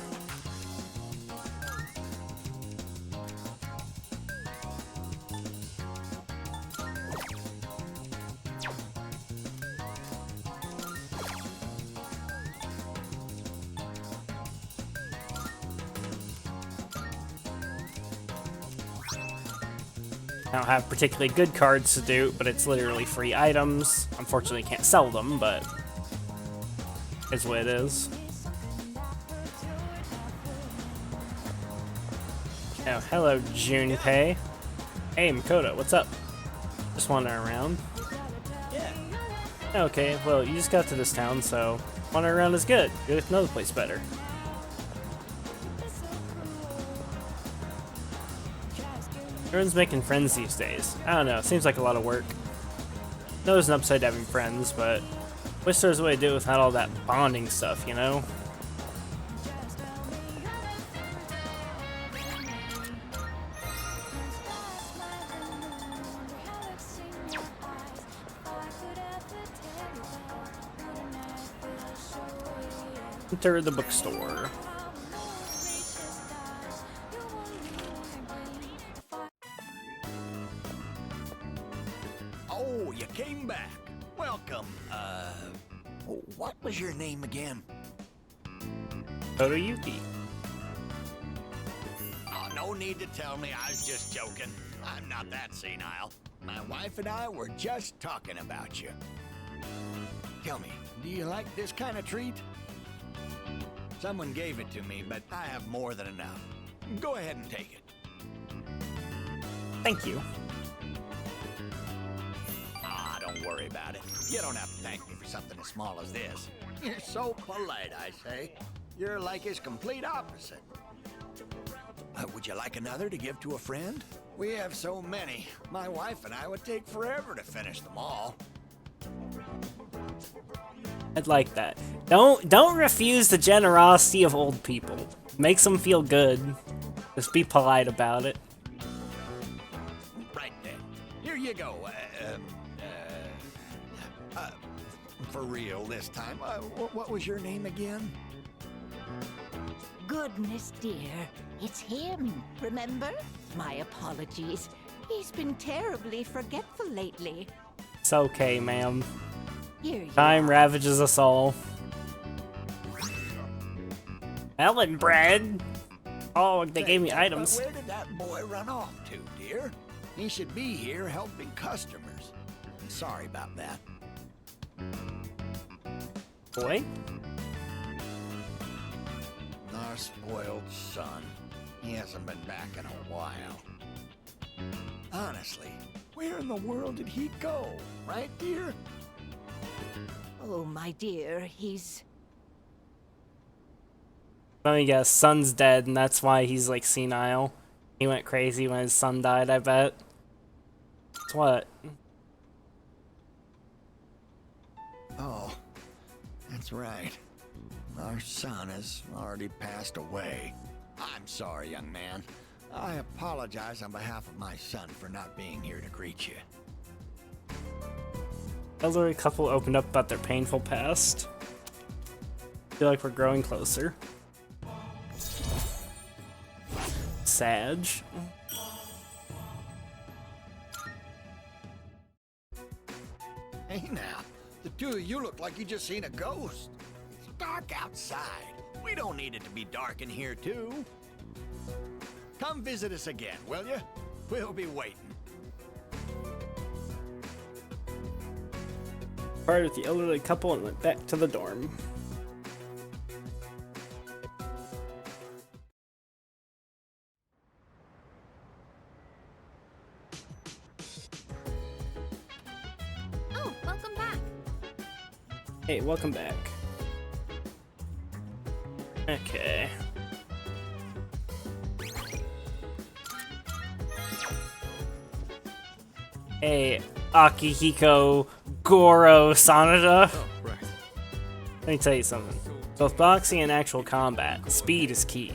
Speaker 8: I don't have particularly good cards to do, but it's literally free items. Unfortunately, can't sell them, but it's what it is. Oh, hello, Junpei. Hey, Makoto, what's up? Just wandering around.
Speaker 14: Yeah.
Speaker 8: Okay, well, you just got to this town, so wandering around is good. Go to another place better. Everyone's making friends these days. I don't know, it seems like a lot of work. I know there's an upside to having friends, but wish there was a way to do it without all that bonding stuff, you know? Enter the bookstore.
Speaker 14: Oh, you came back. Welcome. What was your name again?
Speaker 8: Totoyuki.
Speaker 14: Oh, no need to tell me. I was just joking. I'm not that senile. My wife and I were just talking about you. Tell me, do you like this kind of treat? Someone gave it to me, but I have more than enough. Go ahead and take it.
Speaker 8: Thank you.
Speaker 14: Ah, don't worry about it. You don't have to thank me for something as small as this. You're so polite, I say. You're like his complete opposite. Would you like another to give to a friend? We have so many. My wife and I would take forever to finish them all.
Speaker 8: I'd like that. Don't refuse the generosity of old people. Makes them feel good. Just be polite about it.
Speaker 14: Right then. Here you go. For real this time. What was your name again?
Speaker 15: Goodness, dear. It's him, remember? My apologies. He's been terribly forgetful lately.
Speaker 8: It's okay, ma'am.
Speaker 15: Here you
Speaker 8: Time
Speaker 15: are.
Speaker 8: ravages us all. Melon bread. Oh, they gave me items.
Speaker 14: But where did that boy run off to, dear? He should be here helping customers. Sorry about that.
Speaker 8: Boy?
Speaker 14: Our spoiled son. He hasn't been back in a while. Honestly, where in the world did he go? Right, dear?
Speaker 15: Oh, my dear, he's...
Speaker 8: Let me guess, son's dead, and that's why he's like senile. He went crazy when his son died, I bet. That's what?
Speaker 14: Oh, that's right. Our son has already passed away. I'm sorry, young man. I apologize on behalf of my son for not being here to greet you.
Speaker 8: Elderly couple opened up about their painful past. Feel like we're growing closer. Sag.
Speaker 14: Hey now, the two of you look like you just seen a ghost. It's dark outside. We don't need it to be dark in here too. Come visit us again, will you? We'll be waiting.
Speaker 8: Parted with the elderly couple and went back to the dorm.
Speaker 7: Oh, welcome back.
Speaker 8: Hey, welcome back. Okay. Hey, Akihiko Goro Sanada. Let me tell you something. Both boxing and actual combat, speed is key.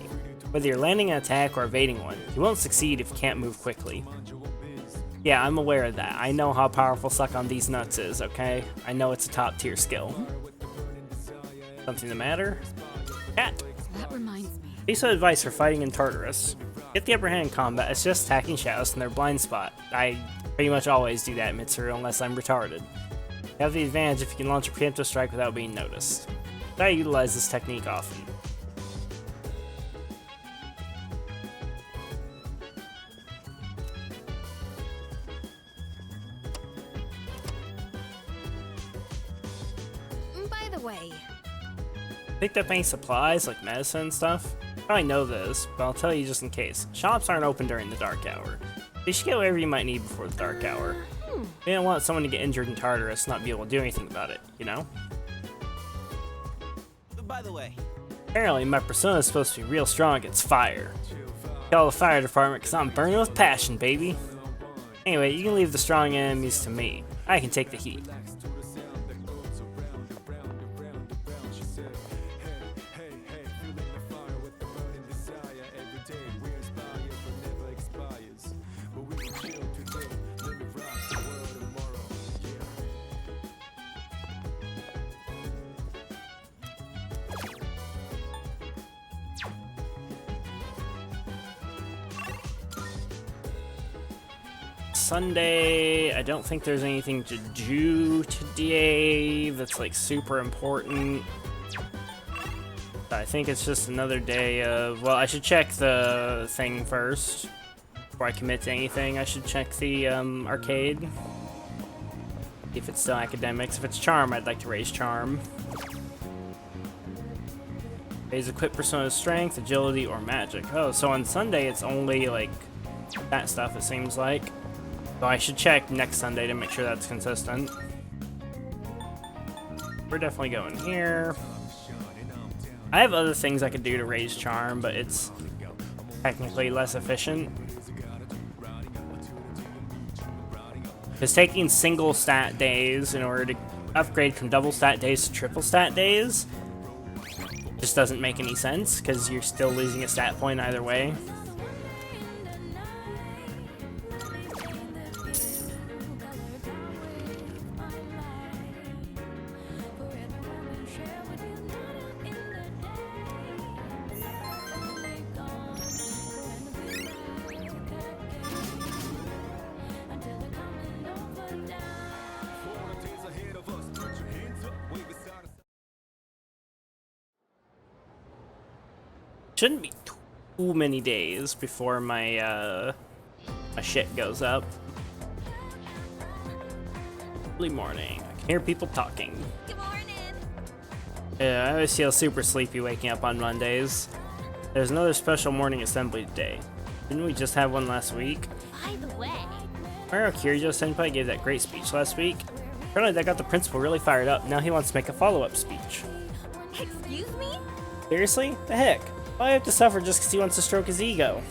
Speaker 8: Whether you're landing an attack or evading one, you won't succeed if you can't move quickly. Yeah, I'm aware of that. I know how powerful Suck on These Nuts is, okay? I know it's a top tier skill. Something the matter? Cat!
Speaker 2: That reminds me.
Speaker 8: Piece of advice for fighting in Tartarus. Get the upper hand in combat, it's just attacking shadows in their blind spot. I pretty much always do that, Mitsuru, unless I'm retarded. You have the advantage if you can launch a preemptive strike without being noticed. I utilize this technique often.
Speaker 7: By the way,
Speaker 8: Picked up any supplies, like medicine and stuff? You probably know this, but I'll tell you just in case. Shops aren't open during the dark hour. You should get whatever you might need before the dark hour. You don't want someone to get injured in Tartarus and not be able to do anything about it, you know?
Speaker 13: By the way,
Speaker 8: Apparently, my persona is supposed to be real strong against fire. Call the fire department because I'm burning with passion, baby. Anyway, you can leave the strong enemies to me. I can take the heat. Sunday, I don't think there's anything to do today that's like super important. I think it's just another day of, well, I should check the thing first. Before I commit to anything, I should check the arcade. If it's still academics. If it's charm, I'd like to raise charm. Raise equip persona's strength, agility, or magic. Oh, so on Sunday it's only like that stuff, it seems like. So I should check next Sunday to make sure that's consistent. We're definitely going here. I have other things I could do to raise charm, but it's technically less efficient. Because taking single stat days in order to upgrade from double stat days to triple stat days just doesn't make any sense, because you're still losing a stat point either way. Shouldn't be too many days before my my shit goes up. Early morning. I can hear people talking.
Speaker 7: good morning.
Speaker 8: Yeah, I always feel super sleepy waking up on Mondays. There's another special morning assembly today. Didn't we just have one last week?
Speaker 7: By the way,
Speaker 8: Mario Kirijo-senpai gave that great speech last week. Apparently that got the principal really fired up. Now he wants to make a follow-up speech.
Speaker 7: excuse me?
Speaker 8: Seriously? The heck? Why do I have to suffer just because he wants to stroke his ego?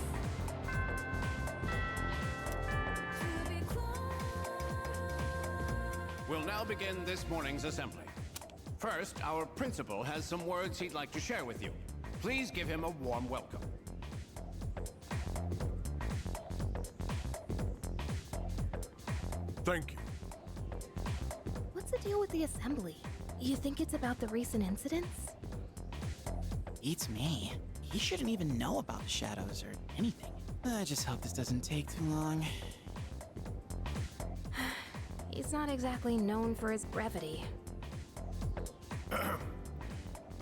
Speaker 16: We'll now begin this morning's assembly. First, our principal has some words he'd like to share with you. Please give him a warm welcome.
Speaker 11: Thank you.
Speaker 17: What's the deal with the assembly? You think it's about the recent incidents?
Speaker 18: Beats me. He shouldn't even know about the shadows or anything. I just hope this doesn't take too long.
Speaker 17: He's not exactly known for his brevity.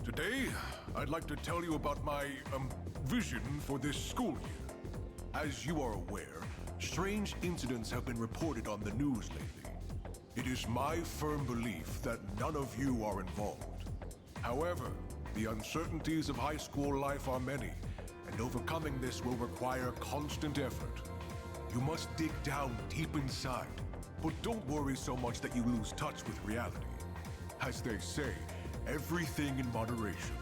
Speaker 11: Today, I'd like to tell you about my, vision for this school year. As you are aware, strange incidents have been reported on the news lately. It is my firm belief that none of you are involved. However, the uncertainties of high school life are many, and overcoming this will require constant effort. You must dig down deep inside, but don't worry so much that you lose touch with reality. As they say, everything in moderation.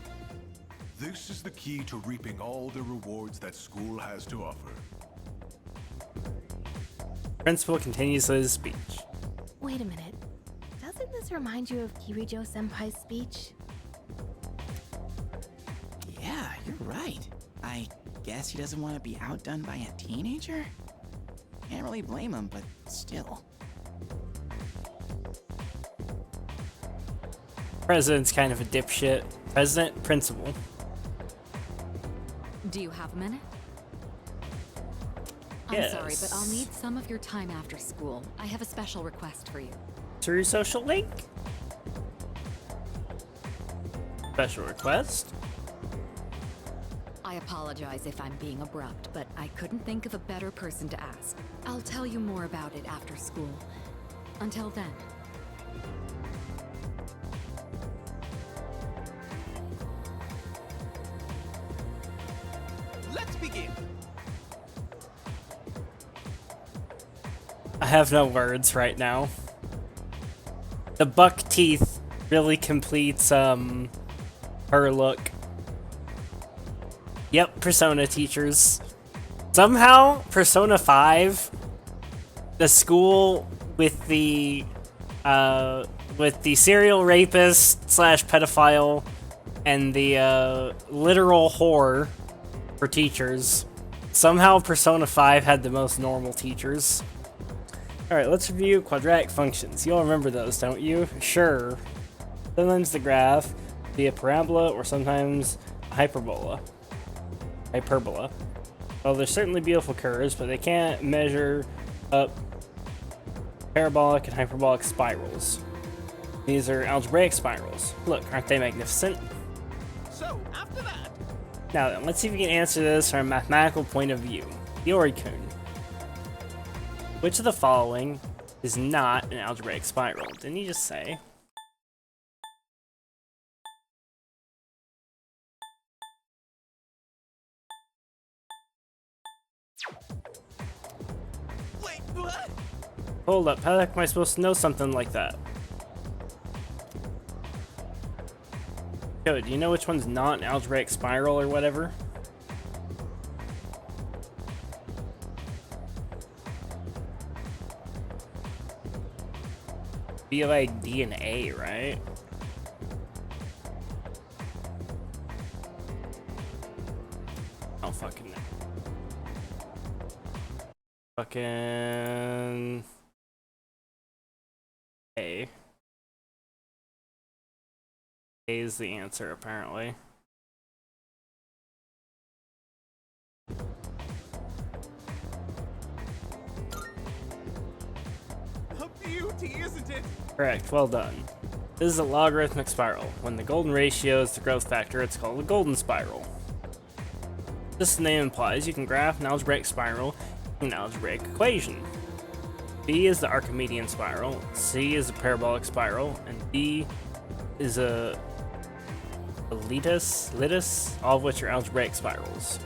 Speaker 11: This is the key to reaping all the rewards that school has to offer.
Speaker 8: Principal continues his speech.
Speaker 17: Wait a minute. Doesn't this remind you of Kirijo-senpai's speech?
Speaker 18: Yeah, you're right. I guess he doesn't want to be outdone by a teenager? Can't really blame him, but still.
Speaker 8: President's kind of a dipshit. President, principal.
Speaker 2: Do you have a minute?
Speaker 8: Yes.
Speaker 2: I'm sorry, but I'll need some of your time after school. I have a special request for you.
Speaker 8: Through social link? Special request?
Speaker 2: I apologize if I'm being abrupt, but I couldn't think of a better person to ask. I'll tell you more about it after school. Until then.
Speaker 13: Let's begin.
Speaker 8: I have no words right now. The buck teeth really completes her look. Yep, Persona teachers. Somehow, Persona 5, the school with the serial rapist slash pedophile and the literal whore for teachers. Somehow Persona 5 had the most normal teachers. Alright, let's review quadratic functions. You all remember those, don't you? Sure. Sometimes the graph be a parabola or sometimes a hyperbola. Well, they're certainly beautiful curves, but they can't measure up parabolic and hyperbolic spirals. These are algebraic spirals. Look, aren't they magnificent?
Speaker 13: So, after that...
Speaker 8: Now then, let's see if we can answer this from a mathematical point of view. Yori-kun. Which of the following is not an algebraic spiral? Didn't you just say?
Speaker 13: Wait, what?
Speaker 8: Hold up, how the heck am I supposed to know something like that? Yo, do you know which one's not an algebraic spiral or whatever? Be like D and A, right? Oh, fucking no. Fucking A. A is the answer, apparently.
Speaker 13: A beauty, isn't it?
Speaker 8: Correct, well done. This is a logarithmic spiral. When the golden ratio is the growth factor, it's called a golden spiral. This name implies you can graph an algebraic spiral in an algebraic equation. B is the Archimedean spiral, C is a parabolic spiral, and D is a litus, all of which are algebraic spirals.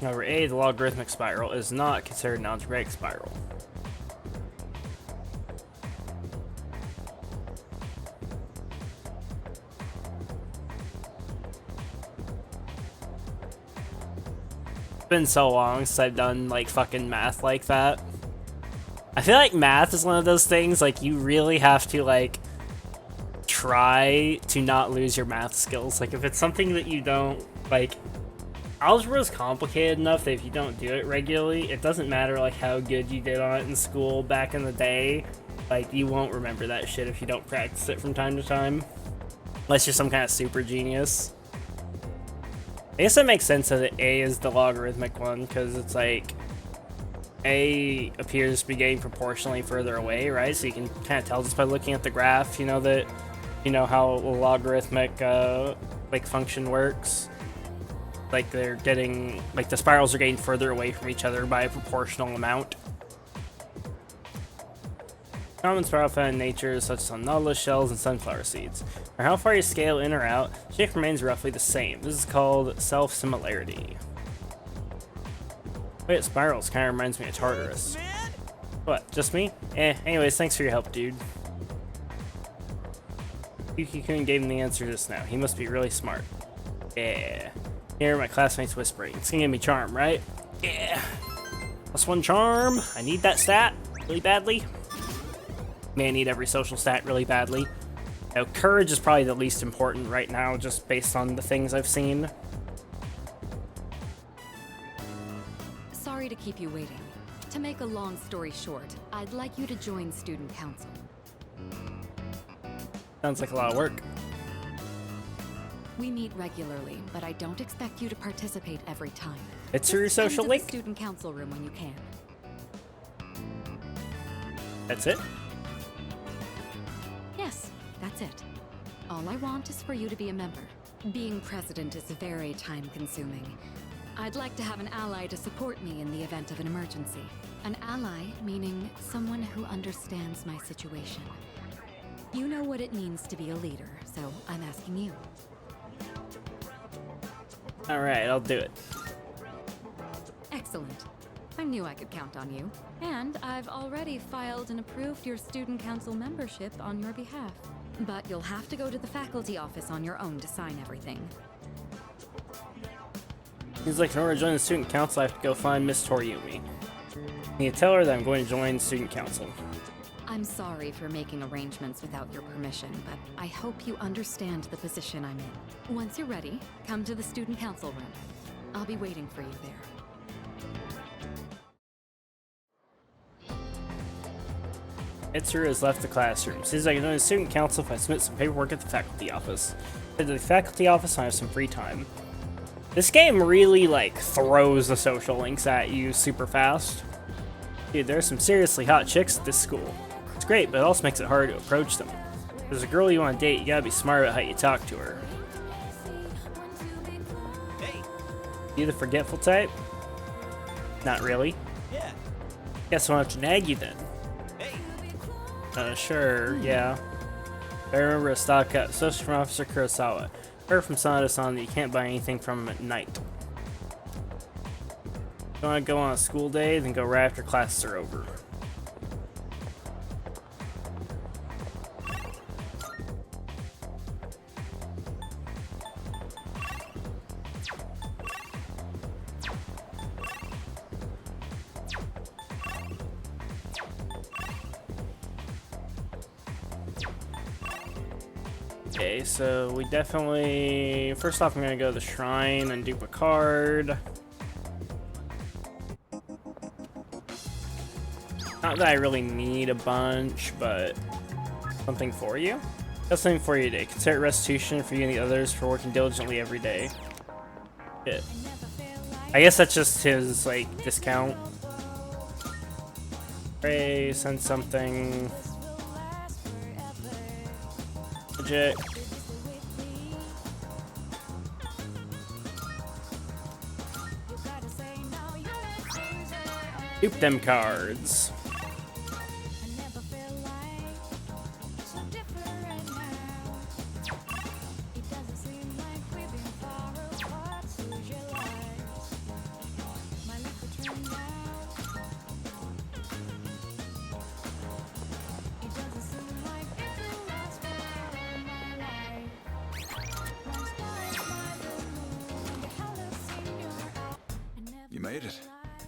Speaker 8: However, A, the logarithmic spiral, is not considered an algebraic spiral. It's been so long since I've done like fucking math like that. I feel like math is one of those things like you really have to like try to not lose your math skills. Like if it's something that you don't like, algebra is complicated enough that if you don't do it regularly, it doesn't matter like how good you did on it in school back in the day. Like you won't remember that shit if you don't practice it from time to time, unless you're some kind of super genius. I guess that makes sense that A is the logarithmic one, because it's like A appears to be getting proportionally further away, right? So you can kind of tell just by looking at the graph, you know, that you know how a logarithmic like function works. Like they're getting, like the spirals are getting further away from each other by a proportional amount. Common spiral found in nature, such as on nautilus shells and sunflower seeds. No matter how far you scale in or out, shape remains roughly the same. This is called self-similarity. Wait, spirals kind of reminds me of Tartarus. What, just me? Anyways, thanks for your help, dude. Yuki-kun gave him the answer just now. He must be really smart. Yeah. Here, my classmates whispering. It's gonna give me charm, right? Yeah. +1 charm. I need that stat really badly. May need every social stat really badly. Now, courage is probably the least important right now, just based on the things I've seen.
Speaker 2: Sorry sorry to keep you waiting. To make a long story short, I'd like you to join Student Council.
Speaker 8: Sounds like a lot of work.
Speaker 2: We meet regularly, but I don't expect you to participate every time.
Speaker 8: It's your
Speaker 2: Just come
Speaker 8: social
Speaker 2: to
Speaker 8: link?
Speaker 2: the Student Council room when you can.
Speaker 8: That's it?
Speaker 2: Yes, that's it. All I want is for you to be a member. Being president is very time-consuming. I'd like to have an ally to support me in the event of an emergency. An ally meaning someone who understands my situation. You know what it means to be a leader, so I'm asking you.
Speaker 8: Alright, I'll do it.
Speaker 2: Excellent. I knew I could count on you. And I've already filed and approved your student council membership on your behalf. But you'll have to go to the faculty office on your own to sign everything.
Speaker 8: He's like, in order to join the student council, I have to go find Miss Toriumi. You tell her that I'm going to join student council.
Speaker 2: I'm sorry for making arrangements without your permission, but I hope you understand the position I'm in. Once you're ready, come to the student council room. I'll be waiting for you there.
Speaker 8: Mitsuru has left the classroom. Says I can join the student council if I submit some paperwork at the faculty office. Head to the faculty office when I have some free time. This game really, like, throws the social links at you super fast. Dude, there's some seriously hot chicks at this school. It's great, but it also makes it hard to approach them. If there's a girl you want to date, you gotta be smart about how you talk to her.
Speaker 13: Hey.
Speaker 8: You the forgetful type? Not really.
Speaker 13: Yeah.
Speaker 8: Guess I'll have to nag you then. Sure, yeah. I remember a stock up, especially from Officer Kurosawa. Heard from Sanada-san that you can't buy anything from him at night. If you want to go on a school day, then go right after classes are over. Okay, so we definitely... First off, I'm going to go to the shrine and dupe a card. Not that I really need a bunch, but something for you? That's something for you today. Consider restitution for you and the others for working diligently every day. Shit. I guess that's just his, like, discount. Pray, send something. Legit. Dupe them cards.
Speaker 9: You made it.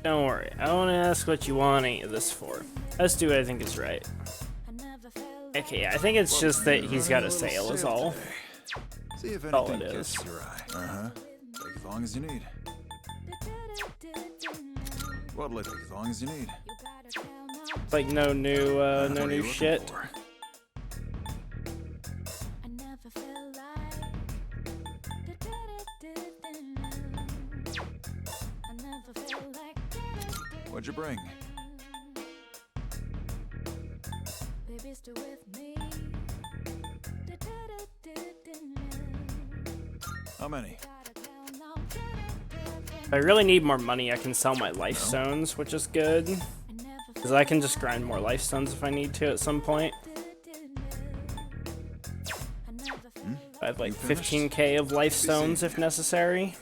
Speaker 8: Don't worry, I won't ask what you want any of this for. Let's do what I think is right. Okay, I think it's just that he's got a sale is all.
Speaker 9: See if
Speaker 8: That's all
Speaker 9: anything
Speaker 8: it is.
Speaker 9: catches your eye. Uh-huh. Take as long as you need. What'll it take as long as you need?
Speaker 8: Like no new
Speaker 9: What are
Speaker 8: no
Speaker 9: you
Speaker 8: new
Speaker 9: looking
Speaker 8: shit.
Speaker 9: for? What'd you bring? How many?
Speaker 8: If I really need more money, I can sell my life stones, which is good. Because I can just grind more life stones if I need to at some point. I have like 15k of life stones if necessary.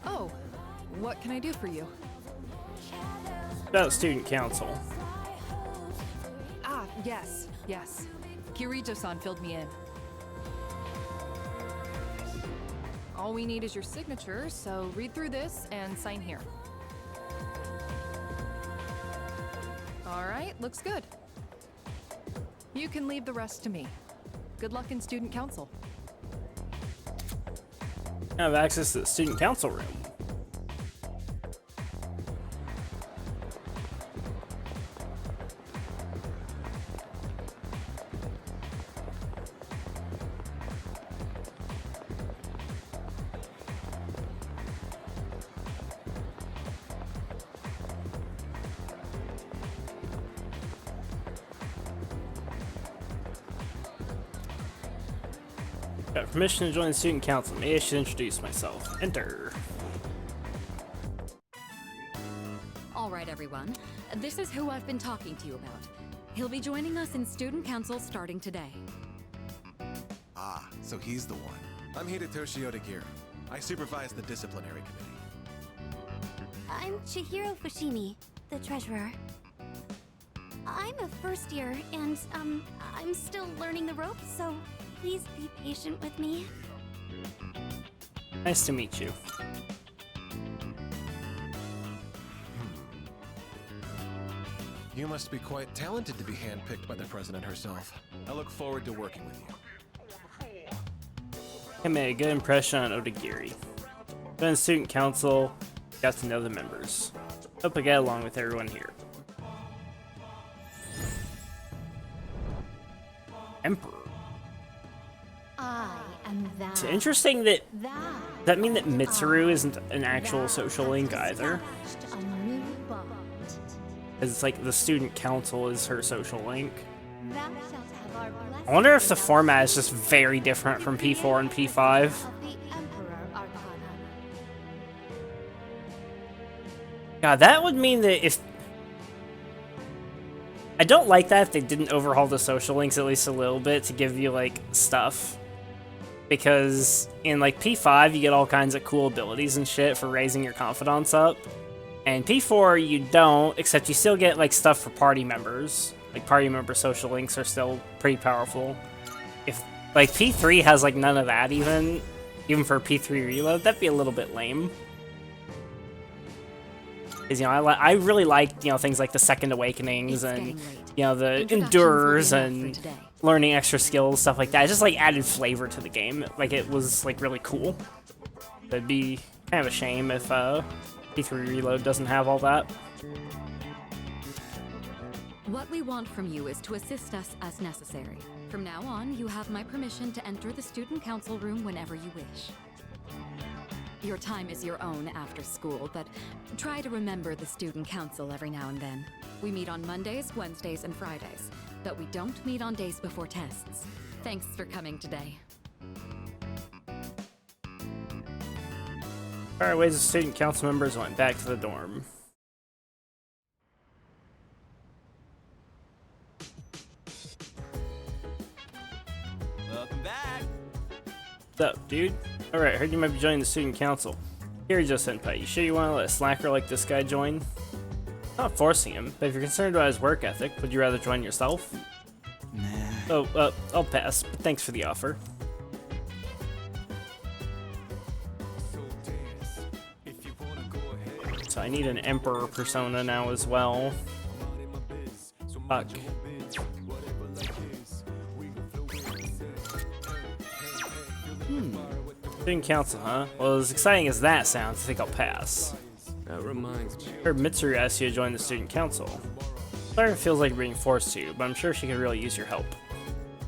Speaker 19: Oh, what can I do for you?
Speaker 8: About student council.
Speaker 19: Ah, Yes, yes. Kirito-san filled me in. All we need is your signature, so read through this and sign here. All right, looks good. You can leave the rest to me. Good luck in student council.
Speaker 1: I have access to the student council room. Got permission to join the student council. Maybe I should introduce myself. Enter.
Speaker 2: All right, everyone. This is who I've been talking to you about. He'll be joining us in student council starting today.
Speaker 20: Ah, so he's the one. I'm Hidetoshi Odagiri. I supervise the disciplinary committee.
Speaker 7: I'm Chihiro Fushimi, the treasurer. I'm a first year, and, I'm still learning the ropes, so please be patient with me.
Speaker 1: Nice to meet you.
Speaker 20: You must be quite talented to be handpicked by the president herself. I look forward to working with you.
Speaker 1: I made a good impression on Odagiri. Been in student council, got to know the members. Hope I get along with everyone here. Emperor.
Speaker 7: I am that.
Speaker 1: It's interesting that does that mean that Mitsuru isn't an actual social link either?
Speaker 7: A new bond.
Speaker 1: It's like the student council is her social link.
Speaker 7: Thou shalt have our blessing.
Speaker 1: I wonder if the format is just very different from P4 and P5.
Speaker 7: Of the Emperor Arcana.
Speaker 1: God, that would mean that if... I don't like that if they didn't overhaul the social links at least a little bit to give you, like, stuff. Because in, like, P5, you get all kinds of cool abilities and shit for raising your confidence up. And P4, you don't, except you still get, like, stuff for party members. Like, party member social links are still pretty powerful. If, like, P3 has, like, none of that even for P3 reload, that'd be a little bit lame. Because, you know, I really like, you know, things like the Second Awakenings and, you know, the Endurers and learning extra skills, stuff like that. It just, like, added flavor to the game. Like, it was, like, really cool. It'd be kind of a shame if P3 Reload doesn't have all that.
Speaker 2: What we want from you is to assist us as necessary. From now on, you have my permission to enter the student council room whenever you wish. Your time is your own after school, but try to remember the student council every now and then. We meet on Mondays, Wednesdays, and Fridays, but we don't meet on days before tests. Thanks for coming today.
Speaker 1: Alright, ways of student council members went back to the dorm.
Speaker 13: Welcome back.
Speaker 1: What's up, dude? Alright, heard you might be joining the student council. Kirijo-senpai, you sure you want to let a slacker like this guy join? Not forcing him, but if you're concerned about his work ethic, would you rather join yourself?
Speaker 18: Nah.
Speaker 1: Oh, I'll pass, but thanks for the offer. So I need an Emperor persona now as well. Fuck. Student council, huh? Well, as exciting as that sounds, I think I'll pass.
Speaker 5: That reminds me.
Speaker 1: Heard Mitsuru asked you to join the student council. Sorry if it feels like you're being forced to, but I'm sure she could really use your help.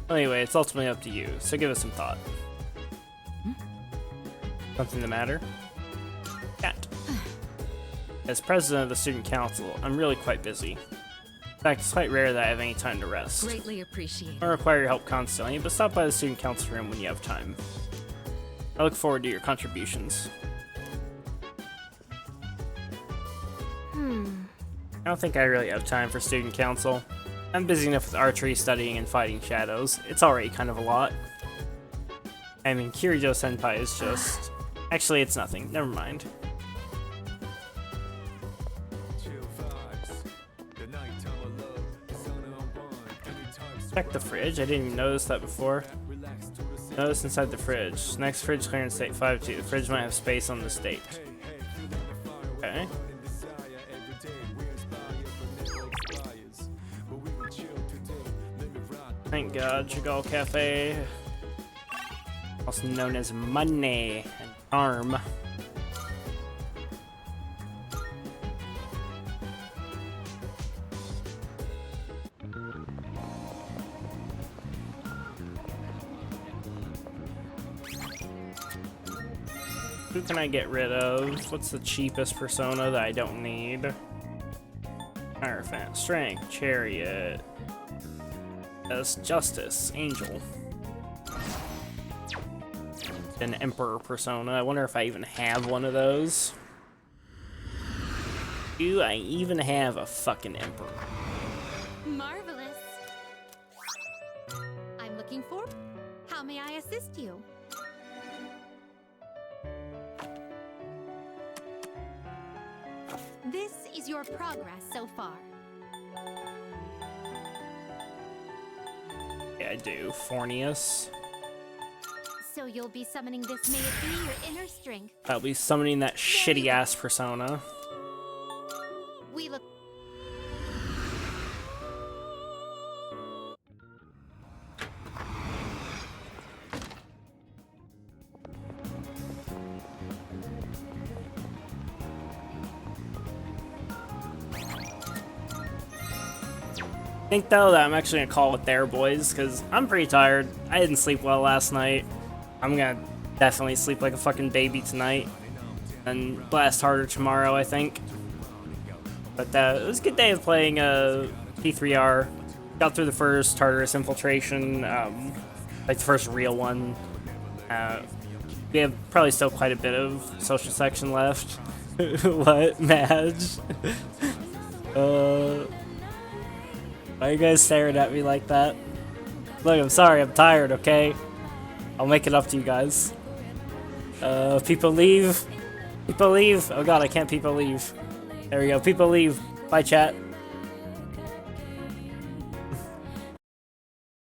Speaker 1: Anyway, it's ultimately up to you, so give it some thought. Something the matter? Cat. As president of the student council, I'm really quite busy. In fact, it's quite rare that I have any time to rest.
Speaker 2: Greatly appreciate.
Speaker 1: I require your help constantly, but stop by the student council room when you have time. I look forward to your contributions. I don't think I really have time for student council. I'm busy enough with archery, studying, and fighting shadows. It's already kind of a lot. I mean, Kirijo-senpai is just... Actually, it's nothing. Never mind.
Speaker 8: Check the fridge. I didn't even notice that before. Notice inside the fridge. Next fridge clearance state 5-2. The fridge might have space on the state. Okay. Thank God, Chagall Cafe. Also known as Money and Arm. Who can I get rid of? What's the cheapest persona that I don't need? Hierophant, Strength, Chariot, Justice, Angel. An Emperor persona. I wonder if I even have one of those. Do I even have a fucking Emperor?
Speaker 7: Marvelous. I'm looking for. How may I assist you? This is your progress so far.
Speaker 8: Yeah, I do. Fornius.
Speaker 7: So you'll be summoning this, may it be your inner strength.
Speaker 8: I'll be summoning that shitty ass persona.
Speaker 7: We look.
Speaker 8: I think though that I'm actually gonna call it there, boys, because I'm pretty tired. I didn't sleep well last night. I'm gonna definitely sleep like a fucking baby tonight and blast harder tomorrow, I think. But it was a good day of playing P3R. Got through the first Tartarus infiltration, like the first real one. We have probably still quite a bit of social section left. What, Madge? Why are you guys staring at me like that? Look, I'm sorry, I'm tired, okay? I'll make it up to you guys. People leave. People leave. Oh god, I can't people leave. There we go, people leave. Bye, chat.